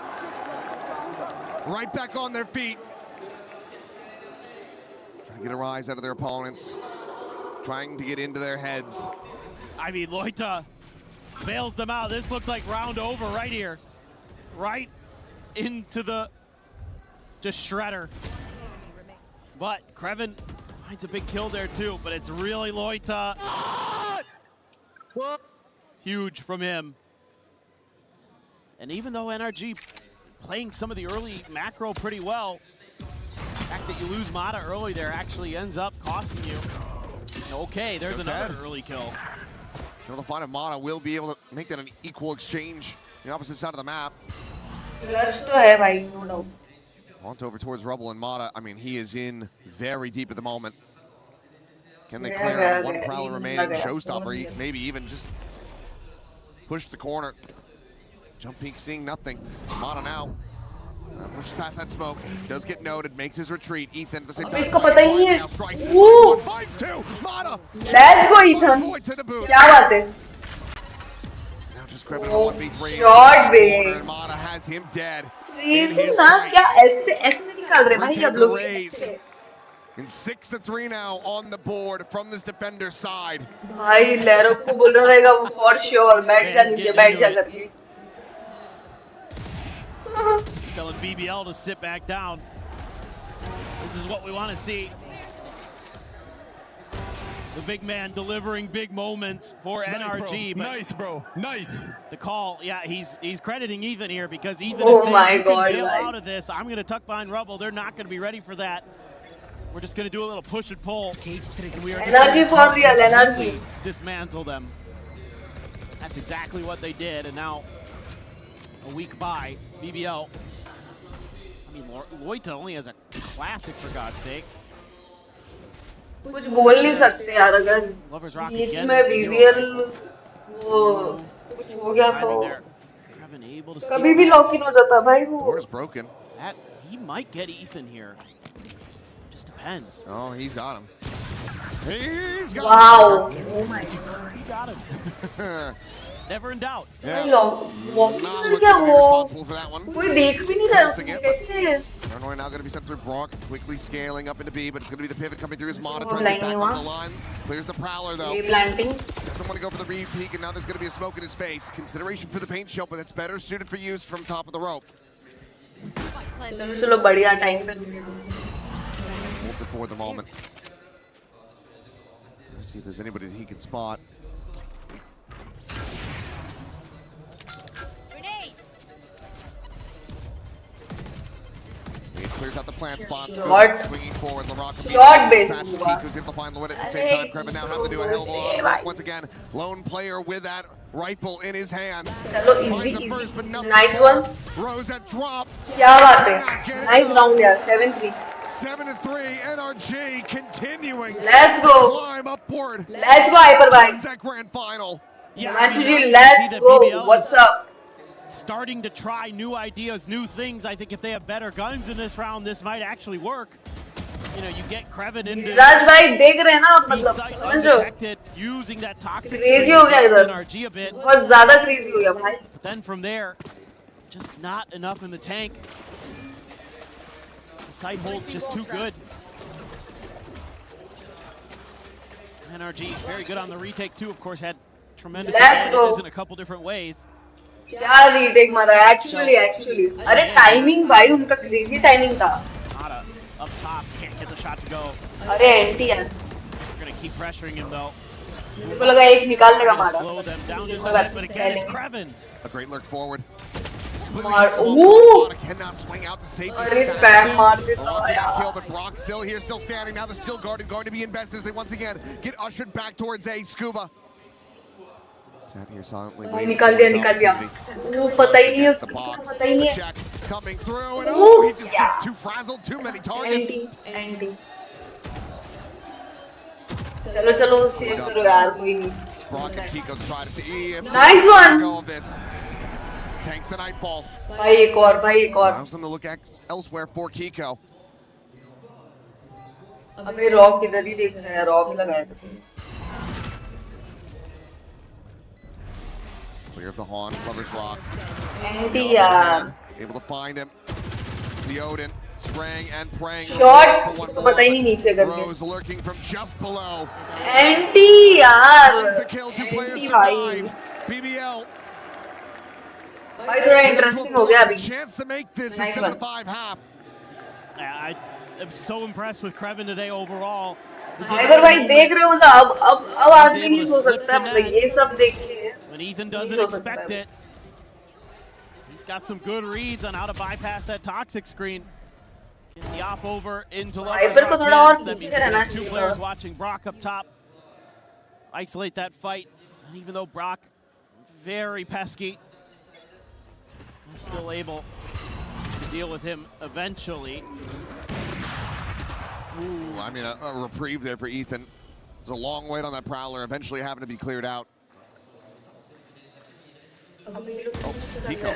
[SPEAKER 3] right back on their feet. Trying to get a rise out of their opponents. Trying to get into their heads.
[SPEAKER 13] I mean, Loita bails them out. This looked like round over right here. Right into the just shredder. But Kreven finds a big kill there too, but it's really Loita. Huge from him. And even though NRG playing some of the early macro pretty well, the fact that you lose Mata early there actually ends up costing you. Okay, there's another early kill.
[SPEAKER 3] They'll find if Mata will be able to make that an equal exchange the opposite side of the map. Want over towards Rubble and Mata. I mean, he is in very deep at the moment. Can they clear out one Prowler remaining? Showstopper, maybe even just push the corner. Jump peek seeing nothing. Mata now. Pushes past that smoke. Does get noted. Makes his retreat. Ethan at the same time. Now strikes. Finds 2. Mata.
[SPEAKER 4] Let's go, Ethan.
[SPEAKER 3] To the boot.
[SPEAKER 4] क्या बात है?
[SPEAKER 3] Now just Kreven on 1v3.
[SPEAKER 4] Shot bait.
[SPEAKER 3] And Mata has him dead.
[SPEAKER 4] Raze ना क्या ऐसे निकाल रहे भाई अब लोग.
[SPEAKER 3] And 6-3 now on the board from this defender side.
[SPEAKER 4] भाई लैरो को बोल रहेगा वो for sure. बैठ जा नीचे बैठ जा करके.
[SPEAKER 13] Telling BBL to sit back down. This is what we want to see. The big man delivering big moments for NRG.
[SPEAKER 11] Nice, bro. Nice.
[SPEAKER 13] The call, yeah, he's crediting Ethan here because Ethan is saying, you can bail out of this. I'm going to tuck behind Rubble. They're not going to be ready for that. We're just going to do a little push and pull. And we are
[SPEAKER 4] NRG for real, NRG.
[SPEAKER 13] Dismantle them. That's exactly what they did. And now, a week by, BBL. I mean, Loita only has a classic, for God's sake.
[SPEAKER 4] कुछ बोल नहीं सकते यार अगर बीच में BBL वो कुछ हो गया तो कभी भी लॉक इन हो जाता भाई वो.
[SPEAKER 3] Door is broken.
[SPEAKER 13] He might get Ethan here. Just depends.
[SPEAKER 3] Oh, he's got him. He's got
[SPEAKER 4] wow.
[SPEAKER 3] him.
[SPEAKER 4] Oh my God.
[SPEAKER 13] He got him. Never in doubt.
[SPEAKER 3] Yeah.
[SPEAKER 4] Walking क्या वो कोई देख भी नहीं रहा उसको कैसे.
[SPEAKER 3] Paranoia now going to be sent through Brock, quickly scaling up into B, but it's going to be the pivot coming through his Mata, trying to get back on the line. Clears the Prowler though. Doesn't want to go for the re-peek, and now there's going to be a smoke in his face. Consideration for the paint shell, but it's better suited for use from top of the rope.
[SPEAKER 4] चलो बढ़िया time पे.
[SPEAKER 3] Gets it for the moment. Let's see if there's anybody that he can spot. He clears out the plant spot. Swinging forward. LaRock
[SPEAKER 4] base.
[SPEAKER 3] Kiko's able to find Lloyd at the same time. Kreven now having to do a hell of a lot of work once again. Lone player with that rifle in his hands. Finds the first, but nothing.
[SPEAKER 4] Nice one.
[SPEAKER 3] Rose at drop.
[SPEAKER 4] क्या बात है? Nice round यार. 7-3.
[SPEAKER 3] 7-3. NRG continuing.
[SPEAKER 4] Let's go.
[SPEAKER 3] To climb upward.
[SPEAKER 4] Let's go Hyper bike.
[SPEAKER 3] That grand final.
[SPEAKER 13] Yeah,
[SPEAKER 4] let's go. What's up?
[SPEAKER 13] Starting to try new ideas, new things. I think if they have better guns in this round, this might actually work. You know, you get Kreven into undetected, using that toxic NRG a bit. But then from there, just not enough in the tank. The site hold's just too good. NRG is very good on the retake too. Of course, had tremendous advantages in a couple different ways.
[SPEAKER 4] क्या retake मारा actually अरे timing भाई उनका crazy timing था
[SPEAKER 13] up top can't get the shot to go
[SPEAKER 4] अरे anti यार
[SPEAKER 13] we're gonna keep pressuring him though
[SPEAKER 4] मुझे को लगा एक निकालने का मारा
[SPEAKER 13] slow them down just a bit but again it's Kreven
[SPEAKER 3] a great lurk forward
[SPEAKER 4] cannot
[SPEAKER 3] swing out to safety
[SPEAKER 4] kill
[SPEAKER 3] but Brock still here still standing now the steel guard going to be invested as they once again get ushered back towards A Scuba sat here silently
[SPEAKER 4] निकाल दिया वो पता ही नहीं उसको पता ही नहीं
[SPEAKER 3] coming through and he just gets too frazzled too many targets
[SPEAKER 4] anti चलो save करो यार कोई नहीं
[SPEAKER 3] Brock and Kiko try to see if
[SPEAKER 4] nice one
[SPEAKER 3] go of this thanks to Nightfall
[SPEAKER 4] भाई एक और
[SPEAKER 3] allows them to look elsewhere for Kiko
[SPEAKER 4] अबे rock इधर ही देख रहा है रॉक लगाया
[SPEAKER 3] Clear of the Hawn, Brothers Rock. Able to find him. It's the Odin, spraying and praying.
[SPEAKER 4] Shot, उसको पता ही नहीं नीचे करके.
[SPEAKER 3] Rose lurking from just below.
[SPEAKER 4] Anti यार.
[SPEAKER 3] The kill, 2 players survive. BBL.
[SPEAKER 4] भाई थोड़ा interesting हो गया अभी.
[SPEAKER 3] Chance to make this a 7-5 half.
[SPEAKER 13] I am so impressed with Kreven today overall.
[SPEAKER 4] अगर भाई देख रहे हो मतलब अब आदमी नहीं सो सकता मतलब ये सब देखिए
[SPEAKER 13] when Ethan doesn't expect it he's got some good reads on how to bypass that toxic screen getting the op over into that means 2 players watching Brock up top isolate that fight and even though Brock very pesky still able to deal with him eventually.
[SPEAKER 3] Ooh, I mean, a reprieve there for Ethan. There's a long wait on that Prowler, eventually having to be cleared out.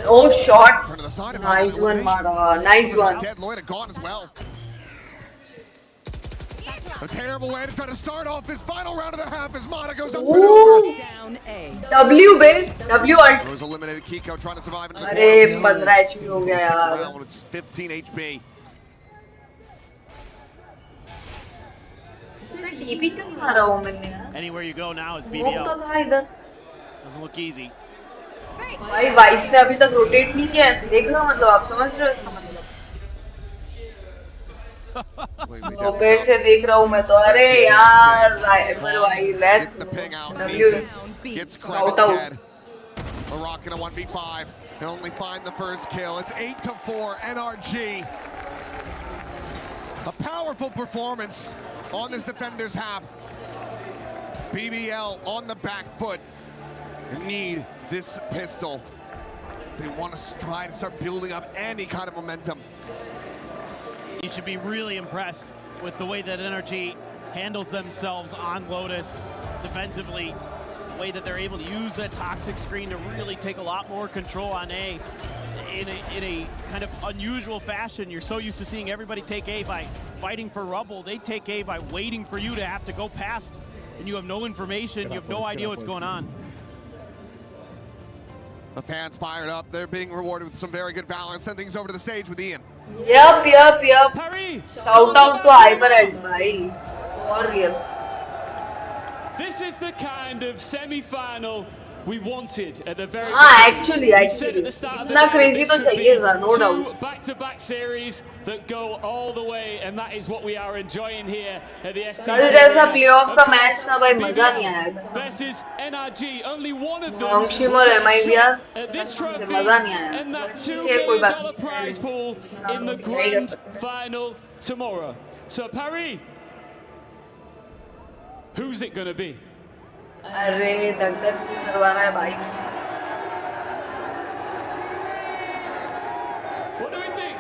[SPEAKER 4] Oh, shot.
[SPEAKER 3] Turn to the side.
[SPEAKER 4] Nice one, Mara. Nice one.
[SPEAKER 3] Dead Lloyd gone as well. A terrible way to try to start off this final round of the half as Mara goes up and over.
[SPEAKER 16] Down A.
[SPEAKER 4] W, babe. W ult.
[SPEAKER 3] Rose eliminated Kiko trying to survive into the
[SPEAKER 4] corner. 15 HP हो गया यार.
[SPEAKER 3] With just 15 HP.
[SPEAKER 13] Anywhere you go now is BBL. Doesn't look easy.
[SPEAKER 4] भाई vice ने अभी तक rotate नहीं किया है देख रहे हो मतलब आप समझ रहे हो इसका मतलब रोटेट से देख रहा हूँ मैं तो अरे यार भाई let's W
[SPEAKER 3] gets Kreven dead. LaRock in a 1v5 and only find the first kill. It's 8-4 NRG. A powerful performance on this defender's half. BBL on the back foot. They need this pistol. They want to try to start building up any kind of momentum.
[SPEAKER 13] You should be really impressed with the way that NRG handles themselves on Lotus defensively. The way that they're able to use that toxic screen to really take a lot more control on A in a kind of unusual fashion. You're so used to seeing everybody take A by fighting for rubble. They take A by waiting for you to have to go past, and you have no information, you have no idea what's going on.
[SPEAKER 3] The fans fired up. They're being rewarded with some very good balance. Send things over to the stage with Ian.
[SPEAKER 4] Yep. Shout out to Hyperhead, bhai. For real.
[SPEAKER 12] This is the kind of semi-final we wanted at the very
[SPEAKER 4] actually इतना crazy तो चाहिएगा, no doubt.
[SPEAKER 12] Two back-to-back series that go all the way, and that is what we are enjoying here at the STC.
[SPEAKER 4] कल जैसा playoff का match था भाई, मजा नहीं आया.
[SPEAKER 12] Versus NRG, only one of them
[SPEAKER 4] Nongshim और MIBR
[SPEAKER 12] at this trophy
[SPEAKER 4] मजा नहीं आया.
[SPEAKER 12] and that $2 million prize pool in the grand final tomorrow. So Paris, who's it gonna be?
[SPEAKER 4] अरे दगदग करवाना है भाई.
[SPEAKER 12] What do we think?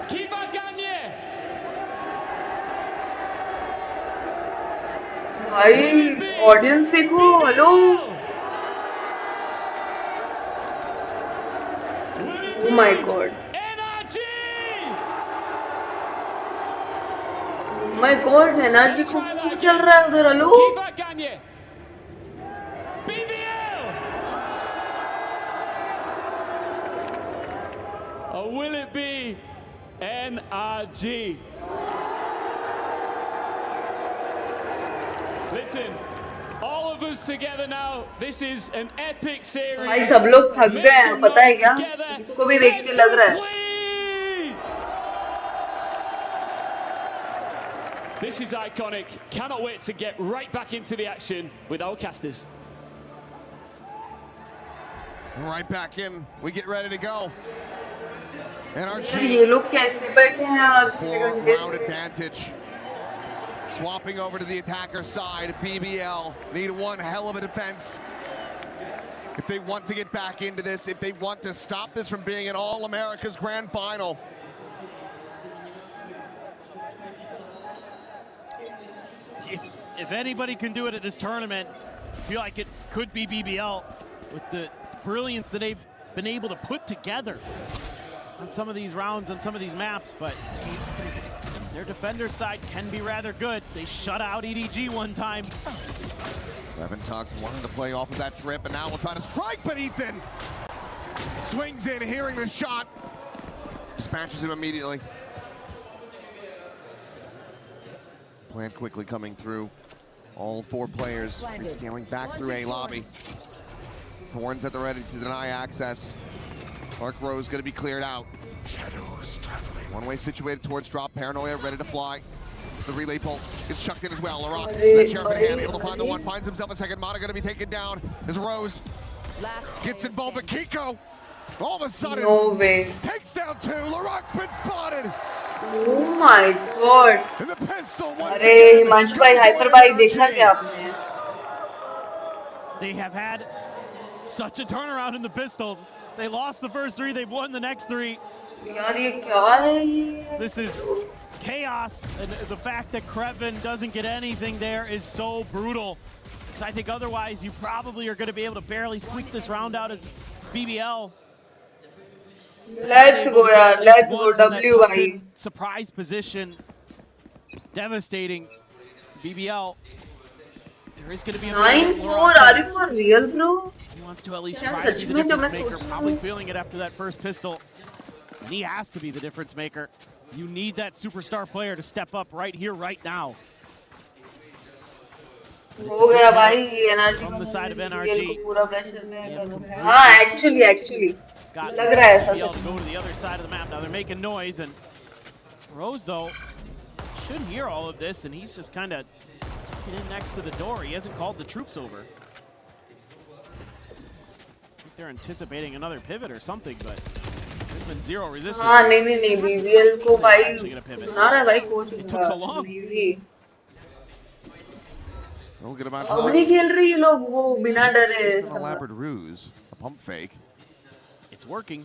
[SPEAKER 12] Qui va gagner?
[SPEAKER 4] भाई ऑडियंस देखो, hello. Oh my god. My god, NRG को क्या चल रहा है उधर, hello?
[SPEAKER 12] BBL. Or will it be NRG? Listen, all of us together now. This is an epic series.
[SPEAKER 4] भाई सब लोग थक गए हैं, पता है क्या? इसको भी देख के लग रहा है.
[SPEAKER 12] This is iconic. Cannot wait to get right back into the action with our casters.
[SPEAKER 3] Right back in. We get ready to go. NRG.
[SPEAKER 4] ये लोग कैसे बैठे हैं और
[SPEAKER 3] 4-round advantage. Swapping over to the attacker side. BBL need one hell of a defense. If they want to get back into this, if they want to stop this from being an All-America's Grand Final.
[SPEAKER 13] If anybody can do it at this tournament, I feel like it could be BBL with the brilliance that they've been able to put together on some of these rounds, on some of these maps, but their defender side can be rather good. They shut out EDG one time.
[SPEAKER 3] Levin Tux wanted to play off of that trip, and now we'll try to strike, but Ethan swings in, hearing the shot, dispatches him immediately. Plant quickly coming through. All four players scaling back through A lobby. Thorns at the ready to deny access. Clark Rose going to be cleared out. Shadows traveling. One-way situated towards drop. Paranoia ready to fly. It's the relay bolt. It's chucked in as well. Laurent, the sheriff in hand, able to find the one. Finds himself a second. Mana going to be taken down. As Rose gets involved, but Kiko, all of a sudden,
[SPEAKER 4] no way,
[SPEAKER 3] takes down two. Laurent's been spotted.
[SPEAKER 4] Oh my god.
[SPEAKER 3] And the pistol once
[SPEAKER 4] अरे हिमांशु भाई hyper भाई देखा क्या आपने?
[SPEAKER 13] They have had such a turnaround in the pistols. They lost the first three, they've won the next three.
[SPEAKER 4] यार ये क्या है ये?
[SPEAKER 13] This is chaos, and the fact that Krevin doesn't get anything there is so brutal. Because I think otherwise you probably are going to be able to barely squeak this round out as BBL.
[SPEAKER 4] Let's go, yaar. Let's go. W bhai.
[SPEAKER 13] Surprise position. Devastating. BBL. There is going to be a
[SPEAKER 4] 9-4. Are you for real, bro?
[SPEAKER 13] He wants to at least try to be the difference maker. Probably feeling it after that first pistol. And he has to be the difference maker. You need that superstar player to step up right here, right now.
[SPEAKER 4] हो गया भाई NRG
[SPEAKER 13] from the side of NRG.
[SPEAKER 4] पूरा pressure हाँ actually लग रहा है ऐसा
[SPEAKER 13] to go to the other side of the map. Now they're making noise, and Rose though should hear all of this, and he's just kind of tucking in next to the door. He hasn't called the troops over. I think they're anticipating another pivot or something, but there's been zero resistance.
[SPEAKER 4] हाँ नहीं BBL को भाई सुना रहा है भाई coach
[SPEAKER 13] it took so long.
[SPEAKER 4] Easy.
[SPEAKER 3] Still good amount
[SPEAKER 4] अब नहीं खेल रही ये लोग वो बिना डरे.
[SPEAKER 3] It's an elaborate ruse, a pump fake.
[SPEAKER 13] It's working.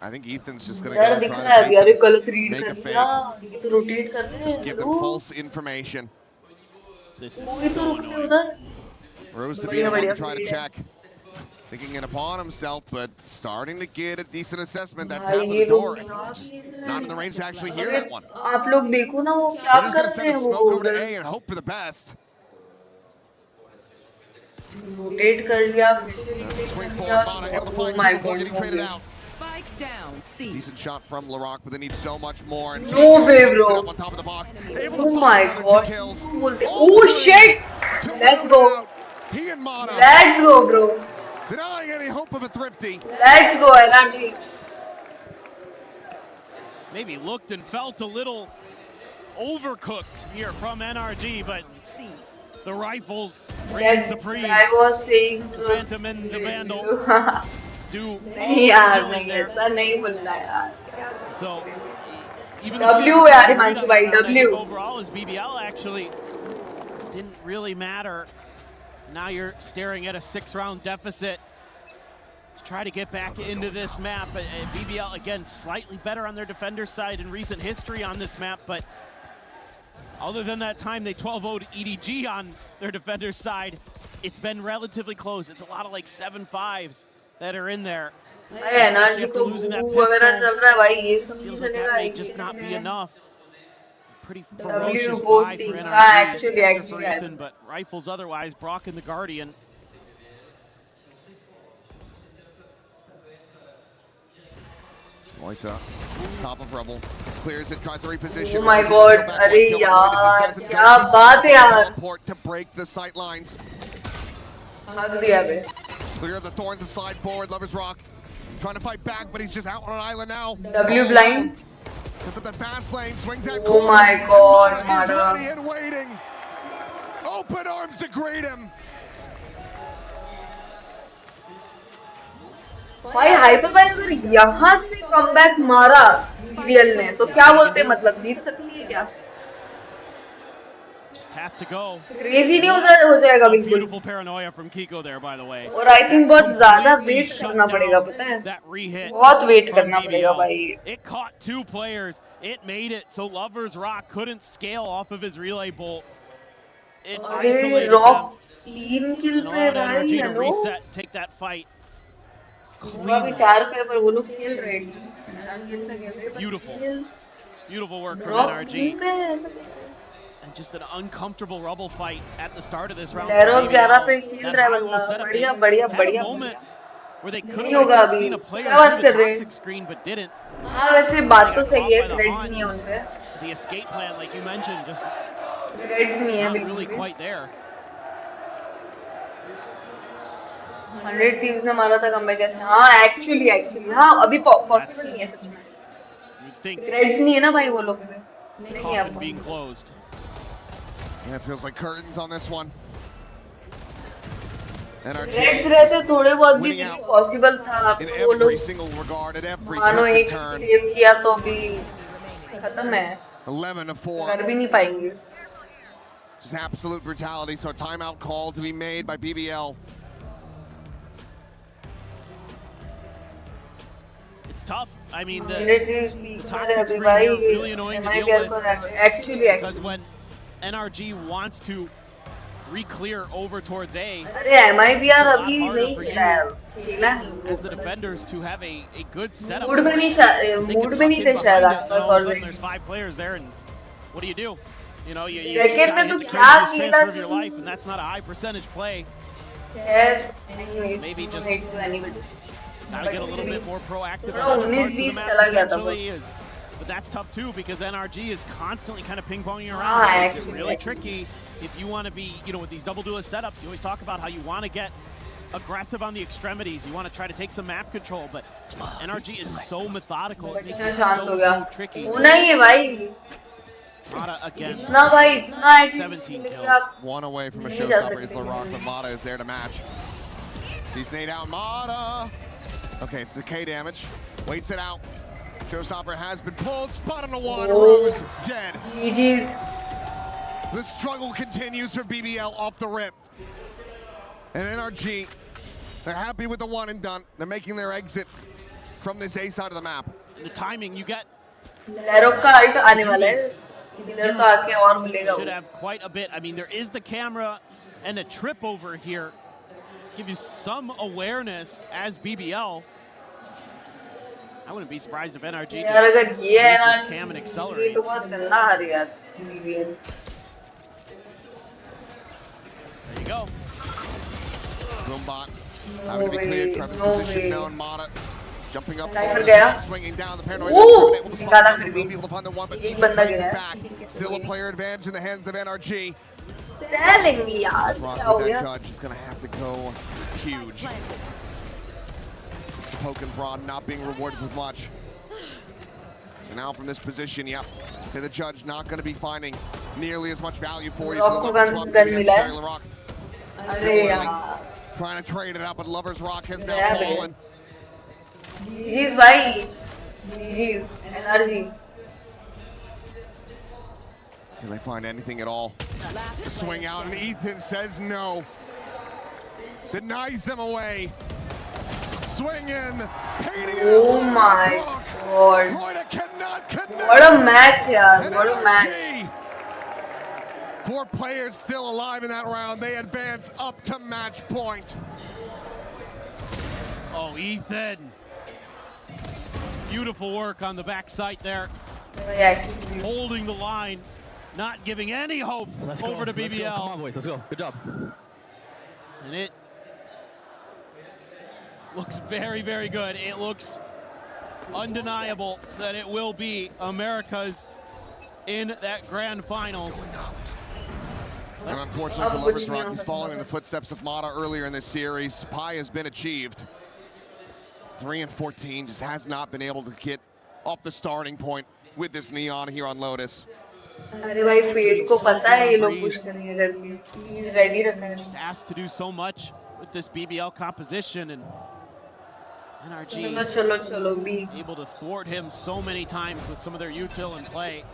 [SPEAKER 3] I think Ethan's just gonna
[SPEAKER 4] यार
[SPEAKER 3] go
[SPEAKER 4] दिख रहा है यार ये गलत रीड
[SPEAKER 3] make a
[SPEAKER 4] कर
[SPEAKER 3] fake.
[SPEAKER 4] दिया तो रोटेट कर रहे हैं.
[SPEAKER 3] Just give them false information.
[SPEAKER 13] This is
[SPEAKER 4] वो तो रुक गए उधर.
[SPEAKER 3] Rose to be the one to try to check. Thinking it upon himself, but starting to get a decent assessment. That tap of the door, just not in the range to actually hear that one.
[SPEAKER 4] आप लोग देखो ना वो क्या
[SPEAKER 3] They're just
[SPEAKER 4] कर
[SPEAKER 3] gonna
[SPEAKER 4] रहे
[SPEAKER 3] send
[SPEAKER 4] हैं
[SPEAKER 3] a
[SPEAKER 4] वो
[SPEAKER 3] smoke over to
[SPEAKER 4] उधर.
[SPEAKER 3] A and hope for the best.
[SPEAKER 4] Rotate कर लिया.
[SPEAKER 3] Swing forward, Mana able to find people getting traded out.
[SPEAKER 19] Spike
[SPEAKER 16] down, C.
[SPEAKER 3] Decent shot from Larocque, but they need so much more. And
[SPEAKER 4] No way, bro.
[SPEAKER 3] up on top of the box.
[SPEAKER 4] Oh my god. Oh shit! Let's go.
[SPEAKER 3] He and Mata.
[SPEAKER 4] Let's go, bro.
[SPEAKER 3] Denying any hope of a thrifty.
[SPEAKER 4] Let's go, NRG.
[SPEAKER 13] Maybe looked and felt a little overcooked here from NRG, but the rifles reign supreme.
[SPEAKER 4] I was saying
[SPEAKER 13] the Phantom and the Vandal do so even
[SPEAKER 4] W W
[SPEAKER 13] overall as BBL actually didn't really matter. Now you're staring at a 6-round deficit to try to get back into this map. BBL again slightly better on their defender side in recent history on this map, but other than that time they 12-0'd EDG on their defender's side, it's been relatively close. It's a lot of like 7-5s that are in there. After losing that pistol, feels like that may just not be enough. Pretty ferocious buy for NRG, for Ethan, but rifles otherwise. Brock and the Guardian.
[SPEAKER 3] Loita, top of Rebel, clears it, tries to reposition.
[SPEAKER 4] Oh my god, arey yaar, kya baat hai yaar.
[SPEAKER 3] To break the sight lines.
[SPEAKER 4] Clear
[SPEAKER 3] of the thorns and slide forward. Lover's Rock trying to fight back, but he's just out on an island now.
[SPEAKER 4] W blind.
[SPEAKER 3] Sets up that fast lane, swings that
[SPEAKER 4] corner. Oh my god,
[SPEAKER 3] Mata. He's ready and waiting. Open arms to greet him.
[SPEAKER 4] भाई hyper भाई अगर यहाँ से comeback मारा BBL ने तो क्या बोलते हैं, मतलब जीत सकती है क्या?
[SPEAKER 13] Just has to go.
[SPEAKER 4] Crazy नहीं हो जाएगा बिल्कुल.
[SPEAKER 13] Beautiful paranoia from Kiko there, by the way.
[SPEAKER 4] और I think बहुत ज़्यादा वेट करना पड़ेगा, पता है? बहुत वेट करना पड़ेगा भाई.
[SPEAKER 13] It caught 2 players. It made it so Lover's Rock couldn't scale off of his relay bolt. It isolated them.
[SPEAKER 4] 3 kill पे
[SPEAKER 13] NRG to
[SPEAKER 4] भाई,
[SPEAKER 13] reset, take that fight.
[SPEAKER 4] अभी 4 पे पर वो लोग खेल रहे हैं.
[SPEAKER 13] Beautiful work from NRG. And just an uncomfortable rubble fight at the start of this round.
[SPEAKER 4] that
[SPEAKER 13] had a moment where they could have seen a player shoot a toxic screen but didn't.
[SPEAKER 4] हाँ वैसे बात तो सही है, threads नहीं है उनपे.
[SPEAKER 13] The escape plan, like you mentioned, just
[SPEAKER 4] threads नहीं है
[SPEAKER 13] not really quite there.
[SPEAKER 4] 100 Thieves ने मारा था कमबैक ऐसे. हाँ actually हाँ अभी possible नहीं है सच में. Threads नहीं है ना भाई वो लोग पे. नहीं है
[SPEAKER 13] being closed.
[SPEAKER 3] Yeah, it feels like curtains on this one.
[SPEAKER 4] Threads रहते थोड़े बहुत भी possible था.
[SPEAKER 3] In every single regard, at every
[SPEAKER 4] मानो एक save किया तो भी खत्म है.
[SPEAKER 3] 11-4.
[SPEAKER 4] कर भी नहीं पाएंगे.
[SPEAKER 3] Just absolute brutality. So a timeout call to be made by BBL.
[SPEAKER 13] It's tough. I mean, the toxic screen here really annoying to deal with.
[SPEAKER 4] Actually.
[SPEAKER 13] Because when NRG wants to re-clear over towards A, as the defenders to have a good setup. All of a sudden there's 5 players there, and what do? You know, you gotta hit the craziest transfer of your life, and that's not a high percentage play. So maybe just gotta get a little bit more proactive on other parts of the map potentially. But that's tough too, because NRG is constantly kind of ping-ponging around. It makes it really tricky if you want to be, you know, with these double duelist setups. You always talk about how you want to get aggressive on the extremities. You want to try to take some map control, but NRG is so methodical. It makes it so tricky. Mata again. 17 kills.
[SPEAKER 3] One away from a showstopper is Larocque, but Mata is there to match. Sees Nate out. Mata. Okay, it's the K damage. Waits it out. Showstopper has been pulled. Spot on the one. Rose dead. The struggle continues for BBL off the rip. And NRG, they're happy with the one and done. They're making their exit from this A side of the map.
[SPEAKER 13] And the timing, you get. Should have quite a bit. I mean, there is the camera and a trip over here. Give you some awareness as BBL. I wouldn't be surprised if NRG just uses cam and accelerates. There you go.
[SPEAKER 3] Boombot having to be cleared. Crevice position now on Mata. Jumping up,
[SPEAKER 4] Cypher gaya.
[SPEAKER 3] swinging down the paranoid.
[SPEAKER 4] Ooh,
[SPEAKER 3] Able to
[SPEAKER 4] nikala
[SPEAKER 3] spot
[SPEAKER 4] फिर
[SPEAKER 3] will
[SPEAKER 4] भी.
[SPEAKER 3] be able to find the one, but
[SPEAKER 4] एक
[SPEAKER 3] Ethan
[SPEAKER 4] बंदा
[SPEAKER 3] trades
[SPEAKER 4] गया
[SPEAKER 3] it
[SPEAKER 4] है.
[SPEAKER 3] back. Still a player advantage in the hands of NRG.
[SPEAKER 4] Selling me यार.
[SPEAKER 3] Rock
[SPEAKER 4] क्या हो
[SPEAKER 3] with that
[SPEAKER 4] गया?
[SPEAKER 3] judge is going to have to go huge. The poke and prod not being rewarded with much. And now from this position, yep, say the judge not going to be finding nearly as much value for you. So the Lovers Rock going to be necessary. Rock similarly trying to trade it up, but Lovers Rock has now fallen.
[SPEAKER 4] GG's bhai. GG's. NRG.
[SPEAKER 3] Can they find anything at all? The swing out, and Ethan says no. Denies them away. Swing in, painting it
[SPEAKER 4] Oh
[SPEAKER 3] out.
[SPEAKER 4] my god.
[SPEAKER 3] Cannot
[SPEAKER 4] What a match, yaar. What a match.
[SPEAKER 3] 4 players still alive in that round. They advance up to match point.
[SPEAKER 13] Oh, Ethan. Beautiful work on the backside there. Holding the line, not giving any hope over to BBL.
[SPEAKER 20] Come on, boys, let's go. Good job.
[SPEAKER 13] And it looks very, very good. It looks undeniable that it will be America's in that grand finals.
[SPEAKER 3] And unfortunately for Lovers Rock, he's following in the footsteps of Mata earlier in this series. Pi has been achieved. 3-14, just has not been able to get off the starting point with this Neon here on Lotus.
[SPEAKER 4] अरे भाई fate को पता है ये लोग push करेंगे करके. He's ready रखा है.
[SPEAKER 13] Just asked to do so much with this BBL composition, and NRG
[SPEAKER 4] चलो
[SPEAKER 13] able to thwart him so many times with some of their util and play.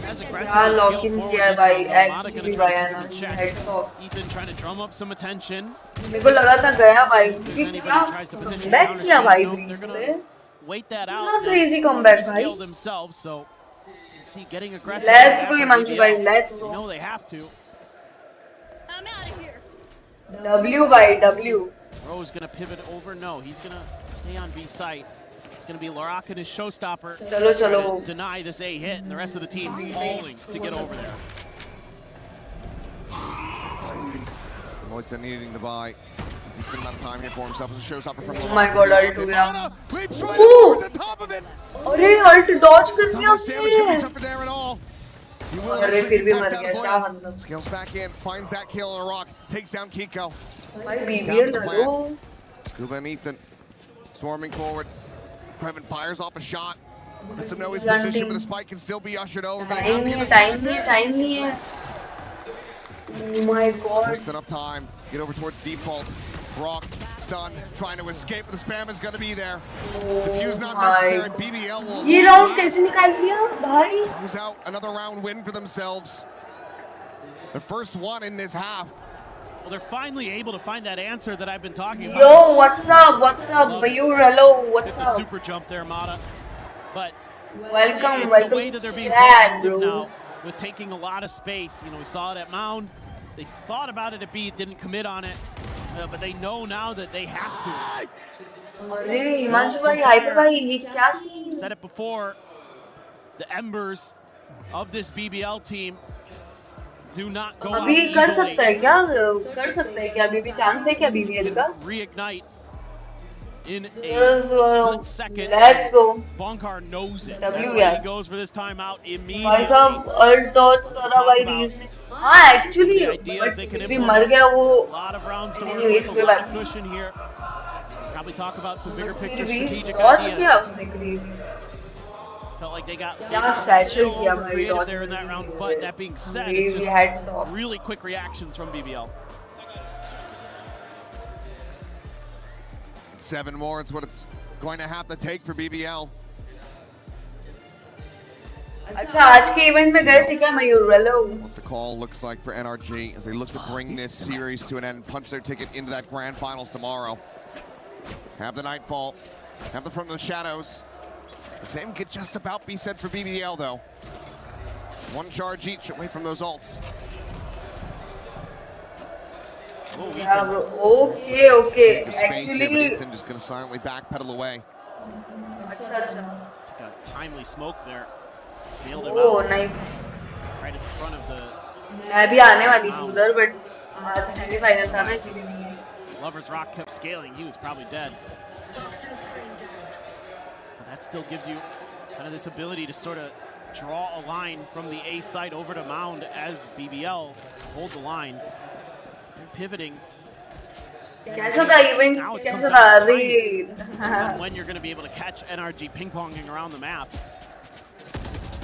[SPEAKER 13] As aggressive
[SPEAKER 4] यार
[SPEAKER 13] as
[SPEAKER 4] lock in किया है भाई. Actually भाई NRG heads off.
[SPEAKER 13] Ethan trying to drum up some attention.
[SPEAKER 4] मेरे को लगा था गया भाई. Comeback किया भाई Breeze ने.
[SPEAKER 13] Wait that out.
[SPEAKER 4] Not crazy comeback भाई.
[SPEAKER 13] Themselves, so you can see getting aggressive.
[SPEAKER 4] Let's go Himanshu भाई. Let's go.
[SPEAKER 13] You know they have to.
[SPEAKER 19] I'm out of here.
[SPEAKER 4] W भाई W.
[SPEAKER 13] Rose gonna pivot over. No, he's gonna stay on B site. It's gonna be Larak and his showstopper.
[SPEAKER 4] Chalo.
[SPEAKER 13] To deny this A hit, and the rest of the team falling to get over there.
[SPEAKER 3] Moita needing to buy a decent amount of time here for himself as a showstopper from
[SPEAKER 4] Oh my god, ult हो गया.
[SPEAKER 3] Leaps right over the top of it.
[SPEAKER 4] अरे ult dodge कर दिया
[SPEAKER 3] Damage could be
[SPEAKER 4] उसने.
[SPEAKER 3] suffered there at all. He will
[SPEAKER 4] अरे
[SPEAKER 3] actually
[SPEAKER 4] फिर
[SPEAKER 3] be
[SPEAKER 4] भी मर
[SPEAKER 3] passed
[SPEAKER 4] गया.
[SPEAKER 3] out
[SPEAKER 4] क्या
[SPEAKER 3] of
[SPEAKER 4] मतलब.
[SPEAKER 3] Scales back in, finds that kill on a rock, takes down Kiko.
[SPEAKER 4] भाई BBL डालो.
[SPEAKER 3] Scuba and Ethan storming forward. Previn fires off a shot. Lets him know his position, but the spike can still be ushered over.
[SPEAKER 4] Time नहीं है. Oh my god.
[SPEAKER 3] Just enough time. Get over towards default. Rock stunned, trying to escape, but the spam is going to be there. The fuse not necessary. BBL will.
[SPEAKER 4] ये round कैसे निकाल दिया भाई?
[SPEAKER 3] Close out another round win for themselves. The first one in this half.
[SPEAKER 13] Well, they're finally able to find that answer that I've been talking about.
[SPEAKER 4] Yo, what's up? Mayur, hello, what's
[SPEAKER 13] Hit
[SPEAKER 4] up?
[SPEAKER 13] the super jump there, Mata. But
[SPEAKER 4] welcome
[SPEAKER 13] the way that they're being proactive now with taking a lot of space. You know, we saw it at Mound. They thought about it at B, didn't commit on it, but they know now that they have to. Said it before. The embers of this BBL team do not go out
[SPEAKER 4] अभी कर
[SPEAKER 13] easily.
[SPEAKER 4] सकता है क्या? कर सकता है क्या? अभी भी चांस है क्या BBL का?
[SPEAKER 13] Reignite in a split second.
[SPEAKER 4] Let's go.
[SPEAKER 13] Bonkar knows it.
[SPEAKER 4] W
[SPEAKER 13] That's why he goes for this timeout immediately.
[SPEAKER 4] भाई साहब ult dodge करा भाई Reese ने. हाँ actually भी मर गया वो.
[SPEAKER 13] A lot of rounds to work
[SPEAKER 4] Anyways,
[SPEAKER 13] with, a lot of cushion here. Probably talk about some bigger picture strategic
[SPEAKER 4] dodge
[SPEAKER 13] ideas.
[SPEAKER 4] किया उसने Reese.
[SPEAKER 13] Felt like they got
[SPEAKER 4] special किया भाई
[SPEAKER 13] creative
[SPEAKER 4] dodge.
[SPEAKER 13] there in that round, but that being said,
[SPEAKER 4] Reese
[SPEAKER 13] it's
[SPEAKER 4] heads
[SPEAKER 13] just
[SPEAKER 4] off.
[SPEAKER 13] really quick reactions from BBL.
[SPEAKER 3] 7 more, it's what it's going to have to take for BBL.
[SPEAKER 4] अच्छा आज के event में गए थे क्या मयूर? Hello.
[SPEAKER 3] What the call looks like for NRG as they look to bring this series to an end and punch their ticket into that grand finals tomorrow. Have the Nightfall, have them from the shadows. The same could just about be said for BBL though. 1 charge each away from those ults.
[SPEAKER 4] Yeah, bro. Okay. Actually,
[SPEAKER 3] Ethan just gonna silently backpedal away.
[SPEAKER 13] Got a timely smoke there. Nailed him
[SPEAKER 4] Oh,
[SPEAKER 13] out.
[SPEAKER 4] nice.
[SPEAKER 13] Right in front of the.
[SPEAKER 4] मैं भी आने वाली थी उधर, but आज semifinal था ना इसलिए नहीं है.
[SPEAKER 13] Lovers Rock kept scaling. He was probably dead. But that still gives you kind of this ability to sort of draw a line from the A site over to Mound as BBL holds the line. They're pivoting.
[SPEAKER 4] कैसा था event कैसा था
[SPEAKER 13] on when you're going to be able to catch NRG ping-ponging around the map.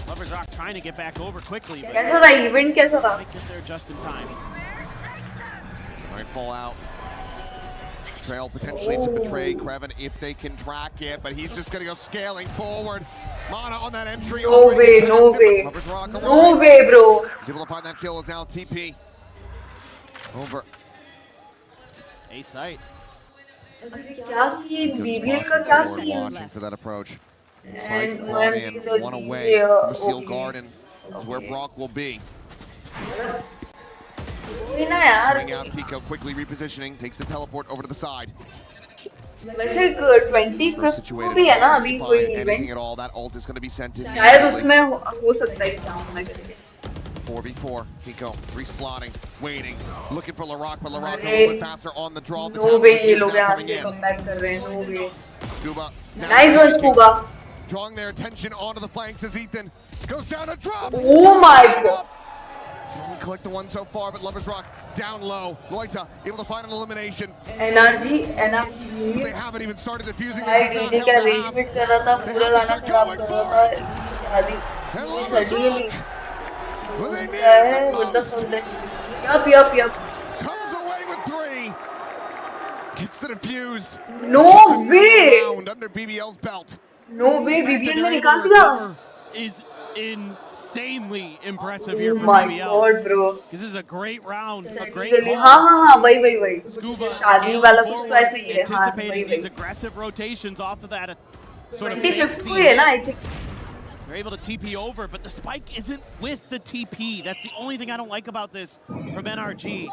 [SPEAKER 13] Lovers Rock trying to get back over quickly, but
[SPEAKER 4] कैसा था event कैसा था
[SPEAKER 13] might get there just in time.
[SPEAKER 3] Might fall out. Trail potentially to betray Kreven if they can track it, but he's just going to go scaling forward. Mana on that entry.
[SPEAKER 4] No way, no way. No way, bro.
[SPEAKER 3] He's able to find that kill as now TP. Over.
[SPEAKER 13] A site.
[SPEAKER 4] क्या scene BBL का क्या scene
[SPEAKER 3] watching for that approach. Spike brought in, one away from Steel Garden. That's where Brock will be. Swing out, Pico quickly repositioning, takes the teleport over to the side.
[SPEAKER 4] वैसे 25th को भी है ना अभी कोई
[SPEAKER 3] anything at all, that ult is going to be sent in.
[SPEAKER 4] शायद उसमें हो सकता है down
[SPEAKER 3] 4v4, Pico re-slotting, waiting, looking for Larock, but Larock a little bit faster on the draw.
[SPEAKER 4] No way ये लोग यहाँ से comeback कर रहे हैं, no way.
[SPEAKER 3] Scuba.
[SPEAKER 4] Nice one, Scuba.
[SPEAKER 3] Drawing their attention onto the flanks as Ethan goes down a drop.
[SPEAKER 4] Oh my god.
[SPEAKER 3] Can only collect the one so far, but Lovers Rock down low. Loita able to find an elimination.
[SPEAKER 4] NRG.
[SPEAKER 3] They haven't even started defusing.
[SPEAKER 4] DJ का rage bit कर रहा था, पूरा गाना खराब कर रहा था. Suddenly. What the fuck? Yup.
[SPEAKER 3] Comes away with 3. Gets the defuse.
[SPEAKER 4] No way.
[SPEAKER 3] Under BBL's belt.
[SPEAKER 4] No way, BBL ने निकाल दिया.
[SPEAKER 13] Is insanely impressive here for
[SPEAKER 4] BBL.
[SPEAKER 13] BBL.
[SPEAKER 4] Oh my god, bro.
[SPEAKER 13] This is a great round, a great
[SPEAKER 4] हाँ, वही.
[SPEAKER 13] Scuba
[SPEAKER 4] शादी वाला कुछ तो ऐसे ही है, हाँ,
[SPEAKER 13] anticipating these aggressive rotations off of that sort of
[SPEAKER 4] 25th को है ना, I think.
[SPEAKER 13] They're able to TP over, but the spike isn't with the TP. That's the only thing I don't like about this from NRG.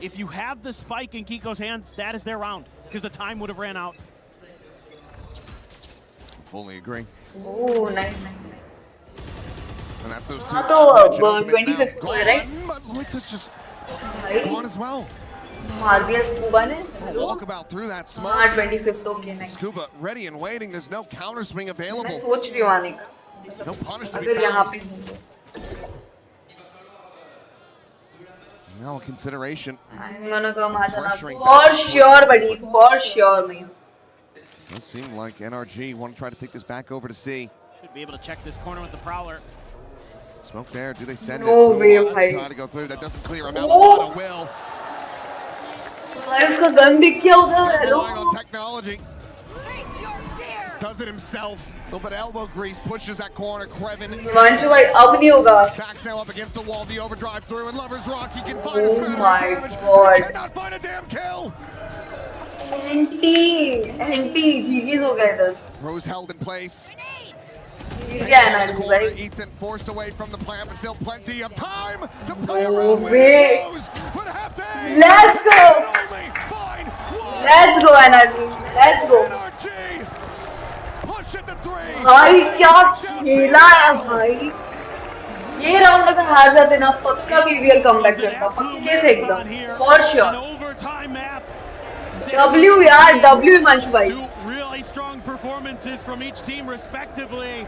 [SPEAKER 13] If you have the spike in Kiko's hands, that is their round, because the time would have ran out.
[SPEAKER 3] Fully agree.
[SPEAKER 4] Oh, nice.
[SPEAKER 3] And that's those two.
[SPEAKER 4] 25th को है, right?
[SPEAKER 3] But Loita's just gone as well.
[SPEAKER 4] मार दिया Scuba ने.
[SPEAKER 3] Walkabout through that smoke.
[SPEAKER 4] हाँ, 25th okay, nice.
[SPEAKER 3] Scuba ready and waiting. There's no counter swing available.
[SPEAKER 4] मैं सोच रही हूँ आने का.
[SPEAKER 3] No punish to be
[SPEAKER 4] अगर यहाँ
[SPEAKER 3] found.
[SPEAKER 4] पे
[SPEAKER 3] Now a consideration.
[SPEAKER 4] I'm gonna come for sure, buddy. For sure, man.
[SPEAKER 3] It seemed like NRG want to try to take this back over to C.
[SPEAKER 13] Should be able to check this corner with the Prowler.
[SPEAKER 3] Smoke there. Do they send
[SPEAKER 4] no
[SPEAKER 3] it?
[SPEAKER 4] No way,
[SPEAKER 3] try to go through. That doesn't clear him out.
[SPEAKER 4] Oh.
[SPEAKER 3] Will.
[SPEAKER 4] उसका gun दिख गया उधर. Hello.
[SPEAKER 3] On technology. Just does it himself. A little bit of elbow grease, pushes that corner. Kreven.
[SPEAKER 4] Himanshu भाई अब नहीं होगा.
[SPEAKER 3] Backs now up against the wall. The overdrive through, and Lovers Rock. He can find a
[SPEAKER 4] Oh
[SPEAKER 3] smattering
[SPEAKER 4] my
[SPEAKER 3] damage.
[SPEAKER 4] god.
[SPEAKER 3] He cannot find a damn kill.
[SPEAKER 4] Anti, GG's हो गया इधर.
[SPEAKER 3] Rose held in place.
[SPEAKER 4] Corner,
[SPEAKER 3] Ethan forced away from the plant, but still plenty of time to play
[SPEAKER 4] No
[SPEAKER 3] around
[SPEAKER 4] way.
[SPEAKER 3] with Rose.
[SPEAKER 4] Let's go. Let's go, NRG. Let's go. भाई क्या खेला है भाई. ये round अगर हार जाते ना पक्का BBL कमबैक करता. पक्के से एकदम. For sure. W यार, W हिमांशु भाई.
[SPEAKER 13] Really strong performances from each team respectively.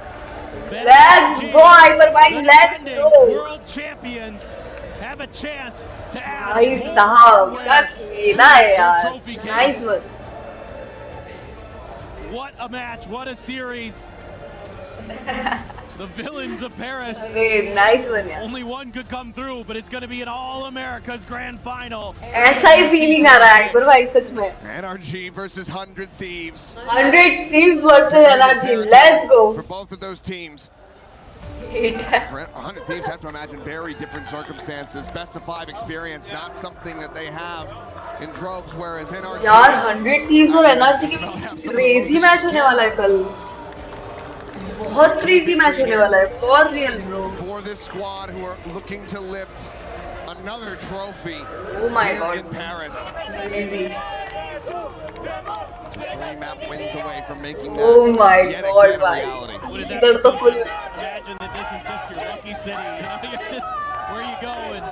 [SPEAKER 4] Let's go, Hyper भाई. Let's go.
[SPEAKER 13] World champions have a chance to add.
[SPEAKER 4] भाई साहब क्या खेला है यार. Nice one.
[SPEAKER 13] What a match! What a series! The villains of Paris.
[SPEAKER 4] Nice one, यार.
[SPEAKER 13] Only one could come through, but it's going to be an All America's Grand Final.
[SPEAKER 4] ऐसा ही feeling आ रहा है Hyper भाई सच में.
[SPEAKER 3] NRG versus 100 Thieves.
[SPEAKER 4] 100 Thieves versus NRG. Let's go.
[SPEAKER 3] For both of those teams. 100 Thieves have to imagine very different circumstances. Best of 5 experience, not something that they have in droves, whereas NRG.
[SPEAKER 4] यार 100 Thieves और NRG के crazy match होने वाला है कल. बहुत crazy match होने वाला है. For real, bro.
[SPEAKER 3] For this squad who are looking to lift another trophy.
[SPEAKER 4] Oh my
[SPEAKER 3] here
[SPEAKER 4] god.
[SPEAKER 3] In Paris.
[SPEAKER 4] Crazy.
[SPEAKER 3] 3 map wins away from making that
[SPEAKER 4] Oh my
[SPEAKER 3] yet
[SPEAKER 4] god,
[SPEAKER 3] again
[SPEAKER 4] भाई.
[SPEAKER 3] reality.
[SPEAKER 4] इधर तो full.
[SPEAKER 13] Imagine that this is just your lucky city. You know, it's just where you go and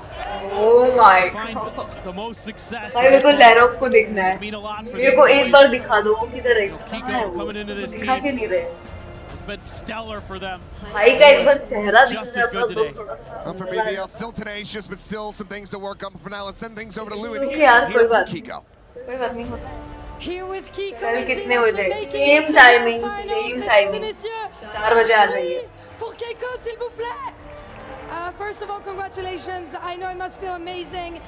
[SPEAKER 4] Oh my
[SPEAKER 13] find
[SPEAKER 4] god.
[SPEAKER 13] the most success.
[SPEAKER 4] भाई मेरे को लैरोफ को देखना है.
[SPEAKER 13] Mean a lot for
[SPEAKER 4] मेरे को एक बार दिखा दो वो किधर है.
[SPEAKER 13] Kiko coming into this
[SPEAKER 4] दिखा
[SPEAKER 13] team.
[SPEAKER 4] के नहीं रहे.
[SPEAKER 13] been stellar for them.
[SPEAKER 4] भाई का एक बार चेहरा
[SPEAKER 13] Just
[SPEAKER 4] दिखना
[SPEAKER 13] as good today.
[SPEAKER 3] For BBL, still tenacious, but still some things to work on for now. Let's send things over to Lou and
[SPEAKER 4] यार
[SPEAKER 3] here
[SPEAKER 4] कोई
[SPEAKER 3] from
[SPEAKER 4] बात
[SPEAKER 3] Kiko.
[SPEAKER 4] कोई बात नहीं होता है.
[SPEAKER 2] Here with Kiko
[SPEAKER 4] कल
[SPEAKER 2] and
[SPEAKER 4] कितने
[SPEAKER 2] Zeno
[SPEAKER 4] बजे?
[SPEAKER 2] to making
[SPEAKER 4] Same
[SPEAKER 2] it to
[SPEAKER 4] timing,
[SPEAKER 2] the finals,
[SPEAKER 4] same
[SPEAKER 2] mesdames et
[SPEAKER 4] timing.
[SPEAKER 2] messieurs.
[SPEAKER 4] 4 बजे आ जाइए.
[SPEAKER 2] Pour Kiko, s'il vous plaît. First of all, congratulations. I know it must feel amazing.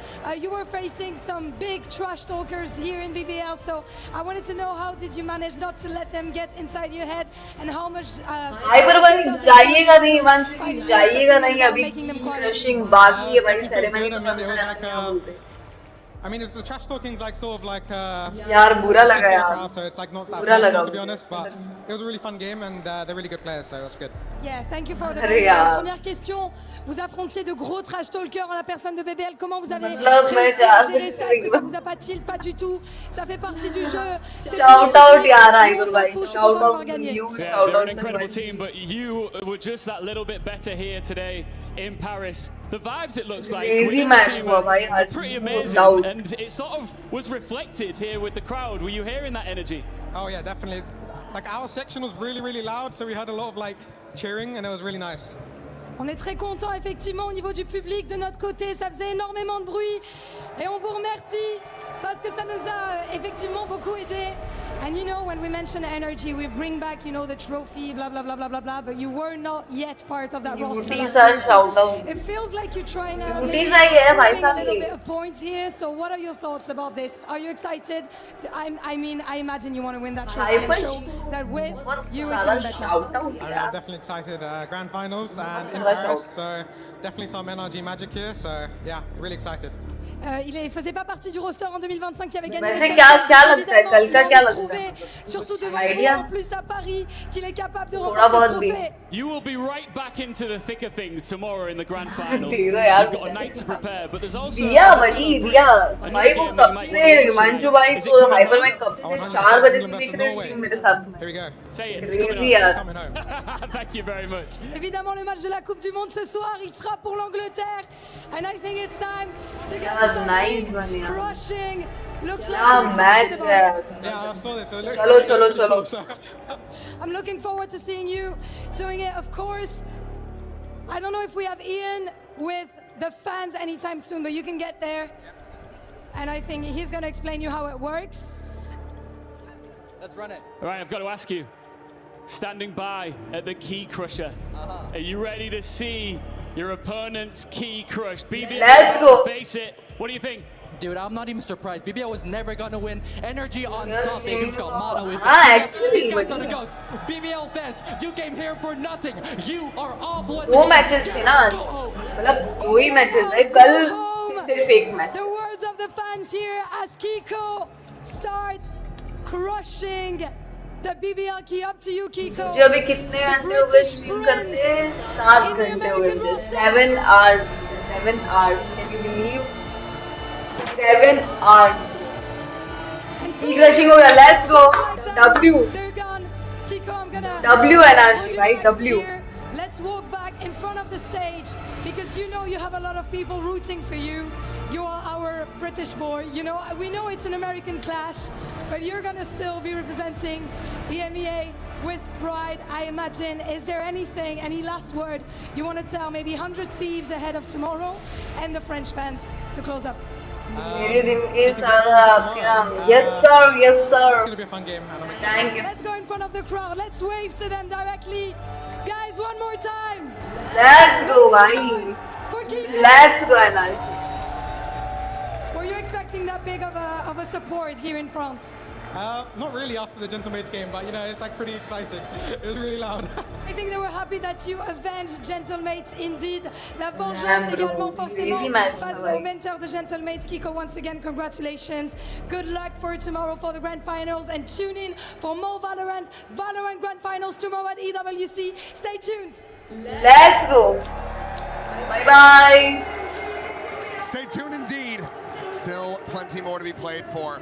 [SPEAKER 2] You were facing some big trash talkers here in BBL, so I wanted to know how did you manage not to let them get inside your head and how much...
[SPEAKER 4] भाई पर जाइएगा नहीं वंश जाइएगा नहीं अभी crushing बाकी है भाई सेरेमनी तो करना है
[SPEAKER 17] I mean, the trash talking is like sort of like
[SPEAKER 4] यार बुरा लगा यार
[SPEAKER 17] crowd, so it's like not that personal to be honest, but it was a really fun game and they're really good players, so it was good.
[SPEAKER 2] Yeah, thank you for the première question. Vous affrontiez de gros trash talkers en la personne de BBL. Comment vous avez réussi à gérer ça? Est-ce que ça vous a pas tilt? Pas du tout. Ça fait partie du jeu.
[SPEAKER 4] Shout out यार आइगुर भाई. Shout out to you.
[SPEAKER 12] Yeah, they're an incredible team, but you were just that little bit better here today in Paris. The vibes, it looks like,
[SPEAKER 4] crazy match हुआ भाई.
[SPEAKER 12] pretty amazing, and it sort of was reflected here with the crowd. Were you hearing that energy?
[SPEAKER 17] Oh yeah, definitely. Like our section was really loud, so we had a lot of like cheering, and it was really nice.
[SPEAKER 2] On est très content effectivement au niveau du public de notre côté, ça faisait énormément de bruit et on vous remercie parce que ça nous a effectivement beaucoup aidé. And you know, when we mention NRG, we bring back, you know, the trophy, blah blah blah blah blah blah. But you were not yet part of that roster. It feels like you're trying to bring a little bit of points here. So, what are your thoughts about this? Are you excited? I mean, I imagine you want to win that trophy and show that with you it's even better.
[SPEAKER 17] I'm definitely excited. Grand finals and in Paris, so definitely some NRG magic here. So yeah, really excited.
[SPEAKER 2] Il faisait pas partie du roster en 2025 qui avait gagné.
[SPEAKER 4] वैसे क्या लगता है कल का क्या लगता है?
[SPEAKER 2] Surtout devant vous en plus à Paris qu'il est capable de remporter ce trophée.
[SPEAKER 12] You will be right back into the thick of things tomorrow in the grand final. You've got a night to prepare, but there's also
[SPEAKER 4] दिया भाई वो कब से हिमांशु भाई को hyper में कब से 4 बजे से देख रहे हैं मेरे साथ में.
[SPEAKER 12] Here we go. Say it.
[SPEAKER 4] Crazy यार.
[SPEAKER 12] Thank you very much.
[SPEAKER 2] Évidemment le match de la Coupe du Monde ce soir, il sera pour l'Angleterre. And I think it's time to get to something crushing. Looks like you're excited about it.
[SPEAKER 17] Yeah, I saw this.
[SPEAKER 4] Chalo.
[SPEAKER 2] I'm looking forward to seeing you doing it, of course. I don't know if we have Ian with the fans anytime soon, but you can get there. And I think he's going to explain you how it works.
[SPEAKER 12] Let's run it. All right, I've got to ask you. Standing by at the key crusher. Are you ready to see your opponent's key crushed? BBL,
[SPEAKER 4] let's go.
[SPEAKER 12] Face it. What do you think?
[SPEAKER 21] Dude, I'm not even surprised. BBL was never gonna win. Energy on top against Gamada with
[SPEAKER 4] actually,
[SPEAKER 21] the goats. BBL fans, you came here for nothing. You are awful at
[SPEAKER 4] the matches थे ना. मतलब दो ही matches है. कल सिर्फ एक match.
[SPEAKER 2] The words of the fans here as Kiko starts crushing the BBL key. Up to you, Kiko.
[SPEAKER 4] मुझे अभी कितने घंटे हो गए स्ट्रीम करते हैं? 7 घंटे हो गए. 7 hours. 7 hours. Can you believe? 7 hours. Crushing हो गया. Let's go. W. W NRG, right? W.
[SPEAKER 2] Let's walk back in front of the stage because you know you have a lot of people rooting for you. You are our British boy. You know, we know it's an American clash, but you're gonna still be representing EMEA with pride, I imagine. Is there anything, any last word you want to tell maybe 100 Thieves ahead of tomorrow and the French fans to close up?
[SPEAKER 4] Yes, sir.
[SPEAKER 17] It's gonna be a fun game.
[SPEAKER 4] Thank you.
[SPEAKER 2] Let's go in front of the crowd. Let's wave to them directly. Guys, one more time.
[SPEAKER 4] Let's go, bhai. Let's go, NRG.
[SPEAKER 2] Were you expecting that big of a support here in France?
[SPEAKER 17] Not really after the Gentlemates game, but you know, it's like pretty exciting. It was really loud.
[SPEAKER 2] I think they were happy that you avenged Gentlemates indeed. La vengeance également forcément face au mentor de Gentlemates. Kiko, once again, congratulations. Good luck for tomorrow for the grand finals and tune in for more Valorant grand finals tomorrow at EWC. Stay tuned.
[SPEAKER 4] Let's go. Bye-bye.
[SPEAKER 3] Stay tuned indeed. Still plenty more to be played for.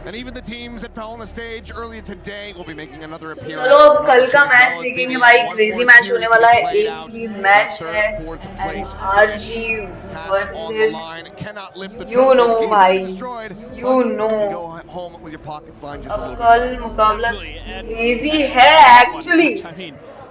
[SPEAKER 3] And even the teams that fell on the stage earlier today will be making another appearance.
[SPEAKER 4] चलो कल का match देखेंगे भाई. Crazy match होने वाला है. एक ही match है. NRG versus you know भाई. You know.
[SPEAKER 3] Go home with your pockets lined just a little bit.
[SPEAKER 4] कल मुकाबला क्रेजी है actually.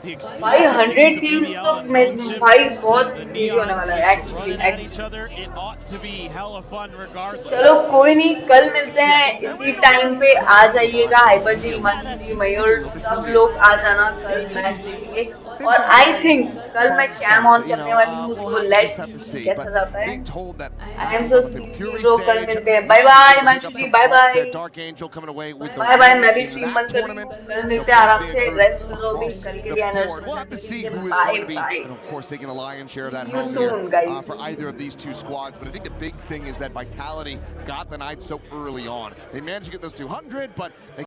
[SPEAKER 13] the exclusive
[SPEAKER 4] 500
[SPEAKER 13] days of
[SPEAKER 4] teams
[SPEAKER 13] BBL
[SPEAKER 4] तो
[SPEAKER 13] and
[SPEAKER 4] मैं
[SPEAKER 13] Nongshim,
[SPEAKER 4] भाई बहुत
[SPEAKER 13] the
[SPEAKER 4] crazy होने
[SPEAKER 13] neons
[SPEAKER 4] वाला है
[SPEAKER 13] used to run
[SPEAKER 4] actually
[SPEAKER 13] at each other. It ought to be hella fun regardless.
[SPEAKER 4] चलो कोई नहीं कल मिलते हैं इसी टाइम पे आ जाइएगा हाइपर जी मंथली मयूर सब लोग आ जाना कल मैच देखेंगे और आई थिंक कल मैं कैम ऑन करने वाली हूँ तो लेट्स सी कैसा जाता है आई एम सो हीरो कल मिलते हैं बाय बाय मंथली जी बाय बाय बाय बाय मैं भी स्ट्रीम बंद कर रही हूँ कल मिलते हैं आराम से रेस्ट करो भी कल के लिए energy bye bye
[SPEAKER 3] And of course, taking the lion's share of that
[SPEAKER 4] See you
[SPEAKER 3] home
[SPEAKER 4] soon,
[SPEAKER 3] here
[SPEAKER 4] guys.
[SPEAKER 3] for either of these two squads. But I think the big thing is that Vitality got the night so early on. They managed to get those 200, but they